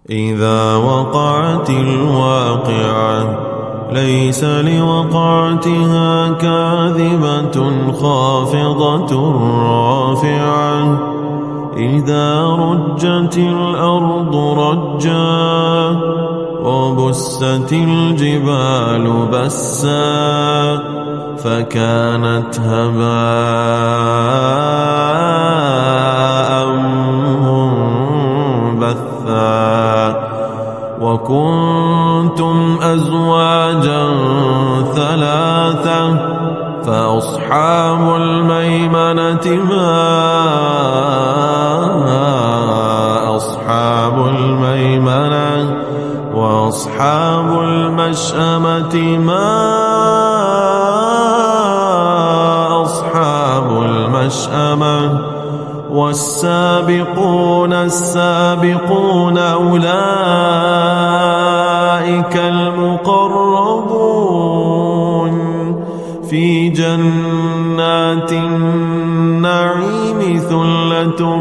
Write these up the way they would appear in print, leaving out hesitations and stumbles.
إذا وقعت الواقعة ليس لوقعتها كاذبة خافضة رافعة إذا رجت الأرض رجا وبست الجبال بسا فكانت هباء منبثا وكنتم أزواجا ثلاثة فأصحاب الميمنة ما أصحاب الميمنة وأصحاب المشأمة ما أصحاب المشأمة والسابقون السابقون أولئك المقربون في جنات النعيم ثلة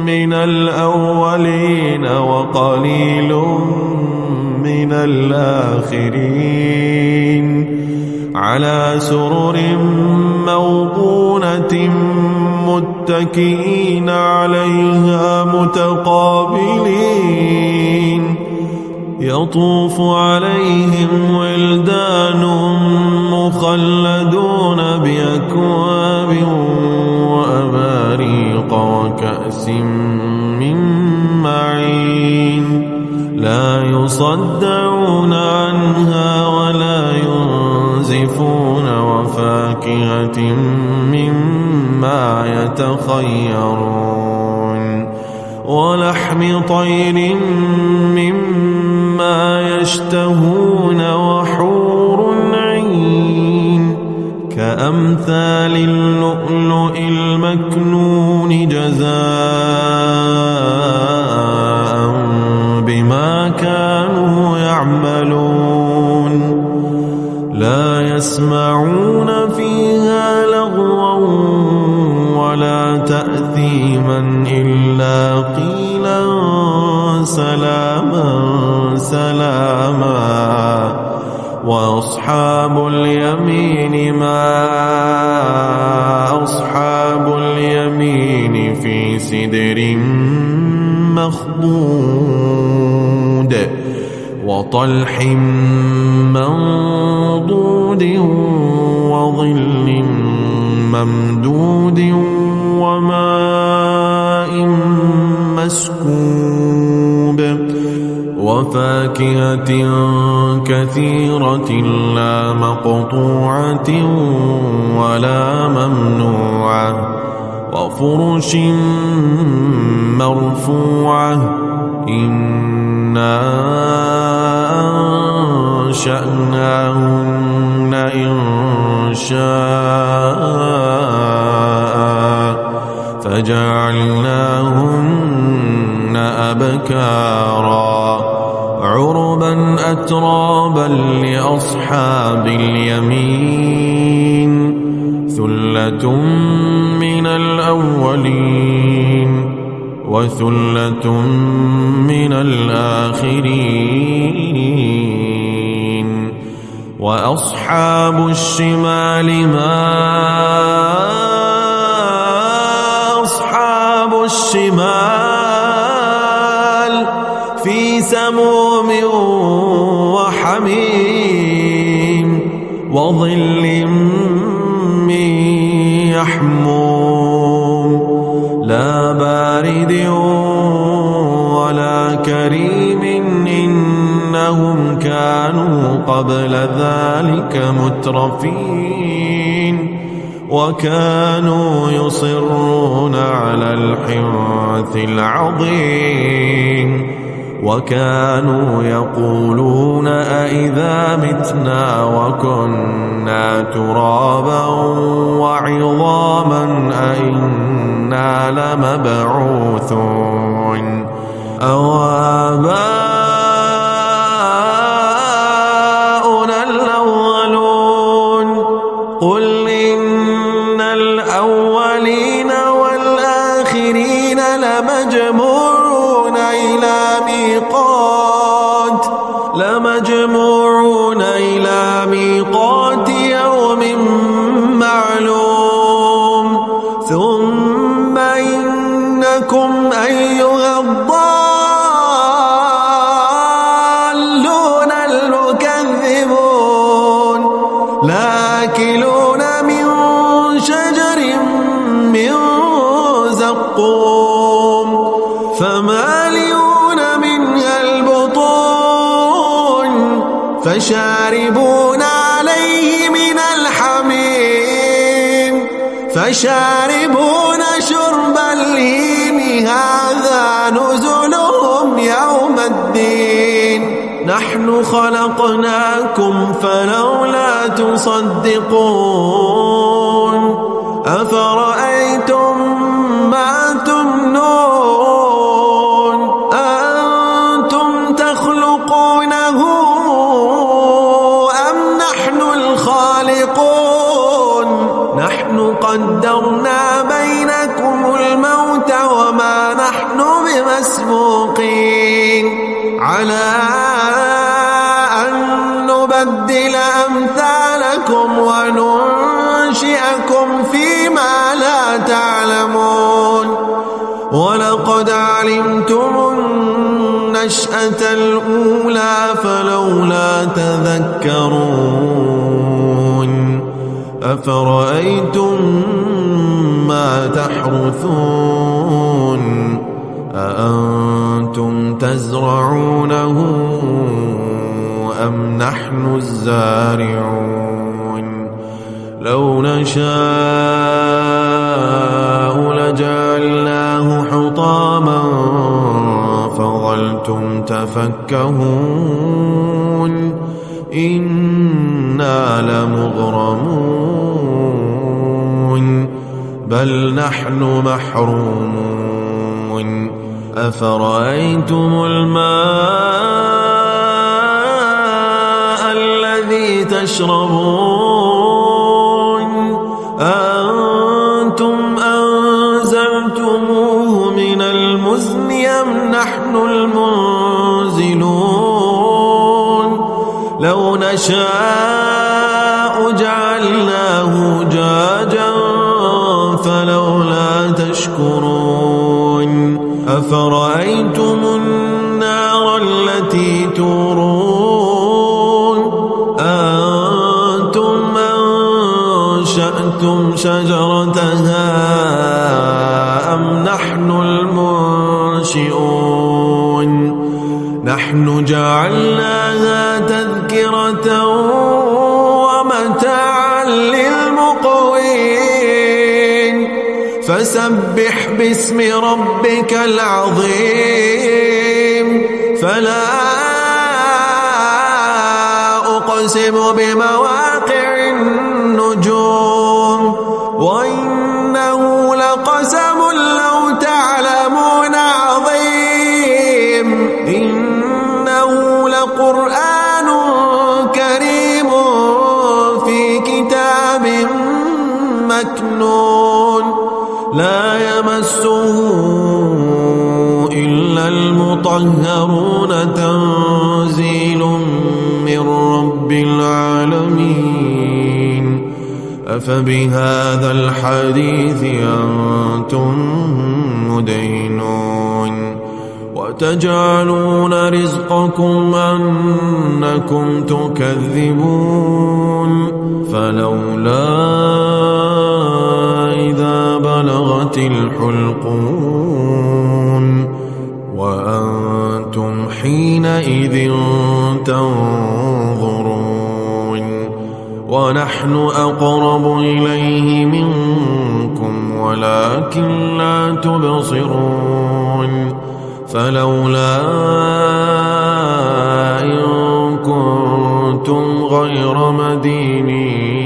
من الأولين وقليل من الآخرين على سرر موضونة متكئين عليها متقابلين يطوف عليهم ولدان مخلدون بأكواب وأباريق وكأس من معين لا يصدعون عنها ولا ينزفون وفاكهة مما يتخيرون ولحم طير مما يشتهون وحور عين كأمثال اللؤلؤ المكنون جزاء بما كانوا يعملون لا يسمعون فيها لغوا ولا تأثيما إلا قيلا سلاما سلاما وأصحاب اليمين ما أصحاب اليمين في سدر مخضود وطلح منضود وظل ممدود وماء مسكوب وفاكهة كثيرة لا مقطوعة ولا ممنوعة وفرش مرفوعة إنا أنشأناهن إنشاء فجعلناهن أبكارا عربا أترابا لأصحاب اليمين ثلة من الأولين وثلة من الآخرين وأصحاب الشمال ما أصحاب الشمال في سموم وحميم وظل من يحموم لا بارد ولا كريم إنهم كانوا قبل ذلك مترفين وكانوا يصرون على الحنث العظيم وكانوا يقولون أئذا متنا وكنا ترابا وعظاما أئنا لمبعوثون أو آباؤنا الأولون قل إن الأولين والآخرين لمجموعون إلى ميقات فمالئون منها البطون فشاربون عليه من الحميم فشاربون شرب الهيم هذا نزلهم يوم الدين نحن خلقناكم فلولا تصدقون أفرأيتم ما تمنون أأنتم تخلقونه أم نحن الخالقون نحن قدرنا بينكم الموت وما نحن بمسبوقين على أن نبدل أمثالكم وننشئكم فيما لا تعلمون ولقد علمتم النشأة الأولى فلولا تذكرون أفرأيتم ما تحرثون أأنتم تزرعونه أم نحن الزارعون لو نشاء لجعلناه حطاما فظلتم تفكهون إنا لمغرمون بل نحن محرومون أفرأيتم الماء الذي تشربون أأنتم أنزلتموه من المزن أم نحن المنزلون لو نشاء جعلناه جاجا فلولا تشكرون أفرأيتم النار التي تورون أأنتم أنشأتم شجرتها أم نحن المنشئون نحن جعلناها تذكرة ومتاعا للمقوين فسبح باسم ربك العظيم فلا أقسم بمواقع النجوم وإنه لقسم لو تعلمون عظيم إنه لقرآن كريم في كتاب مكنون لا يمسه إلا المطهرون تنزيل من رب العالمين أفبهذا الحديث أنتم مدينون وتجعلون رزقكم أنكم تكذبون فلولا إذا بلغت الحلقون وأنتم حينئذ تنظرون ونحن أقرب إليه منكم ولكن لا تبصرون فلولا إن كنتم غير مدينين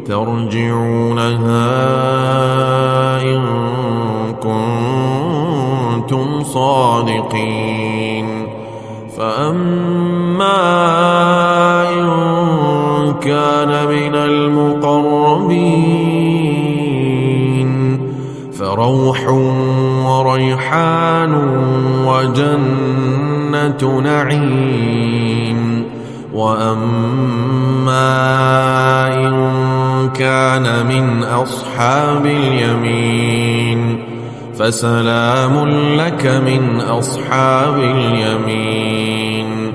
ترجعونها إن كنتم صادقين فأما إن كان من المقربين فروح وريحان وجنة نعيم وأما إن كان من أصحاب اليمين فسلام لك من أصحاب اليمين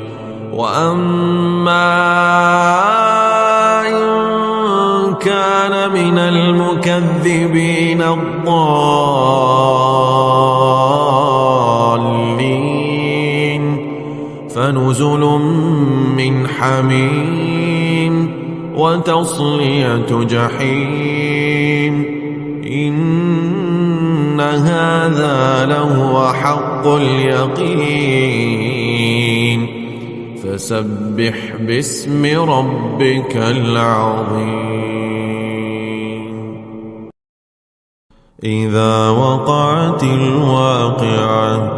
وأما إن كان من المكذبين الضالين حميم وتصلية جحيم إن هذا لهو حق اليقين فسبح باسم ربك العظيم إذا وقعت الواقعة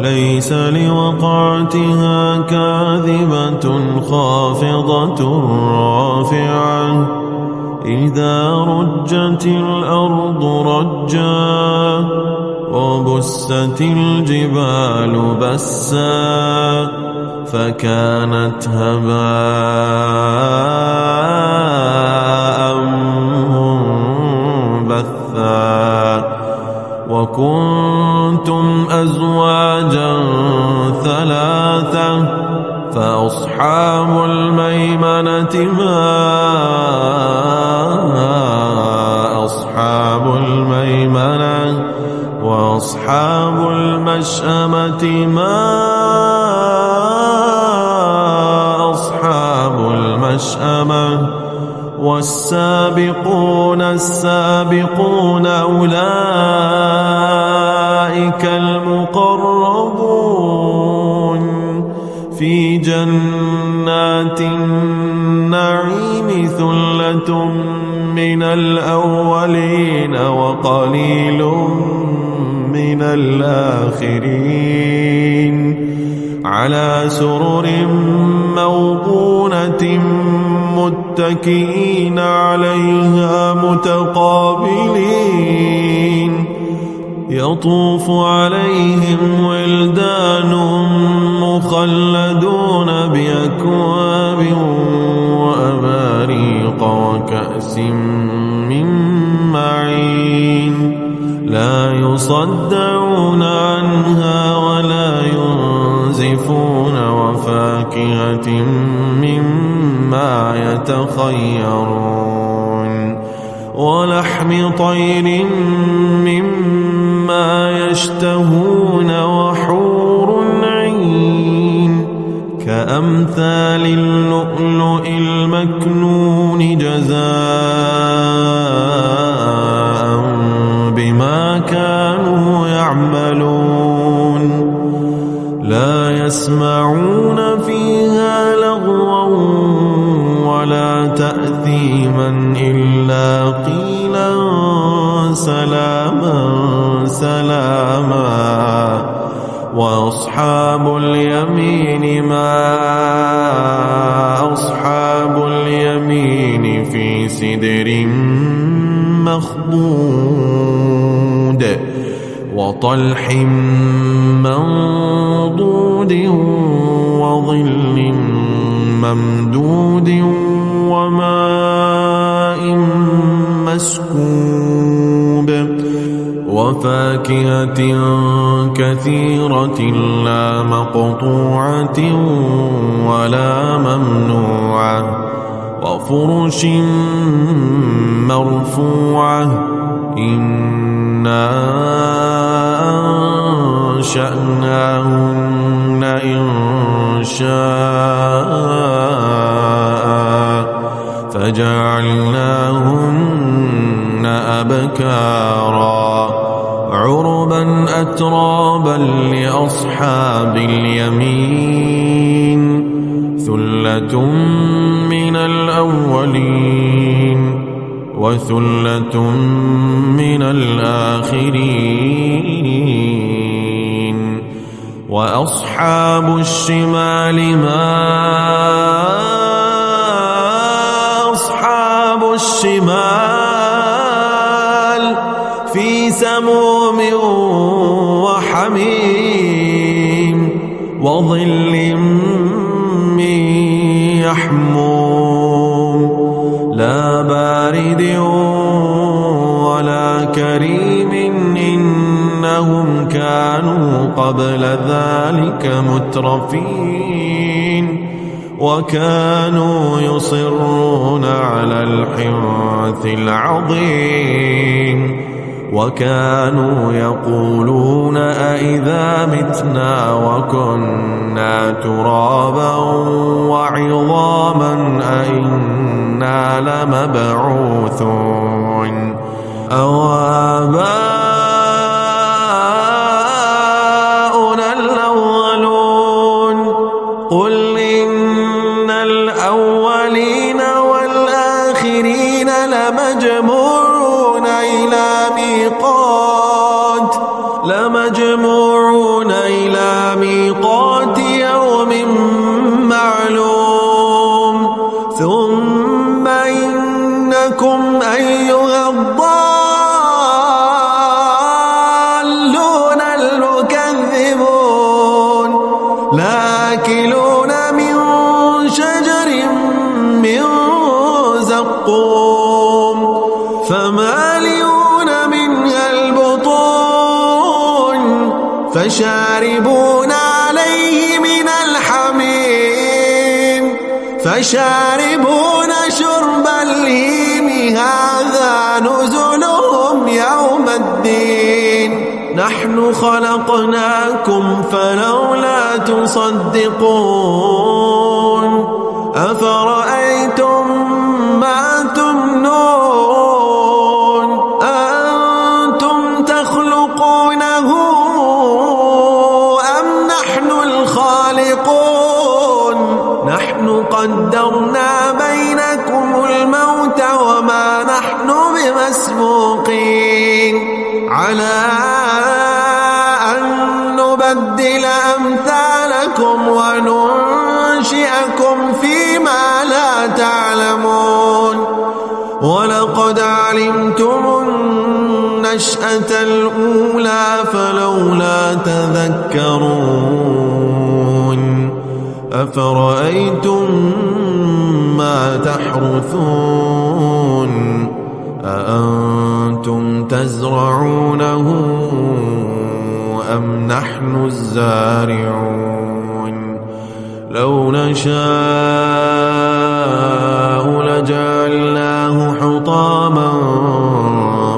ليس لوقعتها كاذبة خافضة رافعة إذا رجت الأرض رجا وبست الجبال بسا فكانت هباء منبثا وكنتم أزواجا ثلاثة فأصحاب الميمنة ما أصحاب الميمنة وأصحاب المشأمة ما أصحاب المشأمة والسابقون السابقون أولئك المقربون في جنات النعيم ثلة من الأولين وقليل من الآخرين على سرر موضونة متكئين عليها متقابلين يطوف عليهم ولدان مخلدون بأكواب وأباريق وكأس من معين لا يصدعون عنها ولا ينزفون وفاكهة مما يتخيرون ولحم طير مما يشتهون وحور عين كأمثال اللؤلؤ المكنون جزاء بما كانوا يعملون لا يسمعون فيها لغوا ولا تأثيما إلا قيلا سلاما سلاما وأصحاب اليمين ما أصحاب اليمين في سدر مخضود وطلح منضود وظل ممدود وماء مسكوب وفاكهة كثيرة لا مقطوعة ولا ممنوعة وفرش مرفوعة إنا أنشأناهن إنشاء فجعلناهن أبكارا عربا أترابا لأصحاب اليمين ثلة من الأولين وثلة من الآخرين وأصحاب الشمال ما أصحاب الشمال في سموم وحميم وظل من يحموم لا بارد ولا كريم إنهم كانوا قبل ذلك مترفين وكانوا يصرون على الحنث العظيم وكانوا يقولون أئذا متنا وكنا ترابا وعظاما أئنا لمبعوثون أو آباؤنا الأولون قل إن الأولين والآخرين لمجموعون إلى ميقات يوم معلوم ثم إنكم أيها الضالون المكذبون لآكلون من شجر من زقوم فمالئون منها البطون فشاربون عليه من الحميم فشاربون شرب الهيم هذا نزلهم يوم الدين نحن خلقناكم فلولا تصدقون أفرأيتم ما تمنون أأنتم تخلقونه أم نحن الخالقون نحن قدرنا بينكم الموت وما نحن بمسبوقين على أن نبدل أمثالكم وننشئكم فيما لا تعلمون ولقد علمتم النشأة الأولى فلولا تذكرون أفرأيتم ما تحرثون أأنتم تزرعونه أم نحن الزارعون لو نشاء لجعلناه حطاما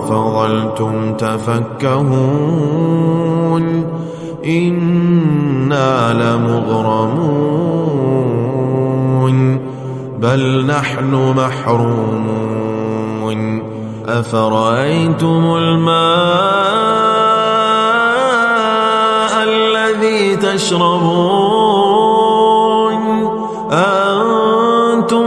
فظلتم تفكهون إنا لمغرمون بل نحن محرومون أفرأيتم الماء الذي تشربون أأنتم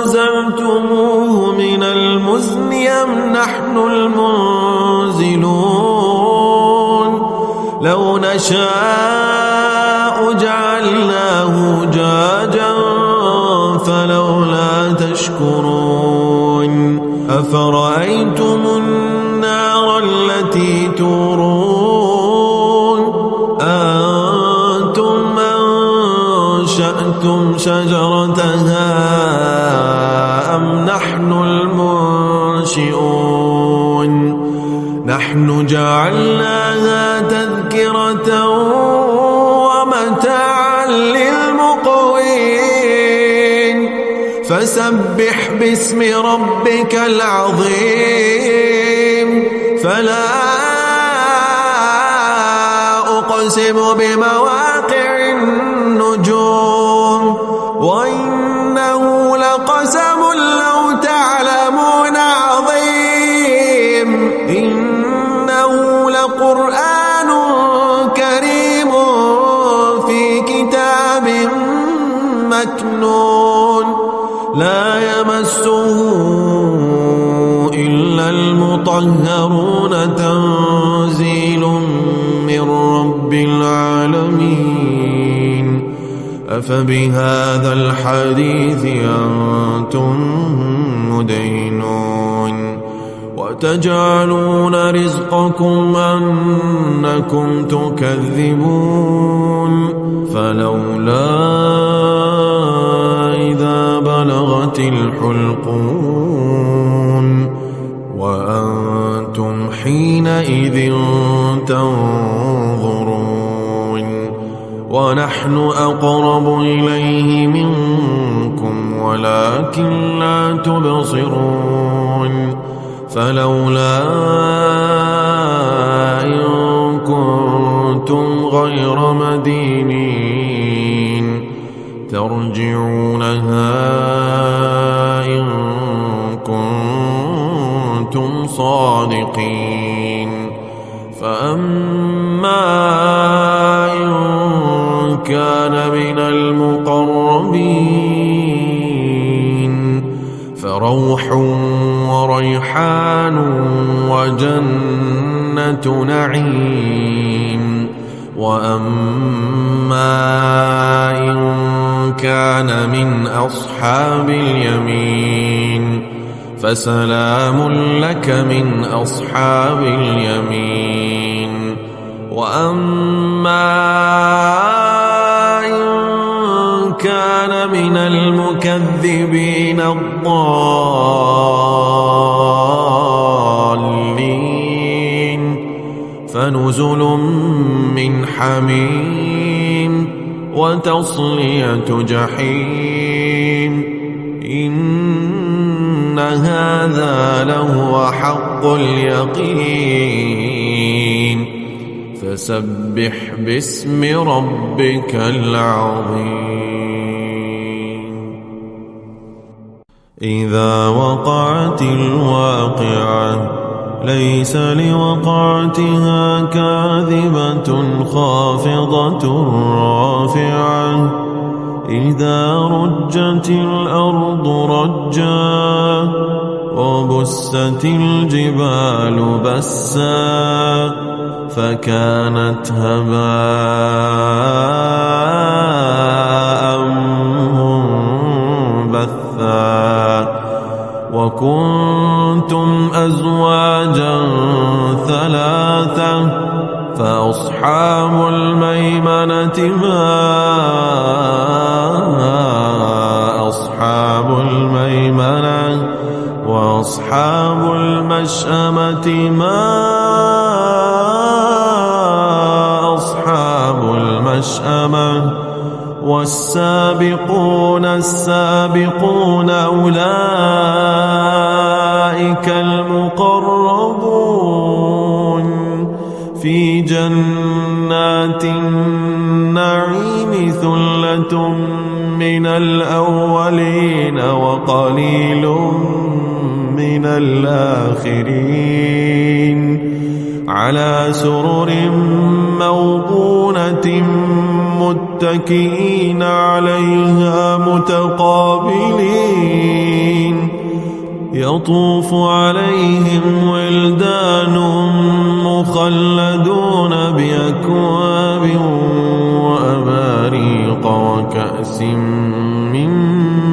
أنزلتموه من المزن أم نحن المنزلون لو نشاء جعلناه جاجا فلولا تشكرون أفرأيتم النار التي تورون أأنتم أنشأتم شجرتها أم نحن المنشئون نحن جعلناها تذكرة ومتاعا للمقوين فسبح باسم ربك العظيم فلا أقسم بمواقع النجوم وإنه لقسم لو تعلمون عظيم إنه لقرآن كريم في كتاب مكنون لا يمسه إلا المطهرون تنزيل من رب العالمين أفبهذا الحديث أنتم مدينون وتجعلون رزقكم أنكم تكذبون فلولا إذا بلغت الحلقوم وأنتم حينئذ تنظرون ونحن أقرب إليه منكم ولكن لا تبصرون فلولا إن كنتم غير مدينين ترجعونها إن كنتم صادقين. فأما إن كان من المقربين فروح وريحان وجنة نعيم. وأما إن كان من أصحاب اليمين فسلام لك من أصحاب اليمين. وأما إن كان من المكذبين الضالين فنزل من حميم وتصلية جحيم. إن هذا لهو حق اليقين. فسبح باسم ربك العظيم. إذا وقعت الواقعة ليس لوقعتها كاذبة خافضة رافعة. إذا رجت الأرض رجا وبست الجبال بسا فكانت هباء منبثا. وكنتم أزواجا ثلاثة فأصحاب الميمنة ما أصحاب الميمنة وأصحاب المشأمة ما أصحاب المشأمة. والسابقون السابقون أولئك المقربون في جنات النعيم. ثلة من الأولين وقليل من الآخرين على سرر موضونة متكئين عليها متقابلين. يطوف عليهم ولدان مخلدون بأكواب وأباريق وكأس من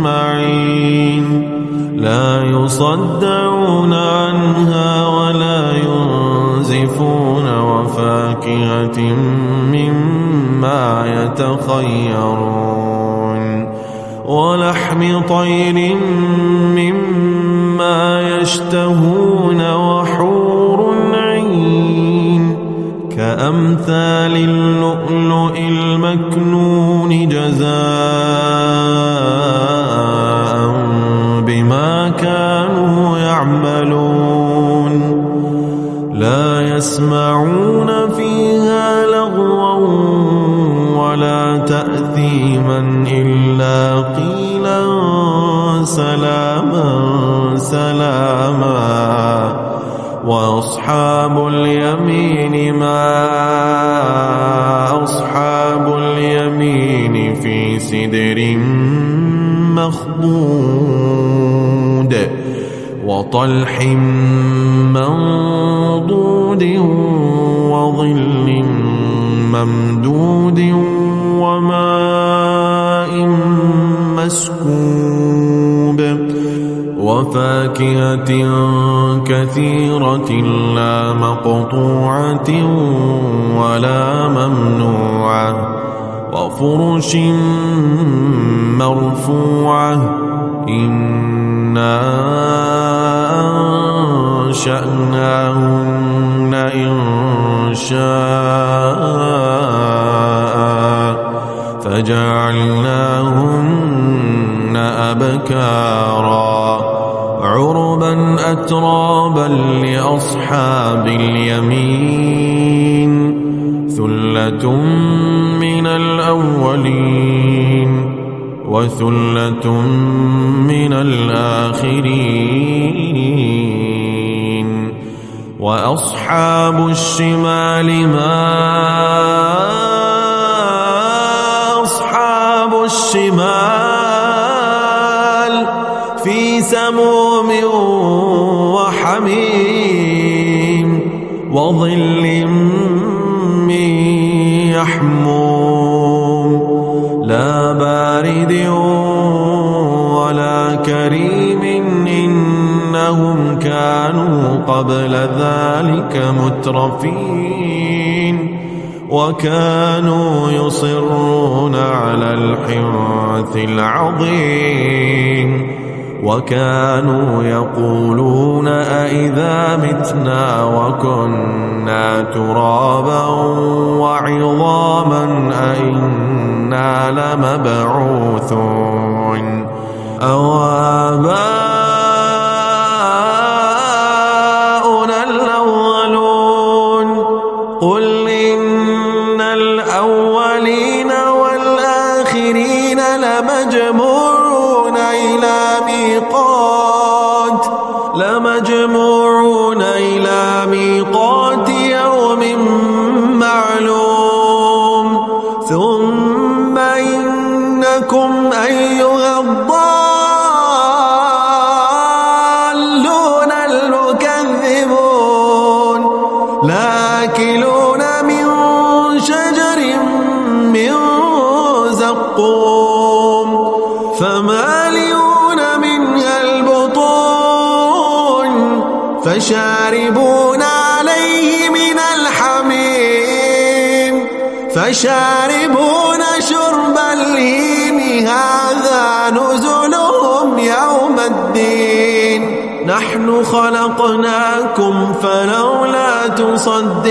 معين. لا يصدعون عنها ولا ينزفون. وفاكهة مما يتخيرون ولحم طير مما يشتهون. وحور عين كأمثال اللؤلؤ المكنون جزاء بما كانوا يعملون. لا يسمعون فيها لغوا ولا تأثيما إلا قيلا سلاما سلاما. وأصحاب اليمين ما أصحاب اليمين في سدر مخضود وطلح منضود وظل ممدود وماء مسكوب وفاكهة كثيرة لا مقطوعة ولا ممنوعة وفرش مرفوعة. إنا أنشأناهن إنشاء فجعلناهن أبكارا عربا أترابا عقابا لأصحاب اليمين ثلة من الأولين وثلة من الآخرين وأصحاب الشمال ما أصحاب الشمال في سموم وحميم وظل من يحموم لا بارد ولا كريم إنهم كانوا قبل ذلك مترفين وكانوا يصرون على الحنث العظيم وكانوا يقولون أئذا متنا وكنا ترابا وعظاما أئنا لمبعوثون أو آباؤنا الأولون قل إن الأولين والآخرين لمجموعون إلى ميقات يوم معلوم ثم إنكم أيها الضالون المكذبون لآكلون من شجر من زقوم فمالئون منها البطون فشاربون عليه من الحميم فشاربون شرب الهيم هذا نزلهم يوم الدين نحن خلقناكم فلولا تصدقون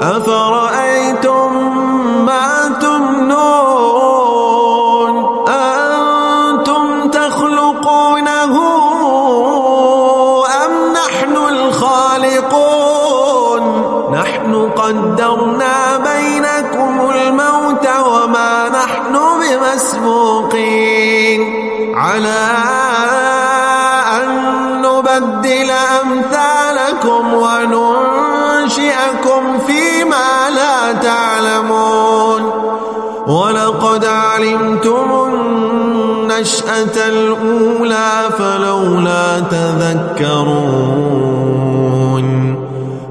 أفرأيتم ما تمنون أنتم تخلقونه أم نحن الخالقون نحن قدرنا بينكم الموت وما نحن بمسبوقين على أن نبدل أمثالكم وننشئكم فيما لا تعلمون ولقد علمتم النشأة الأولى فلولا تذكرون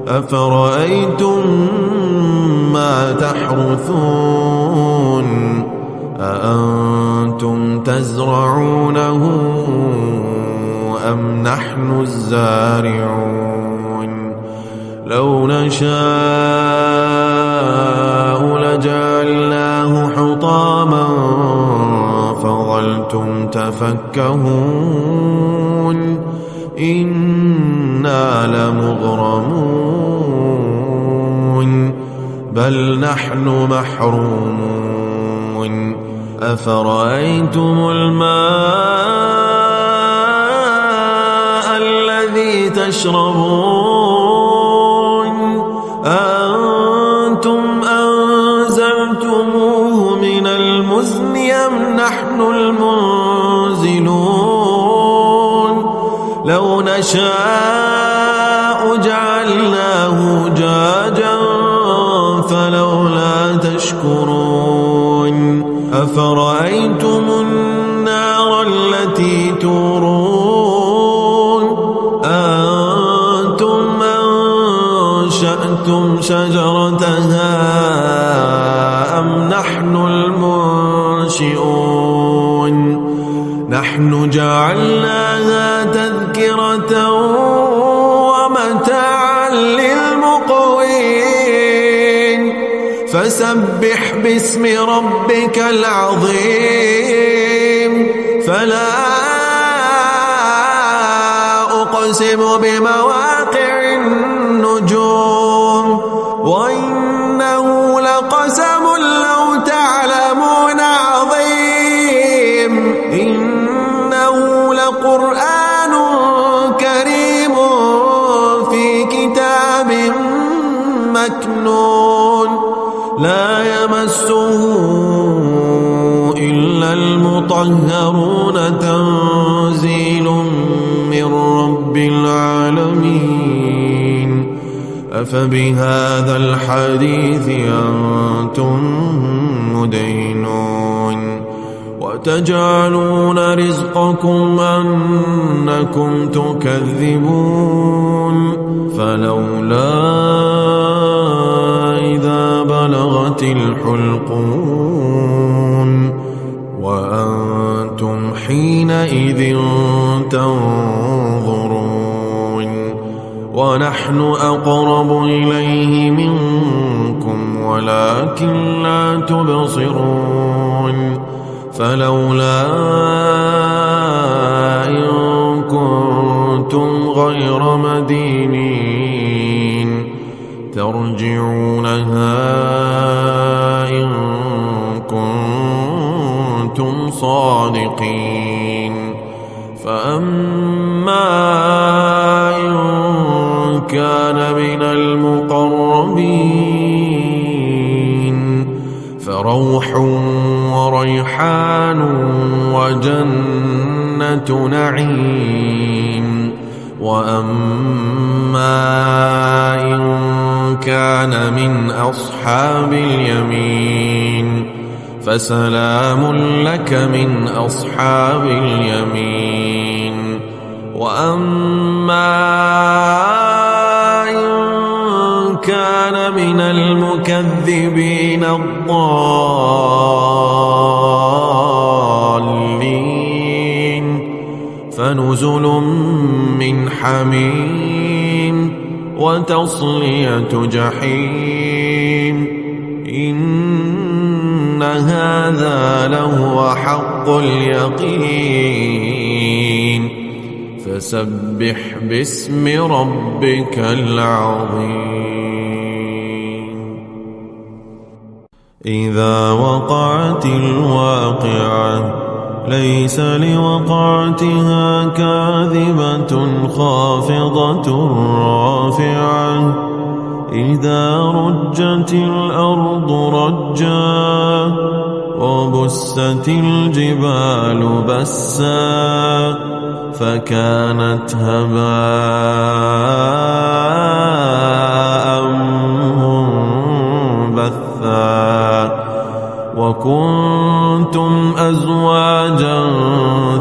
أفرأيتم ما تحرثون أأنتم تزرعونه أم نحن الزارعون لو نشاء لجعلناه حطاما فظلتم تفكهون إنا لمغرمون بل نحن محرومون أفرأيتم الماء الذي تشربون أنتم أنزلتموه من المزن أم نحن المنزلون لو نشاء جعلناه جاجا فلولا تشكرون أفرأيتم النار التي تورون أنتم أنشأتم شجرتها أم نحن المنشئون نحن جعلناها تذكرة ومتاعا للمقوين فسبح باسم ربك العظيم فلا أقسم بمواقع النجوم وإنه لقسم لو تعلمون عظيم إنه لقرآن النون لا يمسه إلا المطهرون تنزيل من رب العالمين أفبهذا الحديث أنتم مدينون وتجعلون رزقكم أنكم تكذبون فلولا إذا بلغت الحلقون وأنتم حينئذ تنظرون ونحن أقرب إليه منكم ولكن لا تبصرون فلولا إن كنتم غير مدينين ترجعونها إن كنتم صادقين فأما إن كان من المقربين فروح وريحان وجنة نعيم وأما إن كان من أصحاب اليمين فسلام لك من أصحاب اليمين وأما إن كان من المكذبين الضالين فنزل من حميم وتصلية جحيم إن هذا لهو حق اليقين فسبح باسم ربك العظيم إذا وقعت الواقعة ليس لوقعتها كاذبة خافضة رافعة إذا رجت الأرض رجا وبست الجبال بسا فكانت هباء منبثا وكنتم أزواجا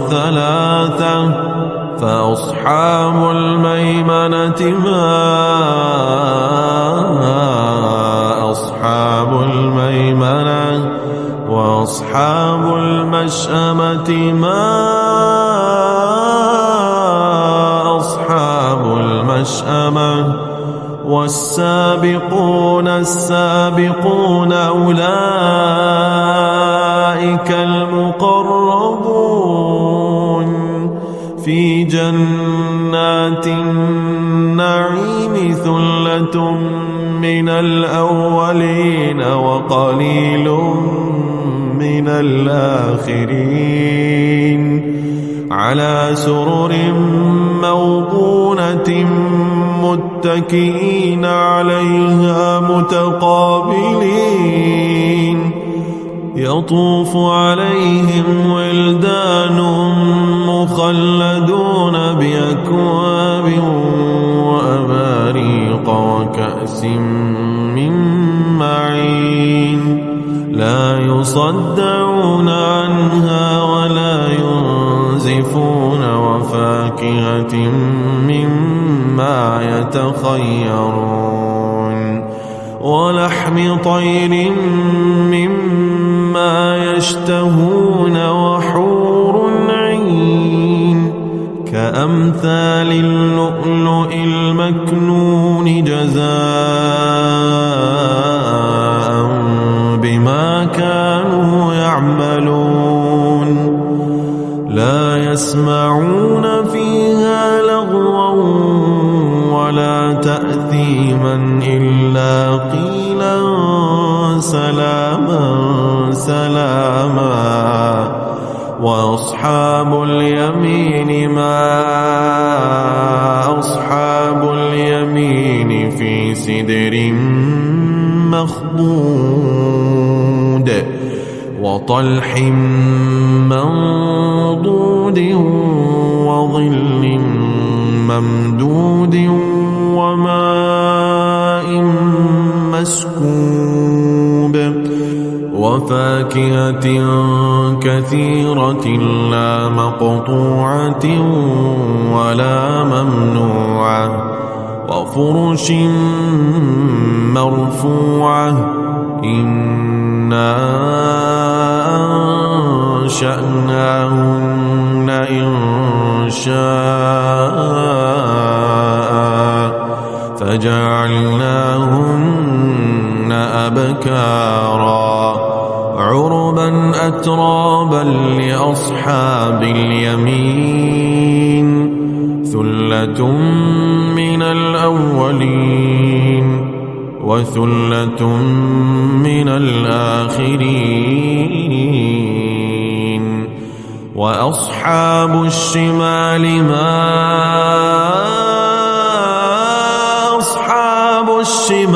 ثلاثة فأصحاب الميمنة ما أصحاب الميمنة وأصحاب المشأمة ما أصحاب المشأمة والسابقون السابقون أولئك المقربون في جنات النعيم ثلة من الأولين وقليل من الآخرين على سرر موضونة متكئين عليها متقابلين يطوف عليهم ولدان مخلدون بأكواب وأباريق وكأس من معين لا يصدعون عنها ولا ينزفون وفاكهة مما يتخيرون ولحم طير مما يشتهون وحور عين كأمثال اللؤلؤ المكنون جزاء بما كانوا يعملون لا يسمعون فيها لغوا ولا تأثيما إلا قيلا سلاما سلاما وأصحاب اليمين ما أصحاب اليمين في سدر مخضود وطلح منضود وظل ممدود وماء مسكوب وفاكهة كثيرة لا مقطوعة ولا ممنوعة وفرش مرفوعة إنا أنشأناهن إنشاء فجعلناهن أبكارا عربا أترابا لأصحاب اليمين ثلة من الأولين وثلة من الآخرين وأصحاب الشمال ما أصحاب الشمال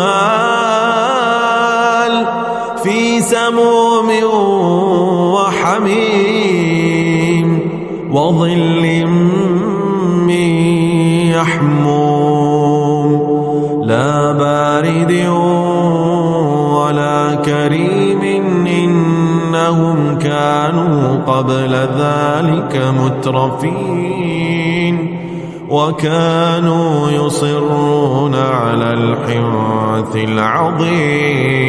في سموم وحميم وظل من يحموم لا بارد ولا كريم إنهم كانوا قبل ذلك مترفين وكانوا يصرون على الحنث العظيم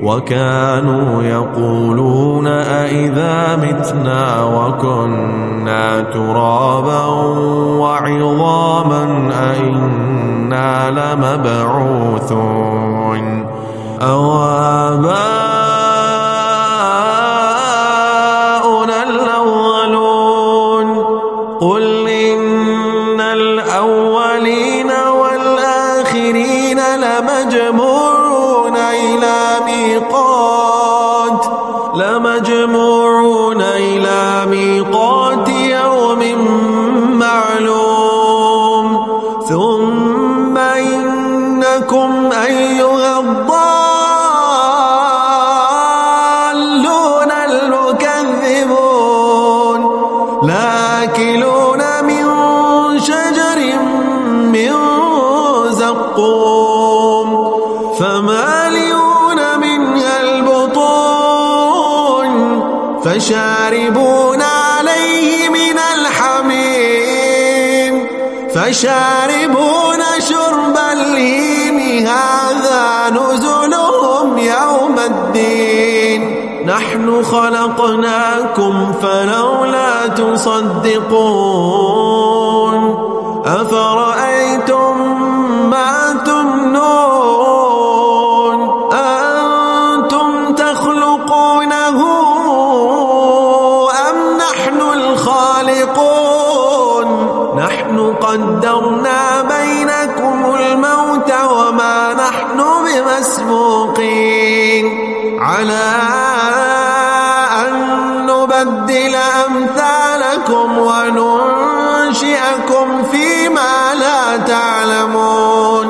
وكانوا يقولون أئذا متنا وكنا ترابا وعظاما أئنا لمبعوثون أو آباؤنا الأولون قل إن الأولين والآخرين لمجموعون إلى ميقات يوم معلوم ثم إنكم أيها الضالون المكذبون لآكلون من شجر من زقوم فمالئون منها البطون فشاربون عليه من الحميم فشاربون شرب الهيم هذا نزلهم يوم الدين نحن خلقناكم فلولا تصدقون أفرأيتم ما تمنون أنتم تخلقونه أم نحن الخالقون نحن قدرنا بينكم الموت وما نحن بمسبوقين على أن نبدل أمثالكم وننشئكم فيما لا تعلمون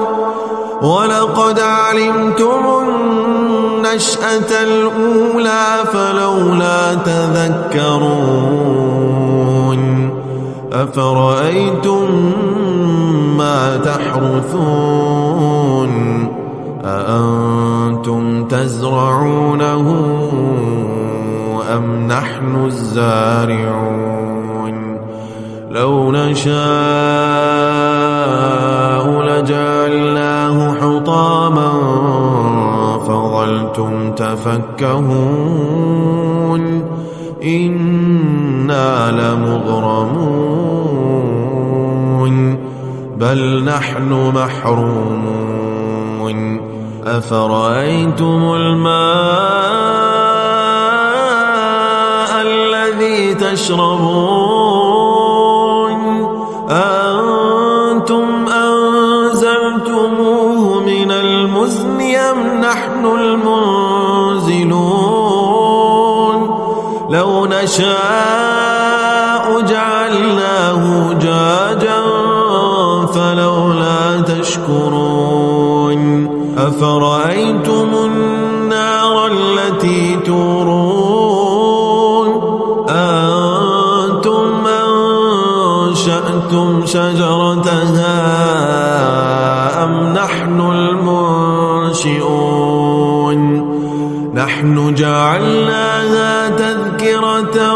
ولقد علمتم النشأة الأولى فلولا تذكرون أفرأيتم ما تحرثون أأنتم تزرعونه أم نحن الزارعون لو نشاء لجعلناه حطاما فظلتم تفكهون إنا لمغرمون بل نحن محرومون أفرأيتم الماء الذي تشربون أنتم أنزلتموه من المزن أم نحن المنزلون لو نشاء جعلناه جاجا فلولا تشكرون أفرأيتم النار التي تورون أنتم أنشأتم شجرتها أم نحن المنشئون نحن جعلناها تذكرة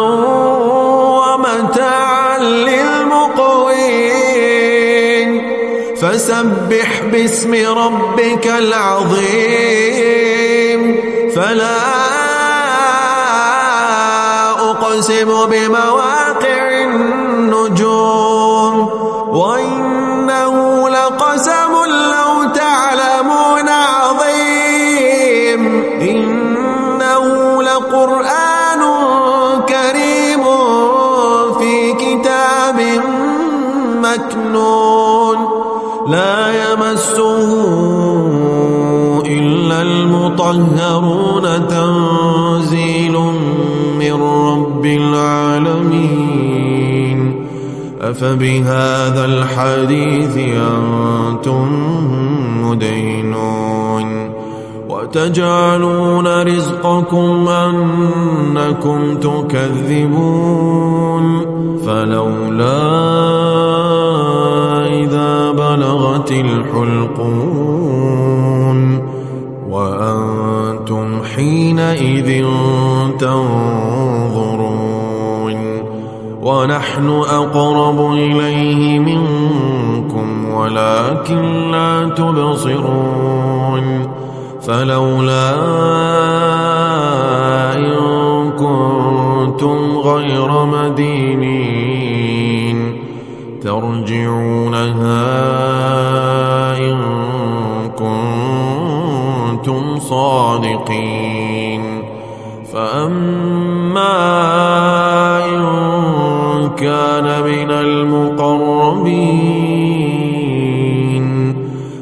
ومتاعا للمقوين فسبح باسم ربك العظيم فلا أقسم بمواقع النجوم وإنه لقسم لو تعلمون عظيم إنه لقرآن كريم في كتاب مكنون لا يمسه إلا المطهرون تنزيل من رب العالمين أفبهذا الحديث أنتم مدينون وتجعلون رزقكم أنكم تكذبون فلولا إذا بلغت الحلقون وأنتم حينئذ تنظرون ونحن أقرب إليه منكم ولكن لا تبصرون فلولا إن كنتم غير مدينين ترجعونها إن كنتم صادقين فأما إن كان من المقربين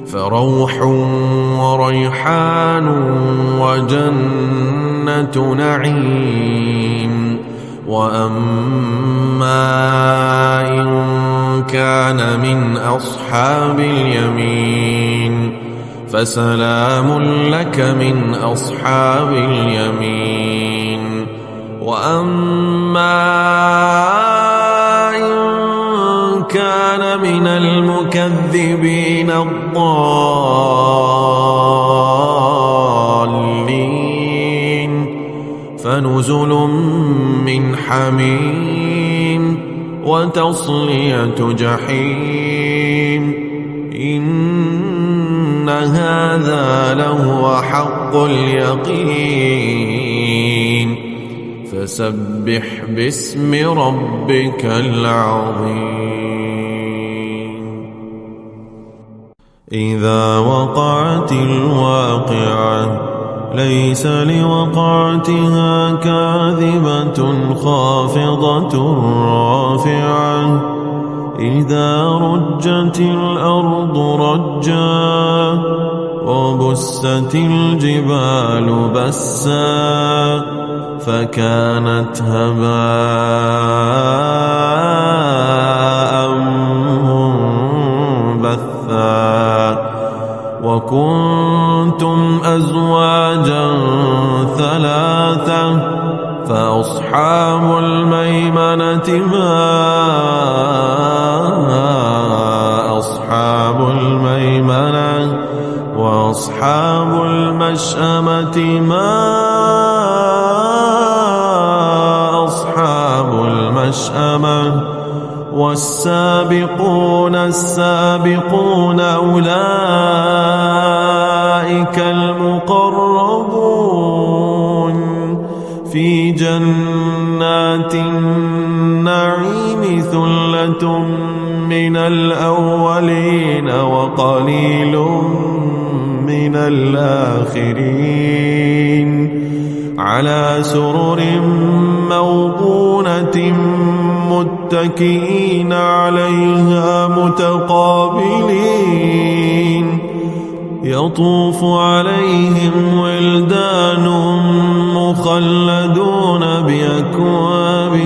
فروح وريحان وجنة نعيم وأما إن كان من أصحاب اليمين فسلام لك من أصحاب اليمين وأما إن كان من المكذبين الضالين فنزل من حميم وتصلية جحيم إن هذا لهو حق اليقين فسبح باسم ربك العظيم إذا وقعت الواقعة ليس لوقعتها كاذبة خافضة رافعة إذا رجت الأرض رجا وبست الجبال بسا فكانت هباء منبثا وكنتم أزواجا ثلاثة فأصحاب الميمنة ما أصحاب الميمنة وأصحاب المشأمة ما أصحاب المشأمة والسابقون السابقون أولئك المقربون في جنات النعيم ثلة من الأولين وقليل من الآخرين على سرر موضونة متكئين عليها متقابلين يطوف عليهم ولدان مخلدون بأكواب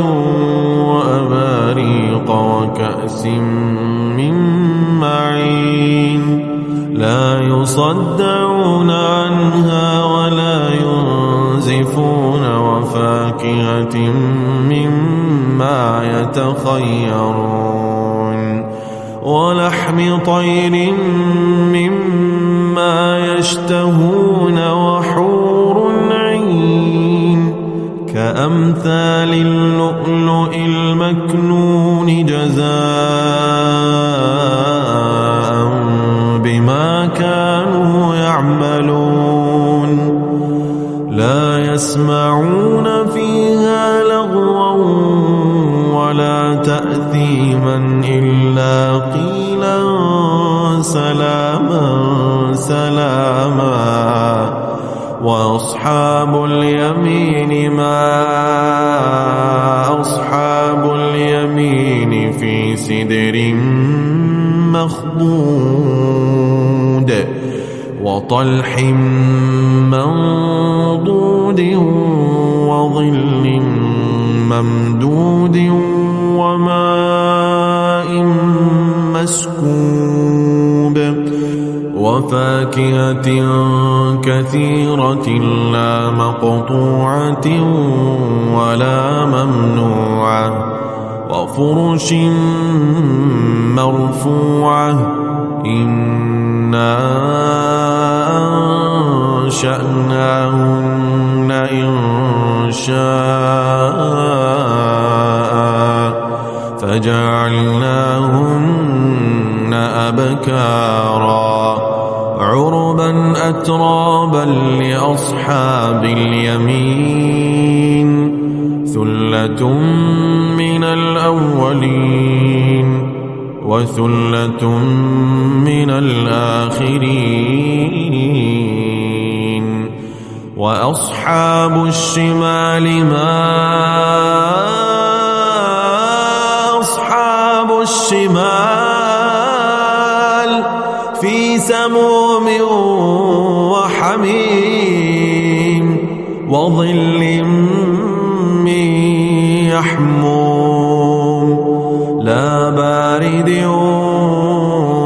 وأباريق وكأس من معين لا يصدعون عنها ولا ينزفون وفاكهة مما يتخيرون ولحم طير مما يشتهون وحور عين كأمثال اللؤلؤ المكنون جزاء بما كانوا يعملون لا يسمعون فيها لغوا ولا تأثيما إلا قيلا سلاما سلاما وأصحاب اليمين ما أصحاب اليمين في سدر مخضود وطلح منضود وظل ممدود وماء مسكوب وفاكهة كثيرة لا مقطوعة ولا ممنوعة وفرش مرفوعة إنا أنشأناهن إنشاء فجعلناهن أبكارا عربا أترابا لأصحاب اليمين ثلة من الأولين وثلة من الآخرين وأصحاب الشمال ما أصحاب الشمال في سموم وحميم وظل من يحموم لا بارد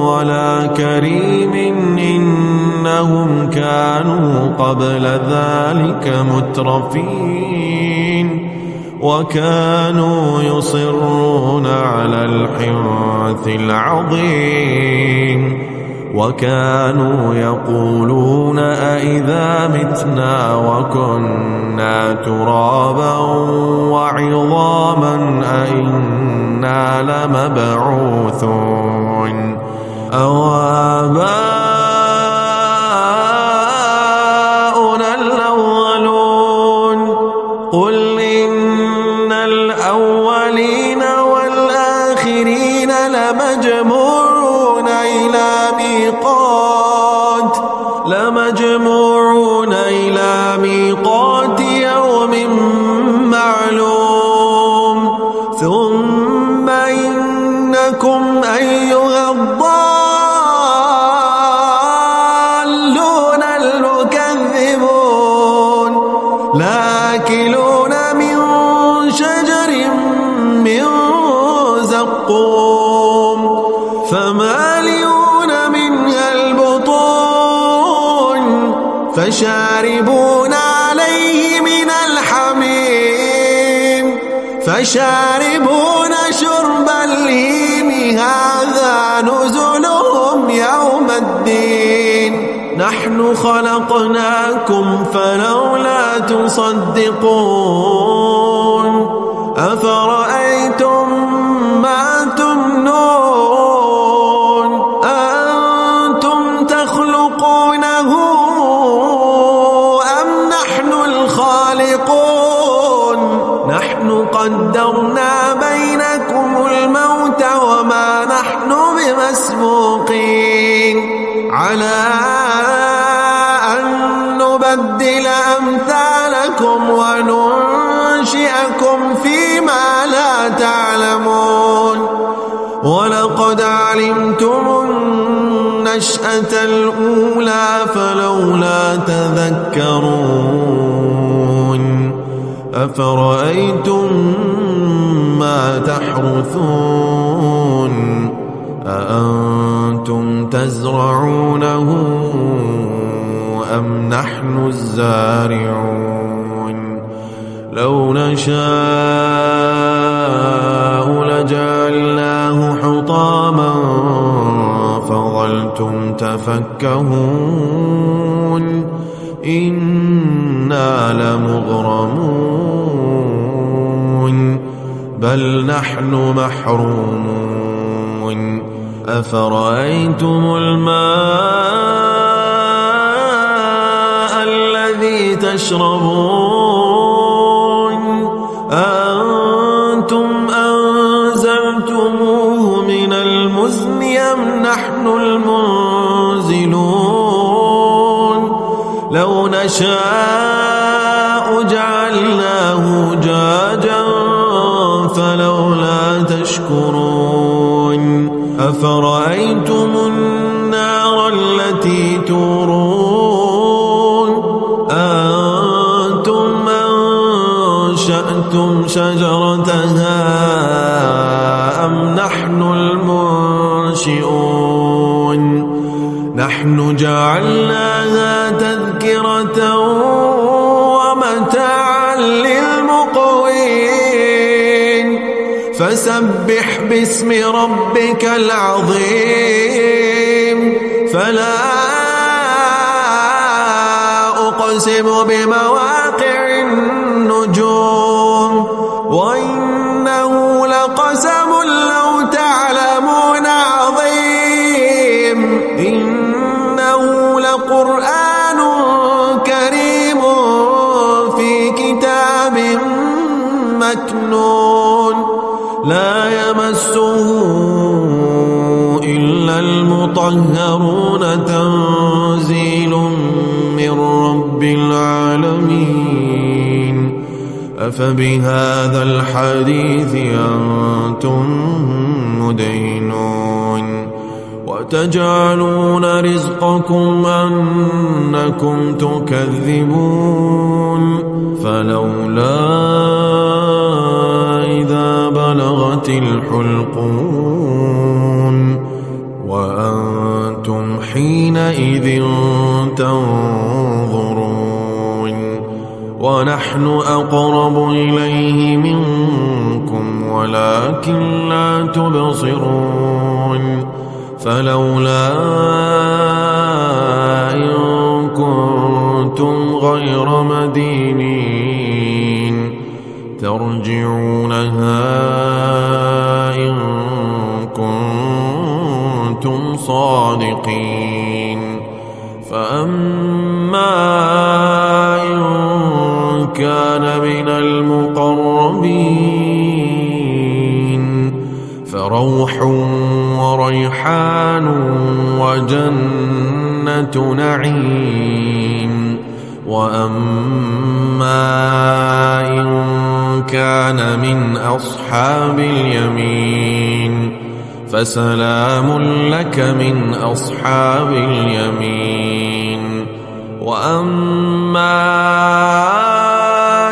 ولا كريم إنهم كانوا قبل ذلك مترفين وكانوا يصرون على الحنث العظيم وكانوا يقولون أئذا متنا وكنا ترابا وعظاما أئنا لمبعوثون أو آباؤنا الأولون قل إن الأولين والآخرين لمجموعون إلى ميقات يوم معلوم ثم إنكم أيها الضالون المكذبون لآكلون من شجر من زقوم فمالئون منها البطون فشاربون عليه من الحميم فشاربون شرب الهيم هذا نزلهم يوم الدين نحن خلقناكم فلولا تصدقون أفرأيتم ما تمنون أنتم تخلقونه أم نحن الخالقون نحن قدرنا بينكم الموت وما نحن بمسبوقين على أن نبدل أمثالكم وننشئكم فيما لا تعلمون ولقد علمتم النشأة الأولى فلولا تذكرون أفرأيتم ما تحرثون أأنتم تزرعونه أم نحن الزارعون لو نشاء لجعلناه حطاما فظلتم تفكهون إنا لمغرمون بل نحن محرومون أفرأيتم الماء الذي تشربون أأنتم أنزلتموه من المزن أم نحن المنزلون لو نشاء جعلناه جاجا فلولا تشكرون أفرأيتم النار التي تورون أأنتم أنشأتم شجرتها أم نحن المنشئون نحن جعلناها تذكرة ومتاعا للمقوين فسبح باسم ربك العظيم فلا أقسم بمواقع النجوم وإنه لقسم لو تعلمون عظيم إنه لقرآن كريم في كتاب مكنون لا يمسه إلا المطهرون تنزيل من رب العالمين أفبهذا الحديث أنتم مدهنون وتجعلون رزقكم أنكم تكذبون فلولا إذا بلغت الحلقون وأنتم حينئذ تنظرون ونحن أقرب إليه منكم ولكن لا تبصرون فلولا إن كنتم غير مدينين ترجعونها إن كنتم صادقين فأما إن كان من المقربين فروح وريحان وجنة نعيم وأما إن كان من أصحاب اليمين فسلام لك من أصحاب اليمين وأما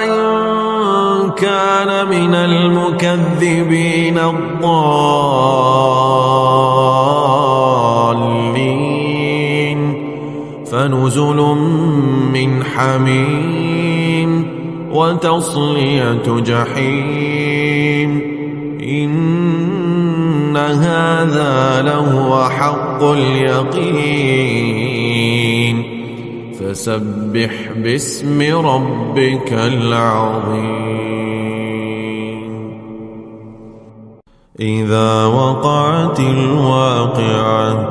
إن كان من المكذبين الضالين فنزل من حميم وتصلية جحيم إن هذا لهو حق اليقين فسبح باسم ربك العظيم إذا وقعت الواقعة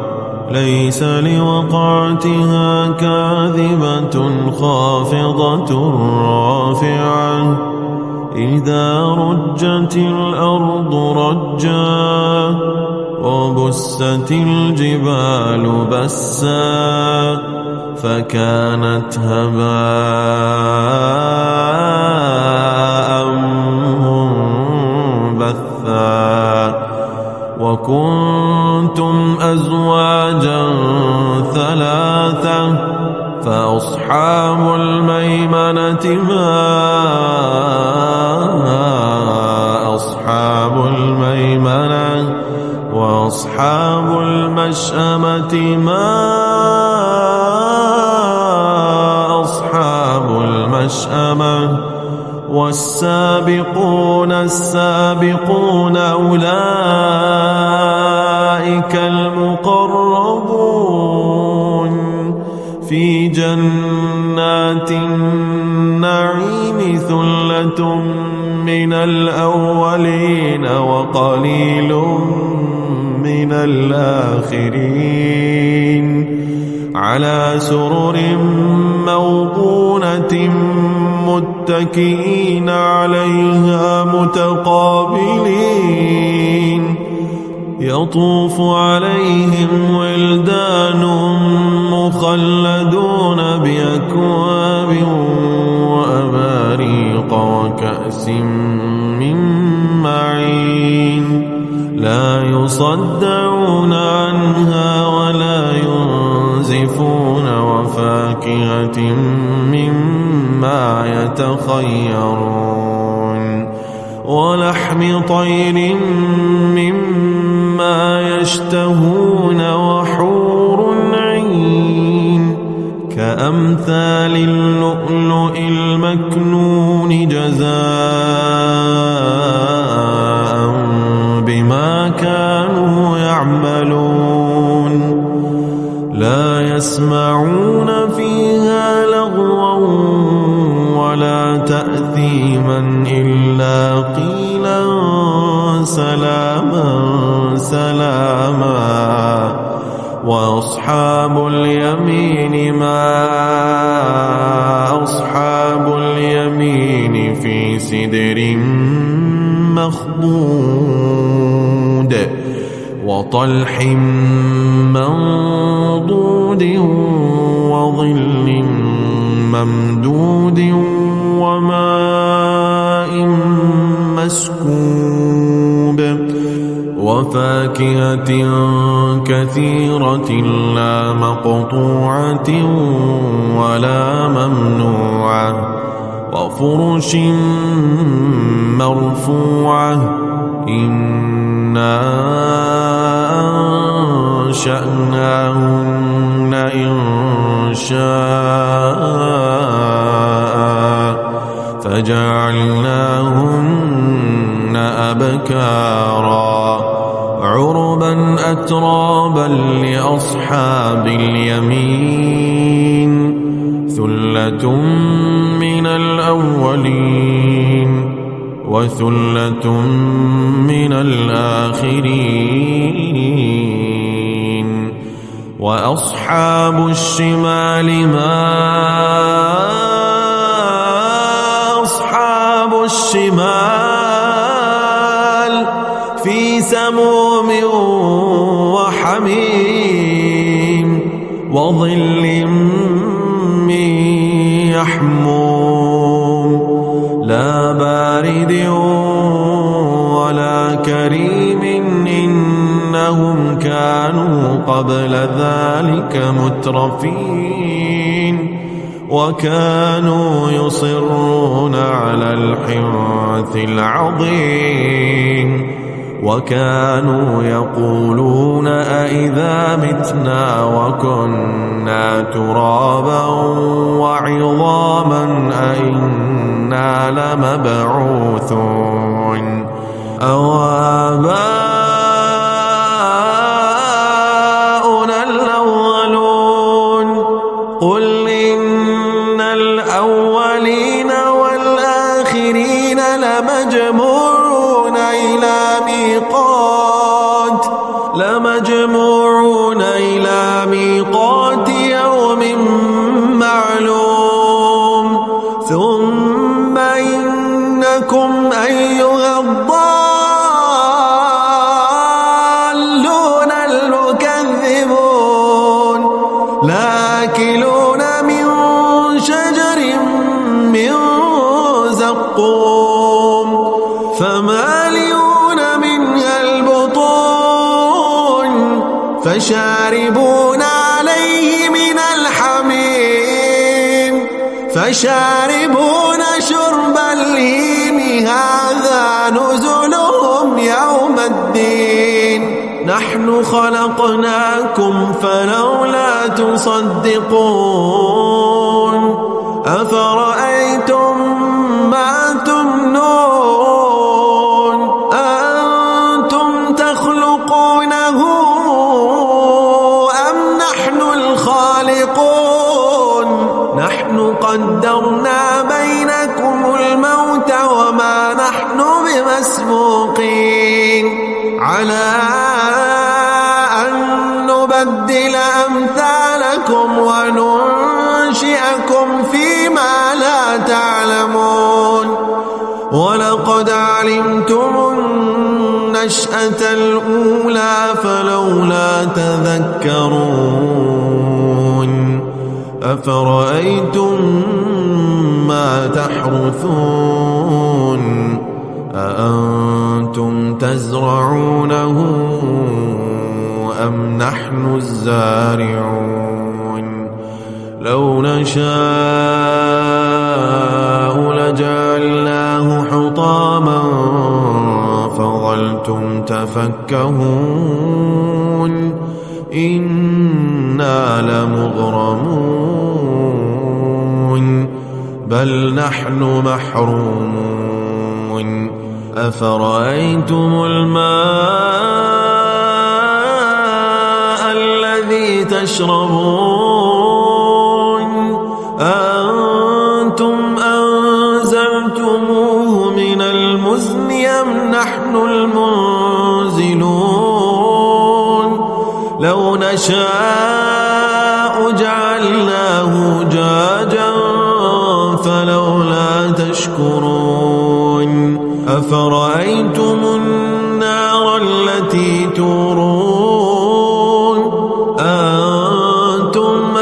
ليس لوقعتها كاذبة خافضة رافعة إذا رجت الأرض رجا وبست الجبال بسا فكانت هباء منبثا وكنتم أزواجا ثلاثة فأصحاب الميمنة ما أصحاب الميمنة فأصحاب المشأمة ما أصحاب المشأمة والسابقون السابقون أولئك المقربون في جنات النعيم ثلة من الأولين وقليل من الآخرين على سرر موضونة متكئين عليها متقابلين يطوف عليهم ولدان مخلدون بأكواب وأباريق وكأس من معين لا يصدعون عنها ولا ينزفون وفاكهة مما يتخيرون ولحم طير مما يشتهون وحور عين كأمثال اللؤلؤ المكنون جزاء بما كانوا يعملون لا يسمعون فيها لغوا ولا تأثيما إلا قيلا سلاما سلاما وأصحاب اليمين ما أصحاب اليمين في سدر مخضود وطلح منضود وظل ممدود وماء مسكوب وفاكهة كثيرة لا مقطوعة ولا ممنوعة وفرش مرفوعة إنا أنشأناهن إنشاء فجعلناهن أبكارا عربا أترابا لأصحاب اليمين ثلة من الأولين وثلة من الآخرين وأصحاب الشمال ما أصحاب الشمال في سموم وحميم وظل من يحموم لا بارد ولا كريم إنهم كانوا قبل ذلك مترفين وكانوا يصرون على الحنث العظيم وكانوا يقولون أئذا متنا وكنا ترابا وعظاما أئنا لمبعوثون أو آباؤنا الأولون قل إن الأولين والآخرين لمجموعون إلى ميقات يوم معلوم ثم إنكم أيها الضالون المكذبون لآكلون من شجر من زقوم فمالئون منها البطون فشاربون عليه من الحميم فشاربون شرب الهيم هذا نزلهم يوم الدين نحن خلقناكم فلولا تصدقون أفرأيتم ما تمنون أنتم تخلقونه أم نحن الخالقون نحن قدرنا بينكم الموت وما نحن بمسبوقين على أن نبدل أمثالكم وننشئكم فيما لا تعلمون ولقد علمتم النشأة الأولى فلولا تذكرون أفرأيتم ما تحرثون أأنتم تزرعونه أم نحن الزارعون لو نشاء لجعلناه حطاما فظلتم تفكهون إنا لمغرمون بل نحن محرومون أفرأيتم الماء الذي تشربون أنتم أنزلتموه من المزن أم نحن المنزلون لو نشاء جعلناه جاجا فلولا تشكرون أفرأيتم النار التي تورون أنتم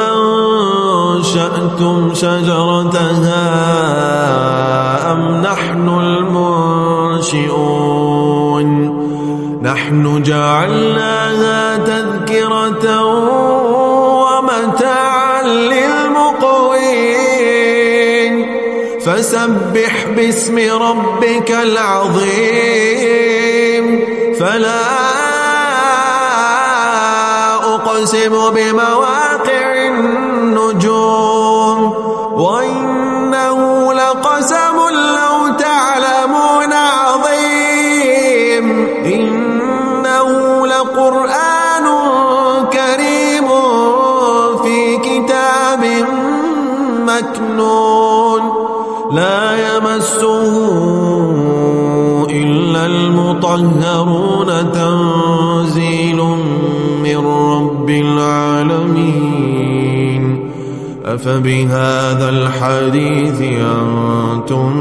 أنشأتم شجرتها أم نحن المنشئون نحن جعلناها تذكرة ومتاعا للمقوين فسبح باسم ربك العظيم فلا أقسم بمواقع النجوم وإنه لقسم لو تعلمون عظيم إنه لقرآن كريم في كتاب مكنون لا يمسه إلا المطهرون تنزيل من رب العالمين أفبهذا الحديث أنتم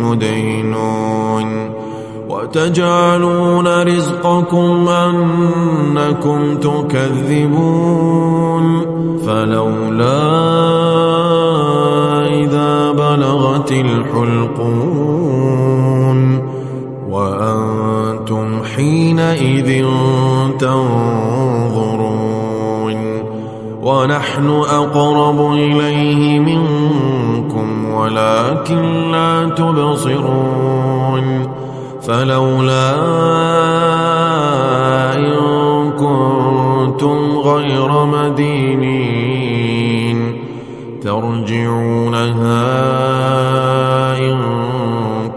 مدينون وتجعلون رزقكم أنكم تكذبون فلولا إذا بلغت الحلقون وأنتم حينئذ تنظرون ونحن أقرب إليه منكم ولكن لا تبصرون فلولا إن كنتم غير مدينين ترجعونها إن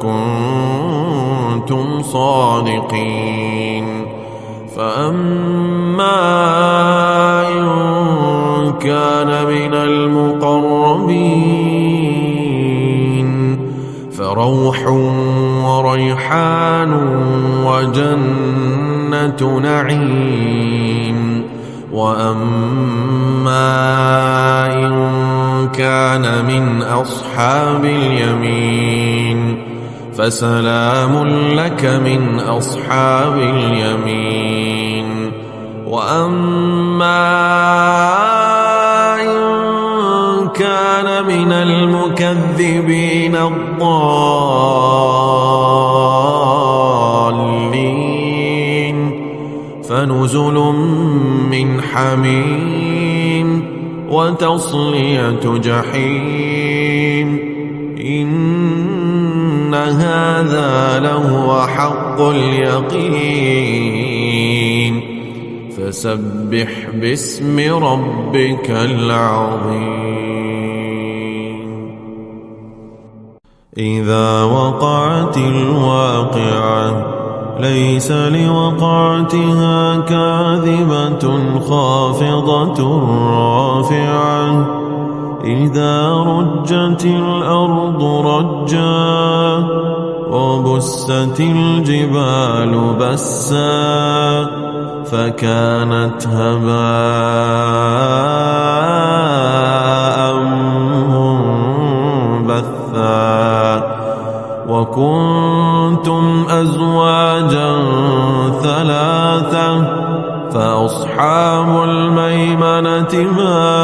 كنتم صادقين فأما إن كان من المقربين فروح وريحان وجنة نعيم وأما إن كان من أصحاب اليمين فسلام لك من أصحاب اليمين وأما إن كان من المكذبين الضالين فنزل من حميم وتصلية جحيم إن هذا لهو حق اليقين فسبح باسم ربك العظيم. إذا وقعت الواقعة ليس لوقعتها كاذبة خافضة رافعة. إذا رجت الأرض رجا وبست الجبال بسا فكانت هباء منبثا. وكنتم أزواجا ثلاثة فأصحاب الميمنة ما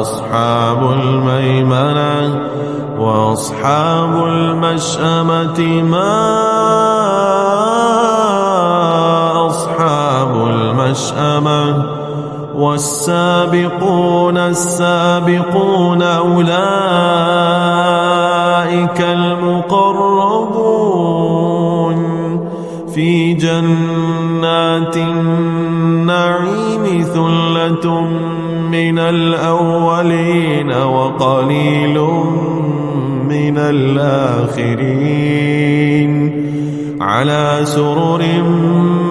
أصحاب الميمنة وأصحاب المشأمة ما أصحاب المشأمة. والسابقون السابقون أولئك المقربون في جنات النعيم. ثلة من الأولين وقليل من الآخرين على سرر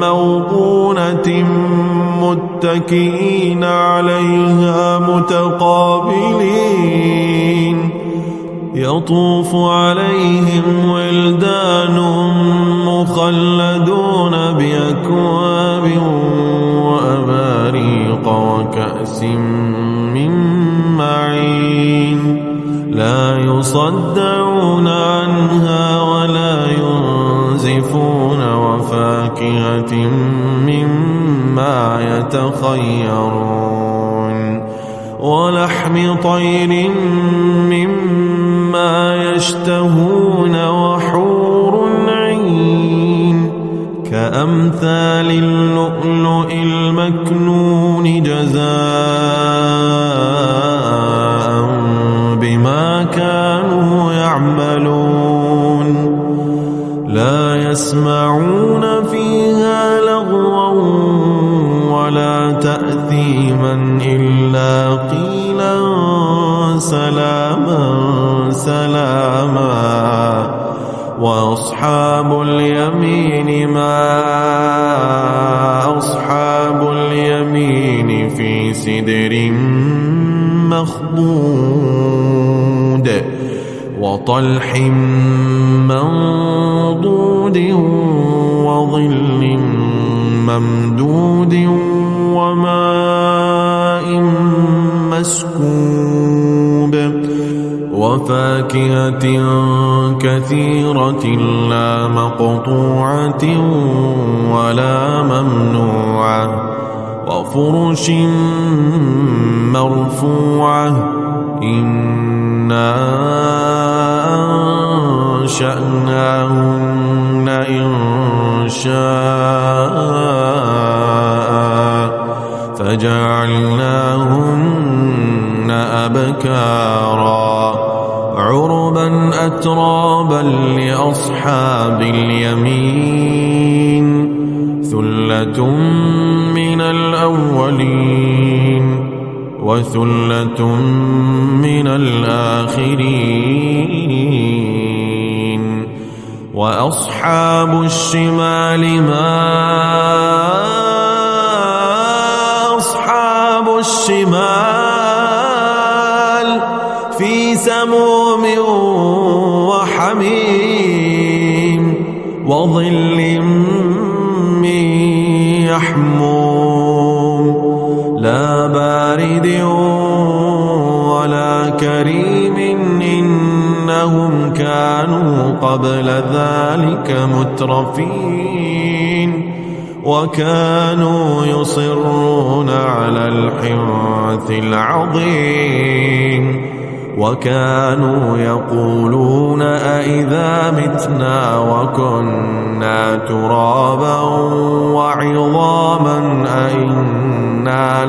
موضونة متكئين عليها متقابلين. يطوف عليهم ولدان مخلدون بأكواب وأباريق وكأس من معين لا يصدعون عنها ولا ينزفون. وفاكهة مما يتخيرون ولحم طير مما يشتهون. وحور عين كأمثال اللؤلؤ المكنون جزاء بما كانوا يعملون. لا يسمعون فيها لغوا ولا تأثيما إلا قيلا سلاما سلاما. وأصحاب اليمين ما أصحاب اليمين في سدر مخضود وطلح منضود وظل ممدود وماء مسكوب. وفاكهة كثيرة لا مقطوعة ولا ممنوعة. وفرش مرفوعة. إنا أنشأناهن إنشاء فجعلناهن أبكارا عربا أترابا لأصحاب اليمين. ثلة من الأولين وثلة من الآخرين. وأصحاب الشمال ما أصحاب الشمال في سموم وحميم وظل من يحموم لا بارد ولا كريم. إنهم كانوا قبل ذلك مترفين وكانوا يصرون على الحنث العظيم. وكانوا يقولون أئذا متنا وكنا ترابا وعظاما أئنا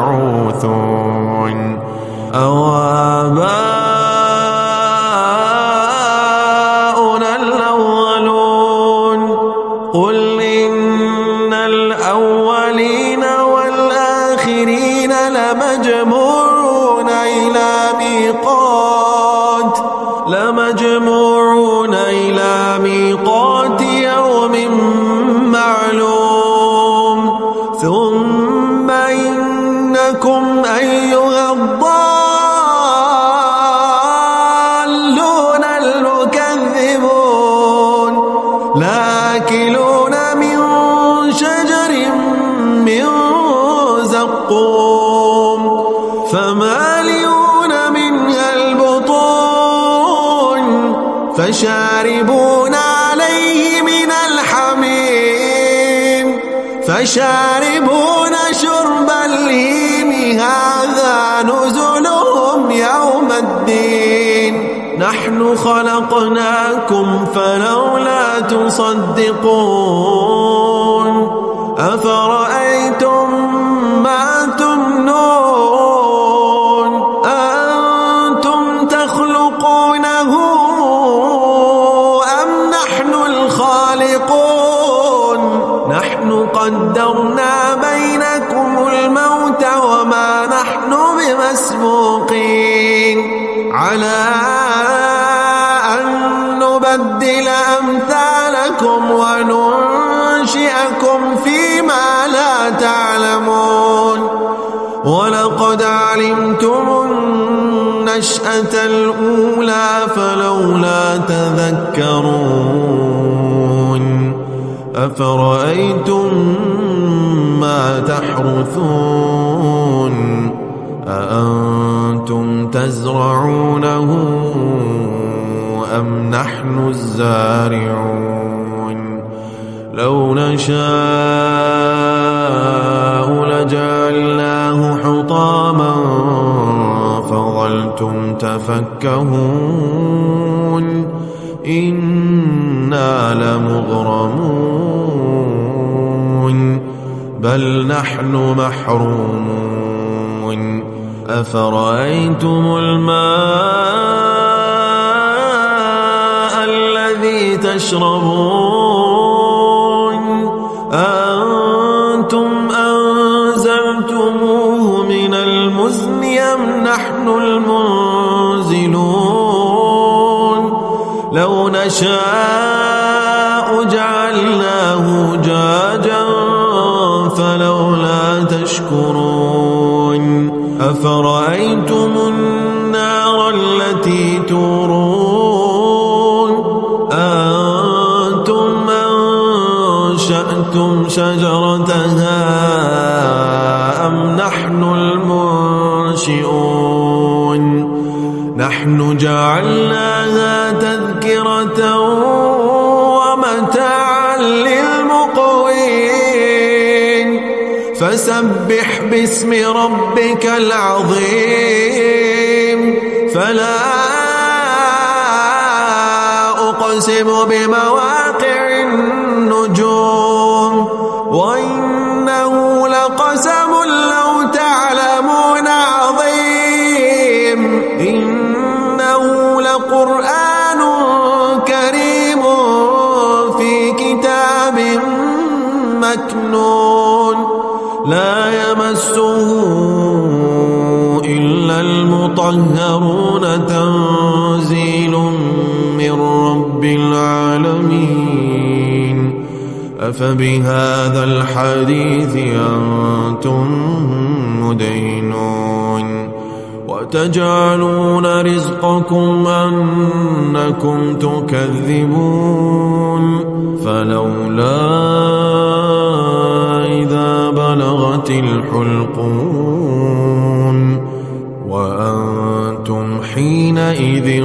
لمبعوثون أو آباؤنا الأولون. قل إن فشاربون عليه من الحميم فشاربون شرب الهيم هذا نزلهم يوم الدين نحن خلقناكم فلولا تصدقون أفرأيتم ما تمنون أنتم تخلقونه أم نحن الخالقون نحن قدرنا بينكم الموت وما نحن بمسبوقين على أن نبدل أمثالكم وننشئكم فيما لا تعلمون ولقد علمتم النشأة الأولى فلولا تذكرون أفرأيتم ما تحرثون أأنتم تزرعونه أم نحن الزارعون لو نشاء لجعلناه حطاما فظلتم تفكهون إنا لمغرمون بل نحن محرومون أفرأيتم الماء الذي تشربون أنتم أنزلتموه من المزن أم نحن المنزلون لو نشاء جعلناه جاجا فلولا تشكرون أفرأيتم النار التي تورون أنتم أنشأتم شجرتها أم نحن المنشئون نحن جعلناها تذكرة ومتاعا للمقوين فسبح باسم ربك العظيم فلا أقسم بمواقع النجوم وإنه لقسم لو تعلمون عظيم إنه لقرآن كريم في كتاب مكنون لا يمسه إلا المطهرون تنزيل من رب العالمين أفبهذا الحديث أنتم مدينون وتجعلون رزقكم أنكم تكذبون فلولا إذا بلغت الحلقون وأنتم حينئذ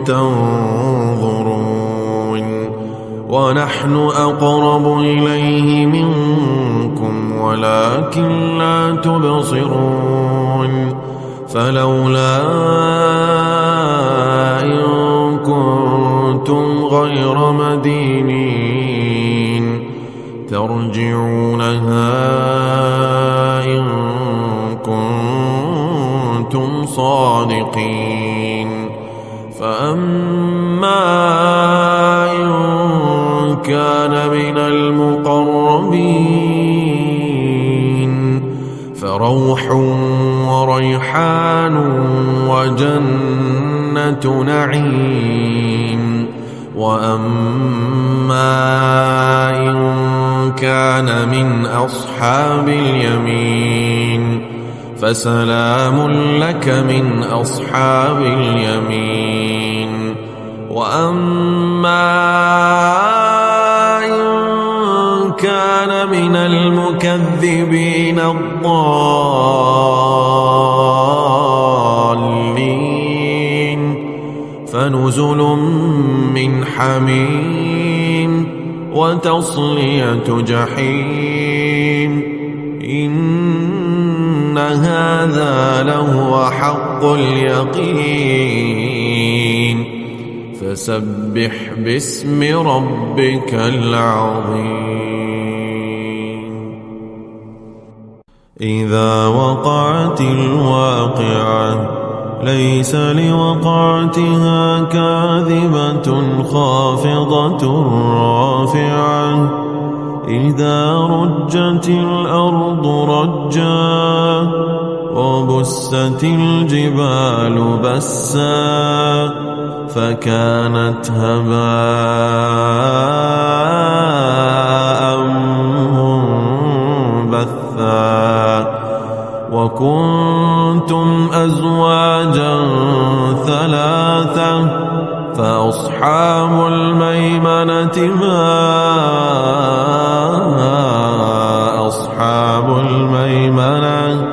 تنظرون ونحن أقرب إليه منكم ولكن لا تبصرون فلولا إن كنتم غير مدينين ترجعونها إن كنتم صادقين فأما إن كان من المقربين فروح وريحان وجنة نعيم وأما إن كان من أصحاب اليمين فسلام لك من أصحاب اليمين وأما إن كان من المكذبين الضالين فنزل من حميم وتصلية جحيم إن هذا لهو حق اليقين فسبح باسم ربك العظيم إذا وقعت الواقعة ليس لوقعتها كاذبة خافضة رافعة إذا رجت الأرض رجا وبست الجبال بسا فكانت هباء منبثا وكنتم أزواجا ثلاثة فأصحاب الميمنة ما أصحاب الميمنة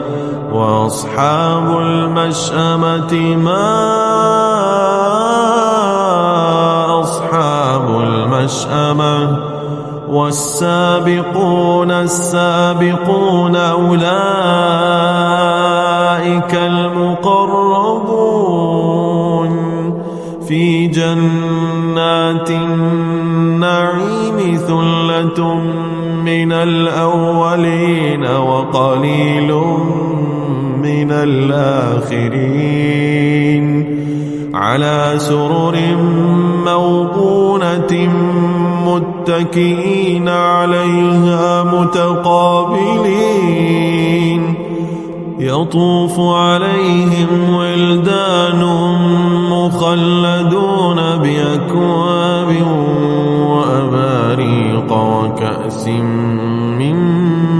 وأصحاب المشأمة ما أصحاب المشأمة والسابقون السابقون أولئك المقربون في جنات النعيم ثلة من الأولين وقليل من الآخرين على سرر موضونة متكئين عليها متقابلين يطوف عليهم ولدان مخلدون بأكواب وأباريق وكأس من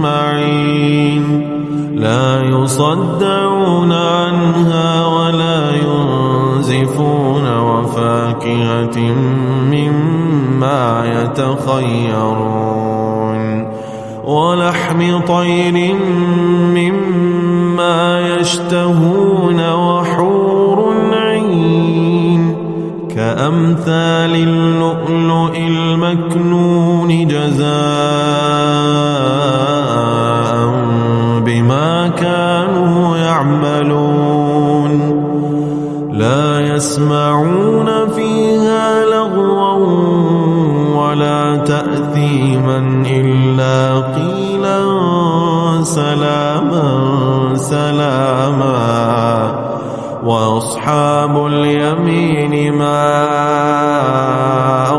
معين لا يصدعون عنها ولا ينزفون وفاكهة مما يتخيرون ولحم طير مما يشتهون وحور عين كأمثال اللؤلؤ المكنون جزاء بما كانوا يعملون لا يسمعون فيها لغوا ولا تأثيما إلا قيلا سلاما سلاما وأصحاب اليمين ما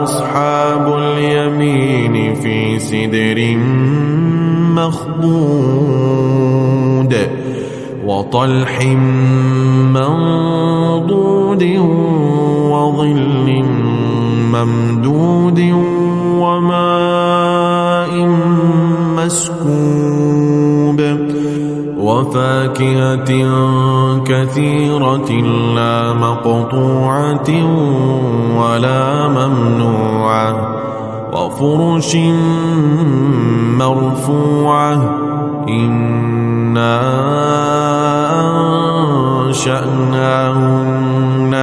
أصحاب اليمين في سدر مخضود وطلح منضود وظل ممدود وماء مسكوب وفاكهة كثيرة لا مقطوعة ولا ممنوعة وفرش مرفوعة إنا أنشأناهن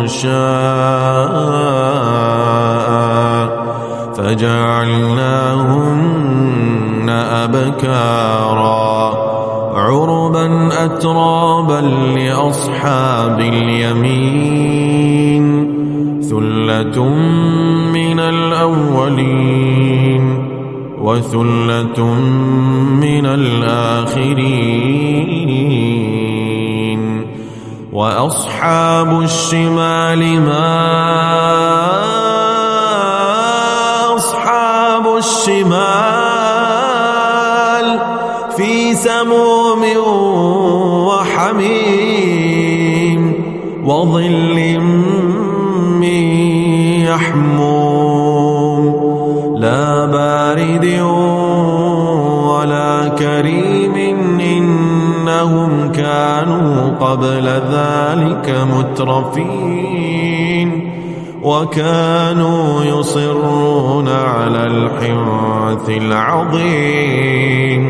إنشاء فجعلناهن أبكارا عربا أترابا لأصحاب اليمين ثلة من الأولين وثلة من الآخرين وأصحاب الشمال ما أصحاب الشمال في سموم وحميم وظل من يحموم لا بارد ولا كريم إنهم كانوا قبل ذلك مترفين وكانوا يصرون على الحنث العظيم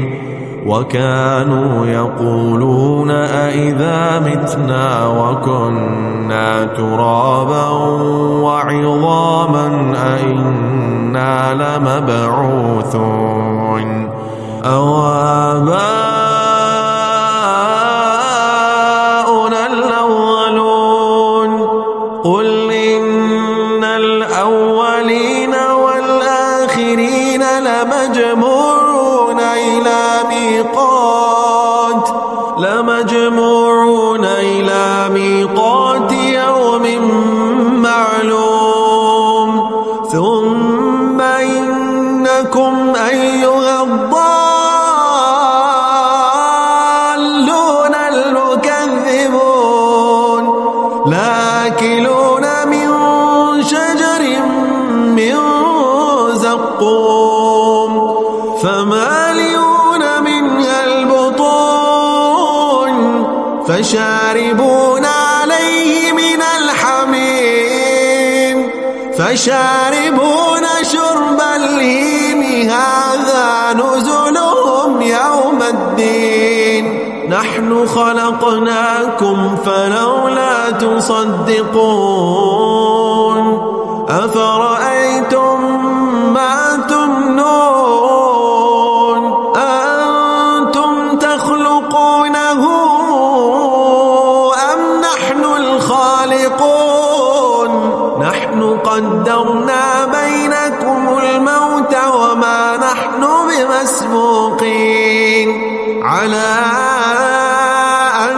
وكانوا يقولون أئذا متنا وكنا ترابا وعظاما أئنا لمبعوثون أو آباؤنا الأولون قل إن الأولين والآخرين لمجموعون إلى ميقات يوم معلوم ثم إنكم أيها الضالون المكذبون لآكلون من شجر من زقوم فمالئون منها البطون فشاربون عليه من الحميم فشاربون شرب الهيم هذا نزلهم يوم الدين نحن خلقناكم فلولا تصدقون أفرأيتم ما تمنون أأنتم تخلقونه أم نحن الخالقون نحن قدرنا بينكم الموت وما نحن بمسبوقين على أن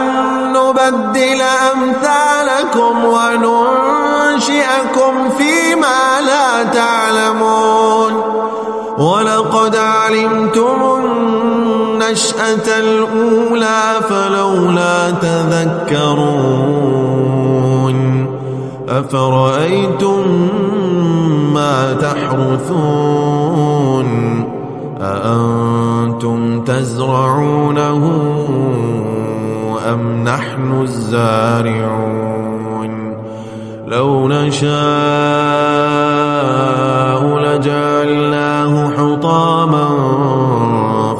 نبدل أمثالكم وننشئكم فيما لا تعلمون ولقد علمتم النشأة الأولى فلولا تذكرون أفرأيتم ما تحرثون أأنتم تزرعونه أم نحن الزارعون لو نشاء لجعلناه حطاما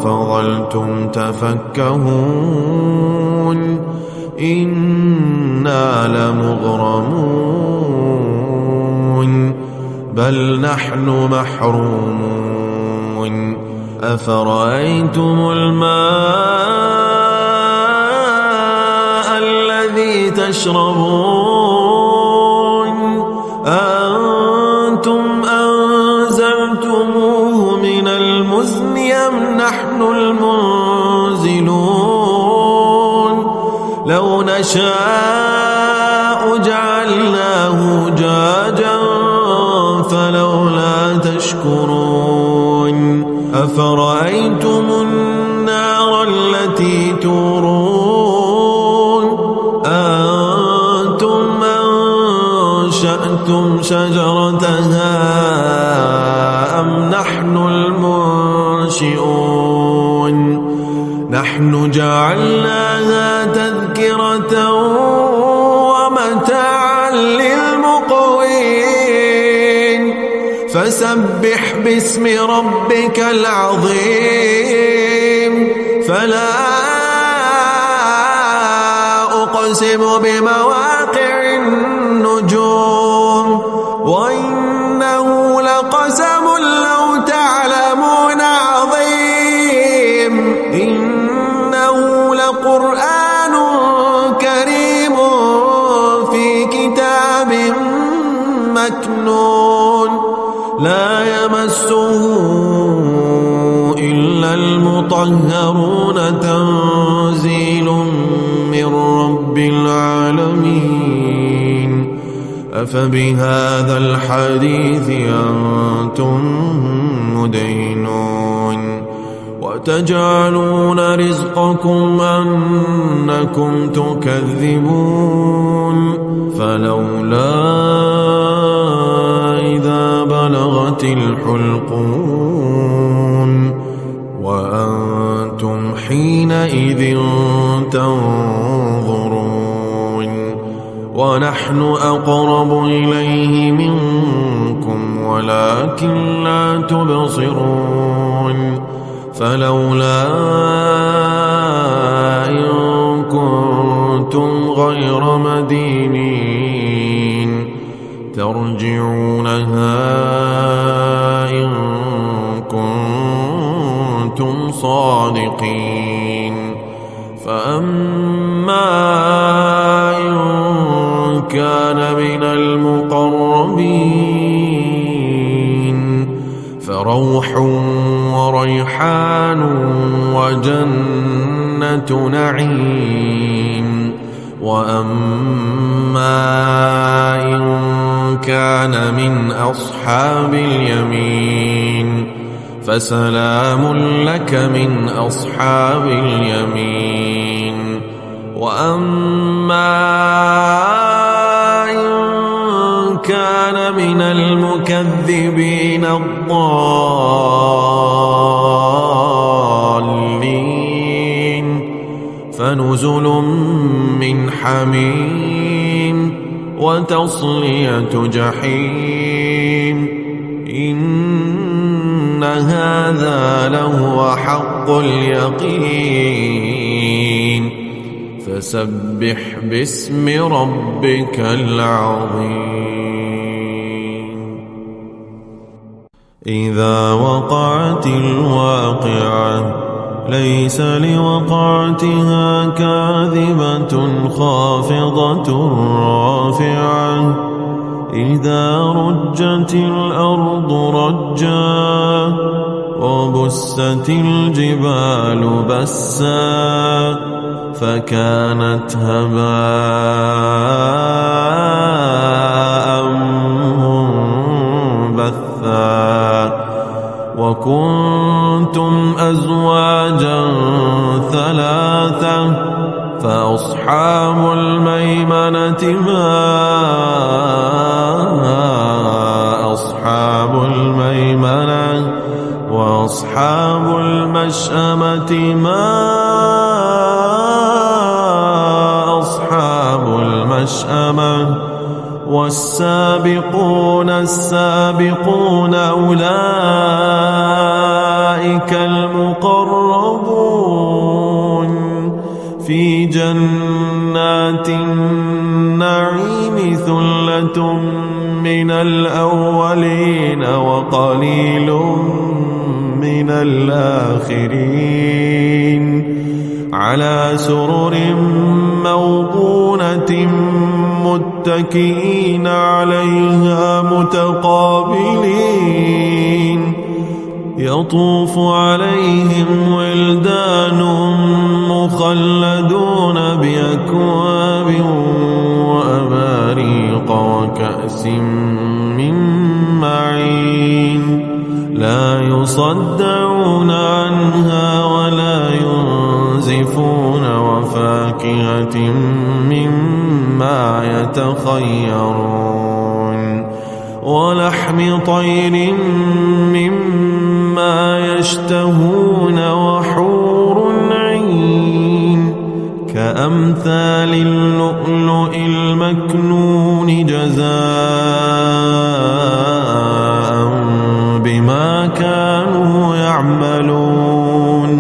فظلتم تفكهون إنا لمغرمون بل نحن محرومون أفرأيتم الماء الذي تشربون أأنتم أنزلتموه من المزن أم نحن المنزلون لو نشاء جعلناه أجاجا فلولا تشكرون أفرأيتم النار التي تورون أأنتم أنشأتم شجرتها أم نحن المنشئون نحن جعلناها تذكرة ومتاعا للمقوين فسبح باسم ربك العظيم فلا أقسم بمواقع النجوم وإنه لقسم لو تعلمون عظيم إنه لقرآن كريم في كتاب مكنون لا يمسه إلا المطهرون تنزيل من رب العالمين أفبهذا الحديث أنتم مدينون وتجعلون رزقكم أنكم تكذبون فلولا إذا بلغت الحلقون وأنتم حينئذ تنظرون ونحن أقرب إليه منكم ولكن لا تبصرون فلولا إن كنتم غير مدينين ترجعونها إن كنتم صادقين. فأما إن كان من المقربين فروح وريحان وجنة نعيم. وأما إن كان من أصحاب اليمين فسلام لك من أصحاب اليمين. وأما إن كان من المكذبين الضالين فنزل من حميم وتصلية جحيم. إن هذا لهو حق اليقين. فسبح باسم ربك العظيم. إذا وقعت الواقعة ليس لوقعتها كاذبة خافضة رافعة. إذا رجت الأرض رجا وبست الجبال بسا فكانت هباء منبثا. وكنتم أزواجا ثلاثة فأصحاب الميمنة ما أصحاب الميمنة وأصحاب المشأمة ما أصحاب المشأمة. والسابقون السابقون أولئك المقربون في جنات النعيم. ثلة من الأولين وقليل من الآخرين على سرر موضونة متكئين عليها متقابلين. يطوف عليهم ولدان مخلدون بأكواب وأباريق وكأس من معين لا يصدعون عنها ولا ينزفون. وفاكهة مما يتخيرون ولحم طير مما يشتهون. وحور عين كأمثال اللؤلؤ المكنون جزاء بما كانوا يعملون.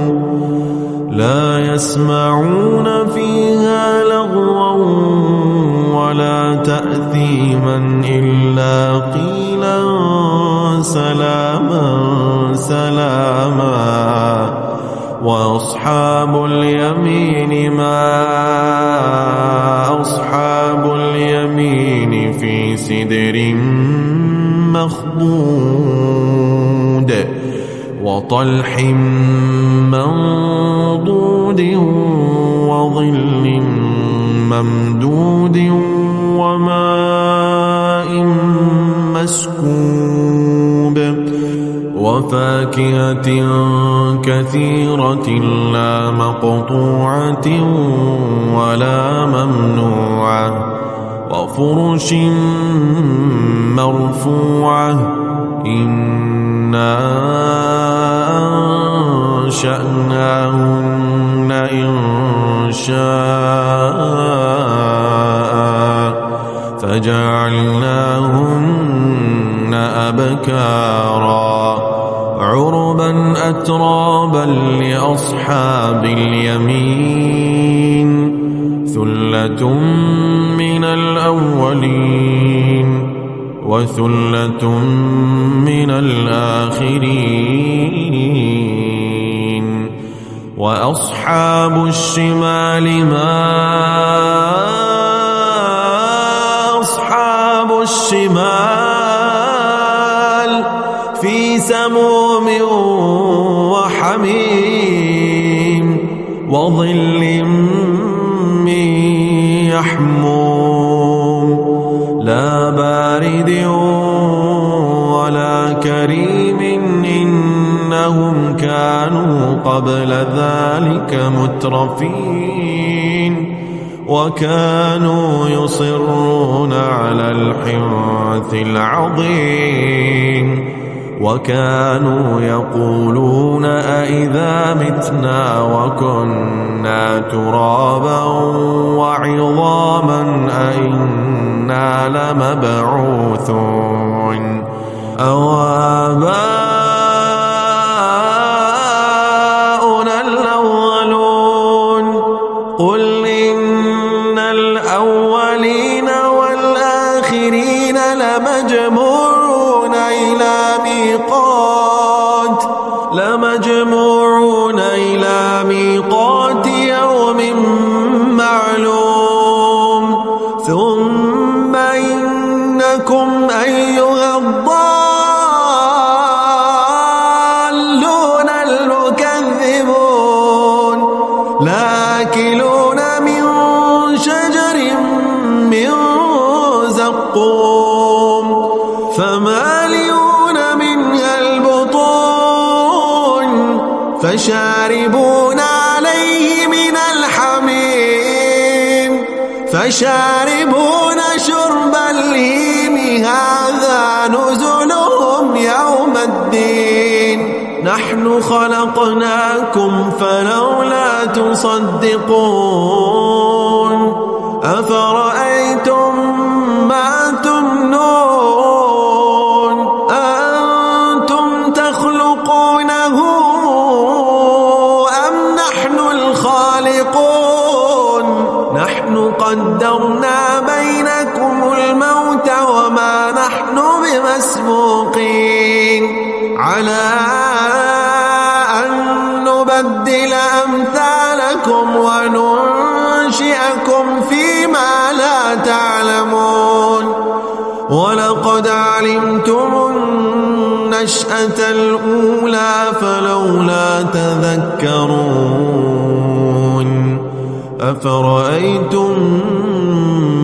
لا يسمعون فيها لغوا ولا تأثيما إلا قيلا سلاما سلاما. وأصحاب اليمين ما أصحاب اليمين في سدر مخضود وطلح منضود وظل ممدود وماء مسكوب وفاكهة كثيرة لا مقطوعة ولا ممنوعة وفرش مرفوعة. إنا أنشأناهن إنشاء فجعلناهن أبكارا عربا أترابا لأصحاب اليمين ثلة من الأولين وثلة من الآخرين وأصحاب الشمال ما أصحاب الشمال في سموم وحميم وظل من يحموم لا بارد ولا كريم إنهم كانوا قبل ذلك مترفين وكانوا يصرون على الحنث العظيم وكانوا يقولون أئذا متنا وكنا ترابا وعظاما أئنا لمبعوثون أو آباؤنا الأولون قل إن الأولين والآخرين لمجموعون إلى ميقات يوم معلوم ثم إنكم أيها الضالون المكذبون لآكلون من شجر من زقوم فمالئون منها البطون فشاربون عليه من الحميم فشاربون شرب الهيم هذا نزلهم يوم الدين نحن خلقناكم فلولا تصدقون أفرأيتم ما تمنون أأنتم تخلقونه أم نحن الخالقون نحن قدرنا بينكم الموت وما نحن بمسبوقين على أن نبدل أمثالكم وننشئكم فيما لا تعلمون ولقد علمتم النشأة الأولى فلولا تذكرون أفرأيتم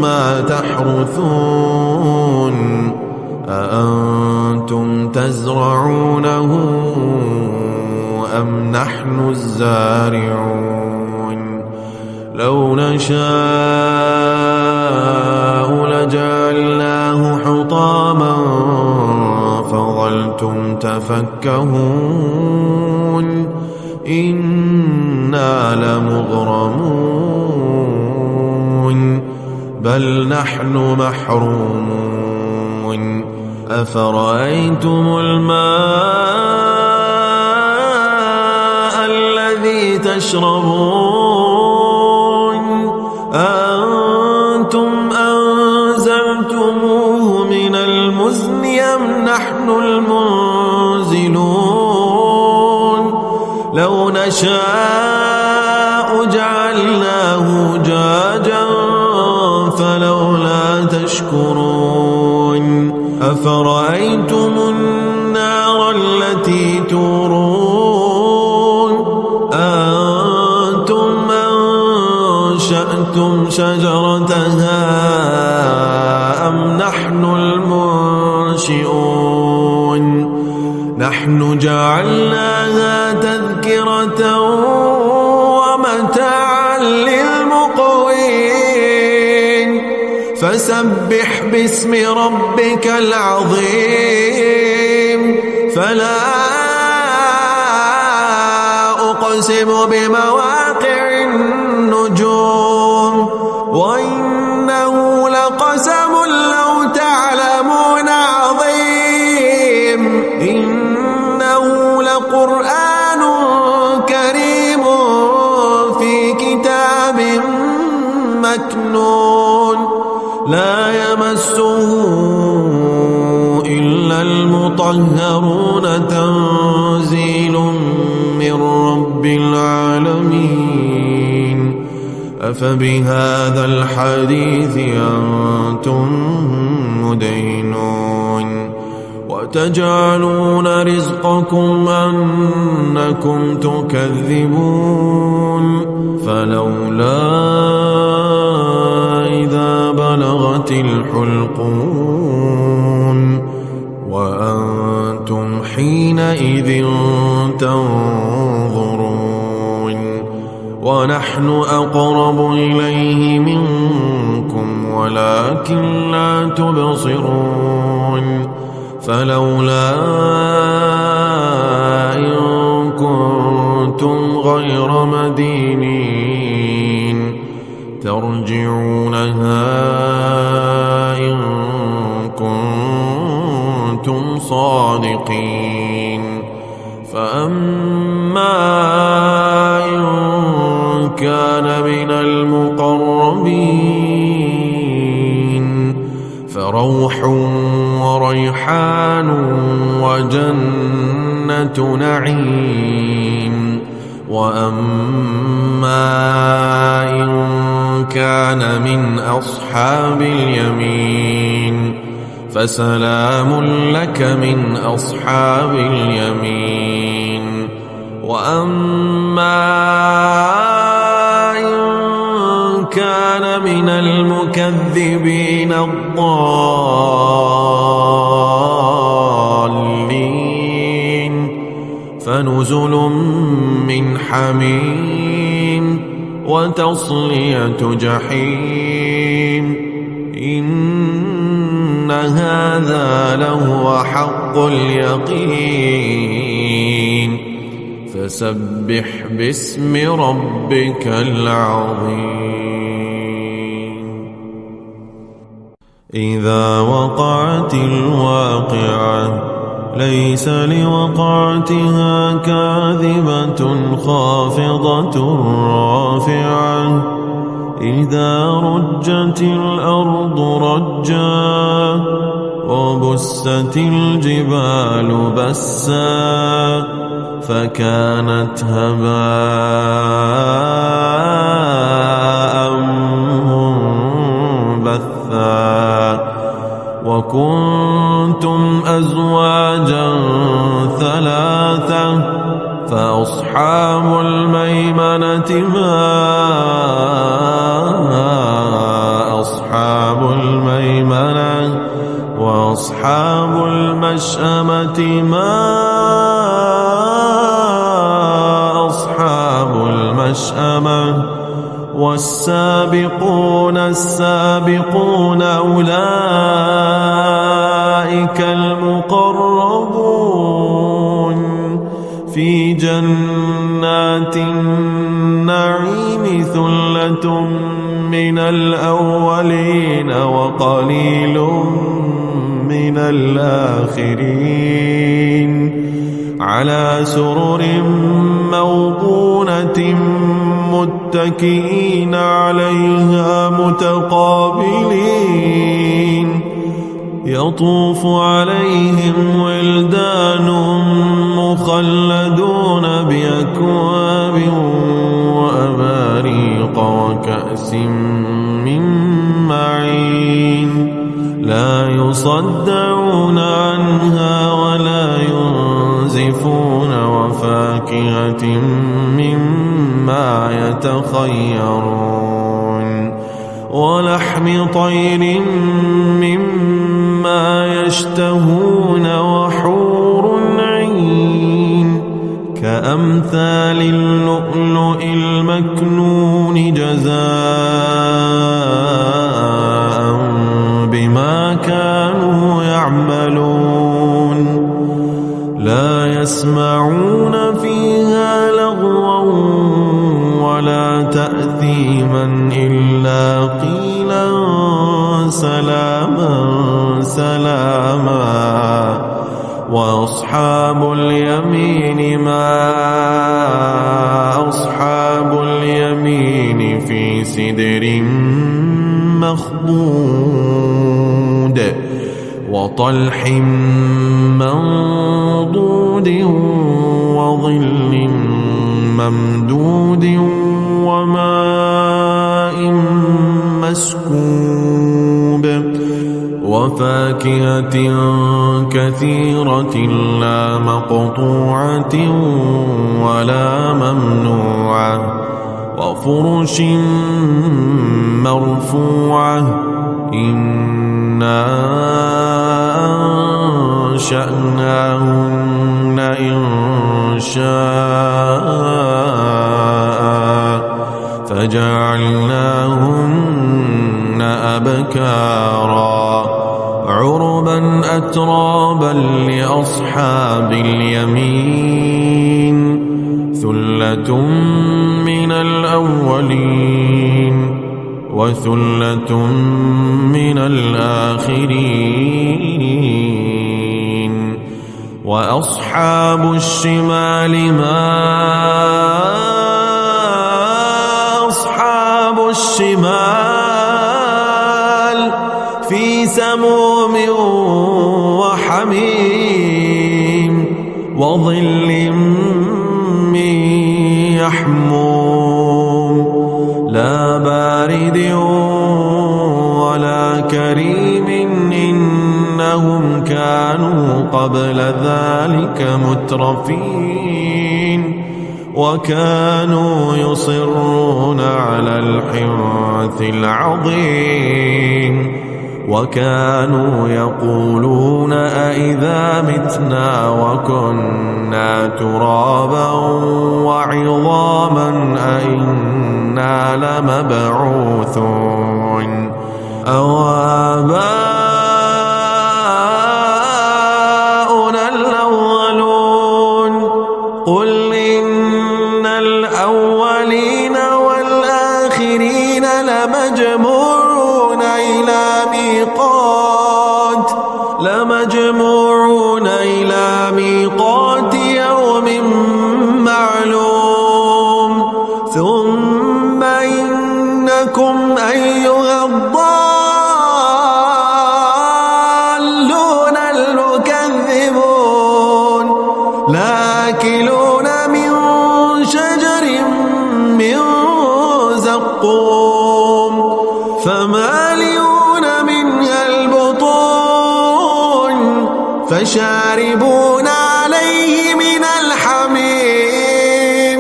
ما تحرثون أأنتم تزرعونه أم نحن الزارعون لو نشاء لجعلناه حطاما فظلتم تفكهون إنا لمغرمون بل نحن محرومون أفرأيتم الماء الذي تشربون أأنتم أنزلتموه من المزن أم نحن المنزلون لو نشاء جعلناه جاجا فلولا تشكرون أفرأيتم النار التي تورون أأنتم أنشأتم شجرتها أم نحن المنشئون نحن جعلناها تذكرة ومتاعا للمقوين فسبح باسم ربك العظيم فلا أقسم بمواقع النجوم وإنه لقسم لو تعلمون عظيم إنه لقرآن مكنون لا يمسه إلا المطهرون تنزيل من رب العالمين أفبهذا الحديث أنتم مدينون وتجعلون رزقكم أنكم تكذبون فلولا إذا بلغت الحلقوم وأنتم حينئذ تنظرون ونحن أقرب إليه منكم ولكن لا تبصرون فلولا إن كنتم غير مدينين ترجعونها إن كنتم صادقين فأما إن كان من المقربين فروح وريحان وجنة نعيم وأما إن كان من أصحاب اليمين فسلام لك من أصحاب اليمين وأما إن كان من المكذبين الضالين فنزل من حميم وتصلية جحيم إن هذا لهو حق اليقين فسبح باسم ربك العظيم إذا وقعت الواقعة ليس لوقعتها كاذبة خافضة رافعة إذا رجت الأرض رجا وبست الجبال بسا فكانت هباء منبثا وكنتم أزواجا ثلاثة فأصحاب الميمنة ما أصحاب الميمنة وأصحاب المشأمة ما أصحاب المشأمة والسابقون السابقون أولئك المقربون في جنات النعيم ثلة من الأولين وقليل من الآخرين على سرر موضونة متكئين عليها متقابلين يطوف عليهم ولدان مخلدون بأكواب وأباريق وكأس من معين لا يصدعون عنها ولا ينزفون وفاكهة مما يتخيرون ولحم طير مما يشتهون وحور عين كأمثال اللؤلؤ المكنون جزاء بما كانوا يعملون لا يسمعون فيها لغوا ولا تأثيما إلا قيلا سلاما سلاما وأصحاب اليمين ما أصحاب اليمين في سدر مخضود وطلح منضود وظل ممدود وماء مسكوب وفاكهة كثيرة لا مقطوعة ولا ممنوعة وفرش مرفوعة إنا أنشأناهن إنشاء فجعلناهن أبكارا عربا أترابا لأصحاب اليمين ثلة من الأولين وثلة من الآخرين وأصحاب الشمال ما أصحاب الشمال في سموم وحميم وظل من يحموم لا بارد ولا كريم إنهم كانوا قبل ذلك مترفين وكانوا يصرون على الحنث العظيم وكانوا يقولون أئذا متنا وكنا ترابا وعظاما أئنا لمبعوثون أو آباؤنا الأولون قل إن الأولين والآخرين لمجموعون إلى ميقات يوم معلوم ثم إنكم أيها الضالون المكذبون لآكلون من شجر من زقوم فمالئون منها البطون فشاربون عليه من الحميم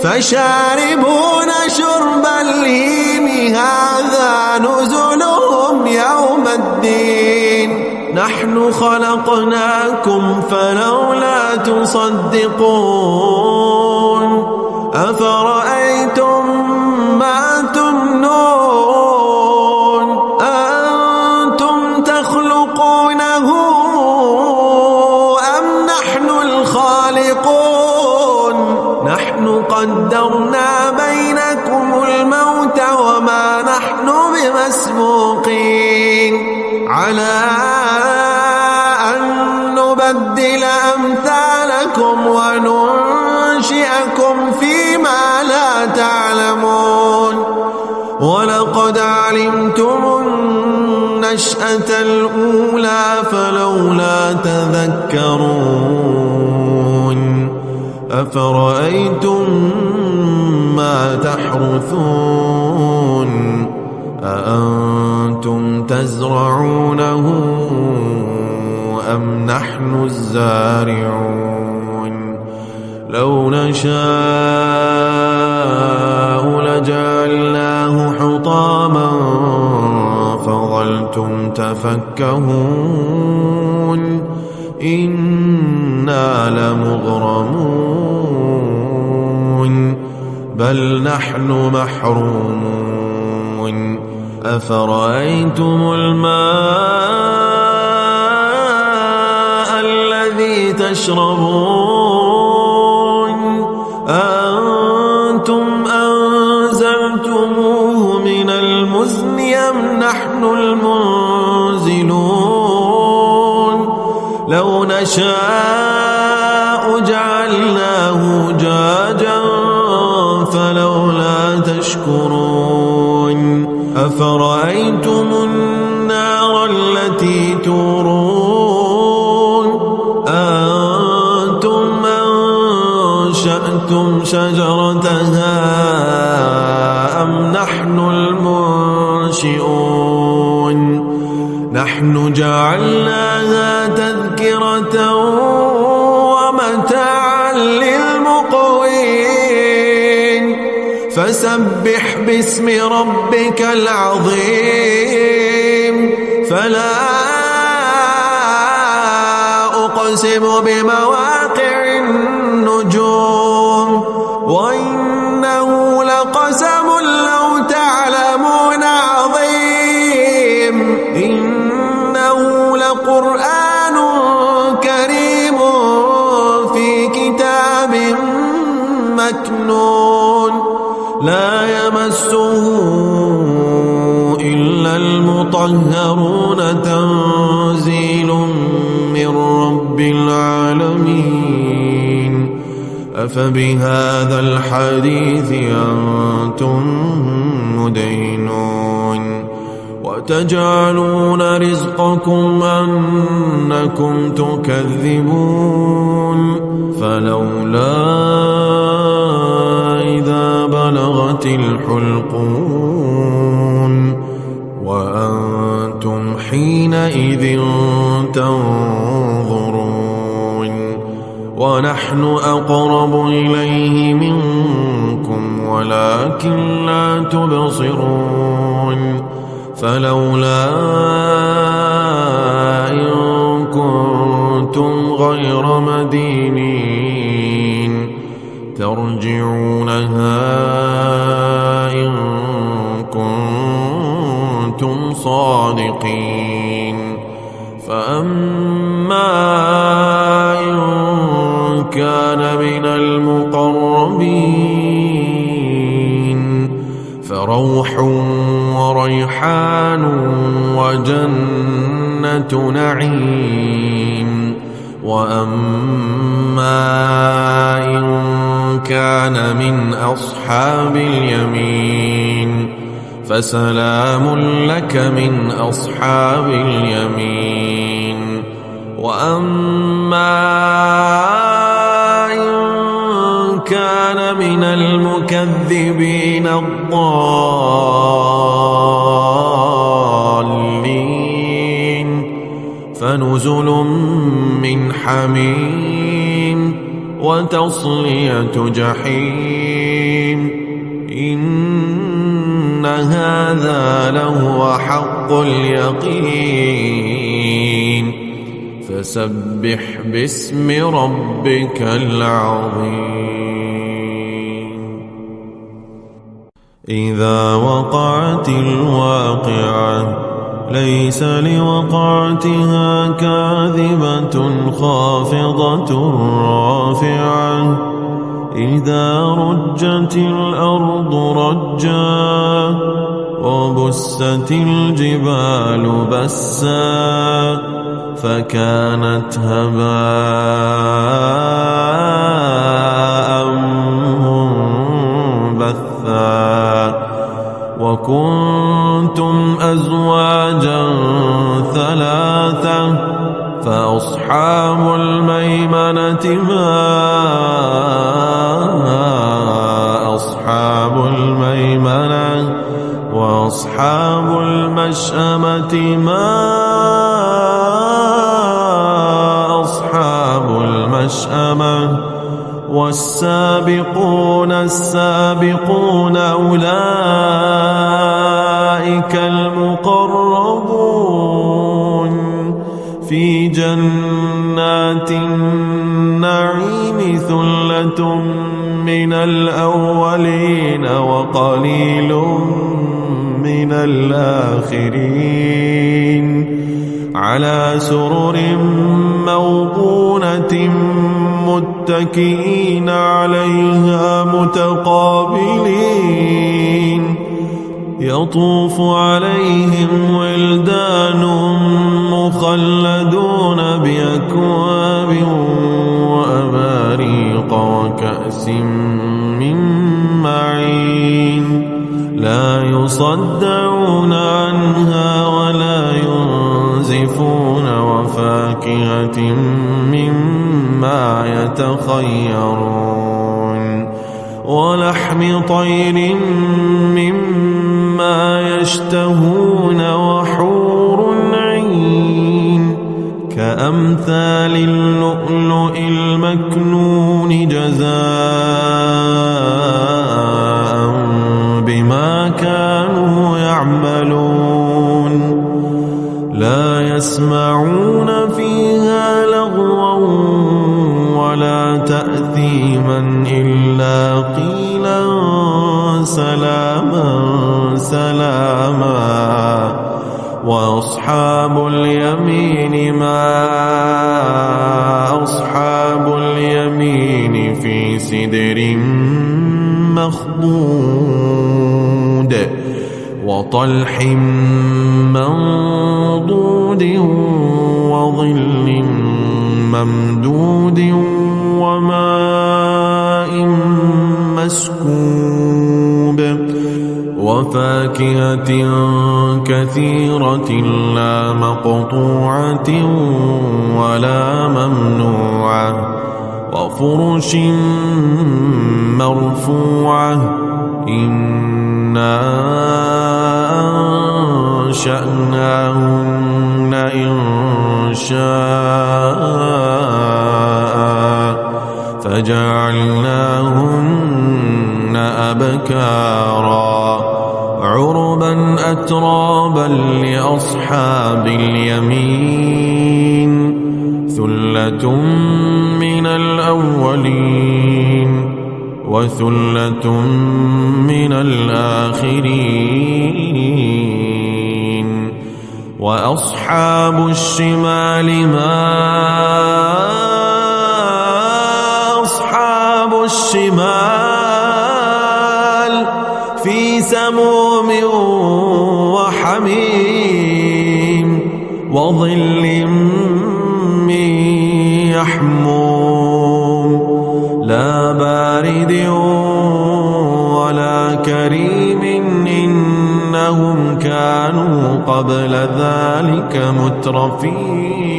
فشاربون شرب الهيم هذا نزلهم يوم الدين نحن خلقناكم فلولا تصدقون أفرأيتم ما تمنون أنتم تخلقونه أم نحن الخالقون نحن قدرنا بينكم الموت وما نحن بمسبوقين على أن نبدل أمثالكم وننشئكم فيما لا تعلمون ولقد علمتم النشأة الأولى فلولا تذكرون أفرأيتم ما تحرثون أأنتم تزرعونه أم نحن الزارعون لو نشاء لجعلناه حطاما فظلتم تفكهون إنا لمغرمون بل نحن محرومون أفرأيتم الماء الذي تشربون أأنتم أنزلتموه من المزن أم نحن المنزلون لو نشاء جعلناه جاجا فلولا تشكرون أفرأيتم النار التي تورون أنتم أنشأتم شجرتها أم نحن المنشئون نحن جعلناها تذكرة ومتاعا للمقوين فسبح باسم ربك العظيم فلا أقسم بمواقع النجوم وإنه لقسم لو تعلمون عظيم إنه لقرآن كريم في كتاب مكنون لا يمسه إلا المطهرون تنزيل من رب العالمين أفبهذا الحديث أنتم مدينون وتجعلون رزقكم أنكم تكذبون فلولا إذا بلغت الحلقون وأنتم حينئذ تنظرون ونحن أقرب إليه منكم ولكن لا تبصرون فلولا إن كنتم غير مدينين ترجعونها إن كنتم صادقين فأما إن كان من المقربين فروح وريحان وجنة نعيم وأما إن كان من أصحاب اليمين فسلام لك من أصحاب اليمين وأما إن كان من المكذبين الضالين فنزل من حميم وتصلية جحيم إن هذا لهو حق اليقين فسبح باسم ربك العظيم إذا وقعت الواقعة ليس لوقعتها كاذبة خافضة رافعة إذا رجت الأرض رجا وبست الجبال بسا فكانت هباء منبثا وكنتم أزواجا ثلاثة فأصحاب الميمنة ما أصحاب الميمنة وأصحاب المشأمة ما أصحاب المشأمة والسابقون السابقون أولئك المقربون في جنات النعيم ثلة من الأولين وقليل من الآخرين على سرر موضونة متكئين عليها متقابلين يطوف عليهم ولدان مخلدون بأكواب يصدعون عنها ولا ينزفون وفاكهة مما يتخيرون ولحم طير مما يشتهون وحور عين كأمثال اللؤلؤ المكنون جزاء بما كانوا يعملون لا يسمعون فيها لغوا ولا تأثيما إلا قيلا سلاما سلاما وأصحاب اليمين ما أصحاب اليمين في سدر مخضود وطلح منضود وظل ممدود وماء مسكوب وفاكهة كثيرة لا مقطوعة ولا ممنوعة وفرش مرفوعة إنا أنشأناهن إنشاء فجعلناهن أبكارا عربا أترابا لأصحاب اليمين ثلة من الأولين وثلة من الآخرين وأصحاب الشمال ما أصحاب الشمال في سموم وحميم وظل من يحموم لا بارد ولا كريم إنهم كانوا قبل ذلك مترفين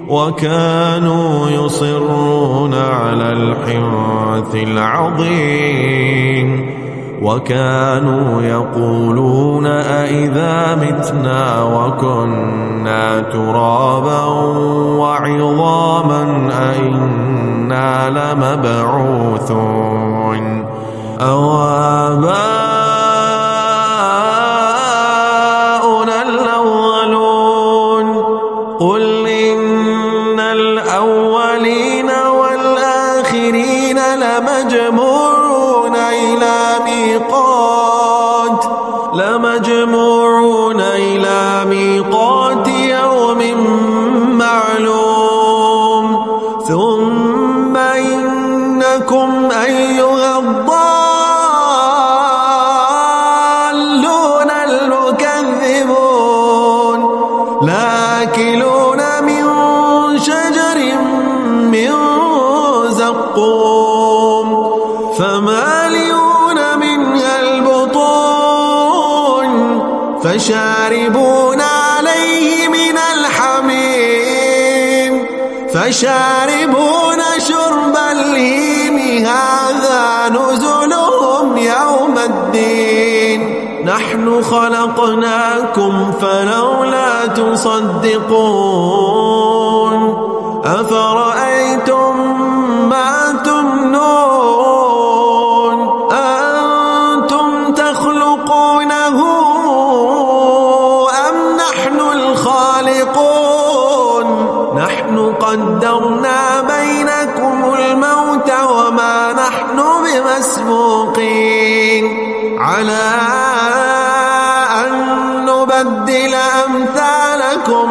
وكانوا يصرون على الحنث العظيم وكانوا يقولون أئذا متنا وكنا ترابا وعظاما أئنا لمبعوثون أو آباؤنا الأولون قل إن الأولين والآخرين لمجموعون إلى ميقات يوم معلوم ثم إنكم أيها الضالون المكذبون لآكلون من شجر من زقوم فمالئون منها البطون فشاربون عليه من الحميم فشاربون شرب الهيم هذا نزلهم يوم الدين نحن خلقناكم فلولا تصدقون أفرأيتم ما تمنون أنتم تخلقونه أم نحن الخالقون نحن قدرنا بينكم الموت وما نحن بمسبوقين على أن نبدل أمثالكم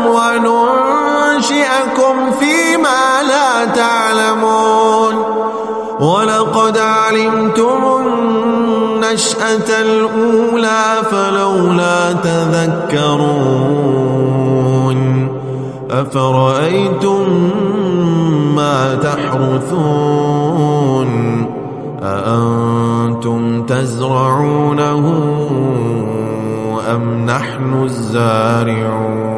وننشئكم فيما لا تعلمون ولقد علمتم النشأة الأولى فلولا تذكرون أفرأيتم ما تحرثون أأنتم أأنتم تزرعونه أم نحن الزارعون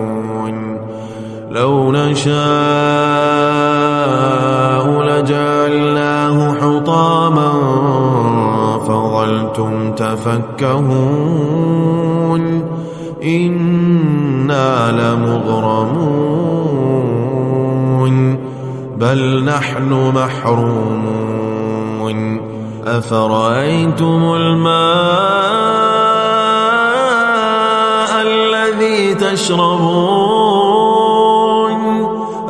لو نشاء لجعلناه حطاما فظلتم تفكهون إنا لمغرمون بل نحن محرومون أفرأيتم الماء الذي تشربون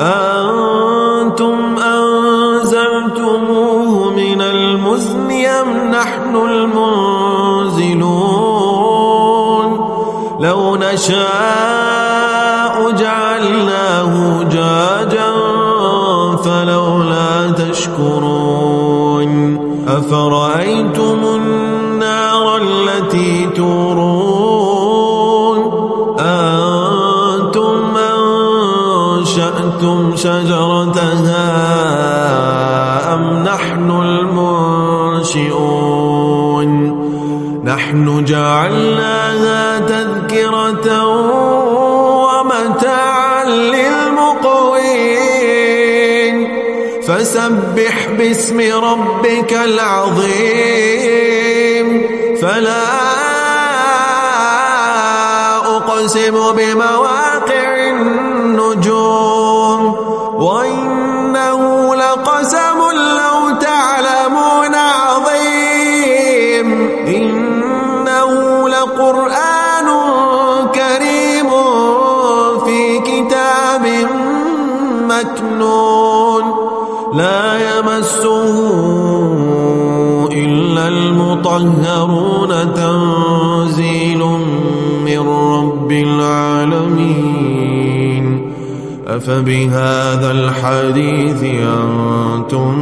أأنتم أنزلتموه من المزن أم نحن المنزلون لو نشاء جعلناه جاجا فلولا تشكرون أفرأيتم النار التي تورون أأنتم أنشأتم شجرتها أم نحن المنشئون نحن جعلناها تذكرة ومتاعا للمقوين فسبح باسم ربك العظيم فلا أقسم بمواقع النجوم وإنه لقسم لو تعلمون عظيم إنه لقرآن كريم في كتاب مكنون لا يمسه إلا المطهرون تنزيل من رب العالمين أفبهذا الحديث أنتم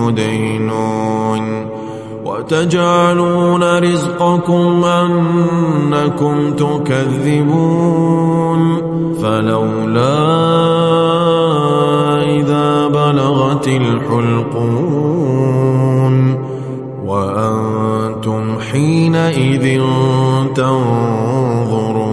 مدهنون وتجعلون رزقكم أنكم تكذبون فلولا إذا بلغت الحلقون وأنتم حينئذ تنظرون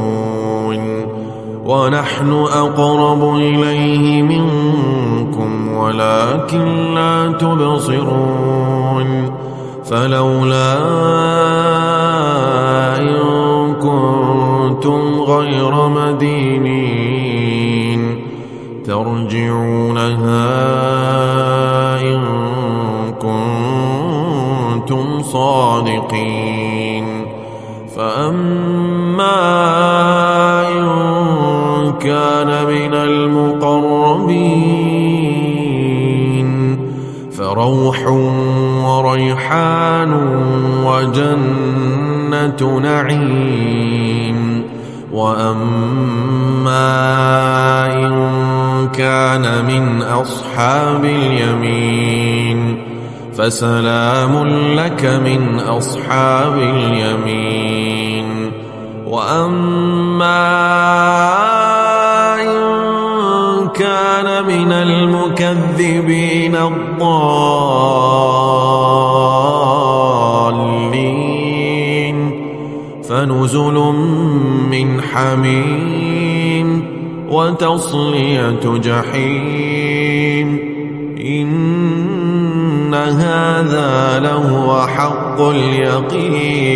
ونحن أقرب إليه منكم ولكن لا تبصرون فلولا إن كنتم غير مدينين ترجعونها إن كنتم صادقين فأما إن كان من المقربين فروح وريحان وجنة نعيم وأما إن كان من أصحاب اليمين فسلام لك من أصحاب اليمين وأما إن كان من المكذبين الضالين فنزل من حميم وتصلية جحيم إن هذا لهو حق اليقين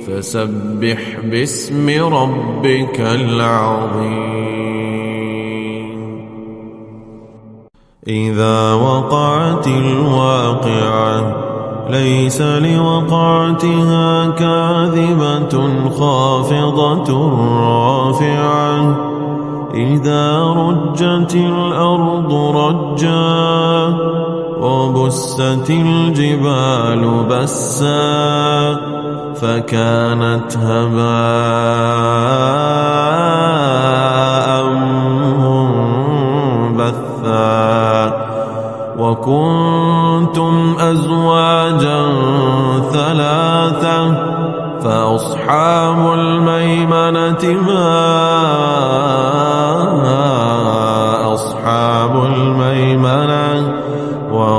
فسبح باسم ربك العظيم إذا وقعت الواقعة ليس لوقعتها كاذبة خافضة رافعة إذا رجت الأرض رجا وبست الجبال بسا فكانت هباء منبثا وكنتم أزواجا ثلاثة فأصحاب الميمنة ما أصحاب الميمنة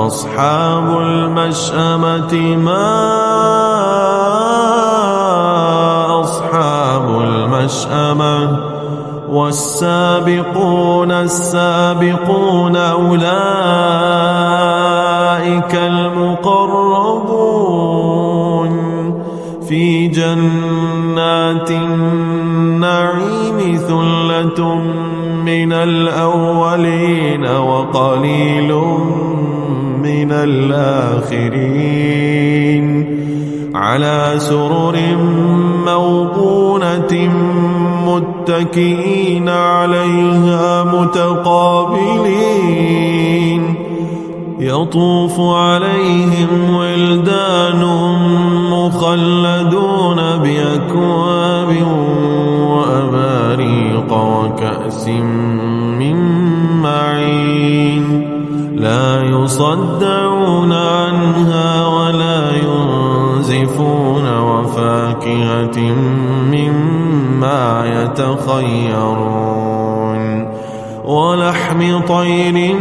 فأصحاب المشأمة ما أصحاب المشأمة والسابقون السابقون أولئك المقربون في جنات النعيم ثلة من الأولين وقليل من الآخرين على سرر موضونة متكئين عليها متقابلين يطوف عليهم ولدان مخلدون بأكواب وأباريق وكأس من معين لا يصدعون عنها ولا ينزفون وفاكهة مما يتخيرون ولحم طير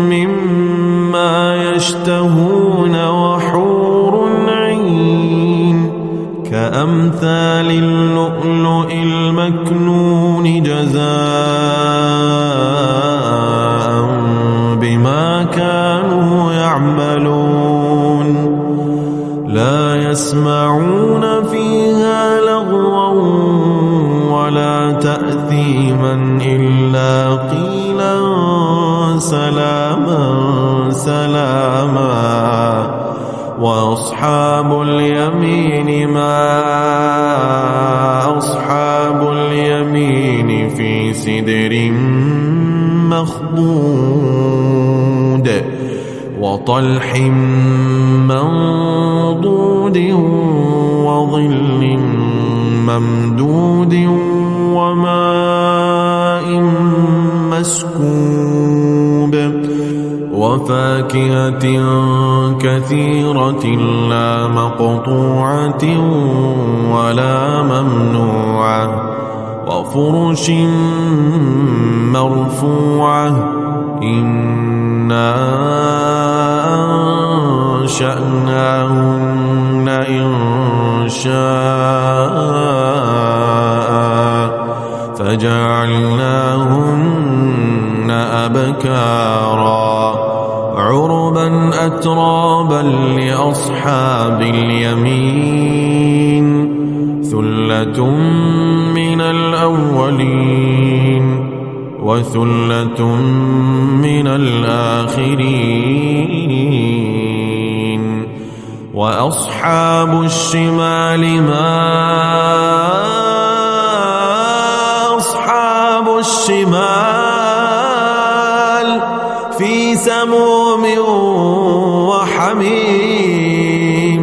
مما يشتهون وحور عين كأمثال اللؤلؤ المكنون جزاء بما كانوا يعملون لا يسمعون فيها لغوا ولا تأثيما إلا قيلا سلاما سلاما وأصحاب اليمين ما أصحاب اليمين في سدر مخضود وطلح منضود وظل ممدود وماء مسكوب وفاكهة كثيرة لا مقطوعة ولا ممنوعة وفرش مرفوعة إنا أنشأناهن إنشاء فجعلناهن أبكارا عربا أترابا لأصحاب اليمين ثلة من الأولين وثلة من الآخرين وأصحاب الشمال ما أصحاب الشمال في سموم وحميم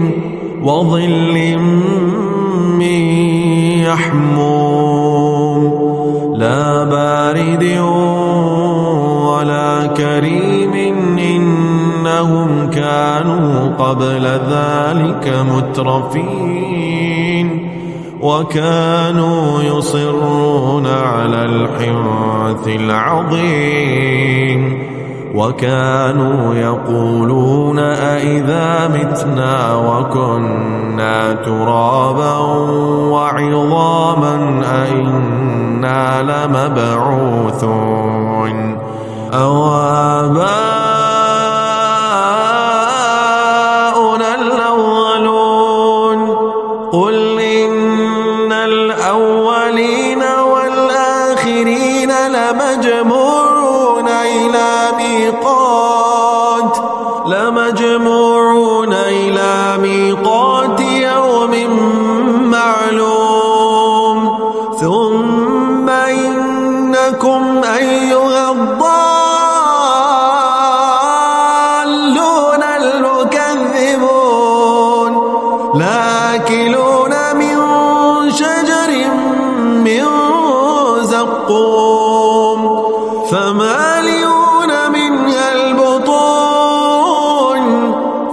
وظل من يحموم لا بارد ولا كريم إنهم كانوا قبل ذلك مترفين وكانوا يصرون على الحنث العظيم وكانوا يقولون أئذا متنا وكنا ترابا وعظاما أئنا لمبعوثون أو آباؤنا الأولون قل إن الأولين والآخرين لمجموعون إلى ميقات يوم معلوم ثم إنكم أيها الضالون المكذبون لآكلون من شجر من زقوم فمالئون منها البطون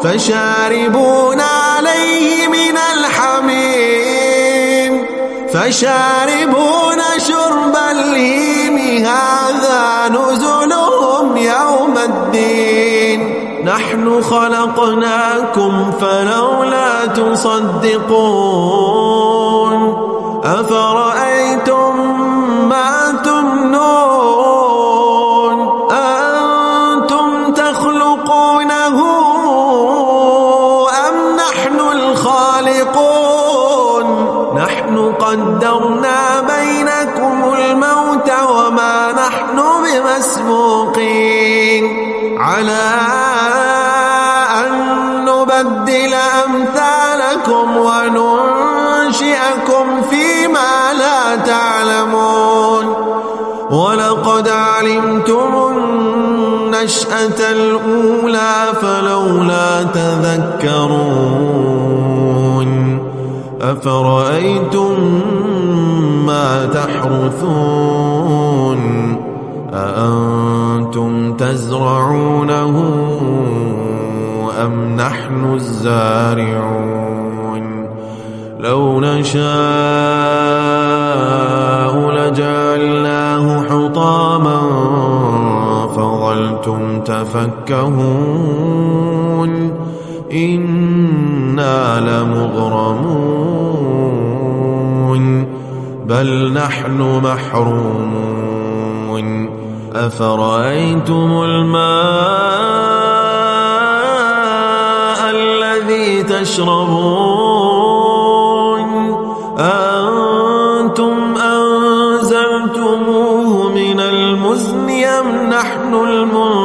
فشاربون عليه من الحميم فشاربون شرب الهيم هذا نزلهم يوم الدين نحن خلقناكم فلولا تصدقون أفرأيتم ما تمنون أنتم تخلقونه أم نحن الخالقون نحن قدرنا بينكم الموت وما نحن بمسبوقين على أن نبدل أمثالكم وننشئكم فيما لا تعلمون ولقد علمتم النشأة الأولى فلولا تذكرون أفرأيتم ما تحرثون أأنتم تزرعونه أم نحن الزارعون لو نشاء لجعلناه حطاما فظلتم تفكهون إنا لمغرمون بل نحن محرومون أفرأيتم الماء الذي تشربون أنتم أنزلتموه من المزن أم نحن المنزلون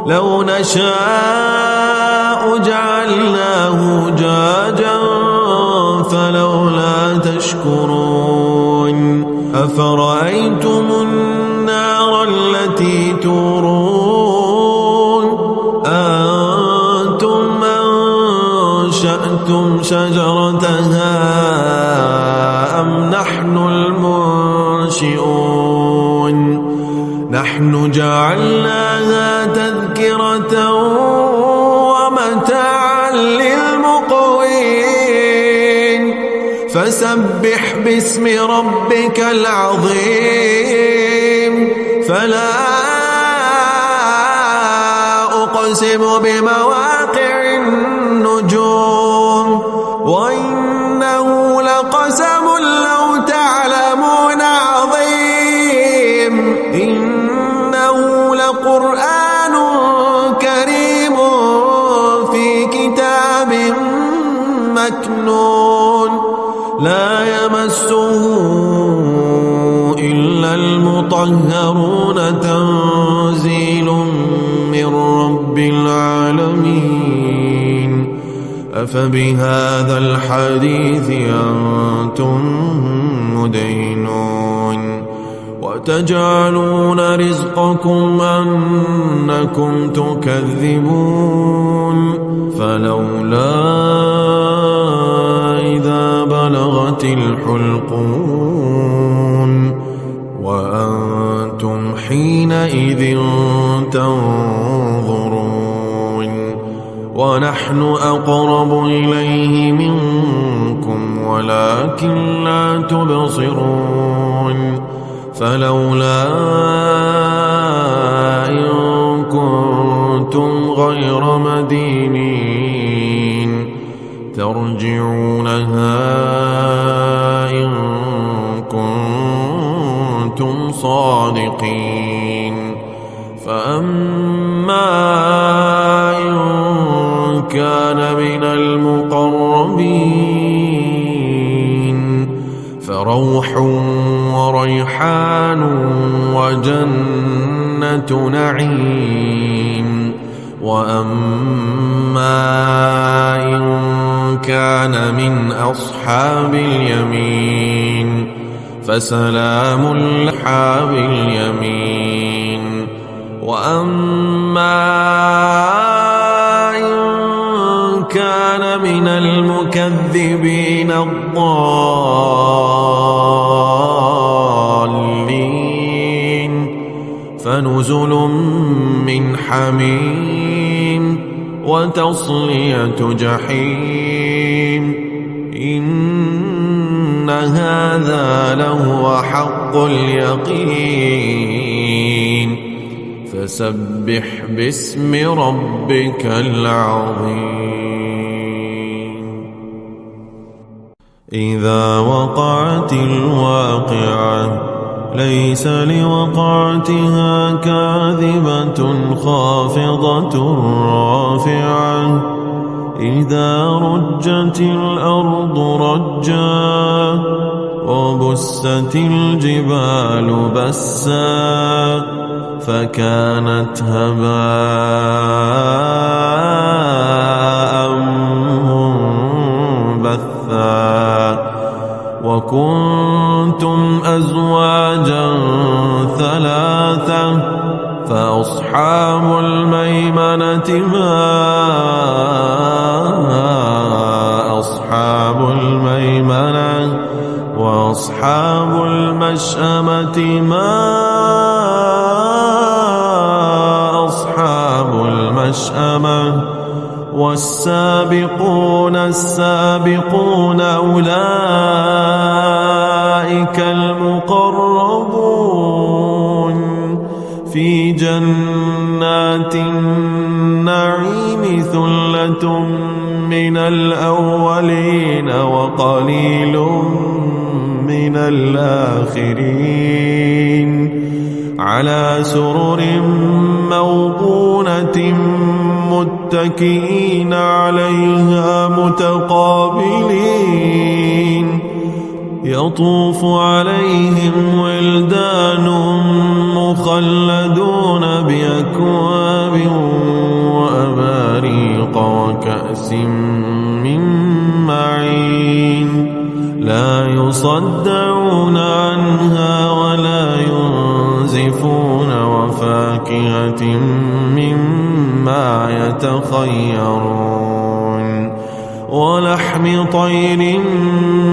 لو نشاء جعلناه جاجا فلولا تشكرون أفرأيتم النار التي تورون أنتم أنشأتم شجرتها أم نحن المنشئون نحن جعلناها تذكرة ومتاعا للمقوين فسبح باسم ربك العظيم فلا أقسم بمواقع النجوم وإنه لقسم لو تعلمون عظيم إنه لقرآن كريم في كتاب مكنون لا يمسه إلا المطهرون تنزيل من رب العالمين أفبهذا الحديث أنتم مدينون وتجعلون رزقكم أنكم تكذبون فلولا إذا بلغت الحلقون وأنتم حينئذ تنظرون ونحن أقرب إليه منكم ولكن لا تبصرون فلولا إن كنتم غير مدينين ترجعونها إن كنتم صادقين فأما إن كان من المقربين فروح وريحان وجنة نعيم وأما إن كان من أصحاب اليمين فسلام لأصحاب اليمين وأما إن كان من المكذبين الضالين فنزل من حميم وتصلية جحيم إن هذا لهو حق اليقين فسبح باسم ربك العظيم. إذا وقعت الواقعة ليس لوقعتها كاذبة خافضة رافعة إذا رجت الأرض رجا وبست الجبال بسا فكانت هباء منبثا وكنتم أزواجا ثلاثة فأصحاب الميمنة ما أصحاب الميمنة وأصحاب المشأمة ما أصحاب المشأمة والسابقون السابقون أولئك المقربون في جنات النعيم ثلة من الأولين وقليل من الآخرين على سرر موضونة متكئين عليها متقابلين يطوف عليهم ولدان مخلدون بأكواب وأباريق وكأس من معين لا يصدعون عنها ولا ينزفون وفاكهة مما يتخيرون ولحم طير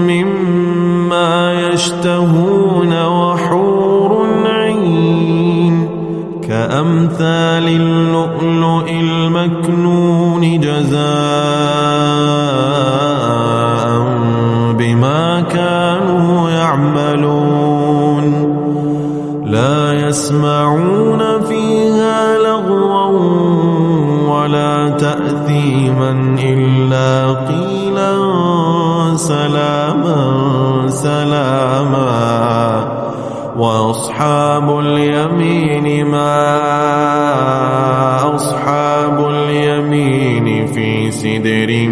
مما يشتهون وحور عين كأمثال اللؤلؤ المكنون جزاء بما كانوا يعملون لا يسمعون فيها لغوا ولا تأثيما إلا قيلا سلاما سلاما وأصحاب اليمين ما أصحاب اليمين في سدر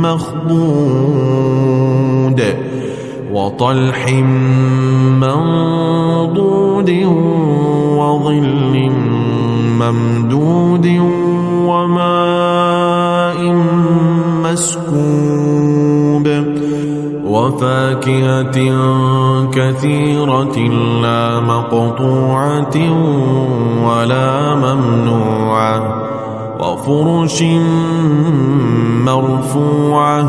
مخضود وطلح منضود وظل ممدود وماء مسكوب وفاكهة كثيرة لا مقطوعة ولا ممنوعة وفرش مرفوعة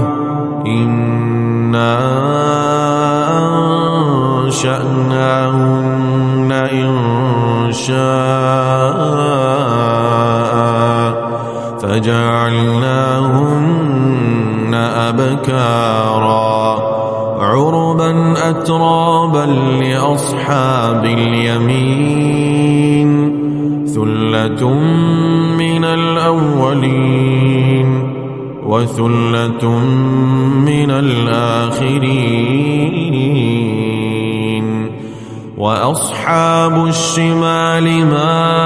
إنا أنشأناهن إنشاء فجعلناهن أبكارا عربا أترابا لأصحاب اليمين ثلة من الأولين وثلة من الآخرين وأصحاب الشمال ما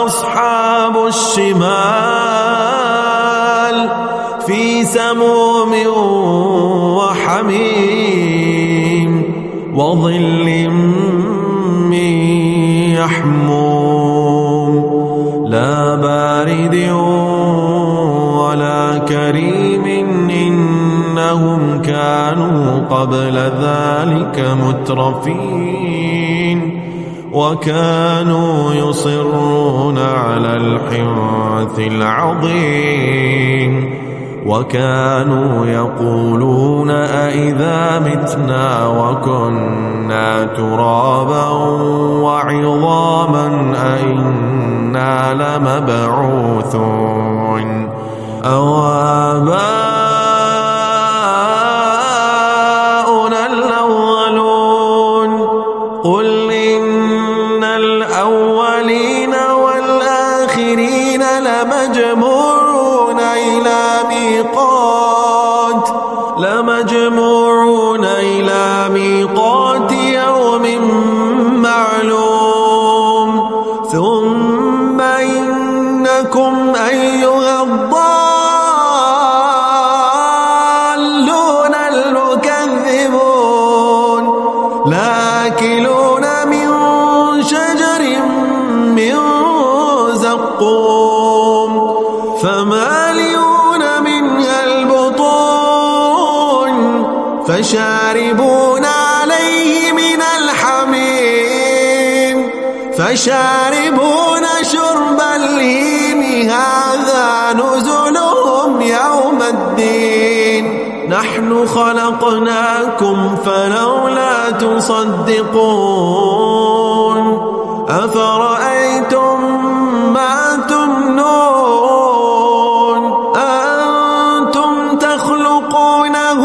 أصحاب الشمال في سموم وحميم وظل من يحموم لا بارد ولا كريم إنهم كانوا قبل ذلك مترفين وكانوا يصرون على الحنث العظيم وكانوا يقولون أئذا متنا وكنا ترابا وعظاما أئنا لمبعوثون أو آباؤنا الأولون قل إن لمجموعون إلى ميقات يوم معلوم ثم إنكم أيها الضالون المكذبون لآكلون من شجر من زقوم فمالئون منها البطون فشاربون عليه من الحميم فشاربون شرب الهيم هذا نزلهم يوم الدين نحن خلقناكم فلولا تصدقون أفرأيتم ما تمنون أنتم تخلقونه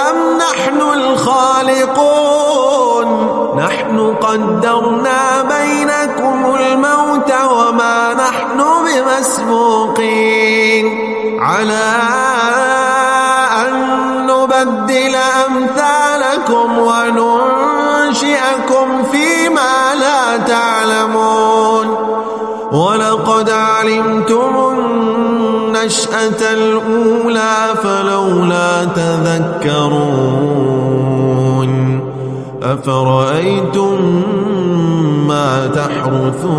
أم نحن الخالقون نحن قدرنا بينكم الموت وما نحن بمسبوقين على أن نبدل أمثالكم وننشئكم فيما لا تعلمون ولقد علمتم النشأة الأولى فلولا تذكرون أفرأيتم ما تحرثون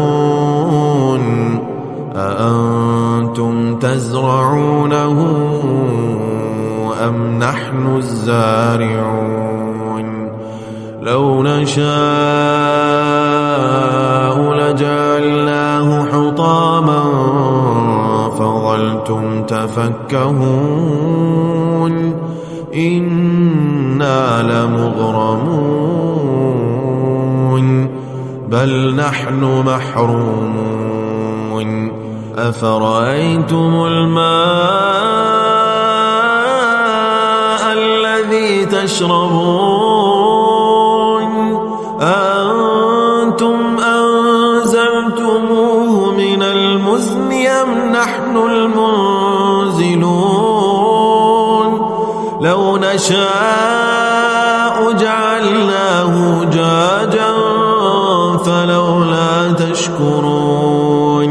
أأنتم تزرعونه أم نحن الزارعون لو نشاء لجعلناه حطاما فظلتم تفكهون إنا لمغرمون بل نحن محرومون أفرأيتم الماء الذي تشربون أنتم أنزلتموه من المزن أم نحن المنزلون لو نشاء جعلناه جاجا فلولا تشكرون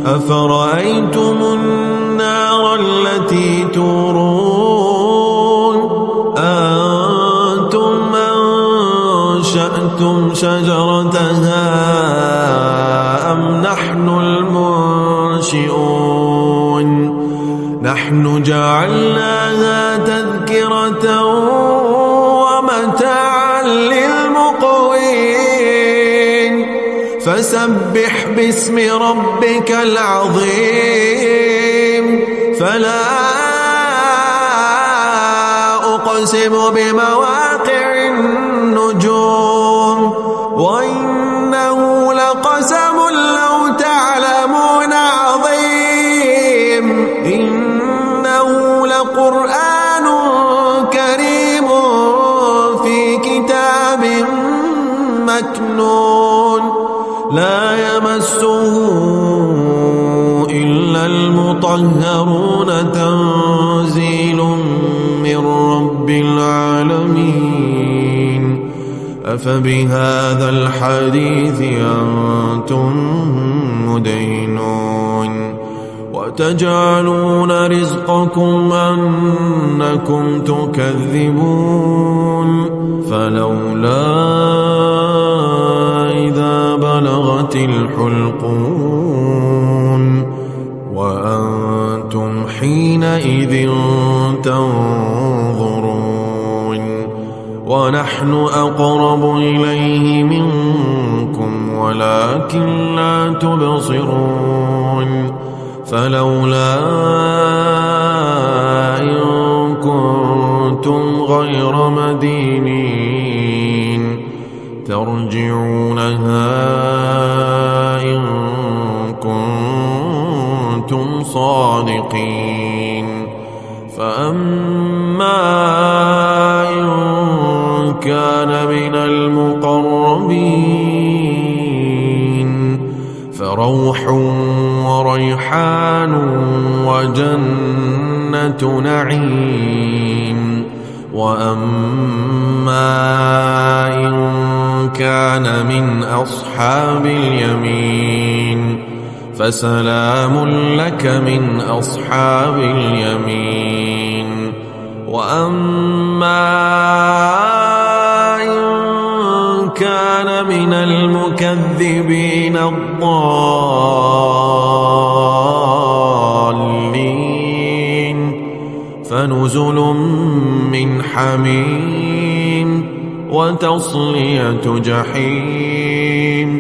أفرأيتم النار التي تورون أنتم أنشأتم شجرتها أم نحن المنشئون نحن جعلناها تذكرة ومتاعا للمقوين فسبح باسم ربك العظيم فلا أقسم بمواقع النجوم وإنه لقسم لو تعلمون عظيم إنه لقرآن كريم في كتاب مكنون لا يمسه إلا المطهرون تنزيل من رب العالمين أفبهذا الحديث أنتم مدينون وتجعلون رزقكم أنكم تكذبون فلولا إذا بلغت الحلقون وأنتم حينئذ تنظرون ونحن أقرب إليه منكم ولكن لا تبصرون فلولا إن كنتم غير مدينين ترجعونها إن كنتم صادقين فأما إن كان من المقربين فروح وريحان وجنتان جنة نعيم. وأما إن كان من أصحاب اليمين فسلام لك من أصحاب اليمين. وأما إن كان من المكذبين الضالين فنزل من حميم وتصلية جحيم.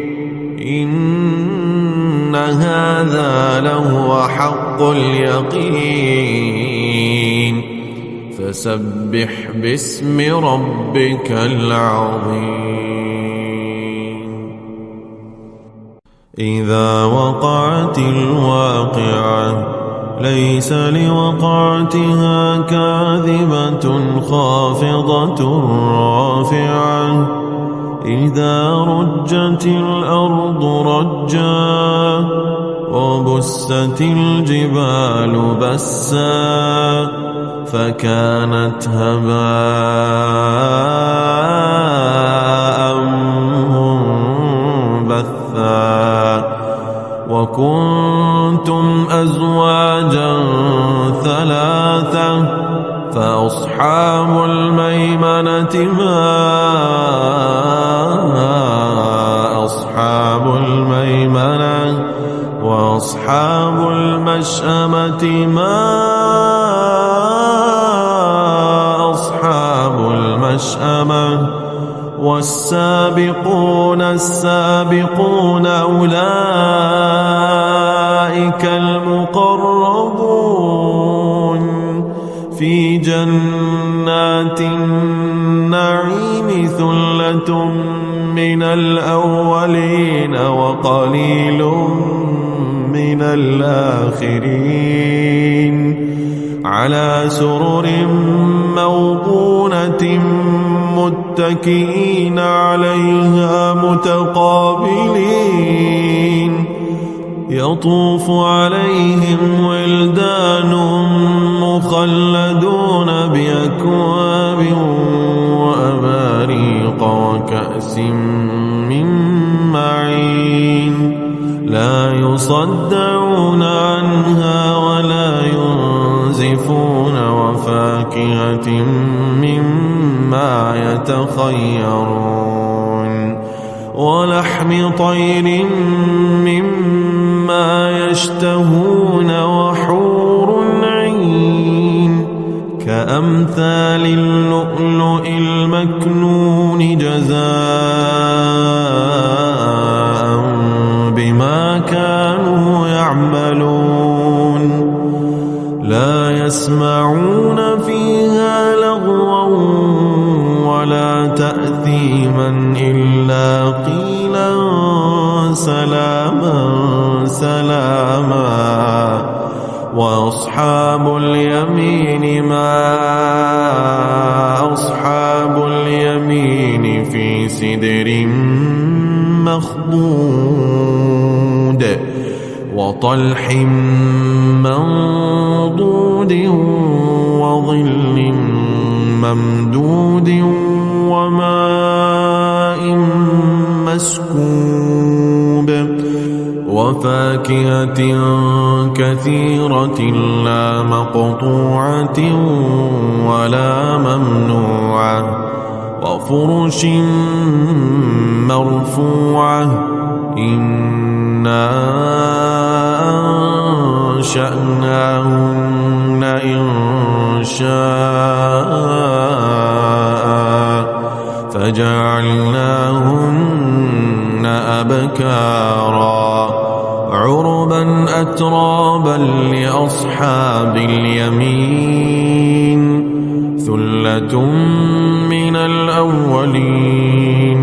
إن هذا لهو حق اليقين. فسبح باسم ربك العظيم. إذا وقعت الواقعة ليس لوقعتها كاذبة خافضة رافعة. إذا رجت الأرض رجا وبست الجبال بسا فكانت هباء منبثا. وكنتم أزواجا ثلاثة فأصحاب الميمنة ما أصحاب الميمنة وأصحاب المشأمة ما أصحاب المشأمة. والسابقون السابقون أولئك المقربون في جنات النعيم. ثلة من الأولين وقليل من الآخرين. على سرر موضونة متكئين عليها متقابلين. يطوف عليهم ولدان مخلدون بأكواب وأباريق وكأس من معين. لا يصدعون عنها ولا ينزفون. وفاكهة مما يتخيرون. ولحم طير مما يشتهون. وحور عين كأمثال اللؤلؤ المكنون جزاء بما كانوا يعملون. لا يسمعون فيها لغوا ولا تأثيما إلا قيلا سلاما سلاما. وأصحاب اليمين ما أصحاب اليمين في سدر مخضود وطلح منضود وظل ممدود وماء مسكوب. وفاكهة كثيرة لا مقطوعة ولا ممنوعة. وفرش مرفوعة. إنا أنشأناهن إنشاء فجعلناهن أبكارا عربا أترابا لأصحاب اليمين. ثلة من الأولين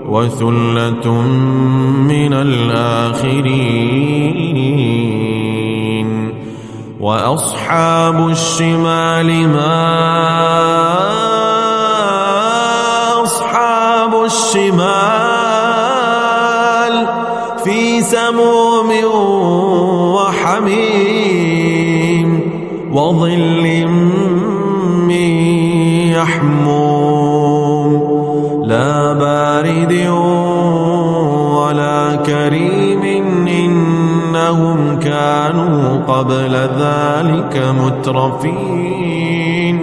وثلة من الآخرين. وأصحاب الشمال ما أصحاب الشمال في سموم وحميم وظل وظل من يحموم لا بارد ولا كريم إنهم كانوا قبل ذلك مترفين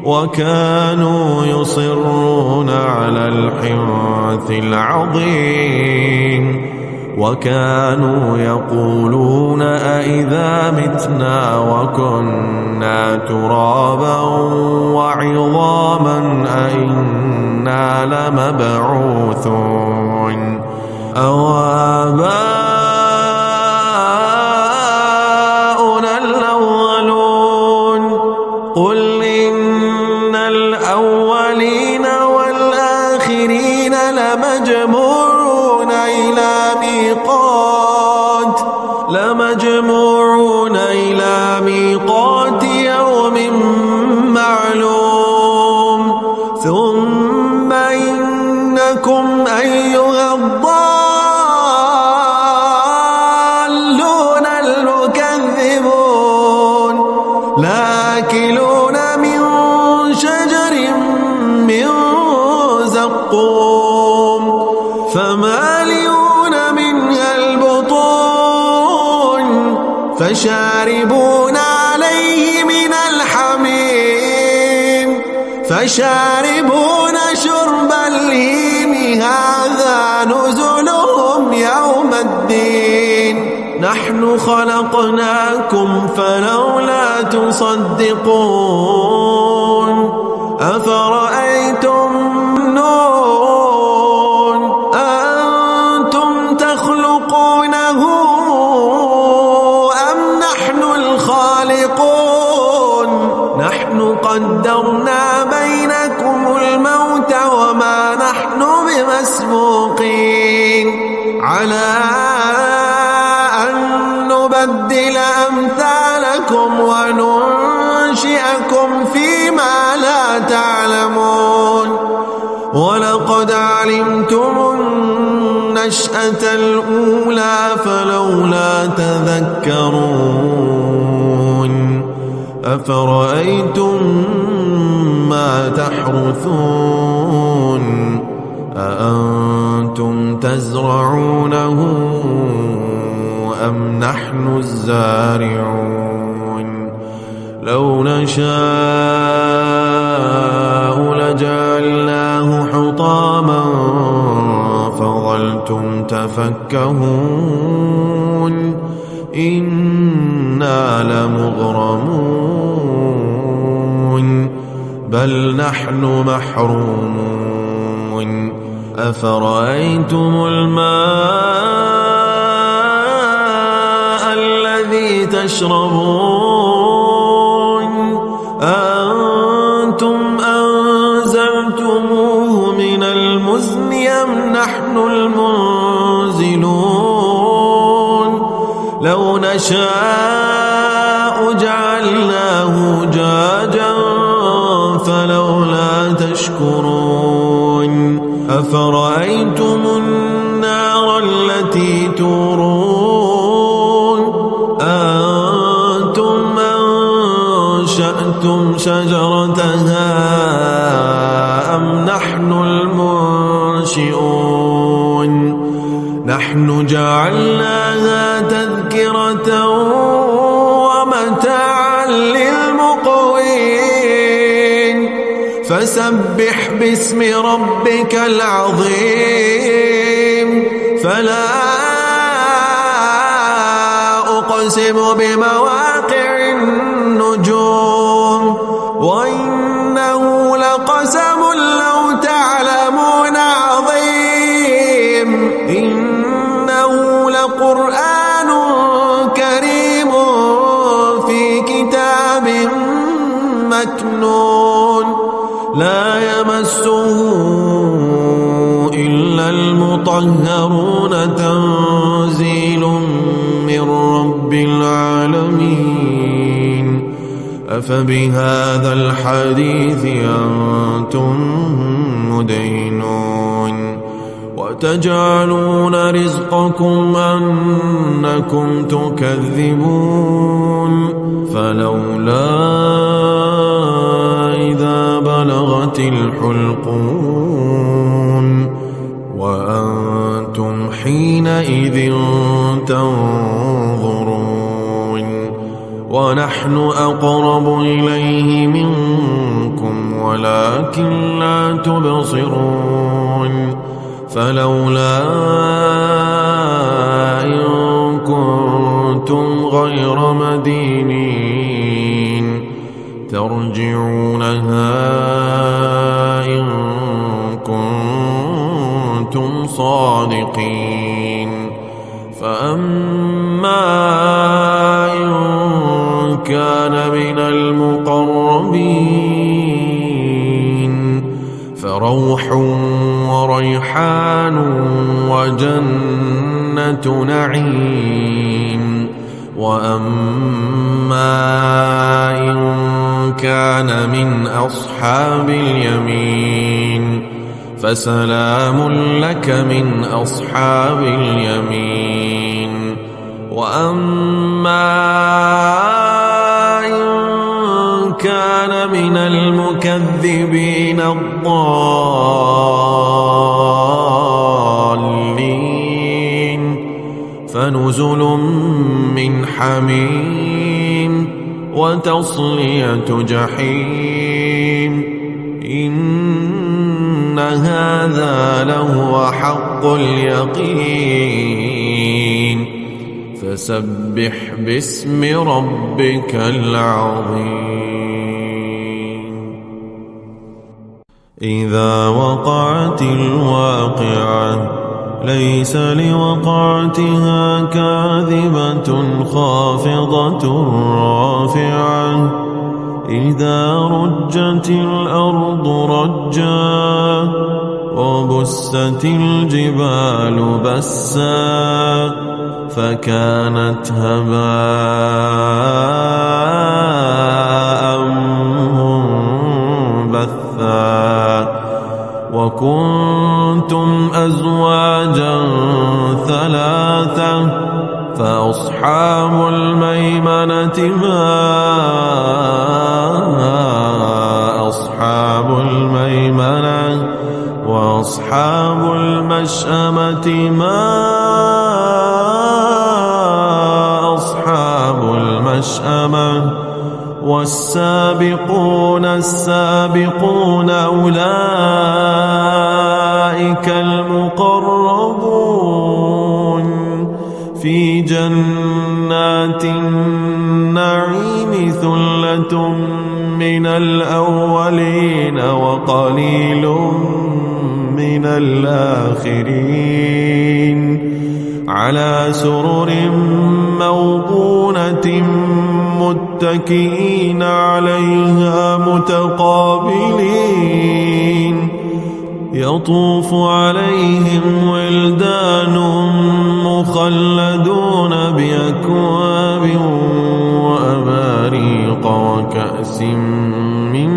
وكانوا يصرون على الحنث العظيم وكانوا يقولون أئذا متنا وكنا ترابا وعظاما أئنا لمبعوثون أو آباؤنا الأولون قل إن الأولين والآخرين لمجموعون إلى ميقات يوم معلوم ثم إنكم أيها الضالون المكذبون لآكلون من شجر من زقوم فمالئون منها البطون فشاربون عليه من الحميم فشاربون شرب الهيم هذا نزلهم يوم الدين نحن خلقناكم فلولا تصدقون أفرأيتم النون أنتم تخلقونه أم نحن الخالقون نحن قدرنا بينكم الموت وما نحن بمسبوقين على أن نبدل أمثالكم وننشئكم فيما لا تعلمون ولقد علمتم النشأة الأولى فلولا تذكرون أفرأيتم ما تحرثون أأنتم تزرعونه أم نحن الزارعون لو نشاء لجعلناه حطاما فظلتم تفكهون إنا لمغرمون بل نحن محرومون أفرأيتم الماء الذي تشربون أنتم أنزلتموه من المزن أم نحن المنزلون لو نشاء جعلناه جاجا فلولا تشكرون أفرأيتم النار التي تورون أنتم أنشأتم شجرتها أم نحن المنشئون نحن جعلناها تذكرة ومتاعا للمقوين فسبح باسم ربك العظيم فلا أقسم بمواقع النجوم وإنه لقسم لو تعلمون عظيم إنه لقرآن كريم في كتاب مكنون لا يمسه إلا المطهرون تنزيل من رب العالمين أفبهذا الحديث أنتم مدينون وتجعلون رزقكم أنكم تكذبون فلولا إذا بلغت الحلقوم وأنتم حينئذ تنظرون ونحن أقرب إليه منكم ولكن لا تبصرون فلولا إن كنتم غير مدينين ترجعونها إن كنتم صادقين فأما إن كان من المقربين فروح وريحان وجنة نعيم وأما إن كان من أصحاب اليمين فسلام لك من أصحاب اليمين وأما إن كان من المكذبين الضالين فنزل من حميم وتصلية جحيم إن هذا لهو حق اليقين فسبح باسم ربك العظيم إذا وقعت الواقعة ليس لوقعتها كاذبة خافضة رافعة إذا رجت الأرض رجا وبست الجبال بسا فكانت هباء منبثا وكنتم أزواجا ثلاثة فأصحاب الميمنة ما أصحاب الميمنة وأصحاب المشأمة ما أصحاب المشأمة والسابقون السابقون أولئك المقربون في جنات النعيم ثلة من الأولين وقليل من الآخرين على سرر موضونة متكئين عليها متقابلين يطوف عليهم ولدان مخلدون بأكواب وأباريق وكأس من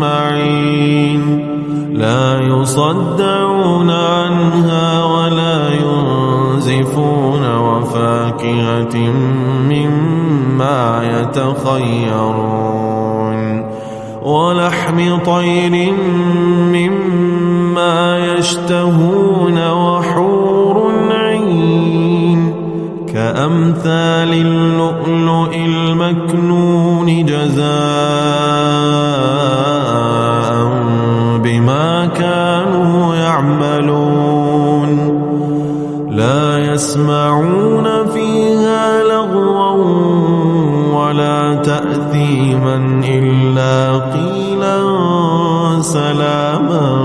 معين لا يصدعون عنها ولا ينزفون وفاكهة مما يتخيرون ولحم طير مما يشتهون وحور عين كأمثال اللؤلؤ المكنون جزاء بما كانوا يعملون لا يسمعون فيها لغوا ولا تأثيما إلا قيلا سلاما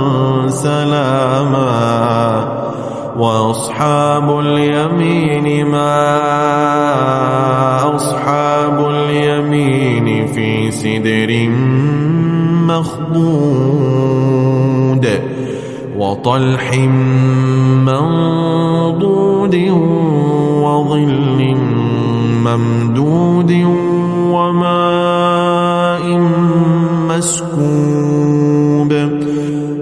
سلاما وأصحاب اليمين ما أصحاب اليمين في سدر مخضود وطلح منضود وظل ممدود وماء مسكوب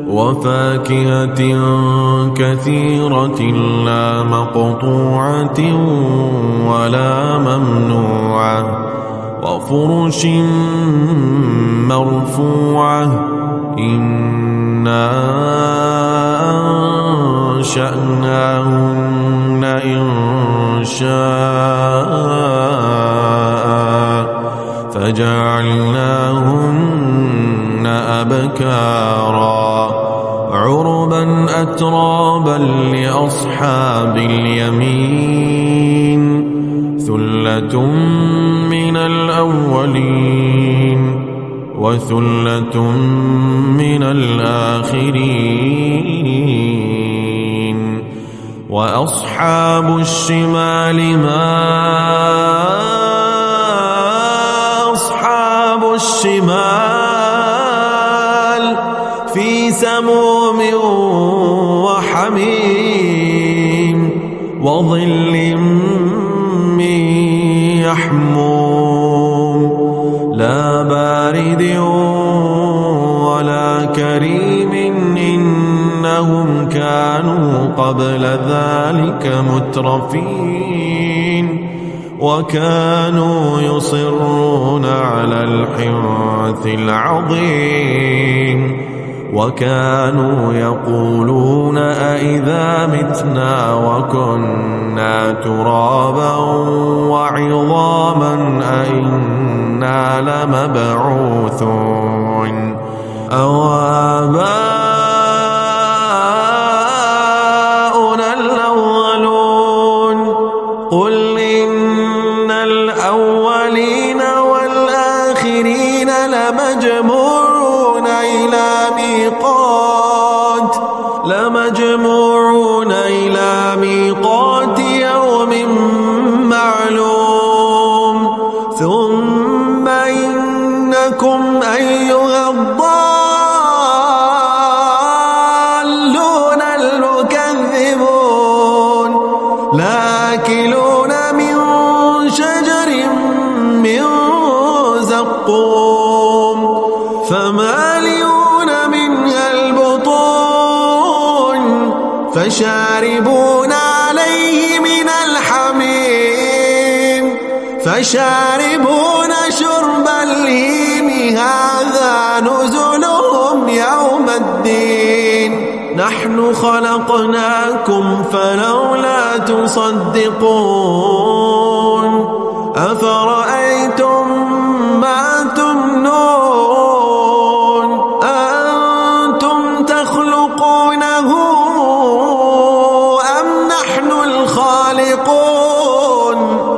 وفاكهة كثيرة لا مقطوعة ولا ممنوعة وفرش مرفوعة إنا أنشأناهن إنشاء فجعلناهن أبكارا عربا أترابا لأصحاب اليمين ثلة من الأولين وثلة من الآخرين وأصحاب الشمال ما أصحاب الشمال في سموم وحميم وظل من يحموم لا بارد ولا كريم إنهم كانوا قبل ذلك مترفين وكانوا يصرون على الحنث العظيم وكانوا يقولون أئذا متنا وكنا ترابا وعظاما أئنا لمبعوثون أو آباؤنا الأولون قل إن الأولين والآخرين لمجموعون إلى ميقات يوم معلوم ثم إنكم أيها الضالون المكذبون لآكلون من شجر من زقوم فمالئون منها البطون فشاربون عليه من الحميم فشاربون شرب الهيم هذا نزلهم يوم الدين نحن خلقناكم فلولا تصدقون أفرأيتم ما تمنون أنتم تخلقونه أم نحن الخالقون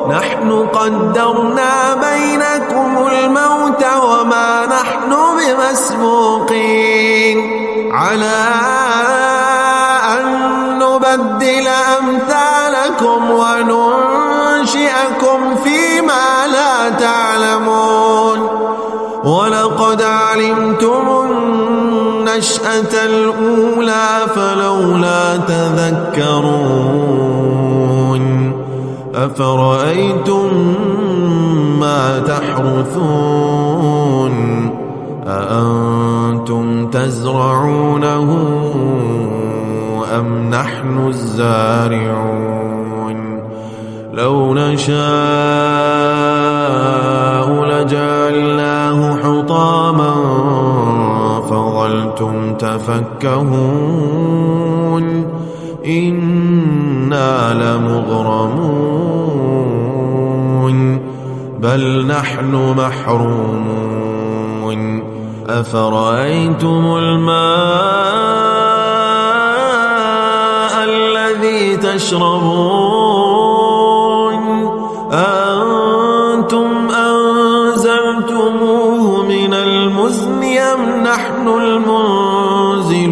نحن قدرنا بينكم الموت وما نحن بمسبوقين على أن نبدل أمثالكم وننشئكم فيما لا تعلمون ولقد علمتم النشأة الأولى فلولا تذكرون أفرأيتم ما تحرثون أأنتم تزرعونه أم نحن الزارعون لو نشاء لجعلناه حطاما فظلتم تفكهون إنا لمغرمون بل نحن محرومون أفرأيتم الماء الذي تشربون أنتم أنزلتموه من المزن أم نحن المنزلون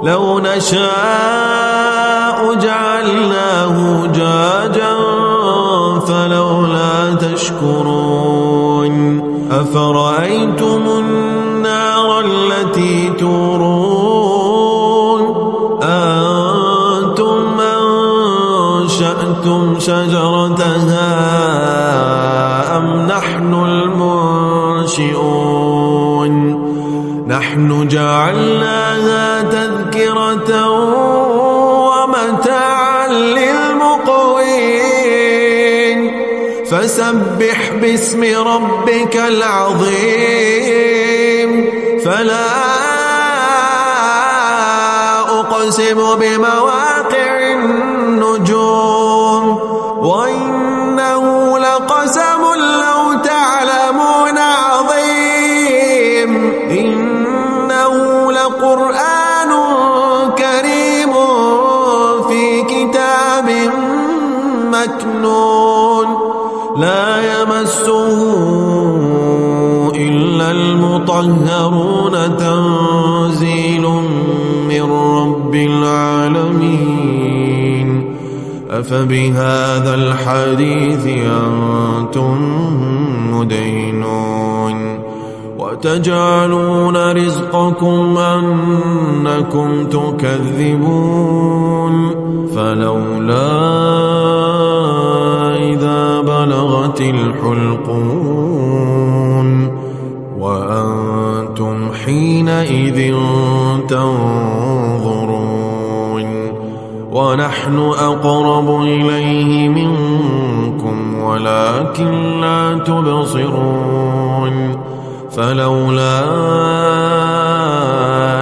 لو نشاء جعلناه جاجا فلولا تشكرون أفرأيتم النار التي تورون أنتم أنشأتم شجرتها أم نحن المنشئون نحن جعلناها تذكرة تذكرة ومتاعا للمقوين فسبح باسم ربك العظيم فلا أقسم بمواقع النجوم وإنه لقسم لو تعلمون عظيم إنه لقرآن كريم في كتاب مكنون لا يمسه إلا المطهرون تنزيل من رب العالمين أفبهذا الحديث أنتم مدينون وتجعلون رزقكم أنكم تكذبون فلولا إذا بلغت الحلقون وأنتم حينئذ تنظرون ونحن أقرب إليه منكم ولكن لا تبصرون فلولا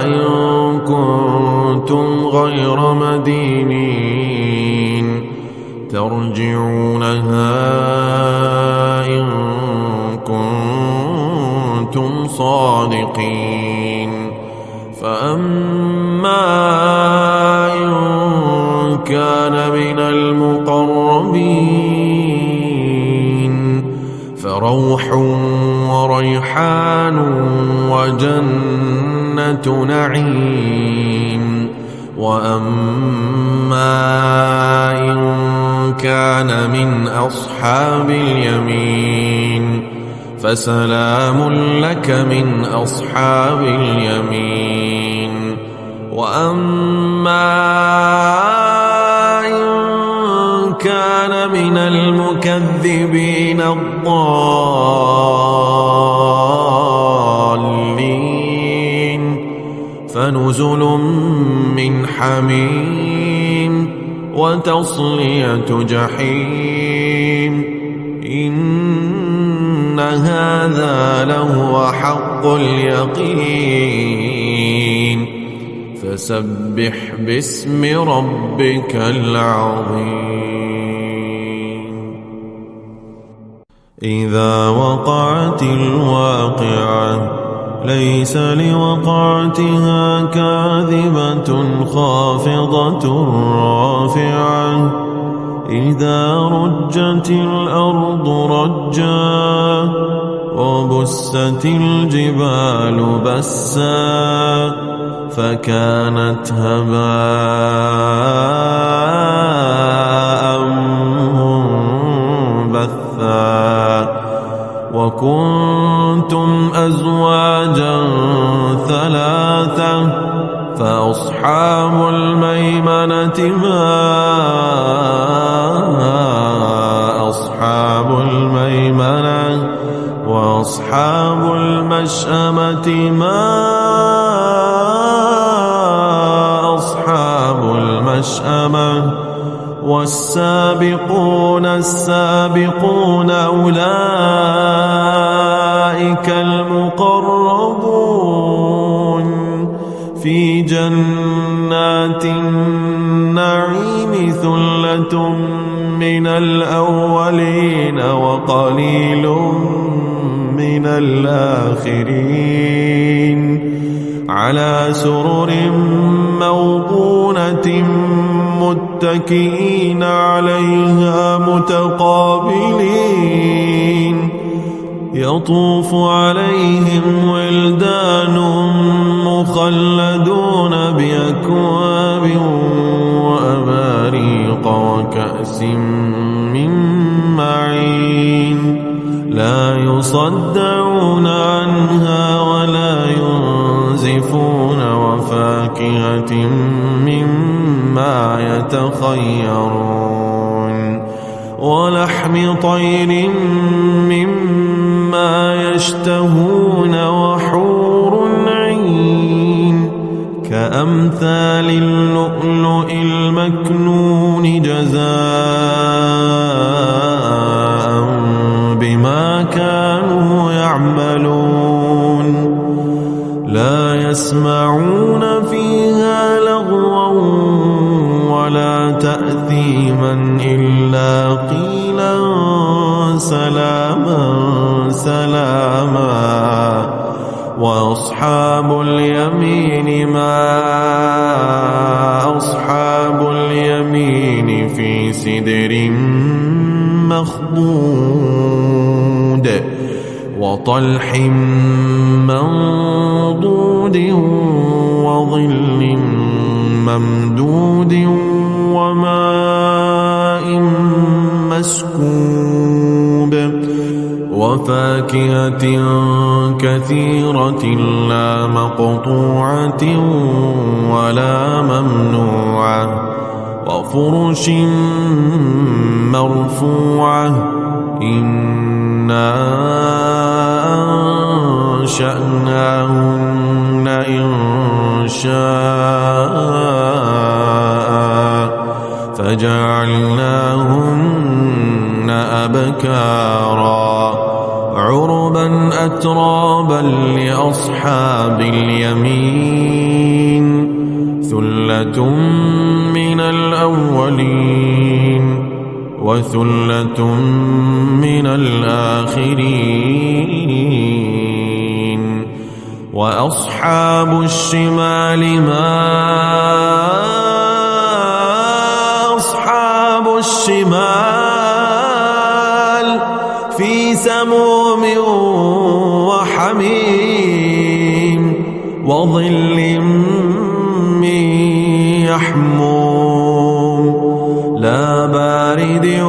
إن كنتم غير مدينين ترجعونها إن كنتم صادقين فأما إن كان من المقربين فروح وريحان وجنة نعيم وأما إن كان من أصحاب اليمين فسلام لك من أصحاب اليمين وأما إن كان من المكذبين الضالين فنزل من حميم وتصلية جحيم إن هذا لهو حق اليقين فسبح باسم ربك العظيم إذا وقعت الواقعة ليس لوقعتها كاذبة خافضة رافعة إذا رجت الأرض رجا وبست الجبال بسا فكانت هباء منبثا وكنتم أزواجا ثلاثة فأصحاب الميمنة ما أصحاب الميمنة وأصحاب المشأمة ما أصحاب المشأمة والسابقون السابقون أولئك المقربون في جنات النعيم ثلة من الأولين وقليل من الآخرين على سرر موضونة متكئين عليها متقابلين يطوف عليهم ولدان مخلدون بأكواب وأباريق وكأس من معين لا يصدعون عنها ولا ينزفون وفاكهة مما يتخيرون ولحم طير مما يشتهون وحور عين كأمثال يعملون لا يسمعون فيها لغوا ولا تأثيما إلا قيلا سلاما سلاما وأصحاب اليمين ما أصحاب اليمين في سدر مخضود وطلح منضود وظل ممدود وماء مسكوب وفاكهة كثيرة لا مقطوعة ولا ممنوعة وفرش مرفوعة إنا أنشأناهن إنشاء فجعلناهن أبكارا عربا أترابا لأصحاب اليمين ثلة من الأولين وثلة من الآخرين وأصحاب الشمال ما أصحاب الشمال في سموم وحميم وظل من يحموم لا بارد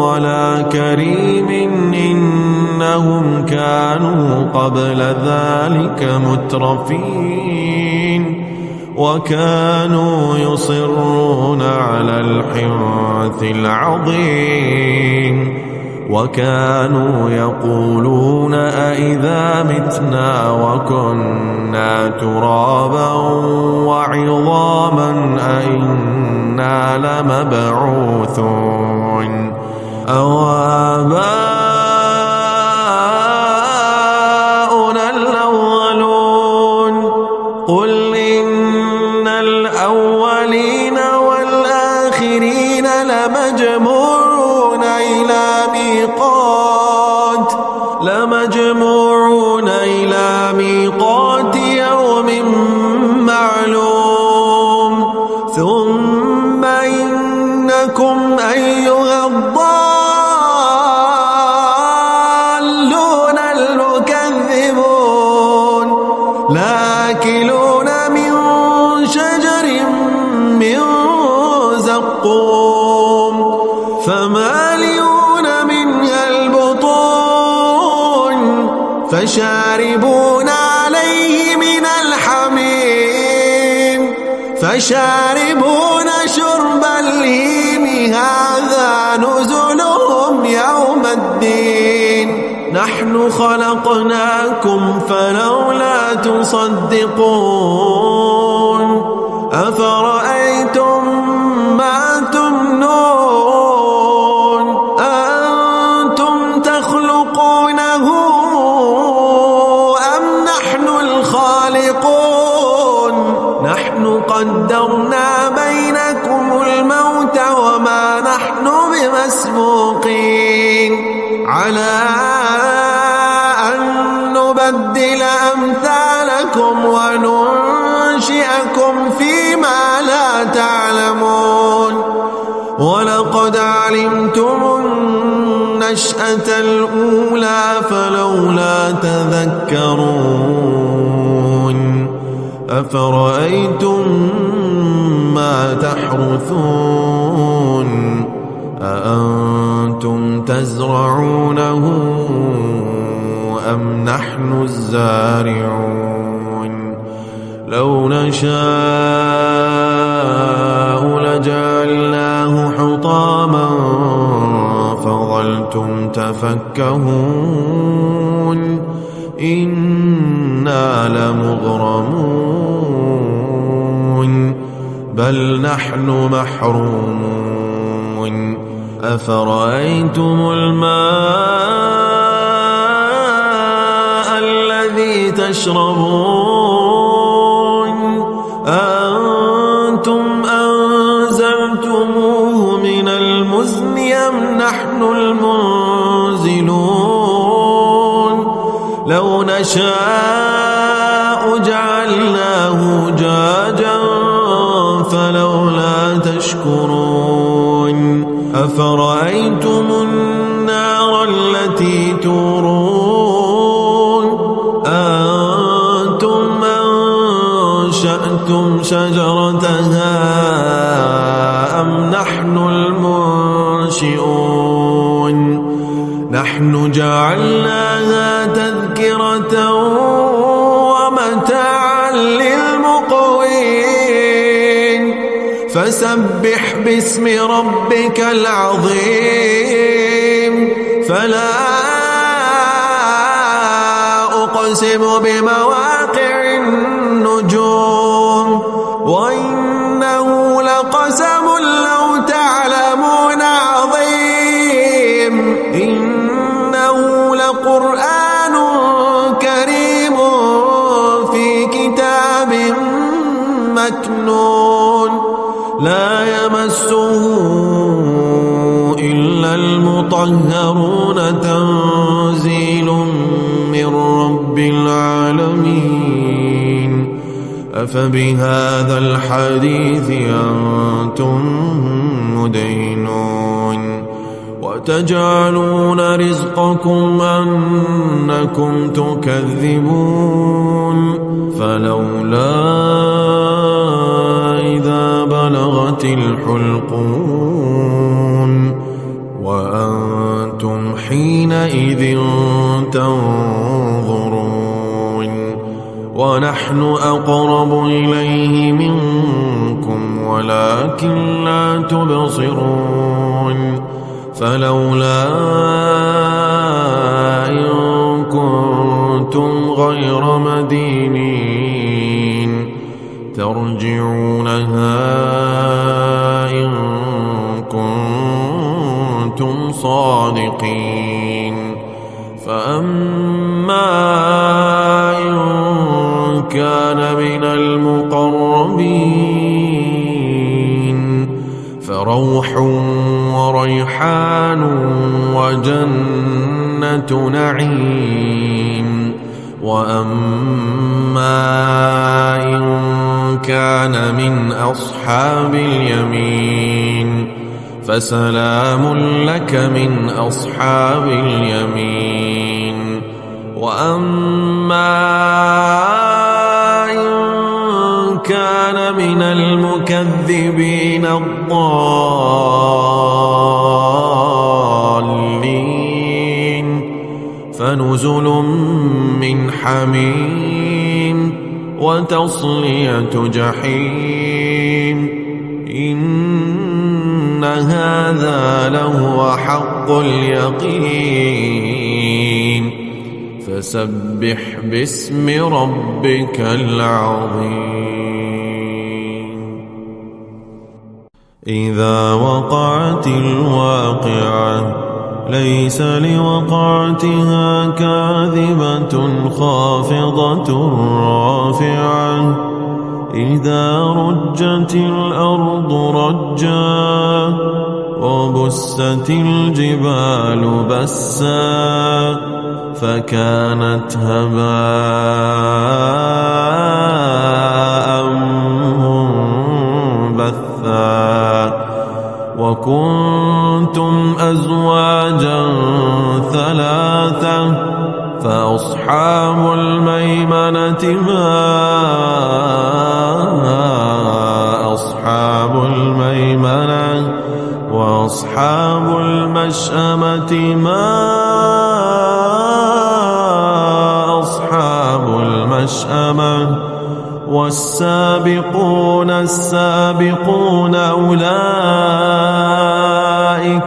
ولا كريم إنهم كانوا قبل ذلك مترفين وكانوا يصرون على الحنث العظيم وكانوا يقولون أئذا متنا وكنا ترابا وعظاما أئنا لمبعوثون أو آباؤنا الأولون قل إن الأولين والآخرين لمجموعون إلى ميقات يوم معلوم ثم إنكم أيها الضالون المكذبون لآكلون من شجر من زقوم فمالئون منها البطون فشاربون عليه من الحميم فشاربون شرب الهيم هذا نزلهم يوم الدين نحن خلقناكم فلولا تصدقون أفرأيتم ما تمنون أنتم تخلقونه أم نحن الخالقون نحن قدرنا بينكم الموت وما نحن بمسبوقين على أن نبدل أمثالكم وننشئكم فيما لا تعلمون ولقد علمتم النشأة الأولى فلولا تذكرون أفرأيتم ما تحرثون أأنتم تزرعونه أم نحن الزارعون لو نشاء لجعلناه حطاما فظلتم تفكهون إنا لمغرمون بل نحن محرومون أفرأيتم الماء تشربون أنتم أنزلتموه من المزن أم نحن المنزلون لو نشاء جعلناه جاجا فلولا تشكرون أفرأيتم النار التي تورون أنتم أنشأتم شجرتها أم نحن المنشئون نحن جعلناها تذكرة ومتاعا للمقوين فسبح باسم ربك العظيم فلا أقسم بمواقع النجوم وإنه لقسم لو تعلمون عظيم إنه لقرآن كريم في كتاب مكنون لا يمسه إلا المطهرون تنزيل من رب العالمين أفبهذا الحديث أنتم مدينون وتجعلون رزقكم أنكم تكذبون فلولا إذا بلغت الحلقون وأنتم حينئذ تنظرون ونحن أقرب إليه منكم ولكن لا تبصرون فلولا إن كنتم غير مدينين ترجعونها إن كنتم صادقين فأما إن كان من المقربين فروح وريحان وجنة نعيم وأما إن كان من أصحاب اليمين فسلام لك من أصحاب اليمين وأما إن كان من المكذبين الضالين فنزل من حميم وتصلية جحيم إن هذا لهو حق اليقين فسبح باسم ربك العظيم إذا وقعت الواقعة ليس لوقعتها كاذبة خافضة رافعة إذا رجت الأرض رجا وبست الجبال بسا فكانت هباء منبثا وكنتم أزواجا ثلاثة فأصحاب الميمنة ما أصحاب الميمنة وأصحاب المشأمة ما أصحاب المشأمة والسابقون السابقون أولئك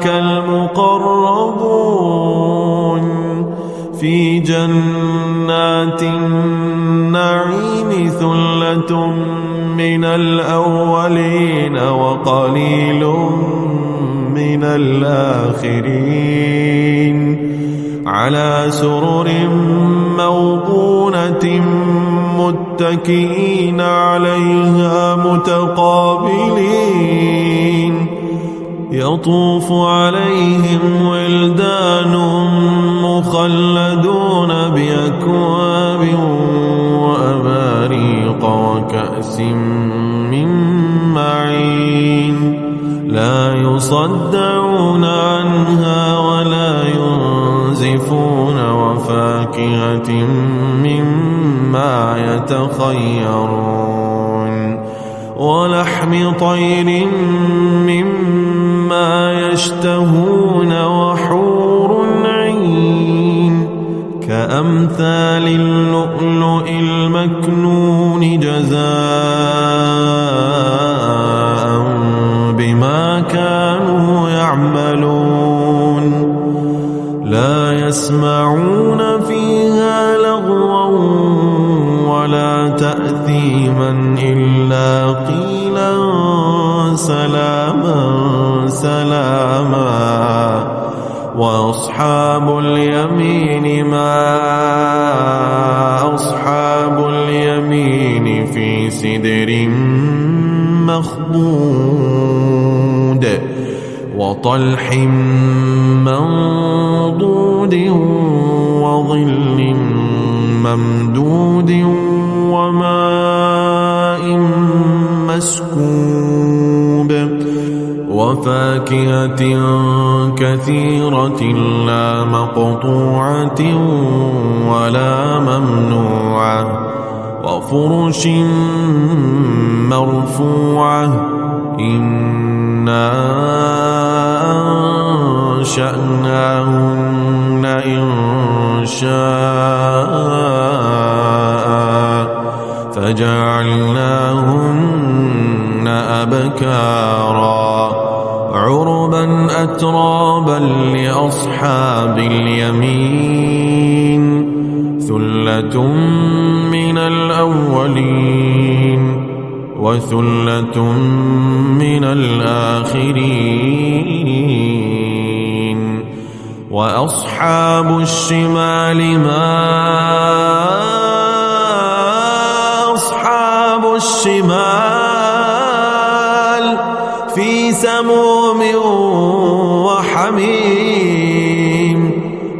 المقربون في جنات النعيم ثلة من الأولين وقليل من الآخرين على سرر موضونة متكئين عليها متقابلين يطوف عليهم ولدان مخلدون بأكواب وأباريق وكأس من معين لا يصدعون عنها ولا ينزفون وفاكهة مما يتخيرون ولحم طير مما يشتهون وحور عين كأمثال اللؤلؤ المكنون جزاء بما كانوا يعملون لا يسمعون فيها لغوا ولا تأثيما إلا قيلا سلاما سلاما وأصحاب اليمين ما أصحاب اليمين في سدر مخضود وطلح منضود وظل ممدود وماء مسكوب وفاكهة كثيرة لا مقطوعة ولا ممنوعة وفرش مرفوعة إنا أنشأناهن إنشاء فجعلناهن أبكارا عربا أترابا لأصحاب اليمين ثلة من الأولين وثلة من الآخرين وأصحاب الشمال ما أصحاب الشمال في سموم وحميم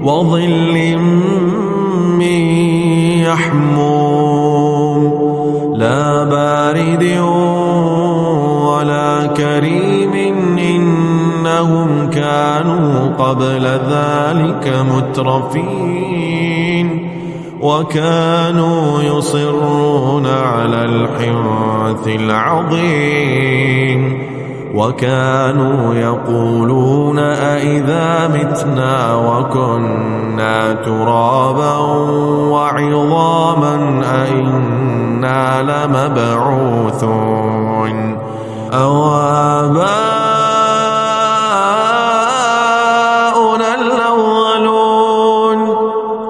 وظل من يحموم لا بارد ولا كريم إنهم كانوا قبل ذلك مترفين وكانوا يصرون على الحنث العظيم وكانوا يقولون أئذا متنا وكنا ترابا وعظاما أئنا لمبعوثون أو آباؤنا الأولون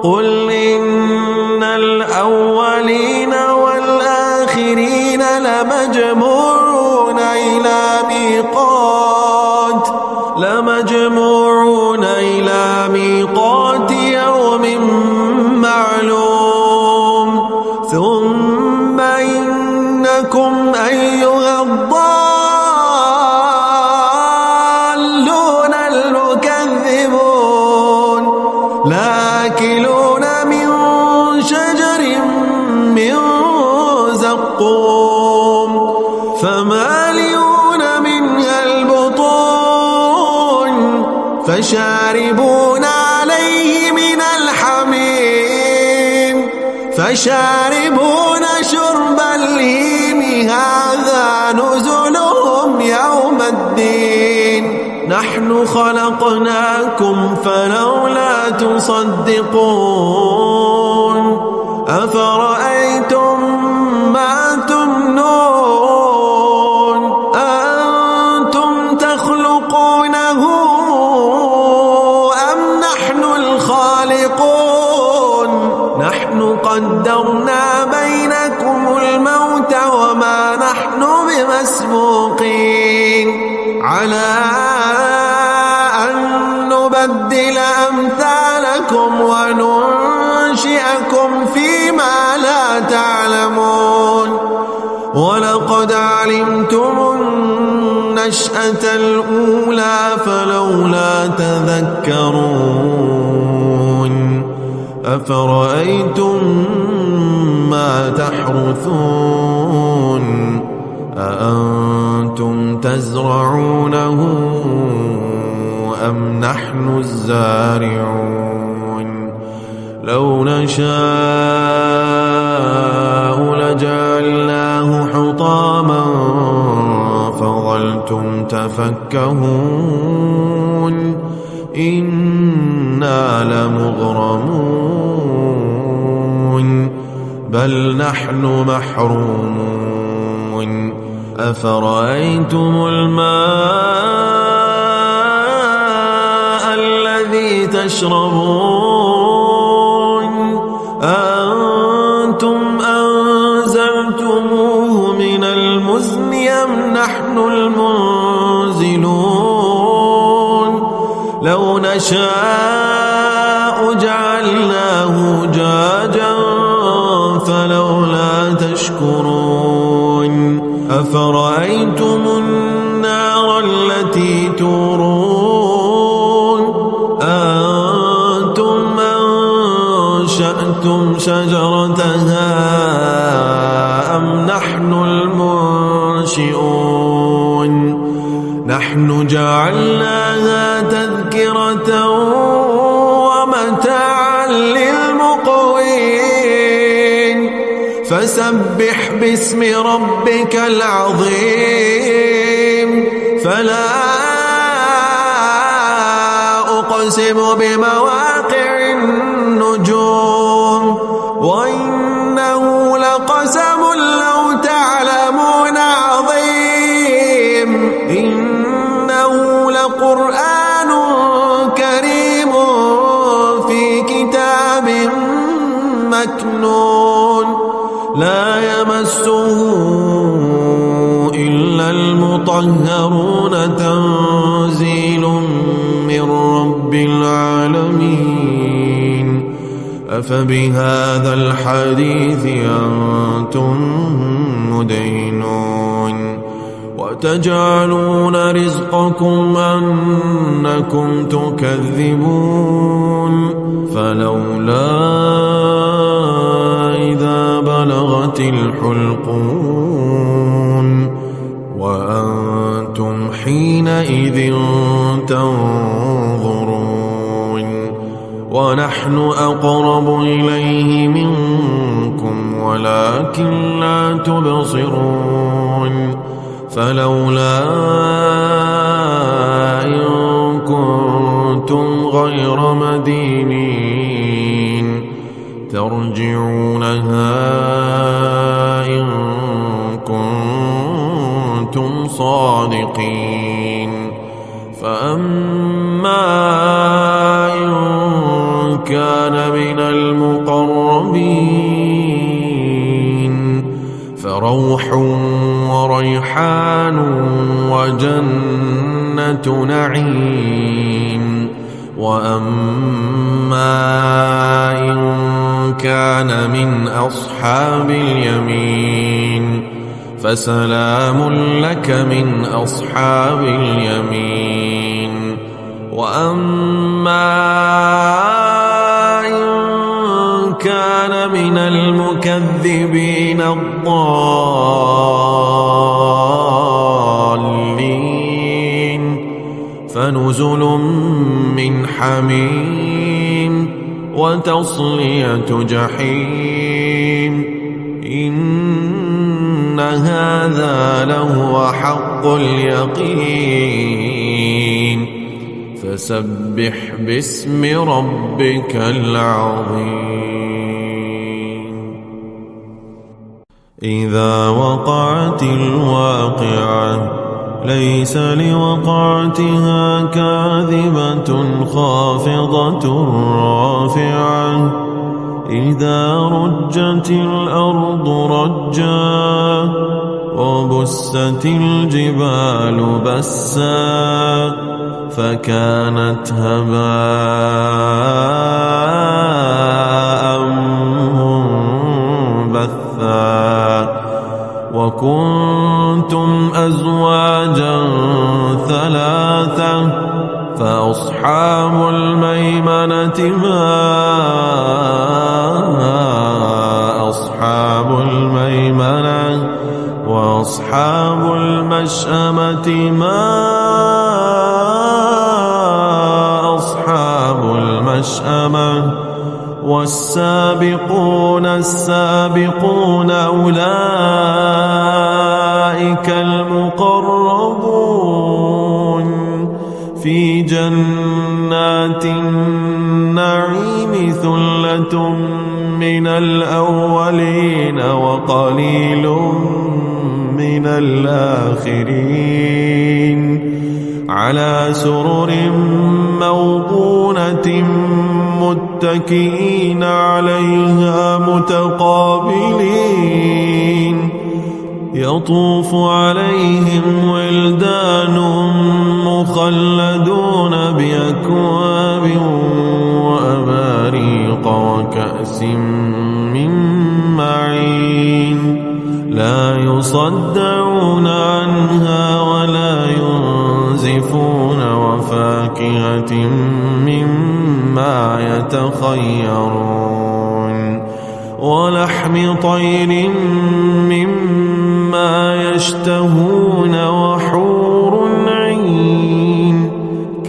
قل إن الأولين والآخرين لمجموعون إلى ميقات يوم معلوم ثم إنكم أيها الضالون المكذبون لآكلون من شجر من زقوم فمالئون منها البطون فشاربون عليه من الحميم فشاربون شرب الهيم هذا نزلهم يوم الدين نحن خلقناكم فلولا تصدقون أفرأيتم ما تمنون أنتم تخلقونه أم نحن الخالقون نحن قدرنا بينكم الموت وما نحن بمسبوقين على أن نبدل أمثالكم وننشئكم فيما لا تعلمون ولقد علمتم النشأة الأولى فلولا تذكرون أفرأيتم ما تحرثون أأنتم تزرعونه أم نحن الزارعون لو نشاء لجعلناه حطاما فظلتم تفكهون إنا لمغرمون بل نحن محرومون أفرأيتم الماء الذي تشربون أأنتم أنزلتموه من المزن أم نحن المنزلون لو نشاء جعلناه جاجا فلولا تشكرون أفرأيتم النار التي تورون أأنتم أنشأتم شجرتها أم نحن المنشئون نحن جعلناها تذكرة ومتاعا للمقوين فسبح باسم ربك العظيم فلا أقسم بمواقع النجوم وإنه لقسم لو تعلمون عظيم إنه لقرآن كريم في كتاب مكنون لا يمسه إلا المطهرون تنزيل من رب العالمين أفبهذا الحديث أنتم مدهنون وتجعلون رزقكم أنكم تكذبون فلولا إذا بلغت الحلقون وأنتم حينئذ تنظرون ونحن أقرب إليه منكم ولكن لا تبصرون فلولا إن كنتم غير مدينين ترجعونها إن كنتم صادقين فأما إن كان من المقربين فروح وريحان وجنة نعيم وأما إن كان من أصحاب اليمين فسلام لك من أصحاب اليمين وأما إن كان من المكذبين الضالين فنزل من حميم وتصلية جحيم إن هذا لهو حق اليقين فسبح باسم ربك العظيم إذا وقعت الواقعة ليس لوقعتها كاذبة خافضة رافعة إذا رجت الأرض رجا وبست الجبال بسا فكانت هباء منبثا وكنتم أزواجا ثلاثة فأصحاب الميمنة ما أصحاب الميمنة وأصحاب المشأمة ما أصحاب المشأمة والسابقون السابقون أولئك المقربون في جنات النعيم ثلة من الأولين وقليل من الآخرين على سرر موضونة متكئين عليها متقابلين يطوف عليهم ولدان مخلدون بأكواب وأباريق وكأس من معين لا يصدعون عنها ولا ينزفون وفاكهة مما يتخيرون ولحم طير مما يشتهون وحور عين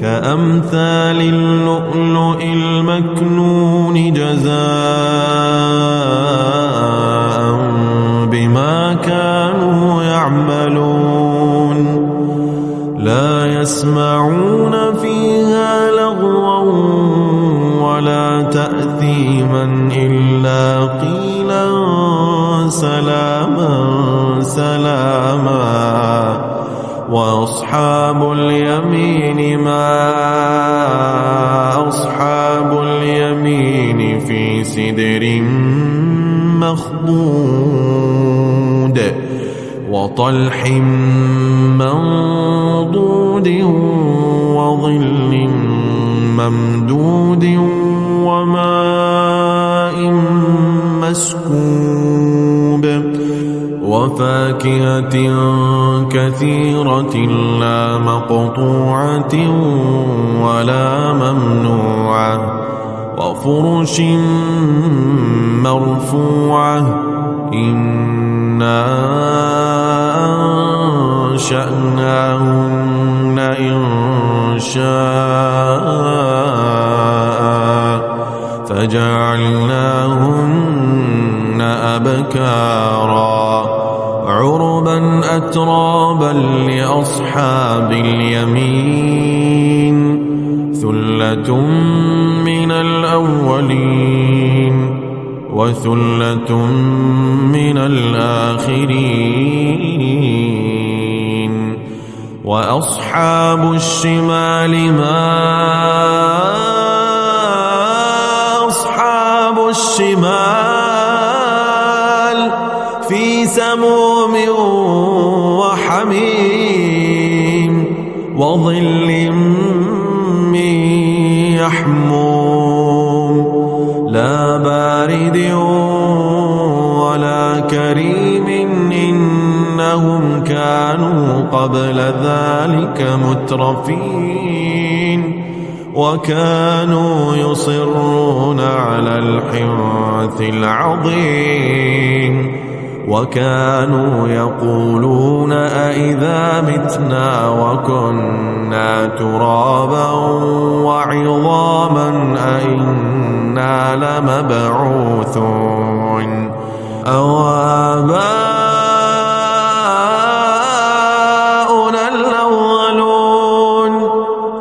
كأمثال اللؤلؤ المكنون جزاء بما كانوا يعملون لا يسمعون فيها لغوا ولا تأثيما إلا قيلا سلاما سلاما وأصحاب اليمين ما أصحاب اليمين في سدر مخضود وطلح منضود وظل ممدود وماء مسكوب وفاكهة كثيرة لا مقطوعة ولا ممنوعة وفرش مرفوعة إنا أنشأناهن إنشاء فجعلناهن أبكارا عربا أترابا لأصحاب اليمين ثلة من الأولين وثلة من الآخرين وأصحاب الشمال ما أصحاب الشمال في سموم وحميم وظل من يحموم لا بارد ولا كريم إنهم كانوا قبل ذلك مترفين وكانوا يصرون على الحنث العظيم وكانوا يقولون أئذا متنا وكنا ترابا وعظاما أئنا لمبعوثون أو آباؤنا الأولون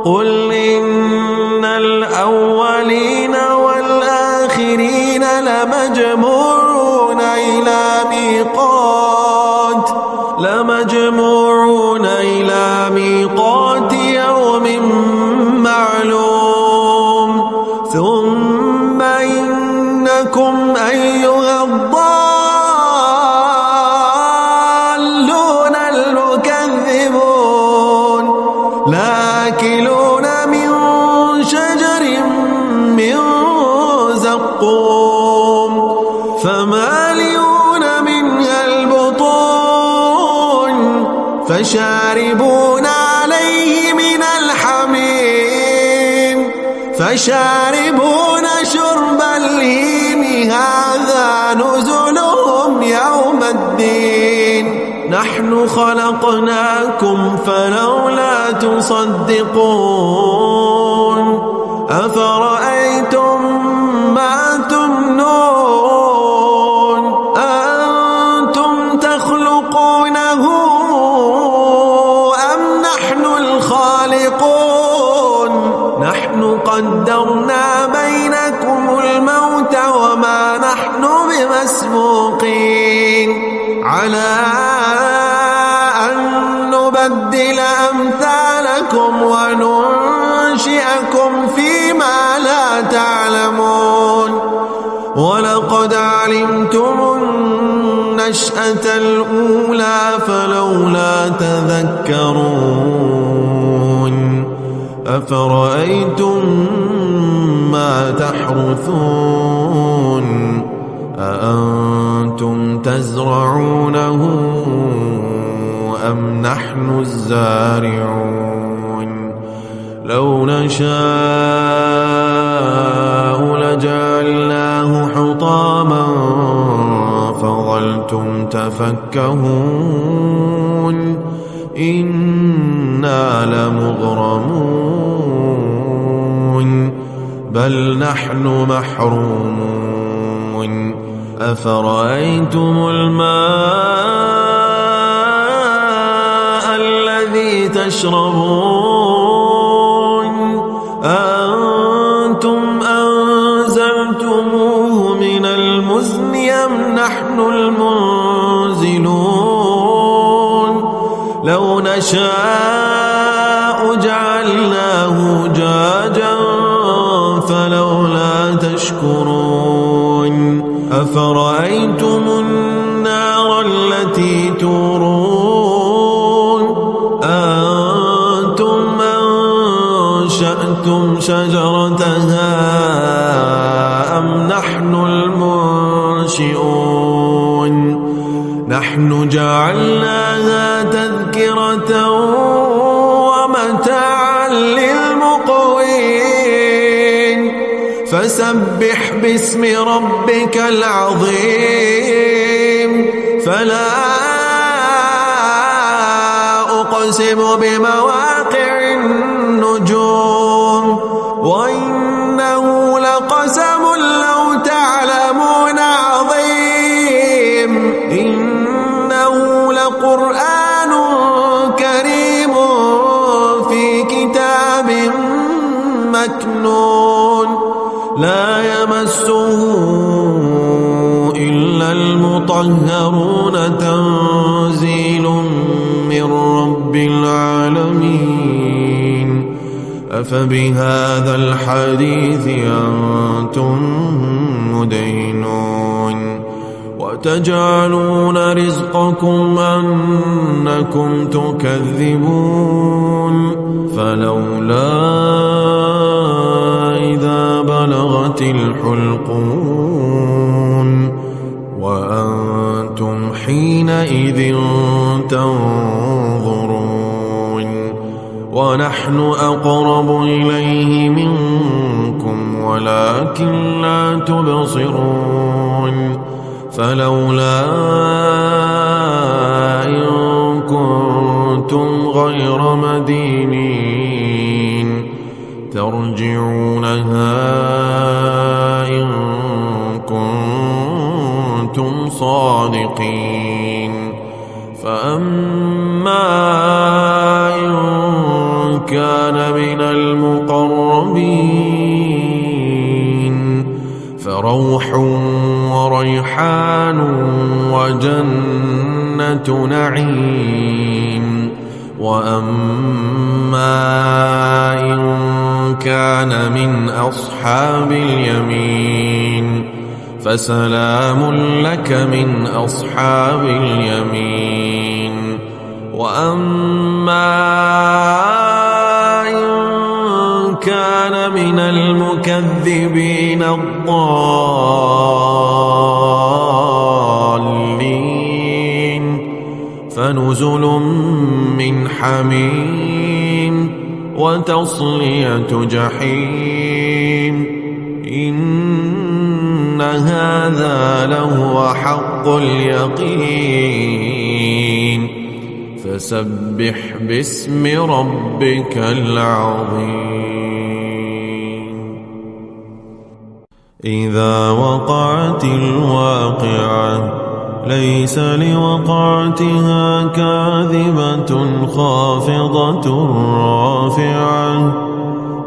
قل إن الأولين والآخرين لمجموعون إلى ميقات يوم معلوم ثم إنكم أيها الضالون المكذبون لآكلون من شجر من زقوم فمالئون منها البطون فشاربون عليه من الحميم فشاربون شرب الهيم هذا نزلهم يوم الدين نحن خلقناكم فلولا تصدقون أفرأيتم ما تمنون أأنتم تخلقونه أم نحن الخالقون نحن قدرنا بينكم الموت وما نحن بمسبوقين على أن نبدل أمثالكم وننشئكم فيما لا تعلمون ولقد علمتم النشأة الأولى فلولا تذكرون أفرأيتم ما تحرثون أأنتم تزرعونه أم نحن الزارعون لو نشاء لجعلناه حطاما فظلتم تفكهون إنا لمغرمون بل نحن محرومون أفرأيتم الماء الذي تشربون أأنتم أنزلتموه من المزن أم نحن المنزلون لو نشاء جعلناه جاجا فلولا تشكرون أفرأيتم النار التي تورون أأنتم أنشأتم شجرتها أم نحن المنشئون نحن جعلناها تذكرة ومتاعا للمقوين فسبح باسم ربك العظيم فلا أقسم بمواقع النجوم وإنه لقسم لو تعلمون عظيم إنه لقرآن كريم في كتاب مكنون لا يمسه إلا المطهرون تنزيل من رب العالمين أفبهذا الحديث أنتم مدينون وتجعلون رزقكم أنكم تكذبون فلولا إذا بلغت الحلقون وأنتم حينئذ تنظرون ونحن أقرب إليه منكم ولكن لا تبصرون فلولا إن كنتم غير مدينين ترجعونها إن كنتم صادقين فأما إن كان من المقربين فروح وريحان وجنة نعيم وأما إن كان من أصحاب اليمين فسلام لك من أصحاب اليمين وأما إن كان من المكذبين الضالين فنزل حميم وتصلية جحيم إن هذا لهو حق اليقين فسبح باسم ربك العظيم إذا وقعت الواقعة ليس لوقعتها كاذبة خافضة رافعة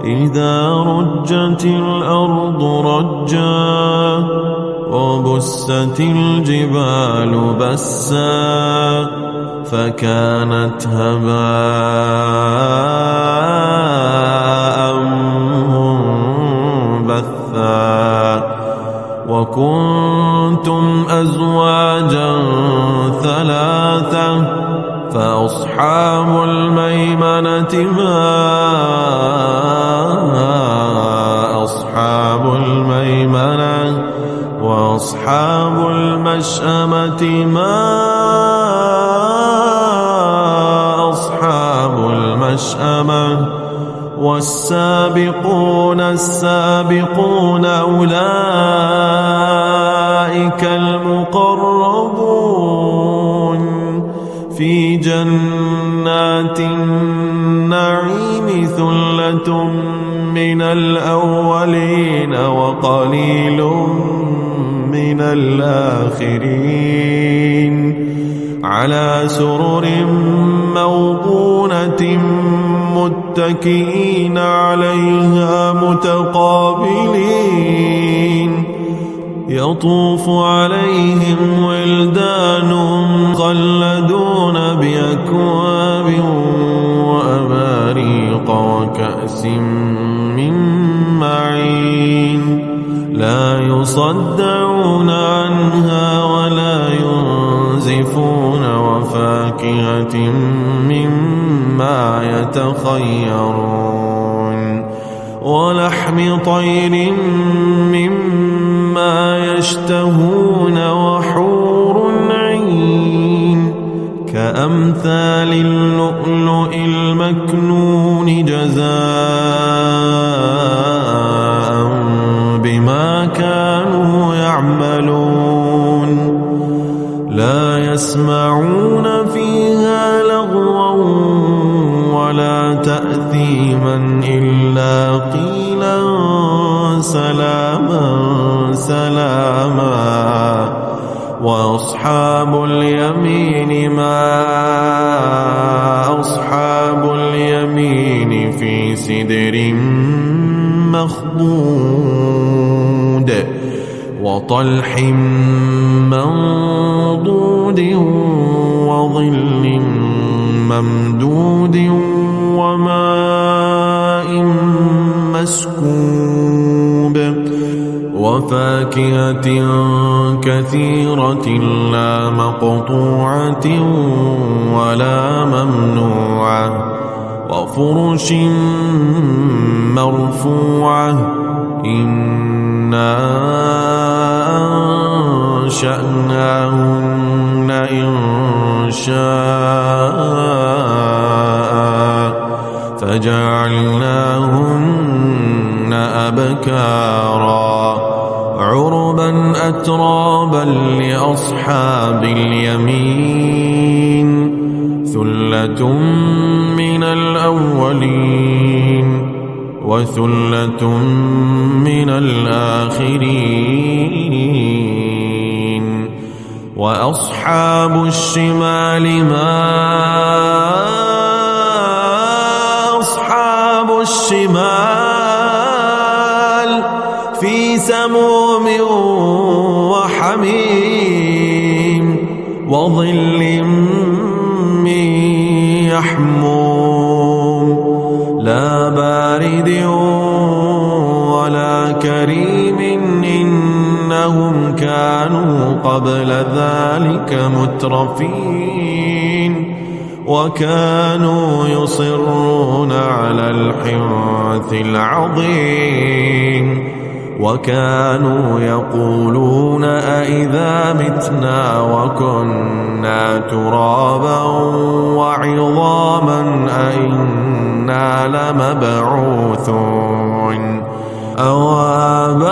إذا رجت الأرض رجا وبست الجبال بسا فكانت هباء منبثا وكنتم أزواجا ثلاثة فأصحاب الميمنة ما أصحاب الميمنة وأصحاب المشأمة ما أصحاب المشأمة والسابقون السابقون أولئك المقربون في جنات النعيم ثلة من الأولين وقليل من الآخرين على سرر موضونة متكئين عليها متقابلين يطوف عليهم ولدان مخلدون بأكواب وأباريق وكأس من معين لا يصدعون عنها ولا ينزفون وفاكهة مما يتخيرون ولحم طير مما يشتهون وحور عين كأمثال اللؤلؤ المكنون جزاء بما كانوا يعملون لا يسمعون فيها لغوا ولا تأثيما إلا قيلا سلاما سلاما وأصحاب اليمين ما أصحاب اليمين في سدر مخضود وطلح منضود وظل ممدود وماء مسكوب وفاكهة كثيرة لا مقطوعة ولا ممنوعة وفرش مرفوعة إنا أنشأناهن إنشاء فجعلناهن أبكارا عربا أترابا لأصحاب اليمين ثلة من الأولين وثلة من الآخرين وأصحاب الشمال ما أصحاب الشمال في سموم وحميم وظل من يحموم لا بارد ولا كريم إنهم كانوا قبل ذلك مترفين وكانوا يصرون على الحنث العظيم وكانوا يقولون أئذا متنا وكنا ترابا وعظاما أئنا لمبعوثون أو آباؤنا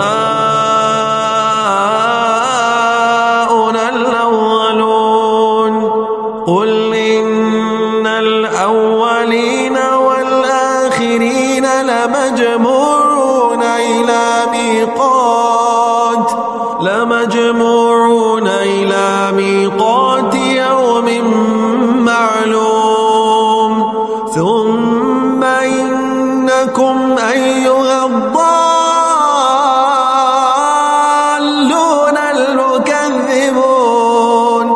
الأولون قل إن الأولين والآخرين لمجموعون إلى ميقات يوم معلوم ثم إنكم أيها الضالون المكذبون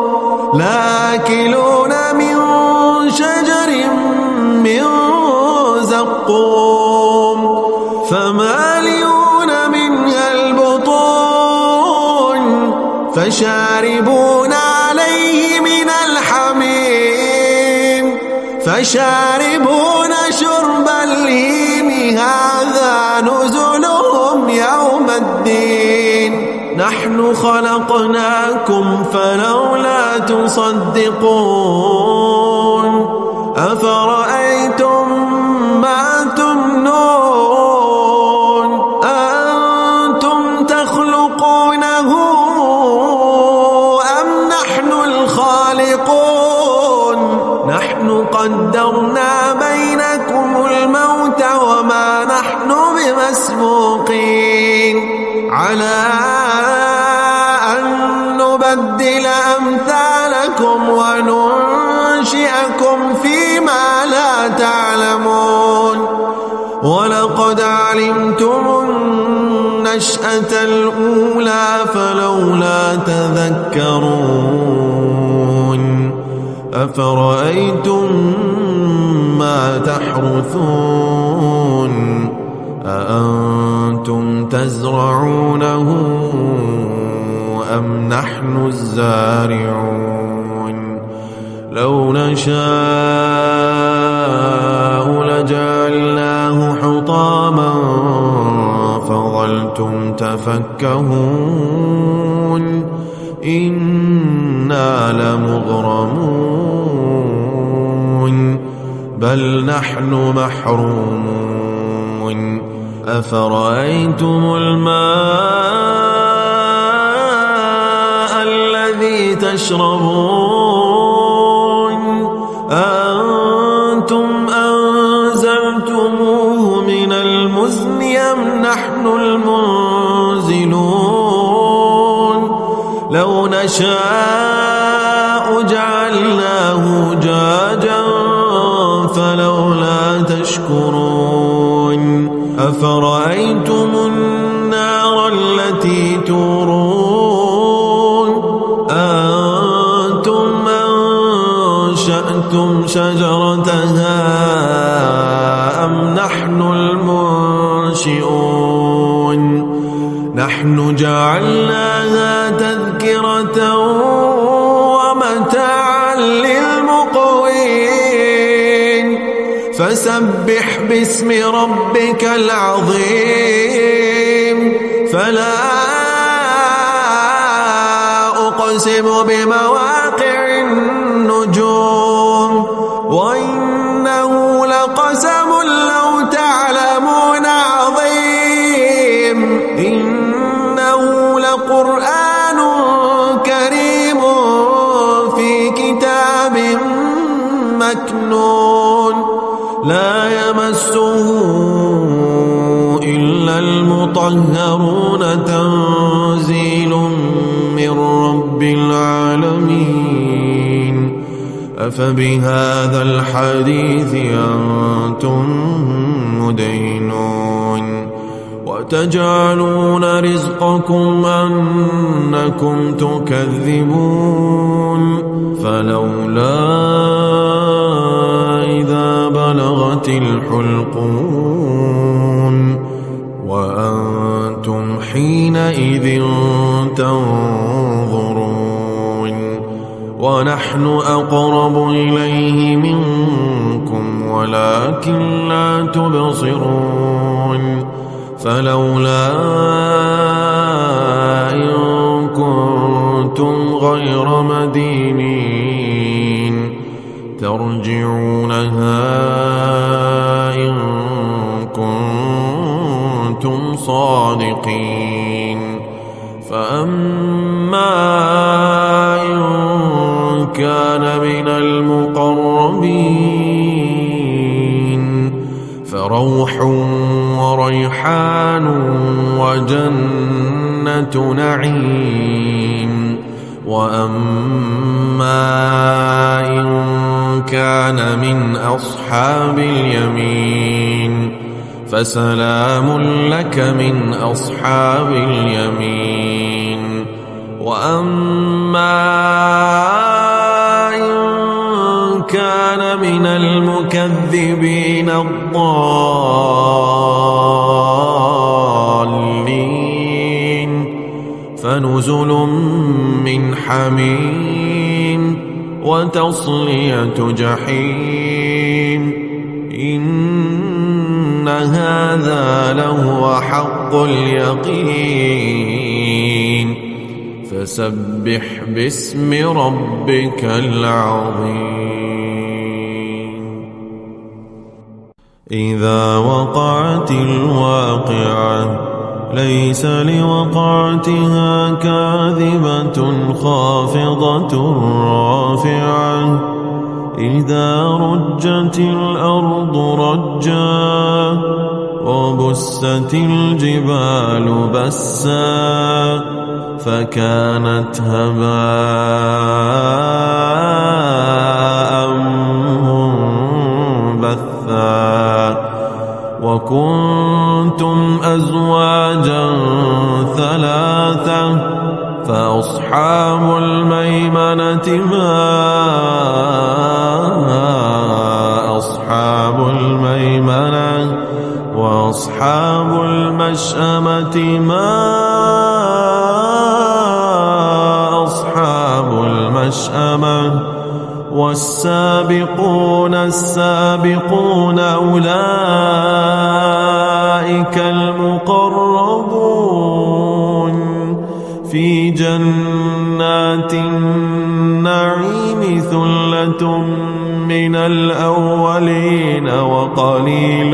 لآكلون من شجر من زقوم فمالئون منها البطون فشاربون عليه من الحميم فشاربون شرب الهيم هذا نزلهم يوم الدين نحن خلقناكم فلولا تصدقون أفرأيتم ما تمنون أنتم تخلقونه أم نحن الخالقون نحن قدرنا بينكم الموت وما نحن بمسبوقين على أن نبدل أمثالكم وننشئكم فيما لا تعلمون ولقد علمتم النشأة الأولى فلولا تذكرون أفرأيتم ما تحرثون أأنتم تزرعونه أم نحن الزارعون لو نشاء لجعلناه حطاما فظلتم تفكهون إنا لمغرمون بل نحن محرومون أفرأيتم الماء الذي تشربون أنتم أنزلتموه من المزن أم نحن المنزلون لو نشاء جعلناه جاجا فلولا تشكرون أفرأيتم النار التي تورون أنتم أنشأتم شجرتها أم نحن المنشئون نحن جعلناها تذكرة ومتاعا للمقوين فسبح باسم ربك العظيم فلا أقسم بمواقع النجوم وإنه لقسم لو تعلمون عظيم إنه لقرآن كريم في كتاب مكنون لا يمسه إلا المطهرون تنزيل من رب العالمين أفبهذا الحديث أنتم مدينون وتجعلون رزقكم أنكم تكذبون فلولا إذا بلغت الحلقون وأنتم حينئذ تنظرون ونحن أقرب إليه منكم ولكن لا تبصرون فلولا إن كنتم غير مدينين ترجعونها إن كنتم صادقين. فأما إن كان من المقربين فروح وريحان وجنة نعيم. وأما إن كان من أصحاب اليمين فسلام لك من أصحاب اليمين. وأما إن كان من المكذبين الضالين فنزل من حميم وتصلية جحيم. إن هذا لهو حق اليقين. فسبح باسم ربك العظيم. إذا وقعت الواقعة ليس لوقعتها كاذبة خافضة رافعة. إذا رجت الأرض رجا وبست الجبال بسا فكانت هباء منبثا. وكنتم أزواجا ثلاثة فأصحاب الميمنة ما أصحاب الميمنة وأصحاب المشأمة ما أصحاب المشأمة. والسابقون السابقون أولئك المقربون في جنات النعيم. ثلة من الأولين وقليل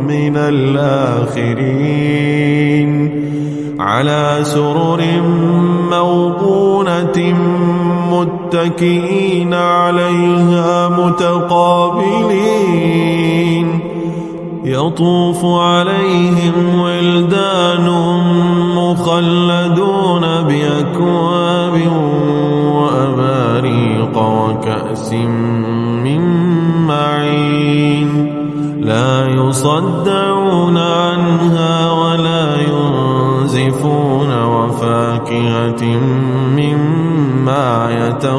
من الآخرين على سرر موضونة متكئين عليها متقابلين. يطوف عليهم ولدان مخلدون بأكواب وأباريق وكأس من معين لا يصدعون عنها ولا ينزفون. وفاكهة مما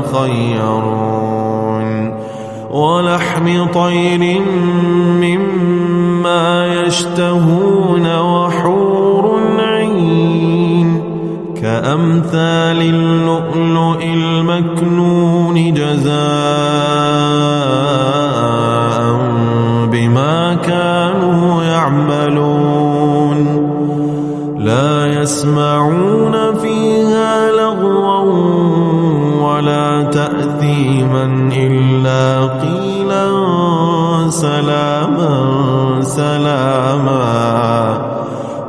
يتخيرون ولحم طير مما يشتهون. وحور عين كأمثال اللؤلؤ المكنون جزاء بما كانوا يعملون. لا يسمعون فيها لغوا ولا تأثيما إلا قيلا سلاما سلاما.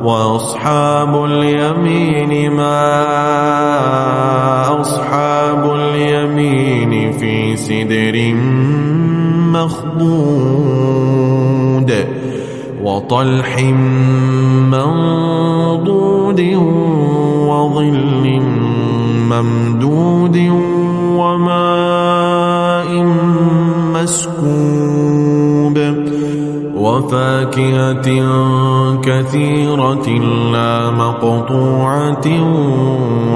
وأصحاب اليمين ما أصحاب اليمين في سدر مخضود وطلح منضود وظل ممدود وماء مسكوب وفاكهة كثيرة لا مقطوعة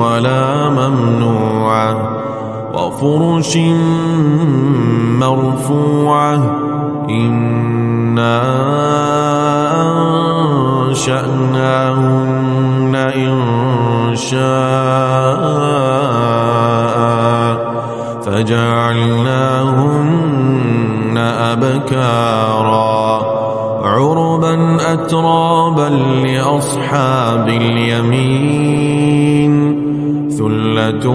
ولا ممنوعة وفرش مرفوعة. إنا أنشأناهن إنشاء فجعلناهن أبكارا عربا أترابا لأصحاب اليمين ثلة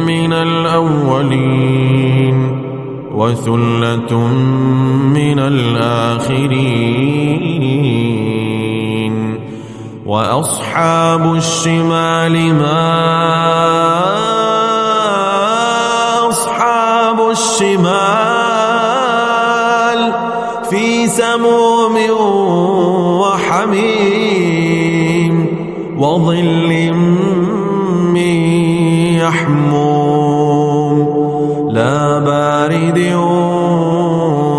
من الأولين وثلة من الآخرين وأصحاب الشمال ما أصحاب الشمال في سموم وحميم وظل من يحموم لا بارد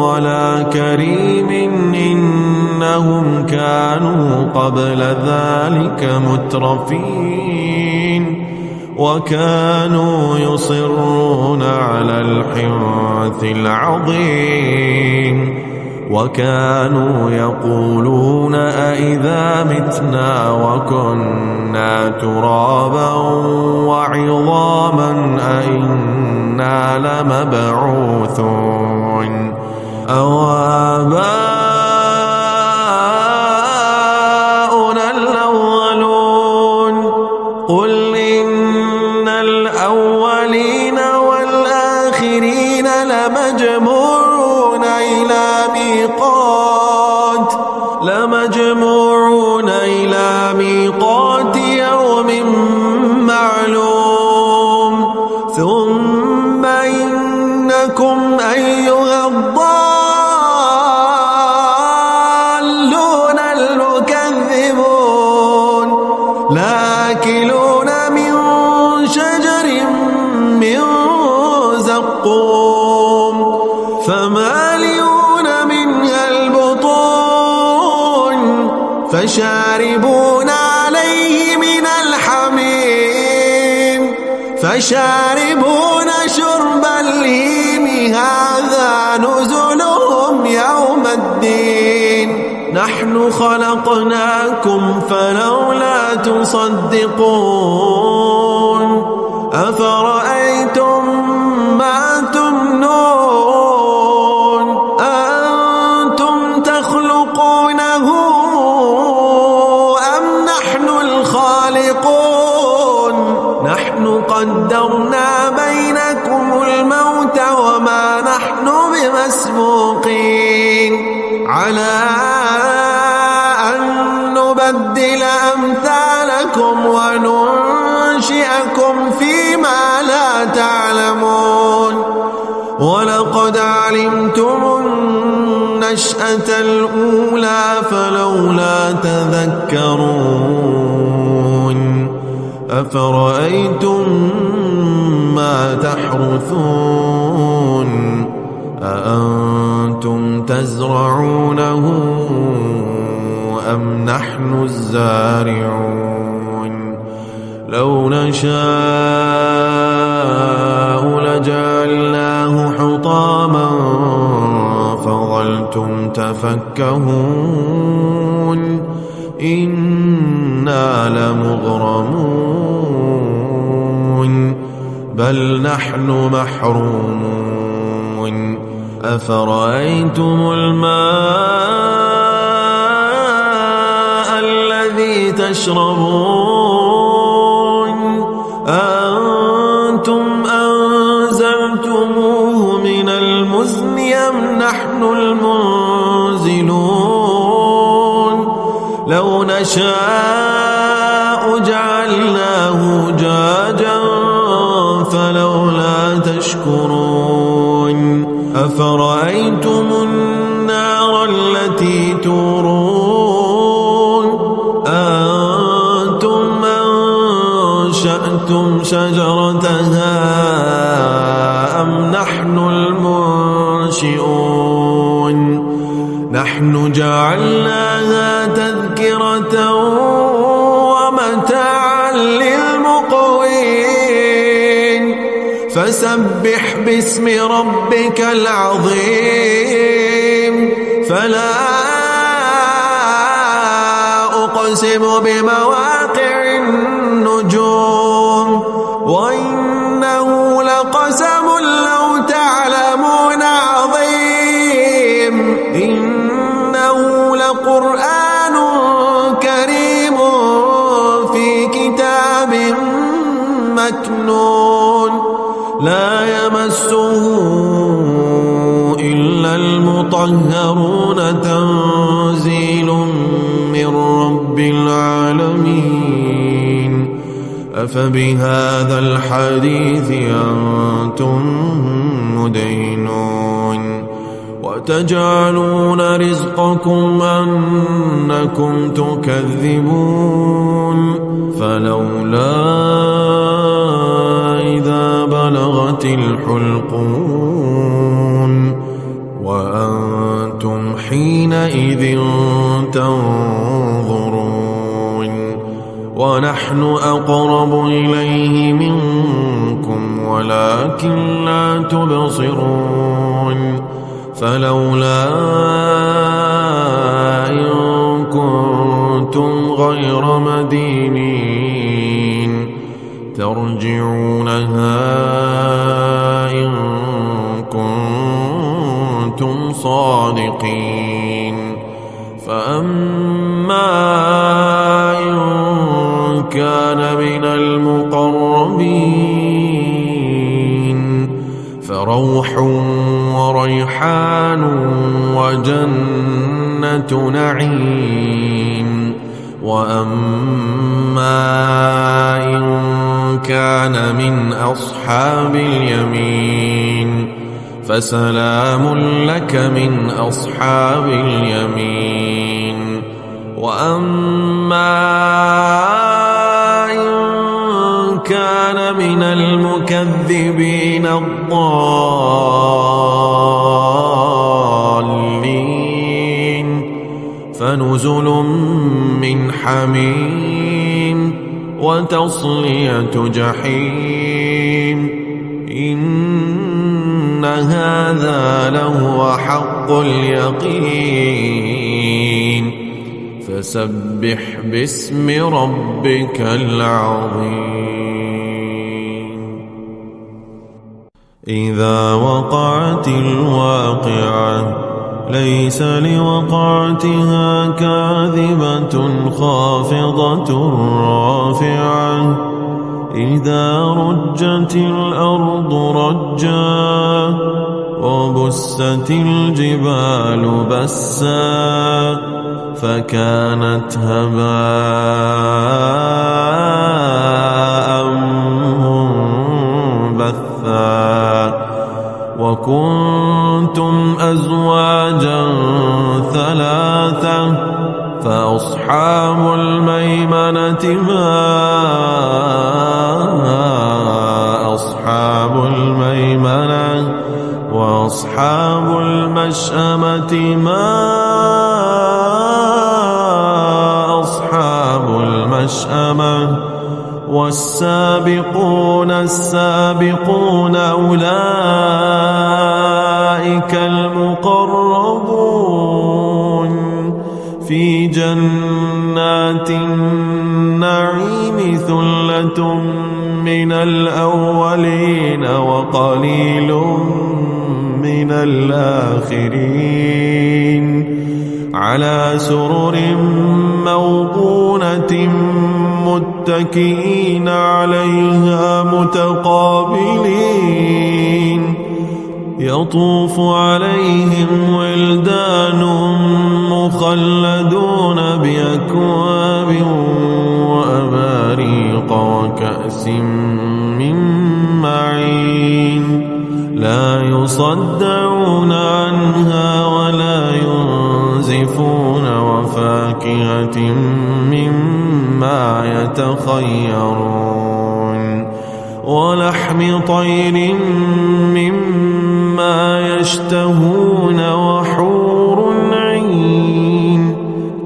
ولا كريم إنهم كانوا قبل ذلك مترفين وكانوا يصرون على الحنث العظيم وكانوا يقولون أئذا متنا وكنا ترابا وعظاما أئنا لمبعوثون أو آباؤنا الأولون قل إن الأولين والآخرين لمجموعون إلى ميقات يوم معلوم ثم إنكم أيها الضالون المكذبون لآكلون من شجر من زقوم فمالئون منها البطون فشاربون عليه من الحميم فشاربون شرب الهيم هذا نزلهم يوم الدين نحن خلقناكم فلولا تصدقون أفرأيتم ما تمنون أنتم تخلقونه أم نحن الخالقون نحن قدرنا بينكم الموت وما نحن بمسبوقين على أن نبدل أمثالكم وننشئكم فيما لا تعلمون ولقد علمتم النشأة الأولى فلولا تذكرون أفرأيتم ما تحرثون أأنتم تزرعونه أم نحن الزارعون لو نشاء لجعلناه حطاما فظلتم تفكهون إنا لمغرمون بل نحن محرومون أفرأيتم الماء الذي تشربون أنتم أنزلتموه من المزن أم نحن المنزلون لو نشاء جعلناه جاجا فلولا تشكرون أفرأيتم النار التي تورون أنتم أنشأتم شجرتها أم نحن المنشئون نحن جعلناها تذكرة ومتاعا للمقوين فسبح باسم ربك العظيم فلا أقسم بمواقع النجوم وإنه لقسم لو تعلمون عظيم إنه لقرآن مكنون لا يمسه إلا المطهرون تنزيل من رب العالمين أفبهذا الحديث أنتم مدينون وتجعلون رزقكم أنكم تكذبون فلولا إذا بلغت الحلقون وأنتم حينئذ تنظرون ونحن أقرب إليه منكم ولكن لا تبصرون فلولا إن كنتم غير مدينين ترجعونها إن كنتم صادقين فأما إن كان من المقربين فروح وريحان وجنة نعيم وأما إن كان من أصحاب اليمين فسلام لك من أصحاب اليمين وأما إن كان من المكذبين الضالين فنزل من حميم وتصلية جحيم إن هذا لهو حق اليقين فسبح باسم ربك العظيم إذا وقعت الواقعة ليس لوقعتها كاذبة خافضة رافعة إذا رجت الأرض رجا وبست الجبال بسا فكانت هباء منبثا وكنتم أزواجا ثلاثة فأصحاب الميمنة ما أصحاب الميمنة وأصحاب المشأمة ما أصحاب المشأمة والسابقون السابقون أولئك المقربون في جنات النعيم ثلة من الأولين وقليل من الآخرين على سرر موضونة متكئين عليها متقابلين يطوف عليهم ولدان مخلدون بأكواب وأباريق وكأس من معين لا يصدعون عنها ولا ينزفون وفاكهة مما يتخيرون ولحم طير مما يشتهون وحور عين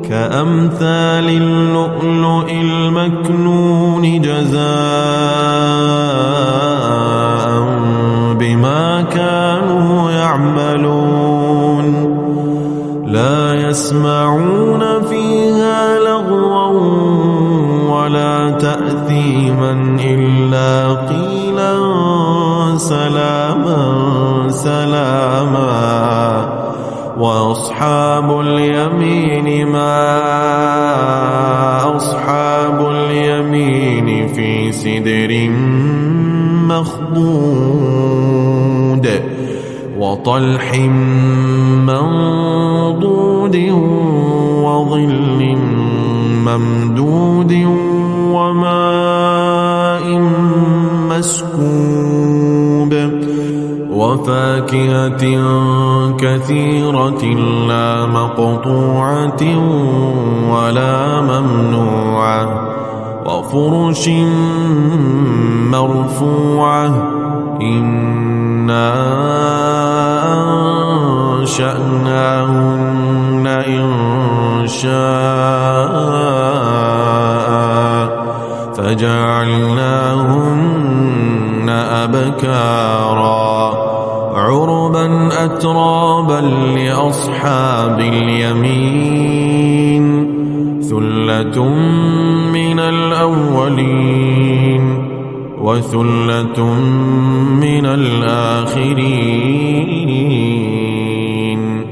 كأمثال اللؤلؤ المكنون جزاء بما كانوا يعملون لا يسمعون فيها لغوا ولا تأثيما إلا قيلا سلاما سلاما وأصحاب اليمين ما أصحاب اليمين في سدر مخضود وطلح منضود وظل ممدود وماء مسكوب وفاكهة كثيرة لا مقطوعة ولا ممنوعة وفرش مرفوعة إنا أنشأناهن إنشاء فجعلناهن أبكارا عربا أترابا لأصحاب اليمين ثلة من الأولين وثلة من الآخرين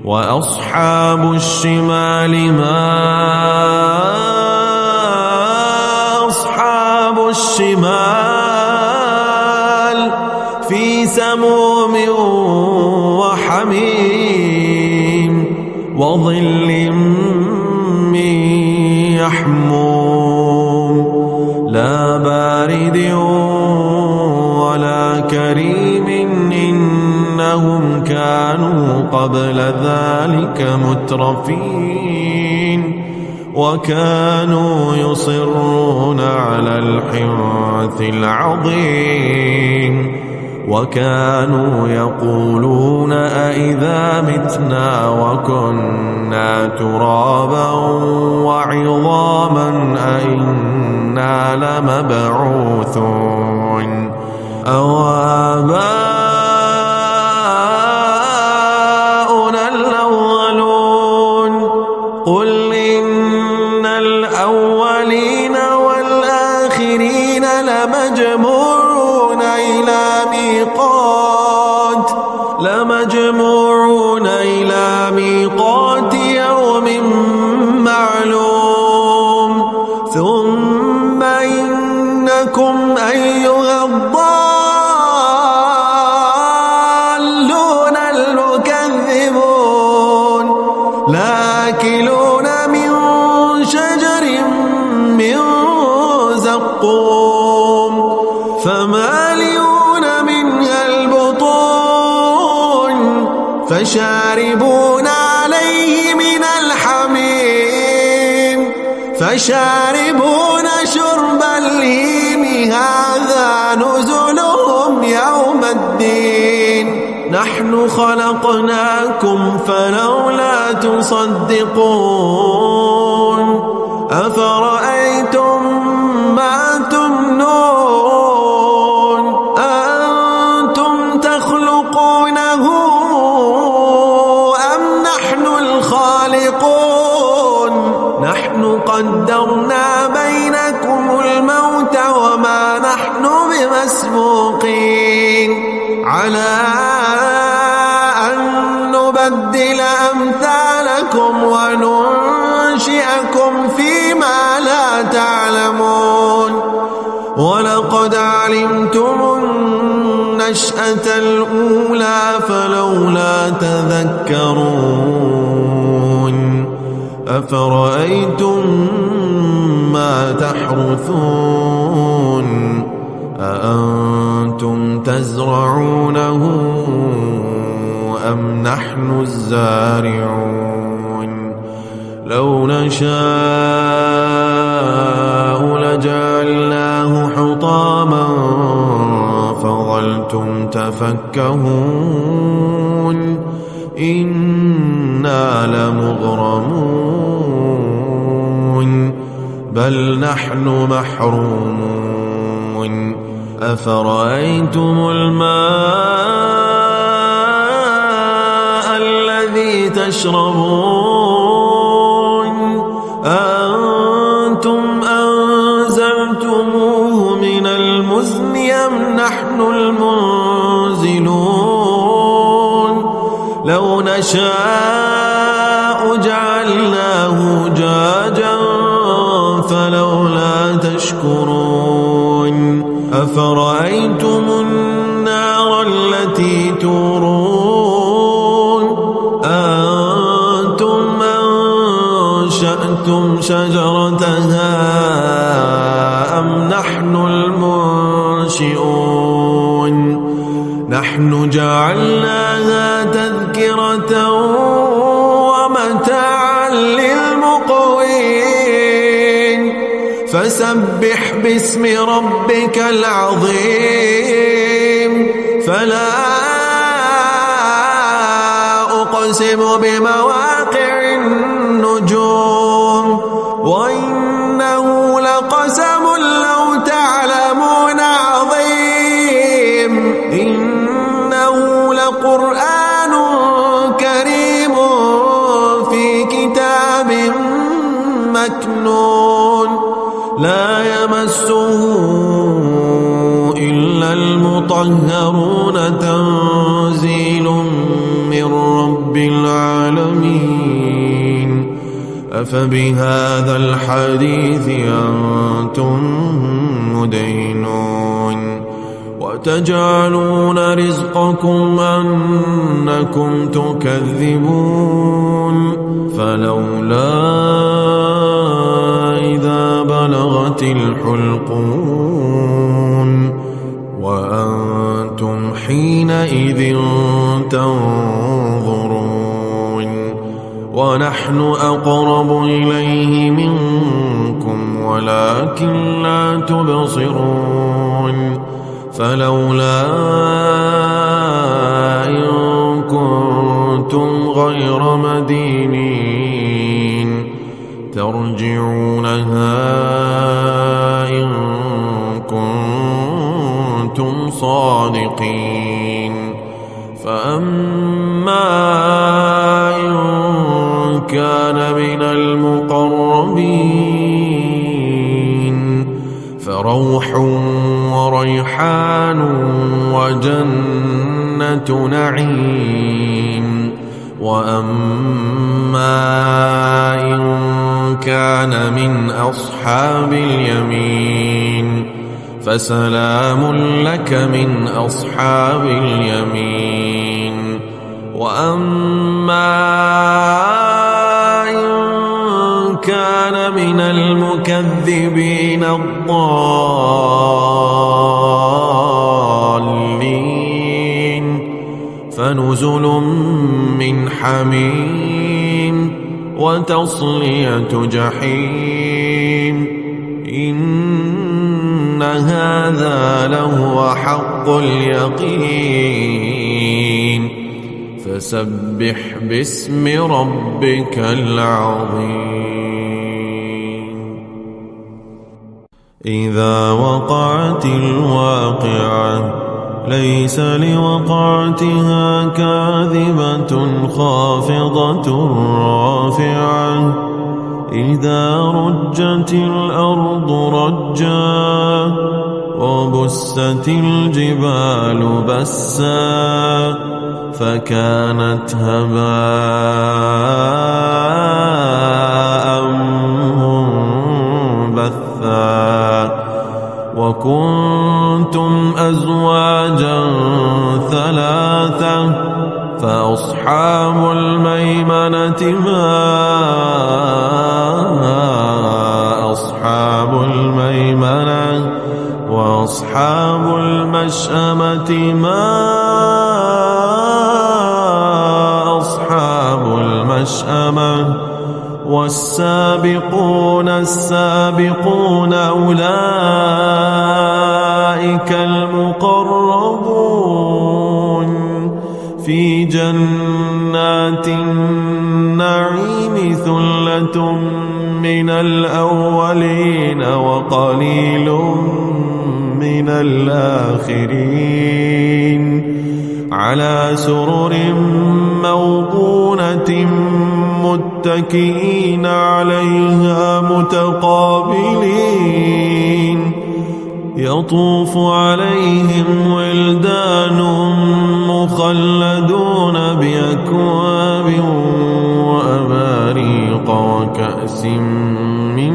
وأصحاب الشمال ما أصحاب الشمال في سموم وحميم وظل من يحموم لا بارد ولا كريم إنهم كانوا قبل ذلك مترفين وكانوا يصرون على الحنث العظيم وكانوا يقولون أئذا متنا وكنا ترابا وعظاما أئنا لمبعوثون أو آباؤنا الأولون قل إن الأولين والآخرين لمجموعون إلى ميقات يوم معلوم ثم إنكم أيها الضالون المكذبون لآكلون من شجر من زقوم فمالئون منها البطون فشاربون عليه من الحميم فشاربون شرب الهيم هذا نزلهم يوم الدين نحن خلقناكم فلولا تصدقون أفرأيتم ما تمنون أنتم تخلقونه أم نحن الخالقون نحن قدرنا بينكم الموت وما نحن بمسبوقين على أن نبدل أمثالكم وننشئكم فيما لا تعلمون ولقد علمتم النشأة الأولى فلولا تذكرون أفرأيتم ما تحرثون أأنتم تزرعونه أم نحن الزارعون لو نشاء لجعلناه حطاما فظلتم تفكهون إنا لمغرمون بل نحن محرومون أفرأيتم الماء الذي تشربون أنتم أنزلتموه من المزن أم نحن المنزلون لو نشاء جعلناه جاجا فلولا تشكرون أفرأيتم النار التي تورون أنتم أنشأتم شجرتها أم نحن المنشئون نحن جعلناها تذكرة ومتاعا للمقوين فسبح باسم ربك العظيم فلا أقسم بمواقع النجوم وإنه لقسم لو تعلمون عظيم إنه لقرآن كريم في كتاب مكنون لا يمسه إلا المطهرون تنزيل من رب العالمين أفبهذا الحديث أنتم مدينون وتجعلون رزقكم أنكم تكذبون فلولا إذا بلغت الحلقون وأنتم حينئذ تنظرون ونحن أقرب إليه منكم ولكن لا تبصرون فلولا إن كنتم غير مدينين ترجعونها إن كنتم صادقين فأما إن كان من المقربين فروح وريحان وجنة نعيم وأما إن كان من أصحاب اليمين فسلام لك من أصحاب اليمين وأما إن كان من المكذبين الضالين فنزل من حميم وتصلية جحيم إن هذا لهو حق اليقين فسبح باسم ربك العظيم إذا وقعت الواقعة ليس لوقعتها كاذبة خافضة رافعة إذا رجت الأرض رجا وبست الجبال بسا فكانت هباء منبثا وكنتم أزواجا ثلاثة فأصحاب الميمنة ما أصحاب الميمنة وأصحاب المشأمة ما أصحاب المشأمة والسابقون السابقون أولئك المقربون في جنات النعيم ثلة من الأولين وقليل من الآخرين على سرر موضونة متكئين عليها متقابلين يطوف عليهم ولدان مخلدون بأكواب وأباريق وكأس من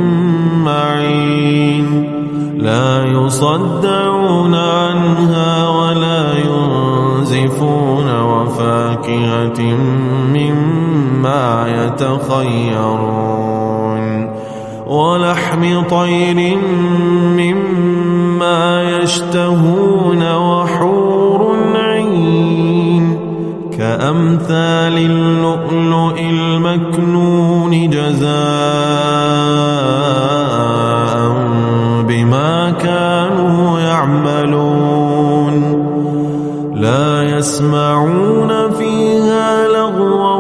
معين لا يصدعون عنها ولا ينزفون وفاكهة مما يتخيرون ولحم طير مما يشتهون وحور عين كأمثال اللؤلؤ المكنون جزاء بما كانوا يعملون لا يسمعون فيها لغوا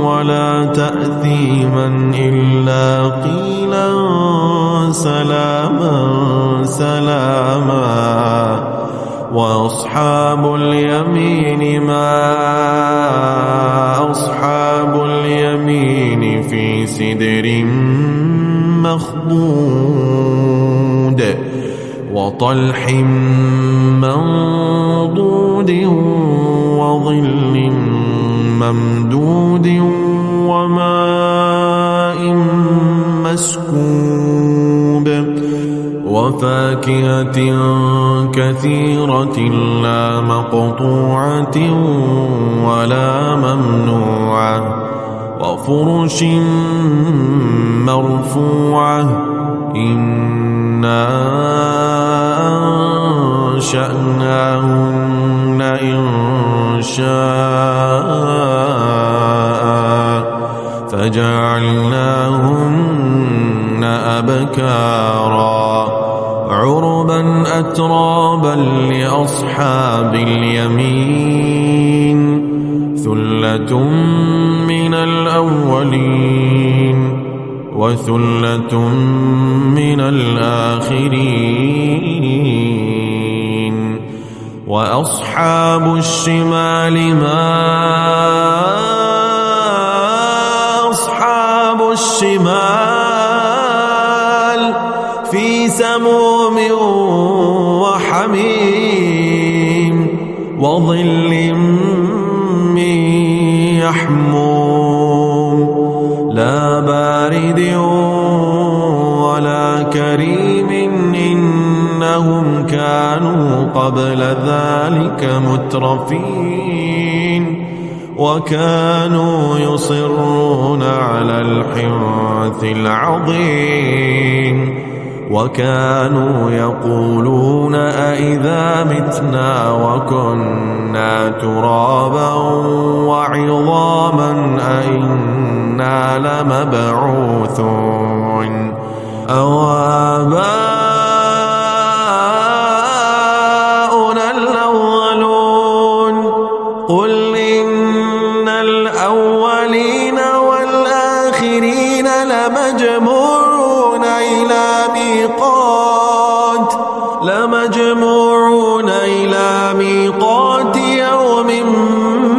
ولا تأثيما إلا قيلا سلاما سلاما وأصحاب اليمين ما أصحاب اليمين في سدر مخضود وطلح منضود وظل ممدود وماء مسكوب وفاكهة كثيرة لا مقطوعة ولا ممنوعة وفرش مرفوعة إنا أنشأناهن إنشاء فجعلناهن أبكارا عربا أترابا لأصحاب اليمين ثلة من الأولين وثلة من الآخرين وأصحاب الشمال ما أصحاب الشمال في سموم وحميم وظل من يحموم لا بارد ولا كريم إنهم كانوا قبل ذلك مترفين وكانوا يصرون على الحنث العظيم وكانوا يقولون أئذا متنا وكنا ترابا وعظاما أئنا لمبعوثون أو آباؤنا الأولون قل إن الأولين والآخرين لمجموعون إلى ميقات يوم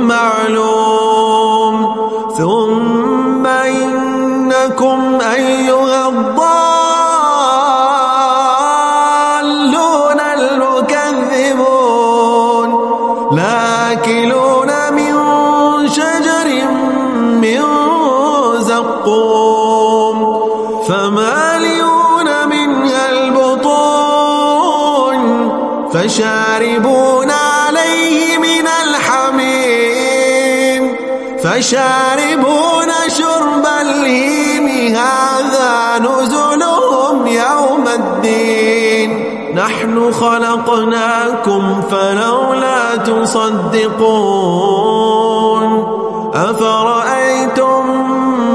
معلوم ثم إنكم أيها الضالون المكذبون لآكلون من شجر من زقوم فمالئون منها البطون فشاربون عليه من الحميم فشاربون شرب الهيم هذا نزلهم يوم الدين نحن خلقناكم فلولا تصدقون أفرأيتم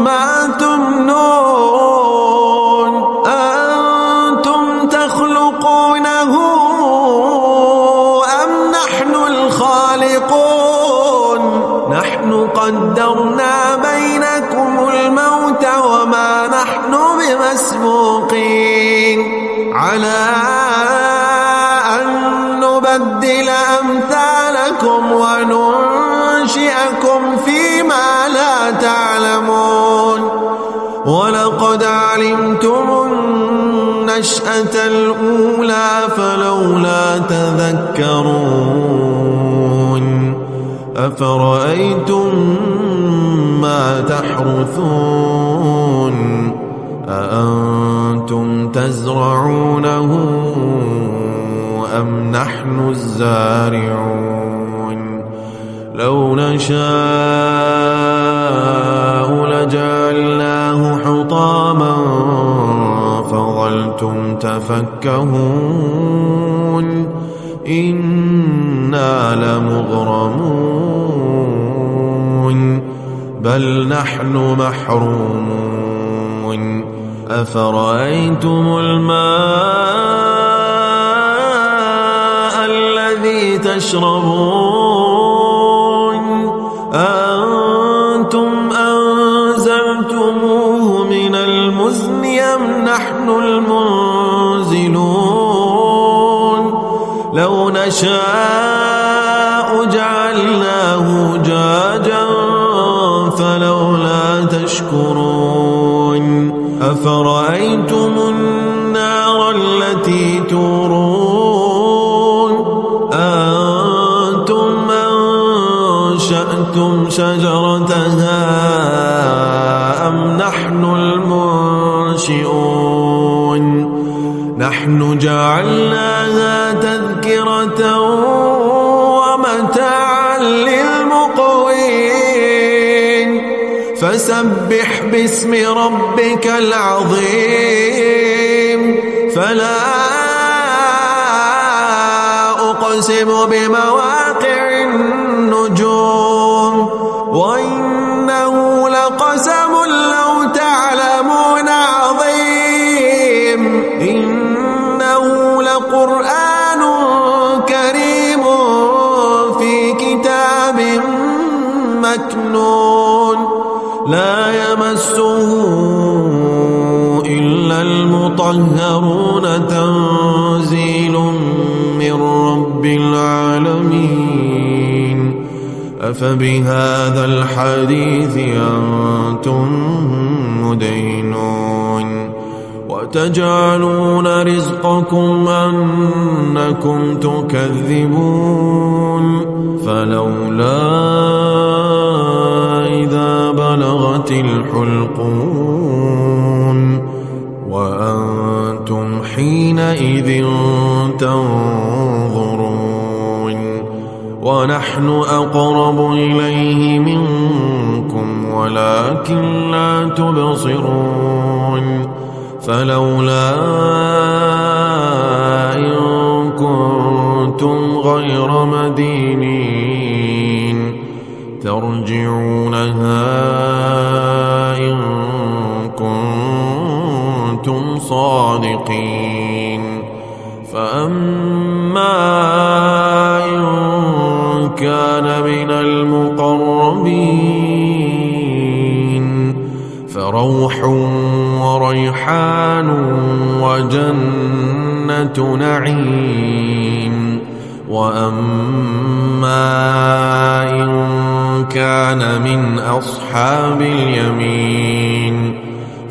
ما تمنون أنتم تخلقونه أم نحن الخالقون نحن قدرنا بينكم الموت وما نحن بمسبوقين على أن نبدل أمثالكم وننشئكم فيما لا تعلمون ولقد علمتم النشأة الأولى فلولا تذكرون أفرأيتم ما تحرثون أأنتم تزرعونه أم نحن الزارعون لو نشاء لجعلناه حطاما فظلتم تفكهون إنا لمغرمون بل نحن محرومون أفرأيتم الماء الذي تشربون أأنتم أنزلتموه من المزن أم نحن المنزلون لو نشاء جعلناه جاجا فلولا تشكرون أفرأيتم النار التي تورون أأنتم أنشأتم شجرتها أم نحن المنشئون نحن جعلناها تذكرة ومتاعا للمقوين فسبح باسم ربك العظيم فلا أقسم بمواقع النجوم وإنه لقسم لو تعلمون عظيم إنه لقرآن كريم في كتاب مكنون لا يمسه إلا المطهرون تنزيل من رب العالمين أفبهذا الحديث أنتم مدينون وتجعلون رزقكم أنكم تكذبون فلولا إذا بلغت الحلقوم وأنتم حينئذ تنظرون ونحن أقرب إليه منكم ولكن لا تبصرون فلولا إن كنتم غير مدينين ترجعونها إن كنتم صادقين فأما إن كان من المقربين فروح وريحان وجنة نعيم وأما إن كان من أصحاب اليمين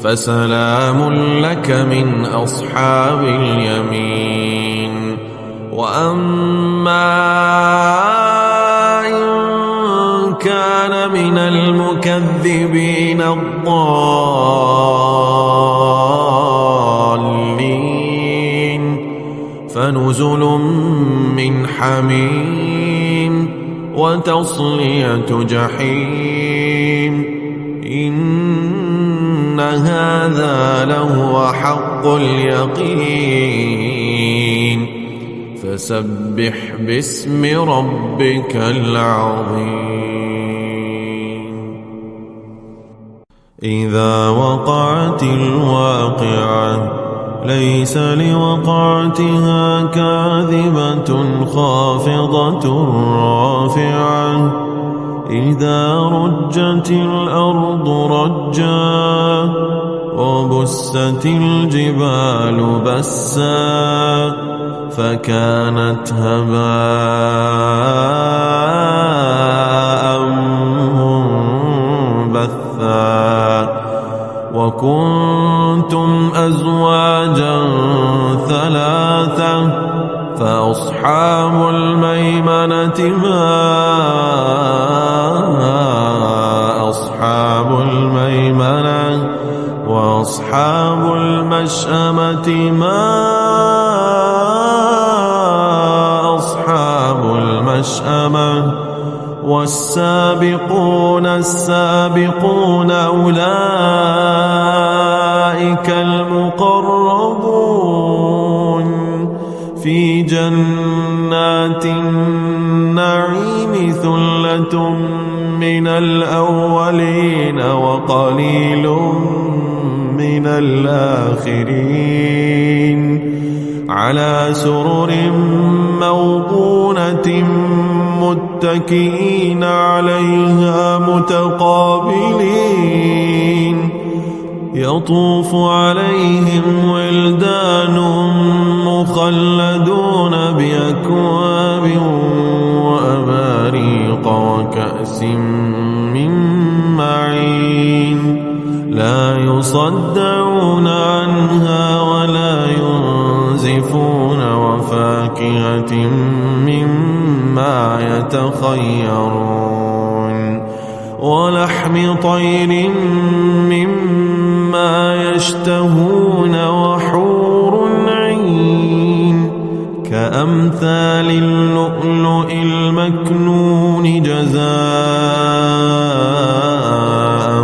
فسلام لك من أصحاب اليمين وأما إن كان من المكذبين الضالين فنزل من حميم وتصلية جحيم إن هذا لهو حق اليقين فسبح باسم ربك العظيم إذا وقعت الواقعة ليس لوقعتها كاذبة خافضة رافعة إذا رجت الأرض رجا وبست الجبال بسا فكانت هباء منبثا وكنتم أزواجا ثلاثة فأصحاب الميمنة ما أصحاب الميمنة وأصحاب المشأمة ما أصحاب المشأمة والسابقون السابقون أولئك المقربون في جنات النعيم ثلة من الأولين وقليل من الآخرين على سرر موضونة متكئين عليها متقابلين يطوف عليهم ولدان مخلدون بأكواب وأباريق وكأس من معين لا يصدعون عنها ولا ينزفون وفاكهة مما يتخيرون ولحم طير مما يشتهون وحور عين كأمثال اللؤلؤ المكنون جزاء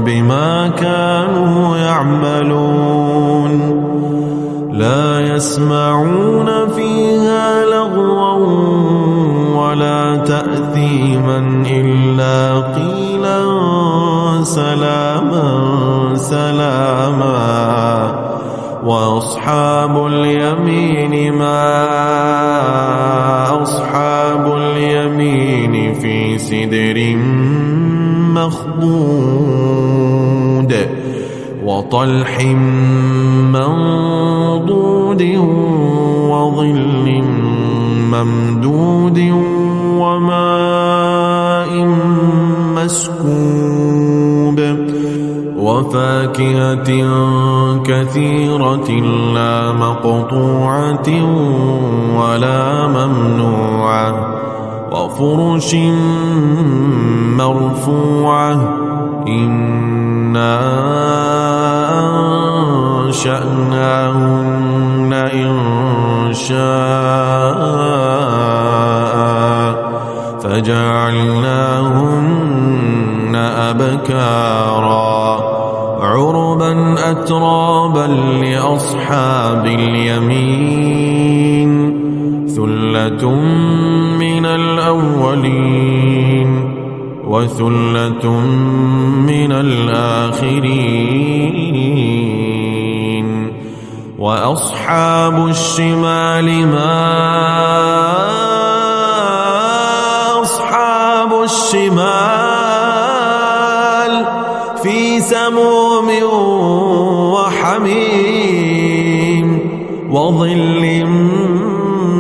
بما كانوا يعملون لا يسمعون فيها لغوا ولا تأثيما إلا قيلا سلاما سلاما وأصحاب اليمين ما أصحاب اليمين في سدر مخضود وطلح منضود وظل ممدود وماء مسكوب وفاكهة كثيرة لا مقطوعة ولا ممنوعة وفرش مرفوعة إنا أنشأناهن إنشاء فجعلناهن أبكارا عربا أترابا لأصحاب اليمين ثلة من الأولين وثلة من الآخرين وأصحاب الشمال ما أصحاب الشمال في سموم وحميم وظل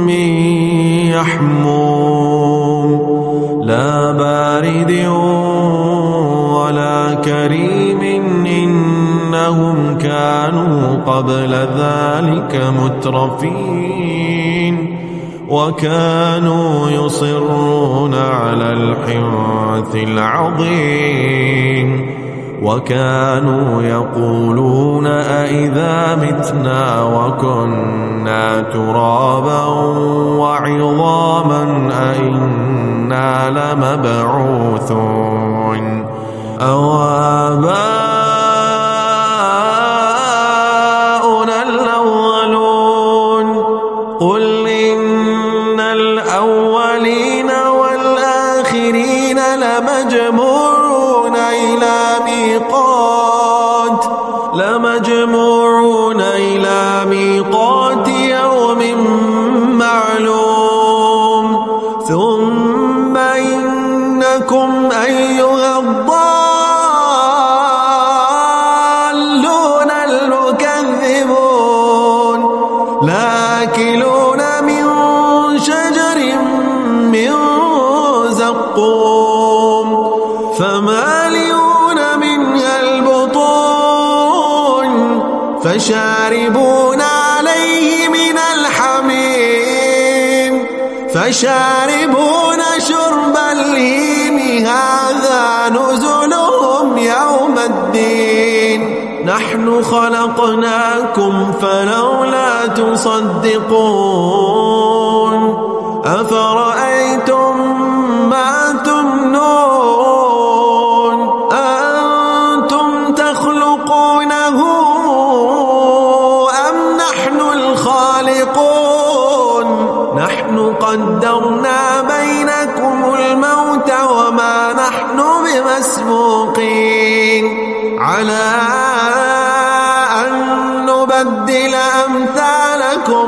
من يحموم لا بارد ولا كريم إنهم كانوا قبل ذلك مترفين وكانوا يصرون على الحنث العظيم وكانوا يقولون أئذا متنا وكنا ترابا وعظاما أئنا لمبعوثون أو آباؤنا الأولون قل إن الأولين والآخرين لمجموعون إلى ميقات يوم معلوم ثم إنكم أيها الضالون المكذبون لآكلون من شجر من زقوم فمالئون منها البطون فشاربون عليه من الحميم فشاربون شرب الهيم هذا نزلهم يوم الدين نحن خلقناكم فلولا تصدقون أفرأيتم ما تمنون أنتم تخلقونه أم نحن الخالقون نحن قدرنا بينكم الموت وما نحن بمسبوقين على أن نبدل أمثالكم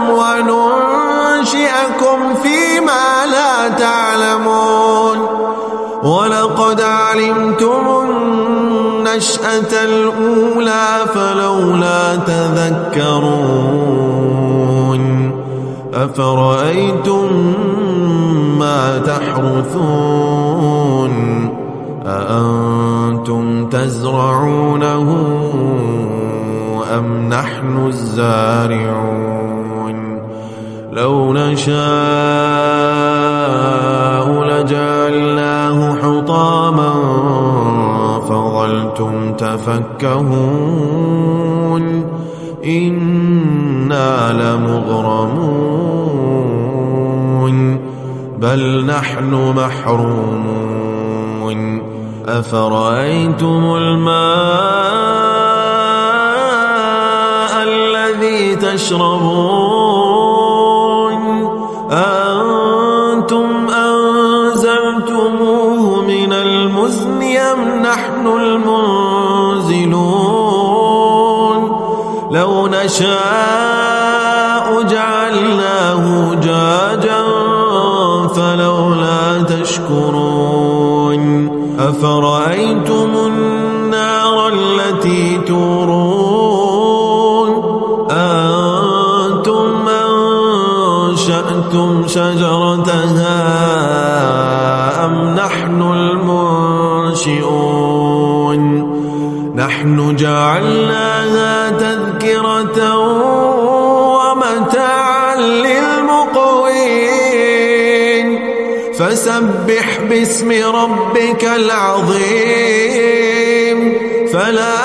وننشئكم فيما لا تعلمون ولقد علمتم النشأة الأولى فلولا تذكرون أفرأيتم ما تحرثون أأنتم تزرعونه أم نحن الزارعون لو نشاء لجعلناه حطاما فظلتم تفكهون إنا لمغرمون بل نحن محرومون أفرأيتم الماء الذي تشربون أنتم أنزلتموه من المزن أم نحن المنزلون لو نشاء جعلناه جاجا فلولا تشكرون أفرأيتم النار التي تورون أنتم أنشأتم شجرتها أم نحن المنشئون نحن جعلناها تذكرة ومتاعا للمقوين فسبح باسم ربك العظيم فلا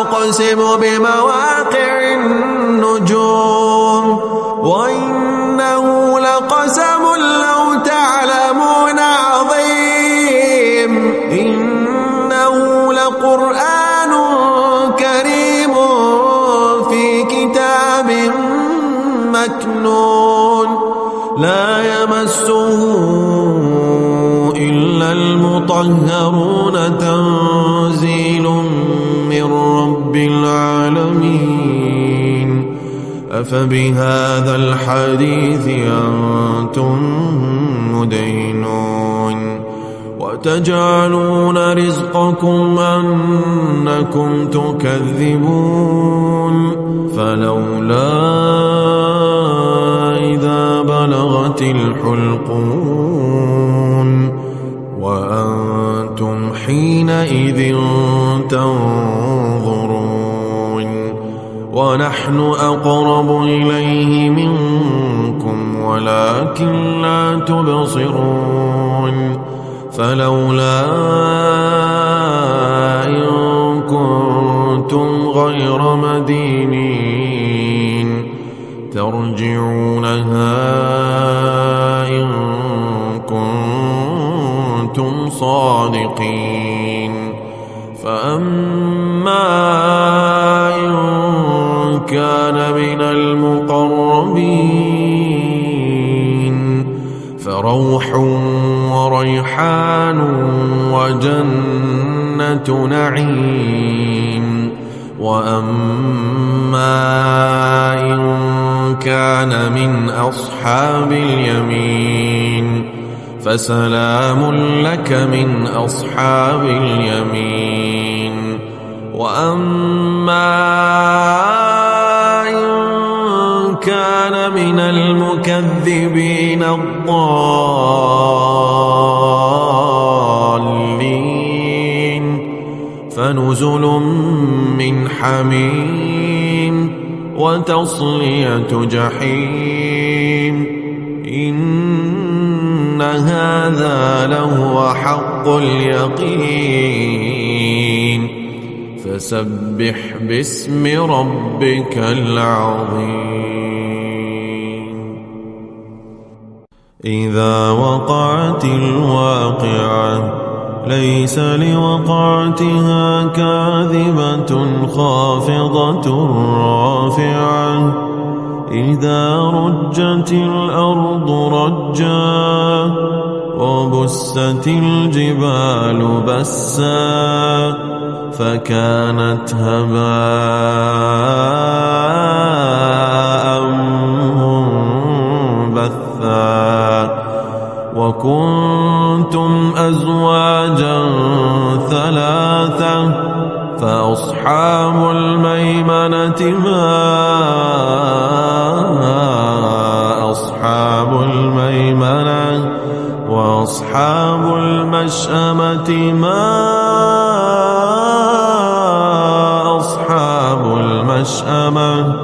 أقسم بمواقع النجوم وإنه لقسم لو تعلمون عظيم إنه لقرآن كريم في كتاب مكنون لا يمسه إلا المطهرون تنزيل من رب العالمين أفبهذا الحديث أنتم مدينون وتجعلون رزقكم أنكم تكذبون فلولا إذا بلغت الحلقون وأنتم حينئذ تنظرون ونحن أقرب إليه منكم ولكن لا تبصرون فلولا إن كنتم غير مدينين ترجعونها إن كنتم صادقين فأما إن كان من المقربين فروح وريحان وجنة نعيم وأما إن كان من أصحاب اليمين فسلام لك من أصحاب اليمين وأما إن كان من المكذبين الضالين فنزل من حميم وتصلية جحيم إن هذا لهو حق اليقين فسبح باسم ربك العظيم. إذا وقعت الواقعة ليس لوقعتها كاذبة خافضة رافعة إذا رجت الأرض رجا وبست الجبال بسا فكانت هباء منبثا وكنتم أزواجا ثلاثة فأصحاب الميمنة ما أصحاب الميمنة وأصحاب المشأمة ما أصحاب المشأمة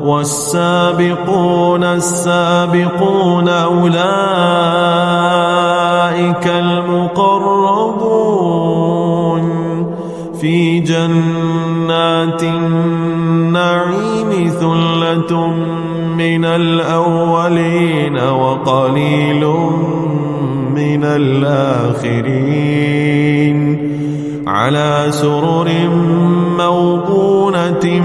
والسابقون السابقون أولئك المقربون في جنات النعيم ثلة من الأولين وقليل من الآخرين على سرر موضونة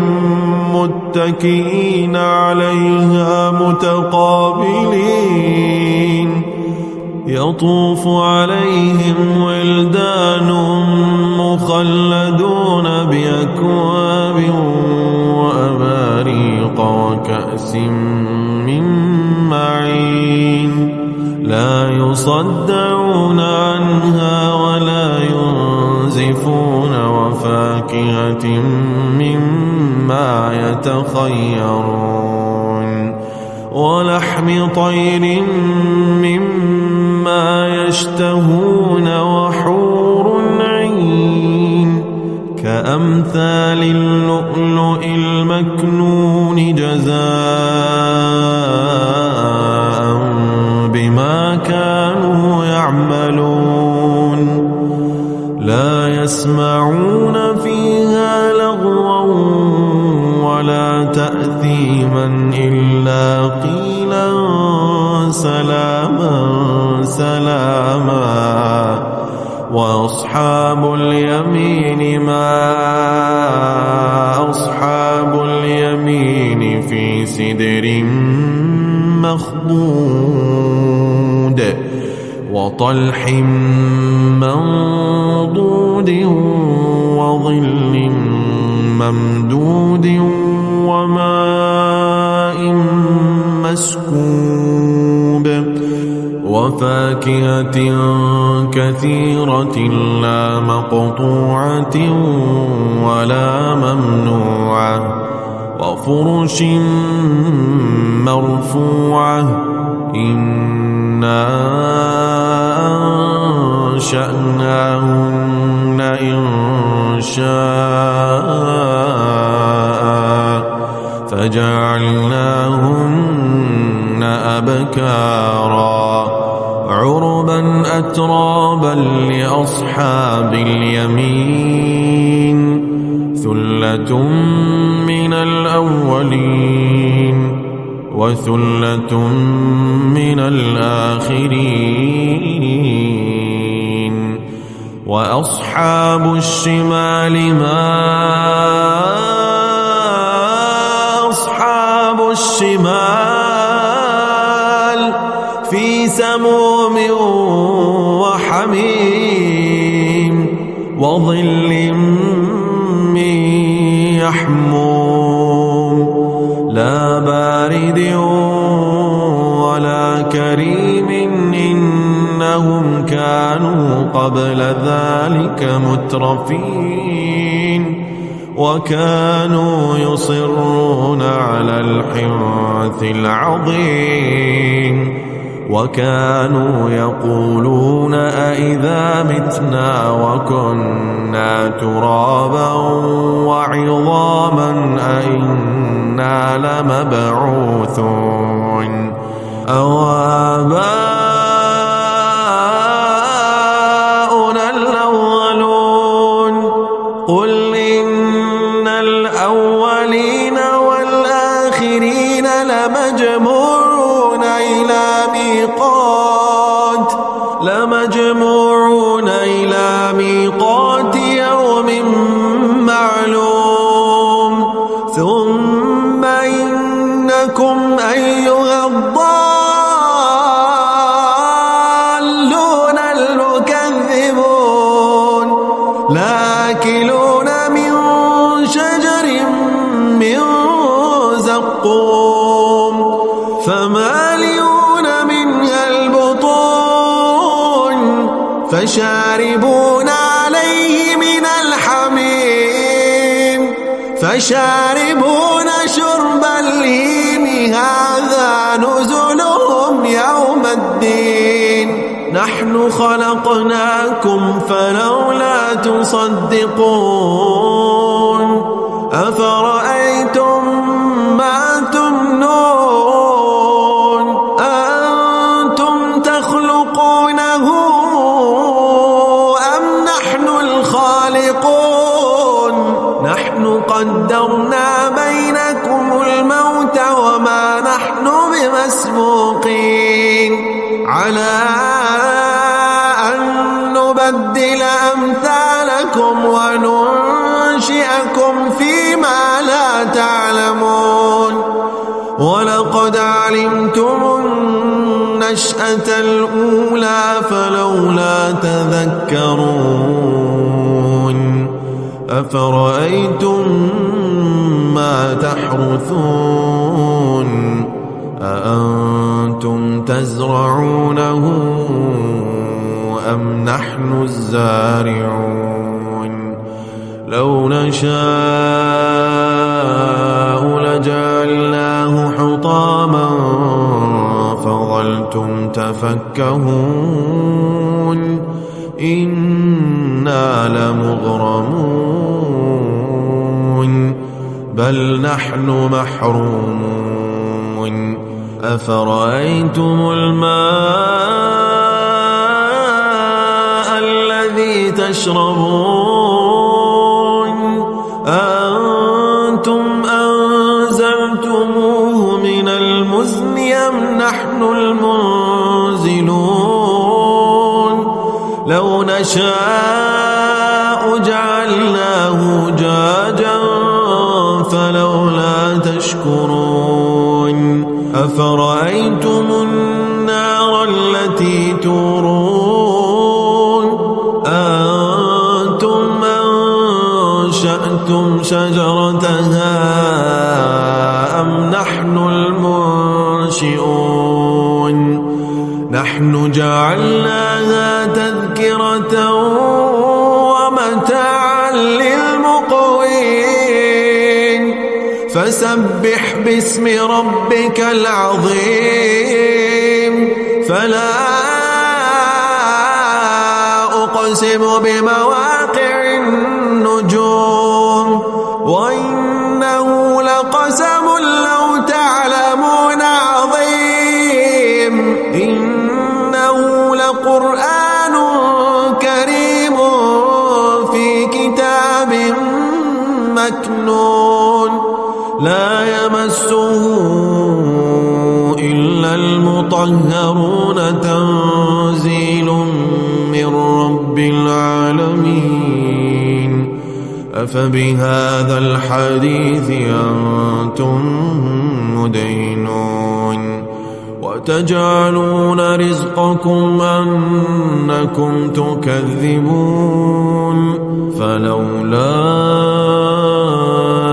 متكئين عليها متقابلين يطوف عليهم ولدان مخلدون بأكواب وأباريق وكأس من معين لا يصدعون عنها ولا ينزفون وفاكهة مما يتخيرون ولحم طير مما يشتهون وحور عين كأمثال اللؤلؤ المكنون جزاء بما كانوا يعملون لا يسمعون فيها لغوا ولا تأثيما إلا قيلا سلاما سلاما وأصحاب اليمين ما أصحاب اليمين في سدر مخضود وطلح منضود وظل ممدود وماء مسكوب وفاكهة كثيرة لا مقطوعة ولا ممنوعة وفرش مرفوعة إنا أنشأناهن إنشاء فجعلناهن أبكارا عربا أترابا لأصحاب اليمين ثلة من الأولين وثلة من الآخرين وأصحاب الشمال ما أصحاب الشمال في سموم وحميم وظل من يحموم لا بارد ولا كريم إنهم كانوا قبل ذلك مترفين وكانوا يصرون على الحنث العظيم وكانوا يقولون أئذا متنا وكنا ترابا وعظاما أئنا لمبعوثون أو آباؤنا الأولون قل إن إلى ميقات لمجموعون إلى ميقات يوم معلوم ثم إنكم أيها الضالون المكذبون لآكلون من شجر من زقوم فمالئون منها البطون فشاربون عليه من الحميم فشاربون شرب الهيم هذا نزلهم يوم الدين نحن خلقناكم فلولا تصدقون أفرأيتم ما تمنون أأنتم تخلقونه أم نحن الخالقون نحن قدرنا بينكم الموت وما نحن بمسبوقين على أن نبدل أمثالكم وننشئكم فيما لا تعلمون ولقد علمتم النشأة الأولى فلولا تذكرون أفرأيتم ما تحرثون أأنتم تزرعونه أم نحن الزارعون لو نشاء لجعلناه حطاما فظلتم تفكهون إنا لمغرمون بل نحن محرومون أفرأيتم الماء الذي تشربون أأنتم أنزلتموه من المزن أم نحن المنزلون لو نشاء جعلناه جاجا فلولا تشكرون أفرأيتم النار التي تورون أنتم أنشأتم شجرتها أم نحن المنشئون نحن جعلناها تذكرة ومتاعا للمقوين فسبح باسم ربك العظيم فلا أقسم بمواقع النجوم وإنه لقسم لو تعلمون عظيم إنه لقرآن كريم في كتاب مكنون لا يمسه إلا المطهرون تنزيل من رب العالمين أفبهذا الحديث أنتم مدينون وتجعلون رزقكم أنكم تكذبون فلولا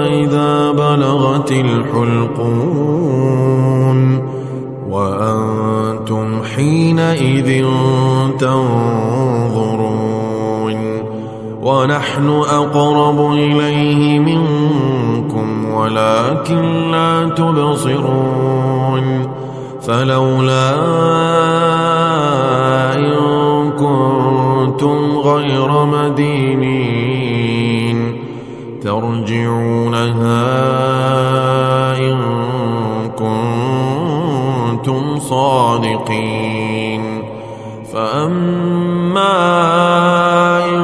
إذا بلغت الحلقون وأنتم حينئذ تنظرون ونحن أقرب إليه منكم ولكن لا تبصرون فلولا إن كنتم غير مدينين ترجعونها إن كنتم صادقين فأما إن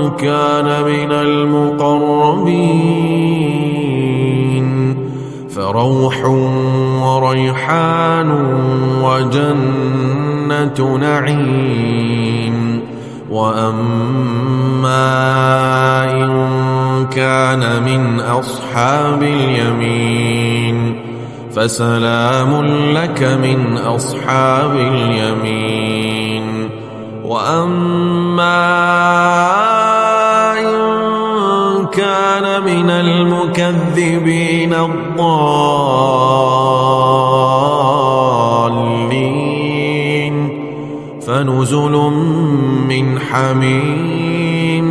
كان من المقربين فروح وريحان وجنة نعيم. وأما إن كان من أصحاب اليمين فسلام لك من أصحاب اليمين. وأما إن كان من المكذبين الضالين فنزل من حميم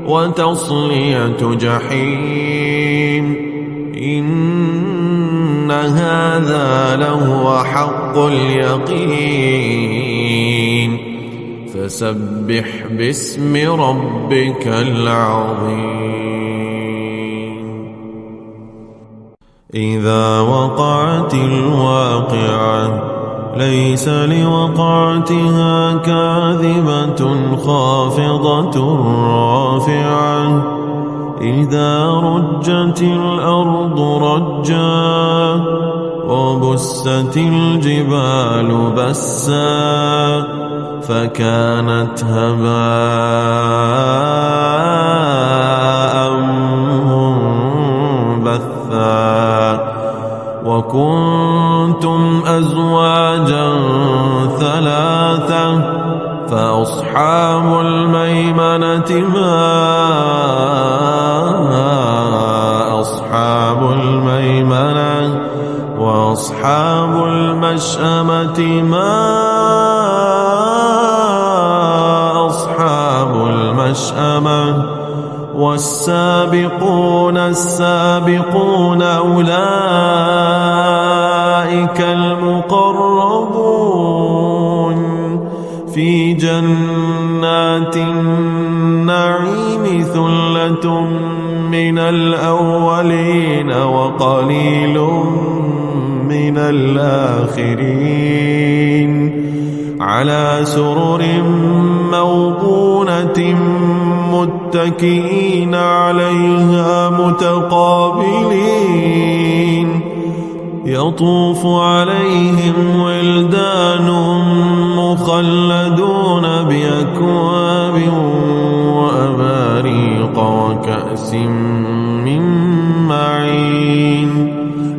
وتصلية جحيم. إن هذا لهو حق اليقين. فسبح باسم ربك العظيم. إذا وقعت الواقعة ليس لوقعتها كاذبة خافضة رافعة. إذا رجت الأرض رجا وبست الجبال بسا فكانت هباء منبثا. وكنتم أزواجا ثلاثة فأصحاب الميمنة ما أصحاب الميمنة وأصحاب المشأمة ما أصحاب المشأمة. والسابقون السابقون أولئك المقربون في جنات النعيم. ثلة من الأولين وقليل من الآخرين. على سرر موضونة متكئين عليها متقابلين. يطوف عليهم ولدان مخلدون بأكواب وأباريق وكأس من معين.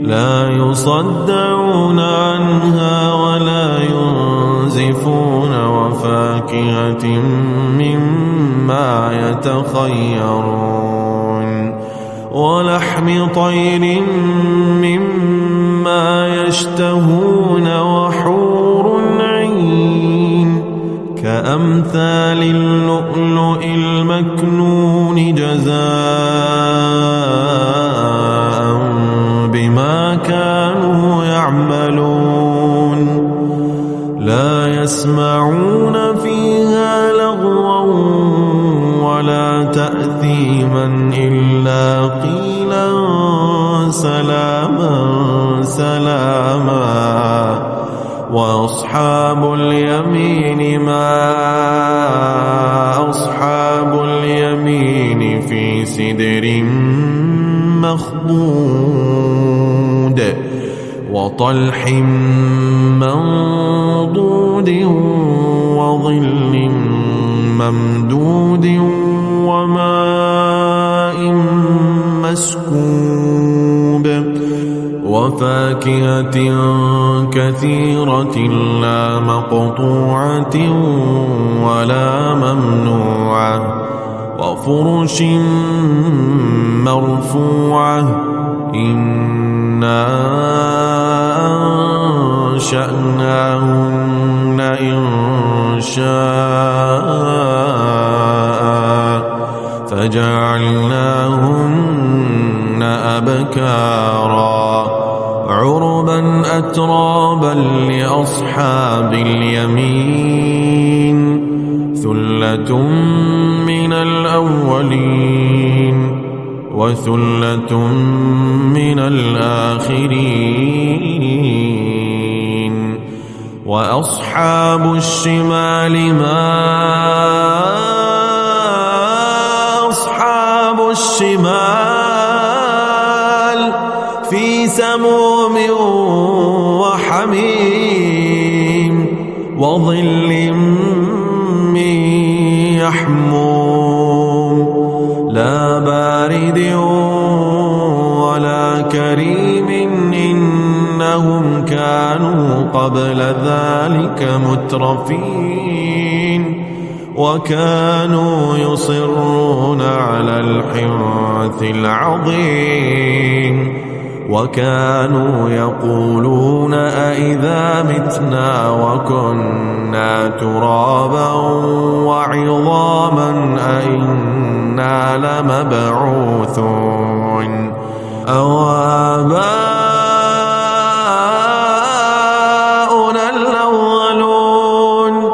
لا يصدعون عنها ولا ينزفون. وفاكهة مما يتخيرون ولحم طير مما يشتهون. وحور عين كأمثال اللؤلؤ المكنون جزاء بما كانوا يعملون. لا يسمعون فيها لغوا ولا تأثيما إلا قيلا سلاما سلاما. وأصحاب اليمين ما أصحاب اليمين في سدر مخضود وطلح منضود وظل ممدود وماء مسكوب. وفاكهة كثيرة لا مقطوعة ولا ممنوعة. وفرش مرفوعة. إنا أنشأناهن إنشاء فجعلناهن أبكارا عربا أترابا لأصحاب اليمين. ثلة من الأولين وثلة من الآخرين. وأصحاب الشمال ما أصحاب الشمال في سموم حميم وظل من يحموم لا بارد ولا كريم إنهم كانوا قبل ذلك مترفين وكانوا يصرون على الحنث العظيم وكانوا يقولون أئذا متنا وكنا ترابا وعظاما أئنا لمبعوثون أو آباؤنا الأولون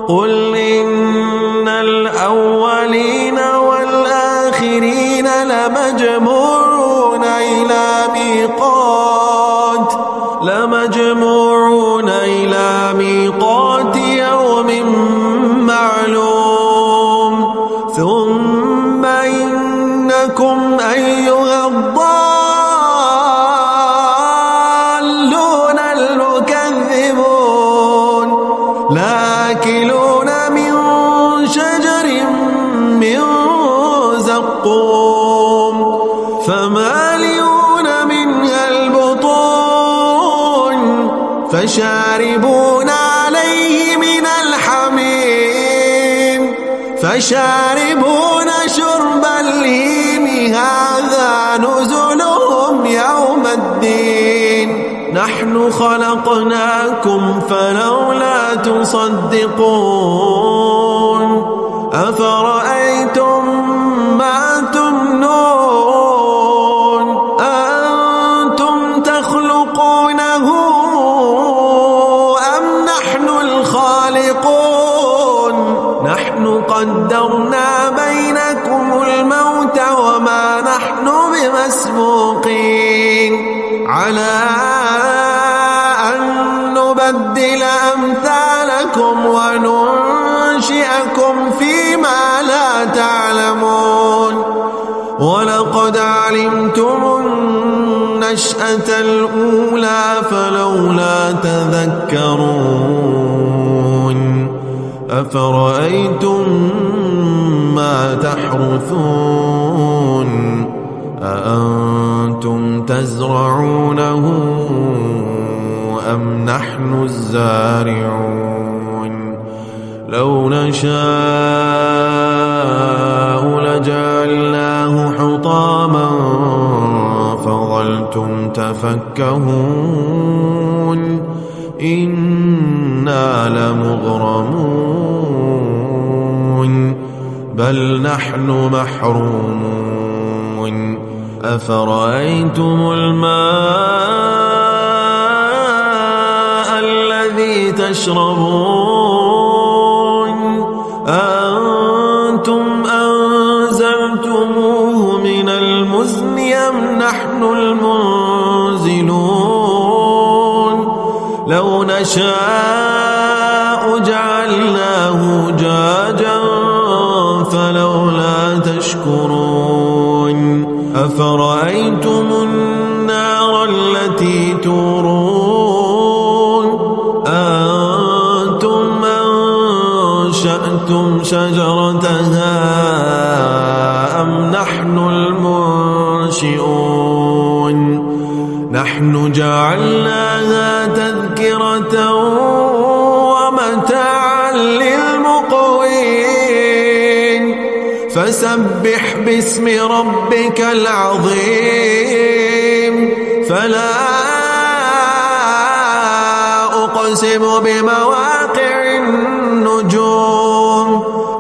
قل إن الأولين والآخرين لمجموعون إلى ميقات يوم معلوم ثم إنكم أيها الضالون المكذبون لآكلون من شجر من زقوم فمالئون منها البطون فشاربون عليه من الحميم فشاربون شرب الهيم هذا نزلهم يوم الدين نحن خلقناكم فلولا تصدقون أفرأيتم ما تمنون أنتم تخلقونه أم نحن الخالقون نحن قدرنا بينكم الموت وما نحن بمسبوقين على أن نبدل أمثالكم وننشئكم فيما لا تعلمون ولقد علمتم النشأة الأولى فلولا تذكرون أفرأيتم ما تحرثون أأنتم تزرعونه أم نحن الزارعون لو نشاء لجعلناه حطاما فظلتم تفكهون إنا لمغرمون بل نحن محرومون أفرأيتم الماء الذي تشربون أنتم أنزلتموه من المزن أم نحن المنزلون لو نشاء جعلناه جاجا فلولا تشكرون أفرأيتم النار التي تورون أنتم أنشأتم شجرتها أم نحن المنشئون نحن جعلناها تذكرة ومتاعا للمقوين فسبح باسم ربك العظيم فلا أقسم بمواقع النجوم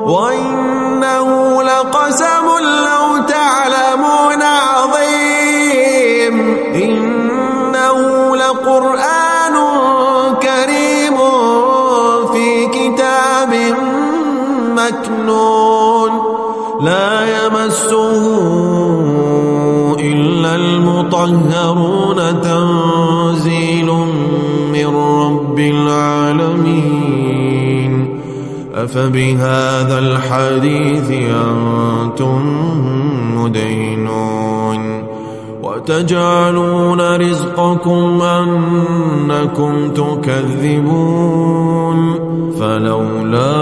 وإنه لقسم لو تعلمون عظيم إنه لقرآن كريم في كتاب مكنون لا يمسه إلا المطهرون تنزيل من رب العالمين أفبهذا الحديث أنتم مدينون وتجعلون رزقكم أنكم تكذبون فلولا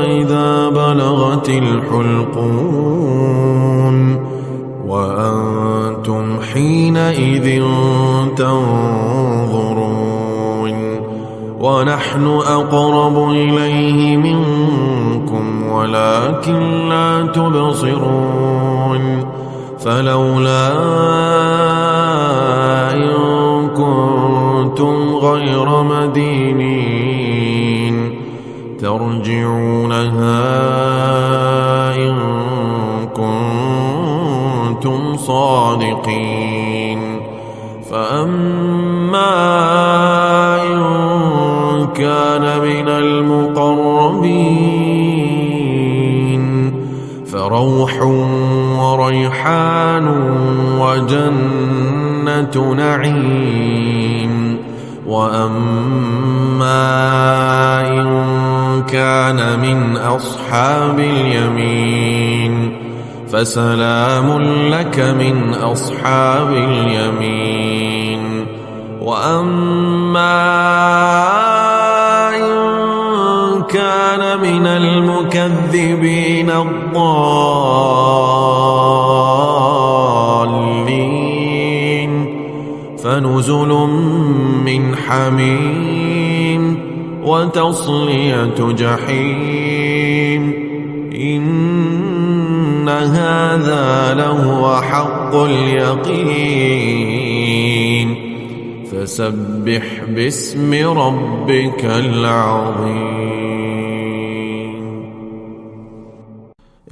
إذا بلغت الحلقون وأنتم حينئذ تنظرون ونحن أقرب إليه منكم ولكن لا تبصرون فلولا إن كنتم غير مدينين ترجعونها إن كنتم صادقين فأما إن كان من المقربين فروح وريحان وجنة نعيم وأما إن كان من أصحاب اليمين فسلام لك من أصحاب اليمين وأما إن كان من المكذبين الضالين فنزل من حميم وتصلية جحيم إن هذا لهو حق اليقين فسبح باسم ربك العظيم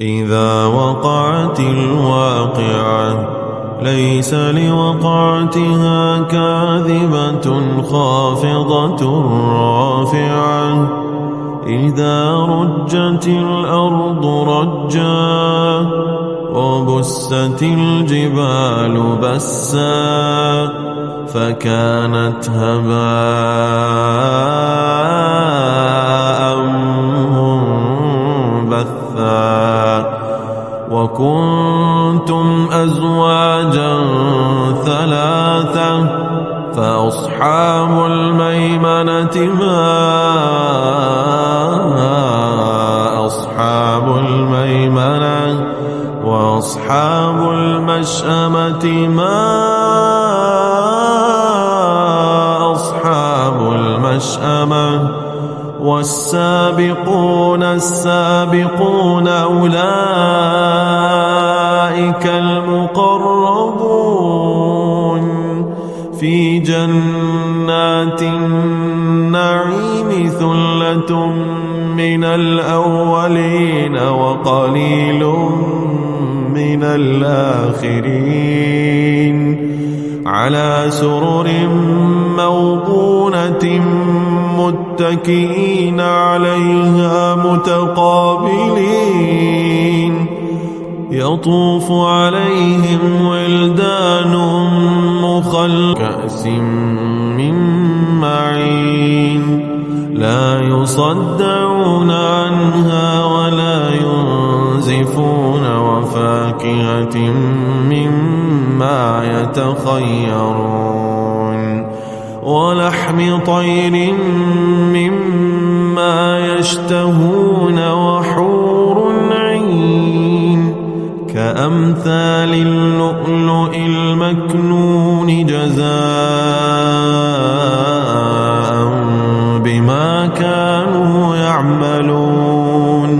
إذا وقعت الواقعة ليس لوقعتها كاذبة خافضة رافعة إذا رجت الأرض رجا وبست الجبال بسا فكانت هباء منبثا وكنتم أزواجا ثلاثة فأصحاب الميمنة ما أصحاب الميمنة وأصحاب المشأمة ما أصحاب المشأمة والسابقون السابقون أولئك المقربون في جنات النعيم ثلة من الأولين وقليل من الآخرين على سرر موضونة متكئين عليها متقابلين يطوف عليهم ولدان مخلدون كأس من معين لا يصدعون عنها ولا ينزفون وفاكهة مما يتخيرون ولحم طير مما يشتهون وحور عين كأمثال اللؤلؤ المكنون جزاء بما كانوا يعملون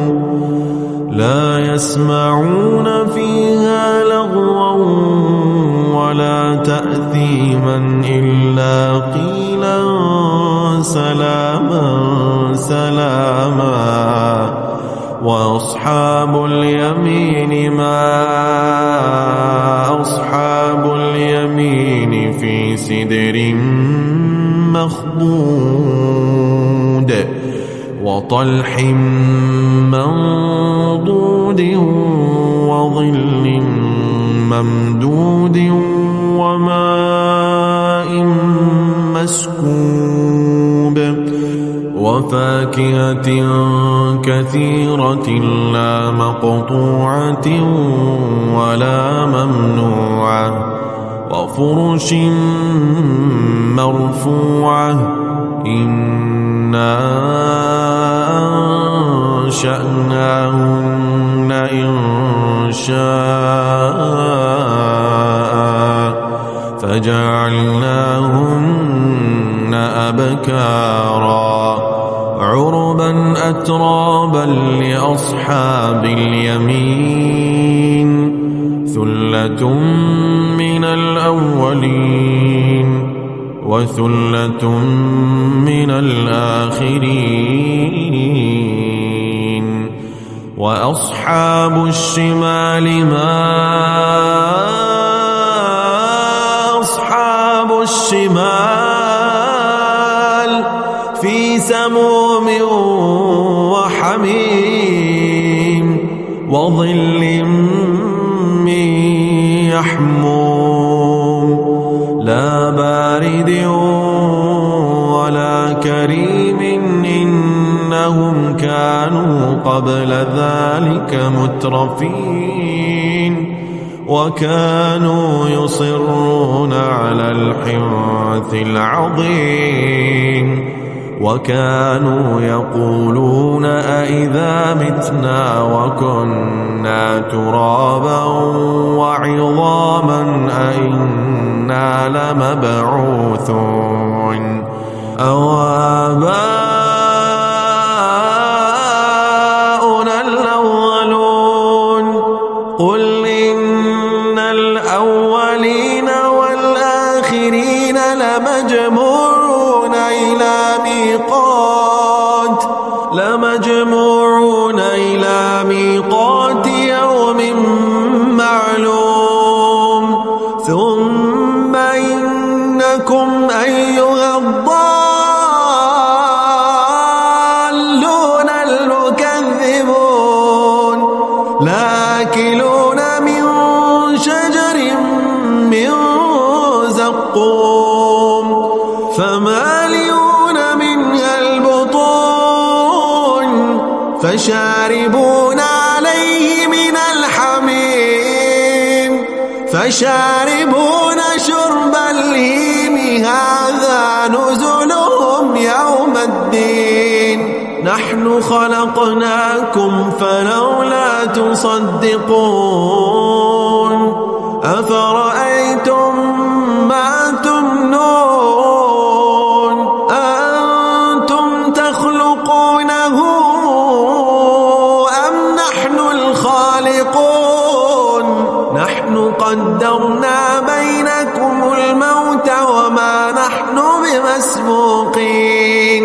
لا يسمعون فيها لغوا ولا تأثيما إلا قيلا سلاما سلاما وأصحاب اليمين ما أصحاب اليمين في سدر مخضود وطلح منضود وظل ممدود وماء مسكوب وفاكهة كثيرة لا مقطوعة ولا ممنوعة وفرش مرفوعة إنا أنشأناهن إنشاء فجعلناهن أبكارا عربا أترابا لأصحاب اليمين ثلة من الأولين وثلة من الآخرين وأصحاب الشمال ما أصحاب الشمال في سموم وحميم وظل من يحموم لا بارد ولا كريم إنهم كانوا قبل ذلك مترفين وكانوا يصرون على الحنث العظيم وكانوا يقولون أئذا متنا وكنا ترابا وعظاما أئنا لمبعوثون أو آباؤنا الأولون قل إن الأولين والآخرين لمجموعون إلى ميقات يوم معلوم ثم إنكم أيها الضالون المكذبون لآكلون من شجر من زقوم فمالئون منها البطون فشاربون عليه من الحميم فشاربون شرب الهيم هذا نزلهم يوم الدين نحن خلقناكم فلولا تصدقون أفرأيتم ما تمنون أأنتم تخلقونه أم نحن الخالقون نحن قدرنا بينكم الموت وما نحن بمسبوقين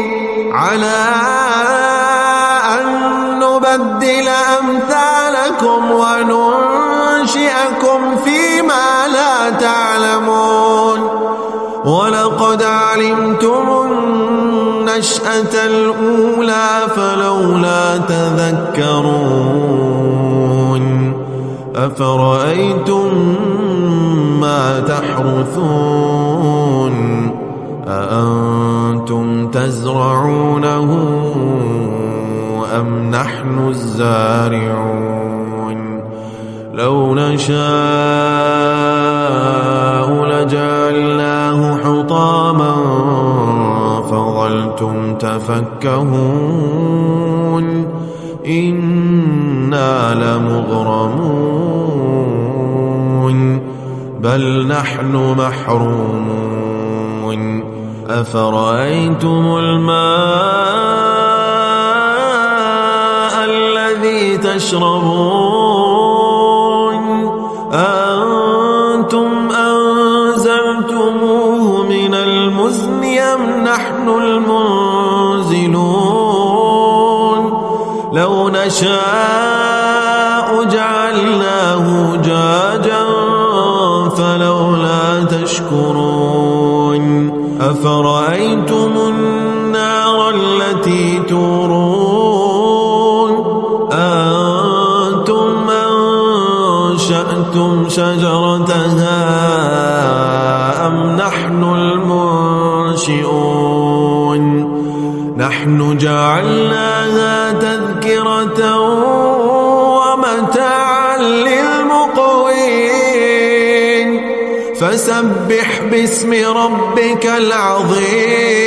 على أن نبدل أمثالكم وننشئكم فيما لا تعلمون ولقد علمتم النشأة الأولى فلولا تذكرون أفرأيتم ما تحرثون أأنتم تزرعونه أم نحن الزارعون لو نشاء لجعلناه حطاما فظلتم تفكهون إنا لمغرمون بل نحن محرومون أفرأيتم الماء الذي تشربون أأنتم أنزلتموه من المزن أم نحن المنزلون لو نشاء جعلناه جاجا فلولا تشكرون أفرأيتم النار التي تورون أنتم أنشأتم شجرتها أم نحن المنشئون نحن جعلناها تذكرة ومتاعا للمقوين فسبح باسم ربك العظيم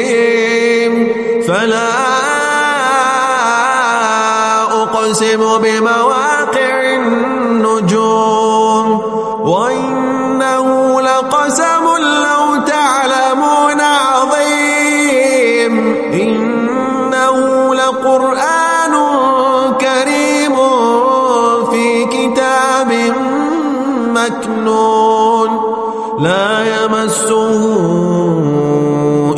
فلا أقسم بمواقع النجوم وإنه لقسم لو تعلمون عظيم إنه لقرآن كريم في كتاب مكنون لا يمسه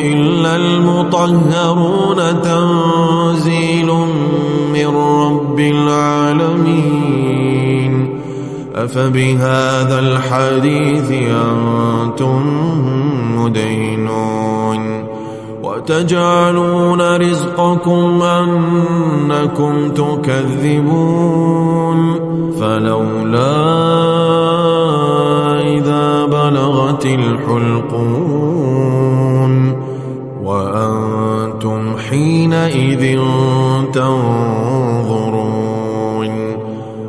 إلا المطهرون تنزيل من رب العالمين أفبهذا الحديث أنتم مدينون وتجعلون رزقكم أنكم تكذبون فلولا إذا بلغت الحلقون وأنتم حينئذ تنظرون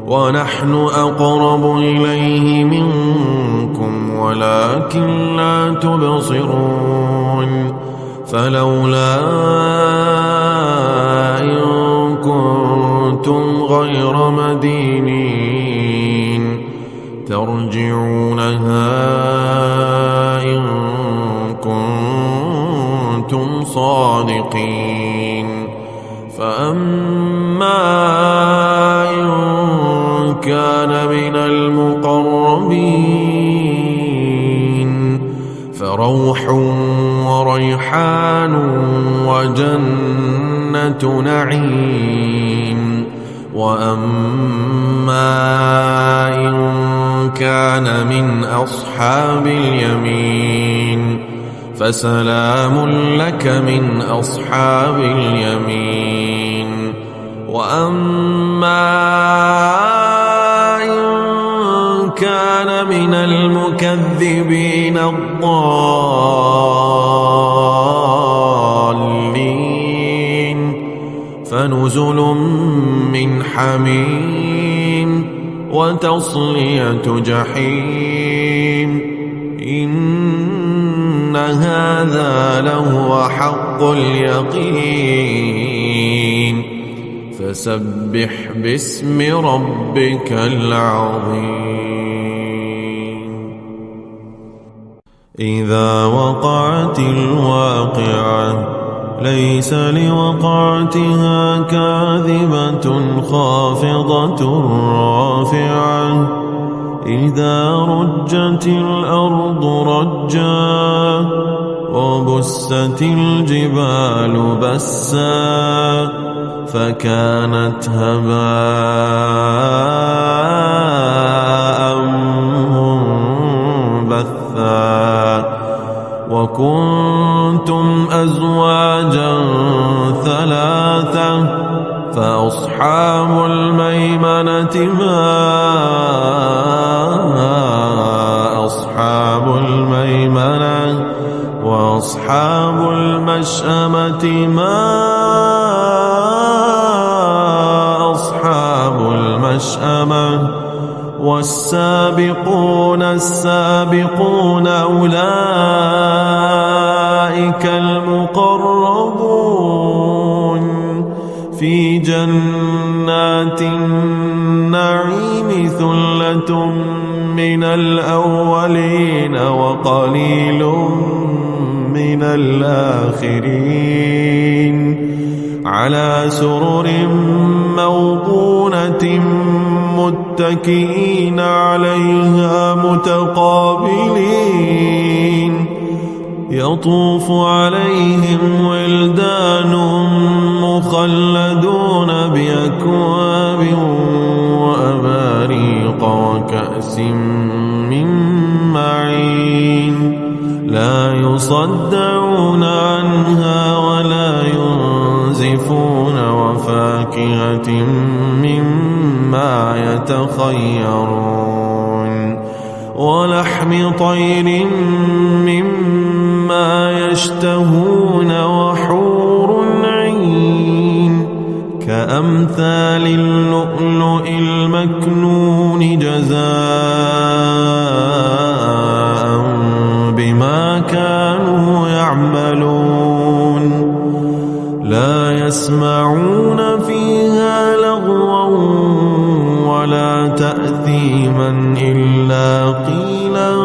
ونحن أقرب إليه منكم ولكن لا تبصرون فلولا إن كنتم غير مدينين ترجعونها إن كنتم صادقين فأما إن كان من المقربين فروح وريحان وجنة نعيم وأما إن كان من أصحاب اليمين فسلام لك من أصحاب اليمين وأما إن كان من المكذبين الضالين فنزل من حميم وتصلية جحيم إن هذا لهو حق اليقين فسبح باسم ربك العظيم إذا وقعت الواقعة ليس لوقعتها كاذبة خافضة رافعة إذا رجت الأرض رجا وبست الجبال بسا فكانت هباء منبثا وكنتم أزواجا ثلاثة فأصحاب الميمنة ما أصحاب الميمنة وأصحاب المشأمة ما أصحاب المشأمة والسابقون السابقون أولئك المقربون في جنات النعيم ثلة من الأولين وقليل من الآخرين على سرر موضونة متكئين عليها متقابلين يطوف عليهم ولدان مخلدون بأكواب وأباريق وكأس من معين لا يصدعون عنها ولا ينزفون وفاكهة مما يتخيرون ولحم طير مما يشتهون وحور عين كأمثال اللؤلؤ المكنون جزاء بما كانوا يعملون لا يسمعون فيها لغوا ولا تأثيما إلا قيلا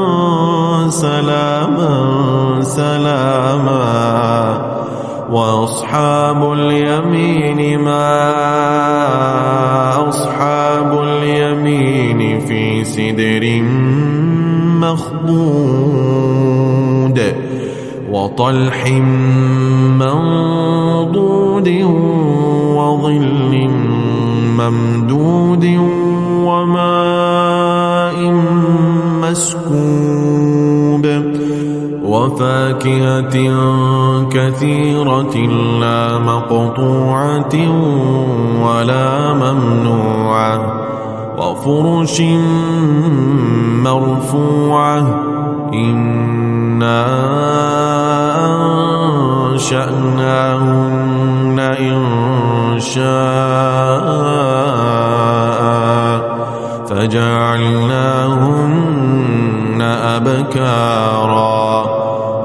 سلاما سلاما وأصحاب اليمين ما أصحاب اليمين في سدر مخضود وطلح منضود وظل ممدود وماء مسكوب وفاكهة كثيرة لا مقطوعة ولا ممنوعة وفرش مرفوعة إنا أنشأناهن إنشاء فجعلناهن أبكارا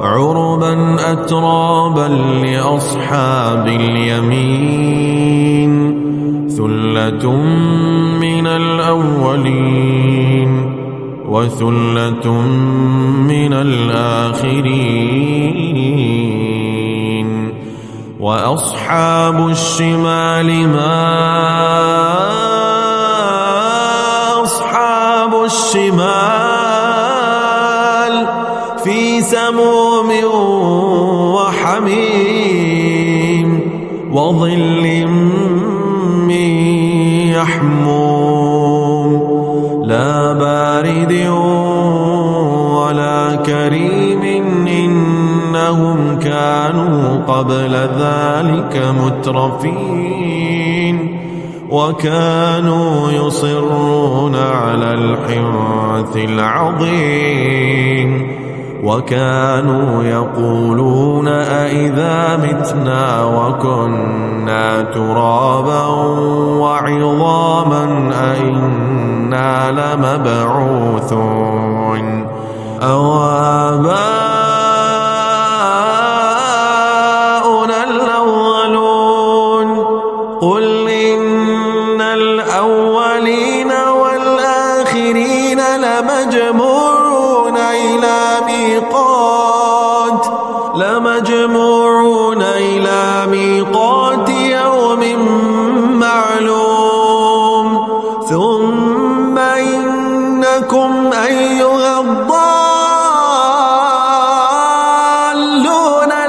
عربا أترابا لأصحاب اليمين ثلة من الأولين وثلة من الآخرين وأصحاب الشمال ما أصحاب الشمال في سموم وحميم وظل من يحموم لا بارد ولا كريم إنهم كانوا قبل ذلك مترفين وكانوا يصرون على الحنث العظيم وكانوا يقولون أئذا متنا وكنا ترابا وعظاما أئنا لمبعوثون أو آباؤنا الأولون قل إن الأولين والآخرين لمجموعون إلى ميقات يوم معلوم ثم إنكم أيها الضالون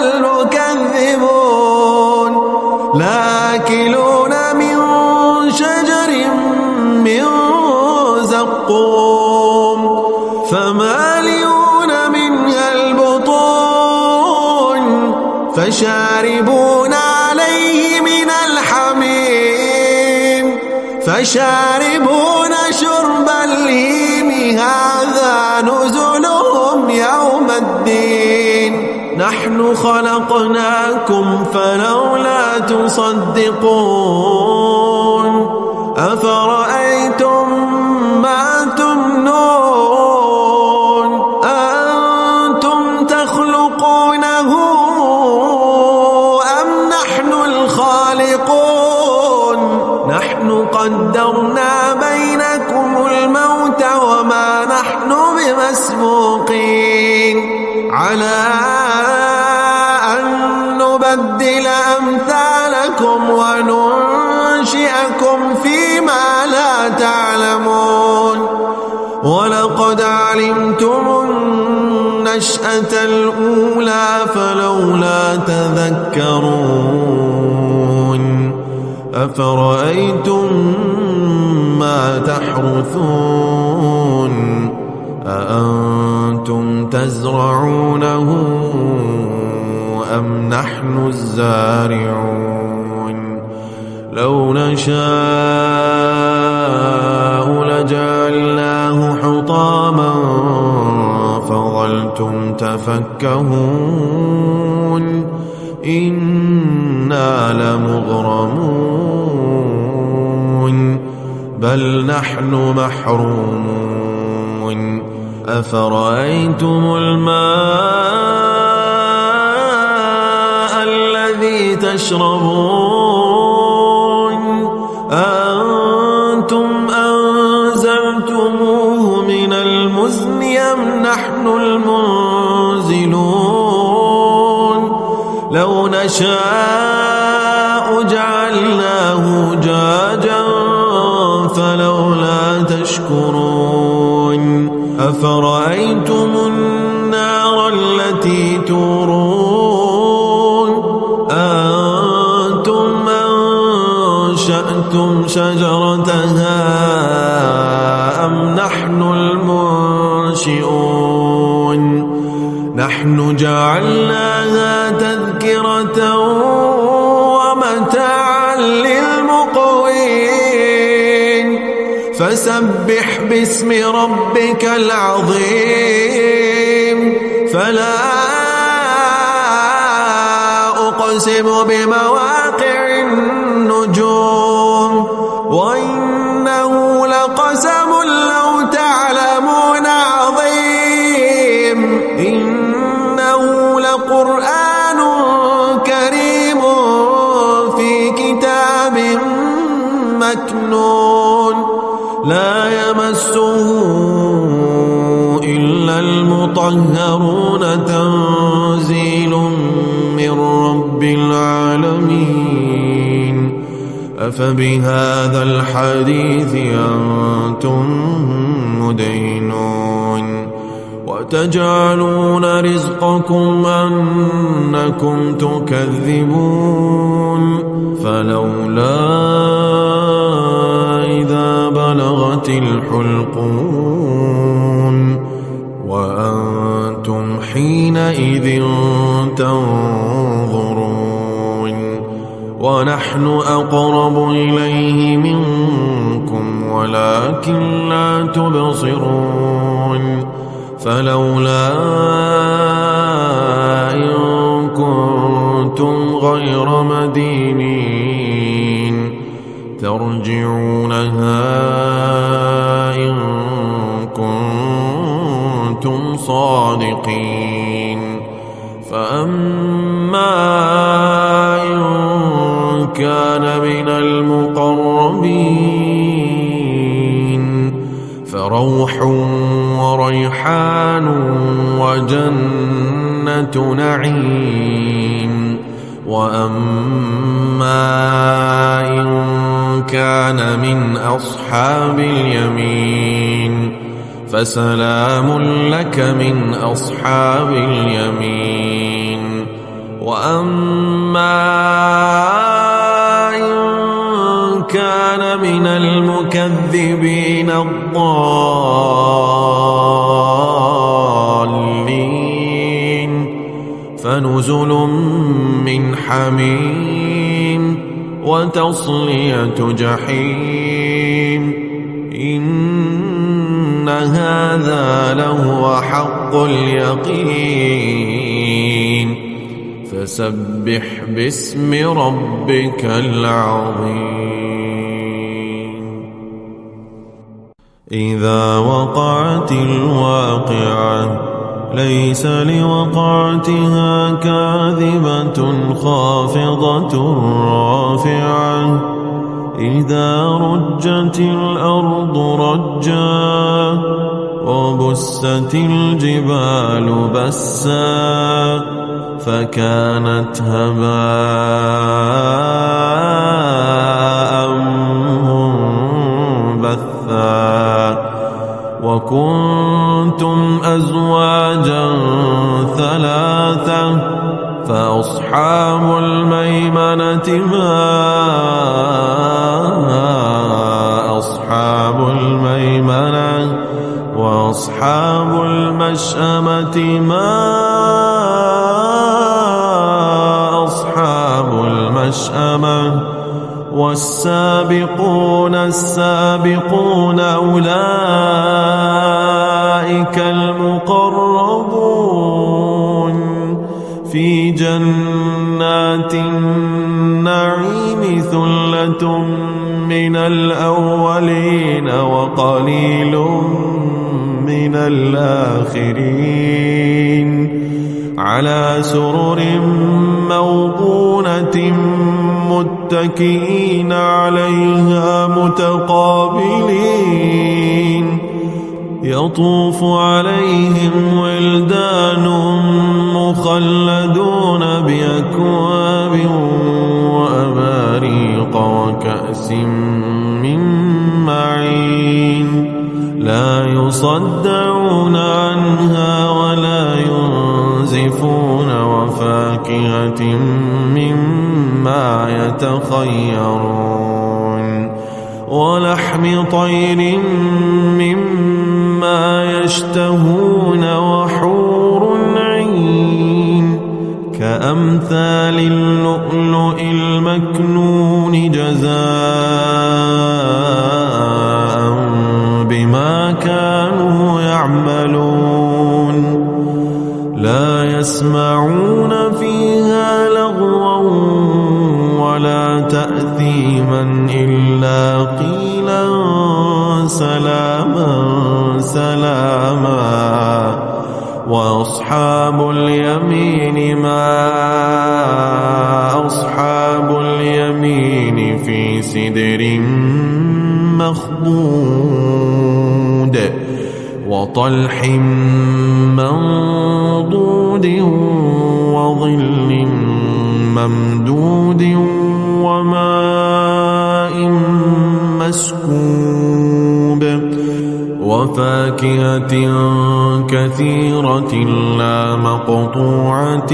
المكذبون لآكلون من شجر من زقوم فمالئون منها البطون فشاربون عليه من الحميم فشاربون شرب الهيم هذا نزلهم يوم الدين نحن خلقناكم فلولا تصدقون أفرأيتم ما تمنون أنتم تخلقونه أم نحن الخالقون نحن قدرنا بينكم الموت وما نحن بمسبوقين على أن نبدل أمثالكم وننشئكم فيما لا تعلمون ولقد علمتم النشأة الأولى فلولا تذكرون أفرأيتم ما تحرثون أأنتم تزرعونه أم نحن الزارعون لو نشاء لجعلناه حطاما فظلتم تفكهون إنا لمغرمون بل نحن محرومون أفرأيتم الماء الذي تشربون أنتم أنزلتموه من المزن أم نحن المنزلون لو نشاء جعلناه أجاجا فلولا تشكرون أفرأيتم النار التي تورون أنتم أنشأتم شجرتها أم نحن المنشئون نحن جعلناها تذكرة ومتاعا للمقوين فسبح باسم ربك العظيم فلا أقسم بمواقع النجوم وإنه لقسم لو تعلمون عظيم إنه لقرآن كريم في كتاب مكنون لا يمسه إلا المطهرون تنزيل من رب العالمين أفبهذا الحديث أنتم مدينون وتجعلون رزقكم أنكم تكذبون فلولا إذا بلغت الحلقون وأنتم حينئذ تنظرون ونحن أقرب إليه منكم ولكن لا تبصرون فلولا إن كنتم غير مدينين ترجعونها إن كنتم صادقين فأما إن كان من المقربين فروح وريحان وجنة نعيم وأما إن كان من أصحاب اليمين فسلام لك من أصحاب اليمين وأما إن كان من المكذبين الضالين فنزل من حميم وتصلية جحيم إن هذا لهو حق اليقين فسبح باسم ربك العظيم إذا وقعت الواقعة ليس لوقعتها كاذبة خافضة رافعة إذا رجت الأرض رجا وبست الجبال بسا فكانت هباء منبثا وكنتم أزواجا ثلاثة فأصحاب الميمنة ما أصحاب الميمنة وأصحاب المشأمة ما أصحاب المشأمة والسابقون السابقون أولئك المقربون في جنات النعيم ثلة من الأولين وقليل من الآخرين على سرر موضونة متكئين عليها متقابلين يطوف عليهم ولدان مخلدون بأكواب وأباريق وكأس من معين لا يصدعون عنها ولا ينزفون وفاكهة مما يتخيرون ولحم طير مما يشتهون وحور عين كأمثال اللؤلؤ المكنون جزاء بما كانوا يعملون لا يسمعون فيها لغوا ولا تأثيما إلا قيلا سلاما سلاما وأصحاب اليمين ما أصحاب اليمين في سدر مخضود وطلح منضود وظل ممدود وماء مسكوب وفاكهة كثيرة لا مقطوعة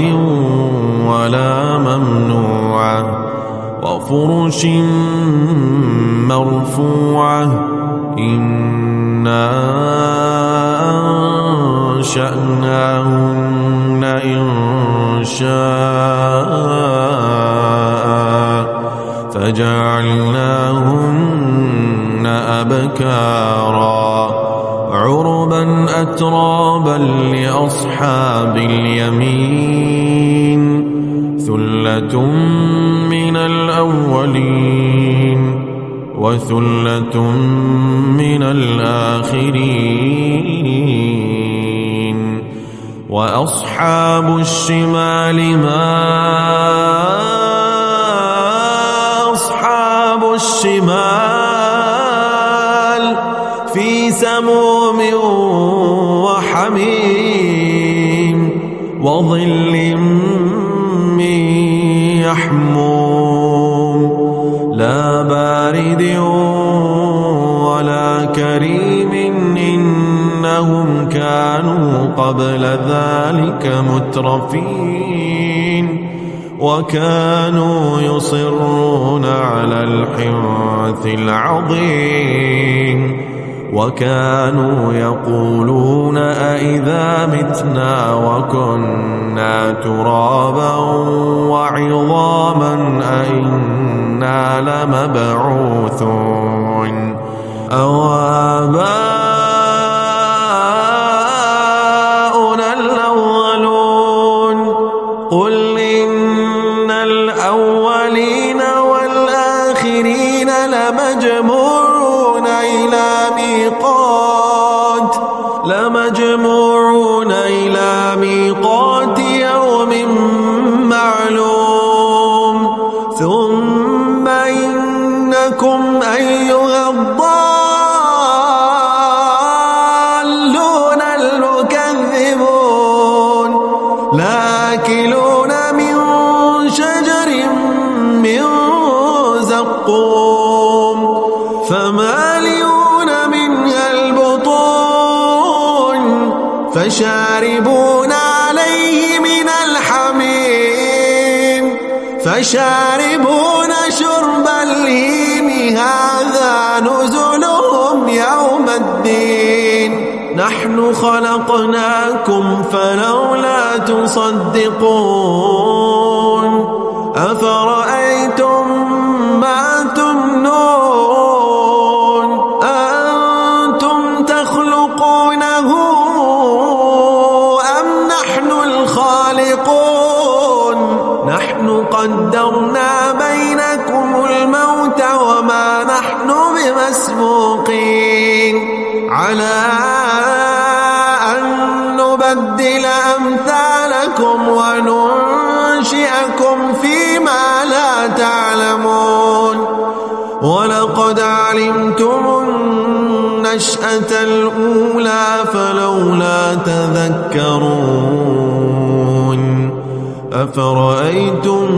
ولا ممنوعة وفرش مرفوعة إنا أنشأناهن إنشاء فجعلناهن أبكارا عربا أترابا لأصحاب اليمين ثلة من الأولين وثلة من الآخرين وأصحاب الشمال ما أصحاب الشمال في سموم وحميم وظل من يحموم لا بارد ولا كريم إنهم كانوا قبل ذلك مترفين وكانوا يصرون على الحنث العظيم وكانوا يقولون أئذا متنا وكنا ترابا وعظاما أئنا لمبعوثون أو آباؤنا الأولون قل إن الأولين والآخرين لمجموعون إلى ميقات يوم معلوم ثم إنكم أيها الضالون المكذبون لآكلون من شجر من زقوم فمالئون منها البطون فشاربون عليه من الحميم فشاربون شرب الهيم هذا نزلهم يوم الدين نحن خلقناكم فلولا تصدقون أفرأيتم ما تمنون أنتم تخلقونه أم نحن الخالقون نحن قد قدرنا بينكم الموت وما نحن بمسبوقين على أن نبدل أمثالكم وننشئكم فيما لا تعلمون ولقد علمتم النشأة الأولى فلولا تذكرون أفرأيتم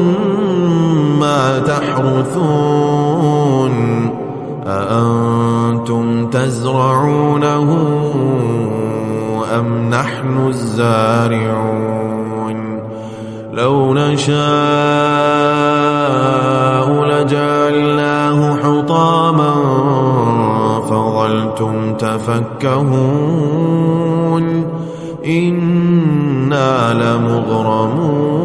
ما تحرثون أأنتم تزرعونه أم نحن الزارعون لو نشاء لجعلناه حطاما فظلتم تفكهون إنا لمغرمون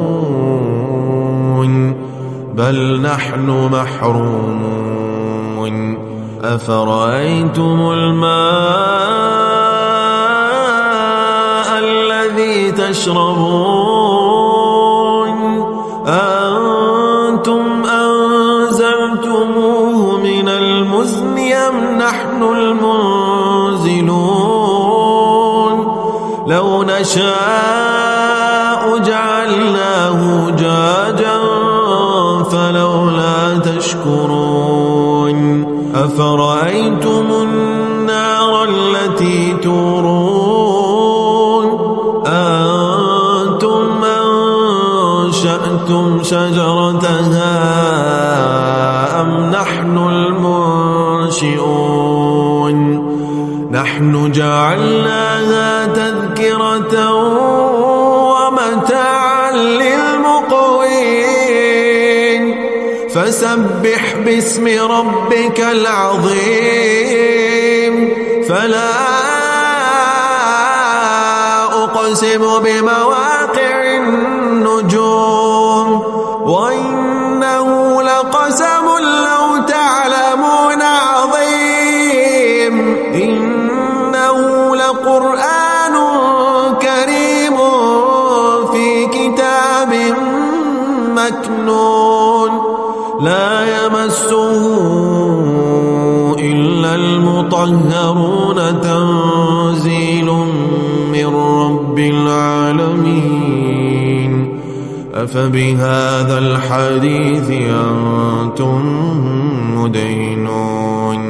بل نحن محرومون أفرأيتم الماء الذي تشربون أأنتم أنزلتموه من المزن أم نحن المنزلون لو نشاء جعلناه أجاجا فلولا تشكرون أفرأيتم النار التي تورون أأنتم أنشأتم شجرتها أم نحن المنشئون نحن جعلناها تذكرة ومتاعا للمقوين فسبح باسم ربك العظيم فلا أقسم بمواقع النجوم وإنه لقسم لو تعلمون عظيم إنه لقرآن كريم في كتاب مكنون لا يمسه إلا المطهرون تنزيل من رب العالمين أفبهذا الحديث أنتم مدينون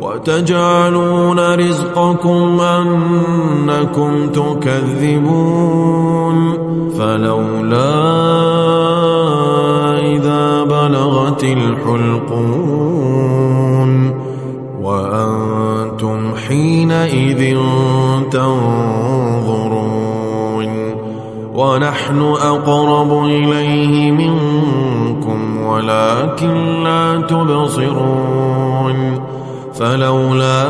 وتجعلون رزقكم أنكم تكذبون فلولا إذا بلغت الحلقون وأنتم حينئذ تنظرون ونحن أقرب إليه منكم ولكن لا تبصرون فلولا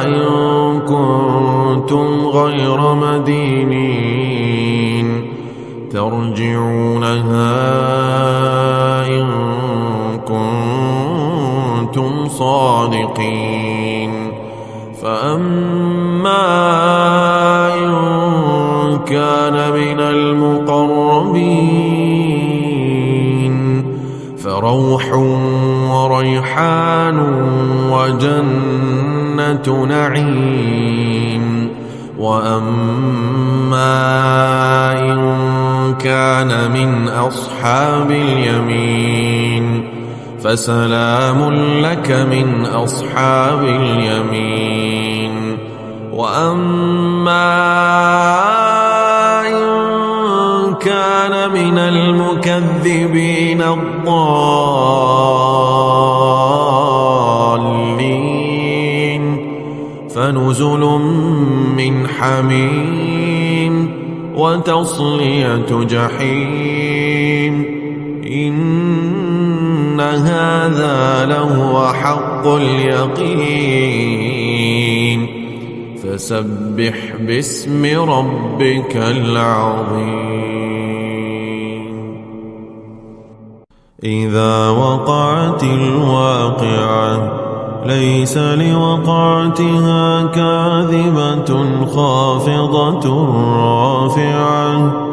إن كنتم غير مدينين ترجعونها إن كنتم صادقين فأما إن كان من المقربين فروح وريحان وجنة نعيم وأما إن كان من أصحاب اليمين فسلام لك من أصحاب اليمين وأما إن كان من المكذبين الضالين فنزل من حميم وتصلية جحيم إن هذا لهو حق اليقين فسبح باسم ربك العظيم إذا وقعت الواقعة ليس لوقعتها كاذبة خافضة رافعة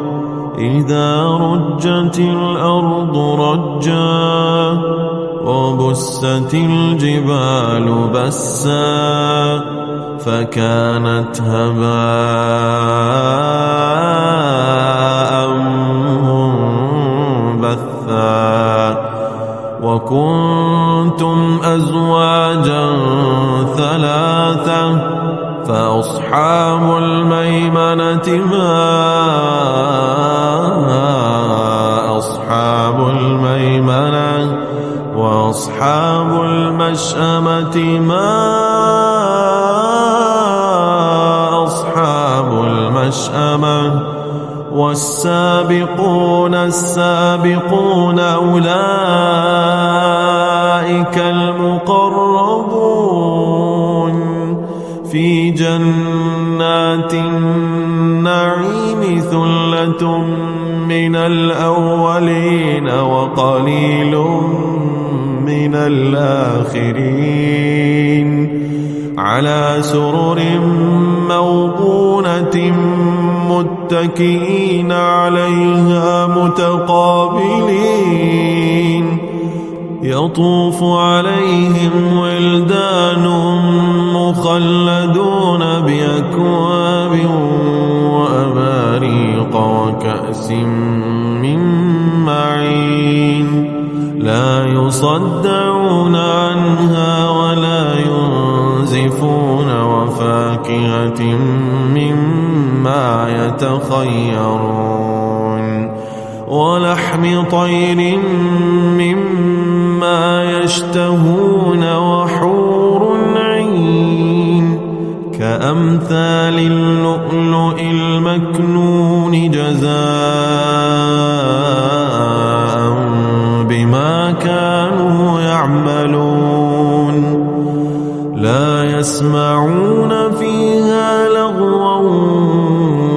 إذا رجت الأرض رجا وبست الجبال بسا فكانت هباء منبثا وكنتم أزواجا ثلاثة فأصحاب الميمنة ما أصحاب الميمنة وأصحاب المشأمة ما أصحاب المشأمة والسابقون السابقون أولئك المقربون في جنات النعيم ثلة من الأولين وقليل من الآخرين على سرر موضونة متكئين عليها متقابلين يطوف عليهم ولدان مخلدون بأكواب وأباريق وكأس من معين لا يصدعون عنها ولا ينزفون وفاكهة مما يتخيرون ولحم طير مما يشتهون وحور عين كأمثال اللؤلؤ المكنون جزاء بما كانوا يعملون لا يسمعون فيها لغوا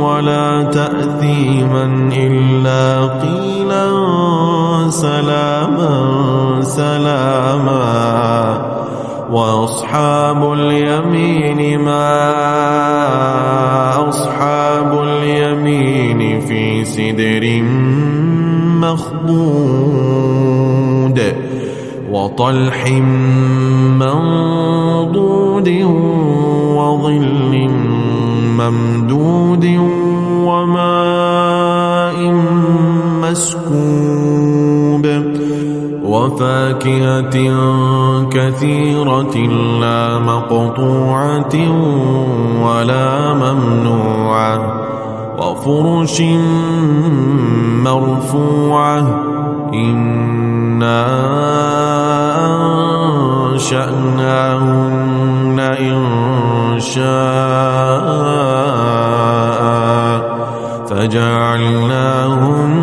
ولا تأثيما إلا قيلا سلاما سلاما وأصحاب اليمين ما أصحاب اليمين في سدر مخضود وطلح منضود وظل ممدود وماء مسكوب وفاكهة كثيرة لا مقطوعة ولا ممنوعة وفرش مرفوعة إنا أنشأناهن إنشاء فجعلناهن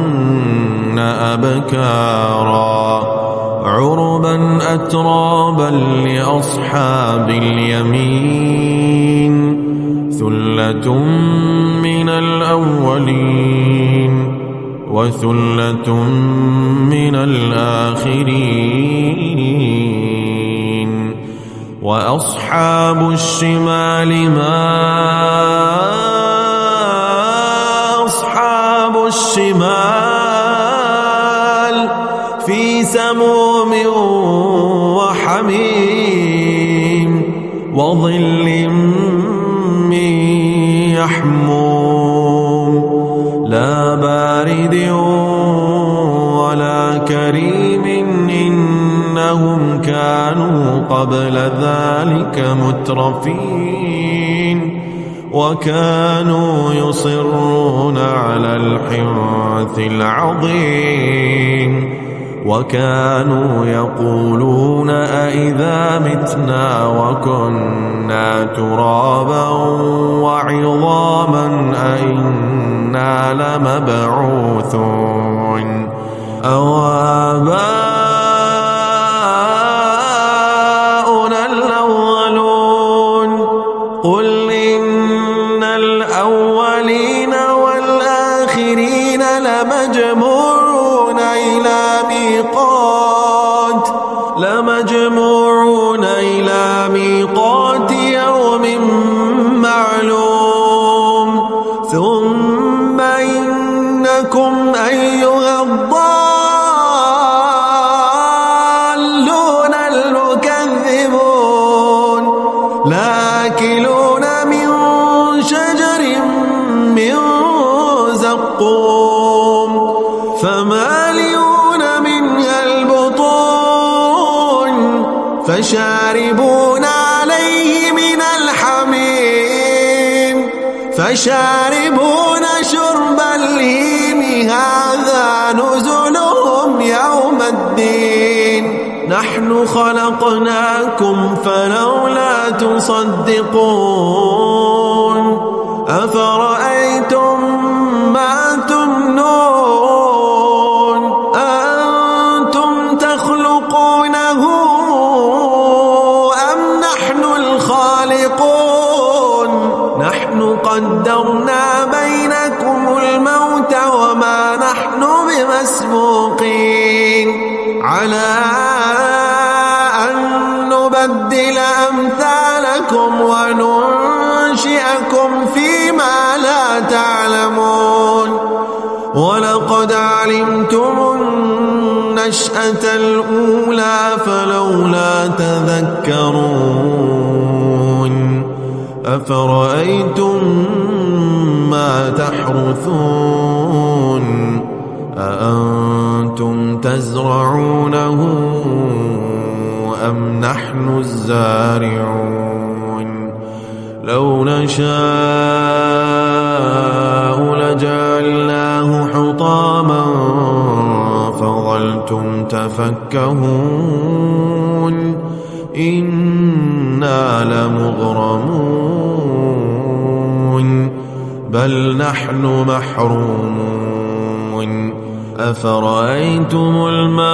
أبكارا عربا أترابا لأصحاب اليمين ثلة من الأولين وثلة من الآخرين وأصحاب الشمال ما أصحاب الشمال في سموم وحميم وظل من يحموم لا بارد ولا كريم إنهم كانوا قبل ذلك مترفين وكانوا يصرون على الحنث العظيم وكانوا يقولون أئذا متنا وكنا ترابا وعظاما أئنا لمبعوثون أو آباؤنا الأولون قل إن الأولين والآخرين لمجموعون إلى ميقات يوم معلوم ثم إنكم فشاربون عليه من الحميم فشاربون شرب الهيم هذا نزلهم يوم الدين نحن خلقناكم فلولا تصدقون أفرأيتم ما تمنون أأنتم تخلقونه أم نحن الخالقون نحن قدرنا بينكم الموت وما نحن بمسبوقين على أن نبدل أمثالكم وننشئكم فيما لا تعلمون ولقد علمتم النشأة الأولى فلولا تذكرون أفرأيتم ما تحرثون أأنتم تزرعونه أم نحن الزارعون لو نشاء لجعلناه حطاما فظلتم تفكهون إنا لمغرمون بل نحن محرومون أفرأيتم الماء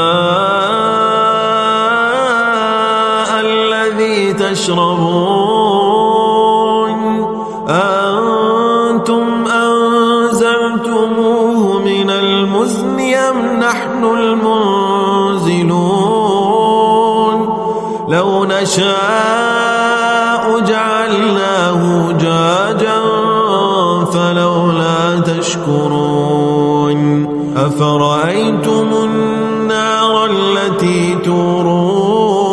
الذي تشربون أأنتم أنزلتموه من المزن أم نحن المنزلون لو نشاء جعلناه جاجا فلولا تشكرون أفرأيتم النار التي تورون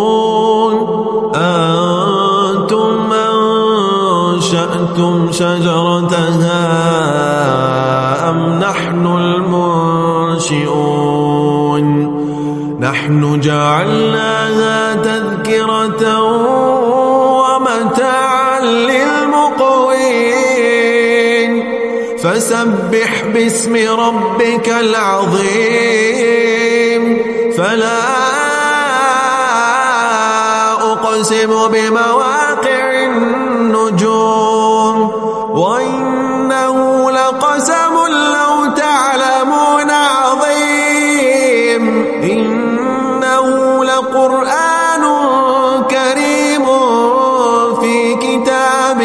أأنتم أنشأتم شجرتها أم نحن المنشئون نحن جعلناها تذكرة ومتاعا للمقوين فسبح باسم ربك العظيم فلا أقسم بمواقع النجوم وإنه لقسم لو تعلمون عظيم إنه لقرآن كريم في كتاب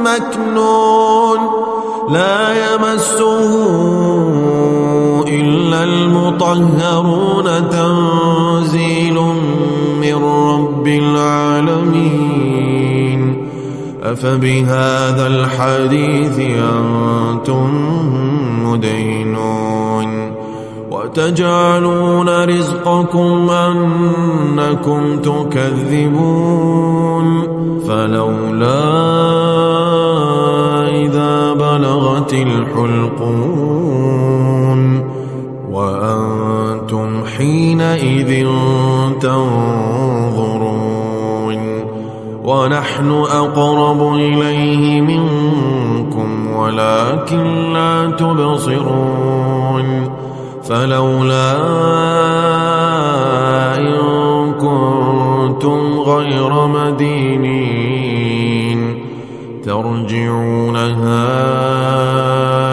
مكنون لا يمسه إلا المطهرون تنزيل من رب العالمين أفبهذا الحديث أنتم مدينون وتجعلون رزقكم أنكم تكذبون فلولا إذا بلغت الحلقون وأنتم حينئذ تنظرون ونحن أقرب إليه منكم ولكن لا تبصرون فلولا إن كنتم غير مدينين ترجعونها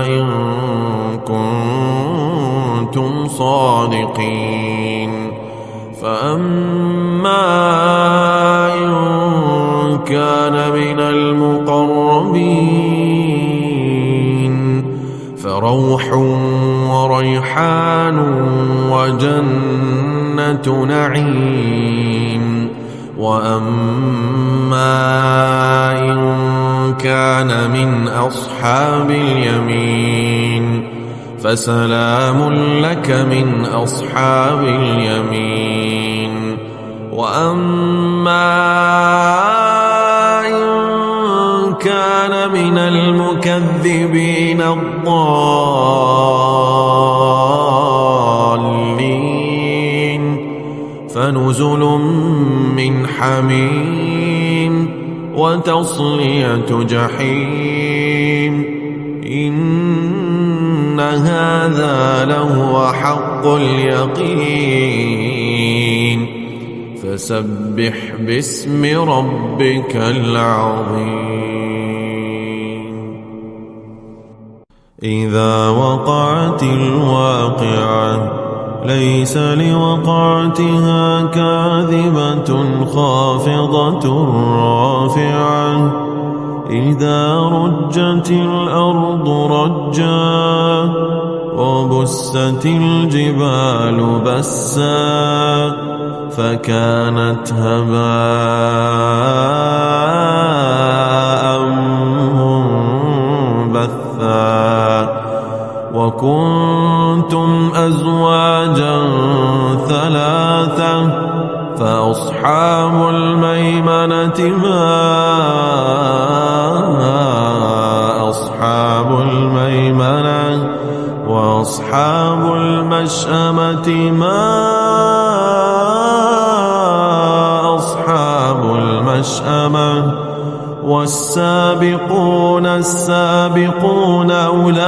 إن كنتم صادقين فأما إن كان من المقربين فروح وريحان وجنة نعيم وأما إن كان من أصحاب اليمين فسلام لك من أصحاب اليمين وأما إن كان من المكذبين الضالين فنزل من حميم وتصلية جحيم إن هذا لهو حق اليقين فسبح باسم ربك العظيم إذا وقعت الواقعة ليس لوقعتها كاذبة خافضة رافعة إذا رجت الأرض رجا وبست الجبال بسا فكانت هباء منبثا وكنتم أزواجا ثلاثة فأصحاب الميمنة ما أصحاب الميمنة وأصحاب المشأمة ما أصحاب المشأمة والسابقون السابقون أولئك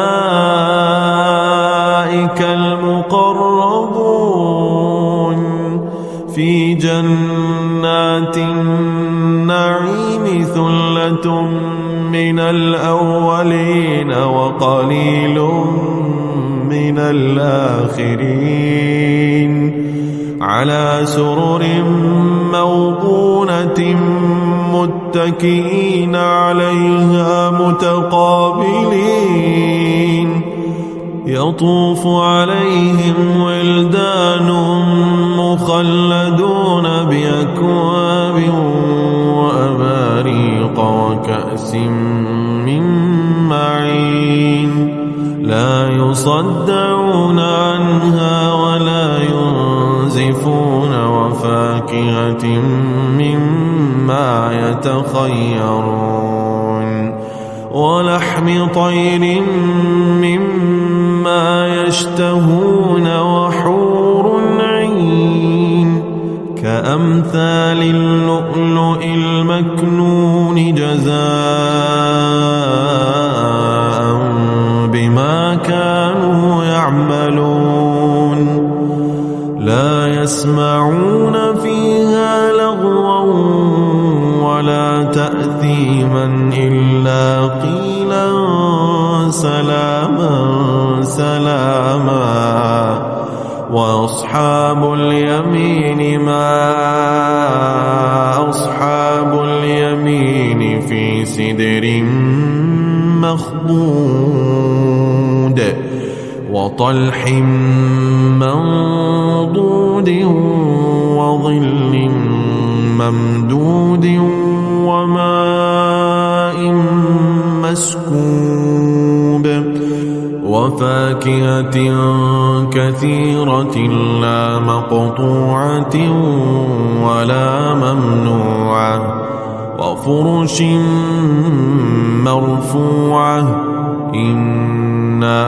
المقربون في جنات النعيم ثلة من الأولين وقليل من الآخرين على سرر موضونة متكئين عليها متقابلين يطوف عليهم ولدان مخلدون بأكواب وأباريق وكأس من معين لا يصدعون عنها ولا ينزفون وفاكهة مما يتخيرون ولحم طير مما يشتهون وحور عين كأمثال اللؤلؤ المكنون جزاء بما كانوا يعملون لا يسمعون فيها لغوا ولا تأثيما إلا قيلا سلاما سلاما وأصحاب اليمين ما أصحاب اليمين في سدر مخضود وطلح منضود وظل ممدود وماء مسكوب وفاكهة كثيرة لا مقطوعة ولا ممنوعة وفرش مرفوعة إنا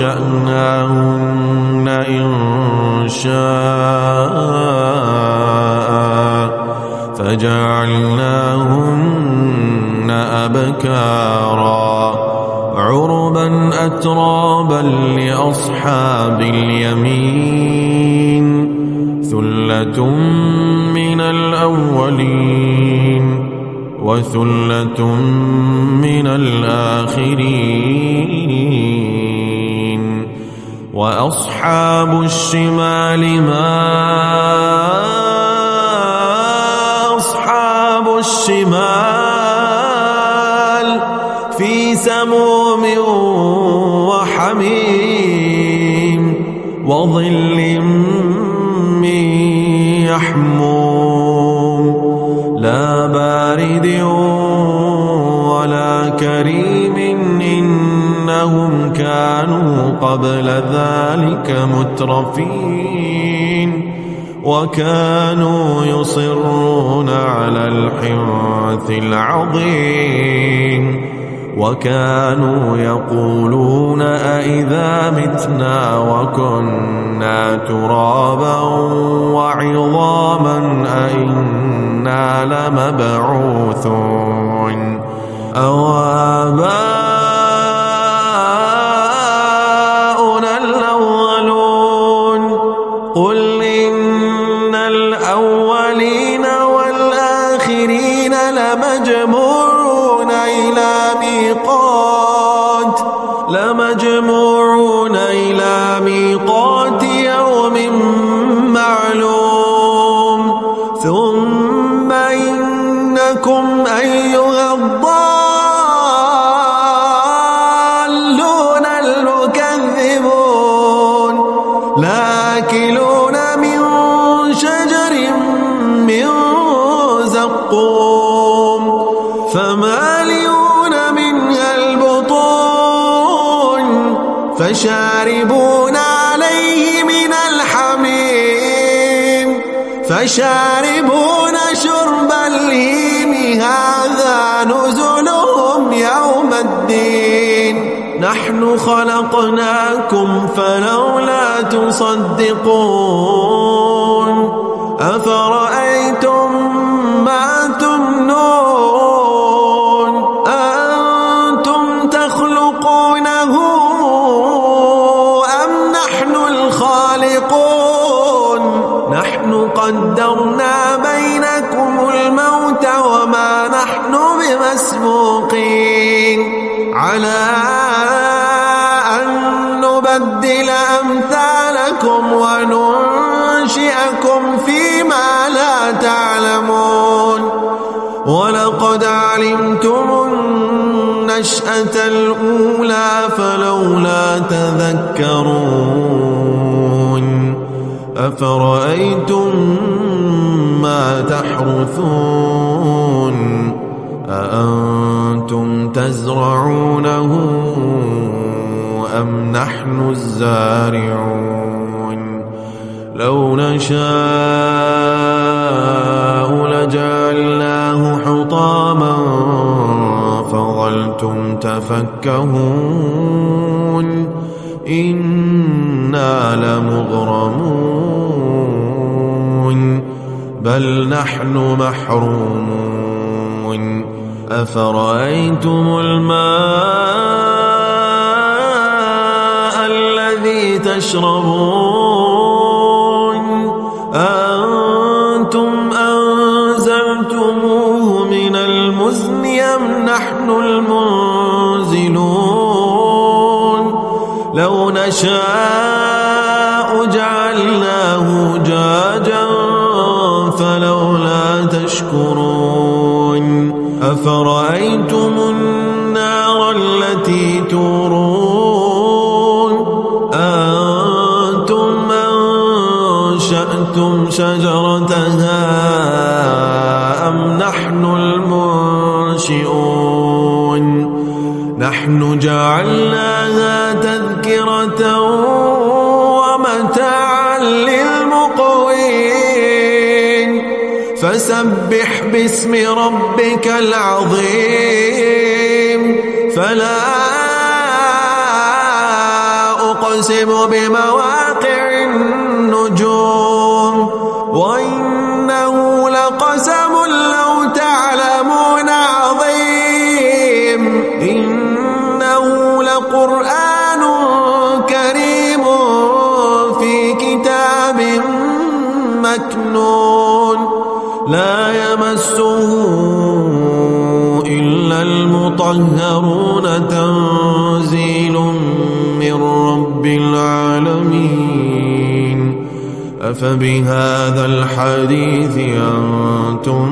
أنشأناهن إنشاء فجعلناهن أبكارا عربا أترابا لأصحاب اليمين ثلة من الأولين وثلة من الآخرين وأصحاب الشمال ما أصحاب الشمال في سموم وحميم وظل من يحموم لا بارد ولا كريم إنهم كانوا قبل ذلك مترفين وكانوا يصرون على الحنث العظيم وكانوا يقولون أئذا متنا وكنا ترابا وعظاما أئنا لمبعوثون أو آباؤنا الأولون قل إن الأولين والآخرين لمجموعون إلى ميقات يوم معلوم ثم إنكم أيها الضالون المكذبون لآكلون من شجر من زقوم فمالئون منها البطون فشاربون عليه من الحميم فشاربون شرب الهيم هذا نزلهم يوم الدين نحن خلقناكم فلولا تصدقون أفرأيتم ما تمنون أنتم تخلقونه أم نحن الخالقون نحن قدرنا بينكم الموت وما نحن بمسبوقين على أن نبدل أمثالكم وننشئكم فيما لا تعلمون ولقد علمتم النشأة الأولى فلولا تذكرون أفرأيتم ما تحرثون أأنتم تزرعونه أم نحن الزارعون لو نشاء لجعلناه حطاما فظلتم تفكهون إنا لمغرمون بل نحن محرومون أفرأيتم الماء الذي تشربون أأنتم أنزلتموه من المزن أم نحن المنزلون لو نشاء جعلناه جاجا فلولا تشكرون أفرأيتم النار التي تورون أنتم أنشأتم شجرتها أم نحن المنشئون نحن جعلناها تذكرة ومتاعا للمقوين فسبح باسم ربك العظيم فلا أقسم بمواقع النجوم وإنه لقسم لو تعلمون عظيم إنه لقرآن كريم في كتاب مكنون لا يمسه إلا المطهرون تنزيل من رب العالمين أفبهذا الحديث أنتم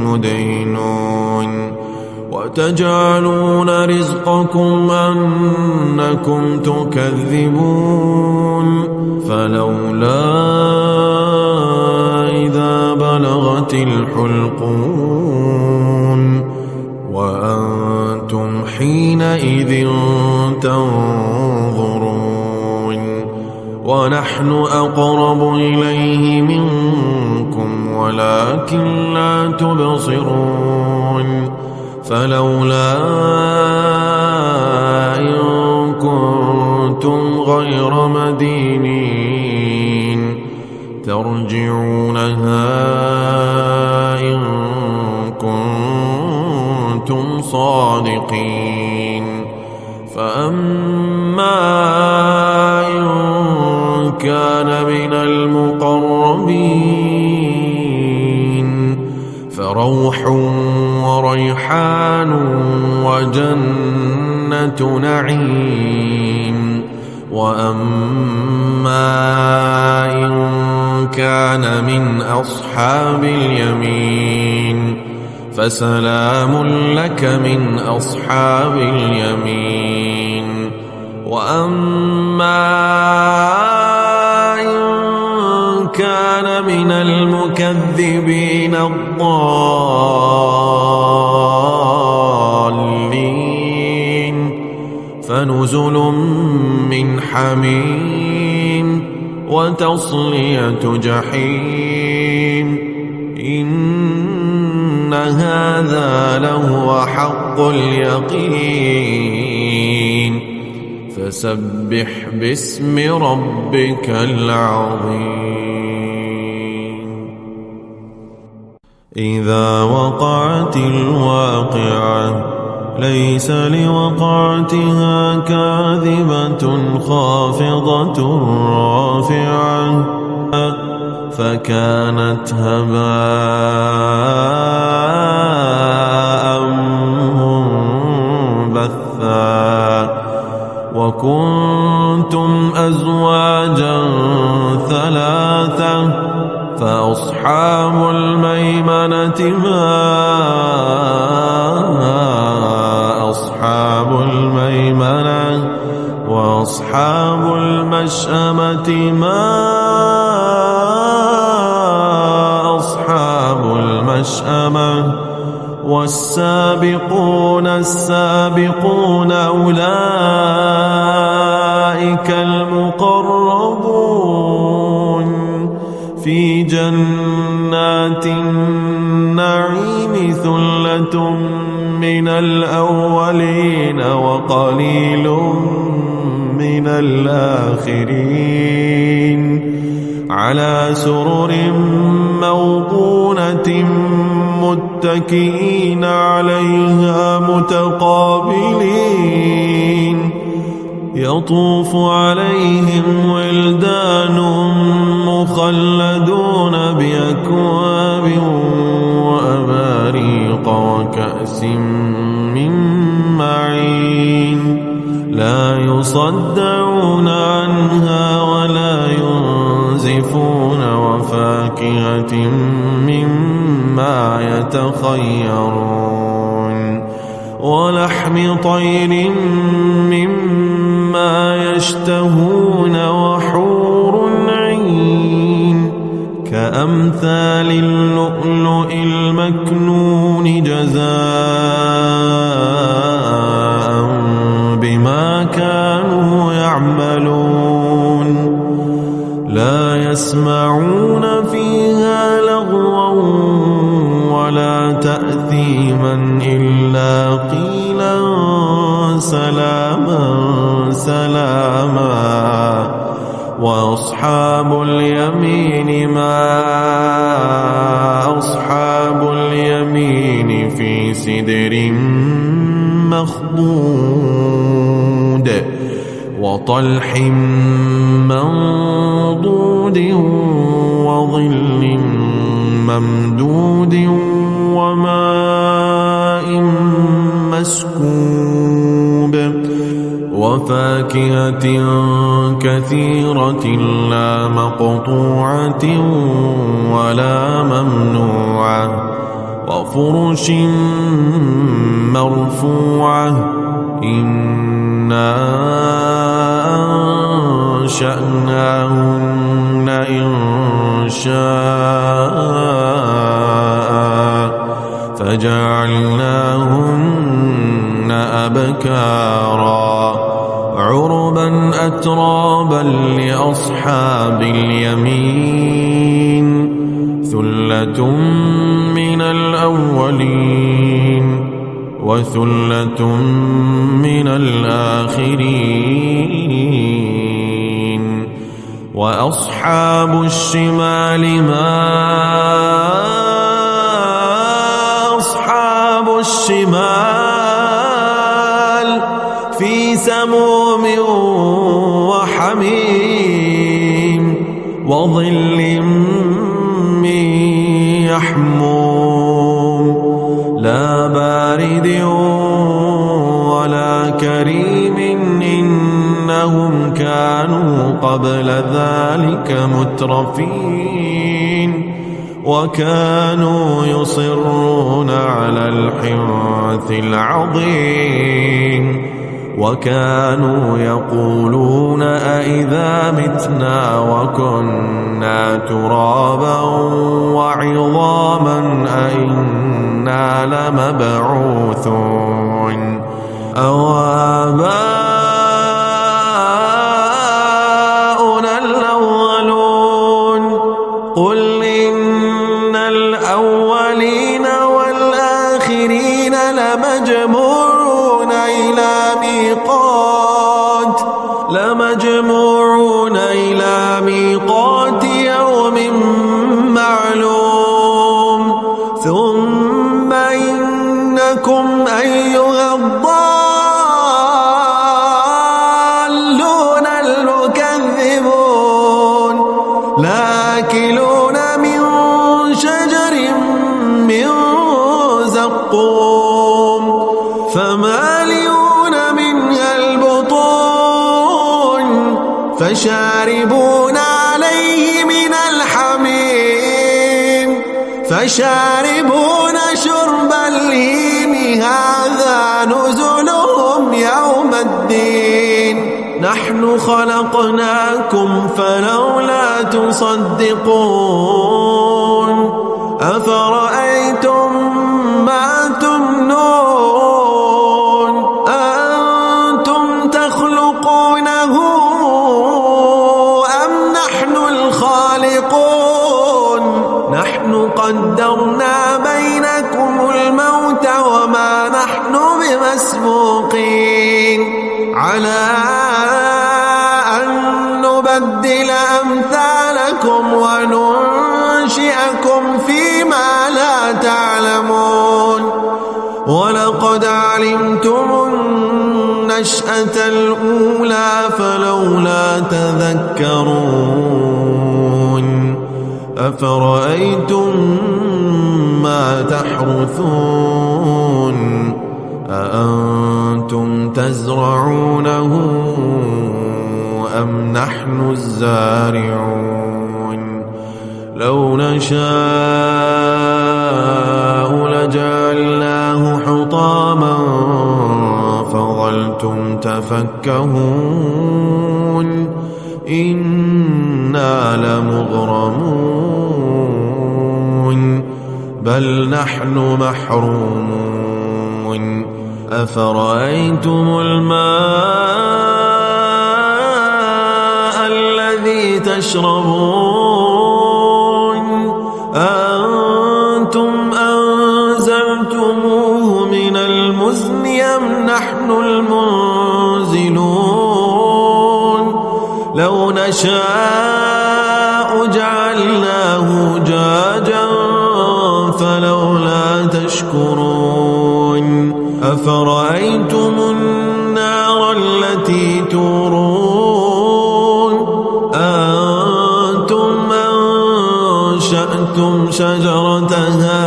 مدينون وتجعلون رزقكم أنكم تكذبون فلولا إذا بلغت الحلقون وأنتم حينئذ تنظرون ونحن أقرب إليه منكم ولكن لا تبصرون فلولا إن كنتم غير مدينين ترجعونها إن كنتم صادقين. فأما إن كان من المقربين فروح وريحان وجنة نعيم. وأما إن كان من أصحاب اليمين فسلام لك من أصحاب اليمين. وأما إن كان من المكذبين الضالين فنزل من حميم وتصلية جحيم. إن هذا لهو حق اليقين. فسبح باسم ربك العظيم. إذا وقعت الواقعة ليس لوقعتها كاذبة خافضة رافعة فكانت هباء منبثا. وكنتم أزواجا ثلاثة فأصحاب الميمنة ما أصحاب الميمنة وأصحاب المشأمة ما أصحاب المشأمة. والسابقون السابقون أولئك المقربون في جنات النعيم. ثلة من الأولين وقليل من الآخرين على سرر موضونة متكئين عليها متقابلين. يطوف عليهم ولدان مخلدون بأكواب وأباريق وكأس من معين لا يصدعون عنها ولا ينزفون. وفاكهة مما يتخيرون ولحم طير مما يشتهون. وحور عين كأمثال اللؤلؤ المكنون جزاء بما كانوا يعملون. لا يسمعون فيها لغوا ولا تأثيما إلا قيلا سلاما سلاما. وأصحاب اليمين ما أصحاب اليمين في سدر مخضود وطلح منضود وظل ممدود وماء مسكوب وفاكهة كثيرة لا مقطوعة ولا ممنوعة وفرش مرفوعة. إنا أنشأناهن إنشاء فجعلناهن أبكارا عربا أترابا لأصحاب اليمين. ثلة من الأولين وثلة من الآخرين وأصحاب الشمال ما أصحاب الشمال في سموم وحميم وظل من يحموم لا بارد ولا كريم إنهم كانوا قبل ذلك مترفين وكانوا يصرون على الحنث العظيم وكانوا يقولون أئذا متنا وكنا ترابا وعظاما أئنا لمبعوثون أو آباؤنا الأولون قل إن الأولين والآخرين لمجموعون إلى ميقات يوم معلوم ثم إنكم أيها الضالون المكذبون لآكلون من شجر من زقوم فمالئون منها البطون فشاربون عليه من الحميم فشاربون شرب الهيم هذا نزلهم يوم الدين نحن خلقناكم فلولا تصدقون أفرأيتم ما تمنون أنتم تخلقونه أم نحن الخالقون نحن قدرنا بينكم الموت وما نحن بمسبوقين على أن نبدل أمثالكم وننشئكم فيما لا تعلمون ولقد علمتم النشأة الأولى فلولا تذكرون أفرأيتم ما تحرثون أأنتم تزرعونه أم نحن الزارعون لو نشاء لجعلناه حطاما فظلتم تفكهون إنا لمغرمون بل نحن محرومون أفرأيتم الماء الذي تشربون أنتم أنزلتموه من المزن أم نحن المنزلون لو نشاء جعلناه جاجا فلولا تشكرون أفرأيتم النار التي تورون أنتم أنشأتم شجرتها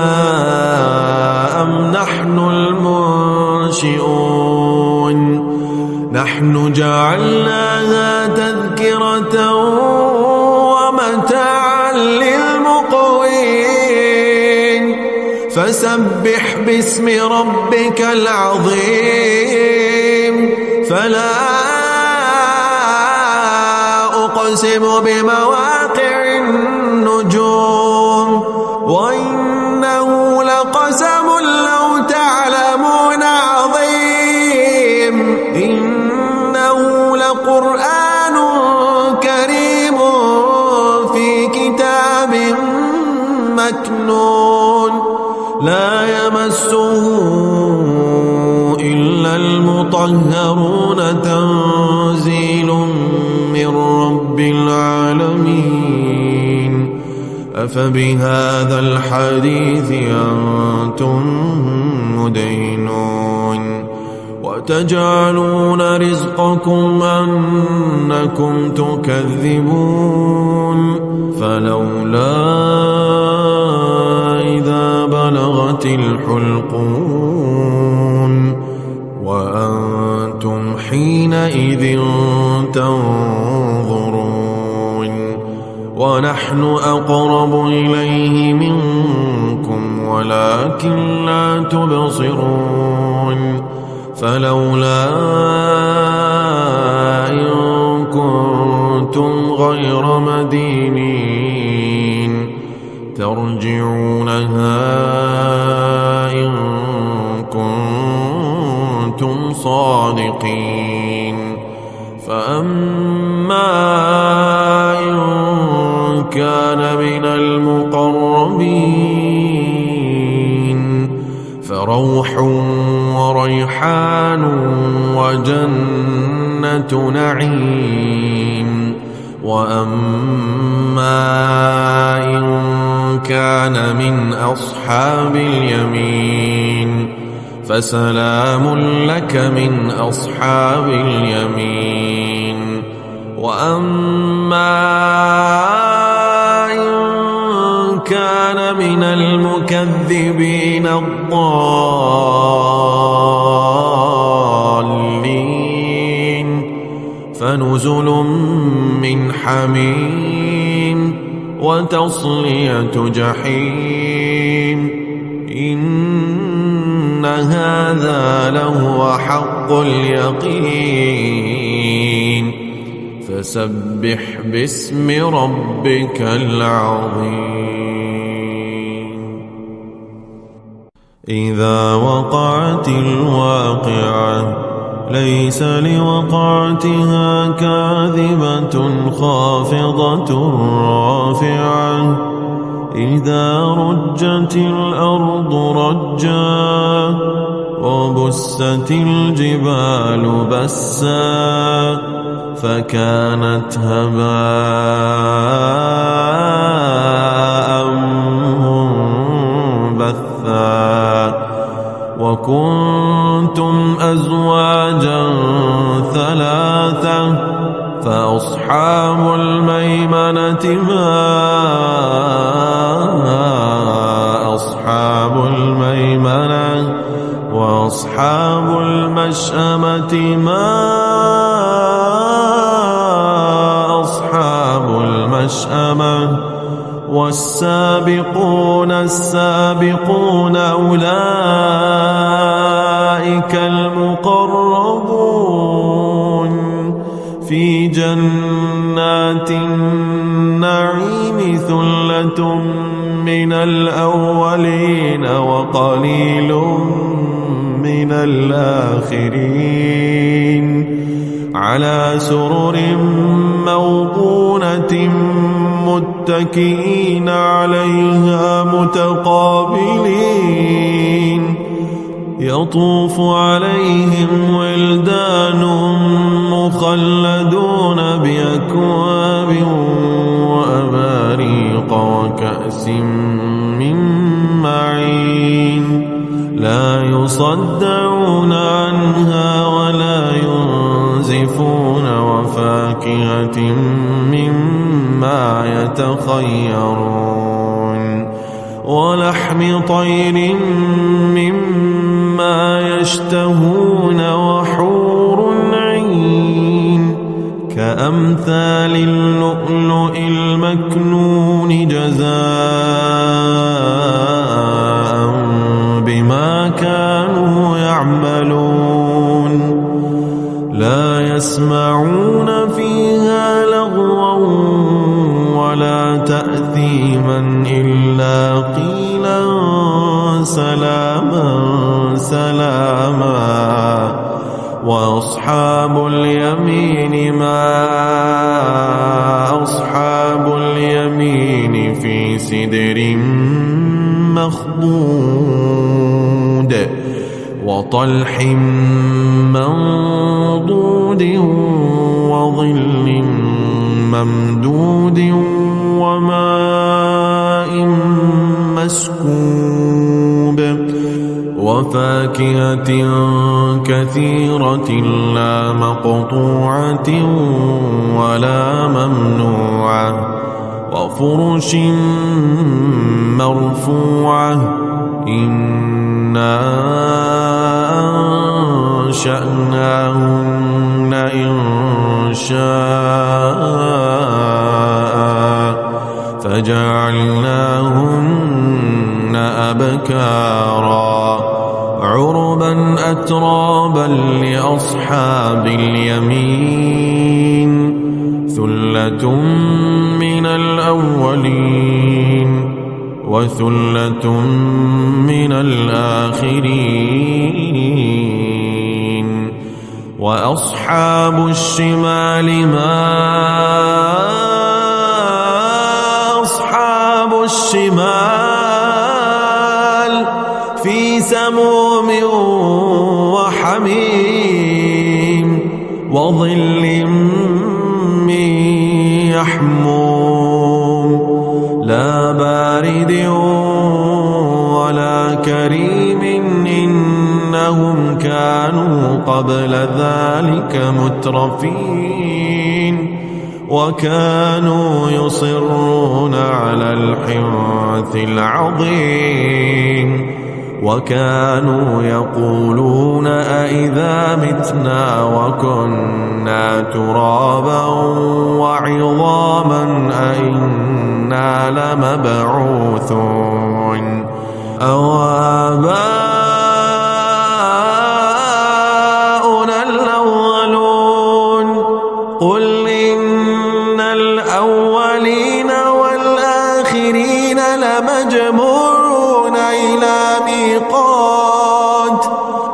أم نحن المنشئون نحن جعلناها تذكرة ومتاعا للمقوين فسبح باسم ربك العظيم فلا أقسم بمواقع النجوم وإنه لقسم لو تعلمون عظيم إنه لقرآن كريم في كتاب مكنون لا يمسه المطهرون تنزيل من رب العالمين. أفبهذا الحديث أنتم مدينون وتجعلون رزقكم أنكم تكذبون. فلولا إذا بلغت الحلقون وأنتم حينئذ تنظرون ونحن أقرب إليه منكم ولكن لا تبصرون. فلولا إن كنتم غير مدينين ترجعونها إن كنتم صادقين. فأما إن كان من المقربين فروح وريحان وجنة نعيم. وأما إن كان من أصحاب اليمين فسلام لك من أصحاب اليمين. وأما إن كان من المكذبين الضالين فنزل من حميم وتصلية جحيم. إن هذا لهو حق اليقين. فسبح باسم ربك العظيم. إذا وقعت الواقعة ليس لوقعتها كاذبة خافضة رافعة. إذا رجت الأرض رجا وبست الجبال بسا فكانت هباء منبثا. وكنتم أزواجا ثلاثة فأصحاب الميمنة ما أصحاب الميمنة وأصحاب المشأمة ما أصحاب المشأمة. والسابقون السابقون أولئك المقربون في جنات النعيم. ثلة من الأولين وقليل من الآخرين على سرر موضونة متكئين عليها متقابلين. يطوف عليهم ولدان مخلدون بأكواب وأباريق وكأس من معين. لا يصدعون عنها ولا ينزفون. وفاكهة مما يتخيرون ولحم طير مما يشتهون. وحور عين كأمثال اللؤلؤ المكنون جزاء بما كانوا يعملون. لا يسمعون فيها لغوا ولا تأثيما إلا قيلا سلاما سلاما. وأصحاب اليمين ما أصحاب اليمين في سدر مخضود وطلح منضود ممدود وماء مسكوب وفاكهة كثيرة لا مقطوعة ولا ممنوعة وفرش مرفوعة إنا أنشأناهن إنشاء فجعلناهن أبكارا عربا أترابا لأصحاب اليمين ثلة من الأولين وثلة من الآخرين وأصحاب الشمال ما أصحاب الشمال في سموم وحميم وظل من يحموم لا بارد ولا كريم إنهم كانوا قبل ذلك مترفين وكانوا يصرون على الحنث العظيم وكانوا يقولون أئذا متنا وكنا ترابا وعظاما أئنا لمبعوثون أو آباؤنا الأولون قل إن الأولين والآخرين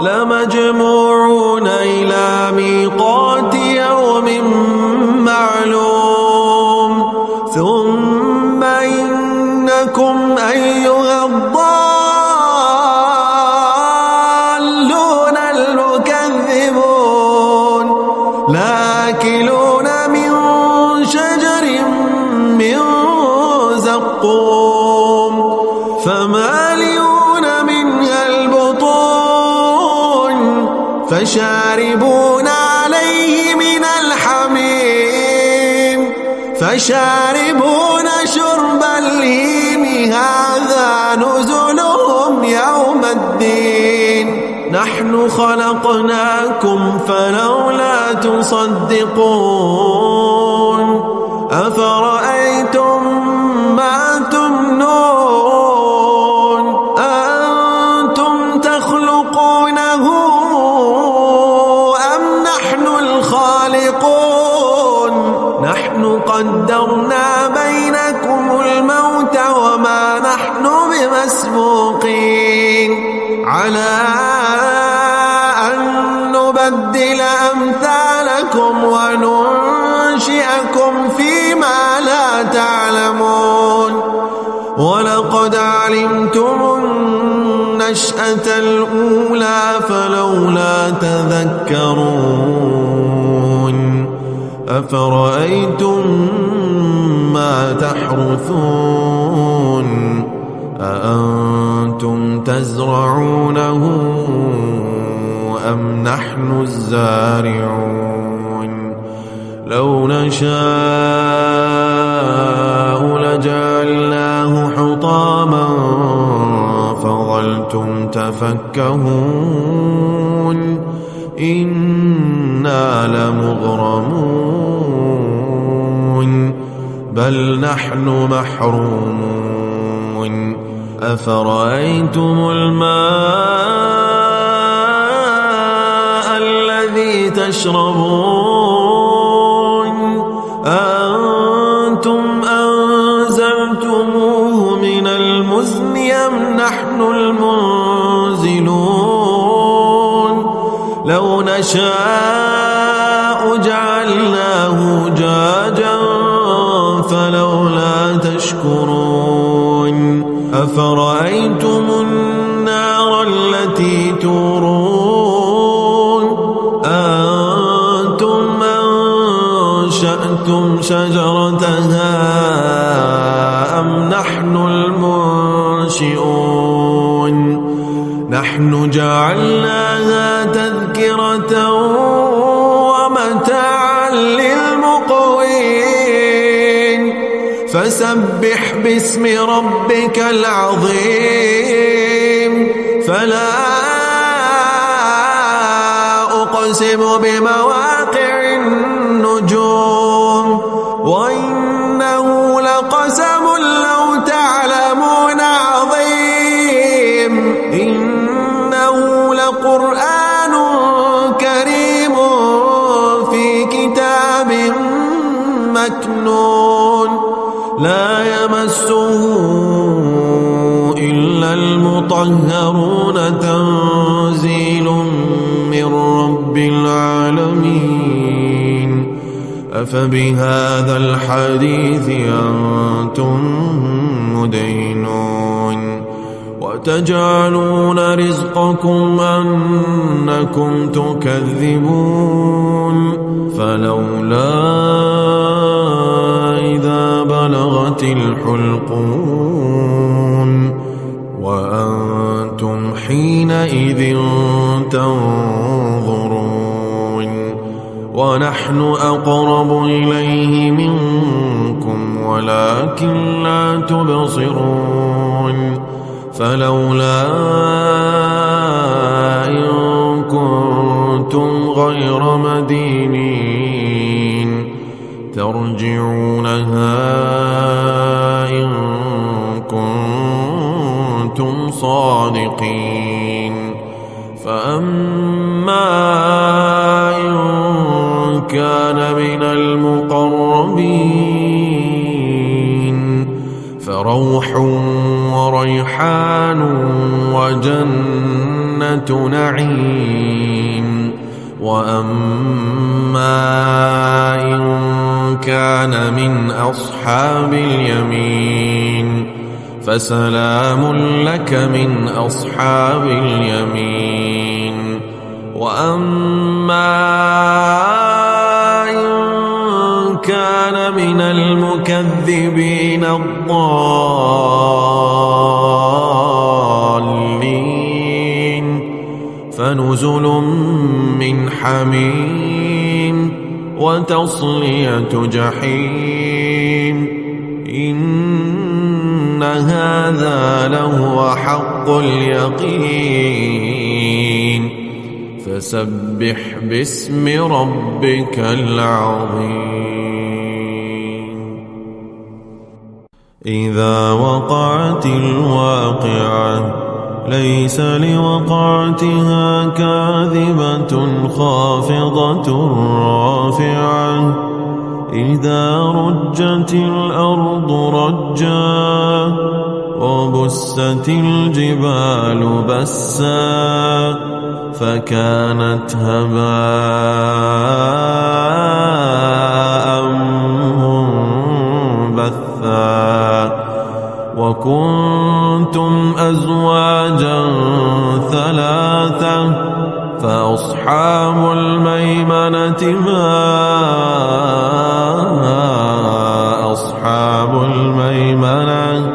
لمجموعون إلى ميقات يوم معلوم ثم إنكم أيها الضالون المكذبون لآكلون من شجر من زقوم فمالئون منها البطون فشاربون عليه من الحميم فشاربون شرب الهيم هذا نزلهم يوم الدين نحن خلقناكم فلولا تصدقون أفرأيتم ما تمنون أنتم تخلقونه أم نحن الخالقون نحن قدرنا بينكم الموت وما نحن بمسبوقين على أن نبدل أمثالكم وننشئكم فيما لا تعلمون ولقد علمتم النشأة الأولى فلولا تذكرون أفرأيتم ما تحرثون أأنتم تزرعونه أم نحن الزارعون لو نشاء لجعلناه حطاما فظلتم تفكهون إنا لمغرمون بل نحن محرومون أفرأيتم الماء الذي تشربون أنتم أنزلتموه من المزن أم نحن المنزلون لو نشاء جعلناه جاجا فلولا تشكرون أفرأيتم النار التي تورون أنتم أنشأتم شجرتها أم نحن المنشئون نحن جعلناها تذكرة ومتاعا للمقوين فسبح باسم ربك العظيم فلا أقسم بمواقع النجوم وإنه لقسم لو تعلمون عظيم إنه لقرآن كريم في كتاب مكنون لا يمسه إلا المطهرون تنزيل من رب العالمين أفبهذا الحديث أنتم مدينون وتجعلون رزقكم أنكم تكذبون فلولا إذا بلغت الحلقوم وأنتم حينئذ تنظرون ونحن أقرب إليه منكم ولكن لا تبصرون فلولا إن كنتم غير مدينين ترجعونها إن كنتم صادقين فأما إن كان من المقربين فروح وريحان وجنة نعيم وأما إن كان من أصحاب اليمين فسلام لك من أصحاب اليمين وأما إن كان من المكذبين الضالين فنزل من حميم وتصلية جحيم إن هذا لهو حق اليقين فسبح باسم ربك العظيم إذا وقعت الواقعة ليس لوقعتها كاذبة خافضة رافعة إذا رجت الأرض رجا وبست الجبال بسا فكانت هباء منبثا وكنتم أزواجا ثلاثة فأصحاب الميمنة ما أصحاب الميمنة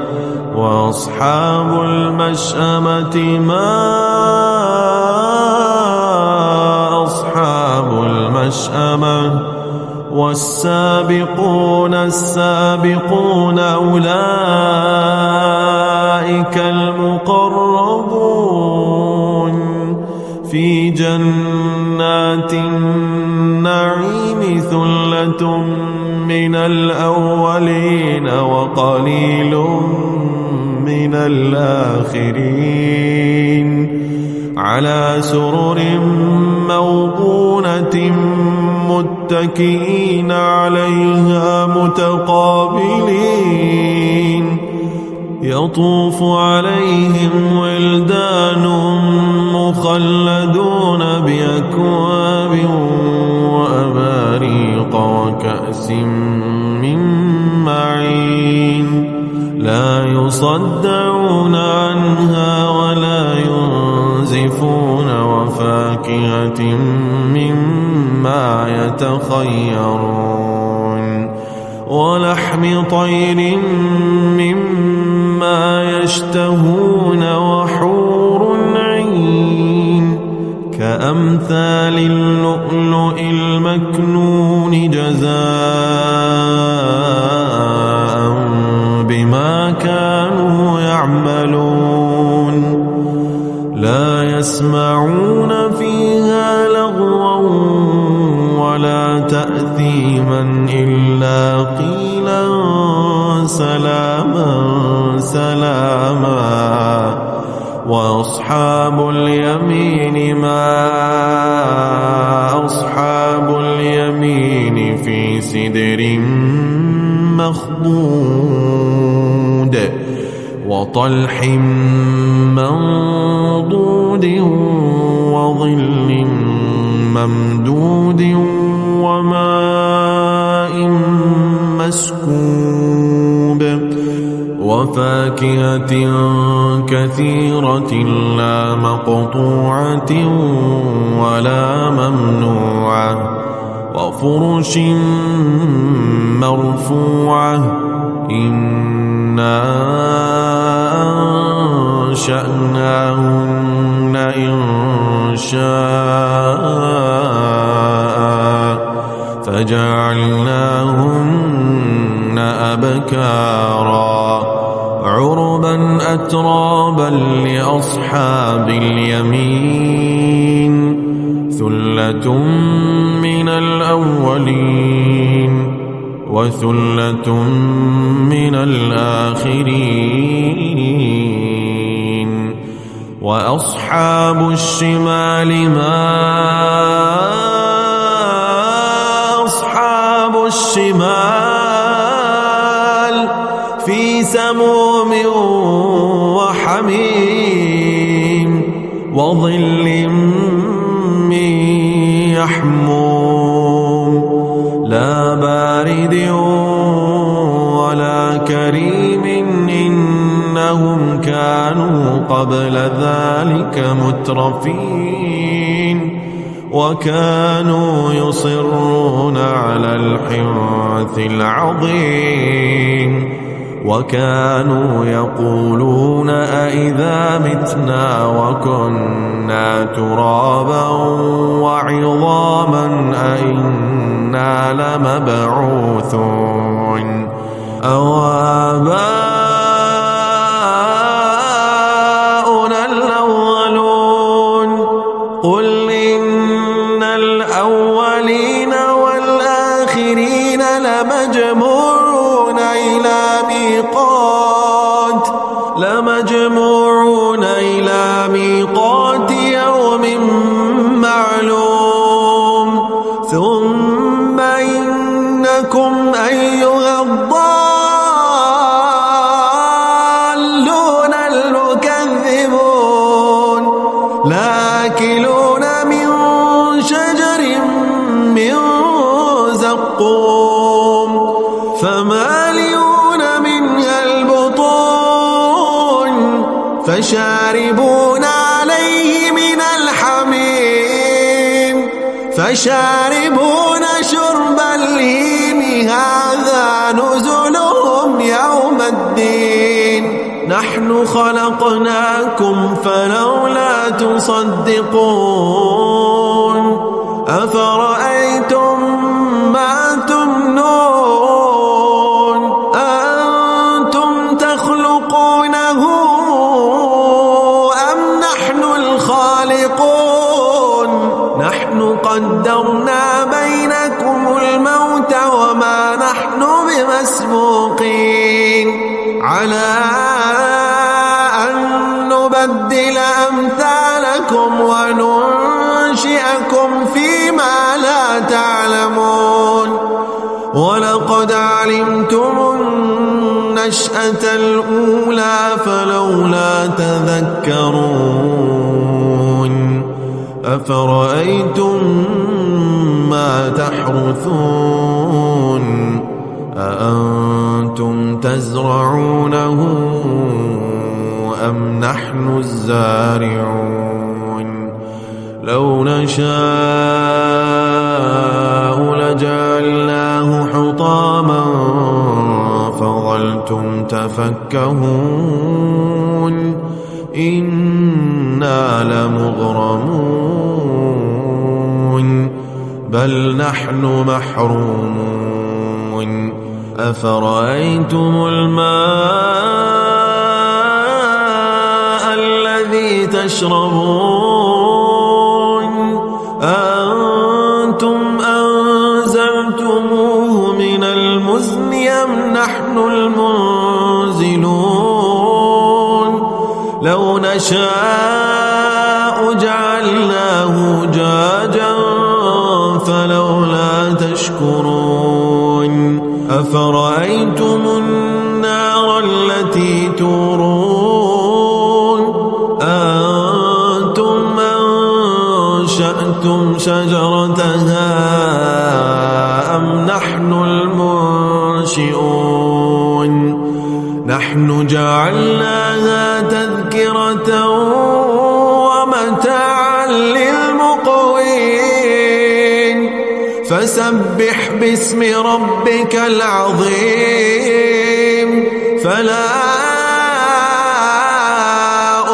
وأصحاب المشأمة ما أصحاب المشأمة والسابقون السابقون أولئك المقربون في جنات النعيم ثلة من الأولين وقليل من الآخرين على سرر موضونة متكئين عليها متقابلين يطوف عليهم ولدان مخلدون بأكواب وأباريق وكأس من معين لا يصدعون عنها ولا ينزفون وفاكهة مما يتخيرون ولحم طير مما يشتهون وحور عين كأمثال اللؤلؤ المكنون جزاء بما كانوا يعملون لا يسمعون فيها لغوا ولا تأثيما إلا قيلا سلاما سلاما وأصحاب اليمين ما أصحاب اليمين في سدر مخضود وطلح منضود وظل ممدود وماء مسكوب وفاكهة كثيرة لا مقطوعة ولا ممنوعة وفرش مرفوعة إنا أنشأناهن إنشاء فجعلناهن أبكارا عربا أترابا لأصحاب اليمين ثلة من الأولين وثلة من الآخرين وأصحاب الشمال ما أصحاب الشمال في سموم وحميم وظل من يحموم لا بارد ولا كريم إنهم كانوا قبل ذلك مترفين وكانوا يصرون على الحنث العظيم وكانوا يقولون أئذا متنا وكنا ترابا وعظاما أئنا لمبعوثون أو آباؤنا الأولون قل إن الأولين والآخرين لمجموعون إلى ميقات يوم معلوم ثم إنكم أيها الضالون المكذبون لآكلون من شجر من زقوم فمالئون منها البطون فشاربون عليه من الحميم فشاربون شرب الهيم هذا نزلهم يوم الدين نحن خلقناكم فلولا تصدقون أفرأيتم ما تمنون أنتم تخلقونه أم نحن الخالقون نحن قدرنا بينكم الموت وما نحن بمسبوقين على أن نبدل أمثالكم وننشئكم فيما لا تعلمون ولقد علمتم النشأة الأولى فلولا تذكرون أفرأيتم ما تحرثون أأنتم تزرعونه أم نحن الزارعون لو نشاء لجعلناه حطاما حطاما فظلتم تفكهون إنا لمغرمون بل نحن محرومون أفرأيتم الماء الذي تشربون أنتم أنزلتموه من المزن أم نحن المنزلون لو نشاء جعلناه جاجا فلولا تشكرون أفرأيتم النار التي تورون أنتم أنشأتم شجرتها أم نحن المنشئون نحن جعلناها تذكرة ومتاعا للمقوين فسبح باسم ربك العظيم فلا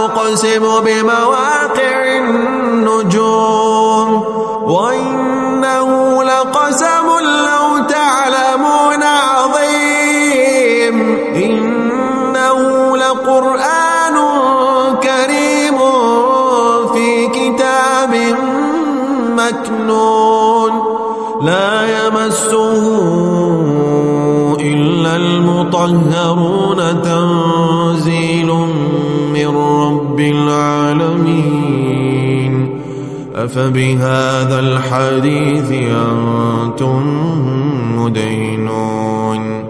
أقسم بمواقع النجوم وإنه لقسم لو تعلمون عظيم إنه لقرآن كريم في كتاب مكنون لا يمسه إلا المطهرون تنزيل من رب العالمين أفبهذا الحديث أنتم مدينون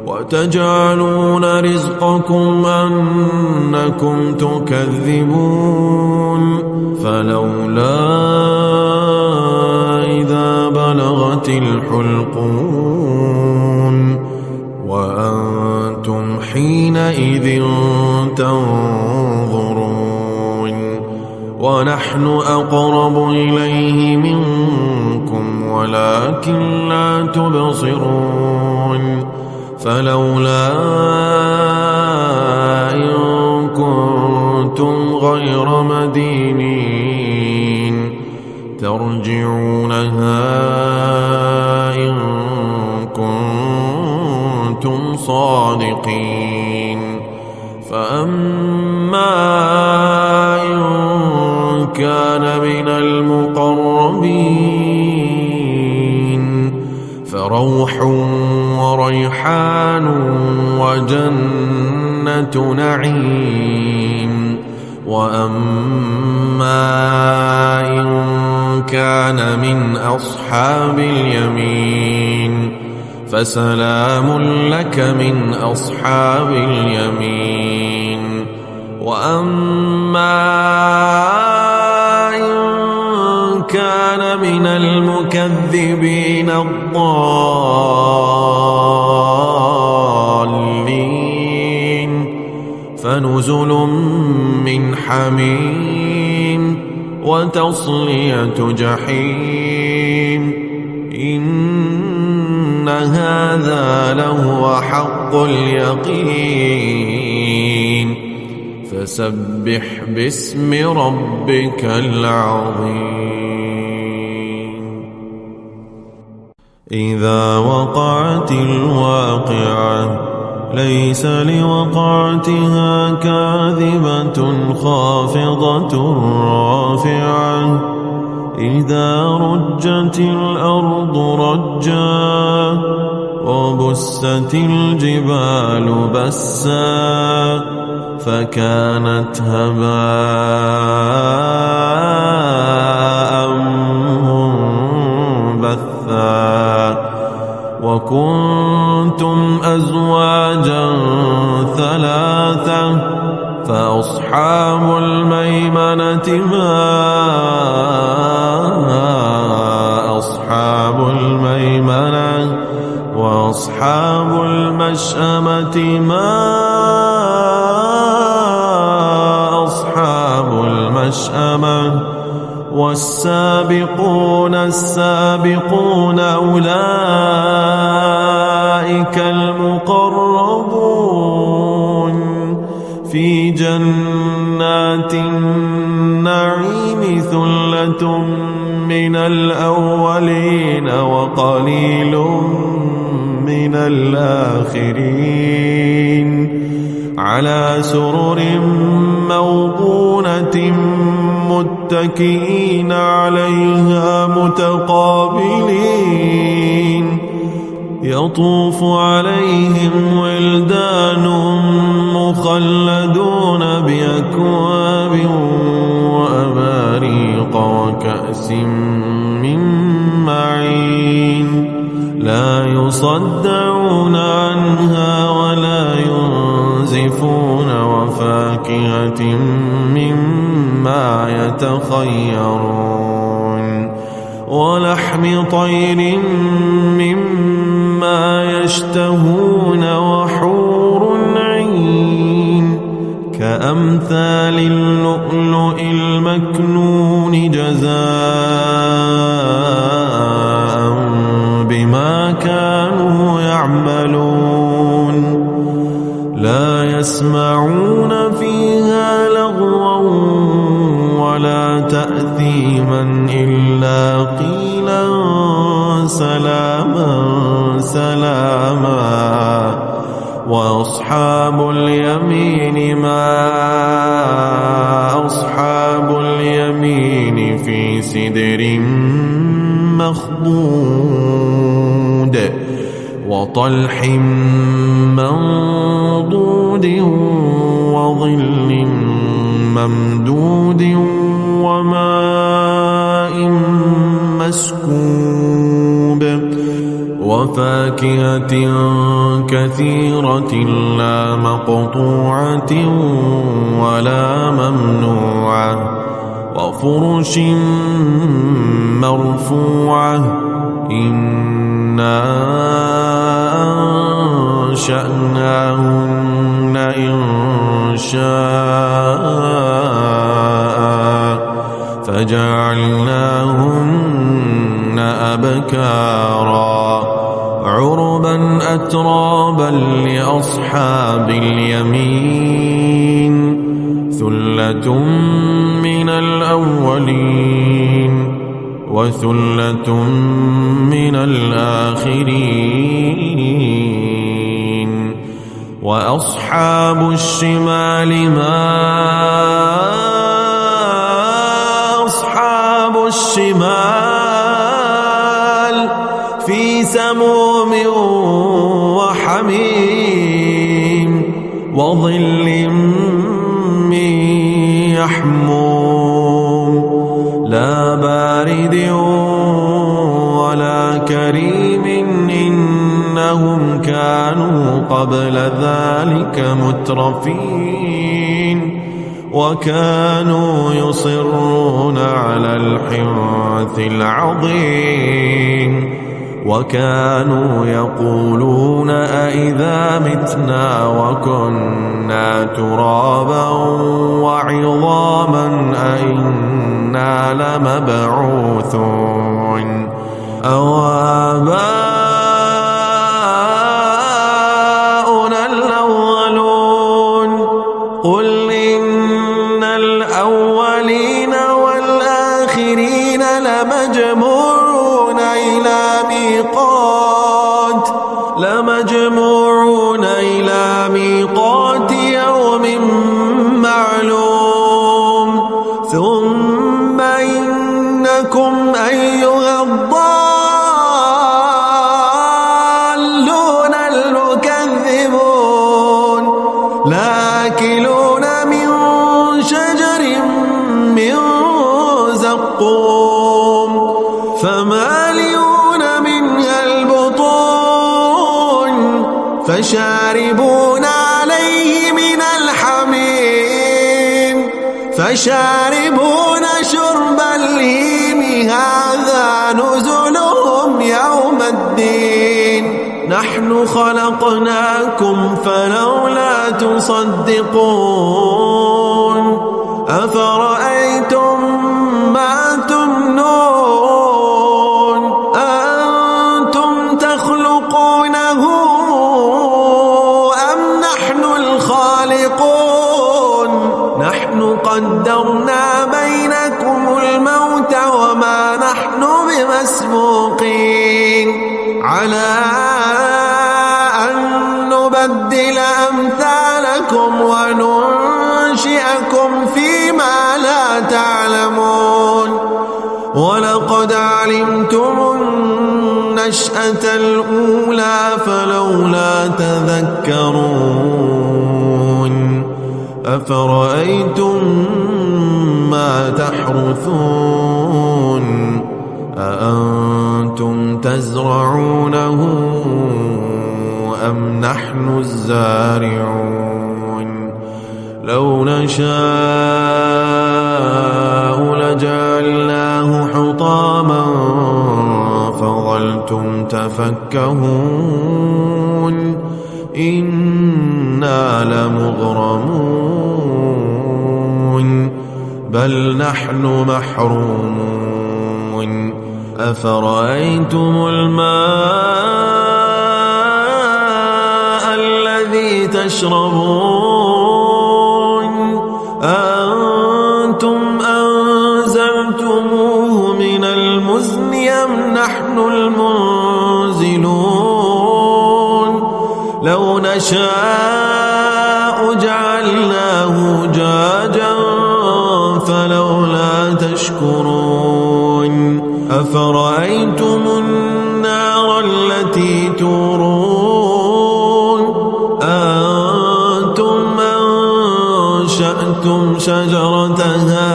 وتجعلون رزقكم أنكم تكذبون فلولا إذا بلغت الحلقون وأنتم حينئذ تنظرون ونحن أقرب إليه منكم ولكن لا تبصرون فلولا إن كنتم غير مدينين ترجعونها إن كنتم صادقين فأما إن كان من المقربين فروح وريحان وجنة نعيم وأما إن كان من أصحاب اليمين فسلام لك من أصحاب اليمين وأما إن كان من المكذبين الضالين فنزل من حميم وتصلية جحيم إن هذا لهو حق اليقين فسبح باسم ربك العظيم إذا وقعت الواقعة ليس لوقعتها كاذبة خافضة رافعة إذا رجت الأرض رجا وبست الجبال بسا فكانت هباء منبثا وكنتم أزواجا ثلاثة فأصحاب الميمنة ما أصحاب الميمنة وأصحاب المشأمة ما أصحاب المشأمة والسابقون السابقون أولئك المقربون في جنات النعيم ثلة من الأولين وقليل من الآخرين على سرر موضونة متكئين عليها متقابلين يطوف عليهم ولدان مخلدون بأكواب وأباريق وكأس من معين لا يصدعون عنها ولا ينزفون وفاكهة مما يتخيرون ولحم طير مما يشتهون وحور عين كأمثال اللؤلؤ المكنون جزاء بما كانوا يعملون لا يسمعون فيها لغوا ولا تأثيما إلا قيلا سلاما سلاما وأصحاب اليمين ما أصحاب اليمين في سدر مخضود وطلح منضود وظل ممدود وماء مسكوب وفاكهة كثيرة لا مقطوعة ولا ممنوعة وفرش مرفوعة إنا أنشأناهن إنشاء فجعلناهن أبكارا عربا أترابا لأصحاب اليمين ثلة من الأولين وثلة من الآخرين وأصحاب الشمال ما أصحاب الشمال في سموم وحميم وظل من يحموم لا بارد ولا كريم إنهم كانوا قبل ذلك مترفين وكانوا يصرون على الحنث العظيم وكانوا يقولون أئذا متنا وكنا ترابا وعظاما أئنا لمبعوثون أو آباؤنا الأولون قل إن الأولين والآخرين لمجموعون إلى ميقات يوم معلوم ثم إنكم أيها الضالون المكذبون لآكلون من شجر من زقوم فمالئون منها البطون فشاربون عليه من الحميم فشاربون شرب الهيم هذا نزلهم يوم الدين نحن خلقناكم فلولا تصدقون أفرأيتم ما وقدرنا بينكم الموت وما نحن بمسبوقين على أن نبدل أمثالكم وننشئكم فيما لا تعلمون ولقد علمتم النشأة الأولى فلولا تذكرون أفرأيتم ما تحرثون أأنتم تزرعونه أم نحن الزارعون لو نشاء لجعلناه حطاما فظلتم تفكهون إنا لمغرمون بل نحن محرومون أفرأيتم الماء الذي تشربون أأنتم أنزلتموه من المزن أم نحن المنزلون لو نشاء جعلناه جاجا فلولا تشكرون أفرأيتم النار التي تورون أنتم أنشأتم شجرتها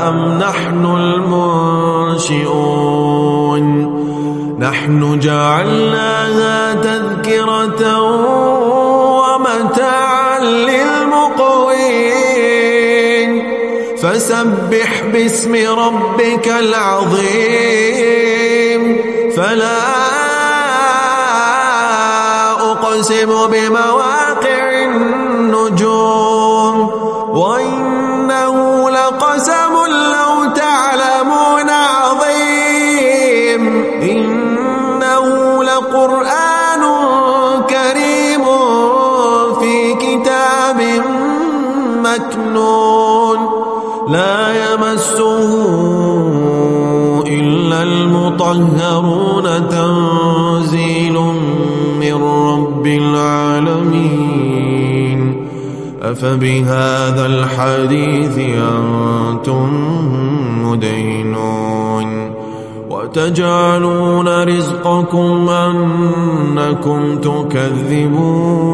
أم نحن المنشئون نحن جعلناها تذكرة ومتاعا للمقوين فسبح باسم ربك العظيم فلا أقسم بمواقع النجوم وإنه لقسم لو تعلمون عظيم إنه لقرآن كريم في كتاب مكنون لا يمسه إلا المطهرون تنزيل من رب العالمين أفبهذا الحديث أنتم مدينون وتجعلون رزقكم أنكم تكذبون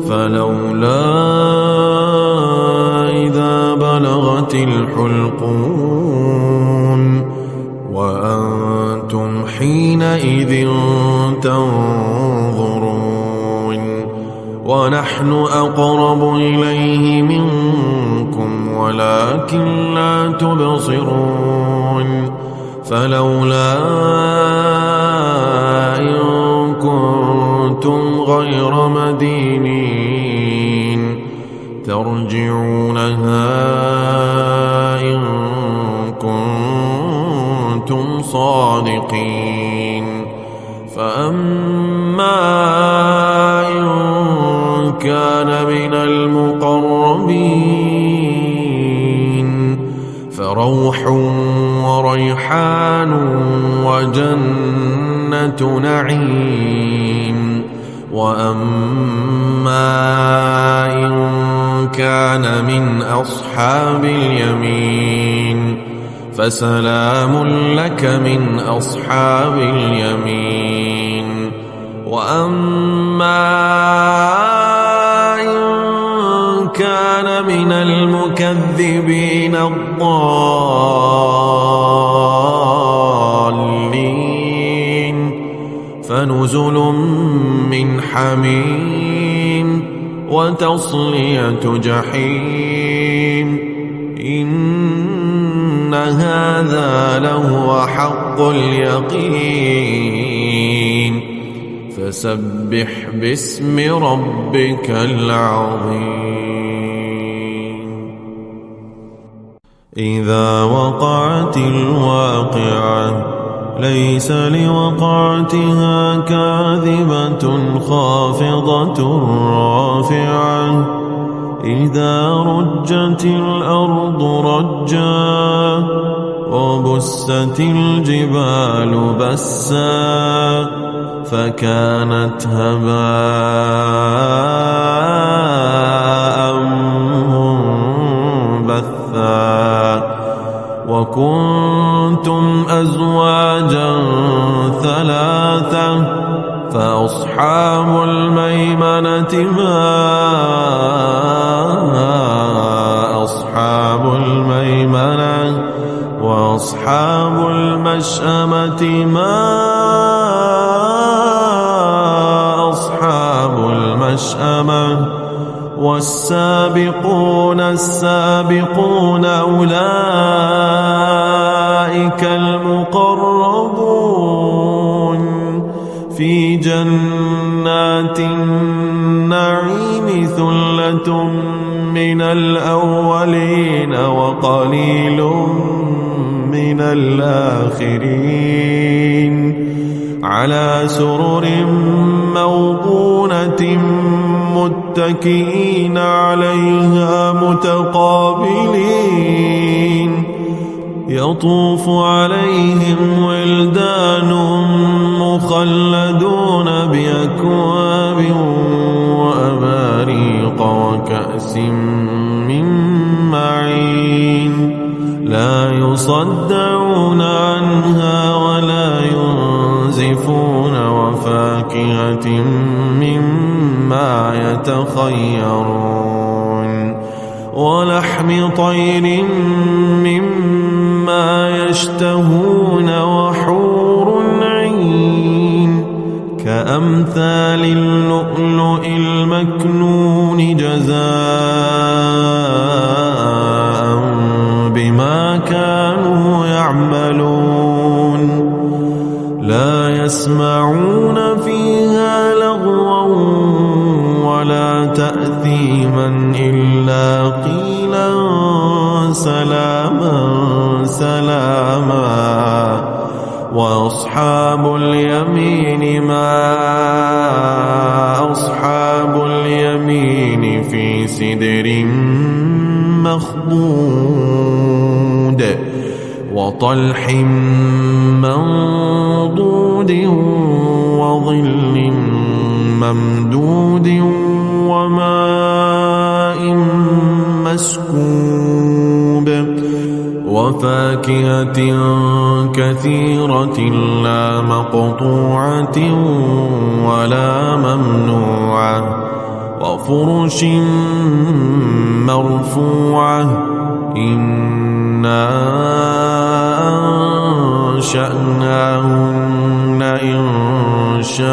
فلولا إذا بلغت الحلقون وأنتم حينئذ تنظرون ونحن أقرب إليه منكم ولكن لا تبصرون فلولا إن كنتم غير مدينين ترجعونها إن كنتم صادقين فأما إن كان من المقربين فروح وريحان وجنة نعيم وأما إن كان من أصحاب اليمين فسلام لك من أصحاب اليمين وأما إن كان من المكذبين الضالين فنزل من حميم وتصلية جحيم إن هذا لهو حق اليقين فسبح باسم ربك العظيم إذا وقعت الواقعة ليس لوقعتها كاذبة خافضة رافعة إذا رجت الأرض رجا وبست الجبال بسا فكانت هباء منبثا وكنتم أزواجا ثلاثة فأصحاب الميمنة ما أصحاب الميمنة وأصحاب المشأمة ما أصحاب المشأمة والسابقون السابقون أولئك المقربون في جنات النعيم ثلة من الأولين وقليل من الآخرين على سرر موضونة متكئين عليها متقابلين يطوف عليهم ولدان مخلدون بأكواب وأباريق وكأس من معين لا يصدعون عنها ولا ينزفون وفاكهة مما يتخيرون ولحم طير مما يشتهون وحور عين كأمثال اللؤلؤ المكنون جزاء بما كانوا يعملون لا يسمعون فيها لغوا ولا تأثيما إلا قيلا سلاما سلاما وأصحاب اليمين ما أصحاب اليمين في سدر مخضود وطلح منضود وظل ممدود وماء مسكوب وفاكهة كثيرة لا مقطوعة ولا ممنوعة وفرش مرفوعة إنا أنشأناهن إنشاء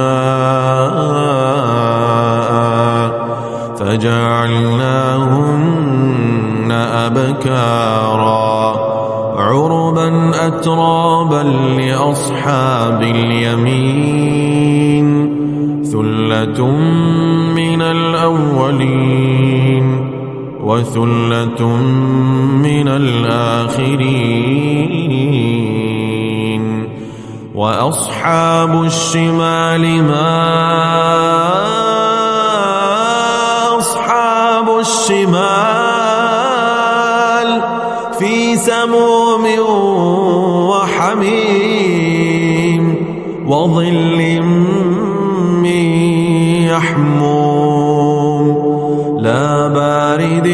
فجعلناهن أبكارا عربا أترابا لأصحاب اليمين ثلة من الأولين وثلة من الآخرين وأصحاب الشمال ما أصحاب الشمال في سموم وحميم وظل من يحموم لا بارد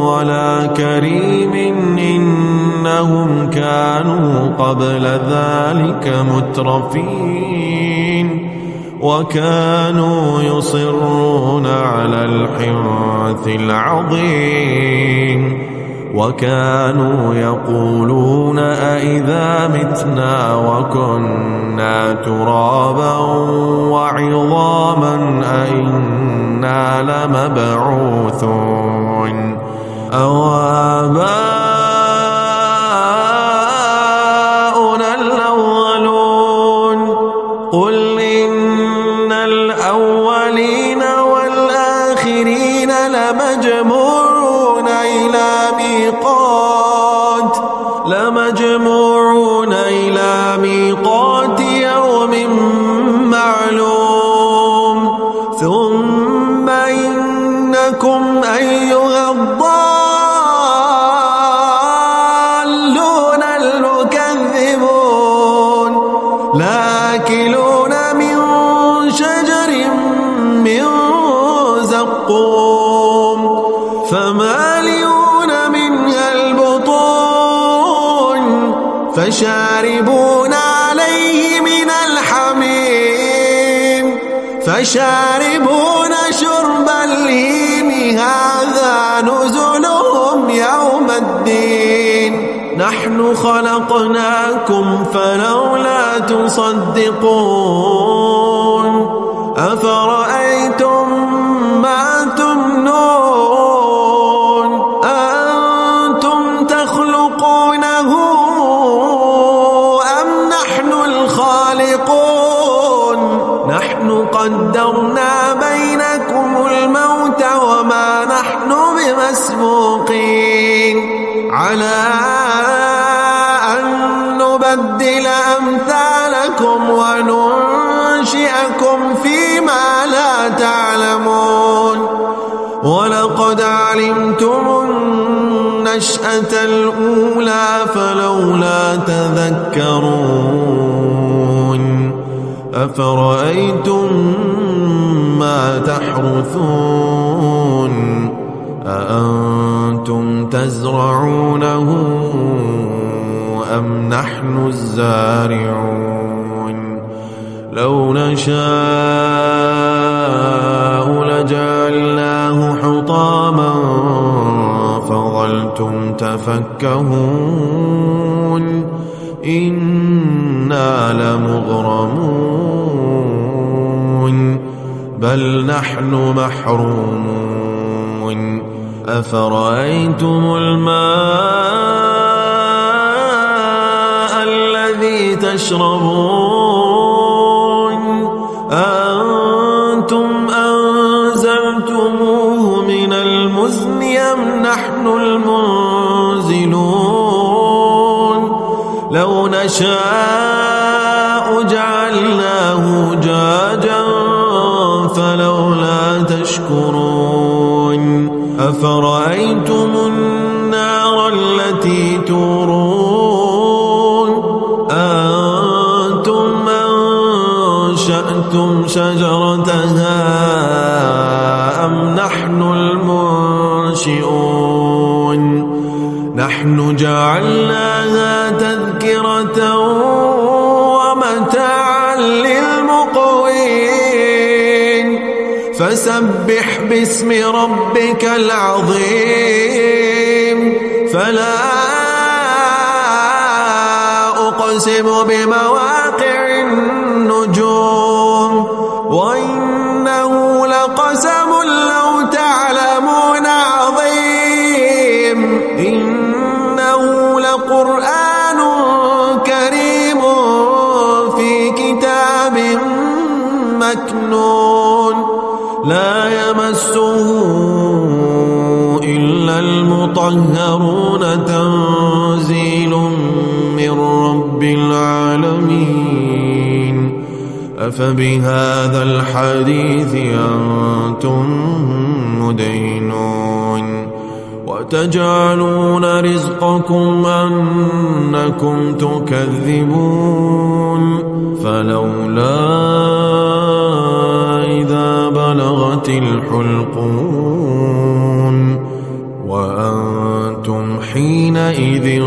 ولا كريم إنهم كانوا قبل ذلك مترفين وكانوا يصرون على الحنث العظيم وكانوا يقولون أئذا متنا وكنا ترابا وعظاما أئنا لمبعوثون أو آباؤنا الأولون قل إن الأولين والآخرين لمجموعون إلى ميقات يوم معلوم ثم إنكم إنكم أيها الضالون المكذبون لآكلون من شجر من زقوم فمالئون منها البطون فشاربون عليه من الحميم فشاربون شرب الهيم هذا نزلهم يوم الدين نحن خلقناكم فلولا تصدقون أفرأيتم ما تمنون أنتم تخلقونه أم نحن الخالقون نحن قدرنا بينكم الموت وما نحن بمسبوقين على أن نبدل أمثالكم وننشئكم فيما لا تعلمون ولقد علمتم النشأة الأولى فلولا تذكرون أفرأيتم ما تحرثون أأنتم تزرعونه أم نحن الزارعون لو نشاء لجعلناه حطاما فظلتم تفكهون إنا لمغرمون بل نحن محرومون أفرأيتم الماء الذي تشربون أنتم أنزلتموه من المزن أم نحن المنزلون لو نشاء جعلناه جاجا فلولا تشكرون أفرأيتم النار التي تورون أنتم أنشأتم شجرتها أم نحن المنشئون نحن جعلناها تذكرة ومتاعا للمقوين فسبح باسم ربك العظيم فلا أقسم بمواقع النجوم وإنه لقسم لو تعلمون عظيم إنه لقرآن كريم في كتاب مكنون لا يمسه إلا المطهرون تنزيل من رب العالمين أفبهذا الحديث أنتم مدينون وتجعلون رزقكم أنكم تكذبون فلولا إذا بلغت الحلقون وأنتم حينئذ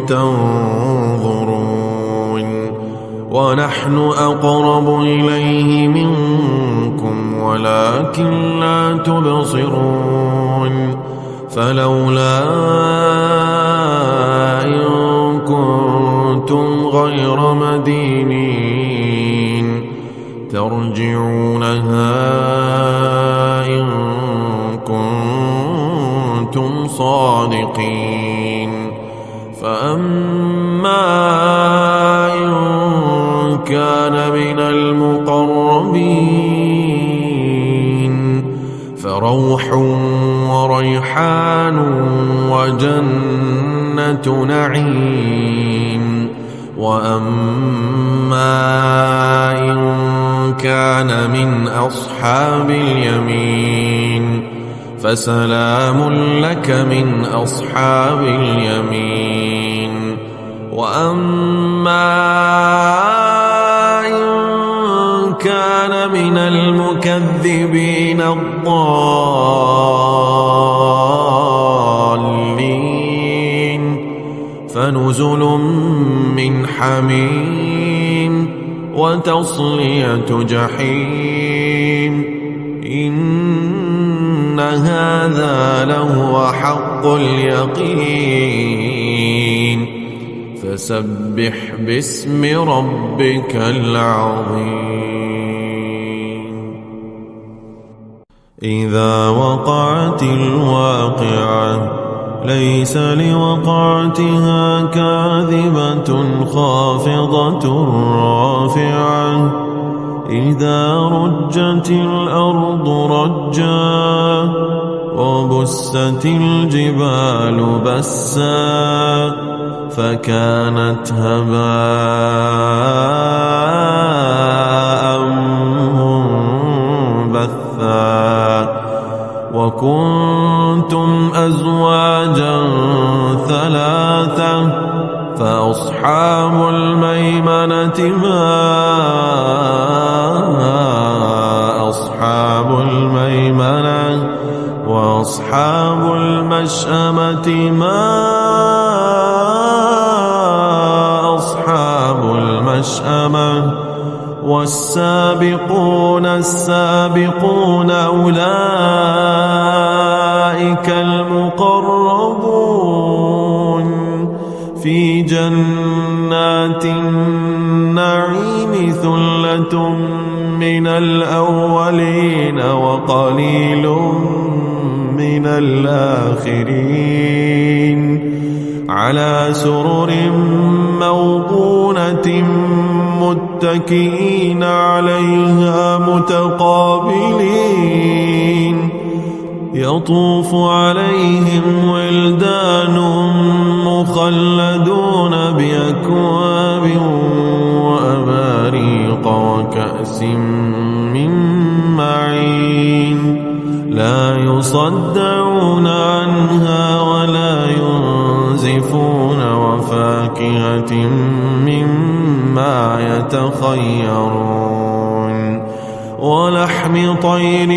تنظرون ونحن أقرب إليه منكم ولكن لا تبصرون فلولا إن كنتم غير مدينين ترجعونها إن كنتم صادقين فأما إن كان من المقربين فروح وريحان وجنة نعيم وأما إن كان من أصحاب اليمين فسلام لك من أصحاب اليمين. وأما إن كان من المكذبين الضالين فنزل من حميم وتصلية جحيم. إن هذا لهو حق اليقين. فسبح باسم ربك العظيم. إذا وقعت الواقعة ليس لوقعتها كاذبة خافضة رافعة. إذا رجت الأرض رجا وبست الجبال بسا فكانت هباء منبثا. وكنتم أزواجا ثلاثة فأصحاب الميمنة ما أصحاب الميمنة وأصحاب المشأمة ما أصحاب المشأمة. والسابقون السابقون أولئك المقربون في جنات النعيم. ثلة من الأولين وقليل من الآخرين على سرر موضونة متكئين عليها متقابلين. يطوف عليهم ولدان مخلدون بأكواب وأباريق وكأس من معين. لا يصدعون عنها ولا ينزفون. وفاكهة مما يتخيرون ولحم طير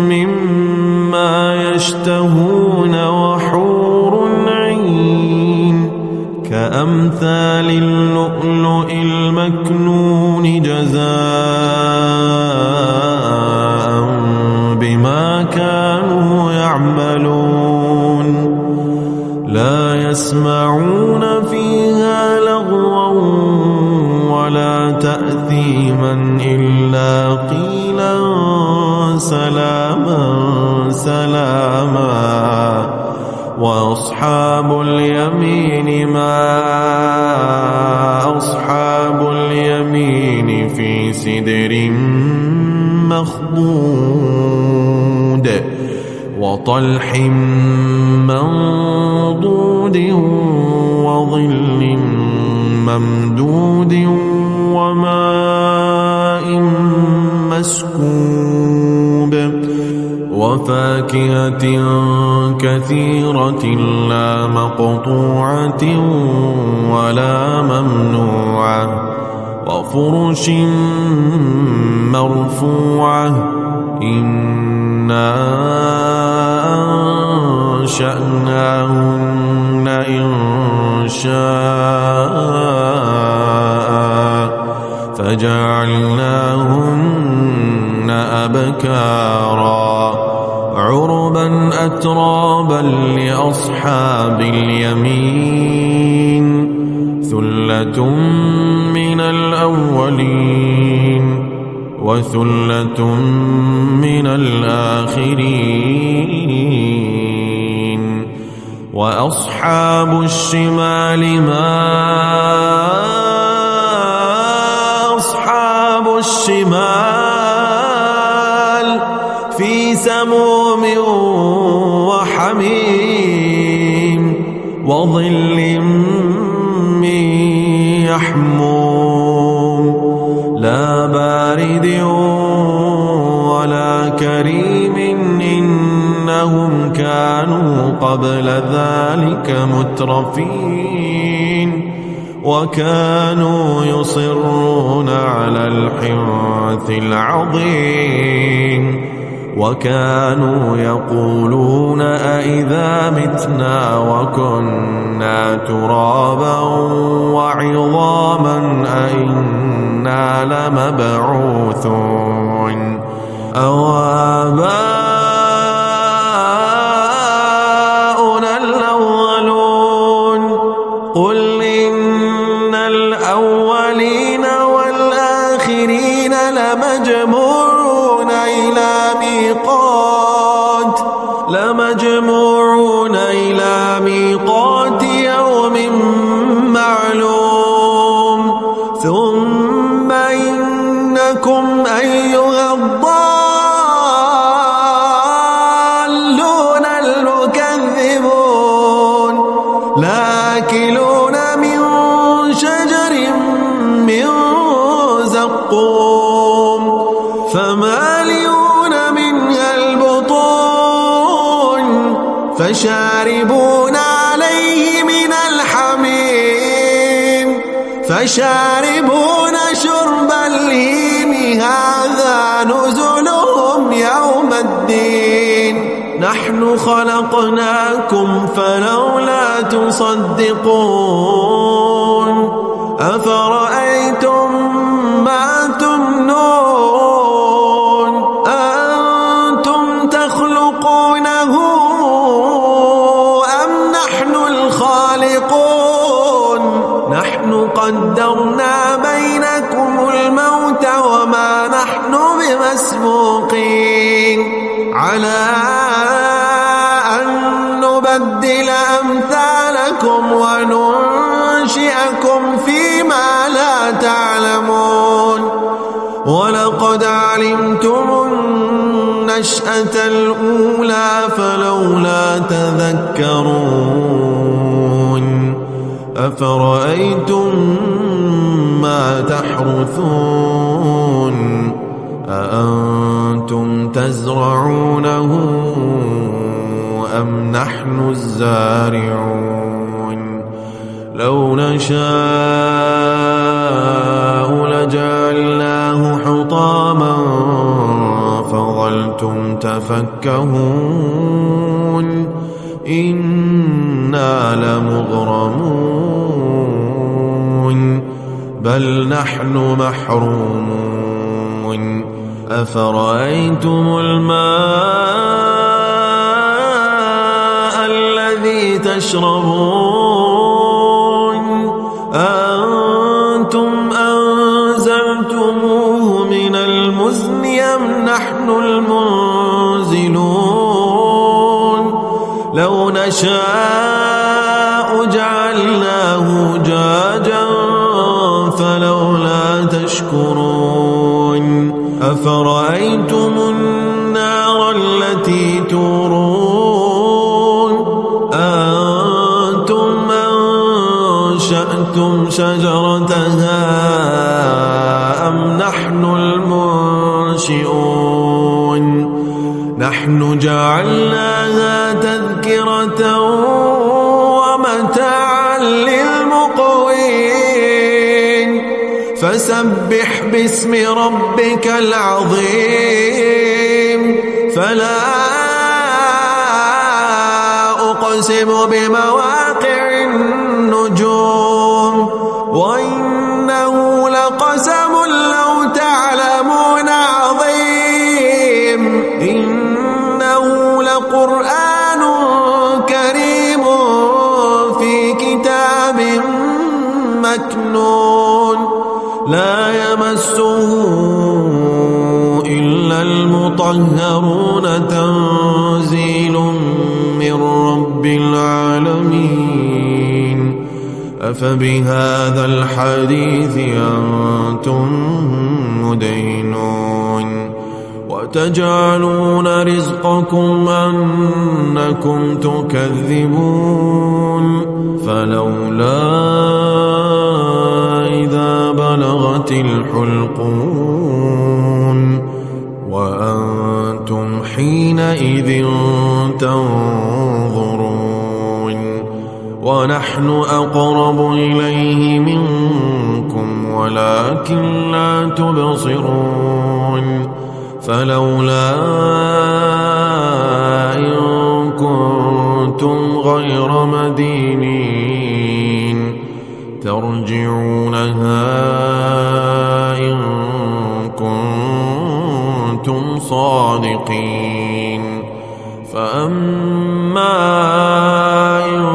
مما يشتهون. وحور عين كأمثال اللؤلؤ المكنون جزاء بما كانوا يعملون. لا يسمعون فيها لغوا ولا تأثيما إلا قيلا سلاما سلاما. وأصحاب اليمين ما أصحاب اليمين في سدر مخضود وطلح منضود وظل ممدود وماء مسكوب وفاكهة كثيرة لا مقطوعة ولا ممنوعة وفرش مرفوعة. إنا أنشأناهن إنشاء فجعلناهن أبكارا عربا أترابا لأصحاب اليمين. ثلة من الأولين وثلة من الآخرين. وأصحاب الشمال ما أصحاب الشمال في سموم وحميم وظل من يحموم لا بارد ولا كريم. إنهم قبل ذلك مترفين وكانوا يصرون على الحنث العظيم وكانوا يقولون أئذا متنا وكنا ترابا وعظاما أئنا لمبعوثون أو آباؤنا الأولون قل إن الأولين والآخرين لمجموعون إلى ميقات يوم معلوم ثم إنكم أيها الضالون المكذبون لآكلون من شجر من زقوم فمالئون منها البطون فشاربون عليه من الحميم فشاربون شرب الهيم هذا نزلهم يوم الدين نحن خلقناكم فلولا تصدقون أفرأيتم ما تمنون أنتم تخلقونه أم نحن الخالقون نحن قدرنا بينكم الموت وما نحن بمسبوقين على أن نبدل أمثالكم وننشئكم فيما لا تعلمون ولقد علمتم النشأة الأولى فلولا تذكرون أفرأيتم ما تحرثون أأنتم تزرعونه أم نحن الزارعون لو نشاء لجعلناه حطاما فظلتم تفكهون إنا لمغرمون بل نحن محرومون أفرأيتم الماء الذي تشربون أنتم أنزلتموه من المزن أم نحن المنزلون لو نشاء جعلناه أجاجا فلولا تشكرون أفرأيتم النار التي تورون أنتم أنشأتم شجرتها أم نحن المنشئون نحن جعلناها تذكرة ومتاعا للمقوين فسبح باسم ربك العظيم فلا أقسم بمواقع النجوم وإنه لقسم لو تعلمون عظيم إنه لقرآن كريم في كتاب مكنون لا يمسه إلا المطهرون تنزيل من رب العالمين أفبهذا الحديث أنتم مدينون وتجعلون رزقكم أنكم تكذبون فلولا إذا بلغت الحلقون وأنتم حينئذ تنظرون ونحن أقرب إليه منكم ولكن لا تبصرون فلولا إن كنتم غير مدينين ترجعونها إن كنتم صادقين فأما إن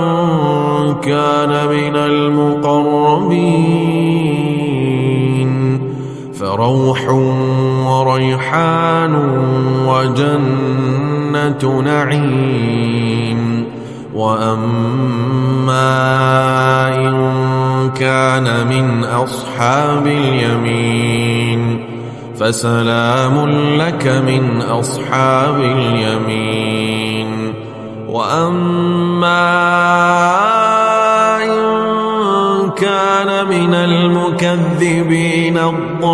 كان من المقربين فروح وريحان وجنة نعيم وأما إن كان من أصحاب اليمين فسلام لك من أصحاب اليمين وأما إن كان من المكذبين الضالين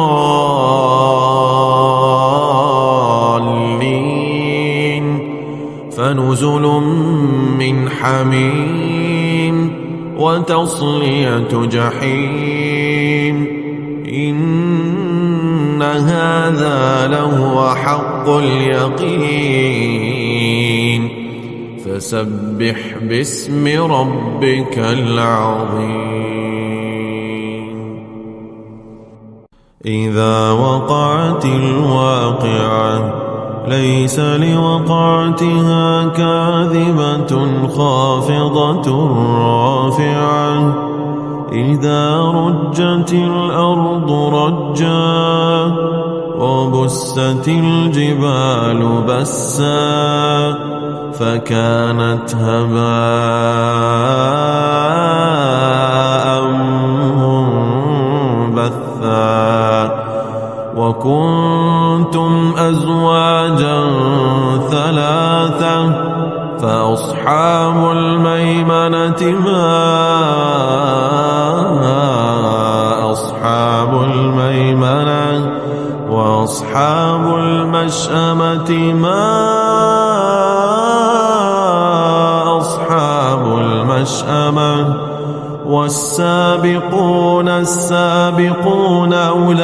فنزل من حميم وتصلية جحيم إن هذا لهو حق اليقين فسبح باسم ربك العظيم إذا وقعت الواقعة ليس لوقعتها كاذبة خافضة رافعة إذا رجت الأرض رجا وبست الجبال بسا فكانت هباء منبثا وكنتم أزواجا ثلاثة فأصحاب الميمنة ما أصحاب الميمنة وأصحاب المشأمة ما أصحاب المشأمة والسابقون السابقون أولئك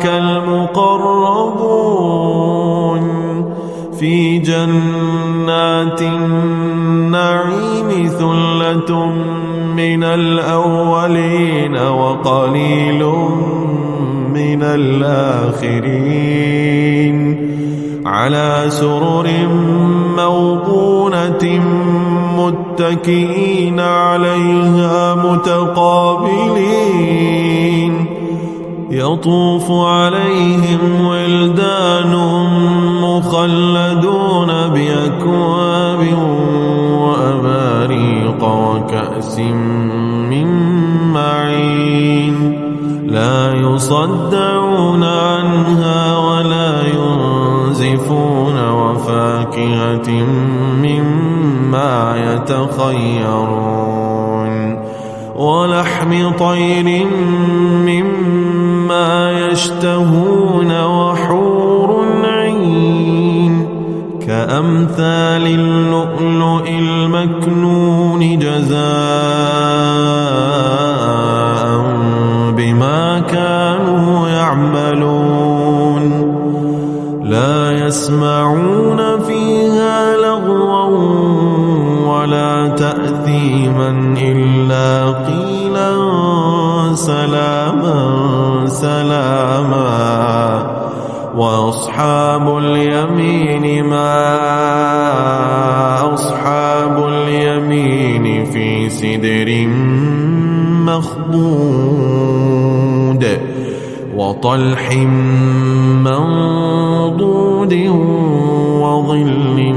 المقربون في جنات النعيم ثلة من الأولين وقليل من الآخرين على سرر موضونة متكئين عليها متقابلين يطوف عليهم ولدان مخلدون بأكواب وأباريق وكأس من معين لا يصدعون عنها ولا ينزفون وفاكهة مما يتخيرون ولحم طير مما يشتهون وحور عين كأمثال اللؤلؤ المكنون جزاء بما كانوا يعملون لا يسمعون فيها لغوا ولا تأثيما إلا قيلا سلاما سلاما وأصحاب اليمين ما أصحاب اليمين في سدر مخضود وطلح منضود وظل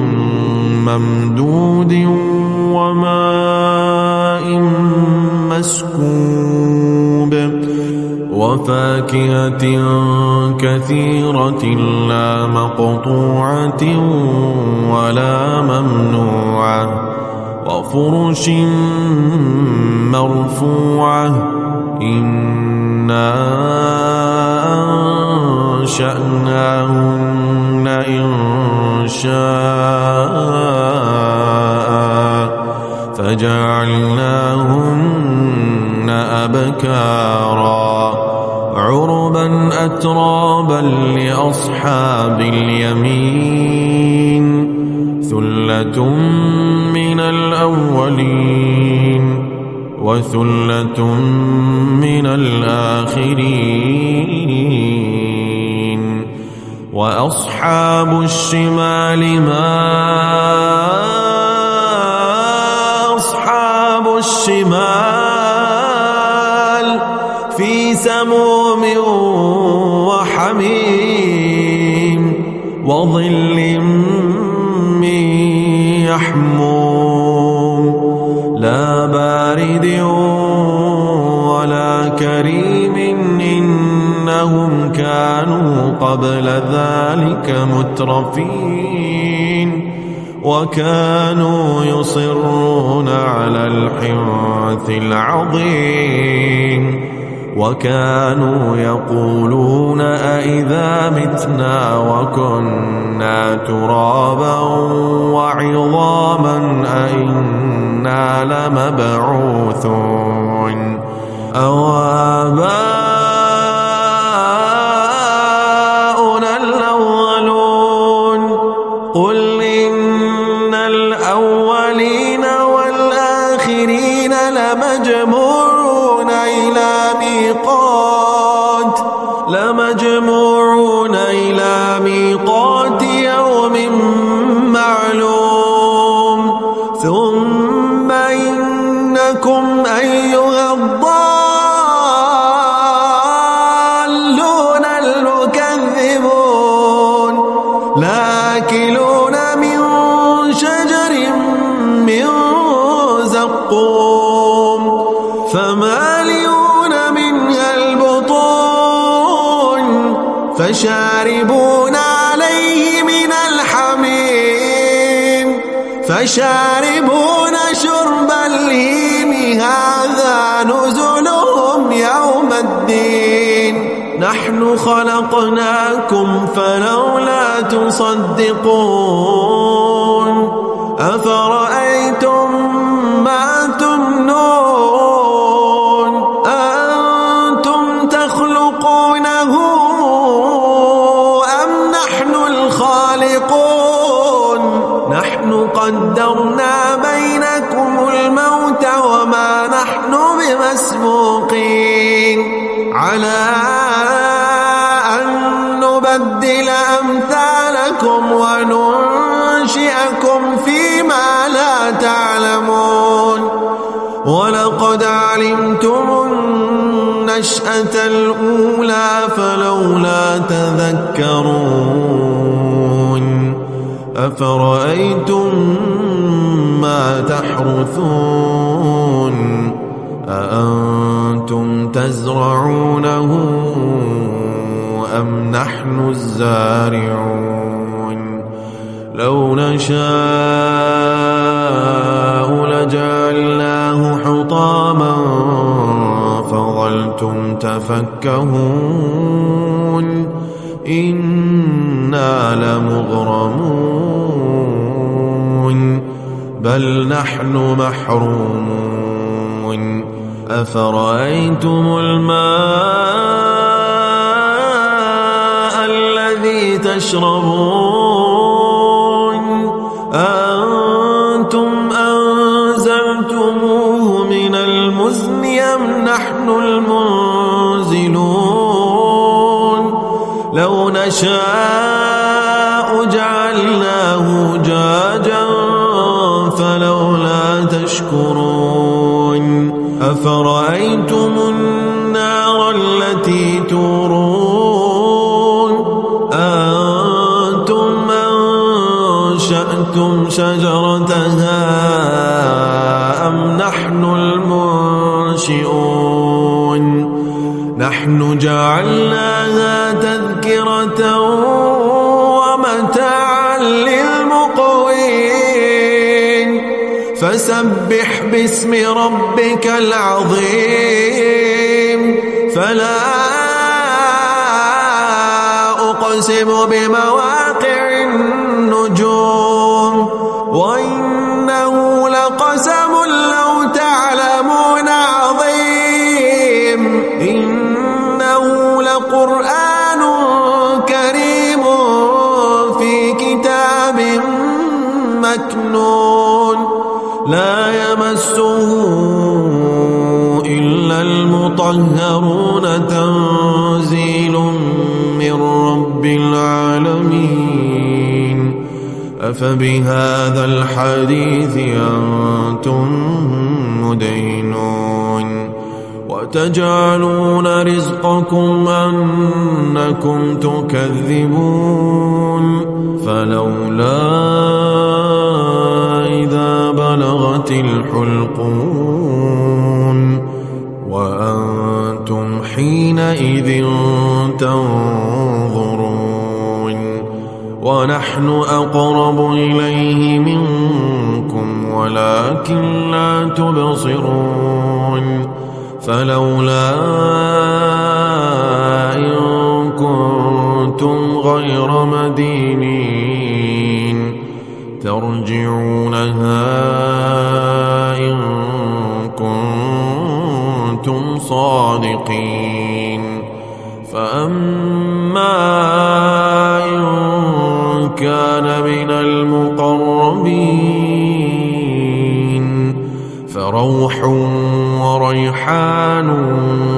ممدود وماء مسكوب وفاكهة كثيرة لا مقطوعة ولا ممنوعة وفرش مرفوعة إنا أنشأناهن إنشاء فجعلناهن أبكارا عربا أترابا لأصحاب اليمين ثلة من الأولين وثلة من الآخرين وأصحاب الشمال ما أصحاب الشمال في سموم وحميم وظل من يحموم لا بارد ولا كريم إنهم كانوا قبل ذلك مترفين وكانوا يصرون على الحنث العظيم وكانوا يقولون أئذا متنا وكنا ترابا وعظاما أئنا لمبعوثون أو آباؤنا الأولون قل إن الأولين والآخرين لمجموعون إلى ميقات يوم معلوم ثم إنكم أيها الضالون المكذبون لآكلون من شجر من زقوم فمالئون منها البطون فشاربون عليه من الحميم فشاربون شرب الهيم هذا نزلهم يوم الدين نحن خلقناكم فلولا تصدقون أفرأيتم ما تمنون أأنتم تخلقونه أم نحن الخالقون نحن قدرنا بينكم الموت وما نحن بمسبوقين على أن نبدل أمثالكم وننشئكم فيما لا تعلمون ولقد علمتم النشأة الأولى فلولا تذكرون أفرأيتم ما تحرثون أأنتم تزرعونه أم نحن الزارعون لو نشاء لجعلناه حطاما فظلتم تفكهون إنا لمغرمون بل نحن محرومون أفرأيتم الماء الذي تشربون أأنتم أنزلتموه من المزن أم نحن المنزلون لو نشاء جعلناه جاجا فلولا تشكرون أفرأيتم النار التي تورون أنتم أنشأتم شجرتها أم نحن المنشئون نحن جعلناها تذكرة ومتاعا للمقوين فسبح باسم ربك العظيم فلا أقسم بمواقع النجوم وإنه لقسم مكنون لا يمسه إلا المطهرون تنزيل من رب العالمين أفبهذا الحديث أنتم مدينون وتجعلون رزقكم أنكم تكذبون فلولا إذا بلغت الحلقون وأنتم حينئذ تنظرون ونحن أقرب إليه منكم ولكن لا تبصرون فلولا إن كنتم غير مدينين ترجعونها إن كنتم صادقين فأما إن كان من المقربين فروح وريحان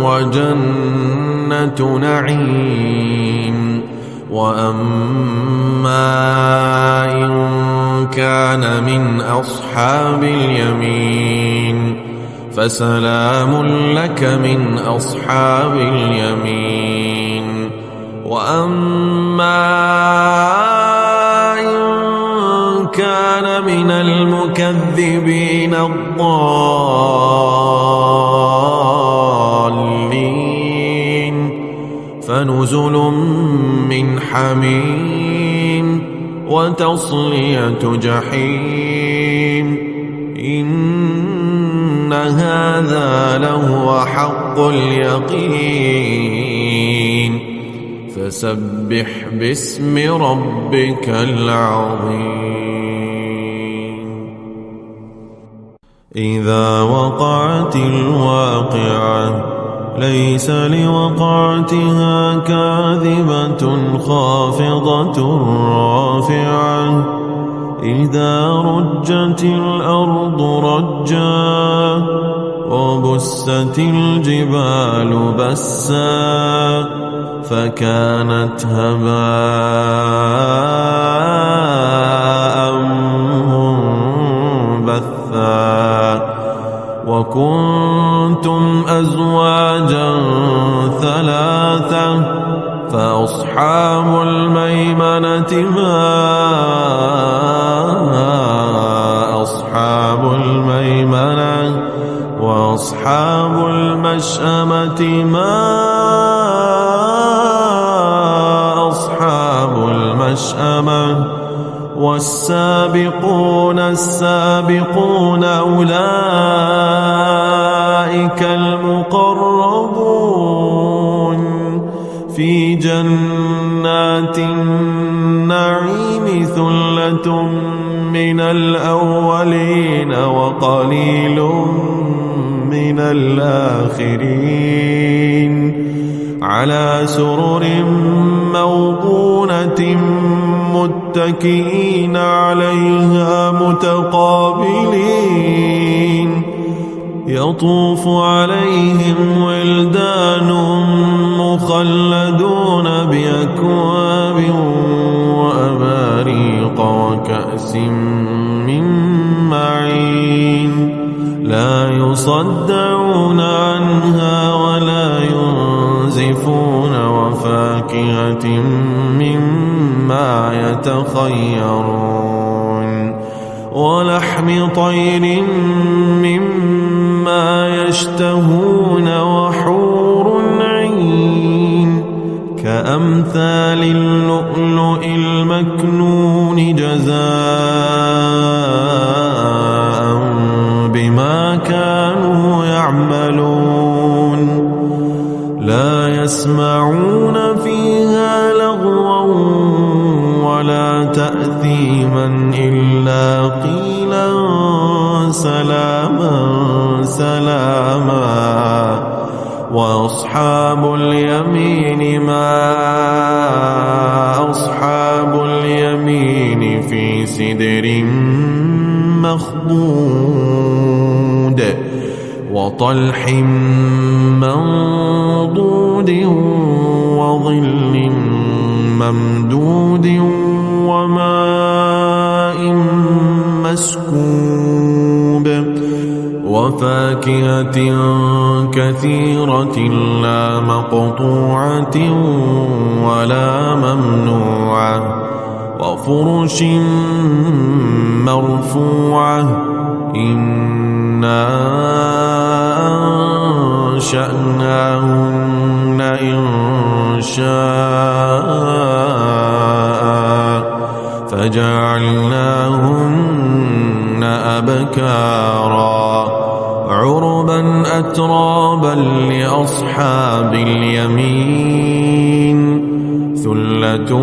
وجنة نعيم وأما إن كان من أصحاب اليمين فسلام لك من أصحاب اليمين وأما إن كان من المكذبين الضالين فنزل من حميم وتصلية جحيم إن هذا لهو حق اليقين فسبح باسم ربك العظيم إذا وقعت الواقعة ليس لوقعتها كاذبة خافضة رافعة إذا رجت الأرض رجا وبست الجبال بسا فكانت هباء منبثا وكنتم أزواجا ثلاثة فأصحاب الميمنة ما أصحاب الميمنة وأصحاب المشأمة ما أصحاب المشأمة والسابقون السابقون أولئك المقربون في جنات النعيم ثلة من الأولين وقليل من الآخرين على سرر موضونة متكئين عليها متقابلين يطوف عليهم ولدان مخلدون بأكواب وأباريق وكأس من معين لا يصدعون عنها ولا ينزفون وفاكهة مما يتخيرون ولحم طير مما يشتهون وحور عين كأمثال اللؤلؤ المكنون جزاء بما كانوا يعملون لا يسمعون فيها لغوا ولا تأثيما إلا قيلا سلاما سلاما وأصحاب اليمين ما أصحاب اليمين في سدر وطلح منضود وظل ممدود وماء مسكوب وفاكهة كثيرة لا مقطوعة ولا ممنوعة وفرش مرفوعة إنا أنشأناهن إنشاء فجعلناهن أبكارا عربا أترابا لأصحاب اليمين ثلة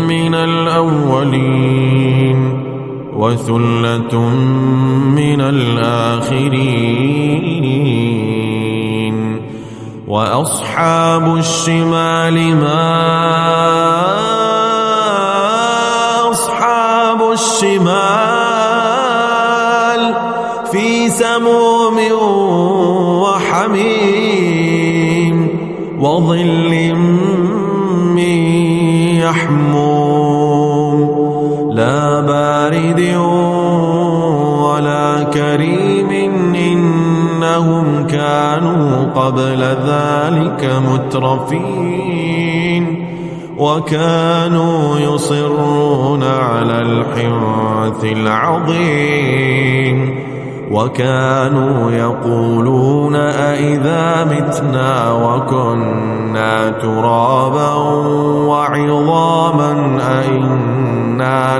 من الأولين وثلة من الآخرين وأصحاب الشمال ما أصحاب الشمال في سموم وحميم وظل من يحموم لا بارد ولا كريم إنهم كانوا قبل ذلك مترفين وكانوا يصرون على الحنث العظيم وكانوا يقولون أئذا متنا وكنا ترابا وعظاما أئنا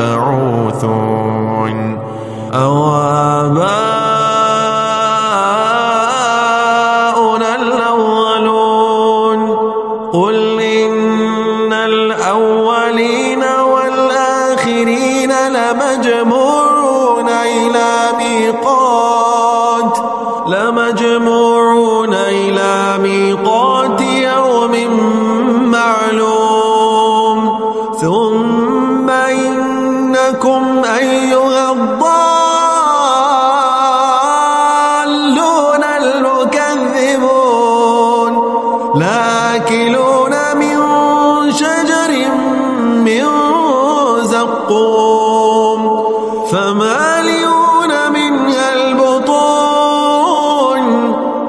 لمبعوثون أو آباؤنا الأولون قل إن الأولين والآخرين لمجموعون إلى ميقات يوم معلوم ثم إنكم أيها الضالون المكذبون لآكلون من شجر من زقوم فمالئون منها البطون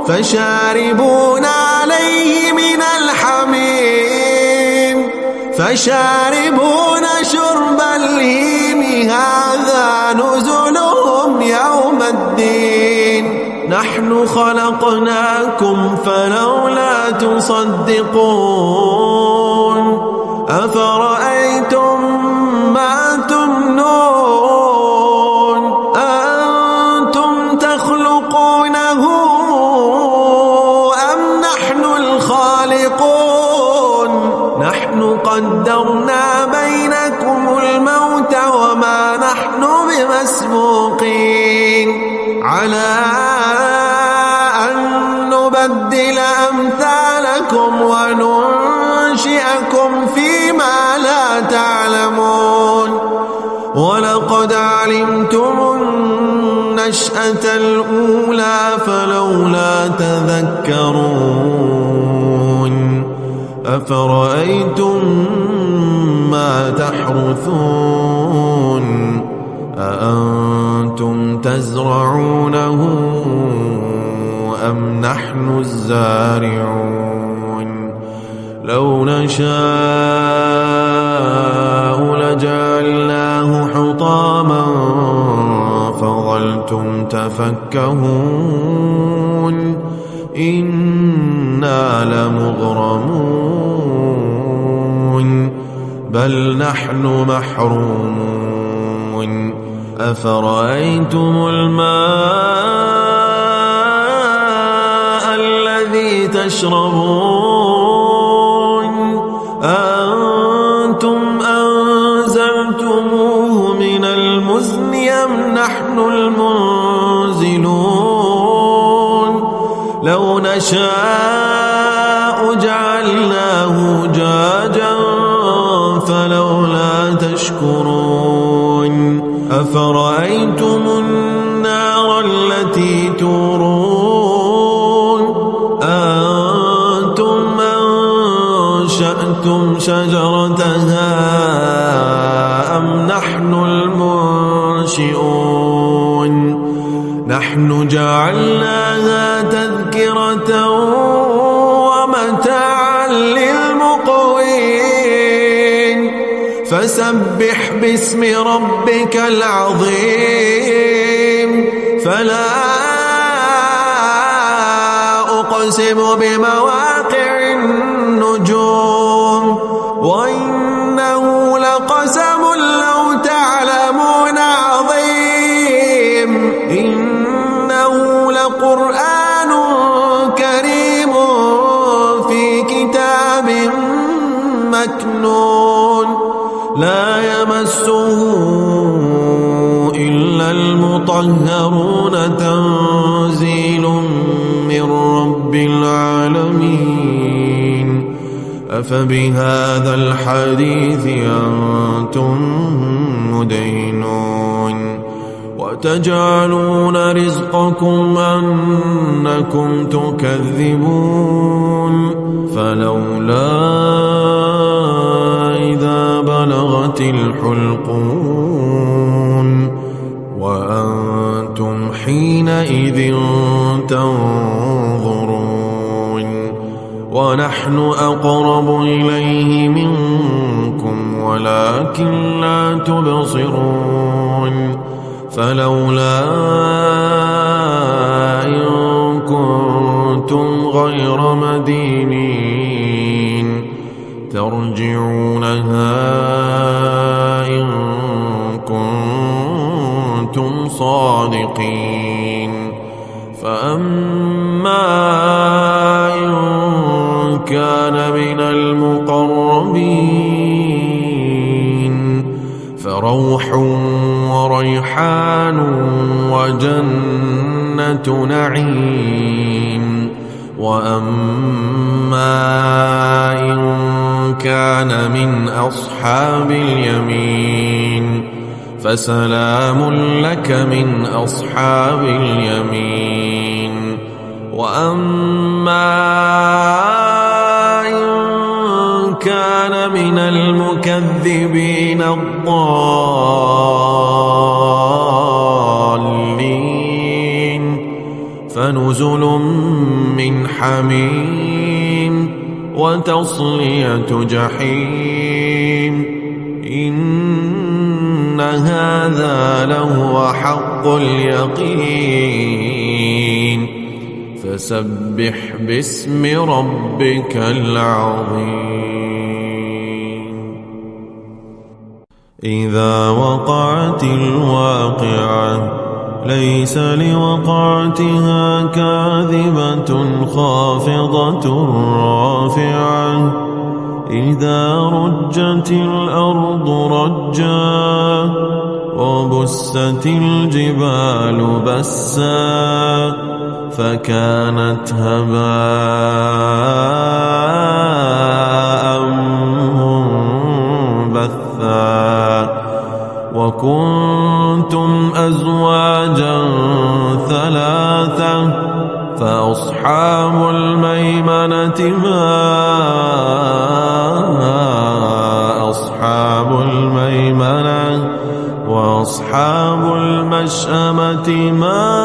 فشاربون عليه من الحميم فشاربون شرب الهيم هذا نزلهم يوم الدين نحن خلقناكم فلولا تصدقون أفرأيتم ما تمنون أنتم تخلقونه أم نحن الخالقون نحن قدرنا بينكم الموت وما نحن بمسبوقين على أن نبدل أمثالكم وننشئكم فيما لا تعلمون ولقد علمتم النشأة الأولى فلولا تذكرون أفرأيتم ما تحرثون أأنتم تزرعونه أم نحن الزارعون لو نشاء لجعلناه حطاما فظلتم تفكهون إنا لمغرمون بل نحن محرومون أفرأيتم الماء الذي تشربون أنتم أنزلتموه من المزن أم نحن المنزلون لو نشاء جعلناه جاجا فلولا تشكرون أفرأيتم النار التي تورون شجرتها أم نحن المنشئون نحن جعلناها تذكرة ومتاعا للمقوين فسبح باسم ربك العظيم فلا أقسم بمواقع النجوم وإنه لقسم لو تعلمون عظيم إنه لقرآن كريم في كتاب مكنون لا يمسه إلا المطهرون تنزيل من رب العالمين أفبهذا الحديث أنتم مدهنون وتجعلون رزقكم أنكم تكذبون فلولا إذا بلغت الحلقون وأنتم حينئذ تنظرون ونحن أقرب إليه منكم ولكن لا تبصرون فلولا إن كنتم غير مدينين ترجعونها إن كنتم صادقين فأما إن كان من المقربين فروح وريحان وجنة نعيم وأما إن كان من أصحاب اليمين فسلام لك من أصحاب اليمين وأما إن كان من المكذبين الضالين فنزل من حميم وتصلية جحيم إن هذا لهو حق اليقين فسبح باسم ربك العظيم إذا وقعت الواقعة ليس لوقعتها كاذبة خافضة رافعة إذا رجت الأرض رجا وبست الجبال بسا فكانت هباء منبثا وكنتم أزواجا ثلاثة فأصحاب الميمنة ما أصحاب الميمنة وأصحاب المشأمة ما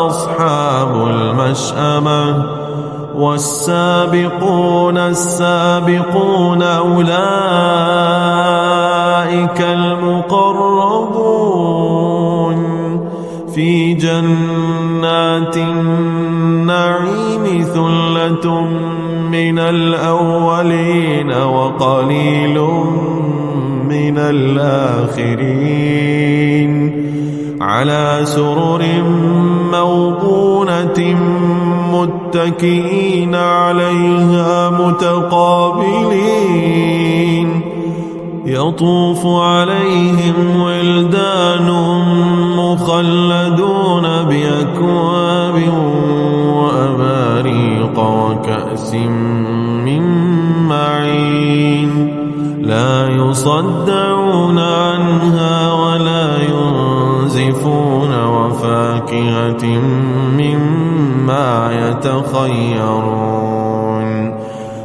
أصحاب المشأمة والسابقون السابقون أولئك المقربون في جنات النعيم ثلة من الأولين وقليل من الآخرين على سرر موضونة متكئين عليها متقابلين يطوف عليهم ولدان مخلدون بأكواب وأباريق وكأس من معين لا يصدعون عنها ولا ينزفون وفاكهة مما يتخيرون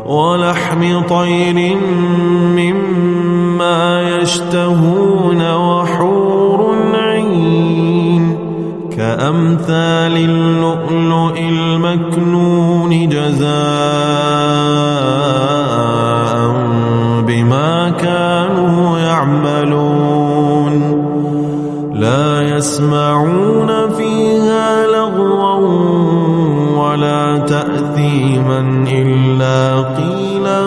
ولحم طير مما يشتهون وحور عين كأمثال اللؤلؤ المكنون جزاء بما كانوا يعملون لا يسمعون فيها لغوا ولا تأثيما إلا قيلا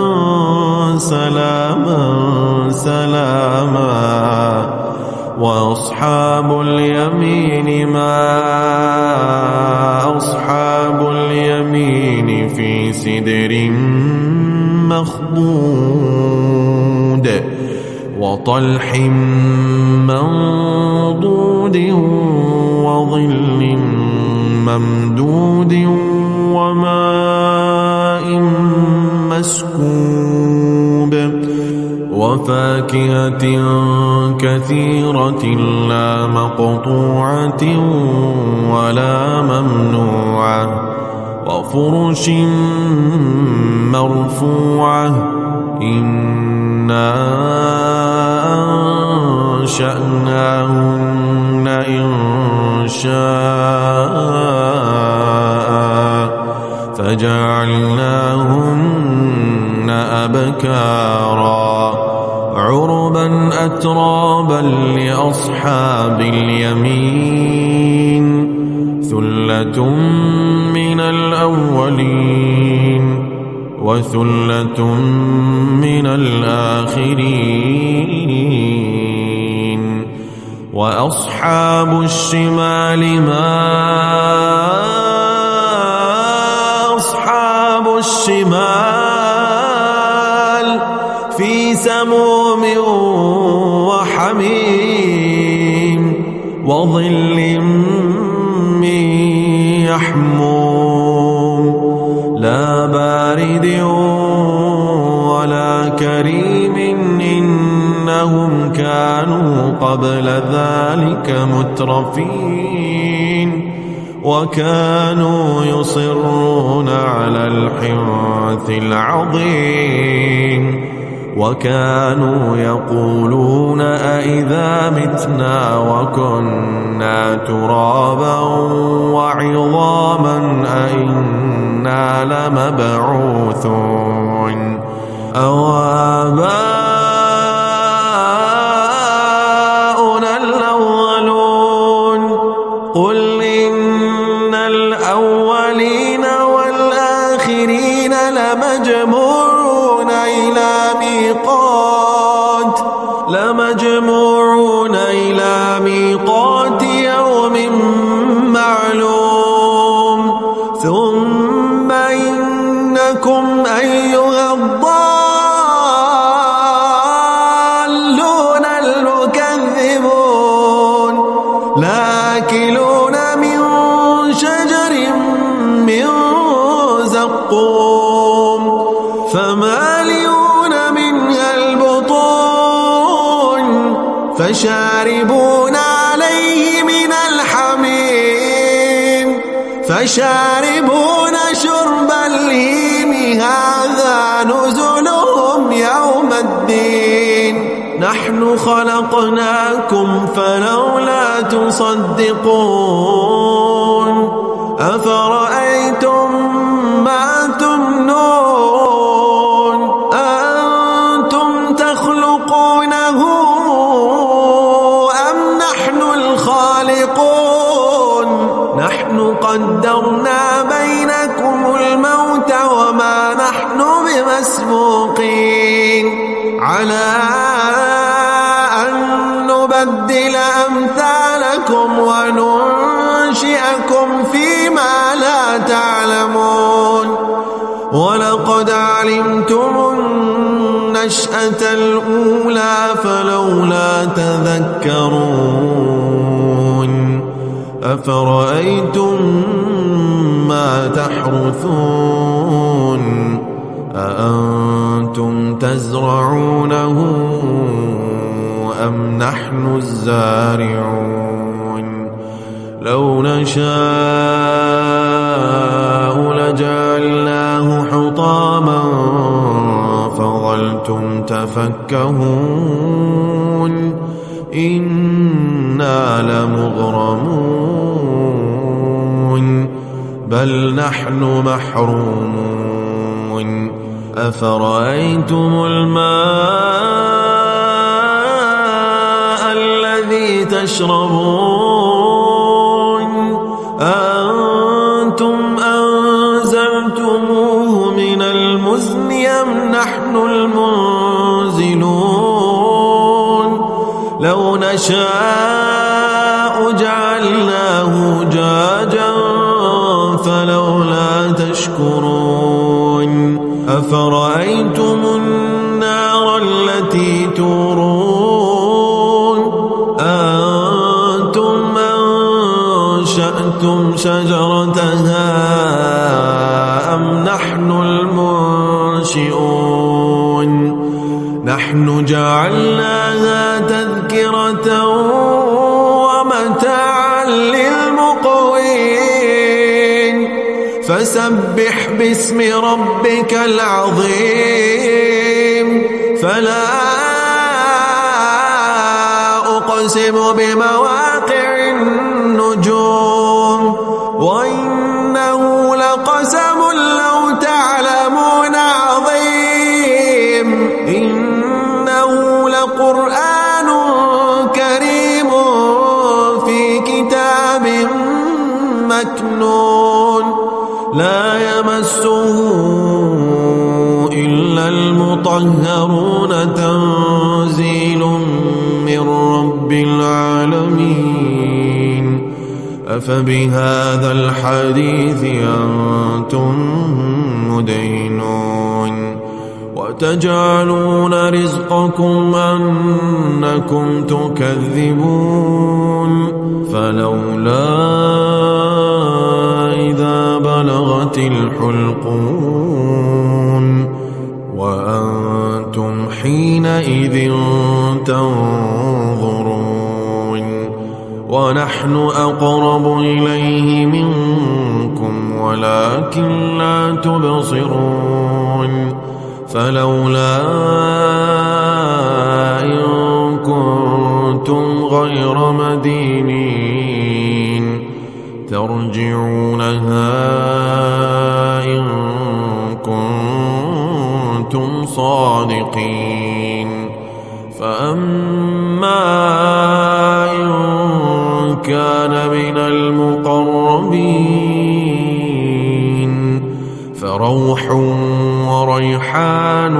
سلاما سلاما وأصحاب اليمين ما أصحاب اليمين في سدر مخضود وطلح منضود وظل ممدود وماء مسكوب وفاكهة كثيرة لا مقطوعة ولا ممنوعة وفرش مرفوعة إنا أنشأناهن إنشاء فجعلناهن أبكارا عربا أترابا لأصحاب اليمين ثلة من الأولين وثلة من الآخرين وأصحاب الشمال ما أصحاب الشمال في سموم وحميم وظل من يحموم لا بارد ولا كريم إنهم كانوا قبل ذلك مترفين وكانوا يصرون على الحنث العظيم وكانوا يقولون أئذا متنا وكنا ترابا وعظاما أئنا لمبعوثون أو آباؤنا الأولون قل إن الأولين والآخرين لمجموعون إلى ميقات يوم معلوم ثم إنكم أيها الضالون المكذبون لآكلون من شجر من زقوم فمالئون منها البطون فشاربون عليه من الحميم فشاربون شرب الهيم هذا نزلهم يوم الدين نحن خلقناكم فلولا تصدقون أفرأيتم ما تمنون أنتم تخلقونه أم نحن الخالقون نحن قدرنا بينكم الموت وما نحن بمسبوقين على أن نبدل أمثالكم وننشئكم فيما لا تعلمون ولقد علمتم النشأة الأولى فلولا تذكرون أفرأيتم ما تحرثون أأنتم تزرعونه أم نحن الزارعون لو نشاء جعلناه حطاما فظلتم تفكهون إنا لمغرمون بل نحن محرومون أفرأيتم الماء الذي تشربون أنتم أنزلتموه من المزن أم نحن المنزلون لو نشاء جعلناه جاجا فلولا تشكرون أفرأيتم النار التي تورون أنتم أنشأتم شجرتها أم نحن المنشئون نحن جعلناها تذكرة ومتاعا للمقوين فسبح باسم ربك العظيم فلا أقسم بمواقع النجوم وإنه لقسم لو تعلمون عظيم إنه لقرآن كريم في كتاب مكنون لا يمسه إلا المطهرون تنزيل من رب العالمين أفبهذا الحديث أنتم مدينون وتجعلون رزقكم أنكم تكذبون فلولا إذا بلغت الحلقون وأنتم حينئذ تنظرون ونحن أقرب إليه منكم ولكن لا تبصرون فلولا إن كنتم غير مدينين ترجعونها إن كنتم صادقين فأما إن كان من المقربين فروح وريحان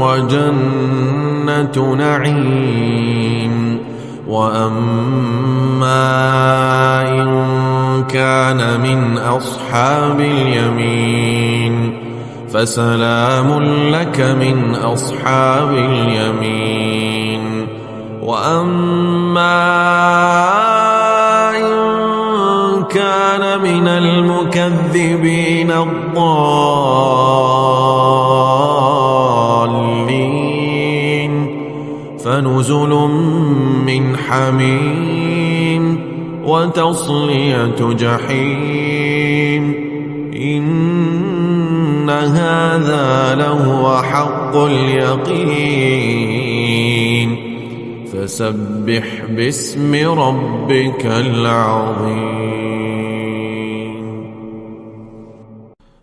وجنة نعيم وأما إن كان من أصحاب اليمين فسلام لك من أصحاب اليمين وأما إن كان من المكذبين الضالين فنزل من حميم وتصلية جحيم إن هذا لهو حق اليقين فسبح باسم ربك العظيم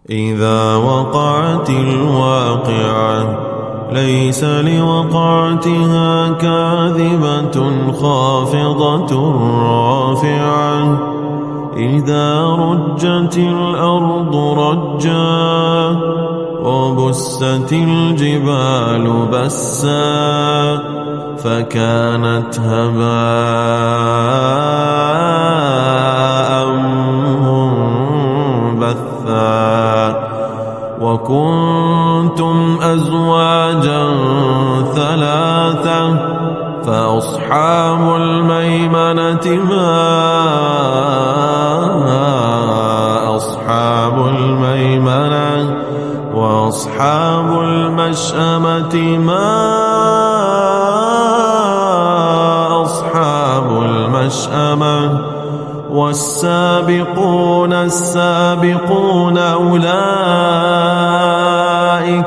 إذا وقعت الواقعة ليس لوقعتها كاذبة خافضة رافعة إذا رجت الأرض رجا وبست الجبال بسا فكانت هباء منبثا وكنتم أزواجا ثلاثة فأصحاب الميمنة ما أصحاب الميمنة وأصحاب المشأمة ما أصحاب المشأمة والسابقون السابقون أولئك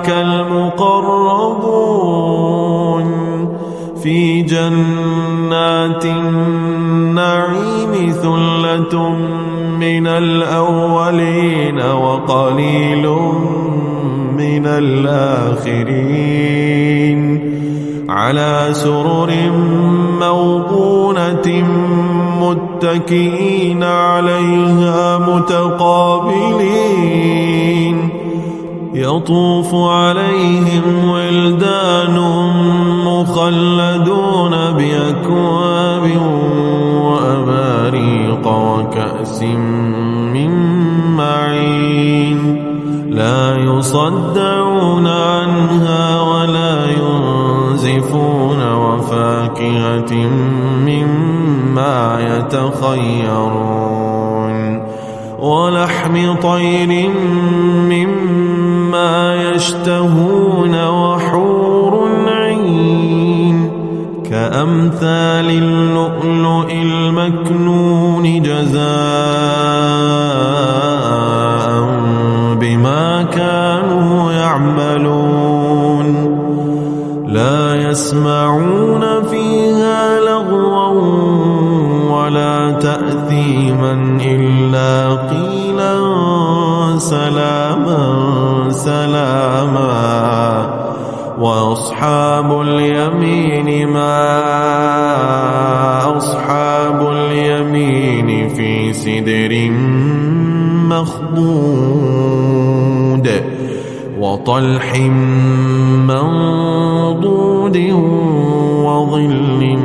المقربون في جنات النعيم ثلة من الأولين وقليل من الآخرين على سرر موضونة متكئين عليها متقابلين يطوف عليهم ولدان مخلدون بأكواب وأباريق وكأس من معين لا يصدعون عنها ولا ينزفون وفاكهة مما يتخيرون ولحم طير مما يشتهون وحور عين كأمثال اللؤلؤ المكنون جزاء بما كانوا يعملون لا يسمعون فيها لغوا ولا تأثيما إلا قيلا سلاما سلاما وأصحاب اليمين ما أصحاب اليمين في سدر مخضود وطلح منضود وظل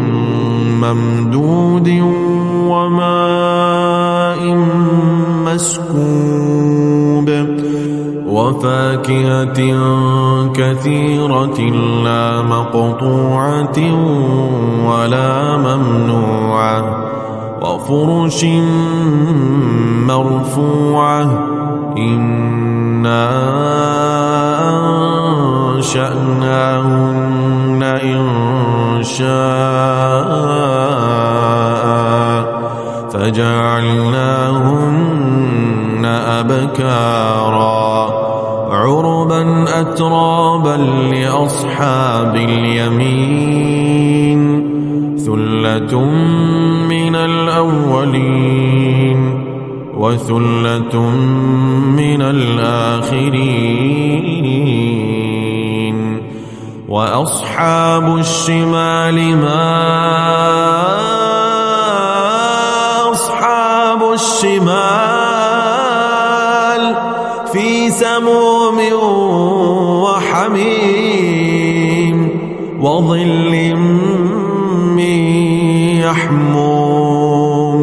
ممدود وماء مسكوب وفاكهة كثيرة لا مقطوعة ولا ممنوعة وفرش مرفوعة إنا أنشأناهن إنشاء فجعلناهن أبكارا عربا أترابا لأصحاب اليمين ثلة من الأولين وثلة من الآخرين وأصحاب الشمال ما أصحاب الشمال في سموم وحميم وظل من يحموم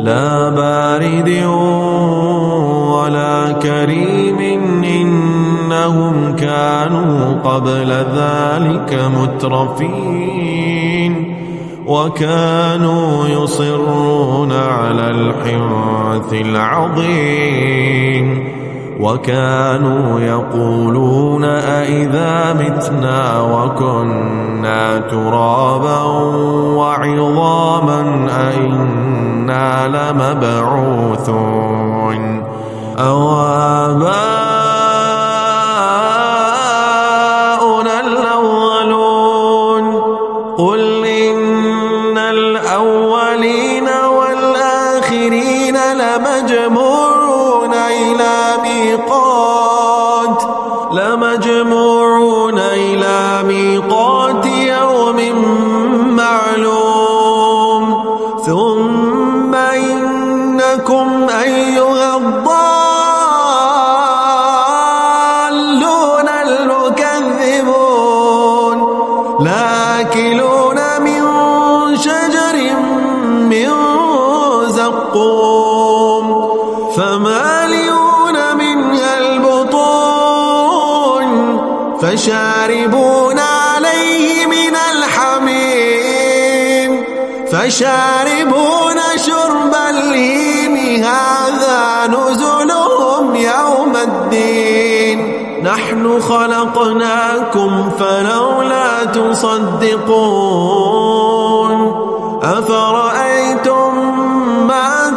لا بارد ولا كريم إنهم كانوا قبل ذلك مترفين وكانوا يصرون على الحنث العظيم وكانوا يقولون أئذا متنا وكنا ترابا وعظاما أئنا لمبعوثون أو آباؤنا الأولون قل إن الأولين والآخرين لمجموعون إلى ميقات يوم معلوم ثم إنكم أيها الضالون المكذبون لآكلون من شجر من زقوم فمالئون منها البطون فشاربون عليه من الحميم فشاربون شرب الهيم هذا نزلهم يوم الدين نحن خلقناكم فلولا تصدقون أفرأيتم ما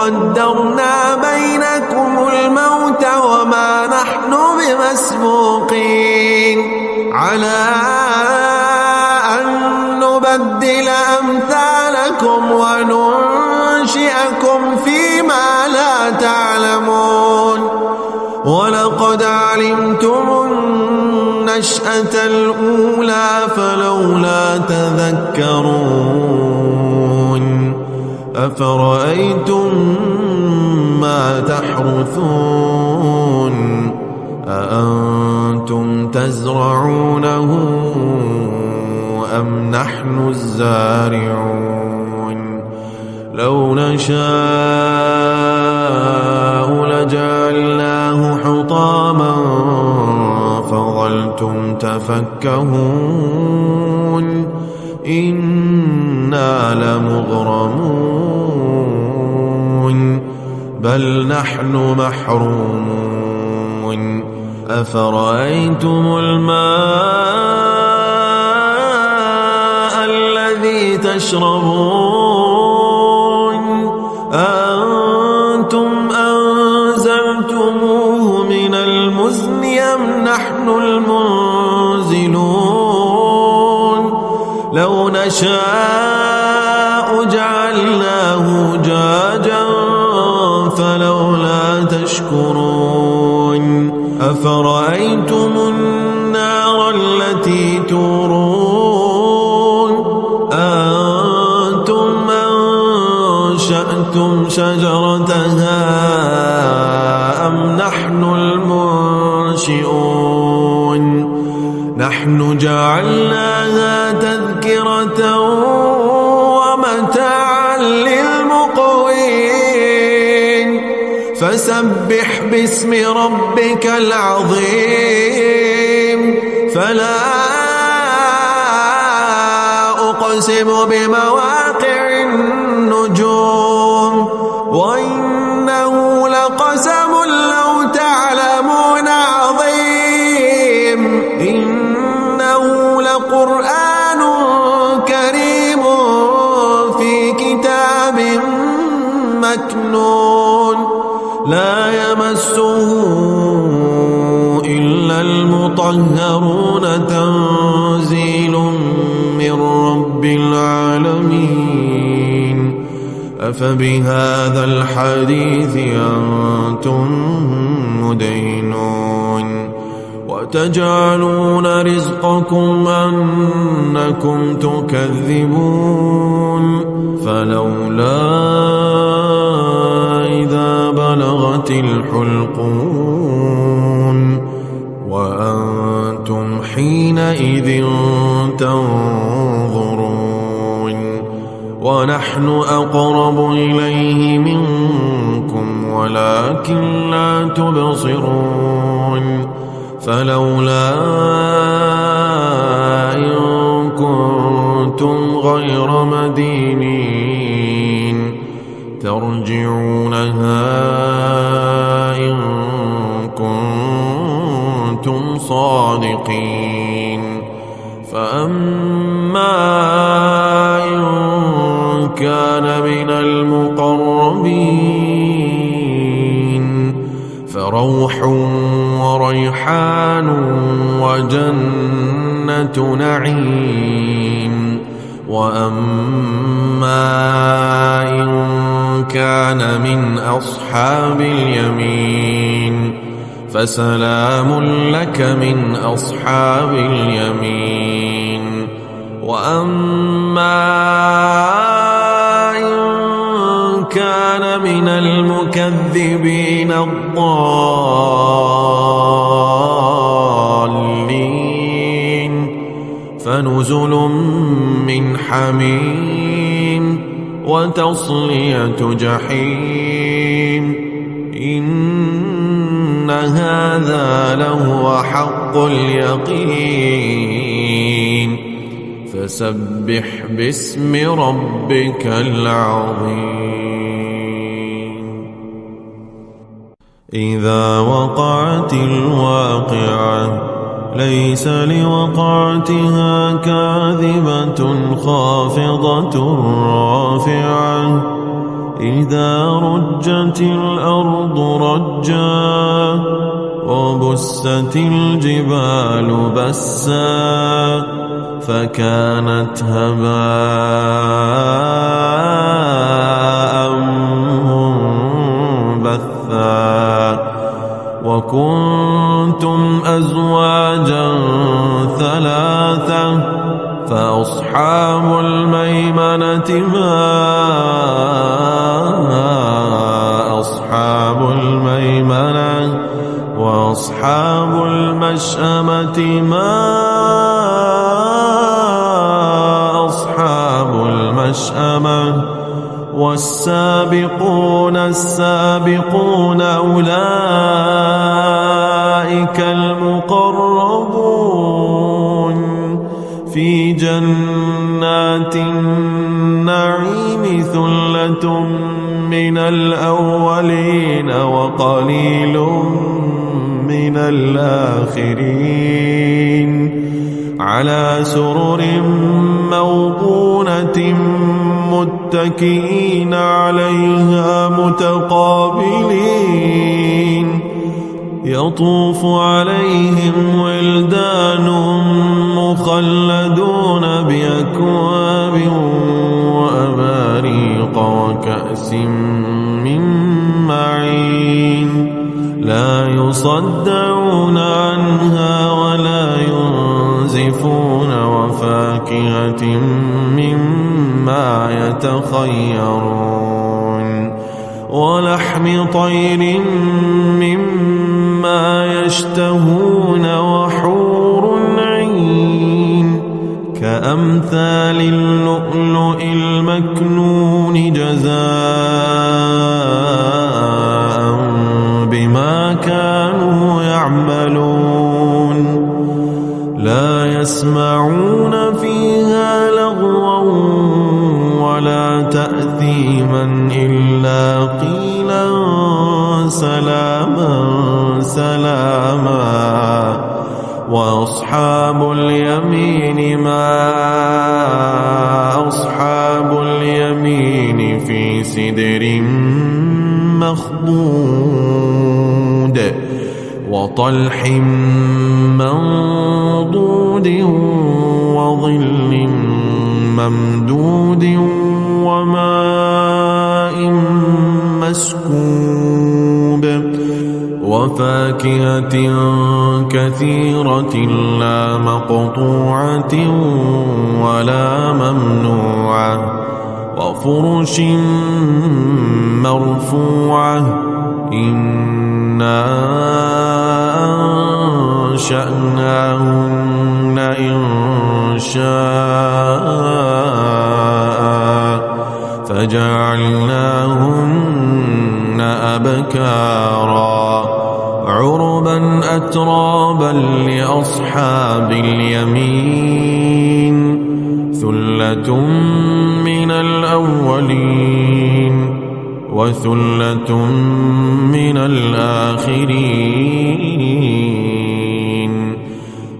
قدرنا بينكم الموت وما نحن بمسبوقين على أن نبدل أمثالكم وننشئكم فيما لا تعلمون ولقد علمتم النشأة الأولى فلولا تذكرون أفرأيتم ما تحرثون أأنتم تزرعونه أم نحن الزارعون لو نشاء لجعلناه حطاما فظلتم تفكهون إنا لمغرمون بل نحن محرومون أفرأيتم الماء الذي تشربون أأنتم أنزلتموه من المزن أم نحن المنزلون لو نشاء جعلناه جاجا فلولا تشكرون أفرأيتم النار التي تورون أأنتم أنشأتم شجرتها أم نحن المنشئون نحن جعلناها تذكرة ومتاعا للمقوين فسبح باسم ربك العظيم فلا أقسم بمواقع النجوم وإنه لقسم لو تعلمون عظيم إنه لقرآن كريم في كتاب مكنون لا يمسه إلا المطهرون تنزيل من رب العالمين أفبهذا الحديث أنتم مدينون وتجعلون رزقكم أنكم تكذبون فلولا إذا بلغت الحلقون وأنتم حينئذ تنظرون ونحن أقرب إليه منكم ولكن لا تبصرون فلولا إن كنتم غير مدينين ترجعونها إن كنتم صادقين فأما إن كان من المقربين فروح وريحان وجنة نعيم وأما إن كان من أصحاب اليمين فسلام لك من أصحاب اليمين وأما إن كان من المكذبين الضالين فنزل من حميم وتصلية جحيم إن هذا لهو حق اليقين فسبح باسم ربك العظيم إذا وقعت الواقعة ليس لوقعتها كاذبة خافضة رافعة إذا رجت الأرض رجا وبست الجبال بسا فكانت هباء منبثا وكنتم أزواجا ثلاثة فأصحاب الميمنة ما أصحاب الميمنة وأصحاب المشأمة ما أصحاب المشأمة والسابقون السابقون أولئك المقربون في جنات النعيم ثلة من الأولين وقليل من الآخرين على سرر موضونة متكئين عليها متقابلين يطوف عليهم ولدان مخلدون بأكواب وأباريق وكأس من معين لا يصدعون عنها ولا ينزفون وفاكهة مما يتخيرون ولحم طير مما يشتهون وحور عين كأمثال اللؤلؤ المكنون جزاء بما كانوا يعملون لا يسمعون فيها لغوا ولا تأثيما إلا قيلا سلاما سلاما وأصحاب اليمين ما أصحاب اليمين في سدر مخضود وطلح منضود وظل ممدود وماء مسكوب وفاكهة كثيرة لا مقطوعة ولا ممنوعة وفرش مرفوعة إنا أنشأناهن إنشاء فجعلناهن أبكارا عربا أترابا لأصحاب اليمين ثلة من الأولين وثلة من الآخرين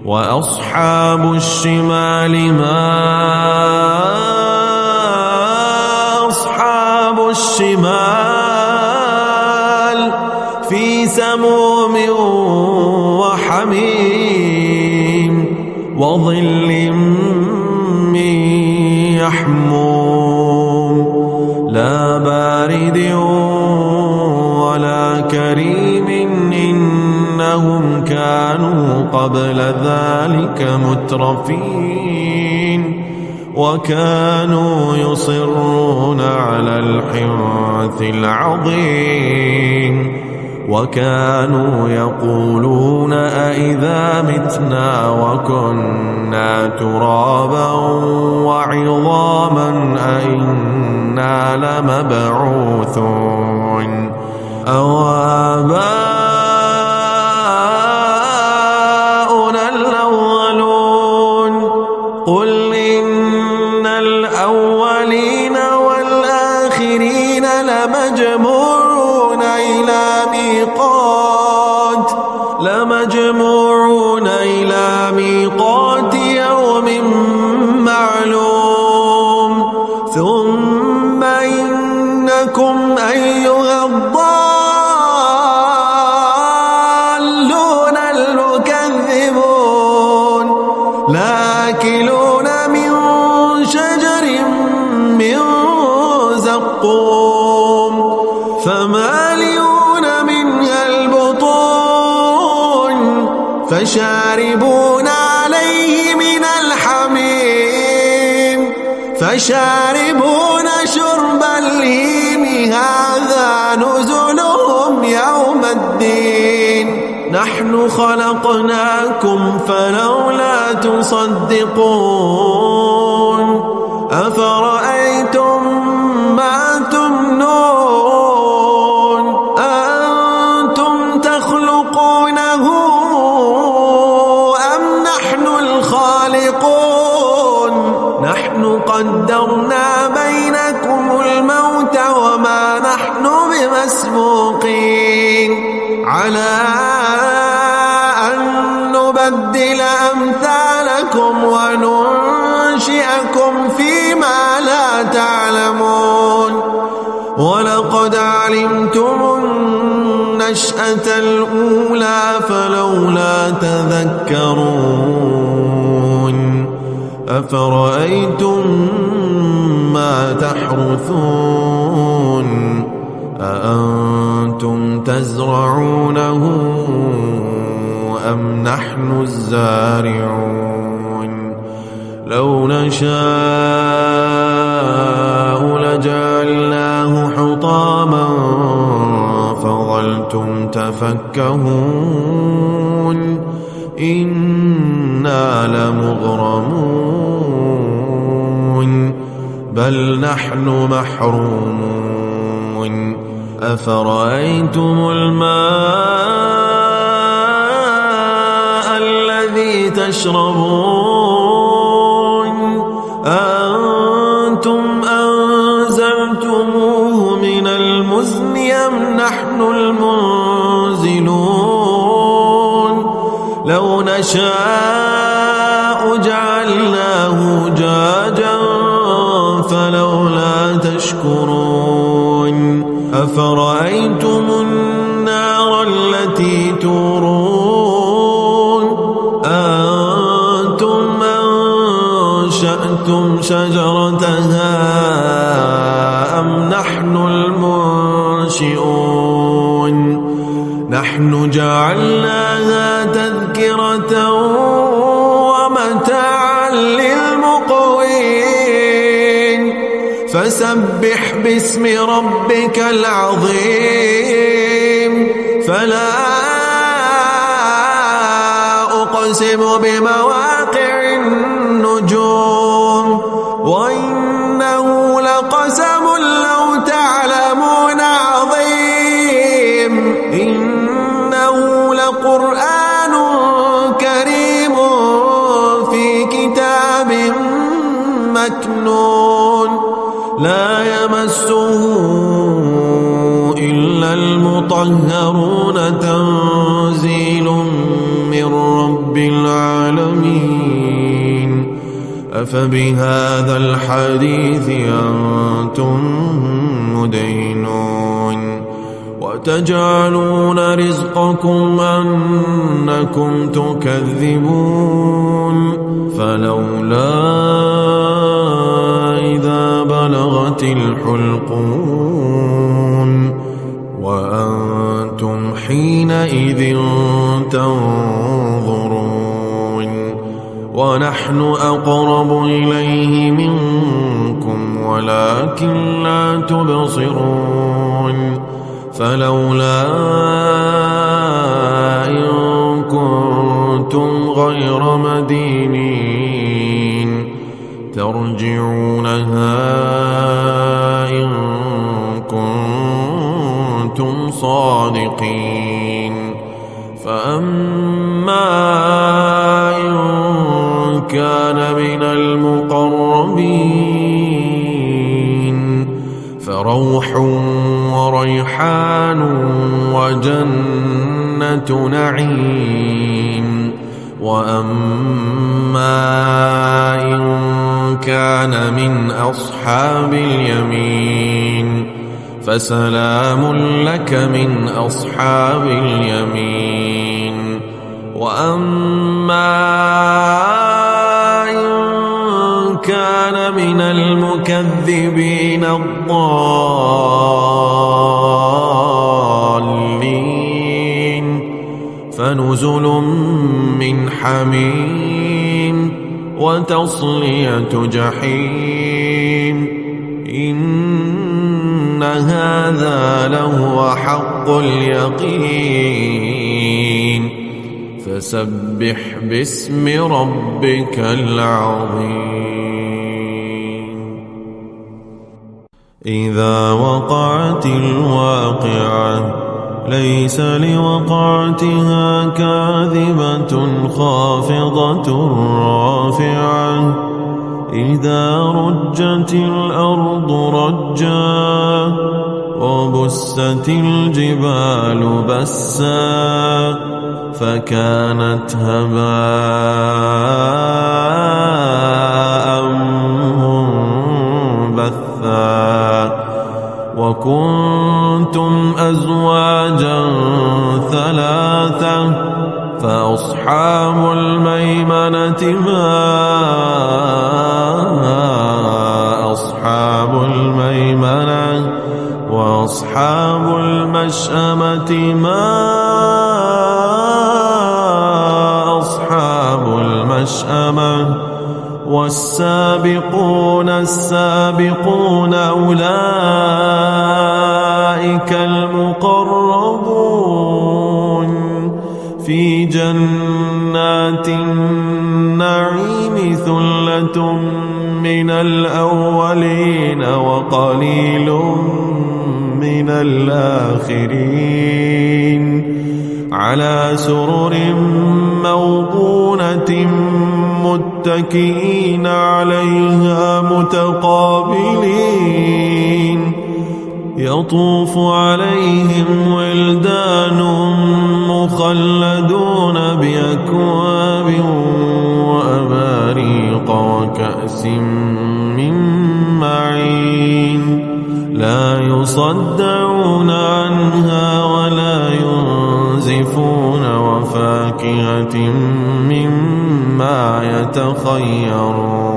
وأصحاب الشمال ما أصحاب الشمال في سموم وحميم وظل من يحموم لا بارد ولا كريم إنهم كانوا قبل ذلك مترفين وكانوا يصرون على الحنث العظيم وكانوا يقولون أئذا متنا وكنا ترابا وعظاما أئنا لمبعوثون أو آباؤنا الأولون قل إن الأولين والآخرين لمجموعون إلى ميقات يوم معلوم ثم إنكم الزقوم فمالئون منها البطون فشاربون عليه من الحميم فشاربون شرب الهيم هذا نزلهم يوم الدين نحن خلقناكم فلولا تصدقون أفرأيتم ما تمنون أنتم تخلقونه أم نحن الخالقون نحن قدرنا بينكم الموت وما نحن بمسبوقين على أن نبدل أمثالكم وننشئكم فيما لا تعلمون ولقد علمتم النشأة الأولى فلولا تذكرون أفرأيتم ما تحرثون أأنتم تزرعونه أم نحن الزارعون لو نشاء لجعلناه حطاما فظلتم تفكهون إنا لمغرمون بل نحن محرومون أفرأيتم الماء الذي تشربون أنتم أنزلتموه من المزن أم نحن المنزلون لو نشاء جعلناه جاجا فلولا تشكرون أفرأيتم النار التي تورون أنتم أنشأتم شجرتها أم نحن المنشئون نحن جعلناها تذكرة ومتاعا للمقوين فسبح باسم ربك العظيم فلا أقسم بمواقع النجوم وإنه لقسم لو تعلمون عظيم إنه لقرآن كريم في كتاب مكنون لا يمسه إلا المطهرون تنزيل من رب العالمين أفبهذا الحديث أنتم مدهنون وتجعلون رزقكم أنكم تكذبون فلولا إذا بلغت الحلقون وأنتم حينئذ تنظرون ونحن أقرب إليه منكم ولكن لا تبصرون فلولا إن كنتم غير مدينين ترجعونها إن كنتم صادقين فأما إن كان من المقربين فروح وريحان وجنة نعيم وأما إن كان من أصحاب اليمين فسلام لك من أصحاب اليمين وأما إن كان من المكذبين الضالين فنزل من حميم وتصلية جحيم إن هذا لهو حق اليقين فسبح باسم ربك العظيم إذا وقعت الواقعة ليس لوقعتها كاذبة خافضة رافعة إذا رجت الأرض رجا وبست الجبال بسا فكانت هباء منبثا وكنتم أزواجا ثلاثة فأصحاب الميمنة ما أصحاب الميمنة وأصحاب المشأمة ما أصحاب المشأمة والسابقون السابقون أولئك المقربون في جنات النعيم ثلة من الأولين وقليل من الآخرين على سرر موضونة متكئين عليها متقابلين يطوف عليهم ولدان مخلدون بأكواب وأباريق وكأس من معين لا يصدعون عنها ولا ينزفون وفاكهة مما يتخيرون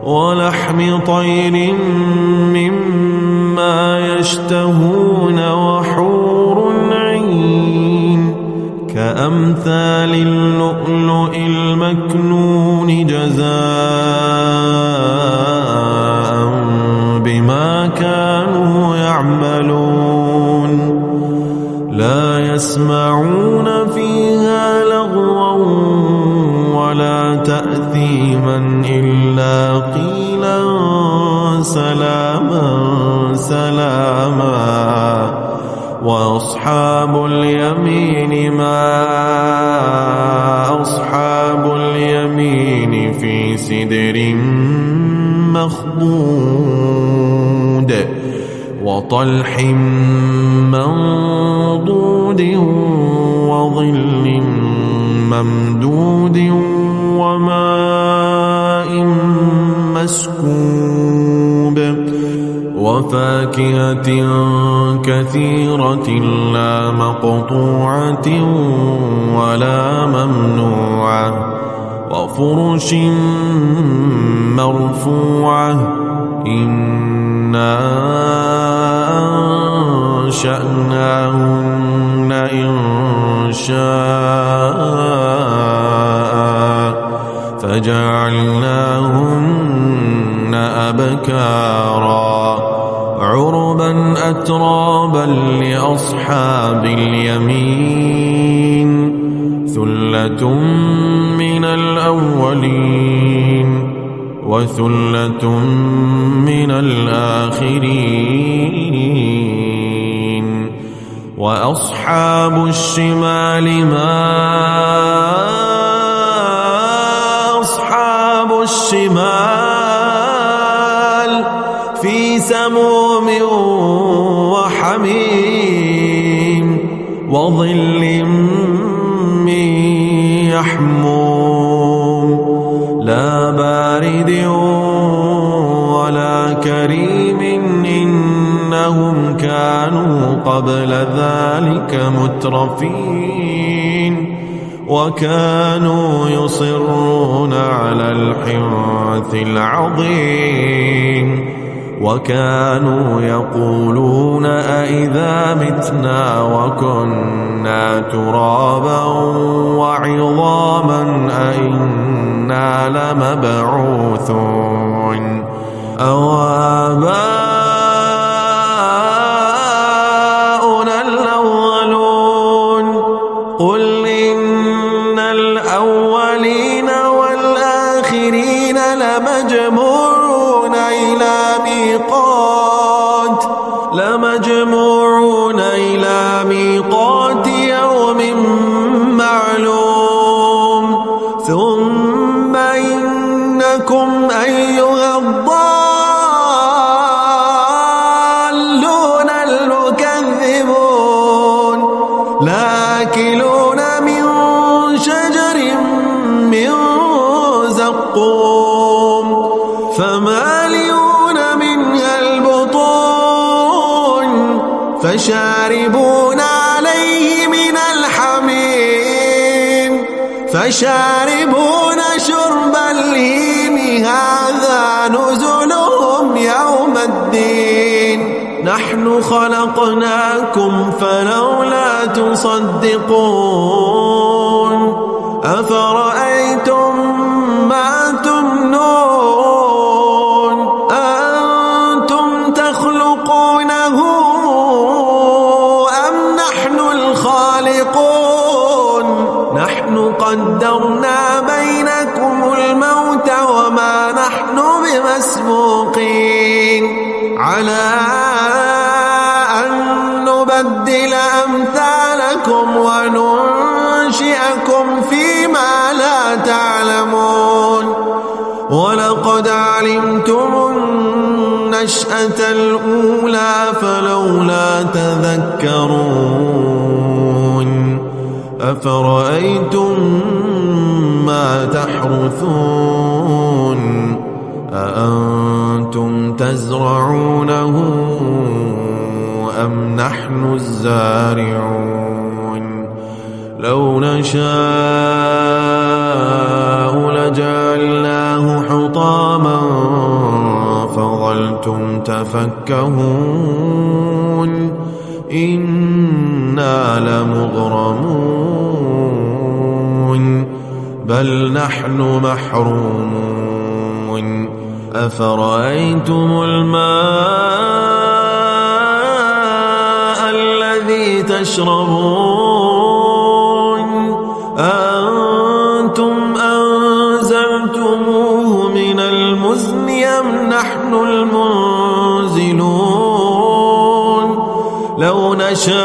ولحم طير مما يشتهون وحور عين كأمثال اللؤلؤ المكنون جزاء بما كانوا يعملون لا يسمعون فيها لغوا ولا تأثيما إلا قيلا سلاما سلاما وأصحاب اليمين ما أصحاب اليمين في سدر مخضود وطلح منضود وظل ممدود وماء مسكوب وفاكهة كثيرة لا مقطوعة ولا ممنوعة وفرش مرفوعة إنا أنشأناهن إنشاء فجعلناهن أبكارا عربا أترابا لأصحاب اليمين ثلة من الأولين وثلة من الآخرين وأصحاب الشمال ما أصحاب الشمال في سموم وحميم وظل من يحموم لا بارد ولا كريم إنهم كانوا قبل ذلك مترفين وكانوا يصرون على الحنث العظيم وكانوا يقولون أئذا متنا وكنا ترابا وعظاما أئنا لمبعوثون أو آباؤنا الأولون قل إن الأولين والآخرين لمجموعون إلى ميقات يوم معلوم ثم إنكم أيها الضالون المكذبون لآكلون من شجر من زقوم فمالئون منها البطون فشاربون عليه من الحميم فشاربون شرب الهيم هذا نزلهم يوم الدين نحن خلقناكم فلولا تصدقون أفرأيتم ما تمنون أنتم تخلقونه أم نحن الخالقون نحن قدرنا بينكم الموت وما نحن بمسبوقين على أن نبدل أمثالكم وننشئكم فيما لا تعلمون ولقد علمتم النشأة الأولى فلولا تذكرون أفرأيتم ما تحرثون أأنتم تزرعونه أم نحن الزارعون لو نشاء لجعلناه حطاما فظلتم تفكهون إنا لمغرمون بل نحن محرومون أفرأيتم الماء الذي تشربون أنتم أنزلتموه من المزن أم نحن المنزلون لو نشاء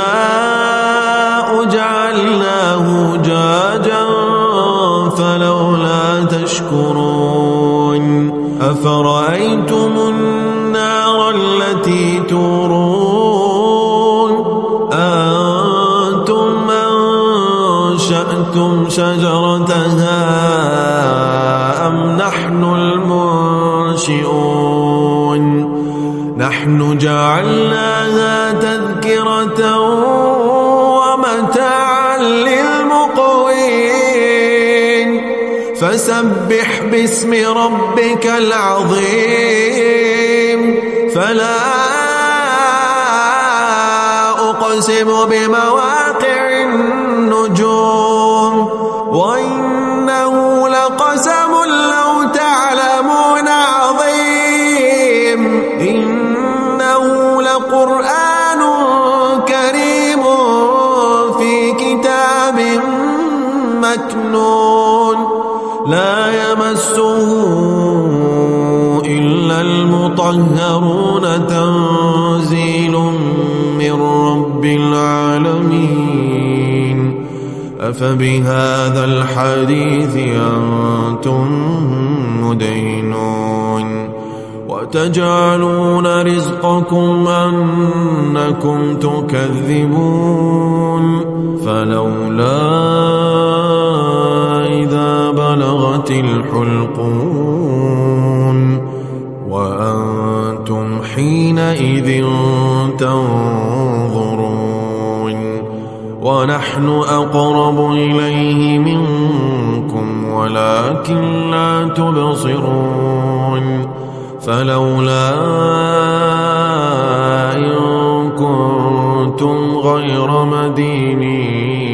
جعلناه جاجا فلولا تشكرون أفرأيتم النار التي تورون أنتم أنشأتم شجرتها أم نحن المنشئون نحن جعلناها تذكرة ومتاعا للمقوين فسبح باسم ربك العظيم فلا أقسم بمواقع النجوم وإنه لقسم لو تعلمون عظيم إنه لقرآن كريم في كتاب مكنون لا يمسه إلا المطهرون تنزيل من رب العالمين أفبهذا الحديث أنتم مدينون وتجعلون رزقكم أنكم تكذبون فلولا إذا بلغت الحلقون وأنتم حينئذ تنظرون ونحن أقرب إليه منكم ولكن لا تبصرون فلولا إن كنتم غير مدينين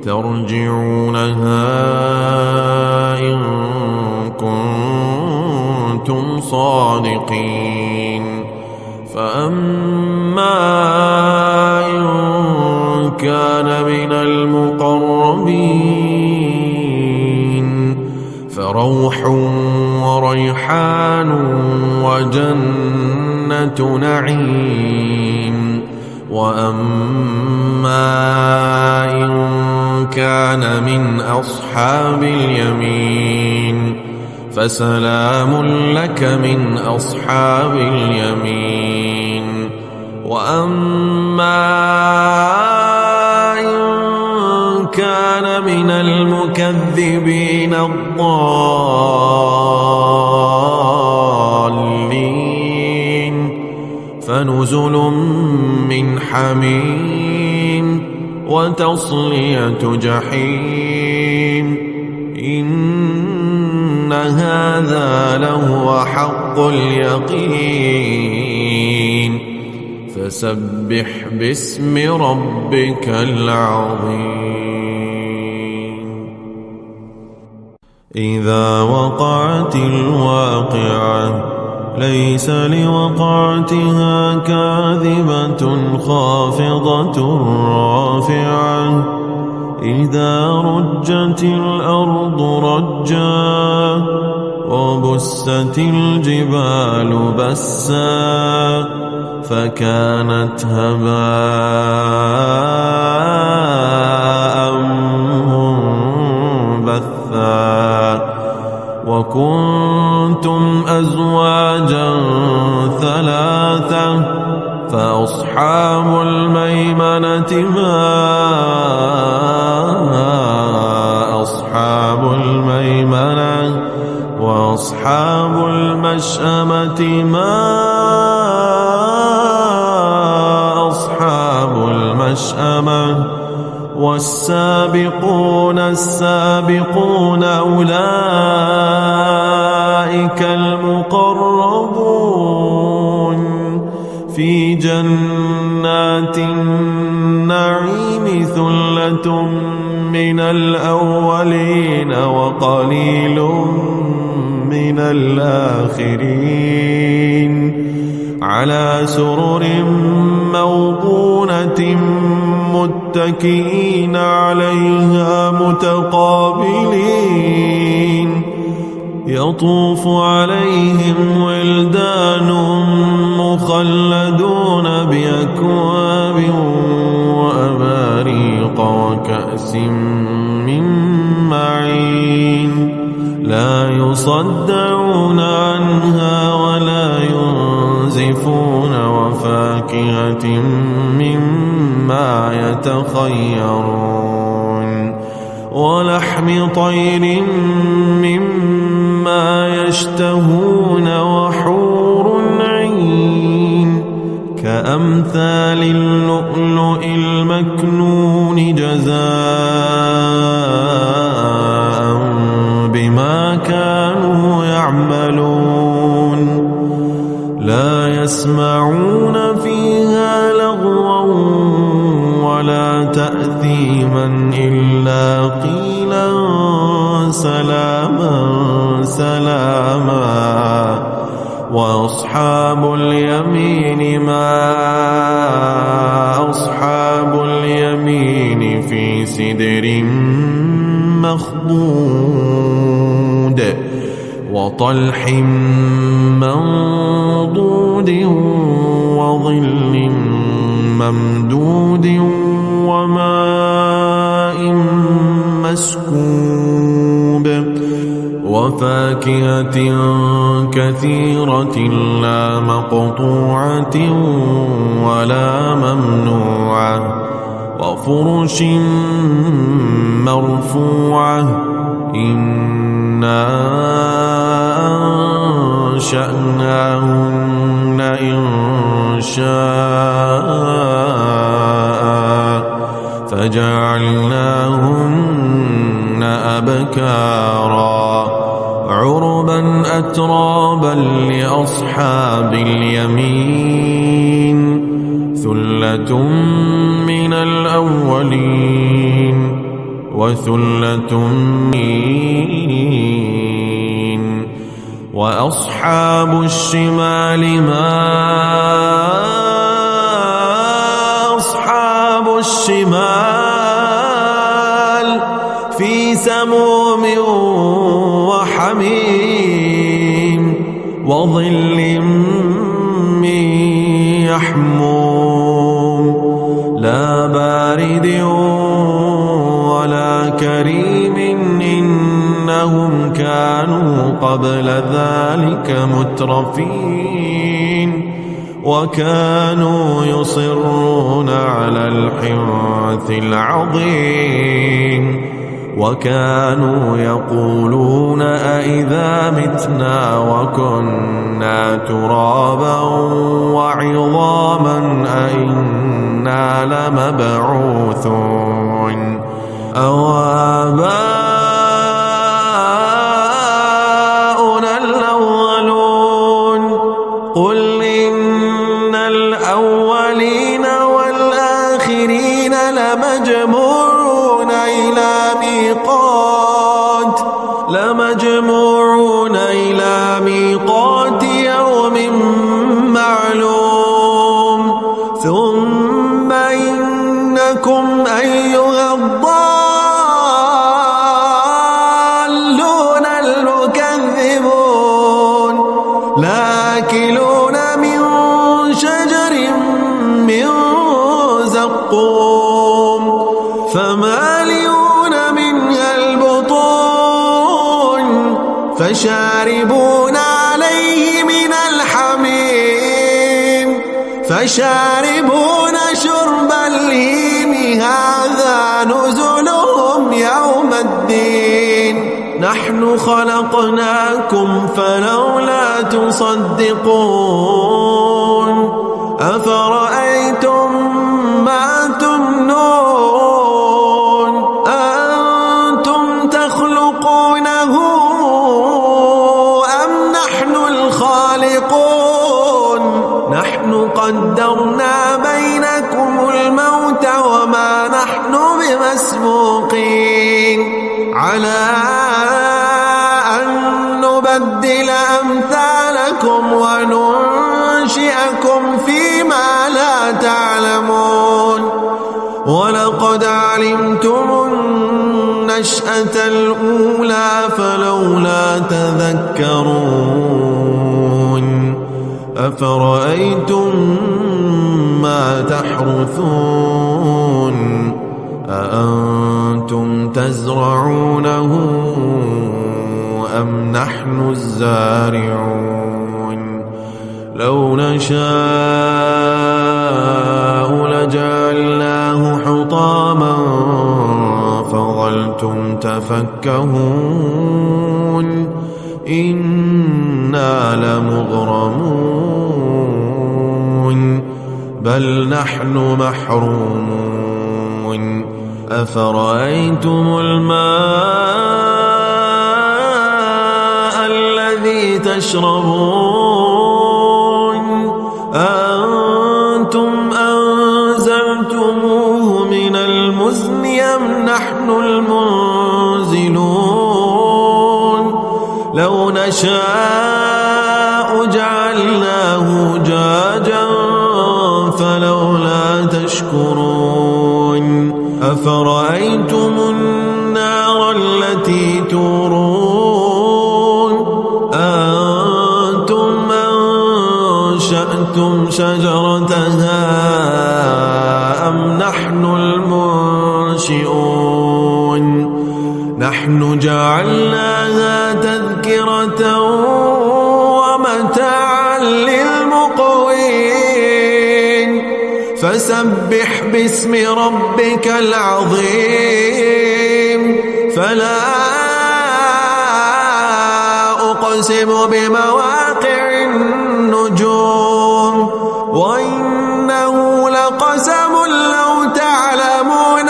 ترجعونها إن كنتم صادقين فأما إن كان من المقربين فروح وريحان وجنة نعيم وأما إن كان من أصحاب اليمين فسلام لك من أصحاب اليمين وأما إن كان من المكذبين الضالين فنزل من حميم وتصلية جحيم إن هذا لهو حق اليقين فسبح باسم ربك العظيم إذا وقعت الواقعة ليس لوقعتها كاذبة خافضة رافعة إذا رجت الأرض رجا وبست الجبال بسا فكانت هباء منبثا وكنتم أزواجا ثلاثة فأصحاب الميمنة ما أصحاب الميمنة وأصحاب المشأمة ما أصحاب المشأمة والسابقون السابقون أولئك المقربون في جنات النعيم ثلة من الأولين وقليل من الآخرين على سرر موضونة متكئين عليها متقابلين يطوف عليهم ولدان مخلدون بأكواب وأباريق وكأس من معين لا يصدعون عنها ولا ينزفون وفاكهة مما يتخيرون ولحم طير مما يشتهون وحور عين كأمثال اللؤلؤ المكنون جزاء بما كانوا يعملون لا يسمعون فيها لغوا ولا تأثيما إلا قيلا سلاما سلاما وأصحاب اليمين ما أصحاب اليمين في سدر مخضود وطلح منضود وظل ممدود وماء مسكوب وفاكهة كثيرة لا مقطوعة ولا ممنوعة وفرش مرفوعة إنا أنشأناهن إنشاء فجعلناهن أبكارا عربا أترابا لأصحاب اليمين ثلة من الأولين وثلة من وأصحاب الشمال ما أصحاب الشمال في سموم وحميم وظل من يحموم لا بارد ولا كريم إنهم كانوا قبل ذلك مترفين وكانوا يصرون على الحنث العظيم وكانوا يقولون أئذا متنا وكنا ترابا وعظاما أئنا لمبعوثون أو آباؤنا الأولون قل إن الأولين والآخرين لمجموعون إلى ميقات يوم معلوم ثم إنكم أيها الضالون المكذبون لآكلون من شجر من زقوم فمالئون منها البطون فشاربون عليه من الحميم فشاربون شرب الهيم هذا نزلهم يوم الدين نحن خلقناكم فلولا تصدقون أفرأيتم ما تمنون أنتم تخلقونه أم نحن الخالقون نحن قدرنا بينكم الموت وما نحن بمسبوقين على أن نبدل أمثالكم وننشئكم فيما لا تعلمون ولقد علمتم النشأة الأولى فلولا تذكرون أفرأيتم ما تحرثون أأنتم تزرعونه أم نحن الزارعون لو نشاء لجعلناه حطاما فظلتم تفكهون إنا لمغرمون بل نحن محرومون أفرأيتم الماء الذي تشربون أأنتم أنزلتموه من المزن أم نحن المنزلون لو نشاء جعلناه جاجا فلولا تشكرون أفرأيتم النار التي تورون أنتم أنشأتم شجرتها أم نحن المنشئون نحن جعلناها تذكرة ومتاعا للمقوين فسبح باسم ربك العظيم فلا أقسم بمواقع النجوم وإنه لقسم لو تعلمون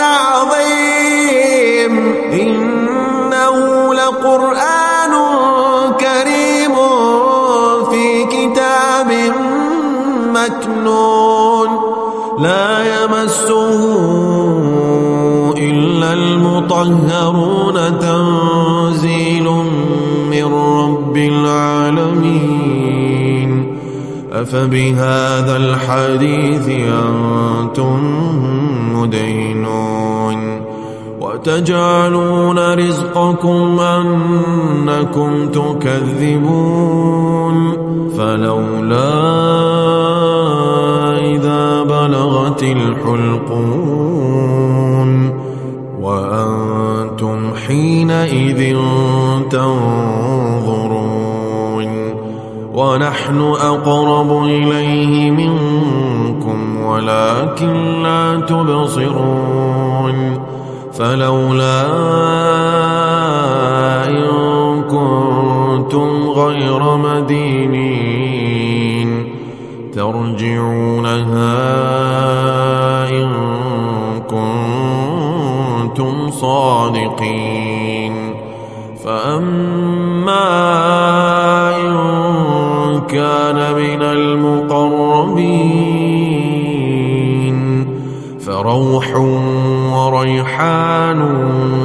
مكنون لا يمسه إلا المطهرون تنزيل من رب العالمين أفبهذا الحديث أنتم مدهنون وتجعلون رزقكم أنكم تكذبون فلولا إذا بلغت الحلقون وأنتم حينئذ تنظرون ونحن أقرب إليه منكم ولكن لا تبصرون فلولا إن كنتم غير مدينين ترجعونها إن كنتم صادقين فأما إن كان من المقربين فروح وريحان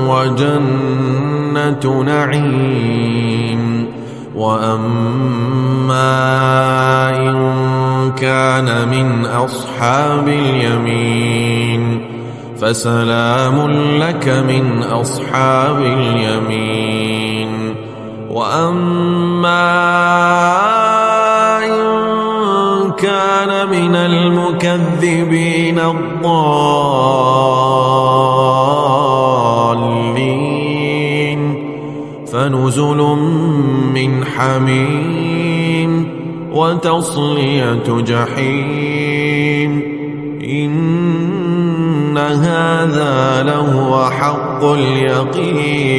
وجنة نعيم وأما إن كان من أصحاب اليمين فسلام لك من أصحاب اليمين وأما إن كان من المكذبين الضالين فنزل من حميم وتصلية جحيم إن هذا لهو حق اليقين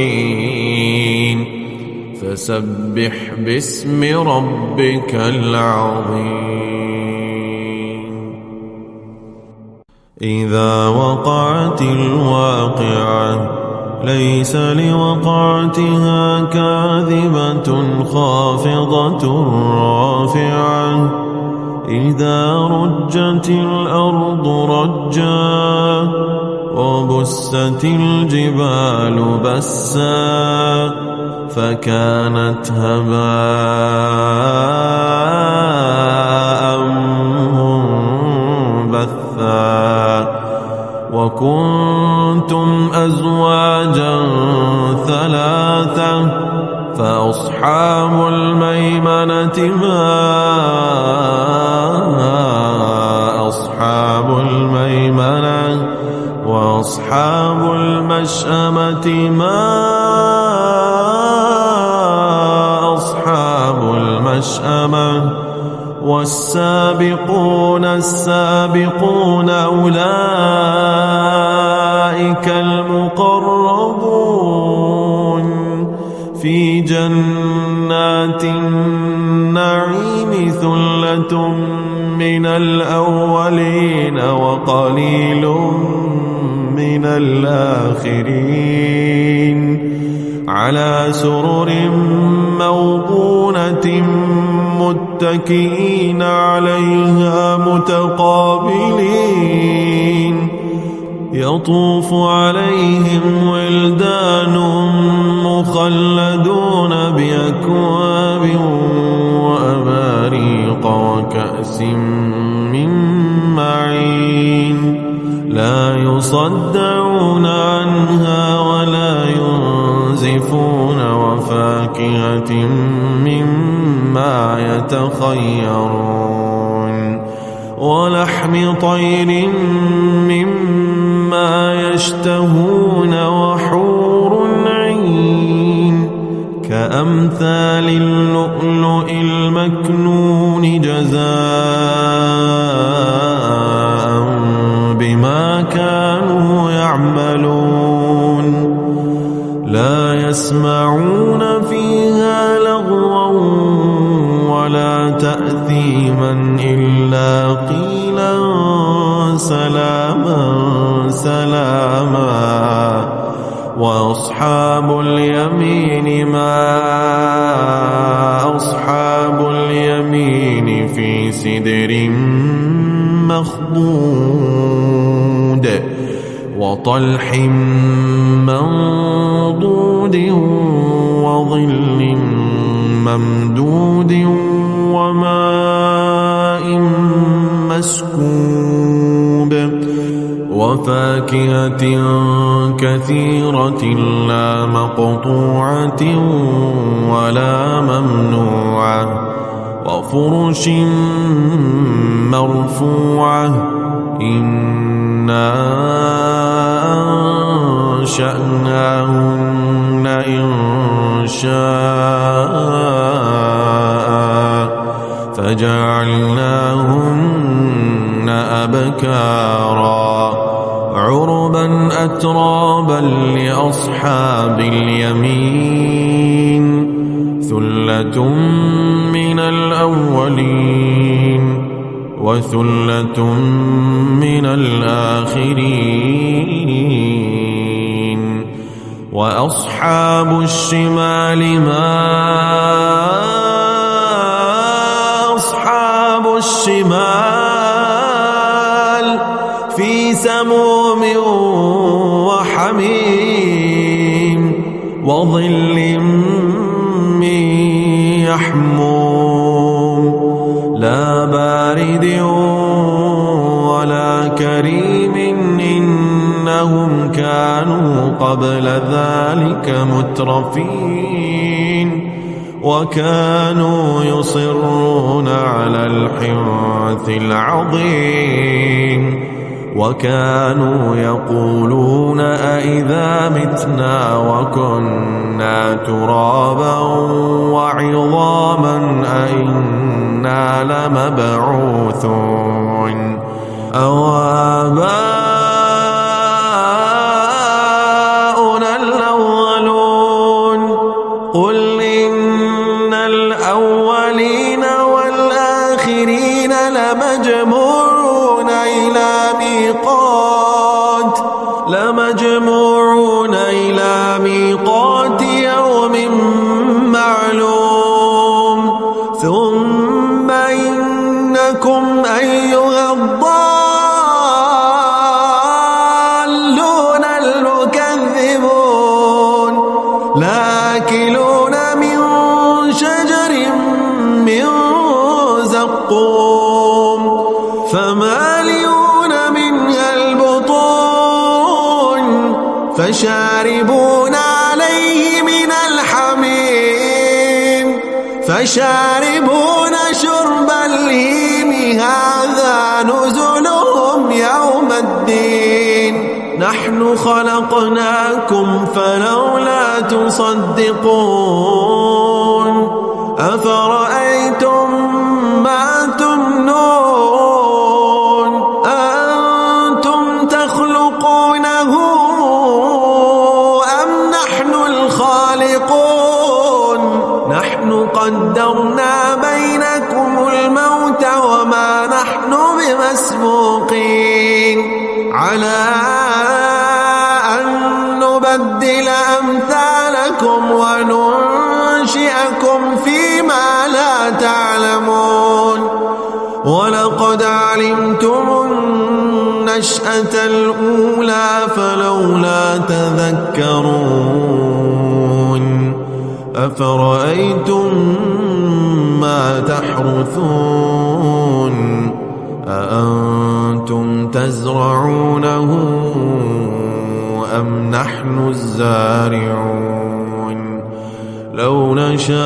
فسبح باسم ربك العظيم إذا وقعت الواقعة ليس لوقعتها كاذبة خافضة رافعة إذا رجت الأرض رجا وبست الجبال بسا فكانت هباء منبثا وكنتم أزواجا ثلاثة فأصحاب الميمنة ما أصحاب الميمنة وأصحاب المشأمة ما أصحاب المشأمة والسابقون السابقون أولئك المقربون في جنات النعيم ثلة من الأولين وقليل من الآخرين على سرر موضونة متكئين عليها متقابلين يطوف عليهم ولدان مخلدون بأكواب وأباريق وكأس من معين لا يصدعون عنها ولا ينزفون وفاكهة مما يتخيرون ولحم طير مما يشتهون وحور عين كأمثال اللؤلؤ المكنون جزاء بما كانوا يعملون لا يسمعون فيها لغوا ولا تأثيما إلا قيلا سلاما سلاما وأصحاب اليمين ما أصحاب اليمين في سدر مخضود وطلح منضود وظل ممدود وماء مسكوب وفاكهة كثيرة لا مقطوعة ولا ممنوعة وفرش مرفوعة إنا أنشأناهن إنشاء فجعلناهن أبكارا عربا أترابا لأصحاب اليمين ثلة من الأولين وثلة من الآخرين وأصحاب الشمال ما أصحاب الشمال في سموم وحميم وظل من يحموم لا بارد ولا كريم إنهم كانوا قبل ذلك مترفين وكانوا يصرون على الحنث العظيم وكانوا يقولون أئذا متنا وكنا ترابا وعظاما أئنا لمبعوثون أو آباؤنا الأولون قل إن الأولين والآخرين لمجموعون إلى ميقات يوم معلوم ثم إنكم أيها الضالون المكذبون لآكلون من شجر من زقوم فمالئون منها البطون فشاربون عليه من الحميم فشاربون شرب الهيم هذا نزلهم يوم الدين نحن خلقناكم فلولا تصدقون أفرأيتم ما تمنون أنتم تخلقونه أم نحن الخالقون نحن قدرنا بينكم الموت وما نحن بمسبوقين على أن نبدل أمثالكم وننشئكم فيما لا تعلمون ولقد علمتم النشأة الأولى فلولا تذكرون أفرأيتم ما تحرثون أأنتم تزرعونه أم نحن الزارعون لو نشاء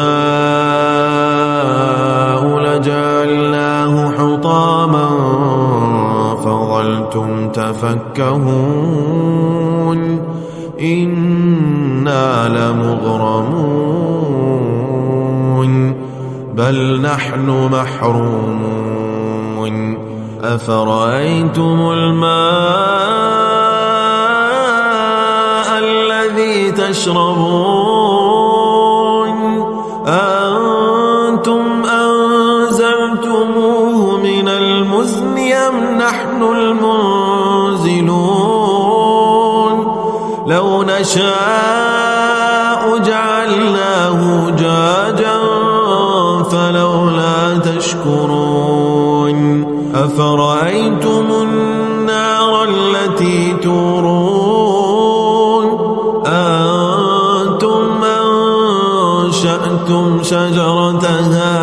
لجعلناه حطاما فظلتم تفكهون إنا لمغرمون بل نحن محرومون أفرأيتم الماء الذي تشربون أنتم أنزلتموه من المزن أم نحن المنزلون لو نشاء نشاء جعلناه أجاجا فلولا تشكرون أفرأيتم النار التي تورون أنتم أنشأتم شجرتها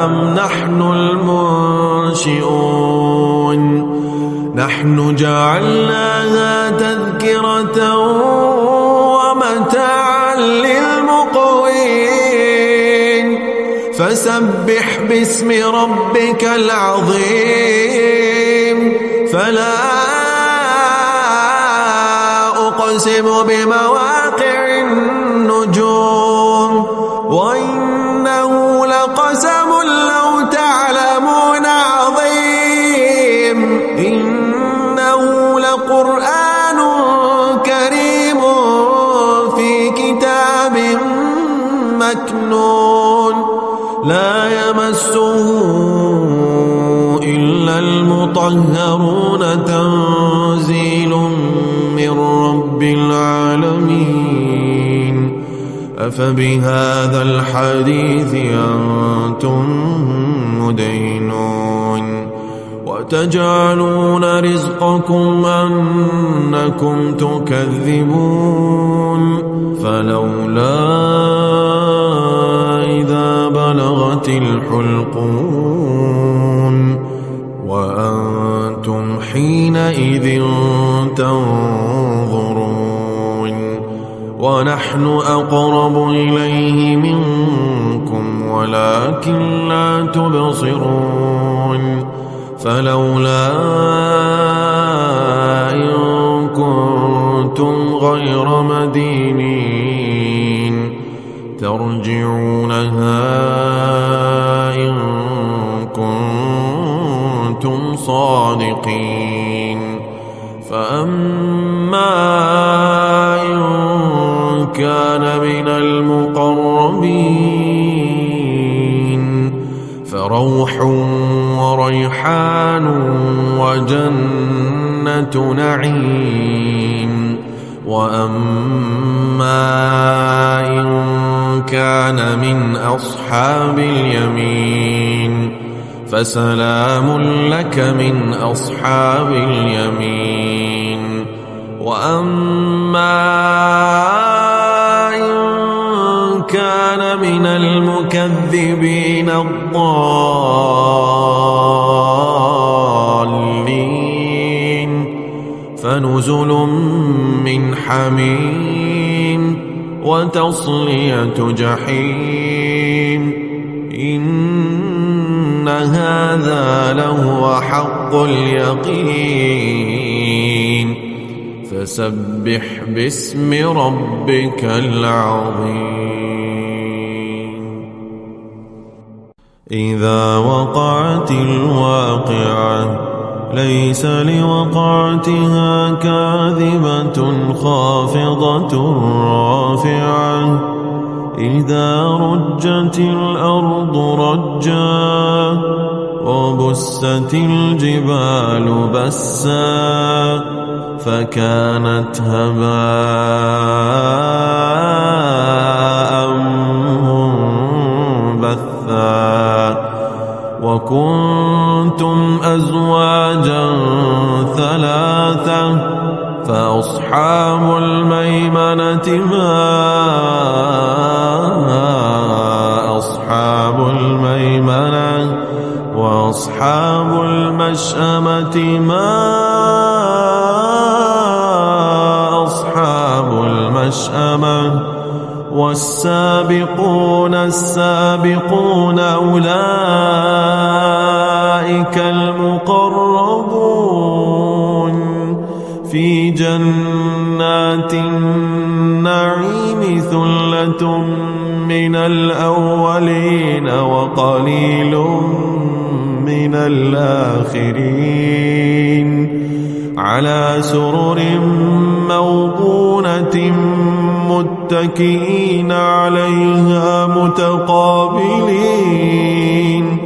أم نحن المنشئون نحن جعلناها تذكرة ومتاعا للمقوين فسبح باسم ربك العظيم فلا أقسم بمواقع النجوم وإنه لقسم لو تعلمون عظيم إنه لقرآن كريم في كتاب مكنون لا يمسه إلا المطهرون تنزيل من رب العالمين أفبهذا الحديث أنتم مدينون وتجعلون رزقكم أنكم تكذبون فلولا إذا بلغت الحلقون وأنتم حينئذ تنظرون ونحن أقرب إليه منكم ولكن لا تبصرون فلولا إن كنتم غير مدينين ترجعونها إن كنتم صادقين فأما إن كان من المقربين فروح وريحان وجنة نعيم وأما إن كان من أصحاب اليمين فسلام لك من أصحاب اليمين وأما إن كان من المكذبين الضالين فنزل من حميم وتصلية جحيم إن هذا لهو حق اليقين فسبح باسم ربك العظيم إذا وقعت الواقعة ليس لوقعتها كاذبة خافضة رافعة إذا رجت الأرض رجا وبست الجبال بسا فكانت هباء منبثا وكنتم أزواجا ثلاثة فأصحاب الميمنة ما أصحاب الميمنة وأصحاب المشأمة ما أصحاب المشأمة والسابقون السابقون أولئك المقربون في جنات النعيم ثلة من الأولين وقليل من الآخرين على سرر موضونة متكئين عليها متقابلين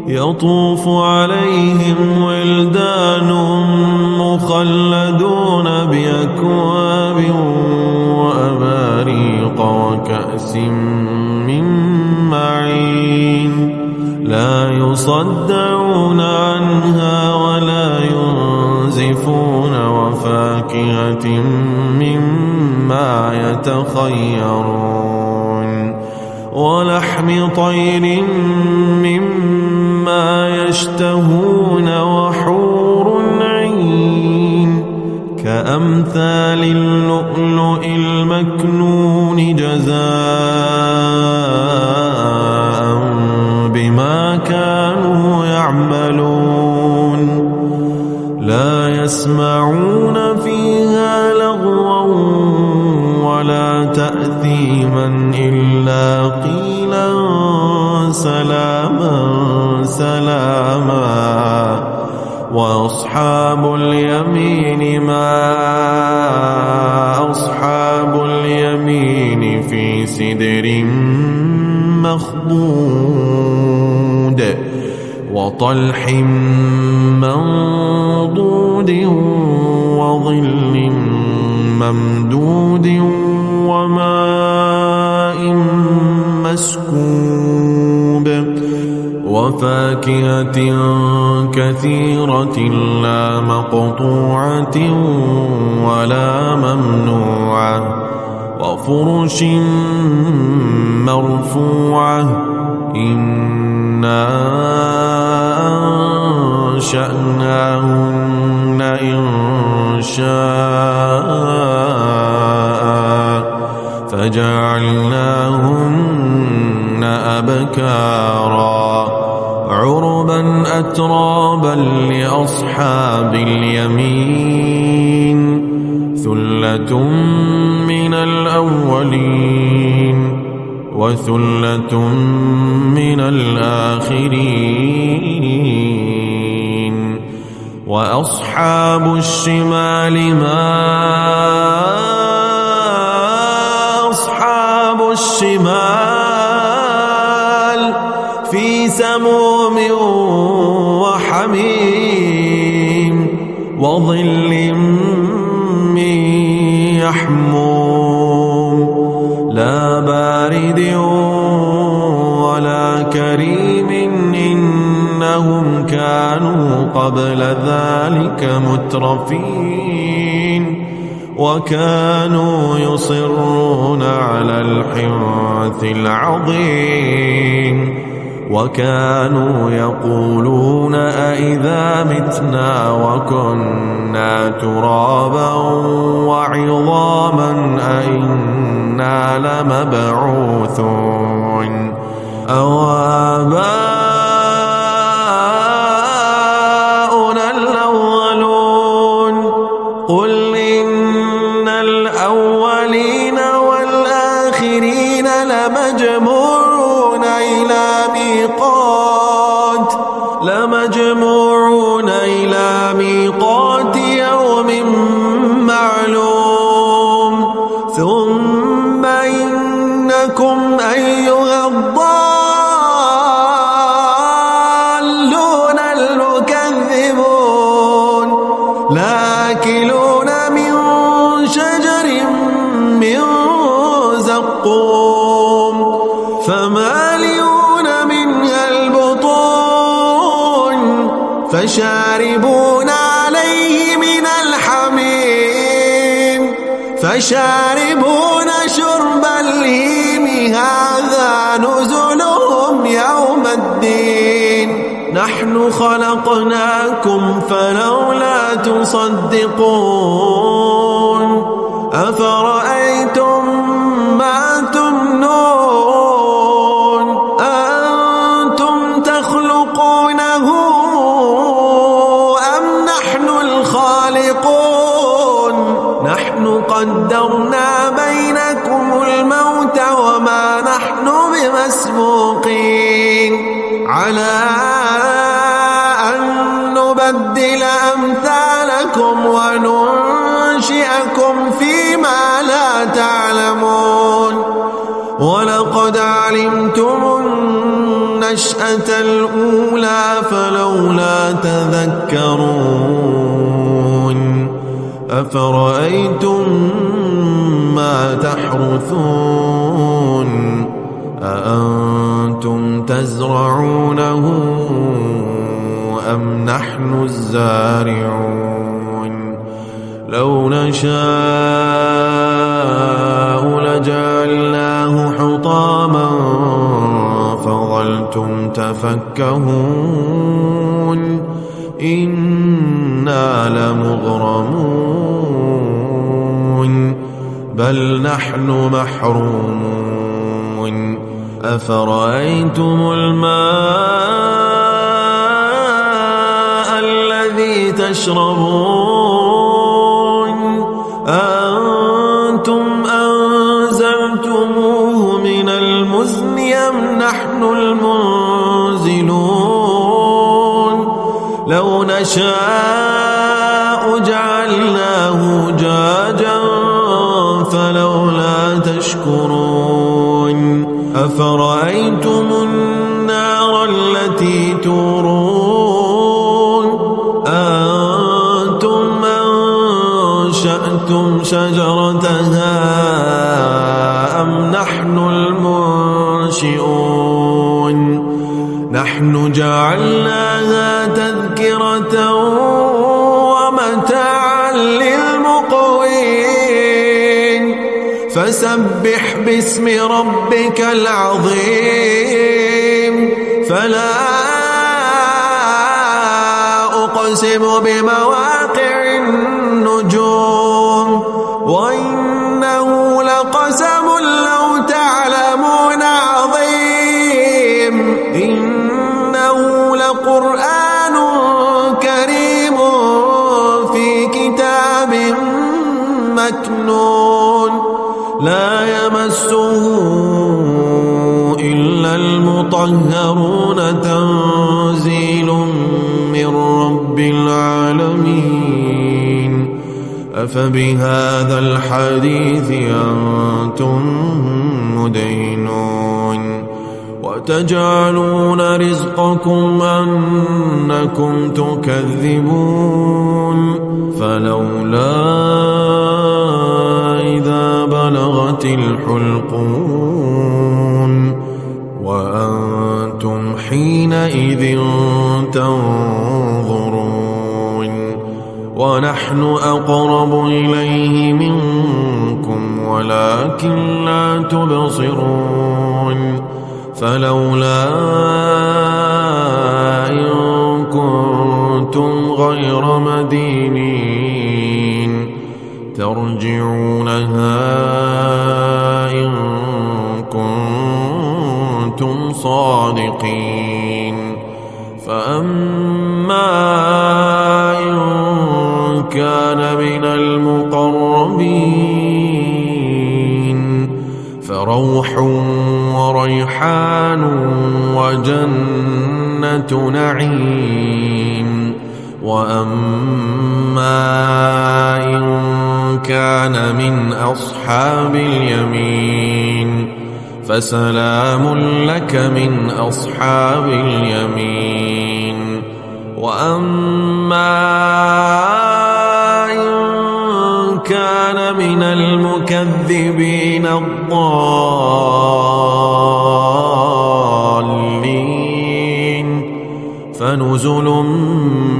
يطوف عليهم ولدان مخلدون بأكواب فرقة من معين لا يصدعون عنها ولا ينزفون وفاكهة مما يتخيرون ولحم طير مما يشتهون وحور عين كأمثال اللؤلؤ المكنون جزاء بما كانوا يعملون لا يسمعون فيها لغوا ولا تأثيما إلا قيلا سلاما سلاما وأصحاب اليمين ما أصحاب اليمين في سدر مخضود وطلح منضود وظل ممدود وماء مسكوب وفاكهة كثيرة لا مقطوعة ولا ممنوعة وفرش مرفوعة إنا أنشأناهن إنشاء فجعلناهن أبكارا عربا أترابا لأصحاب اليمين ثلة من الأولين وثلة من الآخرين وأصحاب الشمال ما أصحاب الشمال في سموم وحميم وظل من يحموم لا بارد ولا كريم إنهم كانوا قبل ذلك مترفين وكانوا يصرون على الحنث العظيم وكانوا يقولون أئذا متنا وكنا ترابا وعظاما أئنا لمبعوثون أو آباؤنا الأولون قل إن الأولين والآخرين لمجموعون إلى ميقات يوم معلوم ثم إنكم أيها الضالون المكذبون لآكلون من شجر من زقوم فمالئون منها البطون فشاربون عليه من الحميم فشاربون شرب الهيم هذا نزلهم يوم الدين نحن خلقناكم فلولا تصدقون أفرأيتم ما تمنون أنتم تخلقونه أم نحن الخالقون نحن قدرنا بينكم الموت وما نحن بمسبوقين على أن نبدل أمثالكم وننشئكم فيما لا تعلمون ولقد علمتم النشأة الأولى فلولا تذكرون أفرأيتم ما تحرثون أأنتم تزرعونه أم نحن الزارعون لو نشاء لجعلناه حطاما فظلتم تفكهون إنا لمغرمون بل نحن محرومون أفرأيتم الماء الذي تشربون أأنتم أنزلتموه من المزن أم نحن المنزلون لو نشاء جعلناه جاجا فلولا تشكرون أفرأيتم النار التي تورون أأنتم أنشأتم شجرتها أم نحن المنشئون نحن جعلناها تذكرة ومتاعا للمقوين فسبح باسم ربك العظيم فلا أقسم بمواقع النجوم وإنه لقسم لو تعلمون عظيم إنه لقرآن كريم في كتاب مكنون لا يمسه إلا المطهرون تنزيل من رب العالمين أفبهذا الحديث أنتم مدينون وتجعلون رزقكم أنكم تكذبون فلولا إذا بلغت الحلقون وأنتم حينئذ تنظرون ونحن أقرب إليه منكم ولكن لا تبصرون فلولا إن كنتم غير مدينين ترجعونها إن كنتم صادقين فأما إن كان من المقربين فروح وريحان وجنة نعيم وأما إن كان من أصحاب اليمين فسلام لك من أصحاب اليمين وأما إن كان من المكذبين الضالين فنزل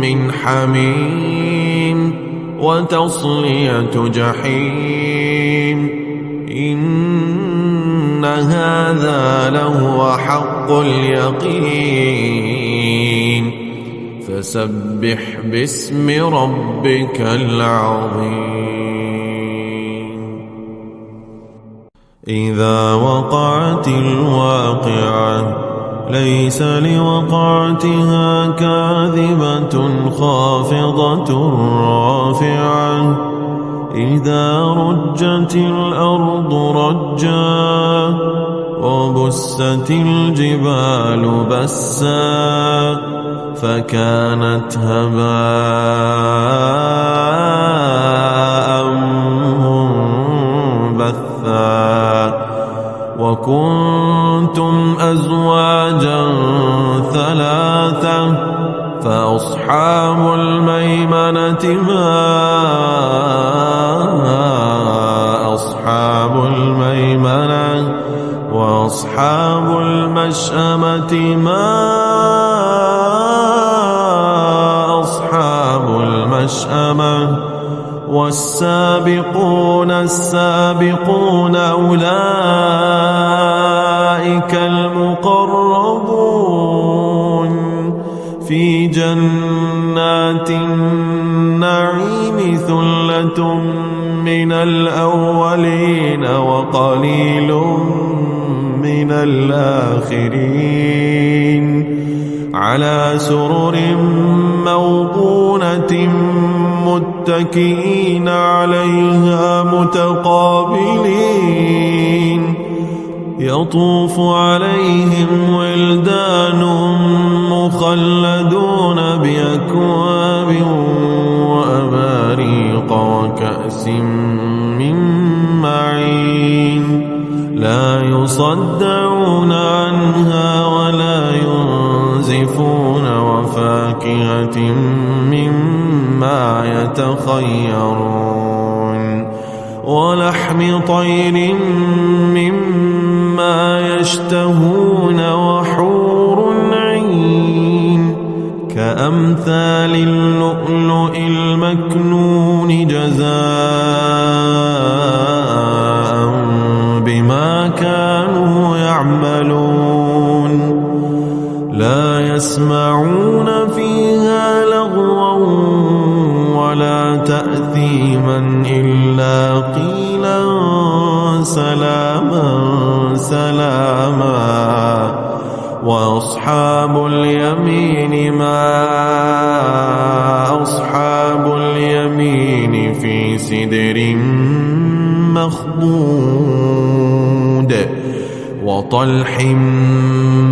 من حميم وتصلية جحيم إن هذا لهو حق اليقين فسبح باسم ربك العظيم إذا وقعت الواقعة ليس لوقعتها كاذبة خافضة رافعة إذا رجت الأرض رجا وبست الجبال بسا فكانت هباء منبثا وكنتم أزواجا ثلاثة فأصحاب الميمنة ما أصحاب الميمنة وأصحاب المشأمة ما أصحاب المشأمة والسابقون السابقون أولئك المقربون في جنات النعيم ثلة من الأولين وقليل من الآخرين على سرر موضونة متكئين عليها متقابلين يطوف عليهم ولدان مخلدون بأكواب وأباريق وكأس من معين لا يصدعون عنها ولا ينزفون وفاكهة مما يتخيرون ولحم طير مما يشتهون وحور عين كأمثال اللؤلؤ المكنون جزاء بما كانوا يعملون لا يسمعون فيها لغوا ولا تأثيما إلا قيلا سلاما سلاما وأصحاب اليمين ما أصحاب اليمين في سدر مخضود وطلح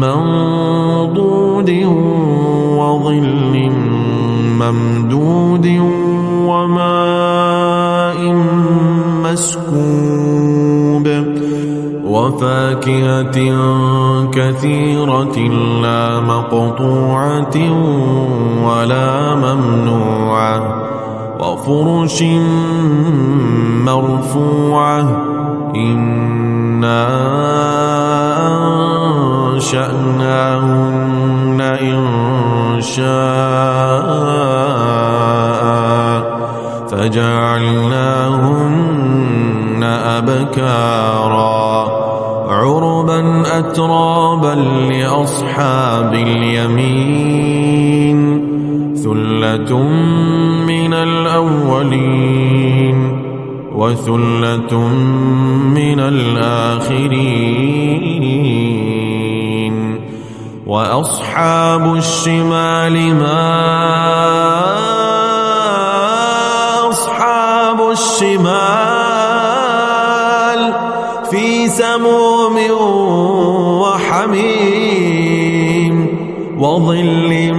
منضود وظل ممدود وماء مسكوب وفاكهة كثيرة لا مقطوعة ولا ممنوعة وفرش مرفوعة إنا أنشأناهن إنشاء فجعلناهن أبكارا عربا أترابا لأصحاب اليمين ثلة من الأولين وثلة من الآخرين وأصحاب الشمال ما أصحاب الشمال في سموم وحميم وظل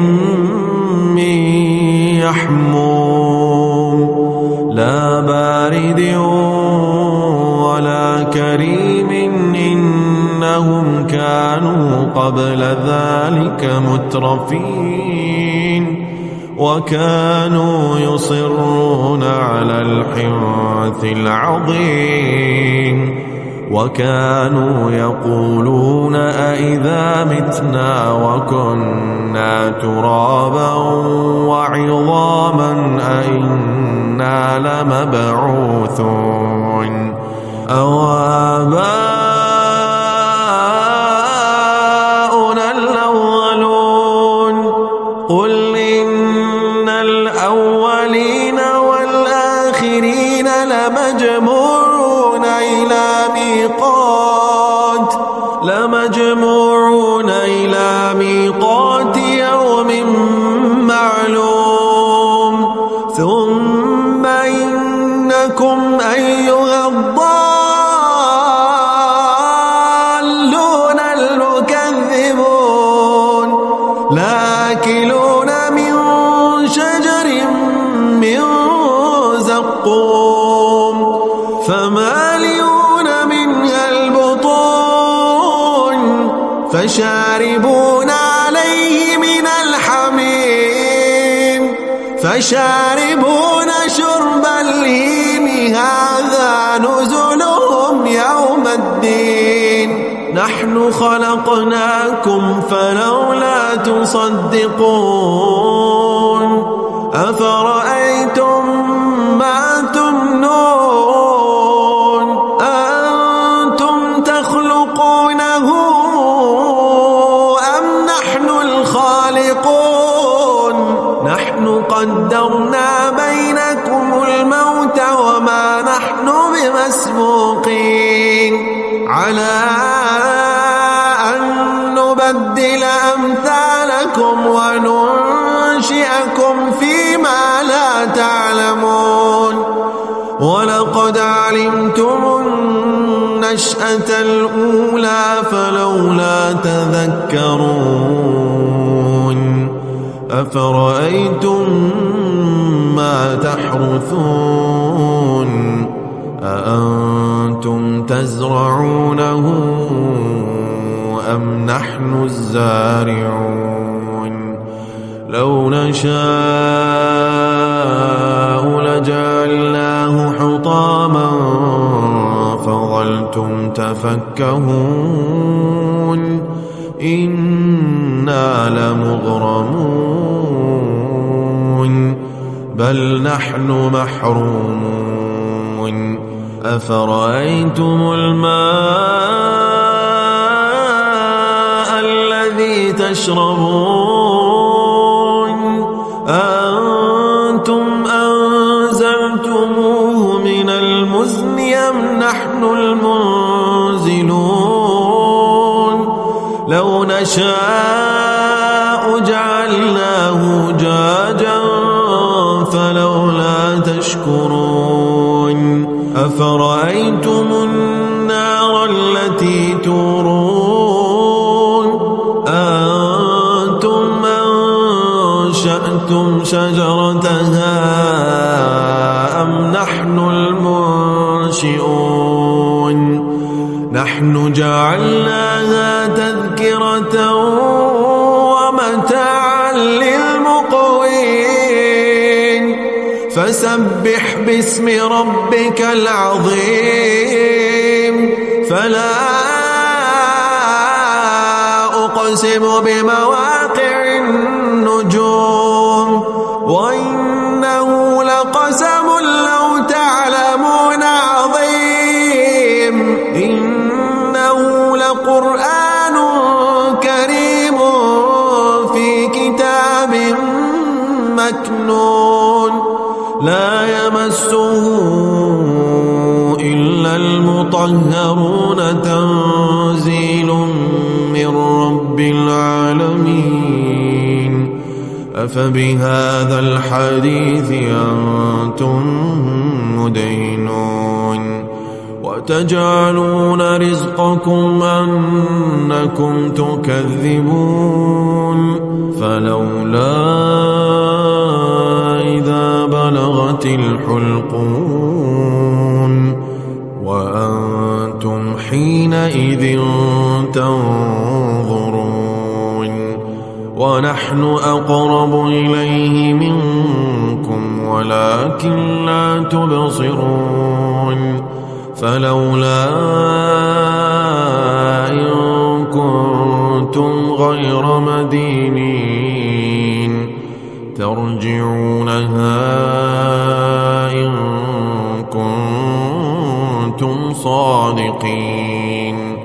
من يحموم لا بارد ولا كريم إنهم كانوا قبل ذلك مترفين وكانوا يصرون على الحنث العظيم وكانوا يقولون أئذا متنا وكنا ترابا وعظاما أئنا لمبعوثون أو آباؤنا الأولون قل إن الأولين والآخرين لمجموعون إلى ميقات يوم معلوم ثم إنكم أيها الضالون المكذبون لآكلون من شجر من زقوم فمالئون منها البطون فشاربون عليه من الحميم فشاربون شرب الهيم هذا نزل نحن خلقناكم فلولا تصدقون أفرأيتم ما تمنون أنتم تخلقونه أم نحن الخالقون نحن قدرنا بينكم الموت وما نحن بمسبوقين على أن نبدل أمثالكم وننشئكم فيما لا تعلمون ولقد علمتم النشأة الأولى فلولا تذكرون أفرأيتم ما تحرثون أأنتم تزرعونه أم نحن الزارعون لو نشاء لجعلناه حطاما فظلتم تفكهون إنا لمغرمون بل نحن محرومون أفرأيتم الماء الذي تشربون أنتم أنزلتموه من المزن أم نحن المنزلون لو نشاء جعلناه جاجا فلولا تشكرون أفرأيتم النار التي تورون أنتم أنشأتم شجرتها أم نحن المنشئون نحن جعلناها تذكرة ومتاعا للمقوين فسبح باسم ربك العظيم فلا أقسم بمواقع النجوم وإنه لقسم لو تعلمون عظيم إنه لقرآن كريم في كتاب مكنون لا يمسه إلا المطهرون تنزيل من رب العالمين أفبهذا الحديث أنتم مدينون وتجعلون رزقكم أنكم تكذبون فلولا إذا بلغت الحلقون وأنتم حينئذ تنظرون ونحن أقرب إليه منكم ولكن لا تبصرون فلولا إن كنتم غير مدينين ترجعونها إن كنتم صادقين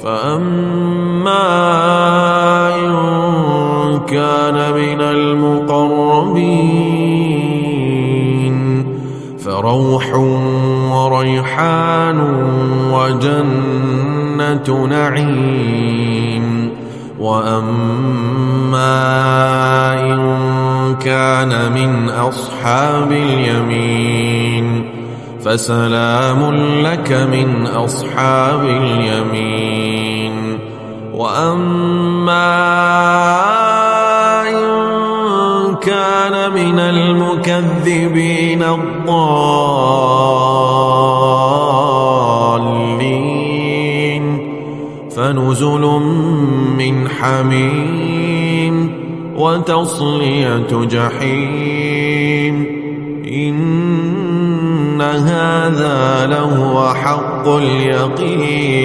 فأما إن كان من المقربين فروح وريحان وجنة نعيم وأما إن كان من أصحاب اليمين فسلام لك من أصحاب اليمين وأما إن كان من المكذبين الضالين فنزل من حميم وتصلية جحيم إن هذا لهو حق اليقين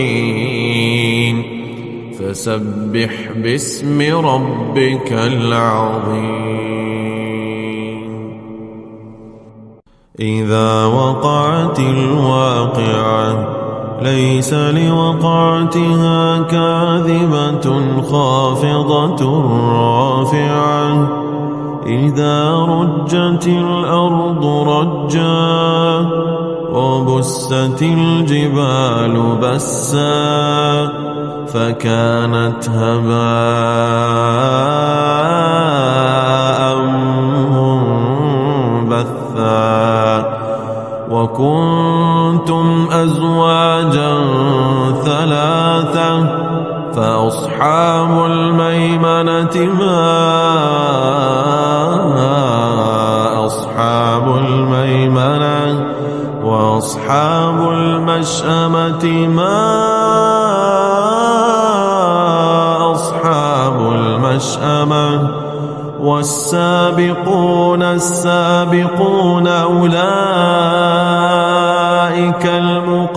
فسبح باسم ربك العظيم. إذا وقعت الواقعة ليس لوقعتها كاذبة خافضة رافعة إذا رجت الأرض رجا وبست الجبال بسا فكانت هباء منبثا وكنتم أزواجا ثلاثة فأصحاب الميمنة ما أصحاب الميمنة وأصحاب المشأمة ما أصحاب المشأمة والسابقون السابقون أولئك المقربون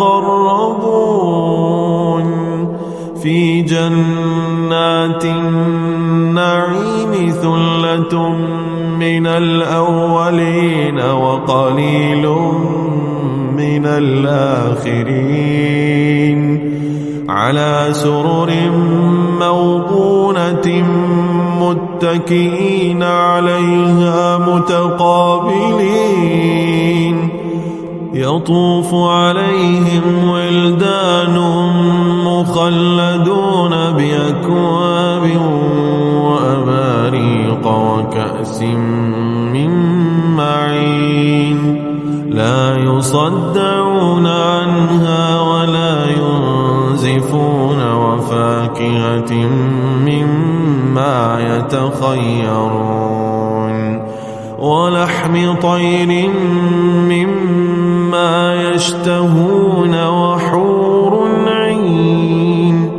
في جنات النعيم ثلة من الأولين وقليل من الآخرين على سرر موضونة متكئين عليها متقابلين يطوف عليهم ولدان مخلدون بأكواب وأباريق وكأس من معين لا يصدعون عنها ولا ينزفون وفاكهة مما يتخيرون ولحم طير مما يشتهون وحور عين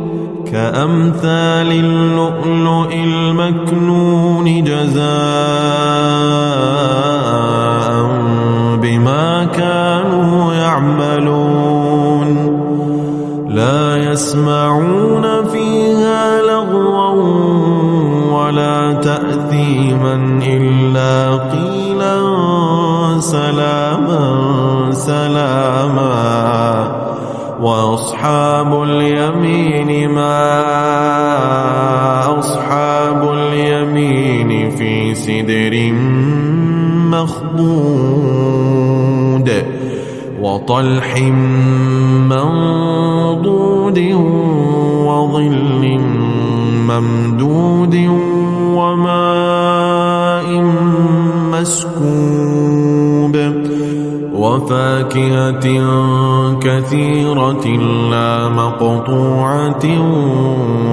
كأمثال اللؤلؤ المكنون جزاء بما كانوا يعملون لا يسمعون فيها لغوا ولا تأثيما إلا قيلا سلاما سلاما وأصحاب اليمين ما أصحاب اليمين في سدر مخضود وطلح منضود وظل ممدود وماء مسكوب وفاكهة كثيرة لا مقطوعة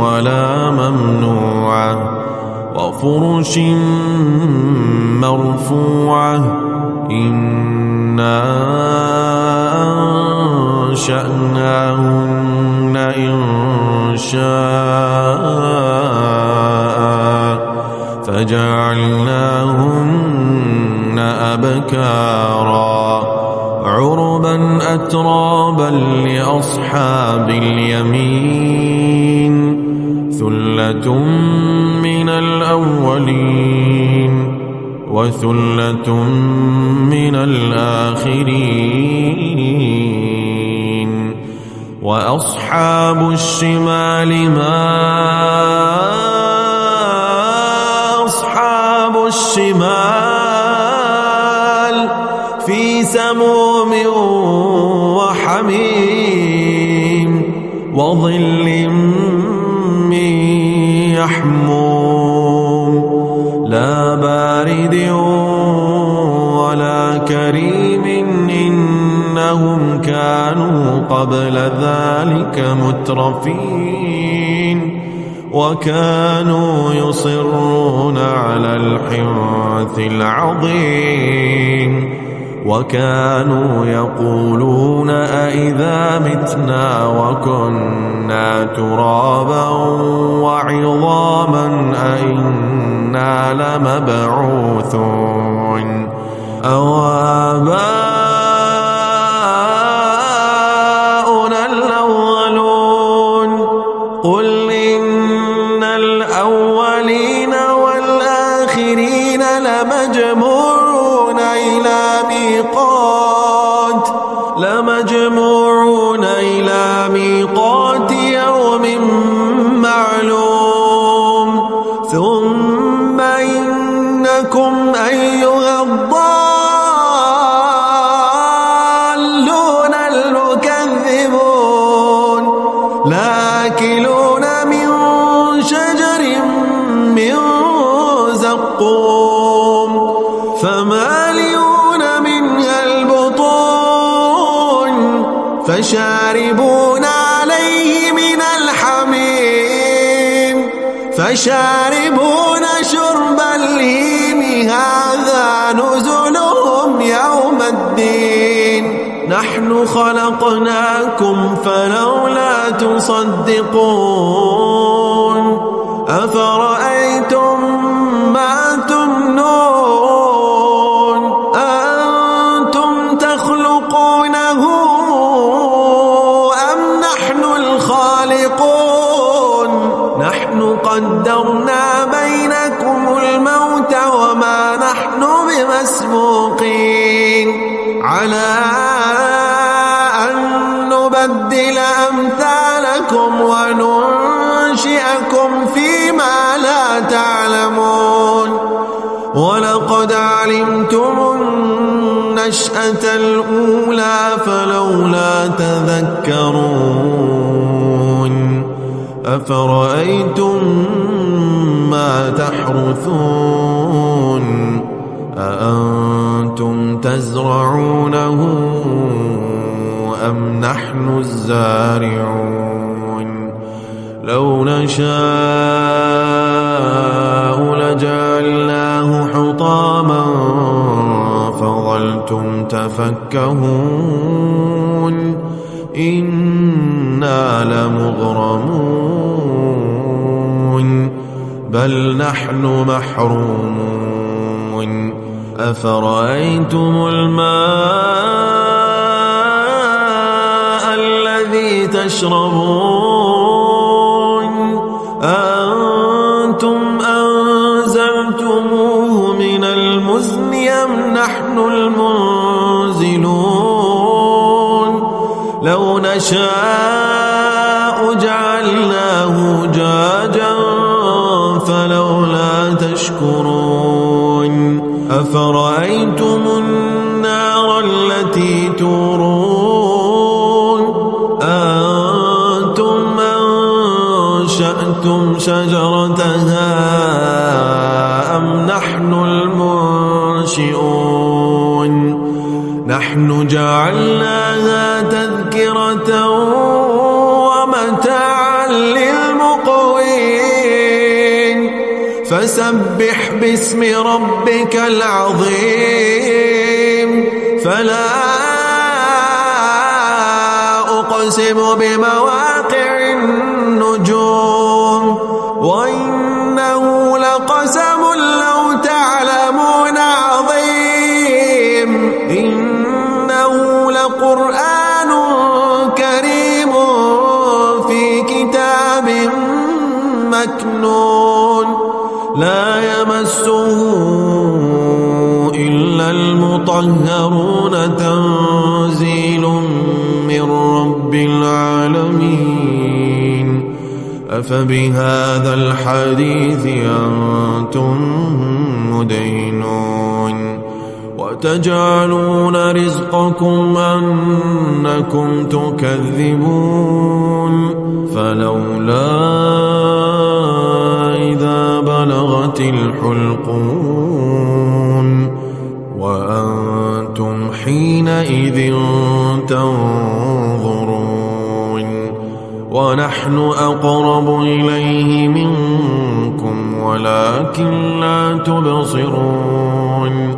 ولا ممنوعة وفرش مرفوعة إنا أنشأناهن إنشاء فجعلناهن أبكارا عربا أترابا لأصحاب اليمين ثلة من الأولين وثلة من الآخرين وأصحاب الشمال ما أصحاب الشمال في سموم وحميم وظل من يحموم لا بارد ولا كريم إنهم كانوا قبل ذلك مترفين وكانوا يصرون على الحنث العظيم وكانوا يقولون أئذا متنا وكنا ترابا وعظاما أئنا لمبعوثون أو آباؤنا الأولون قل إن لمجموعون إلى ميقات يوم معلوم ثم إنكم أيها الضالون المكذبون لآكلون من شجر من زقوم فمالئون منها البطون فشاربون عليه من الحميم فشاربون شرب الهيم هذا نزلهم يوم الدين نحن خلقناكم فلولا تصدقون أفرأيتم ما تمنون أأنتم تخلقونه أم نحن الخالقون نحن قدرنا بينكم الموت وما نحن بمسبوقين على أن نبدل أمثالكم وننشئكم فيما لا تعلمون ولقد علمتم النشأة الأولى فلولا تذكرون أفرأيتم ما تحرثون أأنتم تزرعونه أم نحن الزارعون لو نشاء لجعلناه حطاما فظلتم تفكهون إنا لمغرمون بل نحن محرومون أفرأيتم الماء الذي تشربون أأنتم أنزلتموه من المزن أم نحن المنزلون لو نشاء جعلناه جاجا فلولا تشكرون أفرأيتم النار التي تورون أأنتم أنشأتم شجرتها أم نحن المنشئون نحن جعلناها تذكرة ومتاعا للمقوين فسبح باسم ربك العظيم فلا أقسم بمواقع النجوم وإنه لقسم لو تعلمون عظيم إنه لقرآن كريم في كتاب مكنون لا يمسه إلا المطهرون تنزيل من رب العالمين أفبهذا الحديث أنتم مدينون وتجعلون رزقكم أنكم تكذبون فلولا إذا بلغت الحلقوم وأنتم حينئذ تنظرون ونحن أقرب إليه منكم ولكن لا تبصرون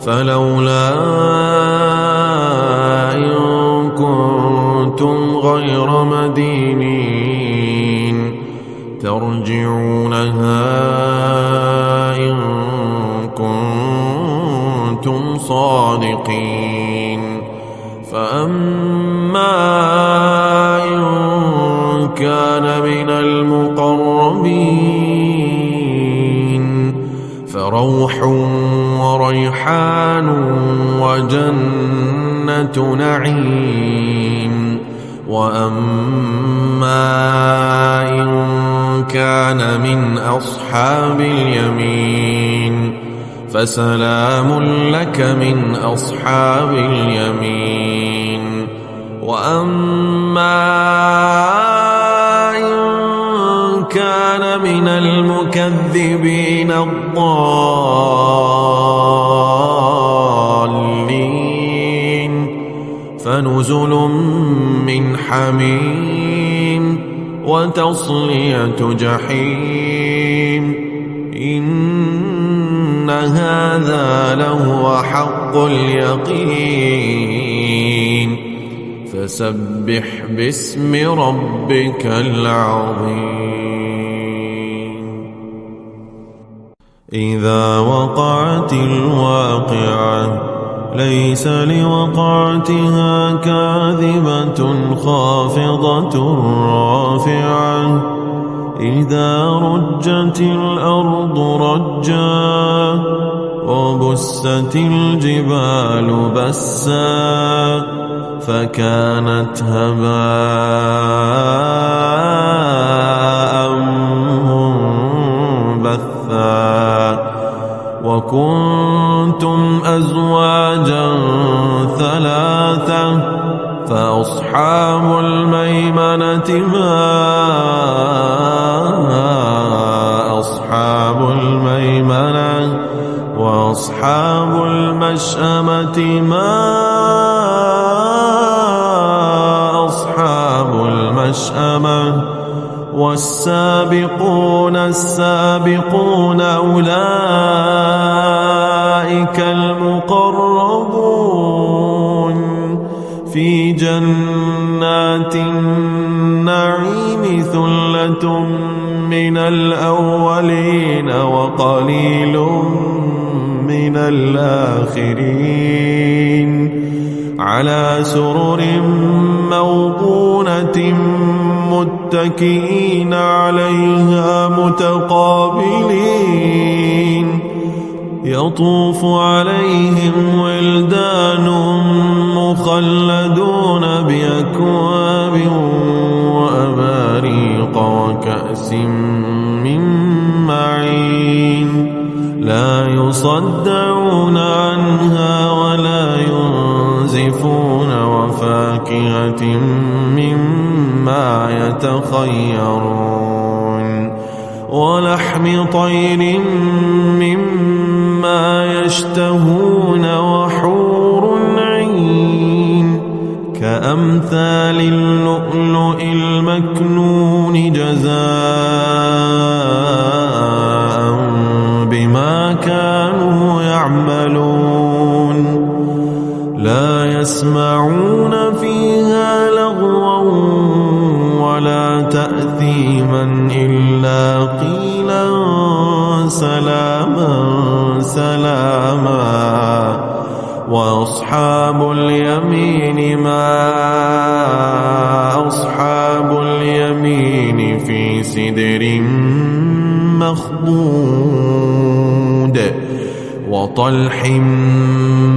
فلولا إن كنتم غير مدينين ترجعونها إن كنتم صادقين فأما إن كان من المقربين فروح وريحان وجنة نعيم. وأما إن كان من أصحاب اليمين فسلام لك من أصحاب اليمين. وأما إن كان من المكذبين الضالين فنزل من حميم وتصلية جحيم. إن هذا لهو حق اليقين. فسبح باسم ربك العظيم. إذا وقعت الواقعة ليس لوقعتها كاذبة خافضة رافعة. إذا رجت الأرض رجا وبست الجبال بسا فكانت هباء منبثا. وكنتم أزواجا ثلاثة فأصحاب الميمنة ما أصحاب الميمنة وأصحاب المشأمة ما أصحاب المشأمة. والسابقون السابقون أولئك المقربون في جنات النعيم. ثلة من الأولين وقليل من الآخرين على سرر موضونة متكئين عليها متقابلين. يطوف عليهم ولدان مخلدون بأكواب وأباريق وكأس من معين. لا يصدعون عنها ولا ينزفون. وفاكهة مما يتخيرون ولحم طير مما يشتهون. وحور عين كأمثال اللؤلؤ المكنون جزاء بما كانوا يعملون. لا يسمعون فيها لغوا ولا تأثيما إلا قيلا سلاما سلاما. وأصحاب اليمين ما أصحاب اليمين في سدر مخضود وطلح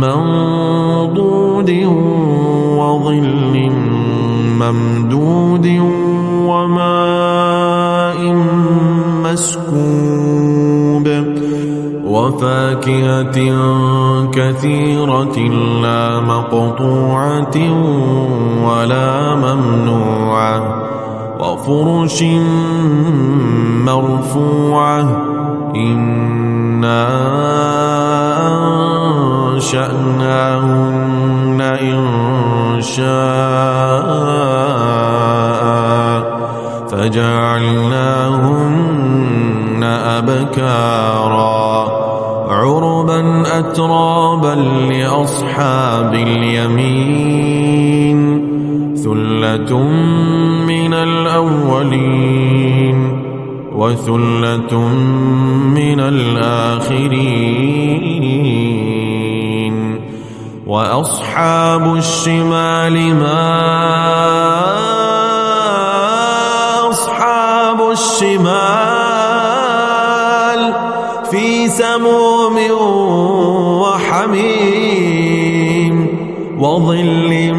منضود وظل ممدود وماء مسكوب. وفاكهة كثيرة لا مقطوعة ولا ممنوعة. وفرش مرفوعة. إنا أنشأناهن إنشاء فجعلناهن أبكارا عربا أترابا لأصحاب اليمين. ثلة من الأولين وثلة من الآخرين. وأصحاب الشمال ما أصحاب الشمال في سموم وحميم وظل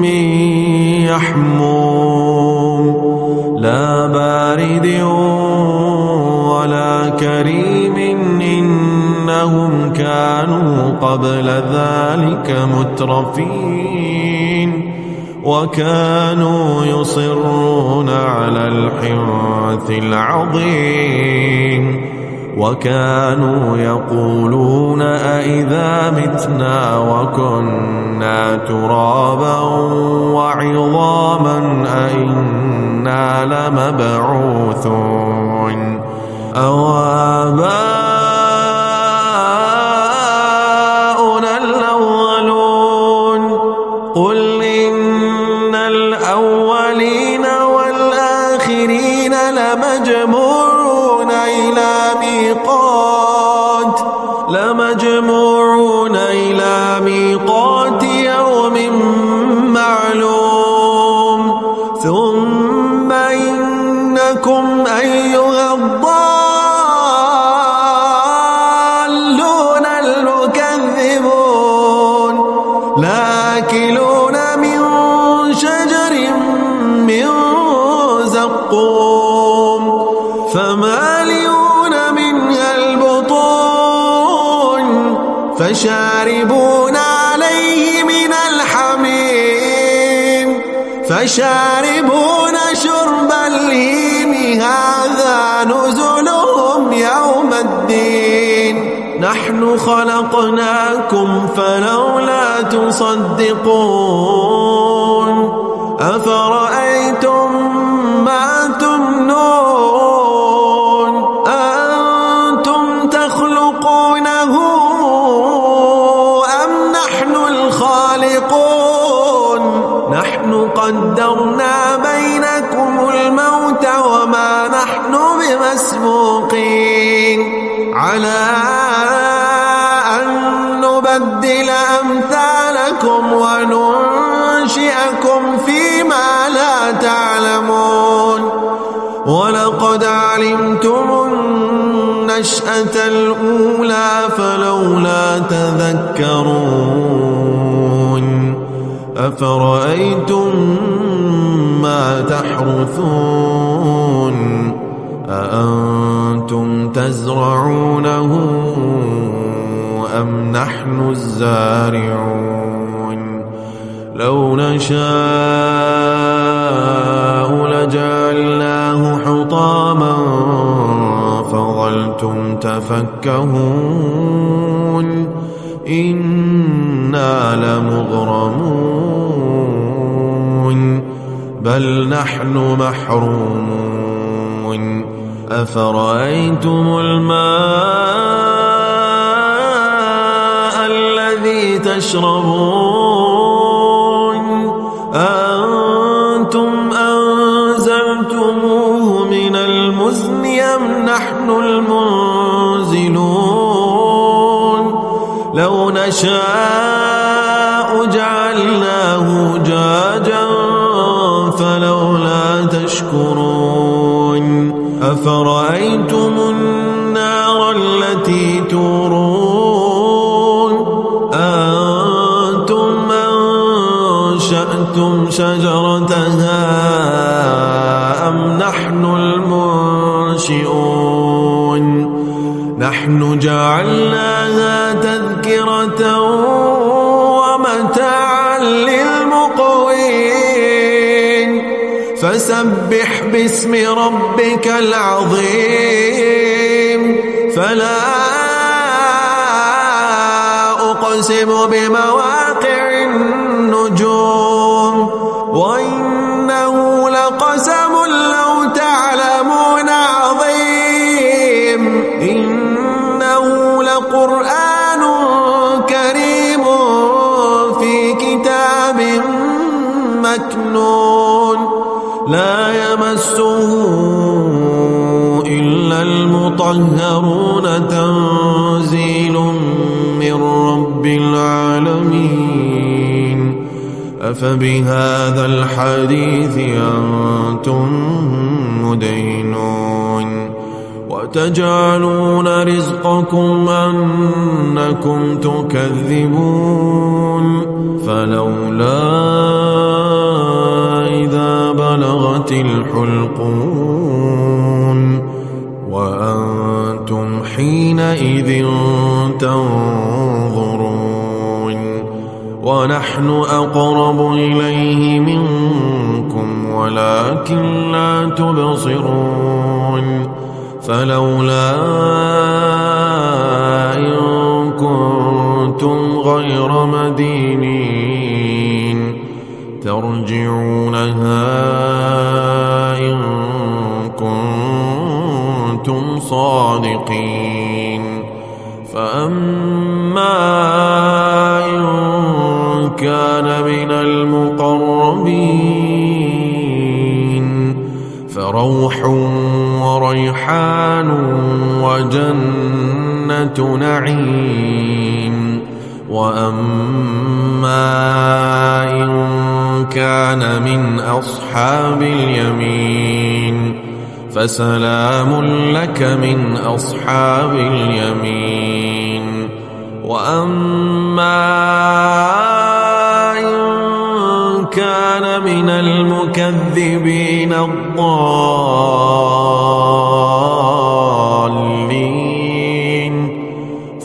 من يحموم لا بارد ولا كريم إنهم كانوا قبل ذلك مترفين وكانوا يصرون على الحنث العظيم وكانوا يقولون أئذا متنا وكنا ترابا وعظاما أئنا لمبعوثون أو آباؤنا الأولون قل إن الأولين والآخرين لمجموعون إلى ميقات يوم معلوم ثم إنكم أيها الضالون المكذبون لآكلون من شجر من زقوم فمالئون منها البطون فشاربون عليه من الحميم فشاربون شرب الهيم هذا نزلهم يوم الدين نحن خلقناكم فلولا تصدقون أفرأيتم ما تمنون أنتم تخلقونه أم نحن الخالقون نحن قدرنا بينكم الموت وما نحن بمسبوقين على أن نبدل أمثالكم وننشئكم فيما لا تعلمون ولقد علمتم النشأة الأولى فلولا تذكرون أفرأيتم ما تحرثون أأنتم تزرعونه أم نحن الزارعون لو نشاء لجعلناه حطاما فظلتم تفكهون إنا لمغرمون بل نحن محرومون أفرأيتم الماء الذي تشربون أنتم أنزلتموه من المزن أم نحن المنزلون لو نشاء جعلناه جاجا فلولا تشكرون أفرأيتم النار التي تورون أنتم أنشأتم شجرتها أم نحن المنشئون نحن جعلناها تذكرة ومتاعا للمقوين فسبح باسم ربك العظيم فلا أقسم بمواقع النجوم وإنه لقسم لو تعلمون عظيم إنه لقرآن كريم في كتاب مكنون لا يمسه إلا المطهرون تنزيل من رب العالمين أفبهذا الحديث أنتم مدينون تجعلون رزقكم أنكم تكذبون فلولا إذا بلغت الحلقون وأنتم حينئذ تنظرون ونحن أقرب إليه منكم ولكن لا تبصرون فلولا إن كنتم غير مدينين ترجعونها إن كنتم صادقين فأما إن كان من المقربين فروح وريحان وجنة نعيم وأما إن كان من أصحاب اليمين فسلام لك من أصحاب اليمين وأما إن كان من المكذبين الضالين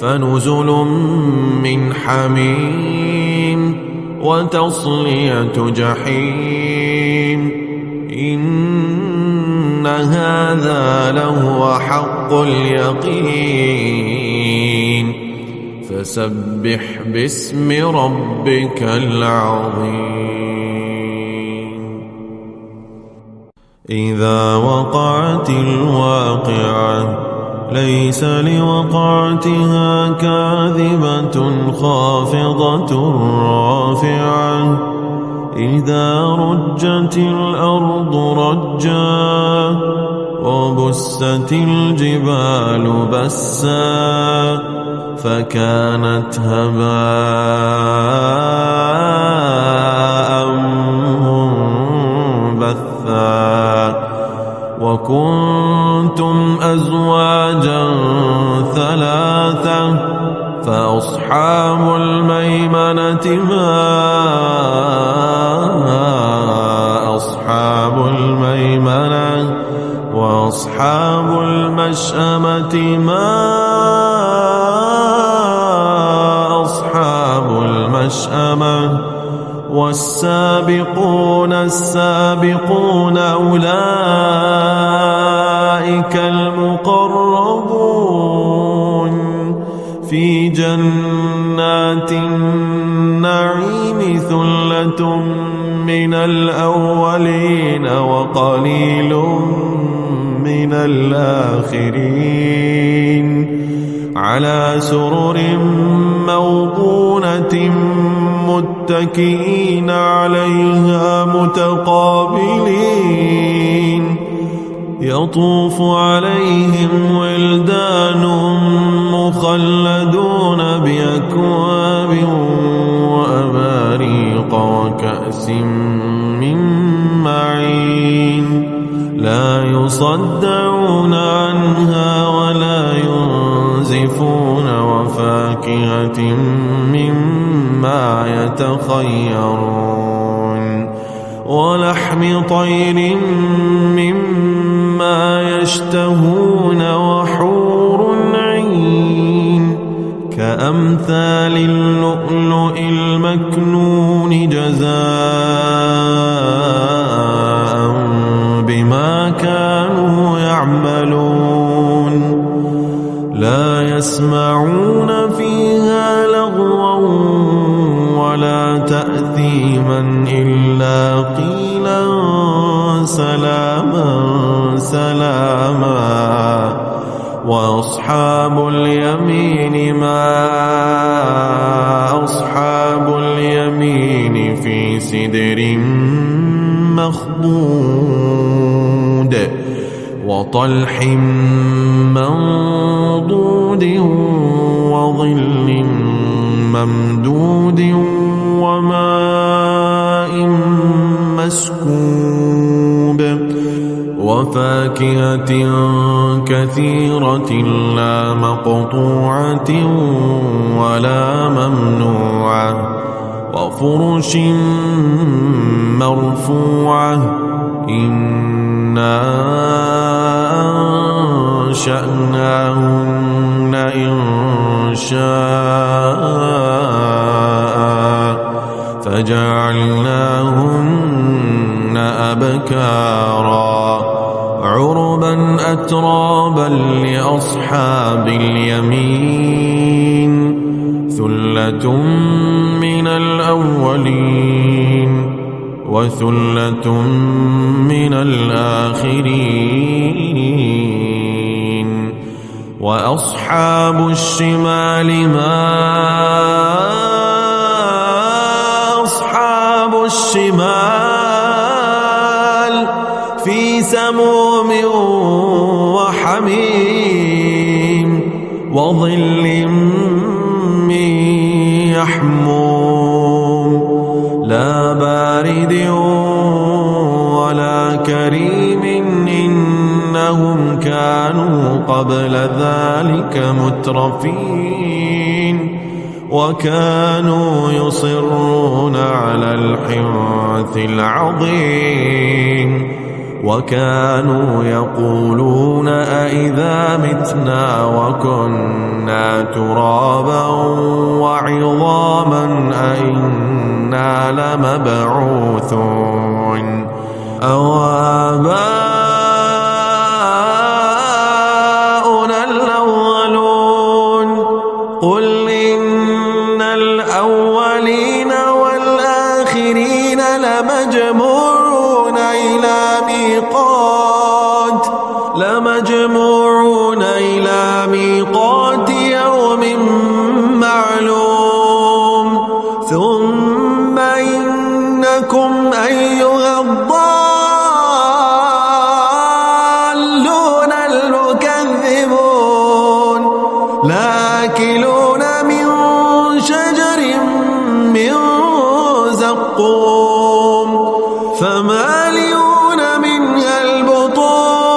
فنزل من حميم وتصلية جحيم إن هذا لهو حق اليقين فسبح باسم ربك العظيم إذا وقعت الواقعة ليس لوقعتها كاذبة خافضة رافعة إذا رجت الأرض رجا وبست الجبال بسا فكانت هباء منبثا وكنتم أزواجا ثلاثة فأصحاب الميمنة ما أصحاب الميمنة وأصحاب المشأمة ما أصحاب المشأمة والسابقون السابقون أولئك المقربون في جنات النعيم ثلة من الأولين وقليل من الآخرين على سرر موضونة متكئين عليها متقابلين يطوف عليهم ولدان مخلدون بأكواب وأباريق وكأس من معين لا يصدعون عنها ولا ينزفون وفاكهة مما يتخيرون ولحم طير مما يشتهون وحور عين كأمثال اللؤلؤ المكنون جزاء بما كانوا يعملون لا يسمعون فيها لغوا ولا تأثيما إلا قيلا سلاما سلاما وأصحاب اليمين ما أصحاب اليمين في سدر مخضود وطلح منضود وظل ممدود وماء مسكوب وفاكهة كثيرة لا مقطوعة ولا ممنوعة وفرش مرفوعة إنا أنشأناهن إنشاء فجعلناهن أبكارا عربا أترابا لأصحاب اليمين ثلة من الأولين وثلة من الآخرين وأصحاب الشمال ما أصحاب الشمال في سموم وحميم وظل من يحموم لا بارد ولا كريم إنهم كانوا قبل ذلك مترفين وكانوا يصرون على الحنث العظيم وكانوا يقولون أئذا متنا وكنا ترابا وعظاما أئنا لمبعوثون أو آباؤنا الأولون قل إن الأولين والآخرين لمجموعون إلى ميقات يوم معلوم ثم إنكم أيها الضالون المكذبون لآكلون من شجر من زقوم فمالئون منها البطون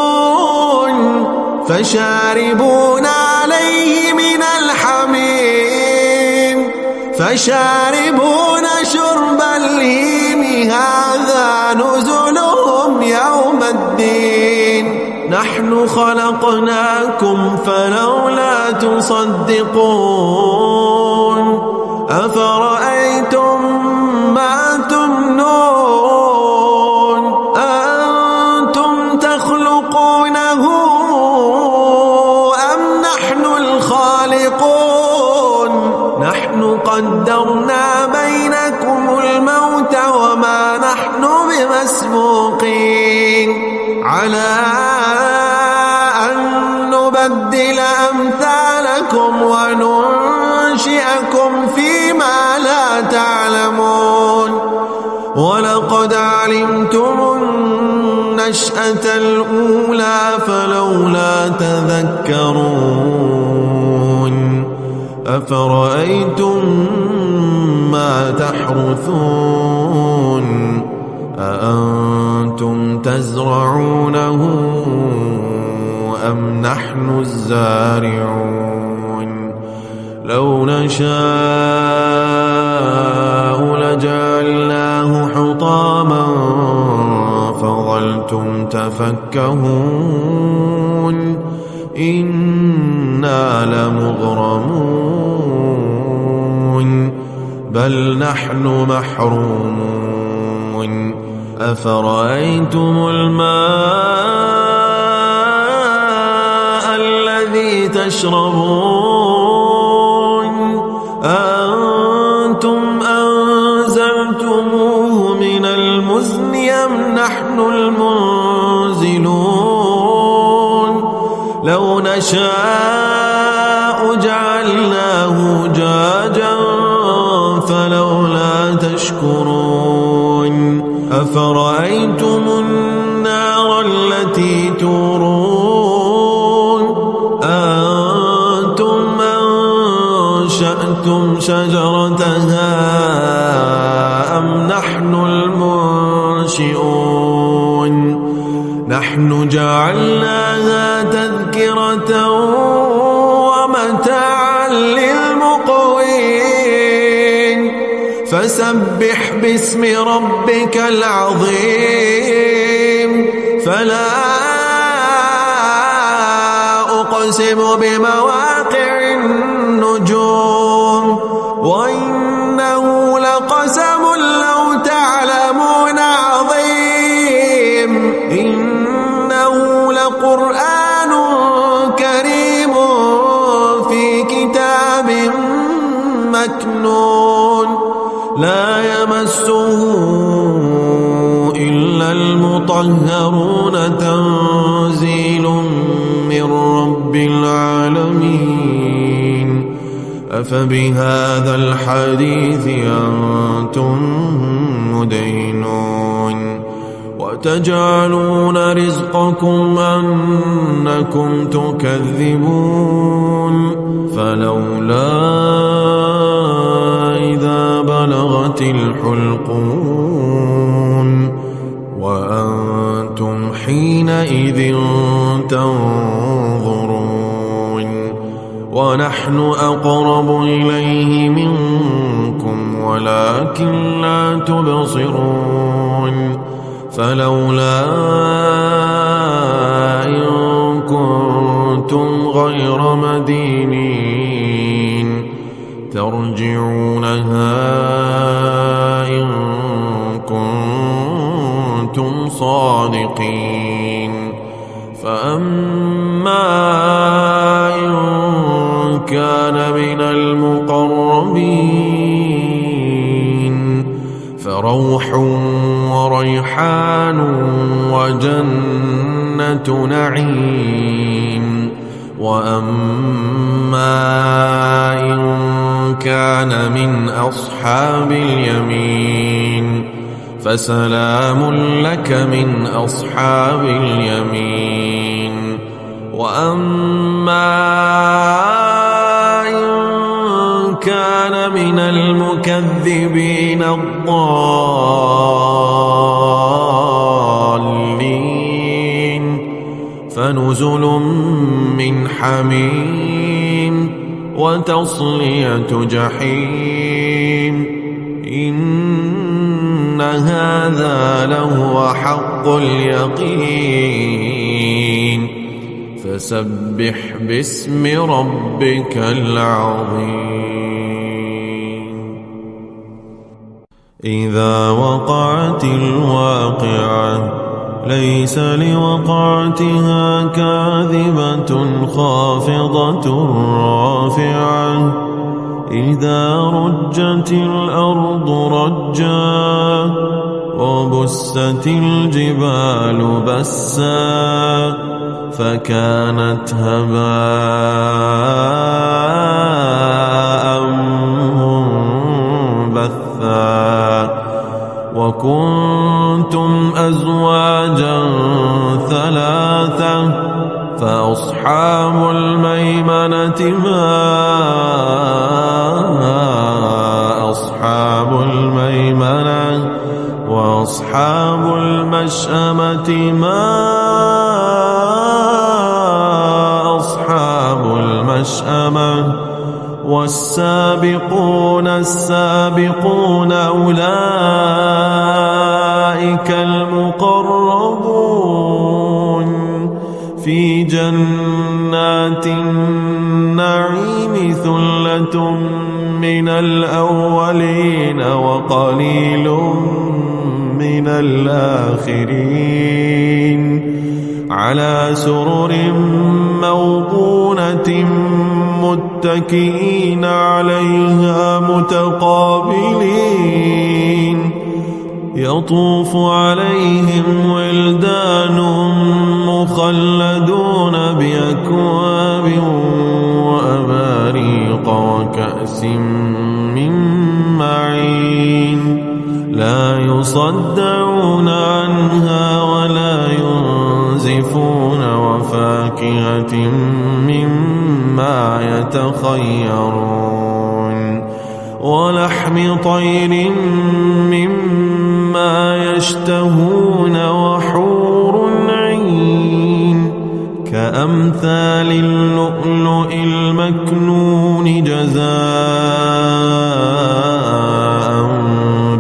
فشاربون عليه من الحميم فشاربون شرب الهيم هذا نزلهم يوم الدين نحن خلقناكم فلولا تصدقون أفرأيتم ما تمنون أنتم تخلقونه أم نحن الخالقون نحن قدرنا بينكم الموت وما نحن بمسبوقين على أن نبدل أمثالكم وننشئكم فيما لا تعلمون ولقد علمتم النشأة الأولى فلولا تذكرون أفرأيتم ما تحرثون أأنتم تزرعونه أم نحن الزارعون لو نشاء لجعلناه حطاما فظلتم تفكهون إنا لمغرمون بل نحن محرومون أفرأيتم الماء الذي تشربون أنتم أنزلتموه من المزن أم نحن المنزلون لو نشاء جعلناه جاجا فلولا تشكرون أفرأيتم النار التي تورون أنتم أنشأتم شجرتها أم نحن المنشئون نحن جعلناها تذكرة ومتاعا للمقوين فسبح باسم ربك العظيم فلا أقسم بمواقع النجوم وإنه لقسم لو تعلمون عظيم إنه لقرآن كريم في كتاب مكنون لا يمسه إلا المطهرون تنزيل من رب العالمين أفبهذا الحديث أنتم مدهنون وتجعلون رزقكم أنكم تكذبون فلولا إذا بلغت الحلقون وأنتم حينئذ تنظرون ونحن أقرب إليه منكم ولكن لا تبصرون فلولا إن كنتم غير مدينين ترجعونها إن كنتم صادقين فأما إن كان من المقربين فروح وريحان وجنة نعيم وأما إن كان من أصحاب اليمين فسلام لك من أصحاب اليمين وأما إن كان من المكذبين الضالين فنزل من حميم وتصلية جحيم إن هذا لهو حق اليقين فسبح باسم ربك العظيم إذا وقعت الواقعة ليس لوقعتها كاذبة خافضة رافعة إذا رجت الأرض رجا وبست الجبال بسا فكانت هباء منبثا وكنتم أزواجا ثلاثة فأصحاب الميمنة ما أصحاب الميمنة وأصحاب المشأمة ما أصحاب المشأمة والسابقون السابقون أولئك المقربون في جنات النعيم ثلة من الأولين وقليل من الآخرين على سرر موضونة متكئين عليها متقابلين يطوف عليهم ولدان مخلدون بأكواب وأباريق وكأس من معين لا يصدعون عنها ولا ينزفون وفاكهة مما يتخيرون ولحم طير مما يشتهون وحور عين كأمثال اللؤلؤ المكنون جزاء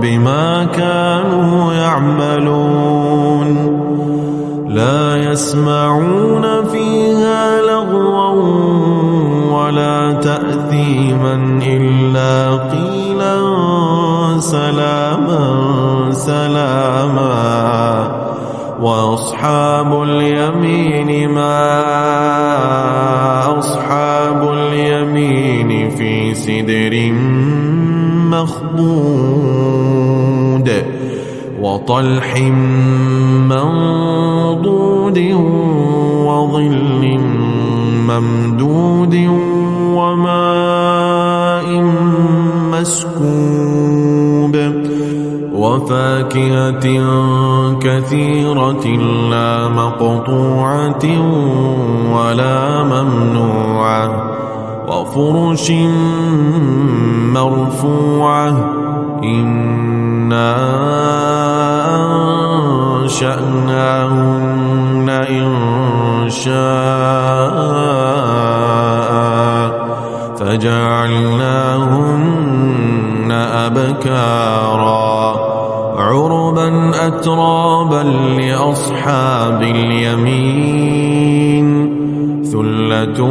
بما كانوا يعملون لا يسمعون فيها لغوا ولا تأثيما إلا قيلا سلاما سلاما وأصحاب اليمين ما أصحاب اليمين في سدر مخضود وطلح منضود وظل ممدود وماء مسكوب وفاكهة كثيرة لا مقطوعة ولا ممنوعة وفرش مرفوعة إنا أنشأناهن إنشاء فجعلناهن أبكارا عربا أترابا لأصحاب اليمين ثلة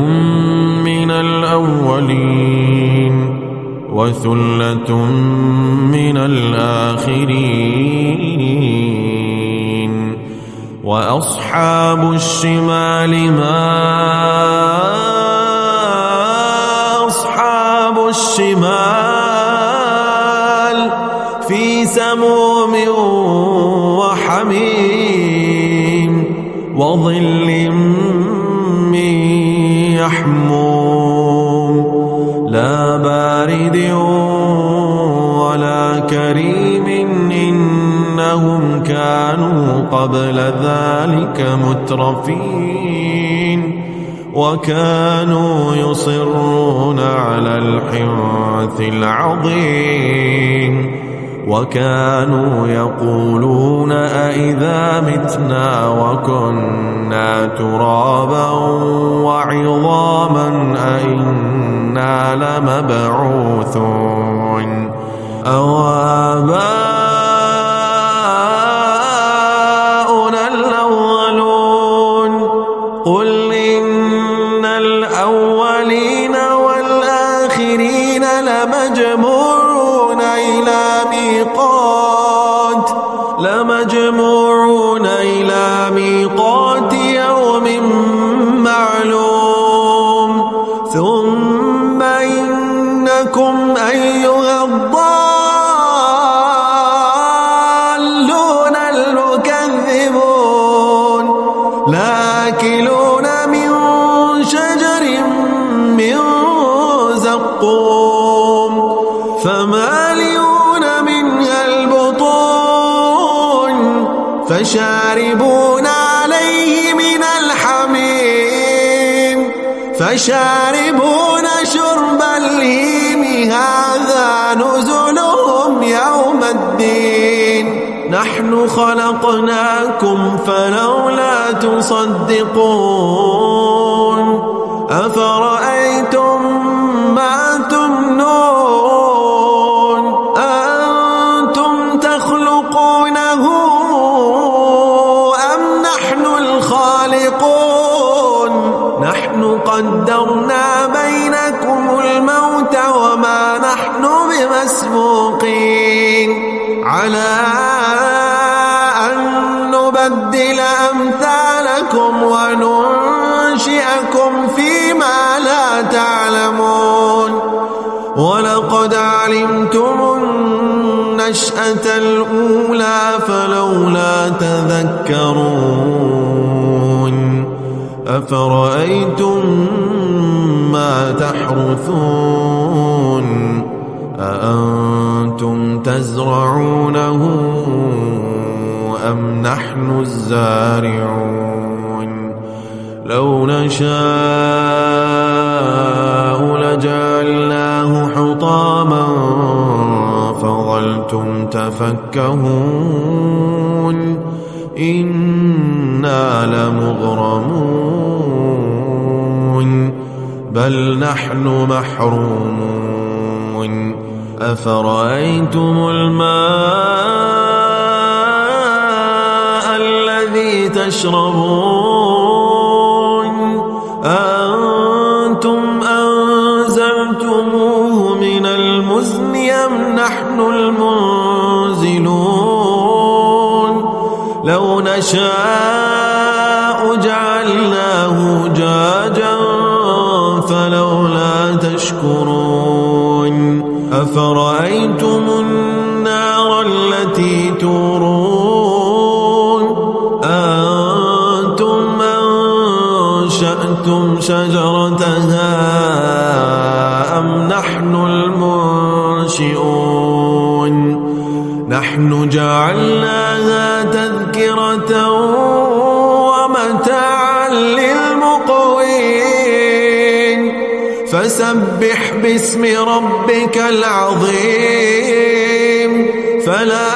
من الأولين وثلة من الآخرين وأصحاب الشمال ما أصحاب الشمال في سموم وحميم وظل من يحموم لا بارد ولا كريم إنهم كانوا قبل ذلك مترفين وكانوا يصرون على الحنث العظيم وكانوا يقولون أئذا متنا وكنا ترابا وعظاما أئنا لمبعوثون أو آباؤنا الأولون قل إن الأولين والآخرين لمجموعون إلى ميقات يوم معلوم ثم إنكم أيها الضالون المكذبون لآكلون من شجر من زقوم فمالئون منها البطون فشاربون عليه من الحميم فشاربون شرب الهيم هذا نزلهم يوم الدين نحن خلقناكم فلولا تصدقون أفرأيتم ما تمنون أنتم تخلقونه أم نحن الخالقون نحن قدرنا بينكم الموت وما نحن بمسبوقين على أن نبدل أمثالكم وننشئكم فيما لا تعلمون ولقد علمتم النشأة الأولى فلولا تذكرون أفرأيتم ما تحرثون أأنتم تزرعونه أم نحن الزارعون لو نشاء لجعلناه حطاما فظلتم تفكهون إنا لمغرمون بل نحن محرومون أفرأيتم الماء الذي تشربون أنتم أنزلتموه من المزن أم نحن المنزلون لو نشاء جعلناه جاجا فلولا تشكرون أفرأيتم النار التي تورون أنتم أنشأتم شجرتها أم نحن المنشئون نحن جعلناها تذكرة ومتاعا للمقوين فسبح باسم ربك العظيم فلا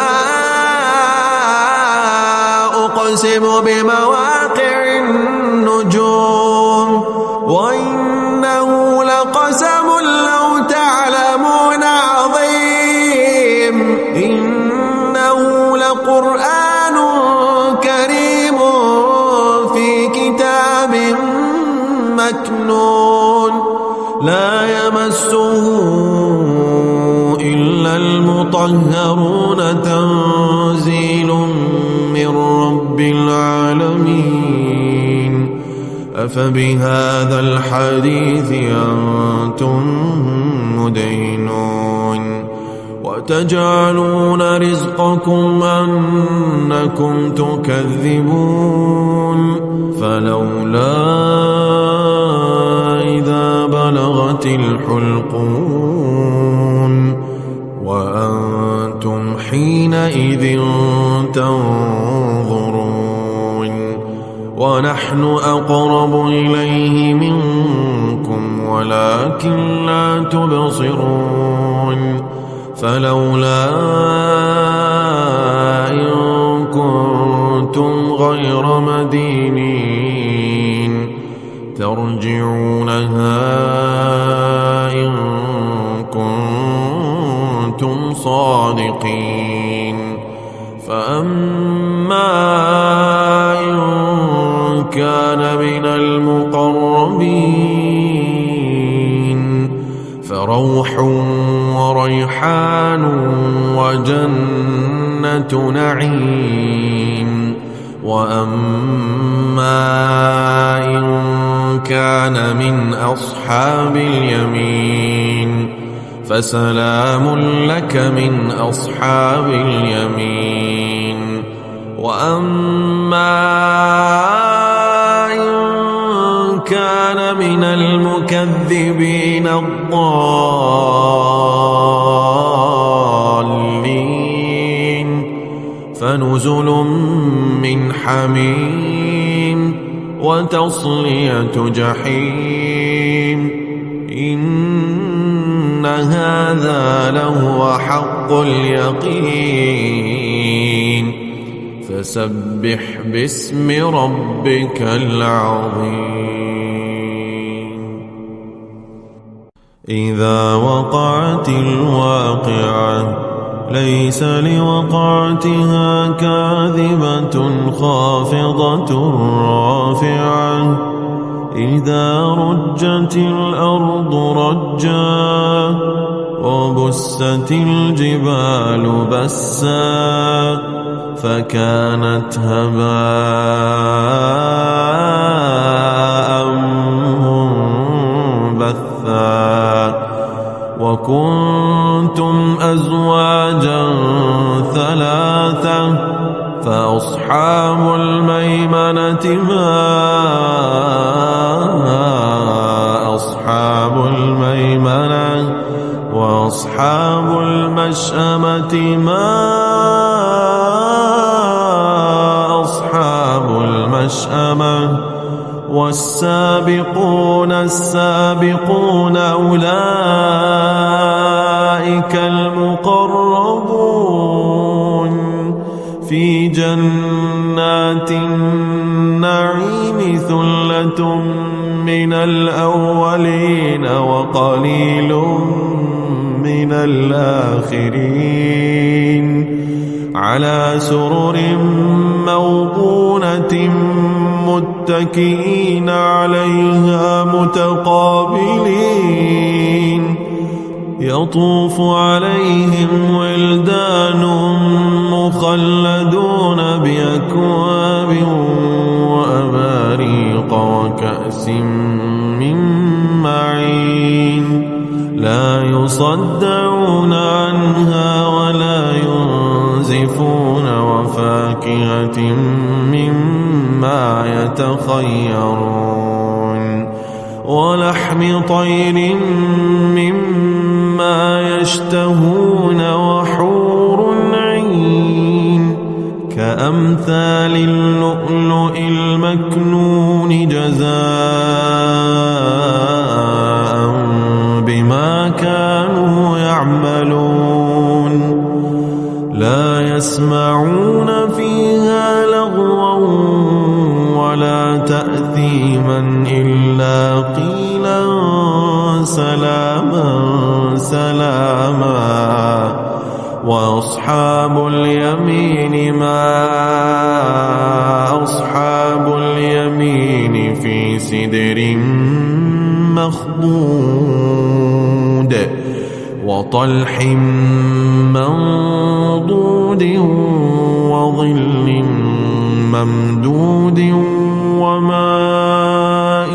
أقسم بمواقع النجوم وإنه لقسم لو تعلمون عظيم إنه لقرآن كريم في كتاب مكنون لا يمسه إلا المطهرون تنزيل من رب العالمين أفبهذا الحديث أنتم مدينون وتجعلون رزقكم أنكم تكذبون فلولا إذا بلغت الحلقون وأنتم حينئذ تنظرون ونحن أقرب إليه منكم ولكن لا تبصرون فلولا إن كنتم غير مدينين ترجعونها إن كنتم صادقين فأما إن كان من المقربين فروح وريحان وجنة نعيم وأما إن كان من أصحاب اليمين فسلام لك من أصحاب اليمين وأما إن كان من المكذبين الضالين فنزل من حميم وتصلية جحيم إن هذا لهو حق اليقين فسبح باسم ربك العظيم إذا وقعت الواقعة ليس لوقعتها كاذبة خافضة رافعة إذا رجت الأرض رجا وبست الجبال بسا فكانت هباء منبثا وكنتم أزواجا ثلاثة فأصحاب الميمنة ما أصحاب الميمنة وأصحاب المشأمة ما أصحاب المشأمة والسابقون السابقون أولئك المقربون في جنات النعيم ثلة من الأولين من الآخرين على سرر موضونة متكئين عليها متقابلين يطوف عليهم ولدان مخلدون بأكواب وأباريق وكأس من معين لا يصدعون عنها ولا ينزفون وفاكهة مما يتخيرون ولحم طير مما يشتهون وحور عين كأمثال اللؤلؤ المكنون جزاء بما كانوا يعملون لا يسمعون فيها لغوا ولا تأثيما إلا قيلا سلاما سلاما وأصحاب اليمين ما أصحاب اليمين في سدر مخضود وطلح منضود وظل ممدود وماء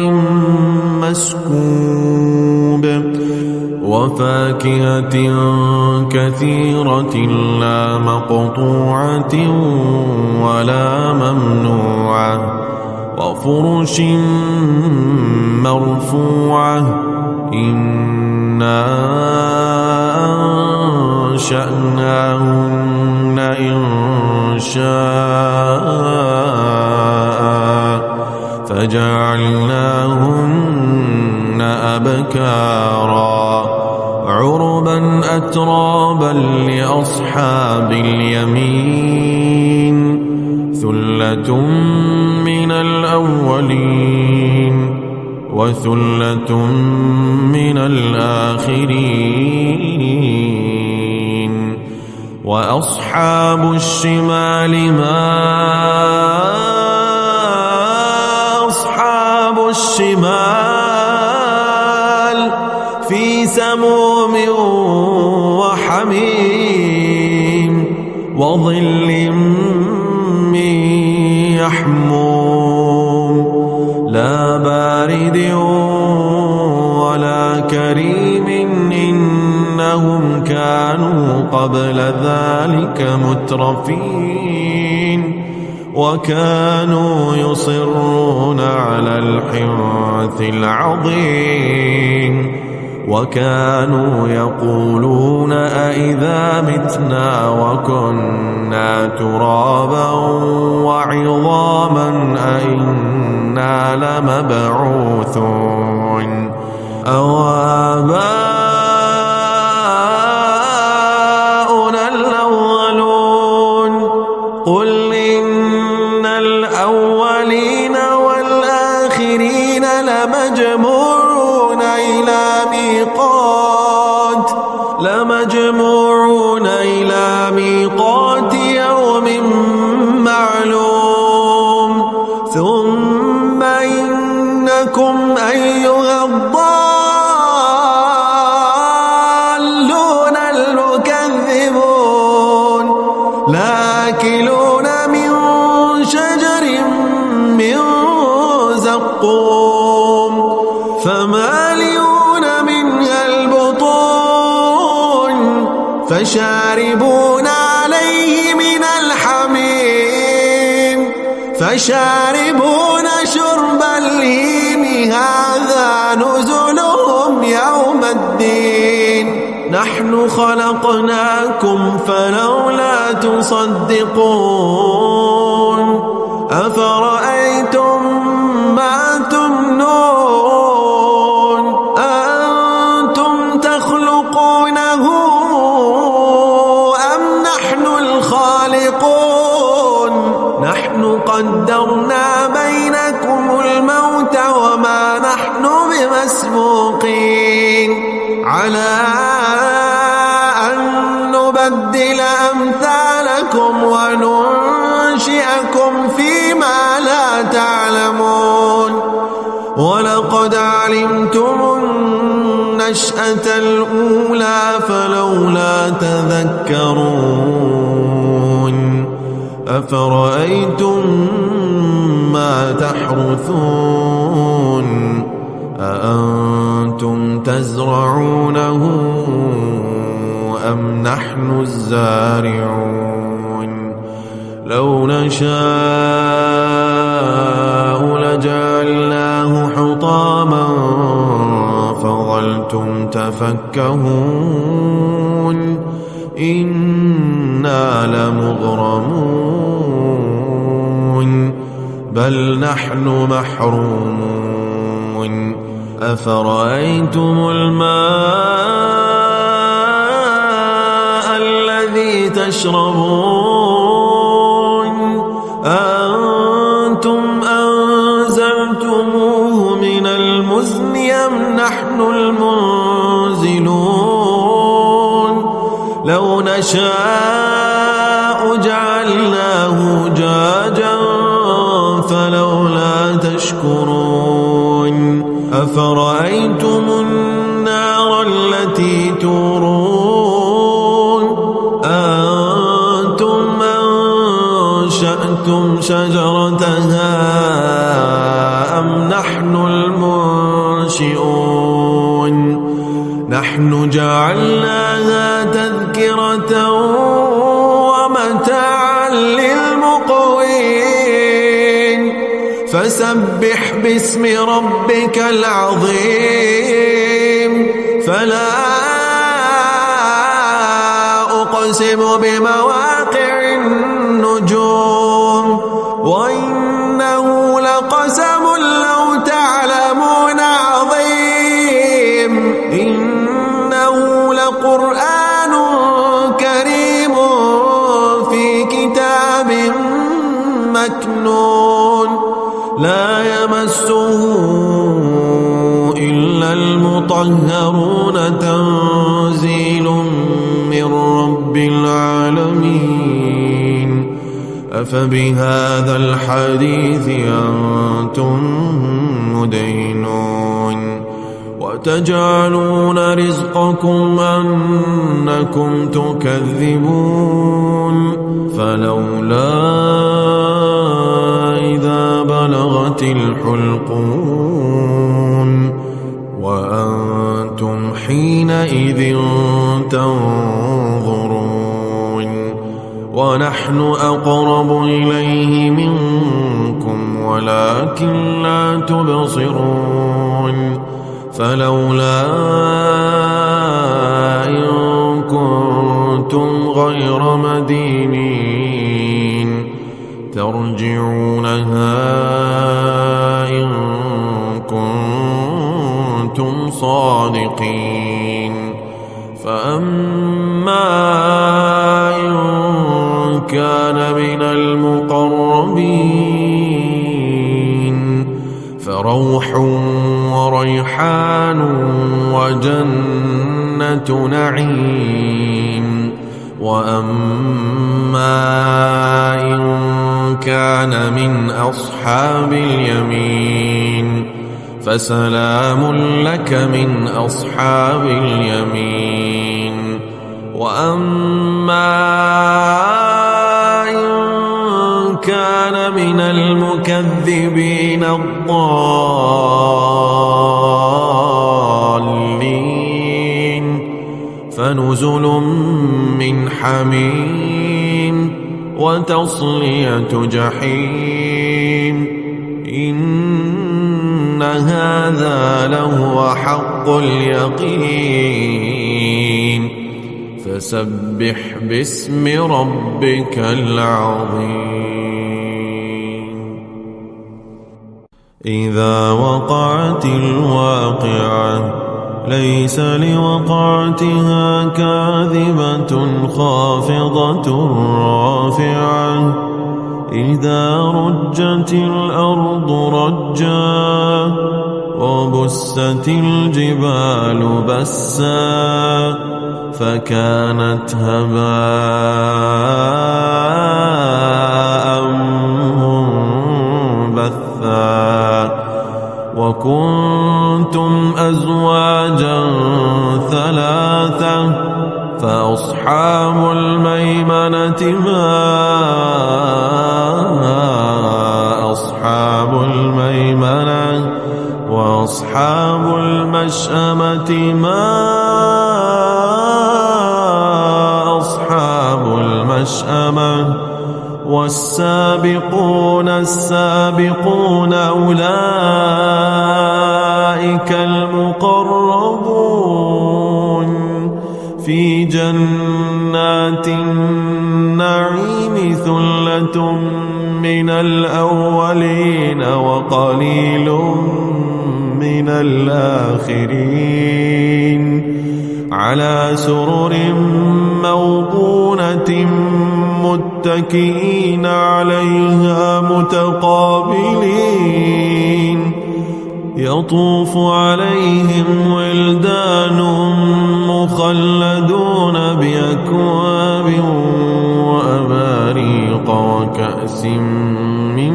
مسكوب وفاكهة كثيرة لا مقطوعة ولا ممنوعة وفرش مرفوعة إنا أنشأناهن إنشاء فجعلناهن أبكارا عربا أترابا لأصحاب اليمين ثلة من الأولين وثلة من الآخرين وأصحاب الشمال ما أصحاب الشمال في سموم وحميم وظل من يحموم لا بارد ولا كريم إنهم كانوا قبل ذلك مترفين وكانوا يصرون على الحنث العظيم وكانوا يقولون أئذا متنا وكنا ترابا وعظاما أئنا لمبعوثون أو آباؤنا الأولون قل إن الأولين والآخرين لمجموعون إلى ميقات يوم معلوم ثم إنكم أيها الضالون المكذبون لآكلون من شجر من زقوم فمالئون منها البطون فشاربون عليه من الحميم فشاربون شرب الهيم هذا نزلهم يوم الدين نحن خلقناكم فلولا تصدقون أفرأيتم ما تمنون أنتم تخلقونه أم نحن الخالقون نحن قدرنا بينكم الموت وما نحن بمسبوقين على نبدل أمثالكم وننشئكم فيما لا تعلمون ولقد علمتم النشأة الأولى فلولا تذكرون أفرأيتم ما تحرثون أأنتم تزرعونه أم نحن الزارعون لو نشاء لجعلناه حطاما فظلتم تفكهون إنا لمغرمون بل نحن محرومون أفرأيتم الماء الذي تشربون أأنتم أنزلتموه من المزن أم نحن المنزلون لو نشاء جعلناه جاجا فلولا تشكرون أفرأيتم النار التي تورون أأنتم أنشأتم شجرتها أم نحن المنشئون نحن جعلناها تذكرة ومتاعا للمقوين فسبح باسم ربك العظيم فلا أقسم بمواقع النجوم وإنه لقسم لو تعلمون عظيم إنه لقرآن كريم في كتاب مكنون لا يمسه إلا المطهرون تنزيل من رب العالمين أفبهذا الحديث أنتم مدينون وتجعلون رزقكم أنكم تكذبون فلولا إذا بلغت الحلقون وأنتم حينئذ تنظرون ونحن أقرب إليه منكم ولكن لا تبصرون فلولا إن كنتم غير مدينين ترجعونها إن كنتم صادقين فأما إن كان من المقربين فروح وريحان وجنة نعيم وأما إن كان من أصحاب اليمين فسلام لك من أصحاب اليمين وأما إن كان من المكذبين الضالين فنزل من حميم وتصلية جحيم إن هذا لهو حق اليقين فسبح باسم ربك العظيم إذا وقعت الواقعة ليس لوقعتها كاذبة خافضة رافعة إذا رجت الأرض رجا وبست الجبال بسا فكانت هباء منبثا وكنتم أزواجا ثلاثة فأصحاب الميمنة ما أصحاب الميمنة وأصحاب المشأمة ما أصحاب المشأمة والسابقون السابقون أولئك المقربون في جنات النعيم ثلة من الأولين وقليل من الآخرين على سرر موضونة متكئين عليها متقابلين يطوف عليهم ولدان مخلدون بأكواب وأباريق وكأس من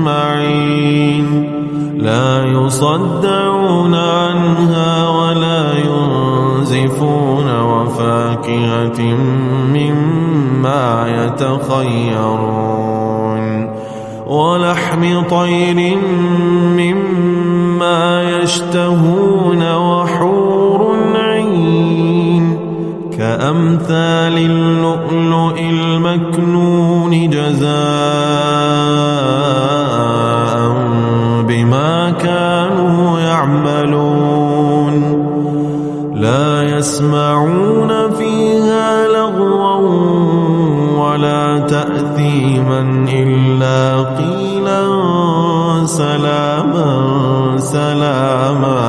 معين لا يصدعون عنها ولا ينزفون وفاكهة مما يتخيرون ولحم طير مما يشتهون وحور عين كأمثال اللؤلؤ المكنون جزاء بما كانوا يعملون لا يسمعون فيها لغوا ولا تأثيما إلا قيلا سلاما سلاما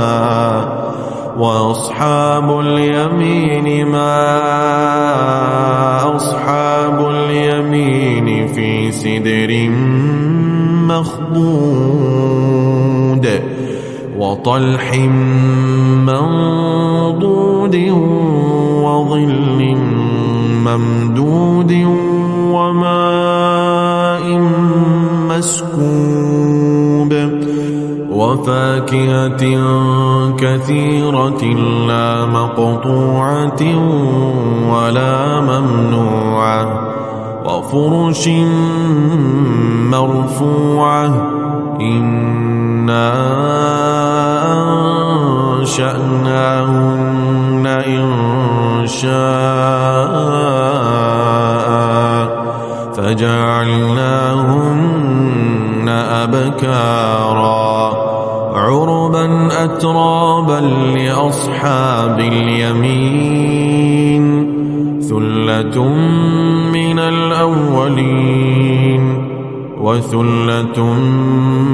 وأصحاب اليمين ما أصحاب اليمين في سدر مخضود وطلح منضود وظل ممدود وماء مسكوب وفاكهة كثيرة لا مقطوعة ولا ممنوعة وفرش مرفوعة إنا أنشأناهن إنشاء فجعلناهن أبكارا عربا أترابا لأصحاب اليمين ثلة من الأولين وثلة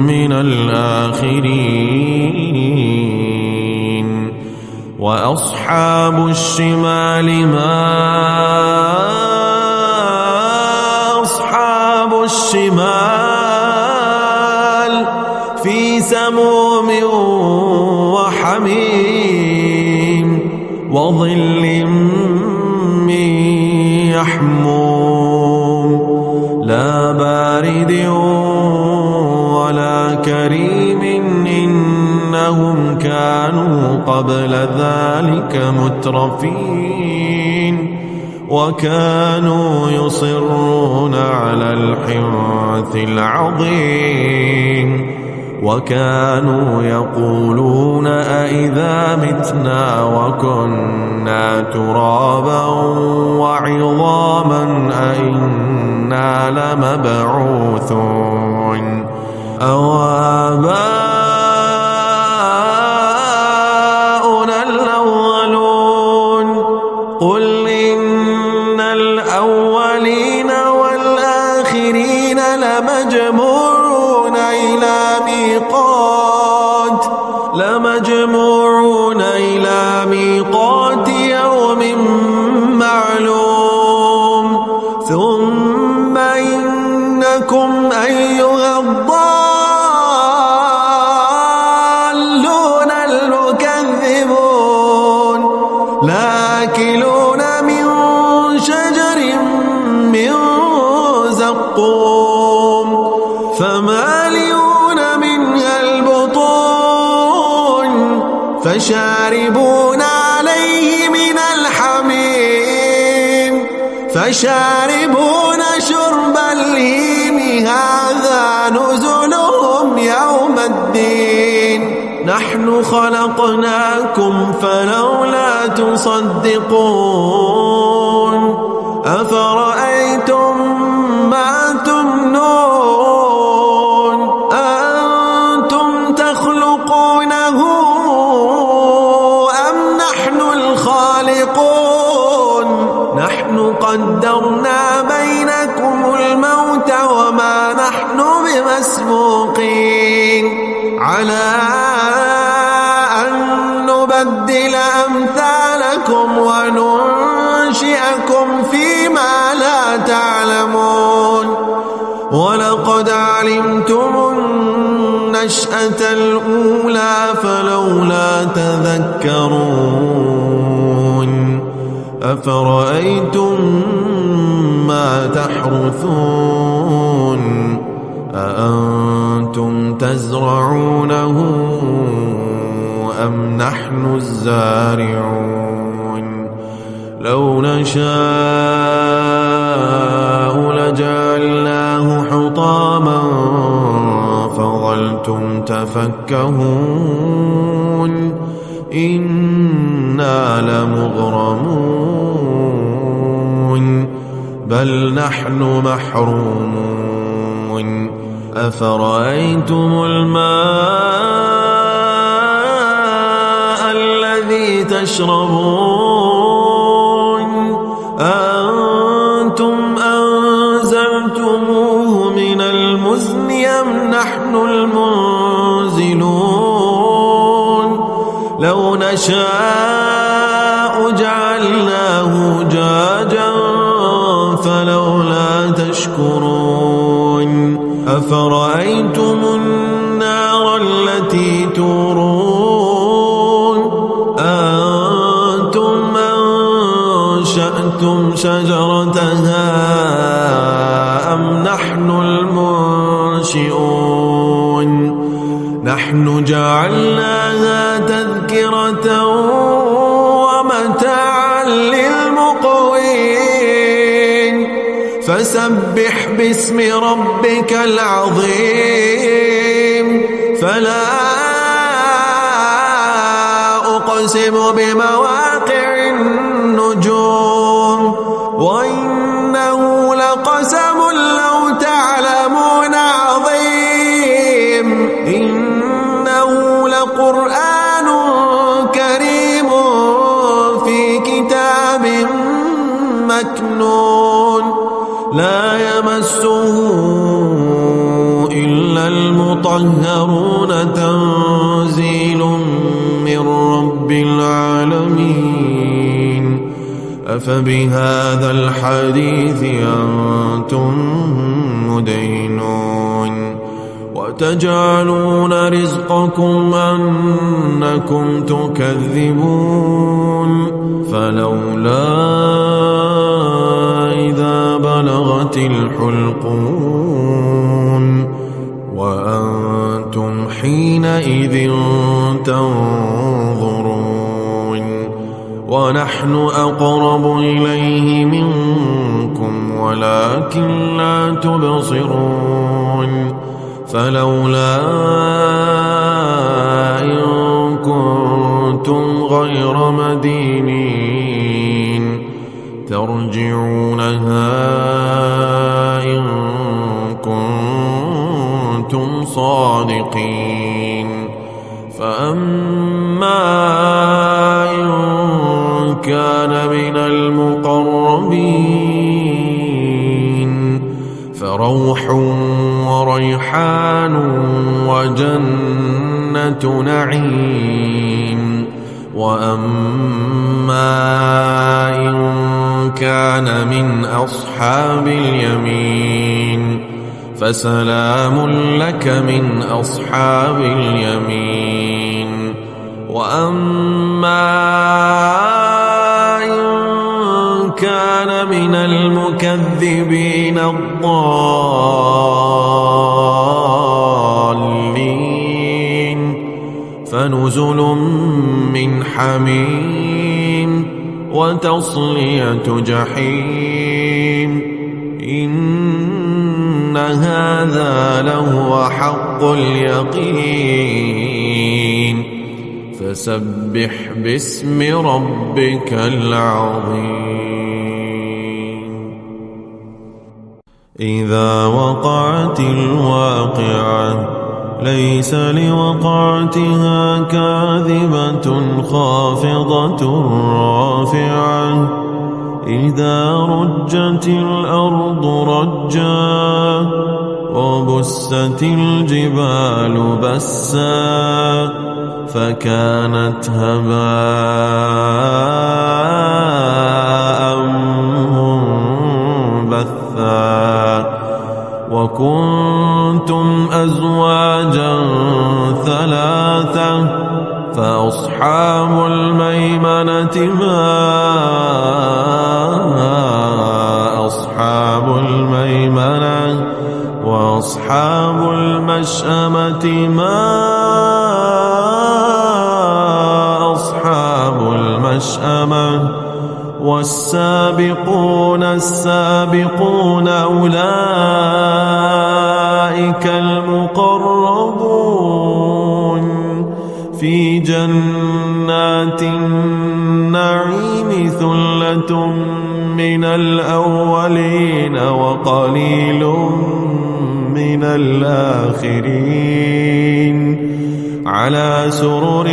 من الآخرين وأصحاب الشمال ما أصحاب الشمال في سموم وحميم وظل من يحموم لا بارد ولا كريم إنهم كانوا قبل ذلك مترفين وكانوا يصرون على الحنث العظيم وكانوا يقولون أئذا متنا وكنا ترابا وعظاما أئنا لمبعوثون أو آباؤنا الأولون قل إن الأولين والآخرين لمجموعون إلى ميقات يوم معلوم ثم إنكم أيها الضالون المكذبون لآكلون فشاربون عليه من الحميم فشاربون شرب الهيم هذا نزلهم يوم الدين نحن خلقناكم فلولا تصدقون أفرأيتم ما تمنون أأنتم تخلقونه أم نحن الخالقون نحن قدرنا بينكم الموت وما نحن بمسبوقين على أن نبدل أمثالكم وننشئكم فيما لا تعلمون ولقد علمتم النشأة الأولى فلولا تذكرون أفرأيتم ما تحرثون أأنتم تزرعونه أم نحن الزارعون لو نشاء لجعلناه حطاما فظلتم تفكهون إنا لمغرمون بل نحن محرومون أفرأيتم الماء الذي تشربون أأنتم أنزلتموه من المزن أم نحن المنزلون لو نشاء جعلناه جاجا فلولا تشكرون أفرأيتم النار التي تورون أأنتم أنشأتم شجرتها أم نحن المنشئون نحن جعلناها تذكرة ومتاعا للمقوين فسبح باسم ربك العظيم فلا أقسم بمواقع النجوم وإنه لقسم لو تعلمون عظيم إنه لقرآن كريم في كتاب مكنون لا يمسه إلا المطهرون تنزيل من رب العالمين أفبهذا الحديث أنتم مدينون وتجعلون رزقكم أنكم تكذبون فلولا إذا بلغت الحلقون وأنتم حينئذ تنظرون ونحن أقرب إليه منكم ولكن لا تبصرون فلولا إن كنتم غير مدينين ترجعونها إن كنتم صادقين فأما إن كان من المقربين فروح وريحان وجنة نعيم وأما إن كان من أصحاب اليمين فسلام لك من أصحاب اليمين وأما إن كان من المكذبين الضالين فنزل من حميم وتصلية جحيم إن هذا لهو حق اليقين فسبح باسم ربك العظيم إذا وقعت الواقعة ليس لوقعتها كاذبة خافضة رافعة إذا رجت الأرض رجا وبست الجبال بسا فكانت هباء منبثا وكنتم أزواجا ثلاثة فأصحاب الميمنة ما أصحاب الميمنة وأصحاب المشأمة ما أصحاب المشأمة والسابقون السابقون أولئك المقربون في جنات النعيم ثلة من الأولين وقليل من الآخرين على سرر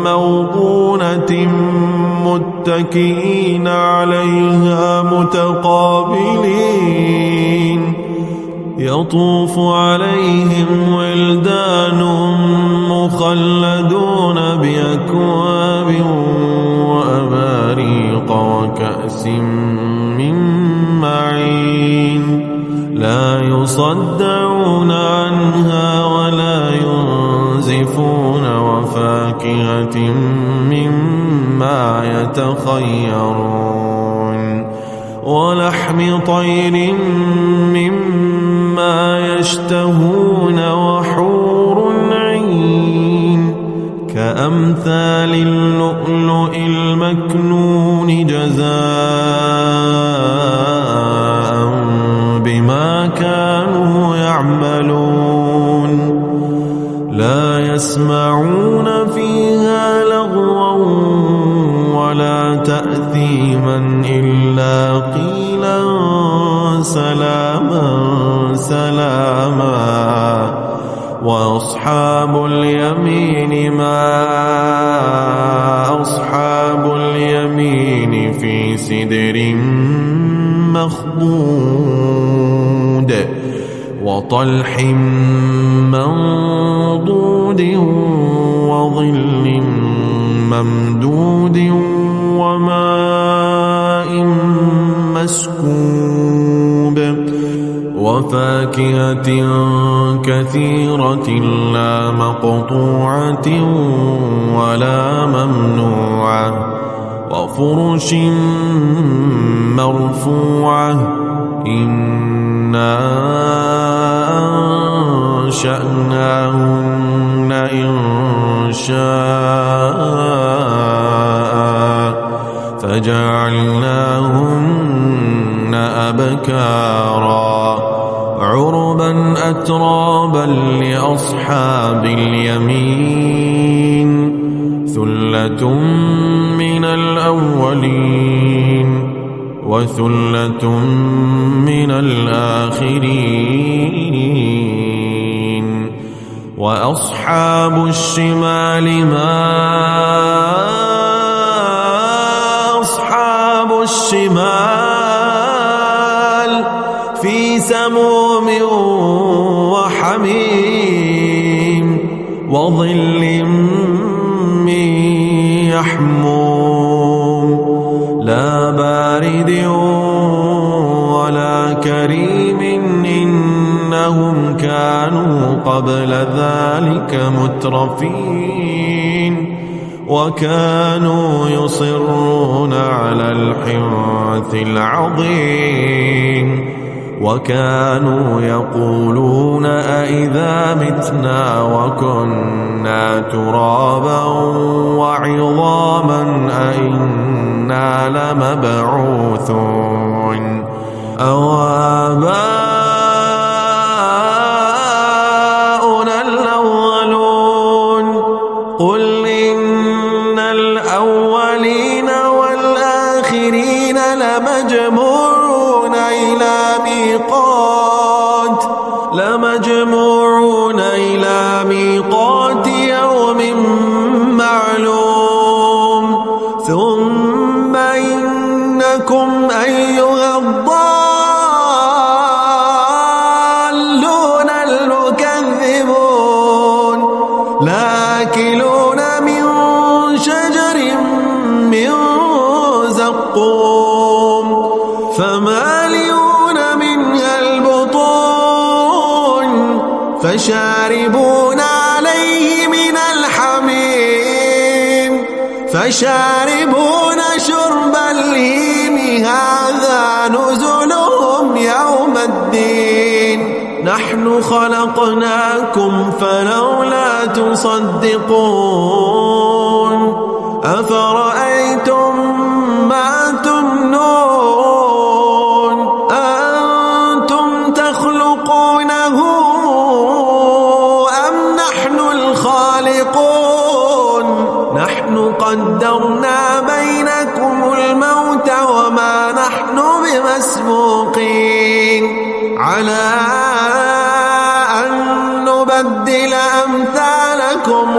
موضونة متكئين عليها متقابلين يطوف عليهم ولدان مخلدون بأكواب وأباريق وكأس من معين لا يصدعون عنها ولا ينزفون وفاكهة مما يتخيرون ولحم طير مما يشتهون وحور عين كأمثال اللؤلؤ المكنون جزاء بما كانوا يعملون لا يسمعون فيها لغوا ولا تأثيما إلا قيلا سلاما سلاما وأصحاب اليمين ما أصحاب اليمين في سدر مخضود وطلح منضود وظل ممدود وماء مسكوب وفاكهة كثيرة لا مقطوعة ولا ممنوعة وفرش مرفوعة إنا أنشأناهن إنشاء فجعلناهن أبكارا عربا أترابا لأصحاب اليمين ثلة من الأولين وثلة من الآخرين وأصحاب الشمال ما أصحاب الشمال في سموم وحميم وظل من يحموم لا بارد ولا كريم إنهم كانوا قبل ذلك مترفين وكانوا يصرون على الحنث العظيم وكانوا يقولون أئذا متنا وكنا ترابا وعظاما أئنا لمبعوثون أو آباؤنا الأولون قل إن الأولين والآخرين لمجموعون إلى ميقات يوم معلوم ثم إنكم أيها الضالون المكذبون لآكلون من شجر من زقوم فمالئون منها البطون فشاربون عليه من الحميم فشاربون شرب الهيم هذا نزلهم يوم الدين نحن خلقناكم فلولا تصدقون أفرأيتم ما تمنون أأنتم تخلقونه أم نحن الخالقون نحن قدرنا بينكم الموت وما نحن بمسبوقين على أن نبدل أمثالكم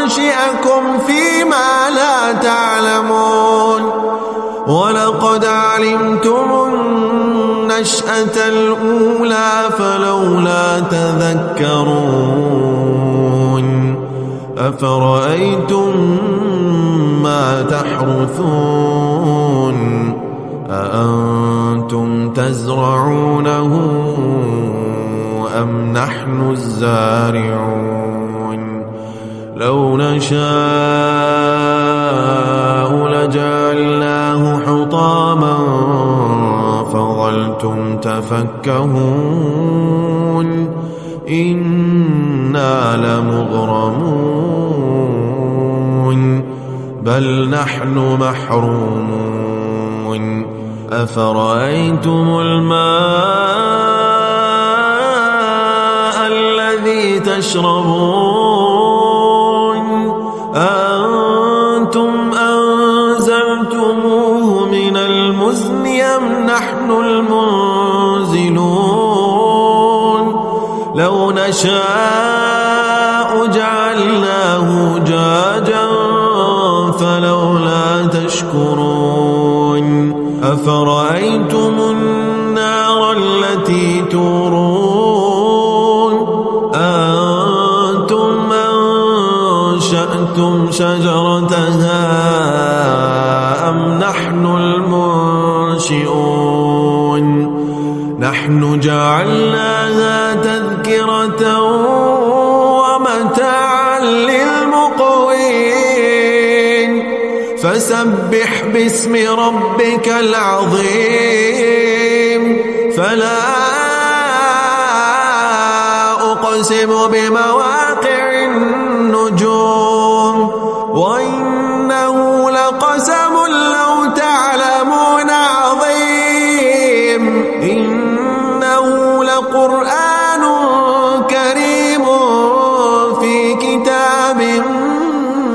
وننشئكم فيما لا تعلمون ولقد علمتم النشأة الأولى فلولا تذكرون أفرأيتم ما تحرثون أأنتم تزرعونه أم نحن الزارعون لو نشاء لجعلناه حطاما فظلتم تفكهون إنا لمغرمون بل نحن محرومون أفرأيتم الماء الذي تشربون أأنتم أنزلتموه من المزن أم نحن المنزلون لو نشاء جعلناه جاجا فلولا تشكرون أفرأيتم النار التي تورون أأنتم أنشأتم شجرتها أم نحن المنشئون نحن جعلناها تذكرة ومتاعا للمقوين فسبح باسم ربك العظيم فلا أقسم بمواقع النجوم وإنه لقسم لو تعلمون عظيم إنه لقرآن كريم في كتاب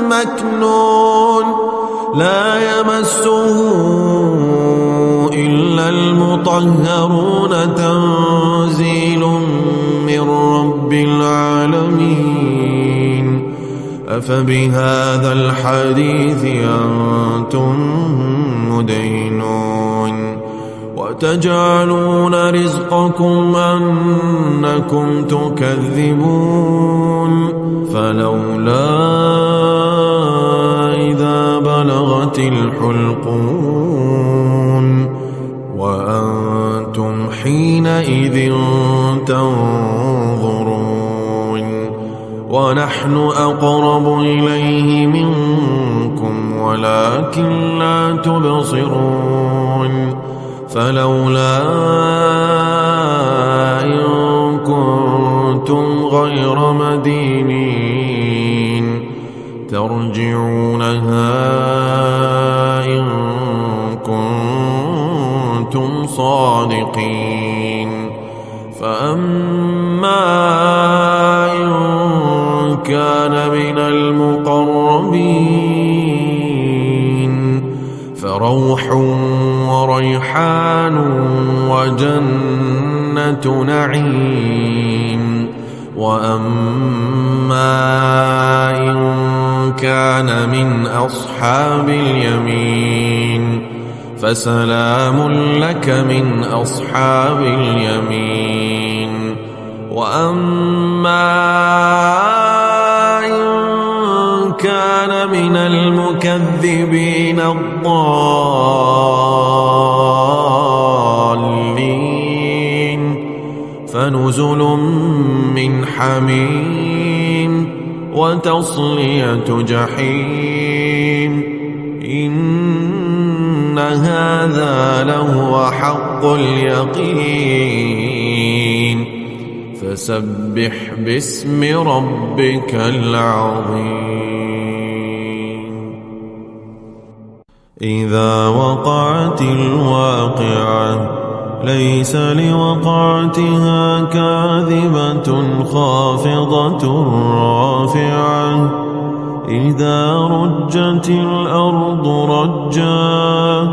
مكنون لا يمسه إلا المطهرون تنزيل من رب العالمين أفبهذا الحديث أنتم مدينون وتجعلون رزقكم أنكم تكذبون فلولا إذا بلغت الحلقون وأنتم حينئذ تنظرون ونحن أقرب إليه منكم ولكن لا تبصرون فلولا إن كنتم غير مدينين ترجعونها إن كنتم صادقين. فأما إن كان من المقربين فروح وريحان وجنة نعيم. وأما إن كان من أصحاب اليمين فسلام لك من أصحاب اليمين. وأما إن كان من المكذبين الضالين فنزل من حميم وتصلية جحيم. إن هذا لهو حق اليقين. فسبح باسم ربك العظيم. إذا وقعت الواقعة ليس لوقعتها كاذبة خافضة رافعة. إذا رجت الأرض رجا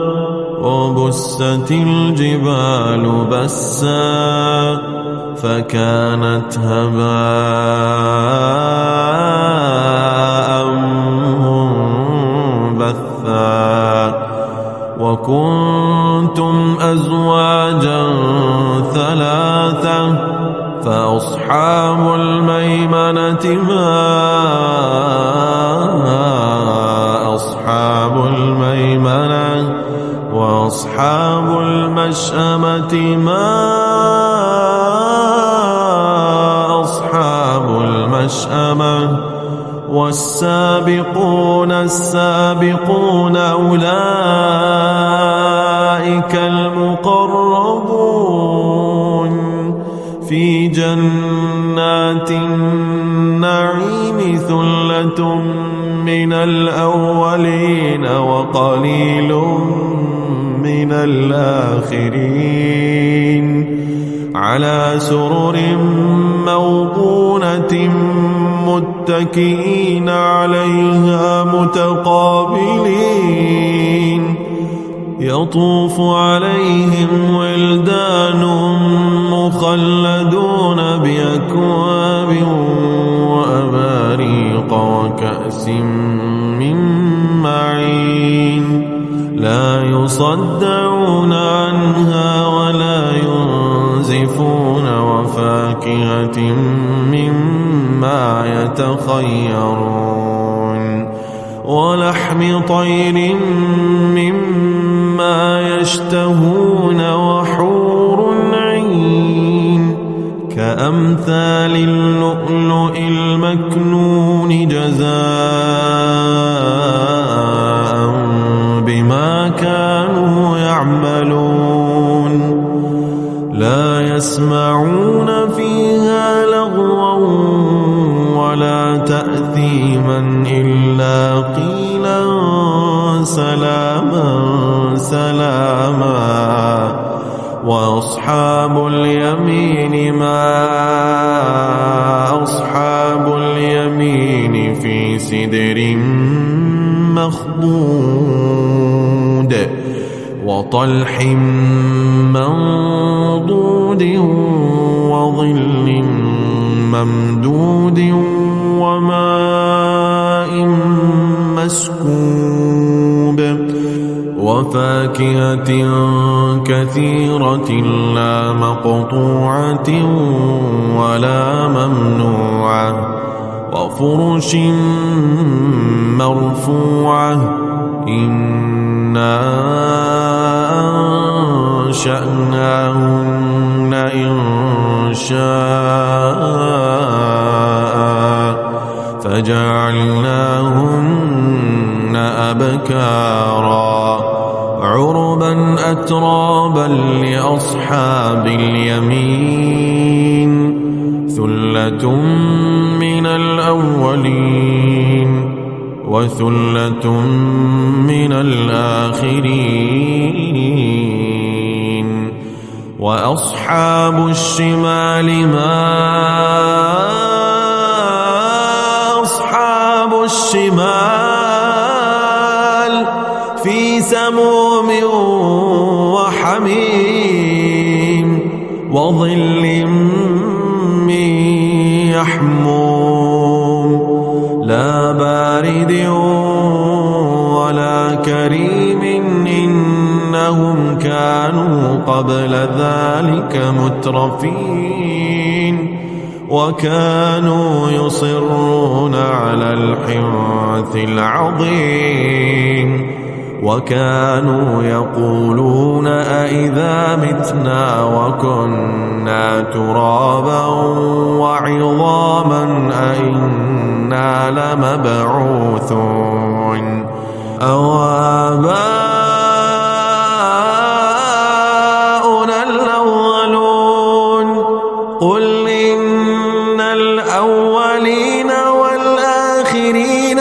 وبست الجبال بسا فكانت هباء منبثا. وكنتم أزواجا ثلاثة فأصحاب الميمنة ما أصحاب الميمنة وأصحاب المشأمة ما أصحاب المشأمة. والسابقون السابقون أولئك المقربون في جنات النعيم. ثلة من الأولين وقليل من الآخرين على سرر موضونة متكئين عليها متقابلين. يطوف عليهم ولدان مخلدون بأكواب وأباريق وكأس من معين. لا يصدعون عنها ولا ينزفون. وفاكهة مما يتخيرون ولحم طير مما يشتهون. وحور عين كأمثال اللؤلؤ المكنون جزاء بما كانوا يعملون. لا يسمعون فيها لغوا ولا تأثيما إلا قيلا سلاما سلاما. وأصحاب اليمين ما أصحاب اليمين في سدر مخضود وطلح منضود وظل ممدود وماء مسكوب وفاكهة كثيرة لا مقطوعة ولا ممنوعة وفرش مرفوعة. إنا أنشأناهن إنشاء فجعلناهن أبكارا عربا عربا أترابا لأصحاب اليمين ثلة من الأولين وثلة من الآخرين وأصحاب الشمال ما أصحاب الشمال في سموم وحميم وظل من يحموم لا بارد ولا كريم إنهم كانوا قبل ذلك مترفين وكانوا يصرون على الحنث العظيم وكانوا يقولون أئذا متنا وكنا ترابا وعظاما أئنا لمبعوثون أو آباؤنا الأولون قل إن الأولين والآخرين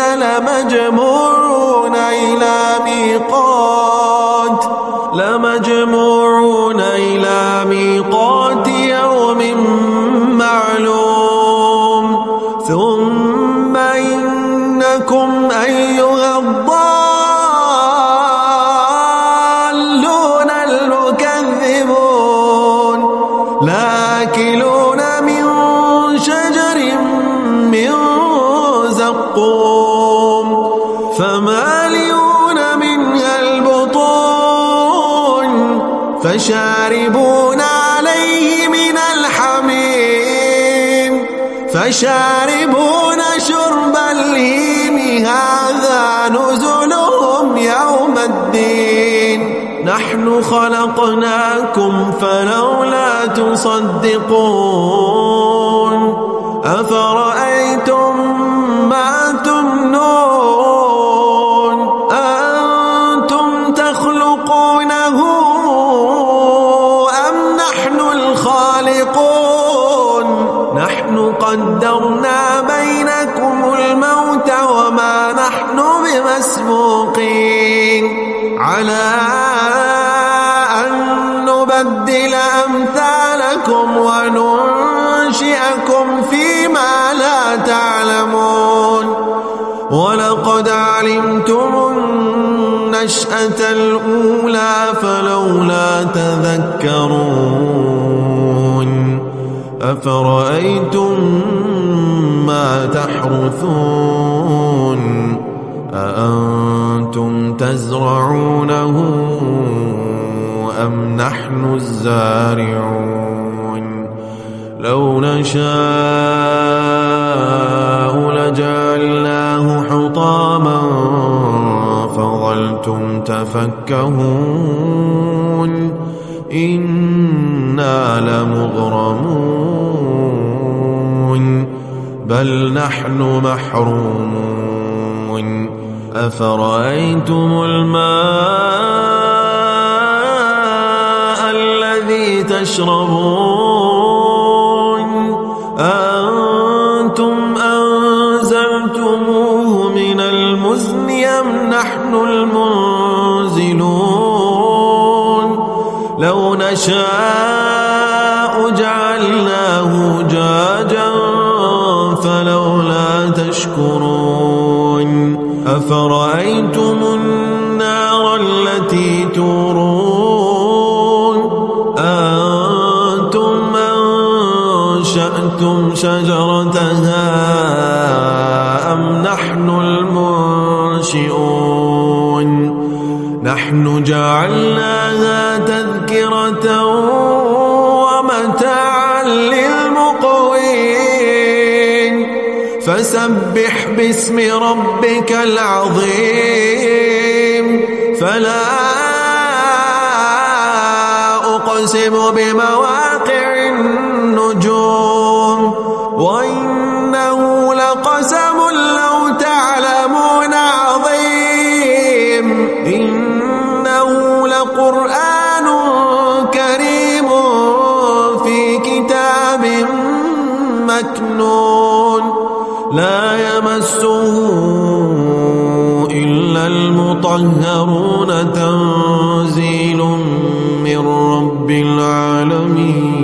لمجموعون إلى ميقات يوم معلوم ثم إنكم أيها الضالون المكذبون لآكلون من شجر من زقوم فمالئون منها البطون فشاربون عليه من الحميم فشاربون شرب الهيم هذا نزلهم يوم الدين نحن خلقناكم فلولا تصدقون أفرأيتم ما تمنون أنتم تخلقونه أم نحن الخالقون نحن قدرنا بينكم الموت وما نحن بمسبوقين على أن نبدل أمثالكم وننشئكم فيما لا تعلمون ولقد علمتم النشأة الأولى فلولا تذكرون أفرأيتم ما تحرثون أأنتم تزرعونه أم نحن الزارعون لو نشاء لجعلناه حطاما فظلتم تفكهون إنا لمغرمون بل نحن محرومون أفرأيتم الماء الذي تشربون أنتم أنزلتموه من المزن أم نحن المنزلون لو نشاء جعلناه جاجا فلولا تشكرون أفرأيتم النار التي تورون أنتم أنشأتم شجرتها أم نحن المنشئون نحن جعلناها تذكرة ومتاعا للمقوين فسبح باسم ربك العظيم فلا أقسم بمواقع النجوم وإنه لقسم لو تعلمون عظيم إنه لقرآن من رب العالمين.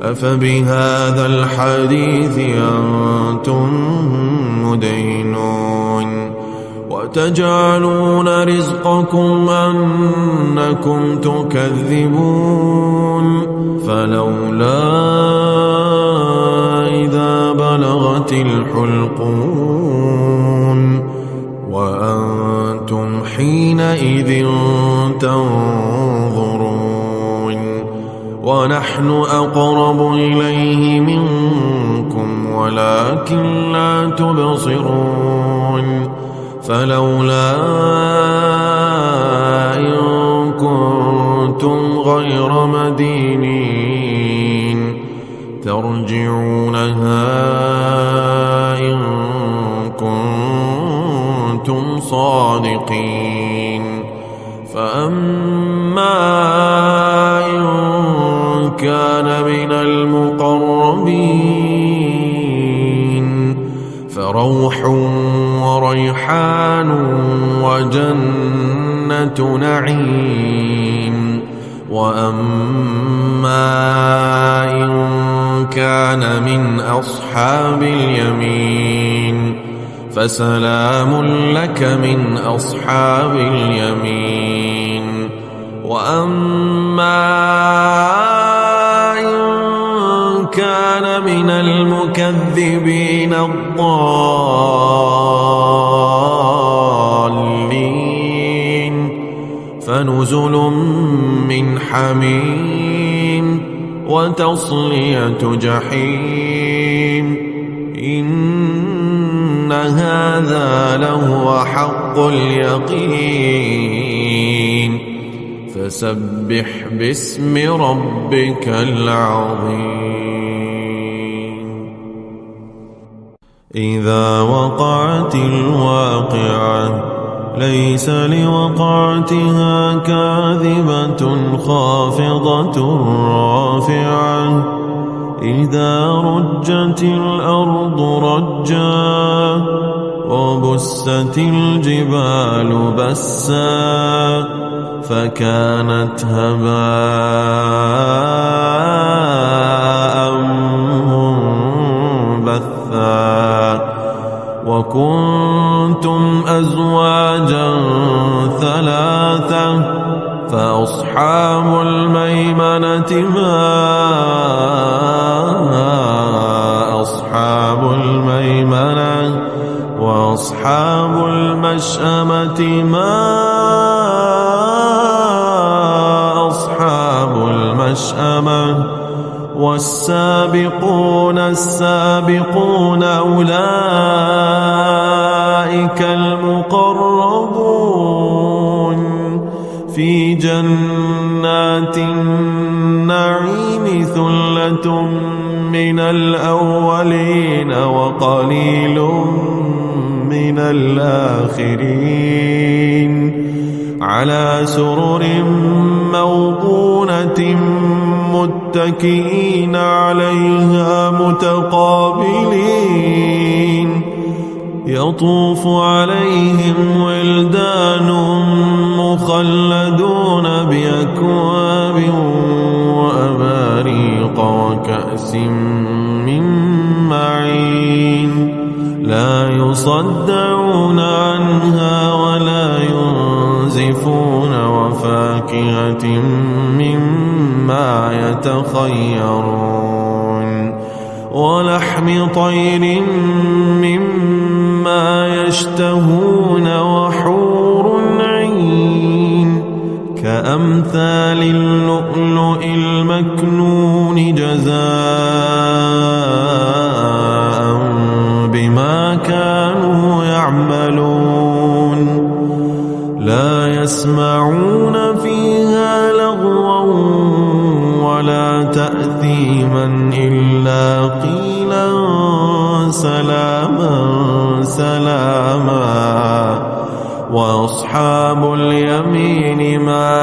أفبهذا الحديث أنتم مدهنون وتجعلون رزقكم أنكم تكذبون. فلولا إذا بلغت الحلقوم وأنتم حينئذ تنظرون ونحن أقرب إليه منكم ولكن لا تبصرون. فلولا إن كنتم غير مدينين ترجعونها إن كنتم صادقين. فأما إن كان من المقربين فروح وريحان وجنة نعيم. وأما إن كان من أصحاب اليمين فسلام لك من أصحاب اليمين. وأما إن كان من المكذبين الضالين فنزل من حميم وتصلية جحيم. إن هذا لهو حق اليقين. فسبح باسم ربك العظيم. إذا وقعت الواقعة ليس لوقعتها كاذبة خافضة رافعة. إذا رجت الأرض رجا وبست الجبال بسا فكانت هباء منبثا. وكنتم أزواجا ثلاثة فأصحاب الميمنة ما أصحاب الميمنة وأصحاب المشأمة ما أصحاب المشأمة. والسابقون السابقون أولئك المقربون في جنات النعيم. ثلة من الأولين وقليل من الآخرين على سرر موضونة متكئين عليها متقابلين. يطوف عليهم ولدان مخلدون بأكواب وأباريق وكأس من معين. لا يصدعون عنها ولا ينزفون. وفاكهة مما يتخيرون ولحم طير مما يشتهون. وحور عين كأمثال اللؤلؤ المكنون جزاء بما كانوا يعملون. لا يسمعون فيها لغوا ولا تأثيما إلا قيلا سلاما سلاما. وأصحاب اليمين ما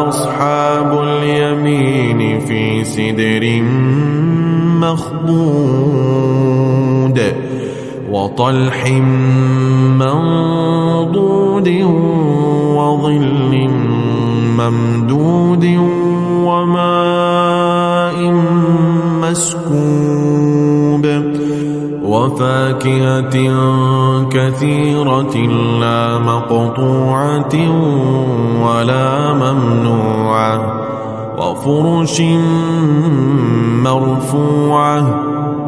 أصحاب اليمين في سدر مخضود وطلح منضود وظل ممدود وماء مسكوب وفاكهة كثيرة لا مقطوعة ولا ممنوعة وفرش مرفوعة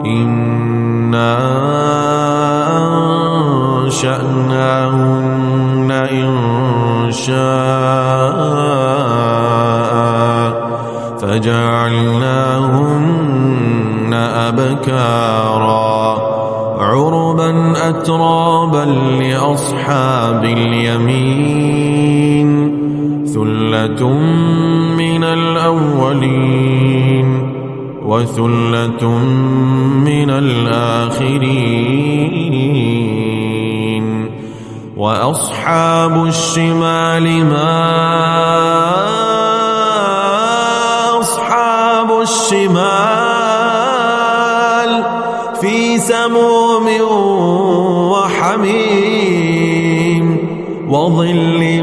إنا أنشأناهن إنشاء فجعلناهن أبكارا عربا أترابا لأصحاب اليمين ثلة من الأولين وثلة من الآخرين وأصحاب الشمال ما أصحاب الشمال في سموم وحميم وظل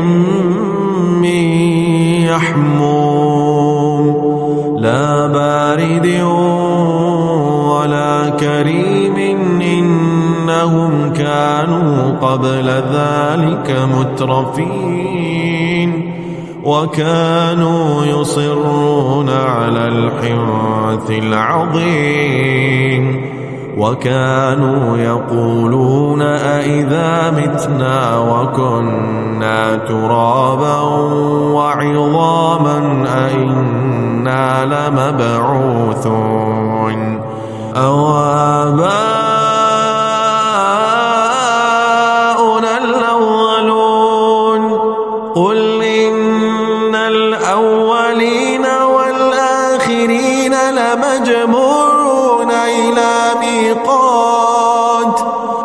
من يحموم لا بارد ولا كريم إنهم كانوا قبل ذلك مترفين وكانوا يصرون على الحنث العظيم وكانوا يقولون أئذا متنا وكنا ترابا وعظاما أئنا لمبعوثون أو آباؤنا الأولون قل إن الأولين والآخرين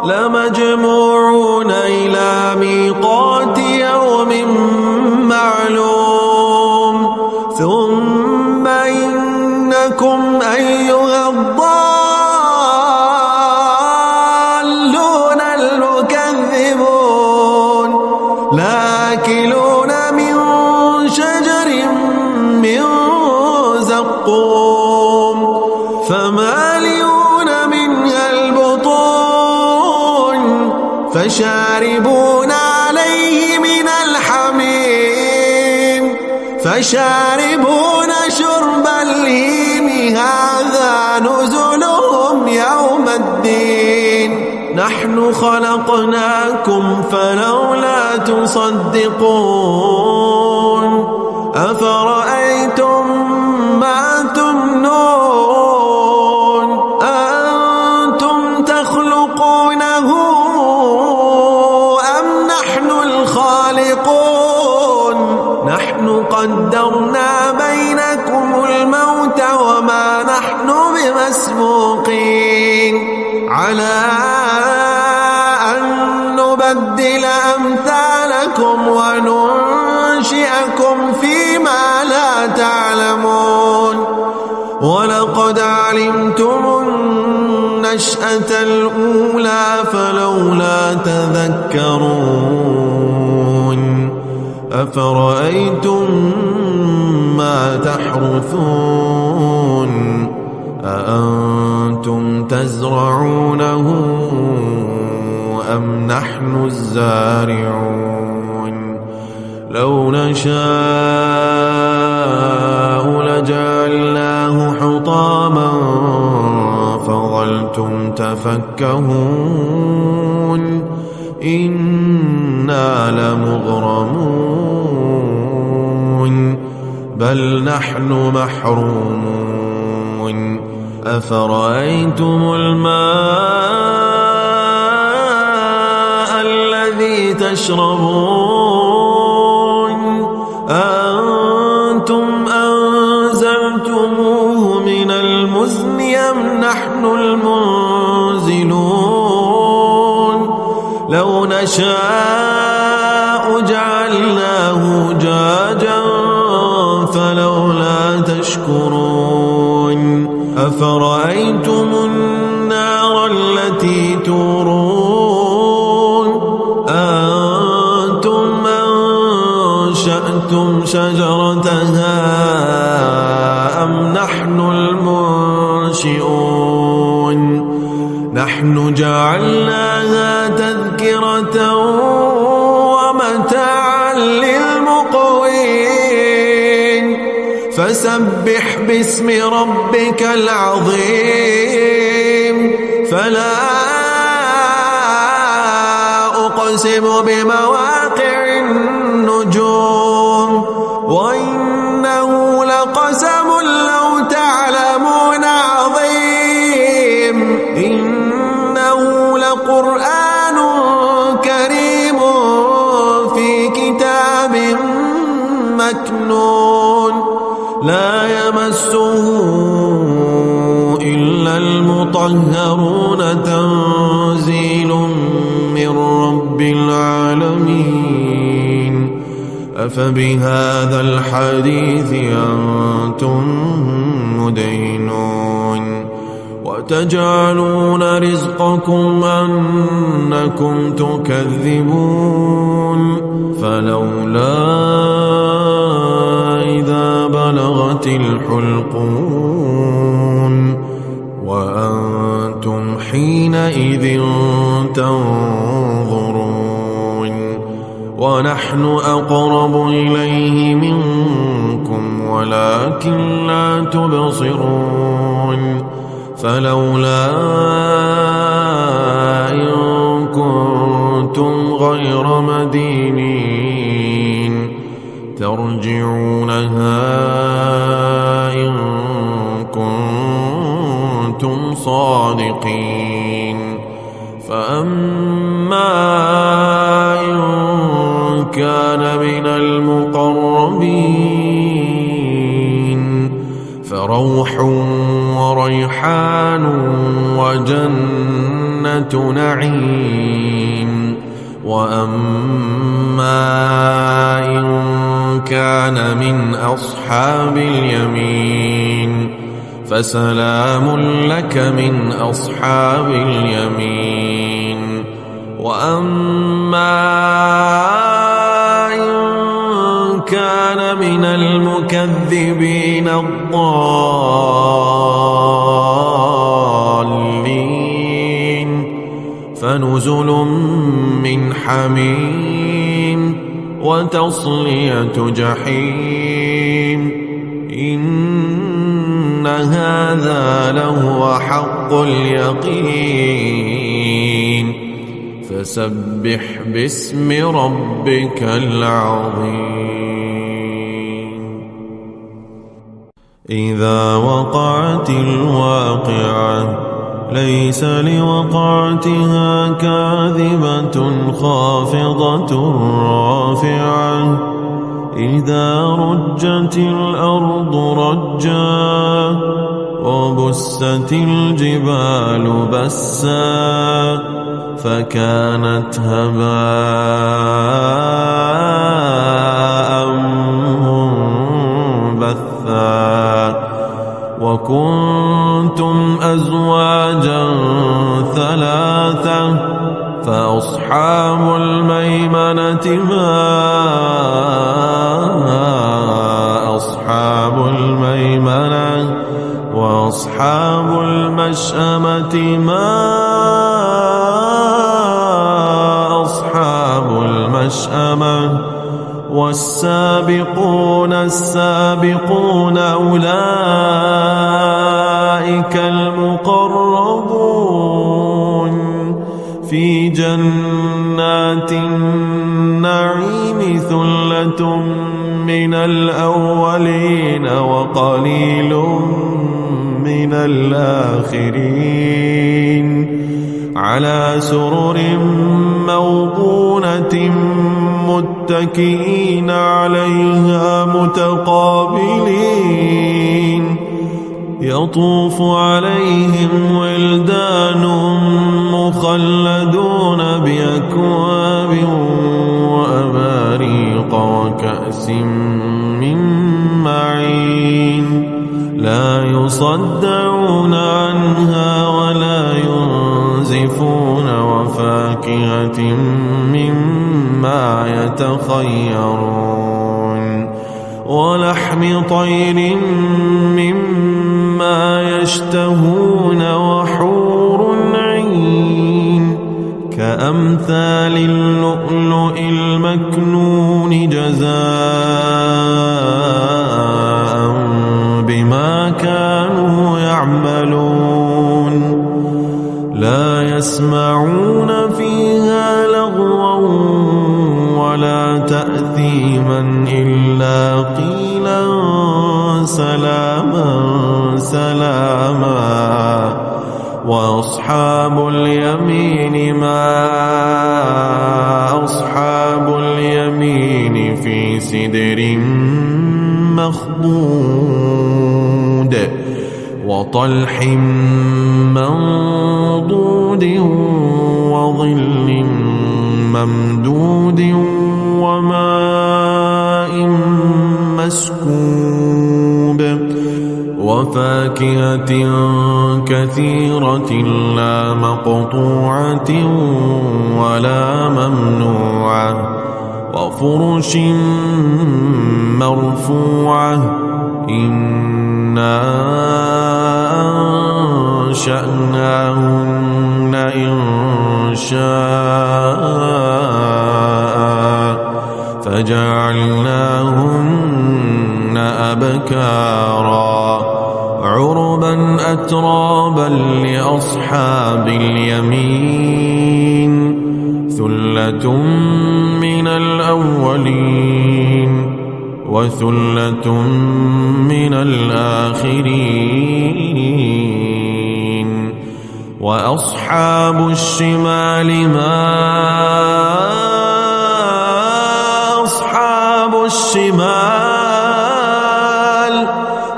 لمجموعون إلى ميقات يوم معلوم ثم إنكم أيها الضالون المكذبون لآكلون من شجر من زقوم فمالئون منها البطون فشاربون عليه من الحميم فشاربون شرب الهيم هذا نزلهم يوم الدين نحن خلقناكم فلولا تصدقون أفرأيتم ما تمنون أنتم تخلقونه أم نحن الخالقون نحن قدرنا بينكم الموت وما نحن بمسبوقين على أن نبدل أمثالكم وننشئكم فيما لا تعلمون ولقد علمتم النشأة الأولى فلولا تذكرون أفرأيتم ما تحرثون أأنتم تزرعونه أم نحن الزارعون لو نشاء لجعلناه حطاما فظلتم تفكهون إنا لمغرمون بل نحن محرومون أفرأيتم الماء الذي تشربون أنتم أنزلتموه من المزن أم نحن المنزلون لو نشاء جعلناه جاجا فلولا تشكرون أفرأيتم النار التي تورون أنتم أنشأتم شجرتها أم نحن المنشئون نحن جعلناها تذكرة ومتاعا للمقوين فسبح باسم ربك العظيم فلا أقسم بمواقع النجوم وإنه لقسم لو تعلمون عظيم إنه لقرآن كريم في كتاب مكنون لا يمسه إلا المطهرون تنزيل من رب العالمين أفبهذا الحديث أنتم مدينون وتجعلون رزقكم أنكم تكذبون فلولا إذا بلغت الحلقون وأنتم حينئذ تنظرون ونحن أقرب إليه منكم ولكن لا تبصرون فلولا إن كنتم غير مدينين ترجعونها إن كنتم صادقين فأما إن كان من المقربين فروح وريحان وجنة نعيم وأما إن كان من أصحاب اليمين فسلام لك من أصحاب اليمين وأما إن كان من المكذبين الضالين فنزل من حميم وتصلية جحيم إن هذا لهو حق اليقين فسبح باسم ربك العظيم إذا وقعت الواقعة ليس لوقعتها كاذبة خافضة رافعة إذا رجت الأرض رجا وبست الجبال بسا فكانت هباء منبثا وكنتم أزواجا ثلاثة فأصحاب الميمنة ما أصحاب الميمنة وأصحاب المشأمة ما أصحاب المشأمة والسابقون السابقون أولئك المقربون في جنات النعيم ثلة من الأولين وقليل من الآخرين على سرر موضونة متكئين عليها متقابلين يطوف عليهم ولدان مخلدون بأكواب وأباريق وكأس من معين لا يصدعون عنها ولا ينزفون وفاكهة مما يتخيرون ولحم طير مما يشتهون وحور عين كأمثال اللؤلؤ المكنون جزاء بما كانوا يعملون لا يسمعون فيها لغوا ولا تأثيما إلا قيلا سلاما سلاما وأصحاب اليمين ما أصحاب اليمين في سدر مخضود وطلح منضود وظل ممدود وماء مسكوب وفاكهة كثيرة لا مقطوعة ولا ممنوعة وفرش مرفوعة إنا أنشأناهن إنشاء فجعلناهن أبكارا عربا أترابا لأصحاب اليمين ثلة من الأولين وثلة من الآخرين وأصحاب الشمال ما أصحاب الشمال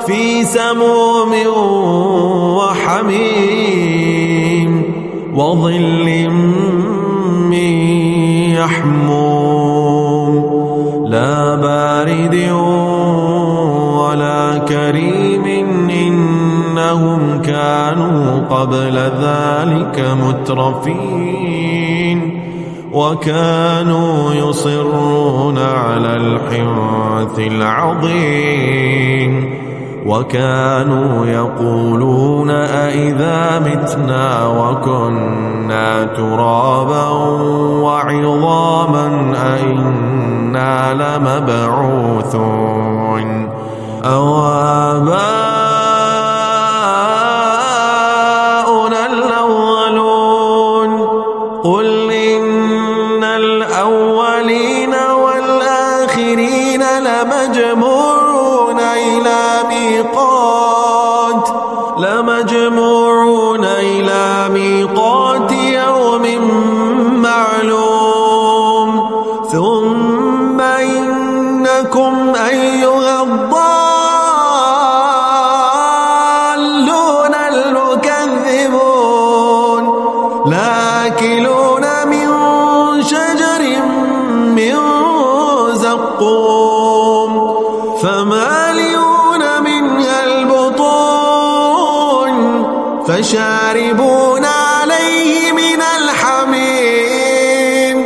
في سموم وحميم وظل من يحموم لا بارد ولا كريم إنهم كانوا قبل ذلك مترفين وكانوا يصرون على الحنث العظيم وكانوا يقولون أئذا متنا وكنا ترابا وعظاما أئنا لمبعوثون أو آباؤنا الأولون قل إن الأولين والآخرين لمجموعون إلى ميقات يوم معلوم ثم إنكم أيها الضالون المكذبون لآكلون من شجر من زقوم فمالئون منها البطون فشاربون عليه من الحميم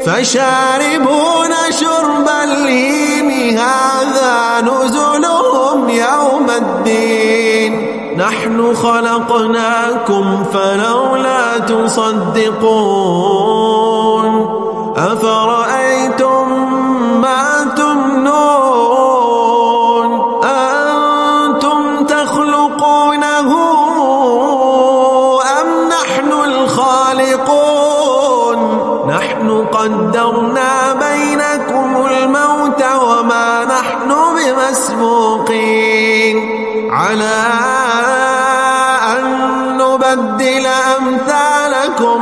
فشاربون شرب الهيم هذا نزلهم يوم الدين نحن خلقناكم فلولا تصدقون أفرأيتم ما تمنون أنتم تخلقونه أم نحن الخالقون نحن قدرنا بينكم الموت وما نحن بمسبوقين على أن نبدل أمثالكم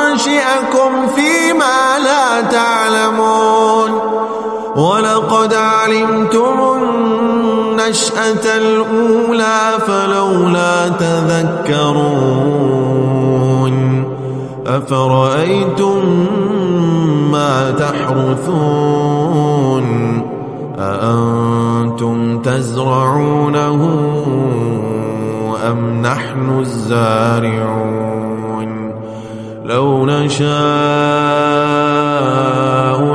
وننشئكم فيما لا تعلمون ولقد علمتم النشأة الأولى فلولا تذكرون أفرأيتم ما تحرثون أأنتم تزرعونه أم نحن الزارعون لو نشاء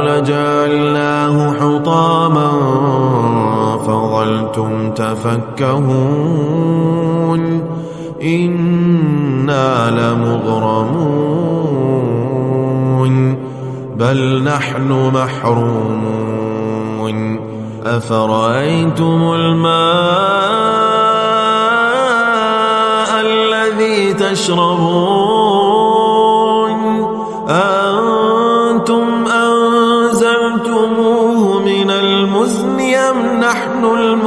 لجعلناه حطاما وأنتم تفكهون إنا لمغرمون بل نحن محرومون أفرأيتم الماء الذي تشربون أنتم أنزلتموه من المزن أم نحن المنزلون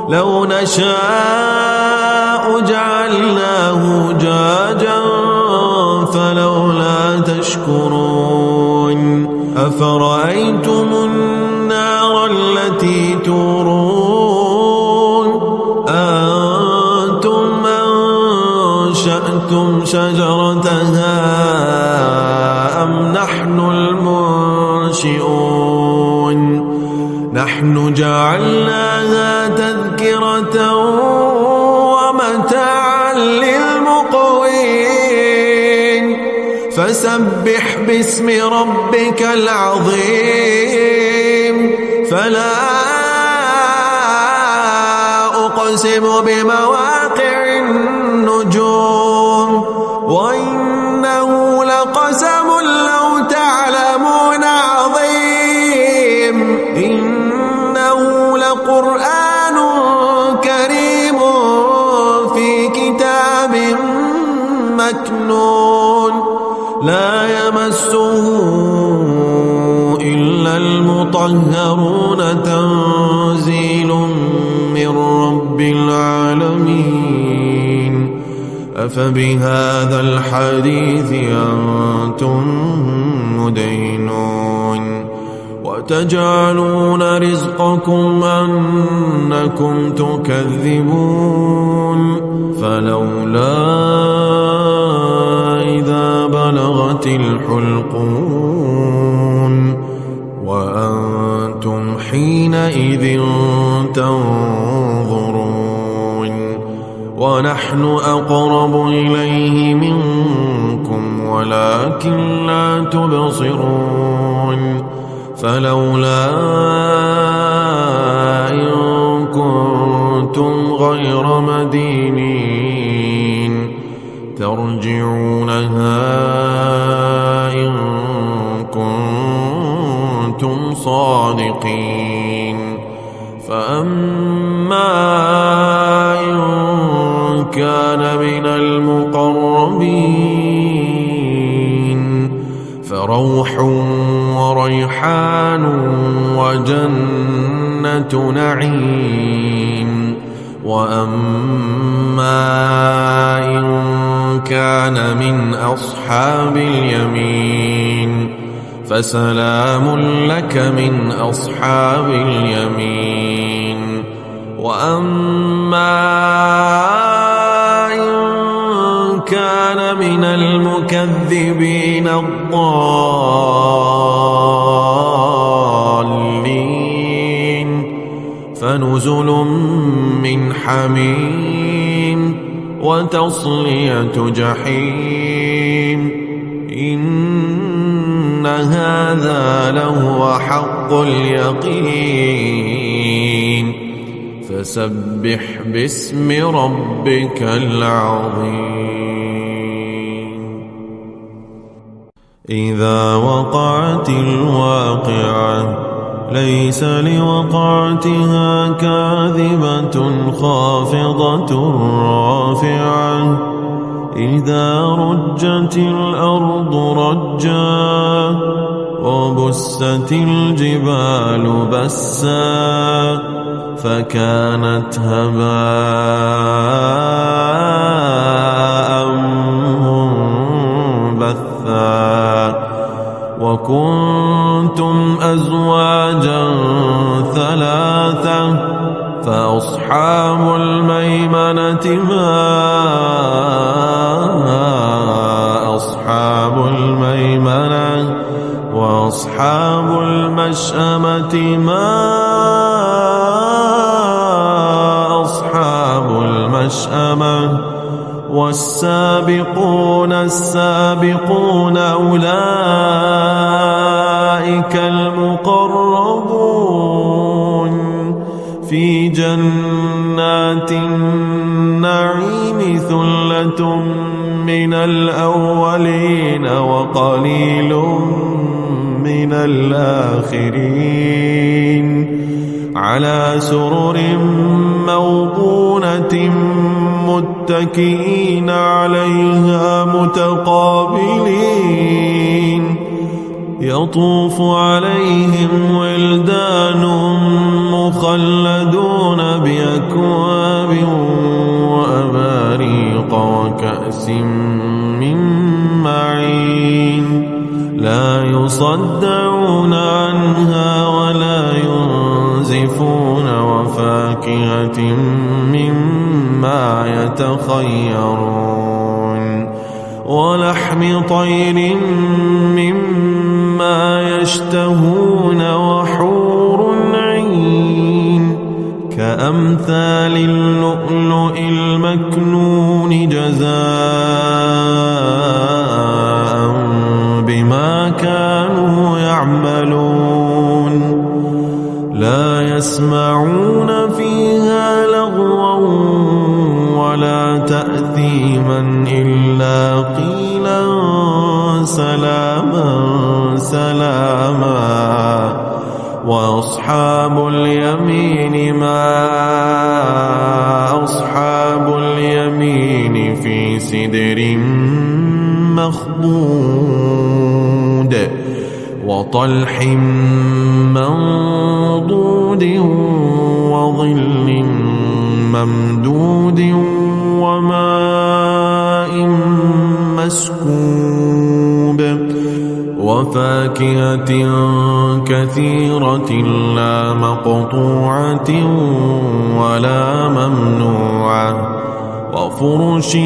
لو نشاء جعلناه جاجا فلولا تشكرون أفرأيتم النار التي تورون أنتم أنشأتم شجرتها أم نحن المنشئون نحن جعلناها تذكرة ومتاعا للمقوين فسبح باسم ربك العظيم فلا أقسم بمواقع النجوم وإنه لقسم لو تعلمون عظيم إنه لقرآن كريم في كتاب مكنون لا يمسه إلا المطهرون تنزيل من رب العالمين أفبهذا الحديث أنتم مدينون وتجعلون رزقكم أنكم تكذبون فلولا إذا بلغت الحلقون وأنتم حينئذ تنظرون ونحن أقرب إليه منكم ولكن لا تبصرون فلولا إن كنتم غير مدينين ترجعونها إن كنتم صادقين فأما إن كان من المقربين فروح وريحان وجنة نعيم وأما إن كان من أصحاب اليمين فسلام لك من أصحاب اليمين وأما إن كان من المكذبين الضالين فنزل من حميم وتصلية جحيم إن هذا لهو حق اليقين فسبح باسم ربك العظيم إذا وقعت الواقعة ليس لوقعتها كاذبة خافضة رافعة إذا رجت الأرض رجا وبست الجبال بسا فكانت هباء منبثا وكنتم أزواجا ثلاثة فأصحاب الميمنة ما أصحاب الميمنة وأصحاب المشأمة ما أصحاب المشأمة والسابقون السابقون أولئك المقربون من الآخرين على سرر موضونة متكئين عليها متقابلين يطوف عليهم ولدان مخلدون بأكواب وأباريق وكأس من معين لا يصدعون عنها ولا ينزفون وفاكهة مما يتخيرون ولحم طير مما يشتهون وحور عين كأمثال اللؤلؤ المكنون جزاء بما كانوا يعملون لا يسمعون فيها لغوا ولا تأثيما إلا قيلا سلاما سلاما وأصحاب اليمين ما أصحاب اليمين في سدر مخضود وطلح منضود وظل ممدود وماء مسكوب وفاكهة كثيرة لا مقطوعة ولا ممنوعة وفرش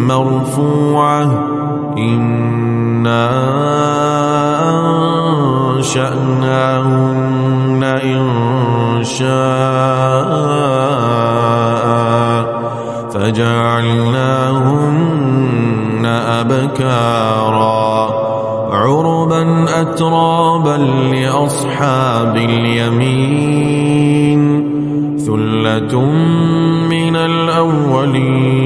مرفوعة إنا أنشأناهن إنشاء فجعلناهن أبكارا عربا أترابا لأصحاب اليمين ثلة من الأولين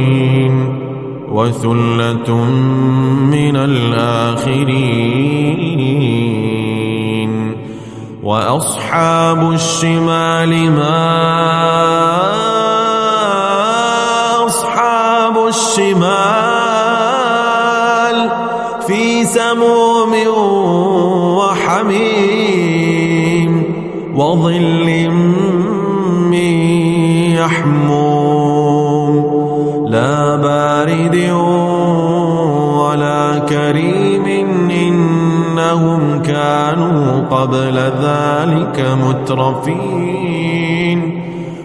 وثلة من الآخرين وأصحاب الشمال ما أصحاب الشمال في سموم وحميم وظل من يحموم لا بارد ولا كريم إنهم كانوا قبل ذلك مترفين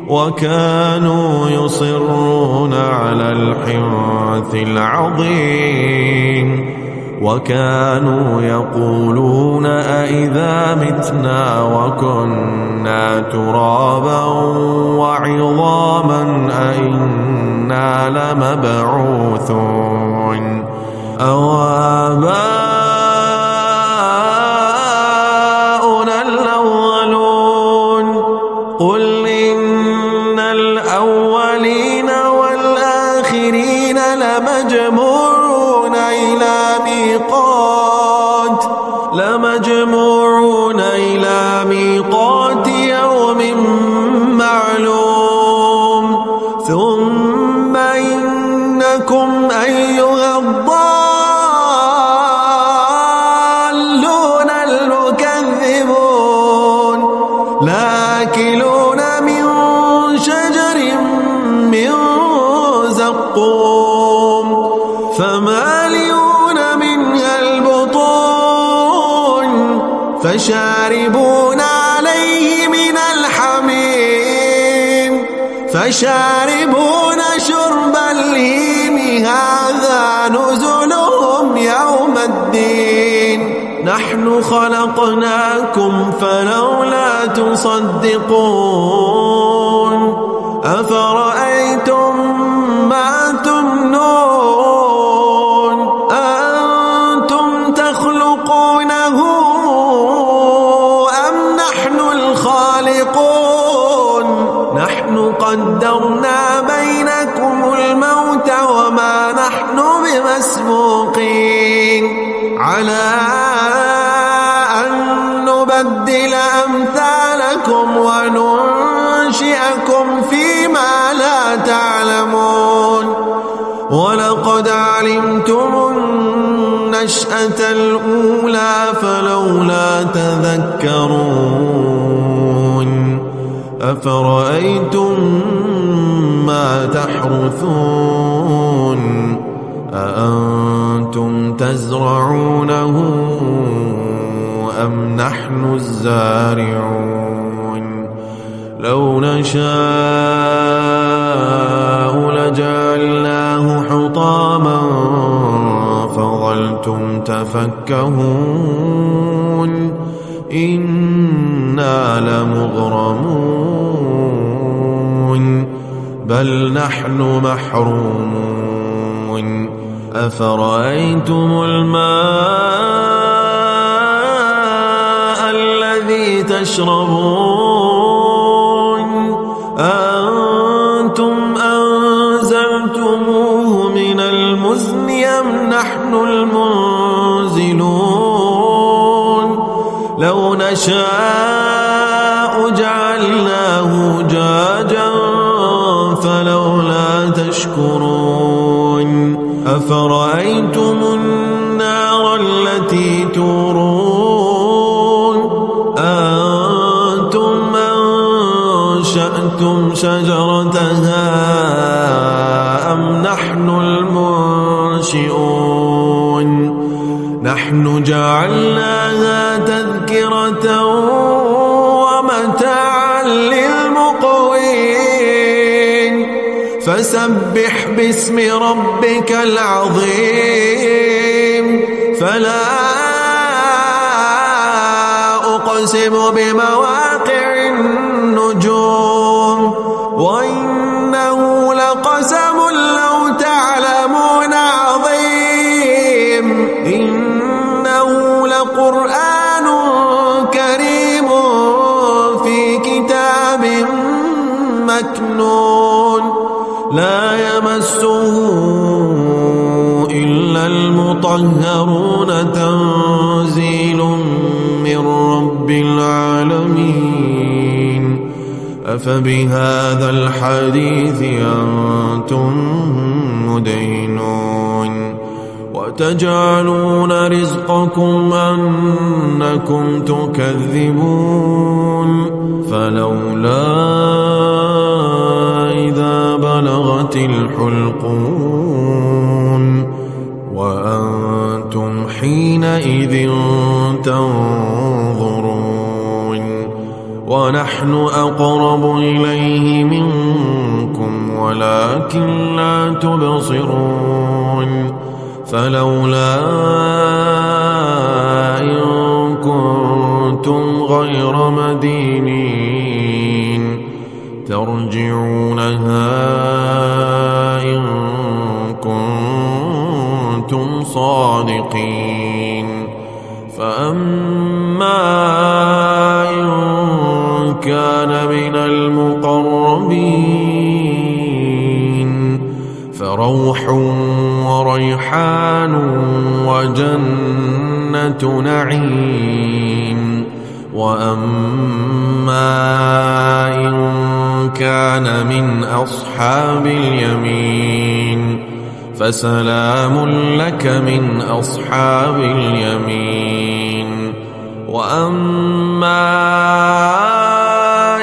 وكانوا يصرون على الحنث العظيم وكانوا يقولون أئذا متنا وكنا ترابا وعظاما أئنا لمبعوثون أو آباؤنا الأولون قل إن الأولين والآخرين لمجموعون إلى ميقات يوم معلوم ثم إنكم أيها الضالون المكذبون لآكلون من شجر من زقوم فمالئون منها البطون فشاربون عليه من الحميم فشاربون شرب الهيم هذا نزلهم يوم الدين نحن خلقناكم فلولا تصدقون أفرأيتم ما تمنون أنتم تخلقونه أم نحن الخالقون نحن قدرنا بينكم الموت وما نحن بمسبوقين على نبدل أمثالكم وننشئكم فيما لا تعلمون ولقد علمتم النشأة الأولى فلولا تذكرون أفرأيتم ما تحرثون أأنتم تزرعونه أم نحن الزارعون لو نشاء لجعلناه حطاما فظلتم تفكهون إنا لمغرمون بل نحن محرومون أفرأيتم الماء الذي تشربون أأنتم أنزلتموه من المزن أم نحن المنزلون لو نشاء جعلناه جاجا فلولا تشكرون أفرأيتم النار التي تورون أنتم أنشأتم شجرتها أم نحن المنشئون نحن جعلناها تذكرة ومتاعا للمقوين فسبح باسم ربك العظيم فلا أقسم بمواقع النجوم وإنه لقسم لو تعلمون عظيم إنه لقرآن كريم في كتاب مكنون لا يمسه إلا المطهرون تنزيل من رب العالمين أفبهذا الحديث أنتم مدهنون وتجعلون رزقكم أنكم تكذبون فلولا إذا بلغت الحلقون وأنتم حينئذ تنظرون ونحن أقرب إليه منكم ولكن لا تبصرون فلولا إن كنتم غير مدينين ترجعونها إن كنتم صادقين فأما إن كان من المقربين فروح وريحان وجنة نعيم وأما إن كان من أصحاب اليمين فسلام لك من أصحاب اليمين وأما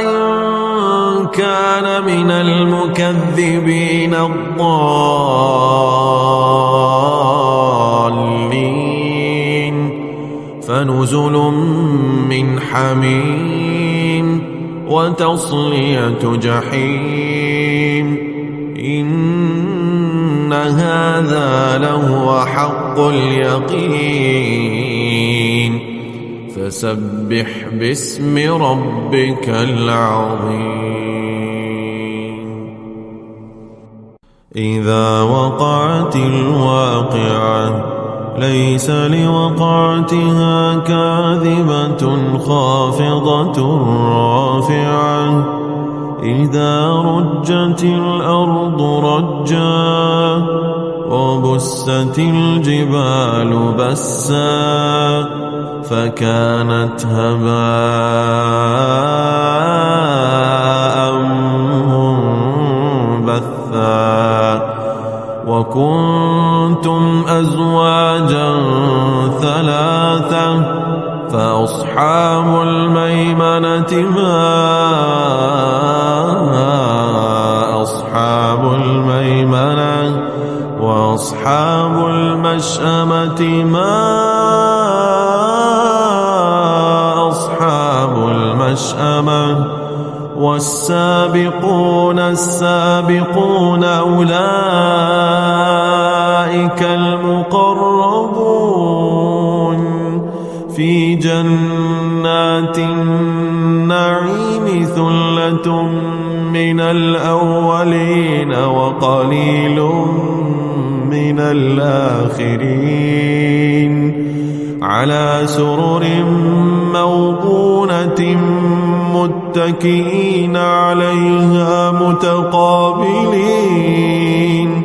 إن كان من المكذبين الضالين فنزل من حميم وتصلية جحيم إن هذا لهو حق اليقين فسبح باسم ربك العظيم إذا وقعت الواقعة ليس لوقعتها كاذبة خافضة رافعة إذا رجت الأرض رجا وبست الجبال بسا فكانت هباء منبثا وكنتم أزواجا ثلاثة فأصحاب الميمنة ما أصحاب الميمنة وأصحاب المشأمة ما أصحاب المشأمة والسابقون السابقون أولئك المقربون في جنات النعيم ثلة من الأولين وقليل من الآخرين على سرر موضونة متكئين عليها متقابلين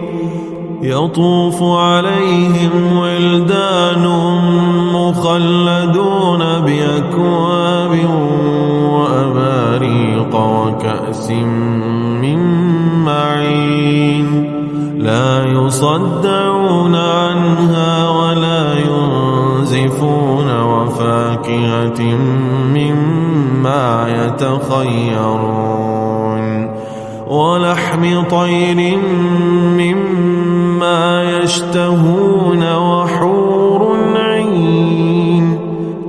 يطوف عليهم ولدان مخلدون بأكواب وأباريق وكأس من معين لا يصدعون عنها ولا ينزفون وفاكهة مما يتخيرون ولحم طير مما يشتهون وحور عين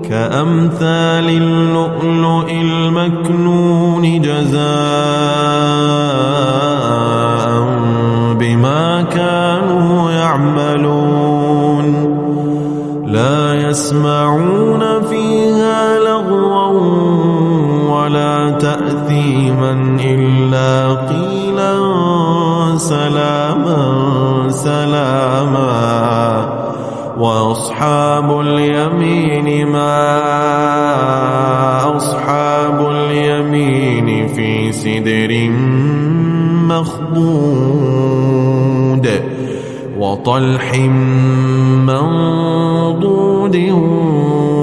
كأمثال اللؤلؤ المكنون جزاء بما كانوا يعملون لا يسمعون فيها لغوا ولا تأثيما إلا قيلا سلاما سلاما وأصحاب اليمين ما أصحاب اليمين في سدر مخضود وطلح منضود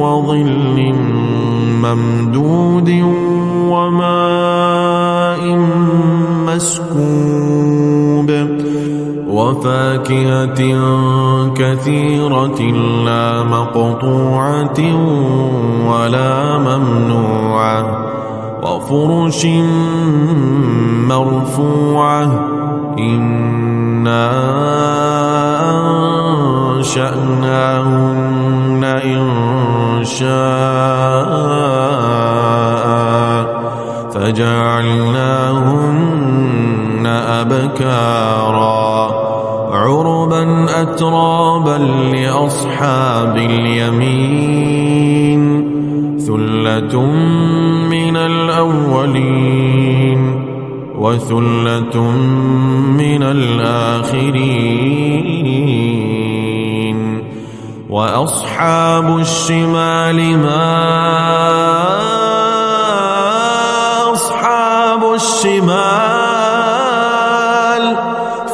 وظل ممدود وماء مسكوب وفاكهة كثيرة لا مقطوعة ولا ممنوعة وفرش مرفوعة إنا أنشأناهن إنشاء فجعلناهن أبكارا عربا أترابا لأصحاب اليمين ثلة من الأولين وثلة من الآخرين وأصحاب الشمال ما أصحاب الشمال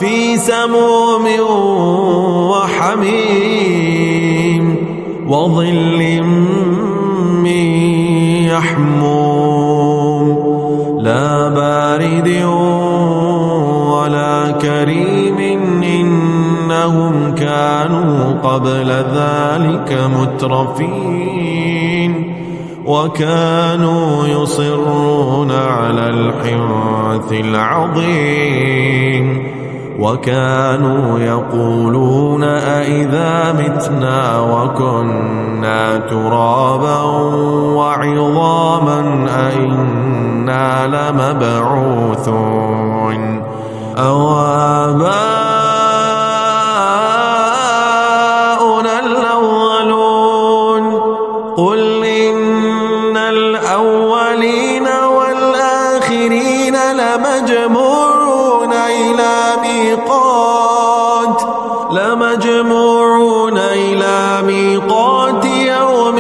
في سموم وحميم وظل من يحموم لا بارد ولا كريم إنهم كانوا قبل ذلك مترفين وكانوا يصرون على الحنث العظيم وكانوا يقولون أئذا متنا وكنا ترابا وعظاما أئنا لمبعوثون أو آباؤنا الأولون قل إن الأولين والآخرين لمجموعون إلى ميقات يوم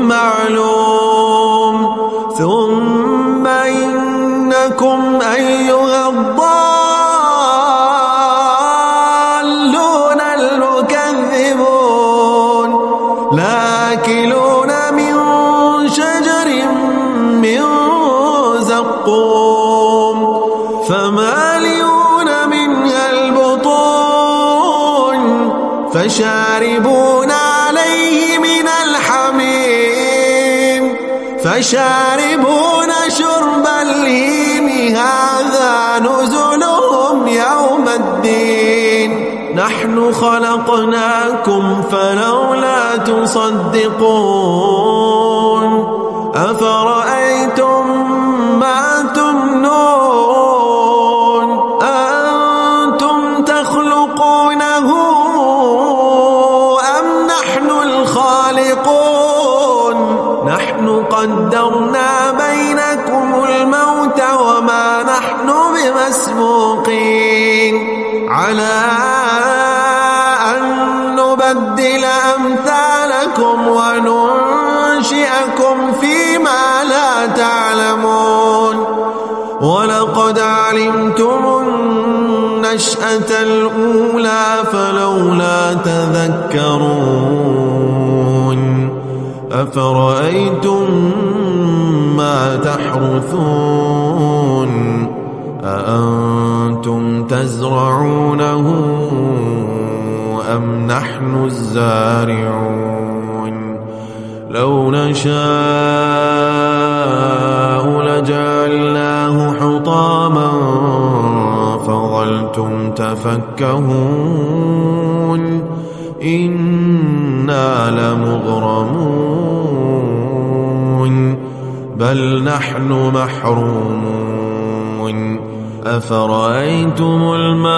معلوم ثم إنكم أيها الضالون المكذبون لآكلون الزقوم فمالئون منها البطون فشاربون عليه من الحميم فشاربون شرب الهيم هذا نزلهم يوم الدين نحن خلقناكم فلولا تصدقون أفرأيتم ما تمنون أنتم تخلقونه أم نحن الخالقون نحن قدرنا بينكم الموت وما نحن بمسبوقين على أن نبدل أمثالكم وننشئكم فيما لا تعلمون ولقد علمتم النشأة الأولى فلولا تذكرون أفرأيتم ما تحرثون أأنتم تزرعونه أم نحن الزارعون لو نشاء لجعلناه حطاما فظلتم تفكهون إنا لمغرمون بل نحن محرومون أفرأيتم الماء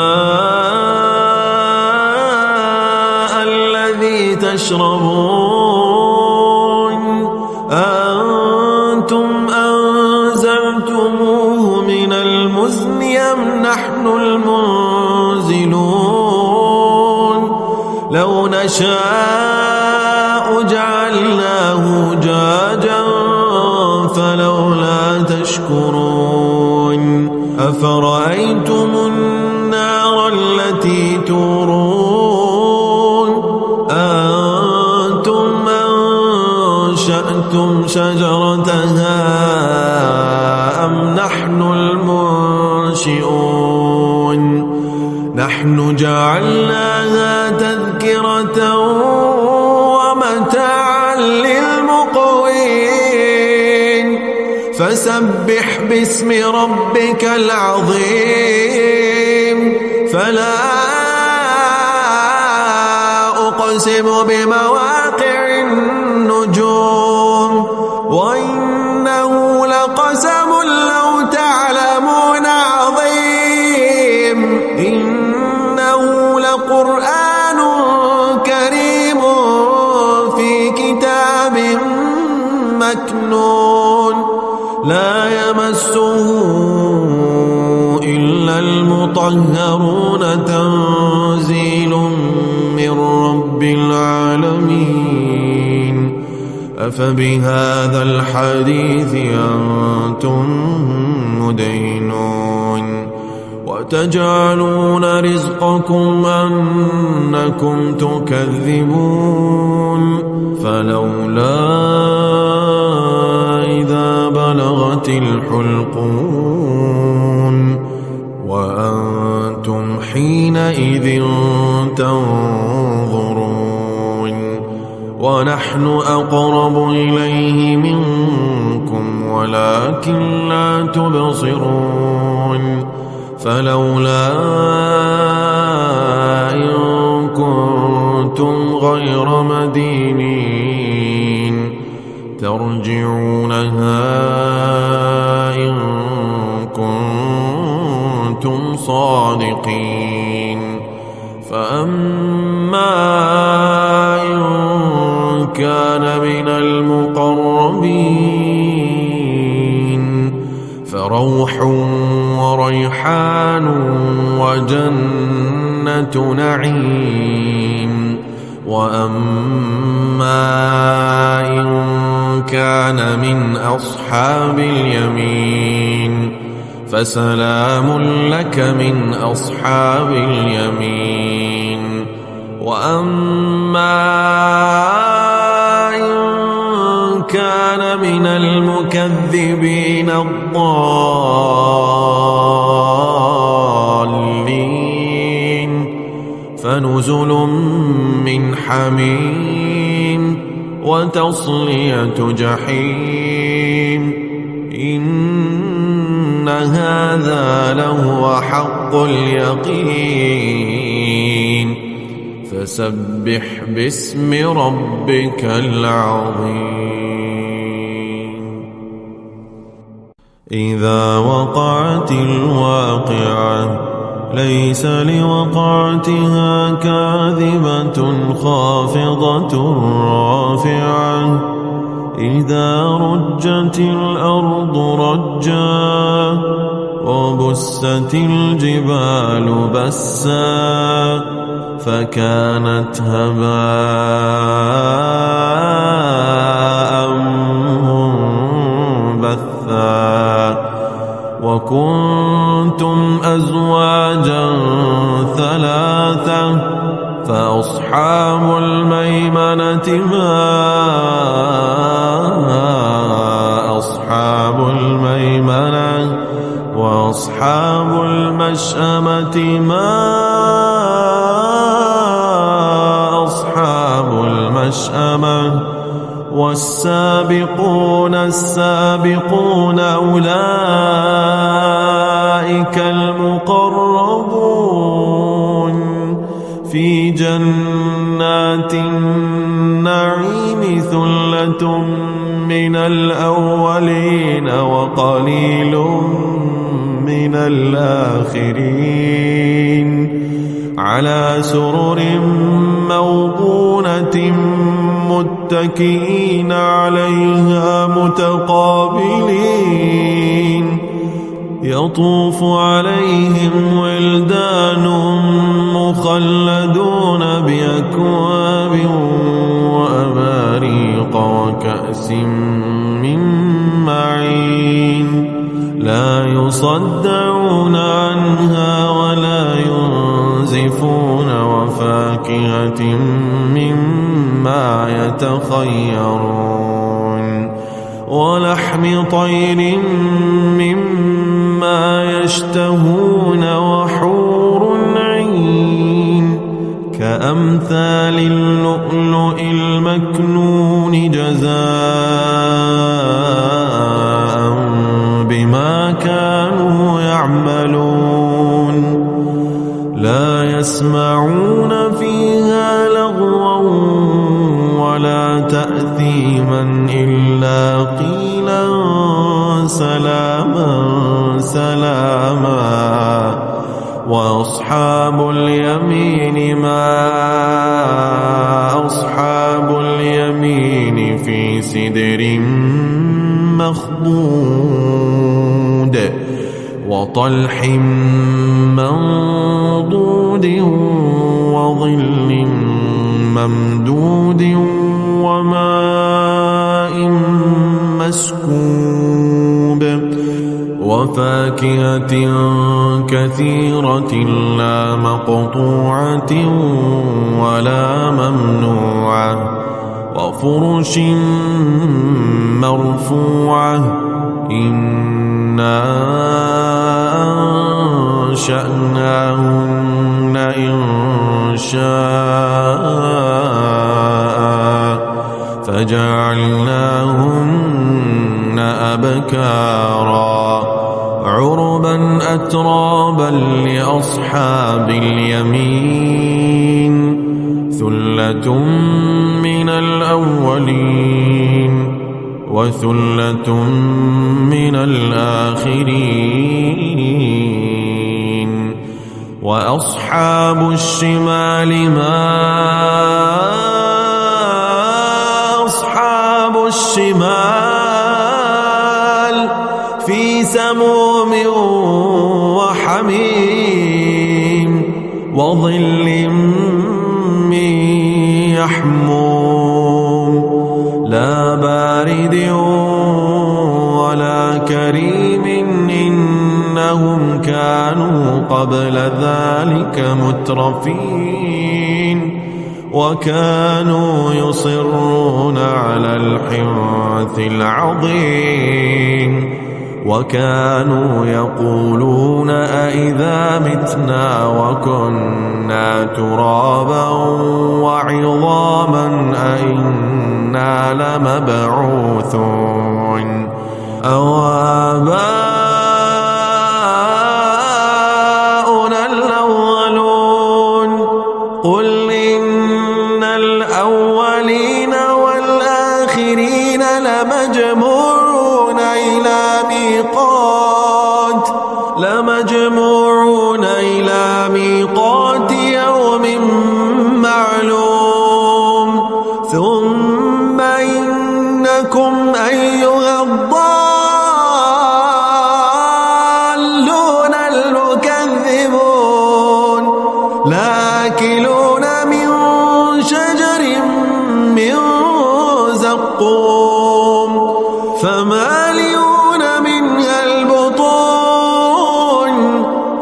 الذي تشربون أنتم أنزلتموه من المزن أم نحن المنزلون لو نشاء جعلناه جاجا فلولا تشكرون أفرأيتم النار التي تورون أنتم أنشأتم شجرتها أم نحن المنشئون نحن جعلناها تذكرة ومتاعا للمقوين فسبح باسم ربك العظيم فلا أقسم بمواقع النجوم وإنه لقسم لو تعلمون عظيم إنه لقرآن كريم في كتاب مكنون لا يمسه إلا المطهرون تنزيل من رب العالمين أفبهذا الحديث أنتم مدينون وتجعلون رزقكم أنكم تكذبون فلولا إذا بلغت الحلقون وأنتم حينئذ تنظرون ونحن أقرب إليه منكم ولكن لا تبصرون فلولا إن كنتم غير مدينين ترجعونها إن كنتم صادقين فأما إن كان من المقربين فروح وريحان وجنة نعيم وأما إن كان من أصحاب اليمين فسلام لك من أصحاب اليمين وأما إن كان من المكذبين الضالين فنزل من حميم وتصلية جحيم إن هذا لهو حق اليقين فسبح باسم ربك العظيم إذا وقعت الواقعة ليس لوقعتها كاذبة خافضة رافعة إذا رجت الأرض رجا وبست الجبال بسا فكانت هباء منبثا وكنتم أزواجا ثلاثة فأصحاب الميمنة ما أصحاب الميمنة وأصحاب المشأمة ما أصحاب المشأمة والسابقون السابقون أولئك المقربون في جنات النعيم ثلة من الأولين وقليل من الآخرين على سرر موضونة متكئين عليها متقابلين يطوف عليهم ولدان مخلدون بأكواب وأباريق وكأس من معين لا يصدعون عنها ولا ينزفون وفاكهة مما يتخيرون ولحم طير مما يشتهون وحور عين كأمثال اللؤلؤ المكنون جزاء بما كانوا يعملون لا يسمعون فيها لغوا ولا تأثيما إلا قيلا سلاما سلاما وأصحاب اليمين ما أصحاب اليمين في سدر مخضود وطلح منضود وظل ممدود وماء مسكوب وفاكهة كثيرة لا مقطوعة ولا ممنوعة وفرش مرفوعة إنا أنشأناهن إنشاء فجعلناهن أبكارا عربا أترابا لأصحاب اليمين ثلة من الأولين وثلة من الآخرين وأصحاب الشمال ما أصحاب الشمال في سموم وحميم وظل من يحموم لا بارد ولا كريم إنهم كانوا قبل ذلك مترفين وكانوا يصرون على الحنث العظيم وكانوا يقولون أئذا متنا وكنا ترابا وعظاما أئنا لمبعوثون أو آباؤنا الأولون قل إن الأولين والآخرين لمجموعون إلى ميقات يوم معلوم ثم إنكم أيها الضالون المكذبون لآكلون من شجر من زقوم فمالئون منها البطون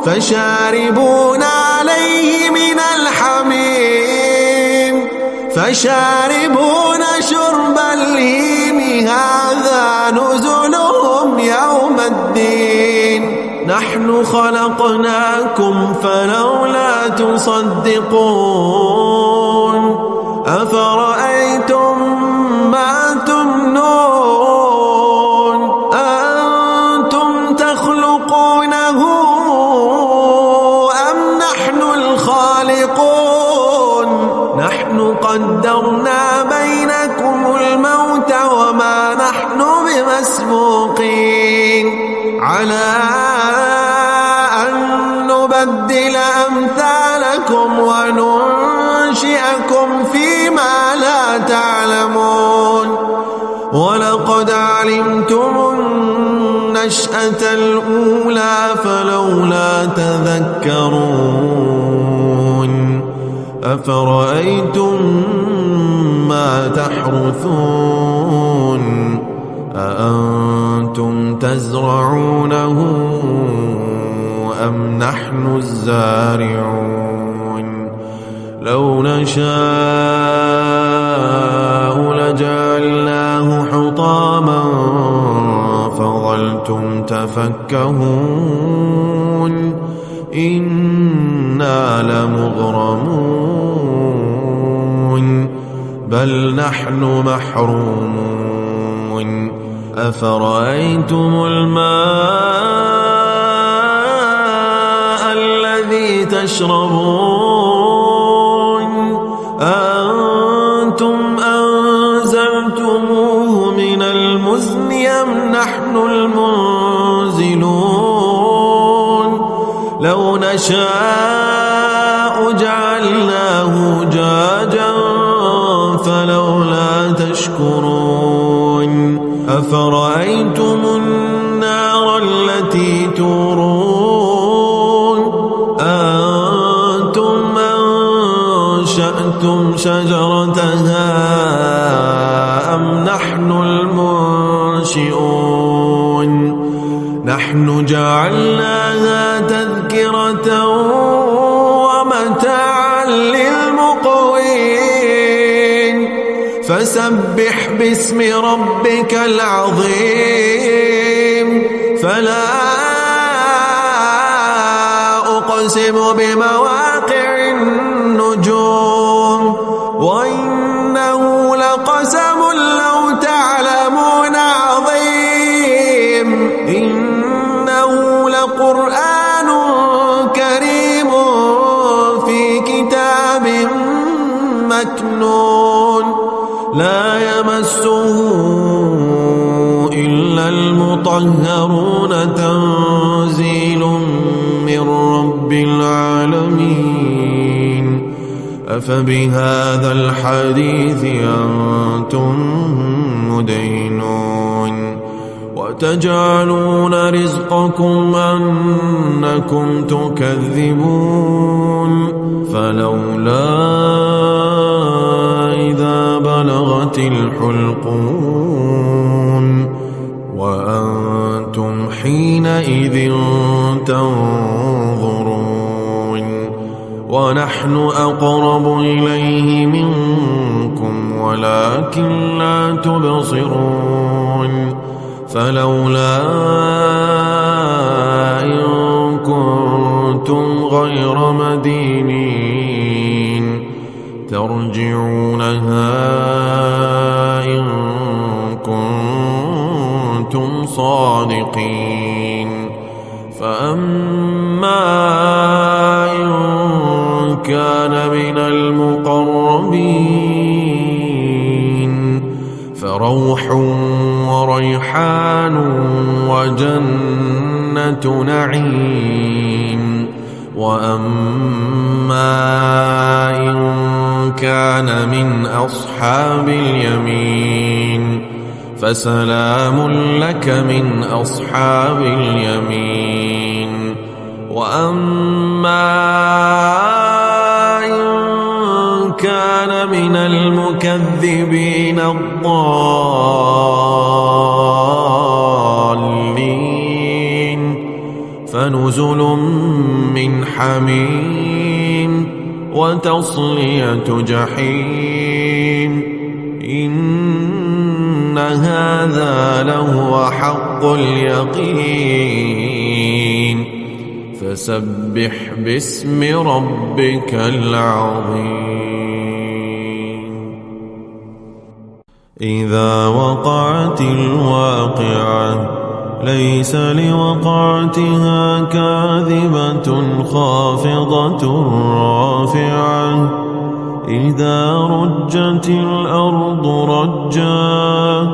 فشاربون عليه من الحميم فشاربون شرب الهيم هذا نزلهم يوم الدين نحن خلقناكم فلولا تصدقون أفرأيتم ما تمنون أأنتم تخلقونه أم نحن الخالقون نحن قدرنا بينكم الموت وما نحن بمسبوقين على أن نبدل أمثالكم وننشئكم فيما لا تعلمون ولقد علمتم النشأة الأولى فلولا تذكرون أفرأيتم ما تحرثون أأنتم تزرعونه أم نحن الزارعون لو نشاء لجعلناه حطاما فظلتم تفكهون إنا لمغرمون بل نحن محرومون أفرأيتم الماء الذي تشربون أأنتم أنزلتموه من المزن أم نحن المنزلون لو نشاء جعلناه جاجا فلولا تشكرون أفرأيتم النار التي تورون أأنتم أنشأتم شجرتها أم نحن المنشئون نحن جعلناها تذكرة ومتاعا للمقوين فسبح باسم ربك العظيم فلا أقسم بمواقع النجوم وإنه لقسم لو تعلمون عظيم إنه لقرآن كريم في كتاب مكنون لا يمسه إلا المطهرون تنزيل من رب العالمين أفبهذا الحديث أنتم مدينون وتجعلون رزقكم أنكم تكذبون فلولا إذا بلغت الحلقوم وأنتم حينئذ تنظرون ونحن أقرب إليه منكم ولكن لا تبصرون فلولا إن كنتم غير مدينين ترجعونها إن كنتم صادقين فأما إن كان من المقربين فروح وريحان وجنة نعيم وأما إن كان من أصحاب اليمين فسلام لك من أصحاب اليمين وأما إن كان من المكذبين الضالين فنزل من حميم وتصلية جحيم إن هذا لهو حق اليقين فسبح باسم ربك العظيم إذا وقعت الواقعة ليس لوقعتها كاذبة خافضة رافعة إذا رجت الأرض رجا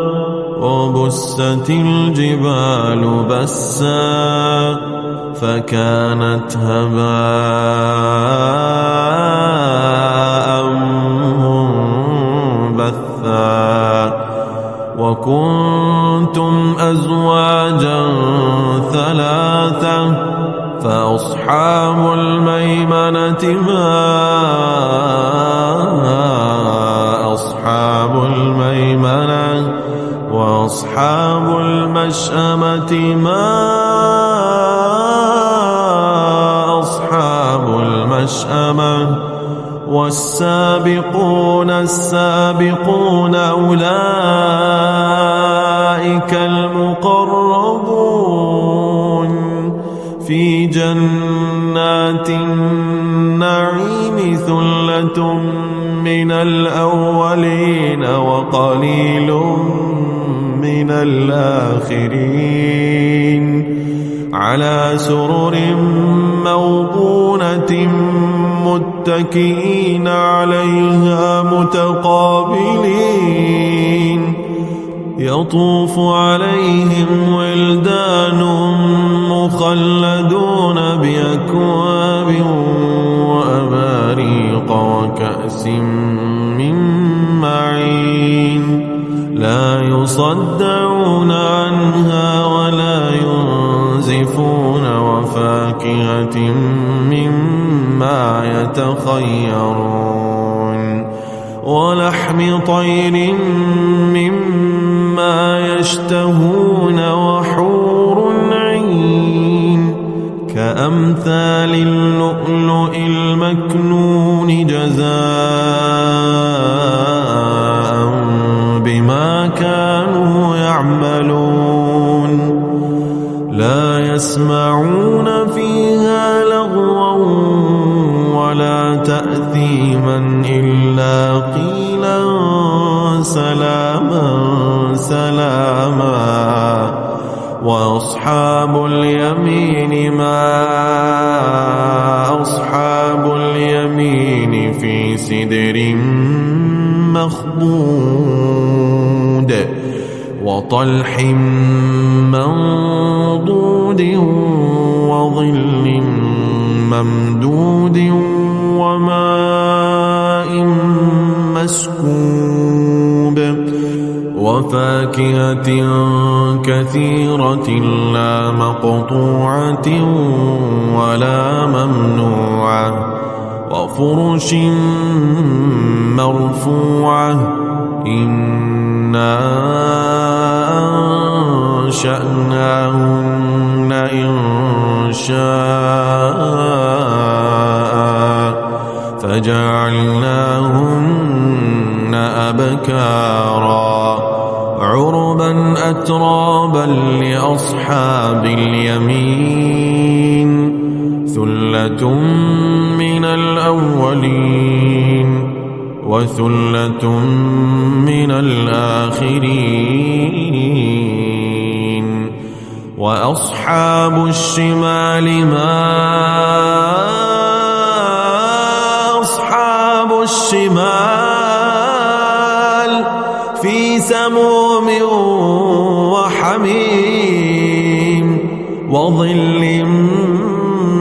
وبست الجبال بسا فكانت هباء منبثا وكنتم أزواجا ثلاثة فأصحاب الميمنة ما أصحاب الميمنة وأصحاب المشأمة ما أصحاب المشأمة والسابقون السابقون أولئك المقربون في جنات النعيم ثلة من الأولين وقليل من الآخرين على سرر موضونة متكئين عليها متقابلين يطوف عليهم ولدان مخلدون بأكواب وأباريق وكأس من معين لا يصدعون عنها ولا ينزفون وفاكهة مما يتخيرون ولحم طير مما يشتهون وحور عين كأمثال اللؤلؤ المكنون جزاء بما كانوا يعملون لا يسمعون فيها لغوا ولا تأثيما إلا قيلا سلاما سلاما وأصحاب اليمين ما أصحاب اليمين في سدر مخضود وطلح منضود وظل ممدود وماء مسكوب وفاكهة كثيرة لا مقطوعة ولا ممنوعة وفرش مرفوعة إنا أنشأناهن إنشاء وجعلناهن أبكارا عربا أترابا لأصحاب اليمين ثلة من الأولين وثلة من الآخرين وأصحاب الشمال ما أصحاب الشمال في سموم وحميم وظل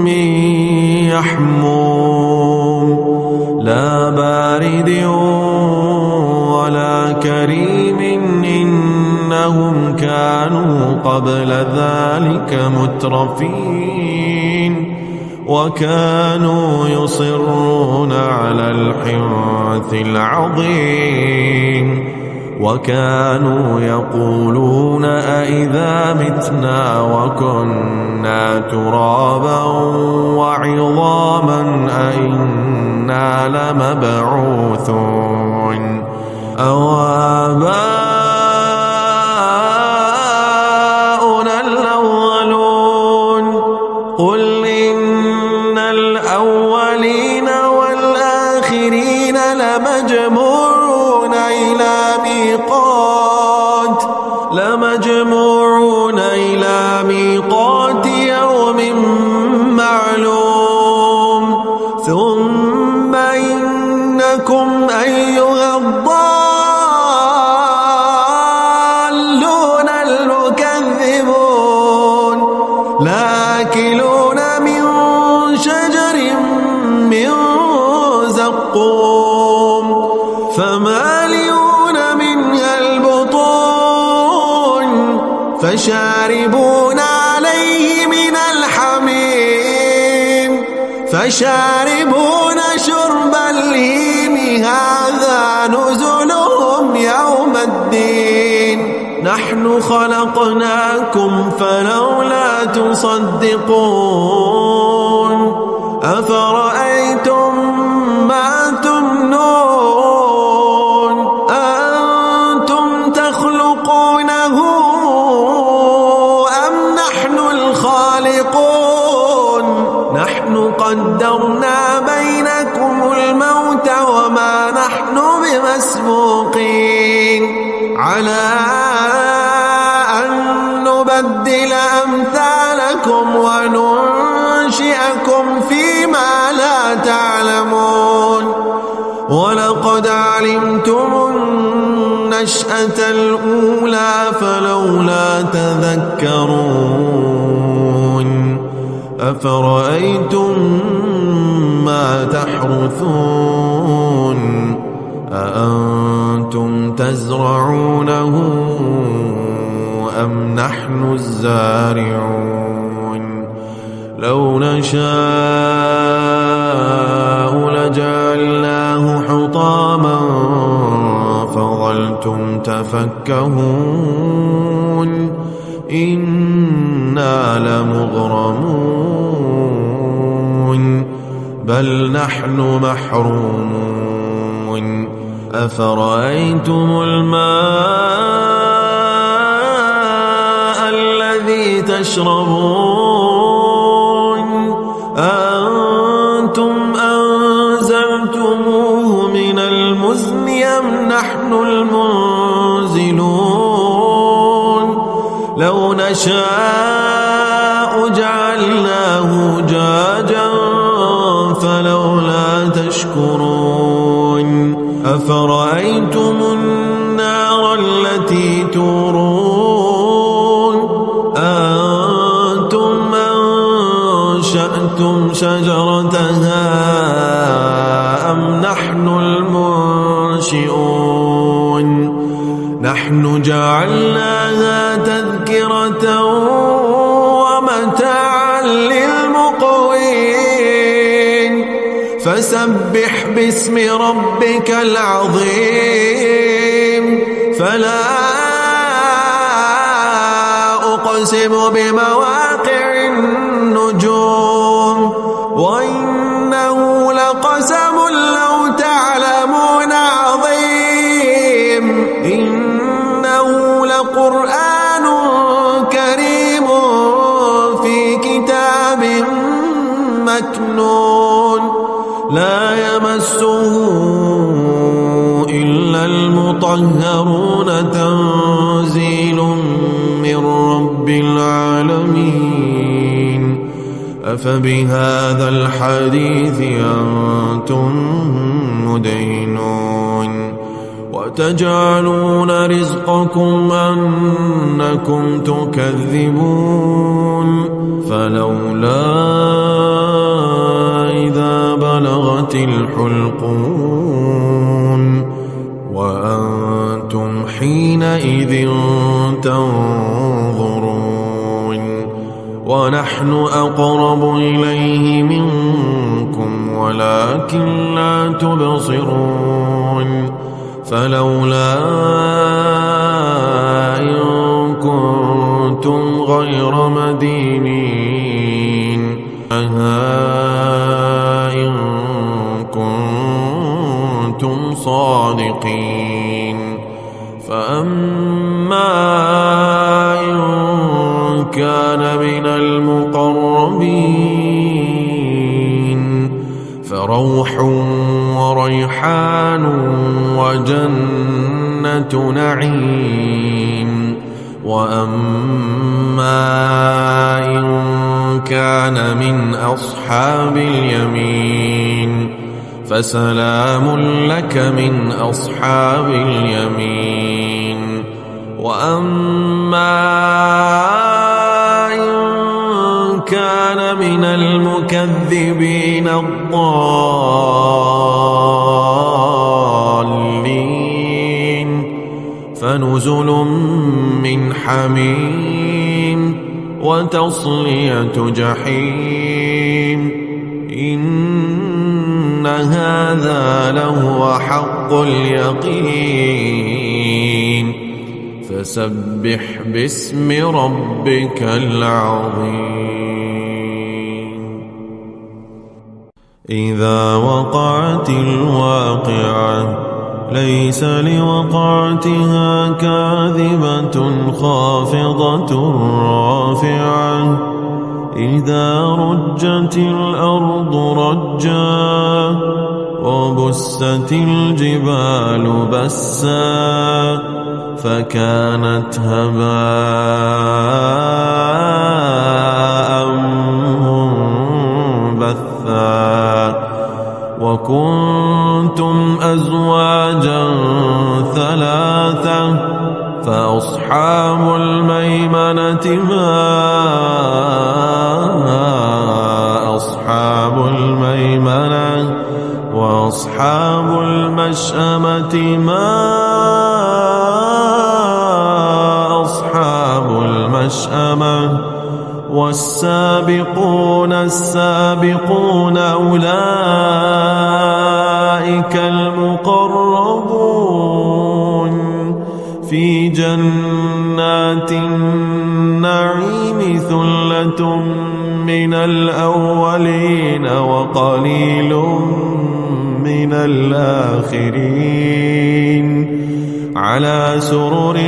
من يحموم لا بارد ولا كريم إنهم كانوا قبل ذلك مترفين وكانوا يصرون على الحنث العظيم وكانوا يقولون أئذا متنا وكنا ترابا وعظاما أئنا لمبعوثون أو آباؤنا الأولون قل إن الأولين والآخرين لمجموعون إلى ميقات يوم معلوم ثم إنكم أيها الضالون المكذبون لآكلون من شجر من زقوم فمالئون منها البطون فشاربون عليه من الحميم فشاربون شرب الهيم هذا نزلهم يوم الدين نحن خلقناكم فلولا تصدقون أفرأيتم ما تمنون أنتم تخلقونه أم نحن الخالقون نحن قدرنا بينكم الموت وما نحن بمسبوقين على أن نبدل أمثالكم وننشئكم فيما لا تعلمون ولقد علمتم النشأة الأولى فلولا تذكرون أفرأيتم ما تحرثون أأنتم تزرعونه أم نحن الزارعون لو نشاء لجعلناه حطاما فظلتم تفكهون إنا لمغرمون بل نحن محرومون أفرأيتم الماء الذي تشربون أأنتم أنزلتموه من المزن أم نحن المنزلون لو نشاء جعلناه جاجا فلولا تشكرون أفرأيتم النار التي تورون أنتم أنشأتم شجرتها أم نحن المنشئون نحن جعلناها تذكرة ومتاعا للمقوين فسبح باسم ربك العظيم فلا أقسم بمواقع النجوم وإنه لقسم من رب العالمين. أفبهذا الحديث أنتم مدهنون وتجعلون رزقكم أنكم تكذبون. فلولا إذا بلغت الحلقوم وأنتم حينئذ تنظرون ونحن أقرب إليه منكم ولكن لا تبصرون. فلولا إن كنتم غير مدينين إن كنتم صادقين. فأما إن كان من المقربين فروح وريحان وجنة نعيم. وأما إن كان من أصحاب اليمين فسلام لك من أصحاب اليمين. وأما إن كان من المكذبين الضالين فنزل من حميم وتصلية جحيم. إن هذا لهو حق اليقين. فسبح باسم ربك العظيم. إذا وقعت الواقعة ليس لوقعتها كاذبة خافضة رافعة. إذا رجت الأرض رجا وبست الجبال بسا فكانت هباء منبثا. وكنتم أزواجا ثلاثة فأصحاب الميمنة ما أصحاب الميمنة وأصحاب المشأمة ما أصحاب المشأمة. والسابقون السابقون أولئك المقربون في جنات النعيم. ثلة من الأولين وقليل من الآخرين على سرر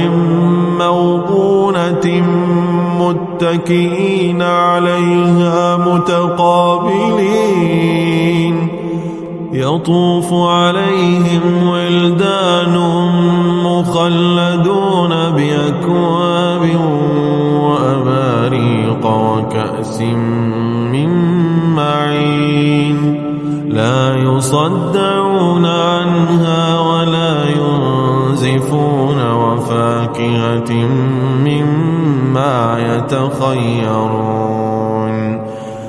موضونة متكئين عليها متقابلين. يطوف عليهم ولدان مخلدون بأكواب وأباريق وكأس من معين لا يصدعون عنها ولا ينزفون. وفاكهة مما يتخيرون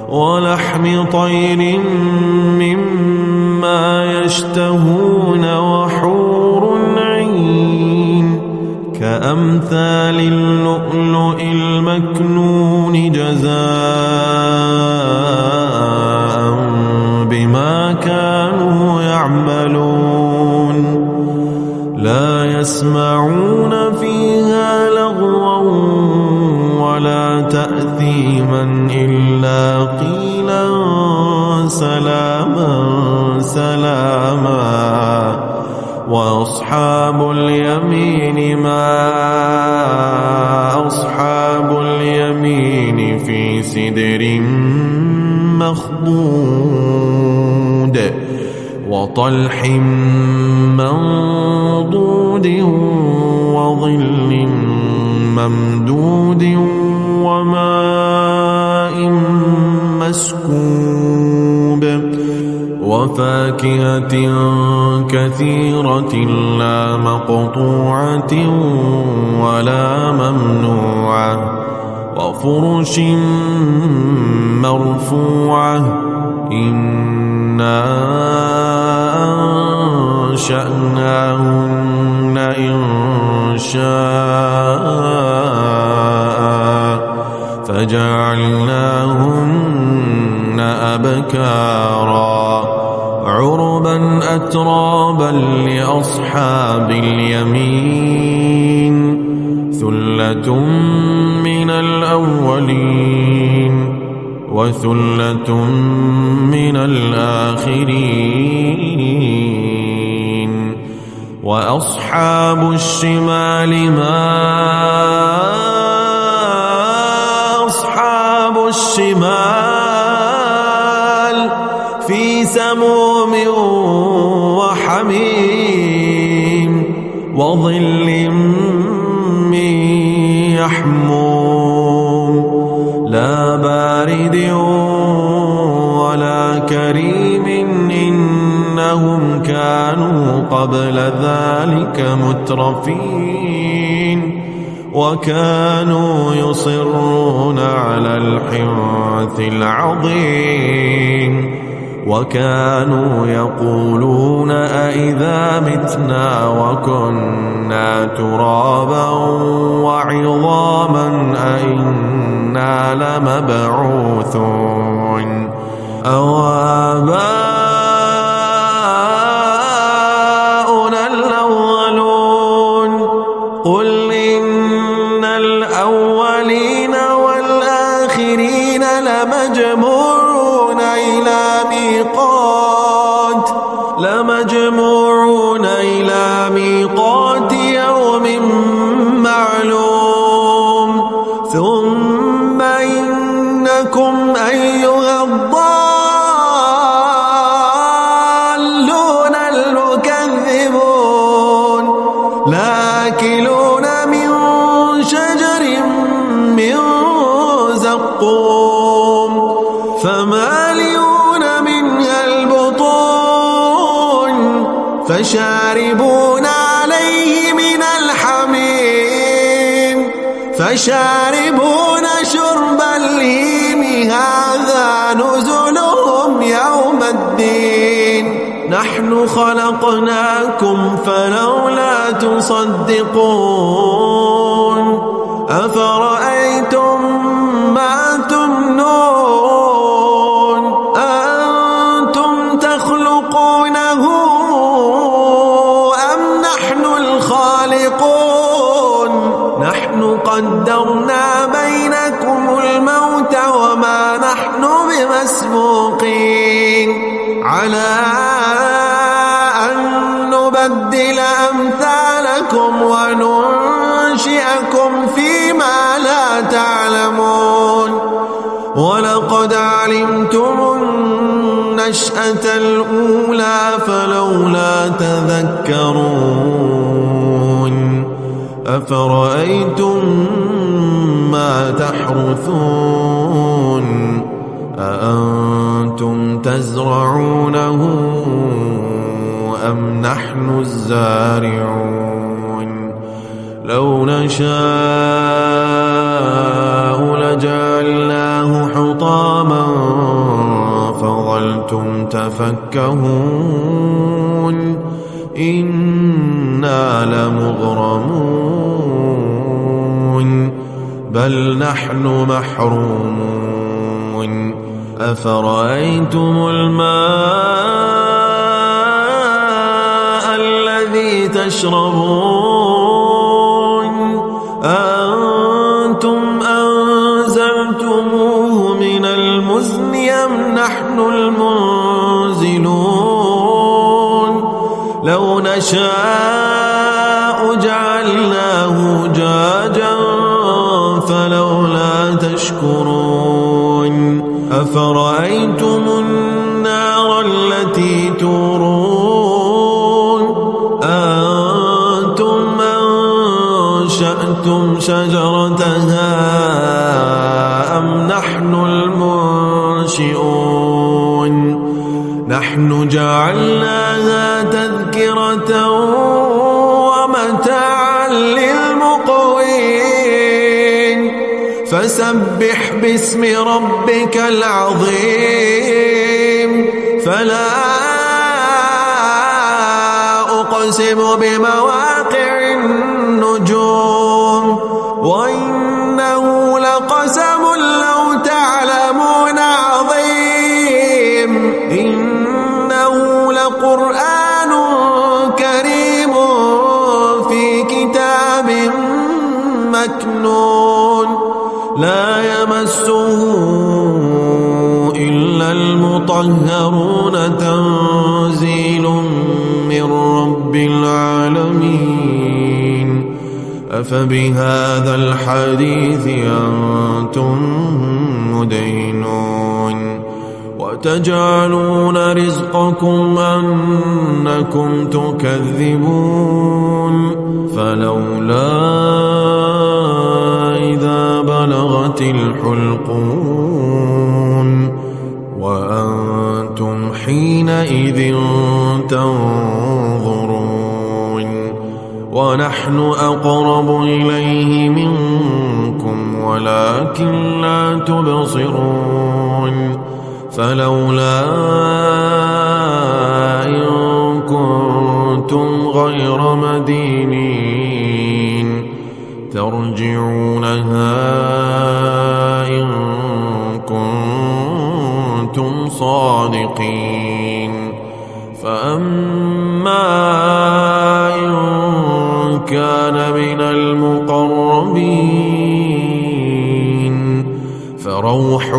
ولحم طير مما يشتهون وحور عين كأمثال اللؤلؤ المكنون جزاء بما كانوا يعملون. لا يسمعون فيها لغوا ولا تأثيما إلا قيلا سلاما سلاما. وأصحاب اليمين ما أصحاب اليمين في سدر مخضود وطلح منضود وظل ممدود وماء مسكوب وفاكهة كثيرة لا مقطوعة ولا ممنوعة وفرش مرفوعة إنا أنشأناهن إنشاء فجعلناهن أبكارا عربا أترابا لأصحاب اليمين ثلة من الأولين وثلة من الآخرين وأصحاب الشمال ما أصحاب الشمال في سموم وحميم وظل من يحموم لا بارد ولا كريم إنهم كانوا قبل ذلك مترفين وكانوا يصرون على الحنث العظيم وكانوا يقولون أئذا متنا وكنا ترابا وعظاما أئنا لمبعوثون أو آباؤنا الأولون قل إن الأولين والآخرين لمجموعون إلى ميقات يوم معلوم ثم إنكم أيها الضالون المكذبون لآكلون من شجر من زقوم فمالئون منها البطون فشاربون عليه من الحميم فشاربون شرب الهيم هذا نزلهم يوم الدين نحن خلقناكم فلولا تصدقون أفرأيتم ما تمنون أنتم تخلقونه أم نحن الخالقون نحن قدرنا بينكم الموت وما نحن بمسبوقين على أن نبدل أمثالكم وننشئكم فيما لا تعلمون ولقد علمتم النشأة الأولى فلولا تذكرون أفرأيتم ما تحرثون أأنتم تزرعونه أم نحن الزارعون لو نشاء لجعلناه حطاما فظلتم تفكهون إنا لمغرمون بل نحن محرومون أفرأيتم الماء الذي تشربون أنتم أنزلتموه من المزن أم نحن المنزلون لو نشاء جعلناه جاجا فلولا تشكرون أفرأيتم النار التي تورون أنتم أنشأتم أنشأتم شجرتها أم نحن المنشئون نحن جعلناها تذكرة ومتاعا للمقوين فسبح باسم ربك العظيم فلا أقسم بمواقع النجوم وإنه لقسم لو تعلمون عظيم إنه لقرآن كريم في كتاب مكنون لا يمسه إلا المطهرون تنزيل من رب العالمين أفبهذا الحديث أنتم مدينون وتجعلون رزقكم أنكم تكذبون فلولا إذا بلغت الحلقون وأنتم حينئذ تنظرون ونحن أقرب إليه منكم ولكن لا تبصرون فلولا إن كنتم غير مدينين ترجعونها إن كنتم صادقين فأما إن كان من المقربين فروح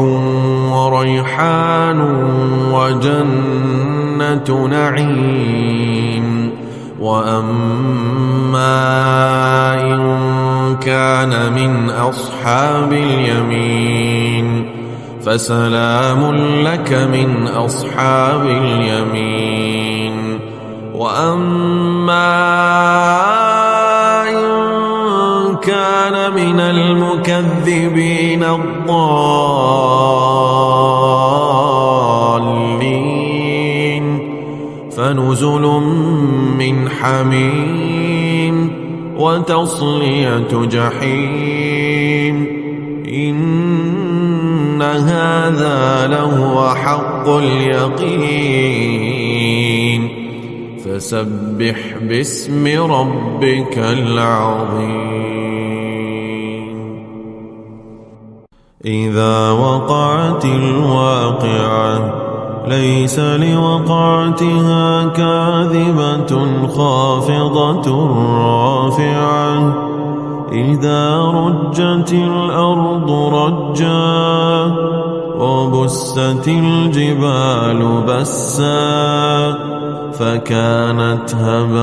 وريحان وجنة نعيم وأما إن كان من أصحاب اليمين فسلام لك من أصحاب اليمين وأما إن كان من المكذبين الضالين فنزل من حميم وتصلية جحيم إن هذا لهو حق اليقين فسبح باسم ربك العظيم إذا وقعت الواقعة ليس لوقعتها كاذبة خافضة رافعة إذا رجت الأرض رجا وبست الجبال بسا فكانت هباء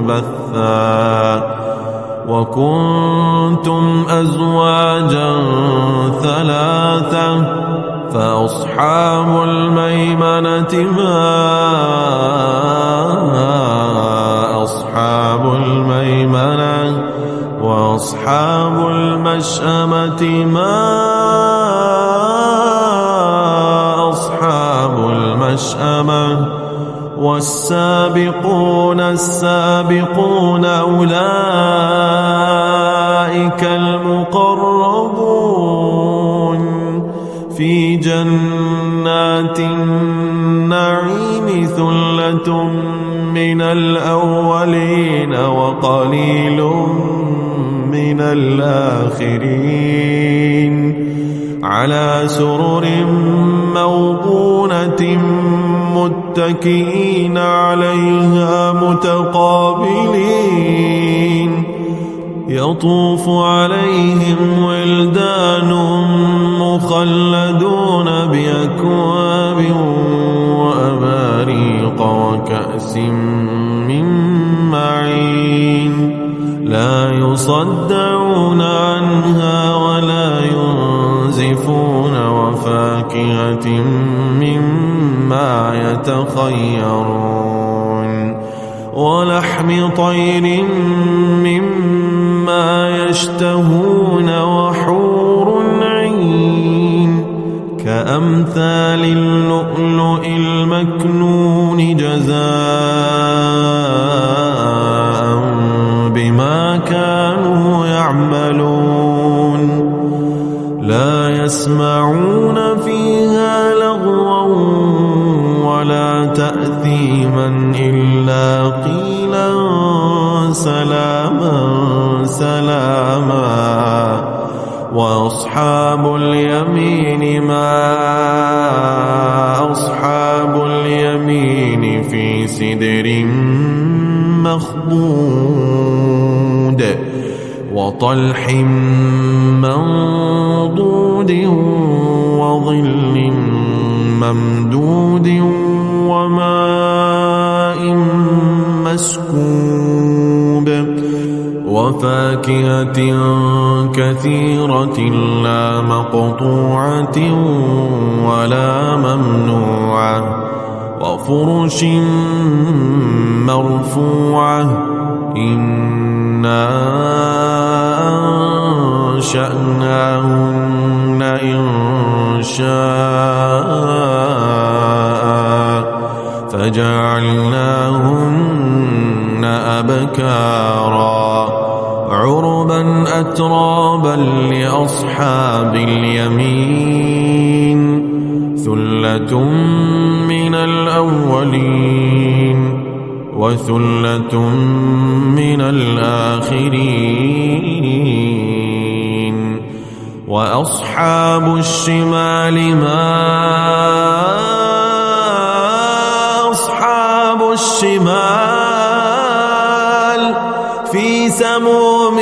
منبثا وكنتم أزواجا ثلاثة فأصحاب الميمنة ما أصحاب الميمنة وأصحاب المشأمة ما أصحاب المشأمة والسابقون السابقون أولئك المقربون في جنات النعيم ثلة من الأولين وقليل من الآخرين على سرر موضونة متكئين عليها متقابلين يطوف عليهم ولدان مخلدون بأكواب وأباريق وكأس من معين لا يصدعون عنها ولا ينزفون وفاكهة مما يتخيرون ولحم طير مما يشتهون وحور عين كأمثال اللؤلؤ المكنون جزاء بما كانوا يعملون لا يسمعون فيها لغوا ولا تأثيما إلا قيلا سلاما سلاما وأصحاب اليمين ما أصحاب اليمين في سدر مخضود وطلح منضود وظل ممدود وماء مسكوب وفاكهة كثيرة لا مقطوعة ولا ممنوعة وفرش مرفوعة إنا أنشأناهن إنشاء فجعلناهن أبكارا عربا أترابا لأصحاب اليمين ثلة من الأولين وثلة من الآخرين وأصحاب الشمال ما أصحاب الشمال في سموم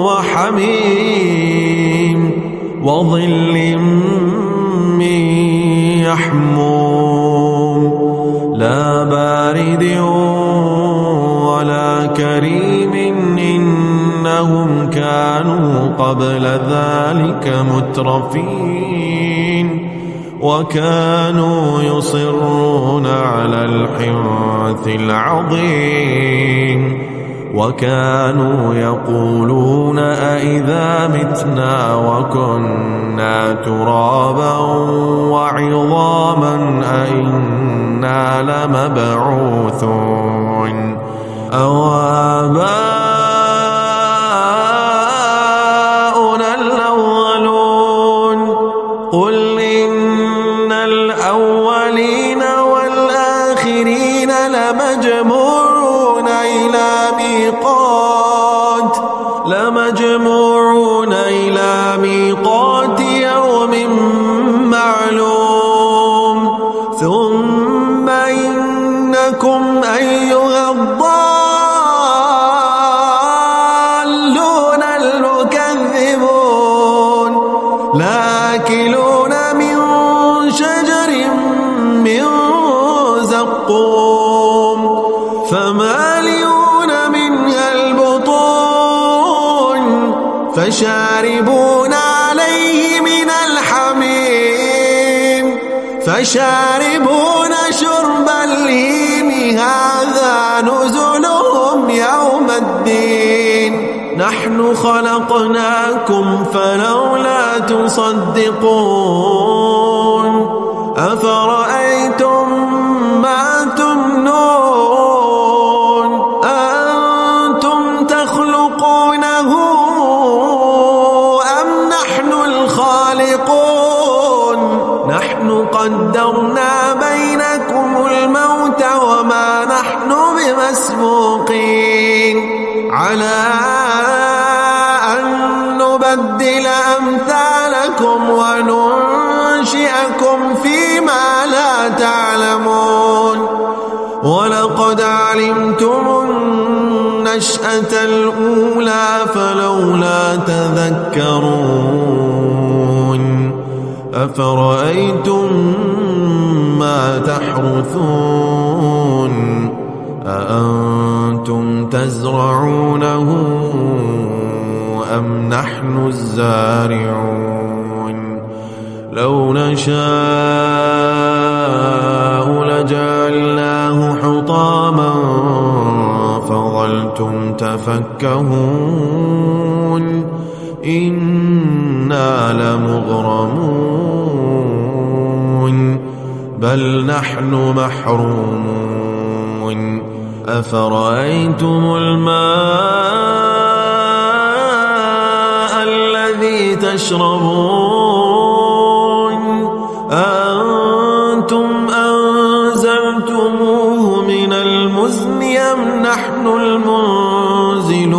وحميم وظل من يحموم لا بارد ولا كريم إنهم كانوا قبل ذلك مترفين وكانوا يصرون على الحنث العظيم وكانوا يقولون أئذا متنا وكنا ترابا وعظاما أئنا لمبعوثون أو آباؤنا الأولون قل إن الأولين والآخرين لمجموعون إلى ميقات يوم معلوم ثم إنكم أيها الضالون المكذبون لآكلون من شجر من زقوم فمالئون منها البطون فشاربون عليه من الحميم فشاربون شرب الهيم هذا نزلهم يوم الدين نحن خلقناكم فلولا تصدقون أفرأيتم ما تمنون أنتم تخلقونه أم نحن الخالقون نحن قدرنا بينكم الموت وما نحن بمسبوقين على أن نبدل أمثالكم وننشئكم فيما لا تعلمون ولقد علمتم النشأة الأولى فلولا تذكرون أفرأيتم ما تحرثون أأنتم تزرعونه أم نحن الزارعون لو نشاء جعلناه حطاما فظلتم تفكهون إنا لمغرمون بل نحن محرومون أفرأيتم الماء الذي تشربون أنتم أنزلتموه من المزن أم نحن المنزلون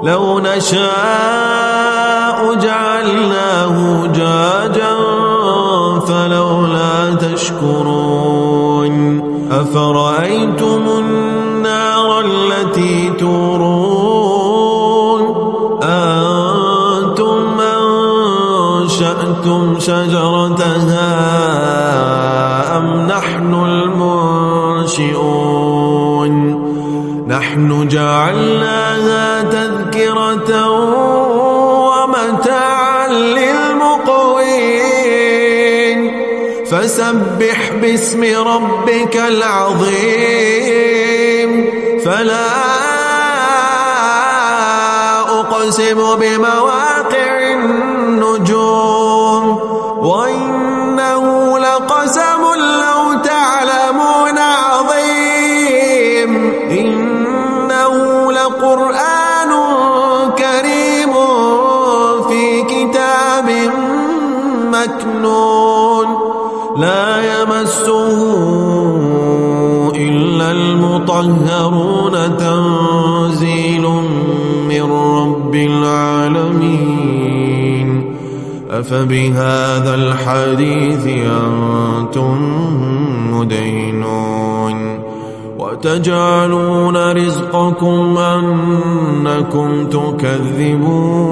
لو نشاء جعلناه جاجا فلولا تشكرون أفرأيتم النار التي تورون أنتم أنشأتم شجرتها أم نحن المنشئون نحن جعلناها تذكرة ومتاعا للمقوين فسبح باسم ربك العظيم فلا أقسم بمواقع النجوم وإنه لقسم لو تعلمون عظيم إنه لقرآن كريم في كتاب مكنون لا يمسه إلا المطهرون تنزيل من رب العالمين أفبهذا الحديث أنتم مدينون وتجعلون رزقكم أنكم تكذبون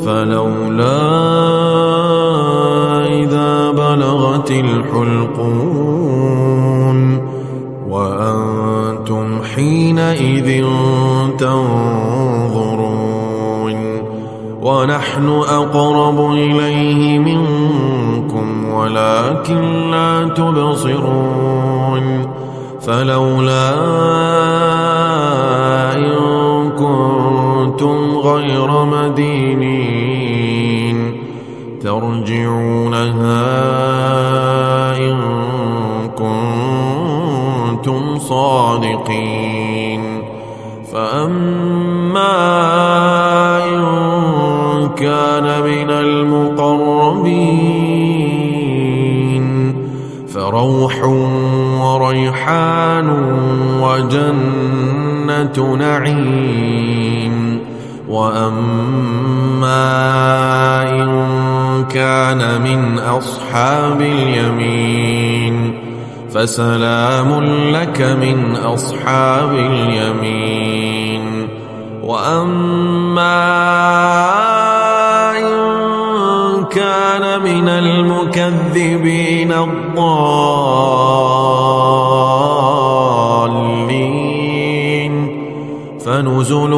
فلولا إذا بلغت الحلقون وأنتم حينئذ تنظرون ونحن أقرب إليه منكم ولكن لا تبصرون فلولا إن كنتم غير مدينين ترجعونها إن كنتم صادقين فأما إن كان من المقربين فروح وريحان وجنة نعيم وأما إن كان من أصحاب اليمين فسلام لك من أصحاب اليمين وأما إن كان من المكذبين الضالين فنزل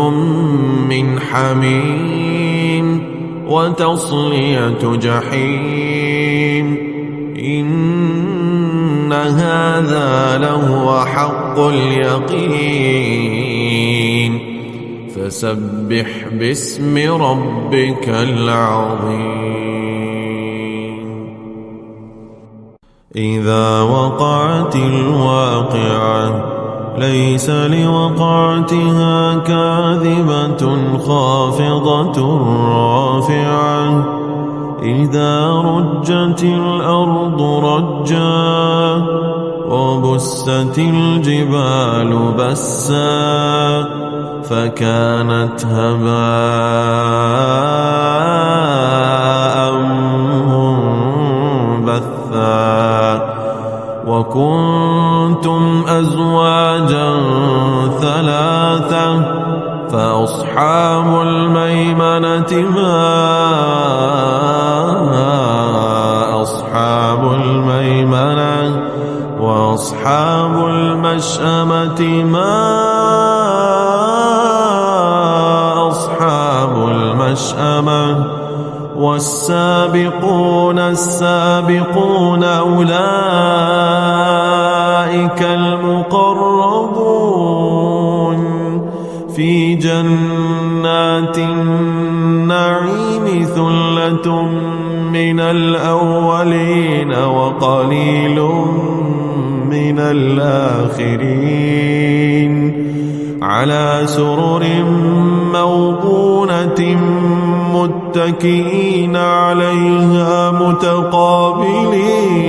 من حميم وتصلية جحيم إن هذا لهو حق اليقين فسبح باسم ربك العظيم إذا وقعت الواقعة ليس لوقعتها كاذبة خافضة رافعة إذا رجت الأرض رجا وبست الجبال بسا فكانت هباء منبثا وكنتم أزواجا ثلاثة فأصحاب الميمنة ما أصحاب الميمنة وأصحاب المشأمة ما أصحاب المشأمة والسابقون السابقون أولئك المقربون في جنات النعيم ثلة من الأولين وقليل من الآخرين على سرر موضونة متكئين عليها متقابلين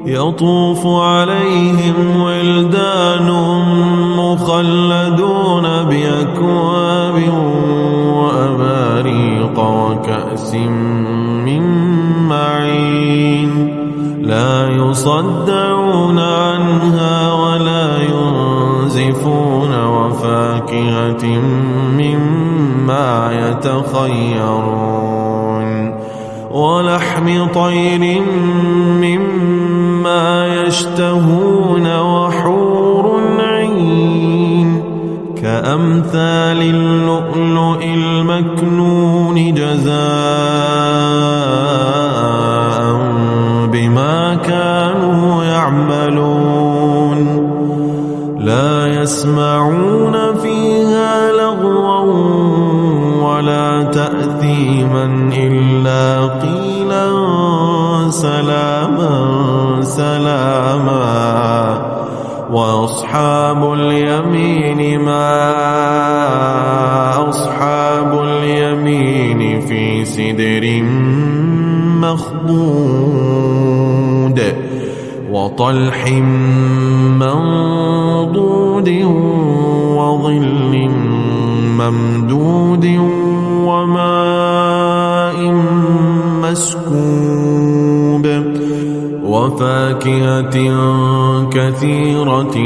يطوف عليهم ولدان مخلدون بأكواب وأباريق وكأس من معين لا يصدعون عنها ولا ينزفون وفاكهة مما يتخيرون ولحم طير مما يشتهون وحور عين كأمثال اللؤلؤ المكنون جزاء بما كانوا يعملون لا يسمعون فيها لغوا ولا تأثيما إلا قيلا سلاما سلاما وأصحاب اليمين ما أصحاب اليمين في سدر مخضود وطلح منضود وظل ممدود وماء مسكوب وفاكهة كثيرة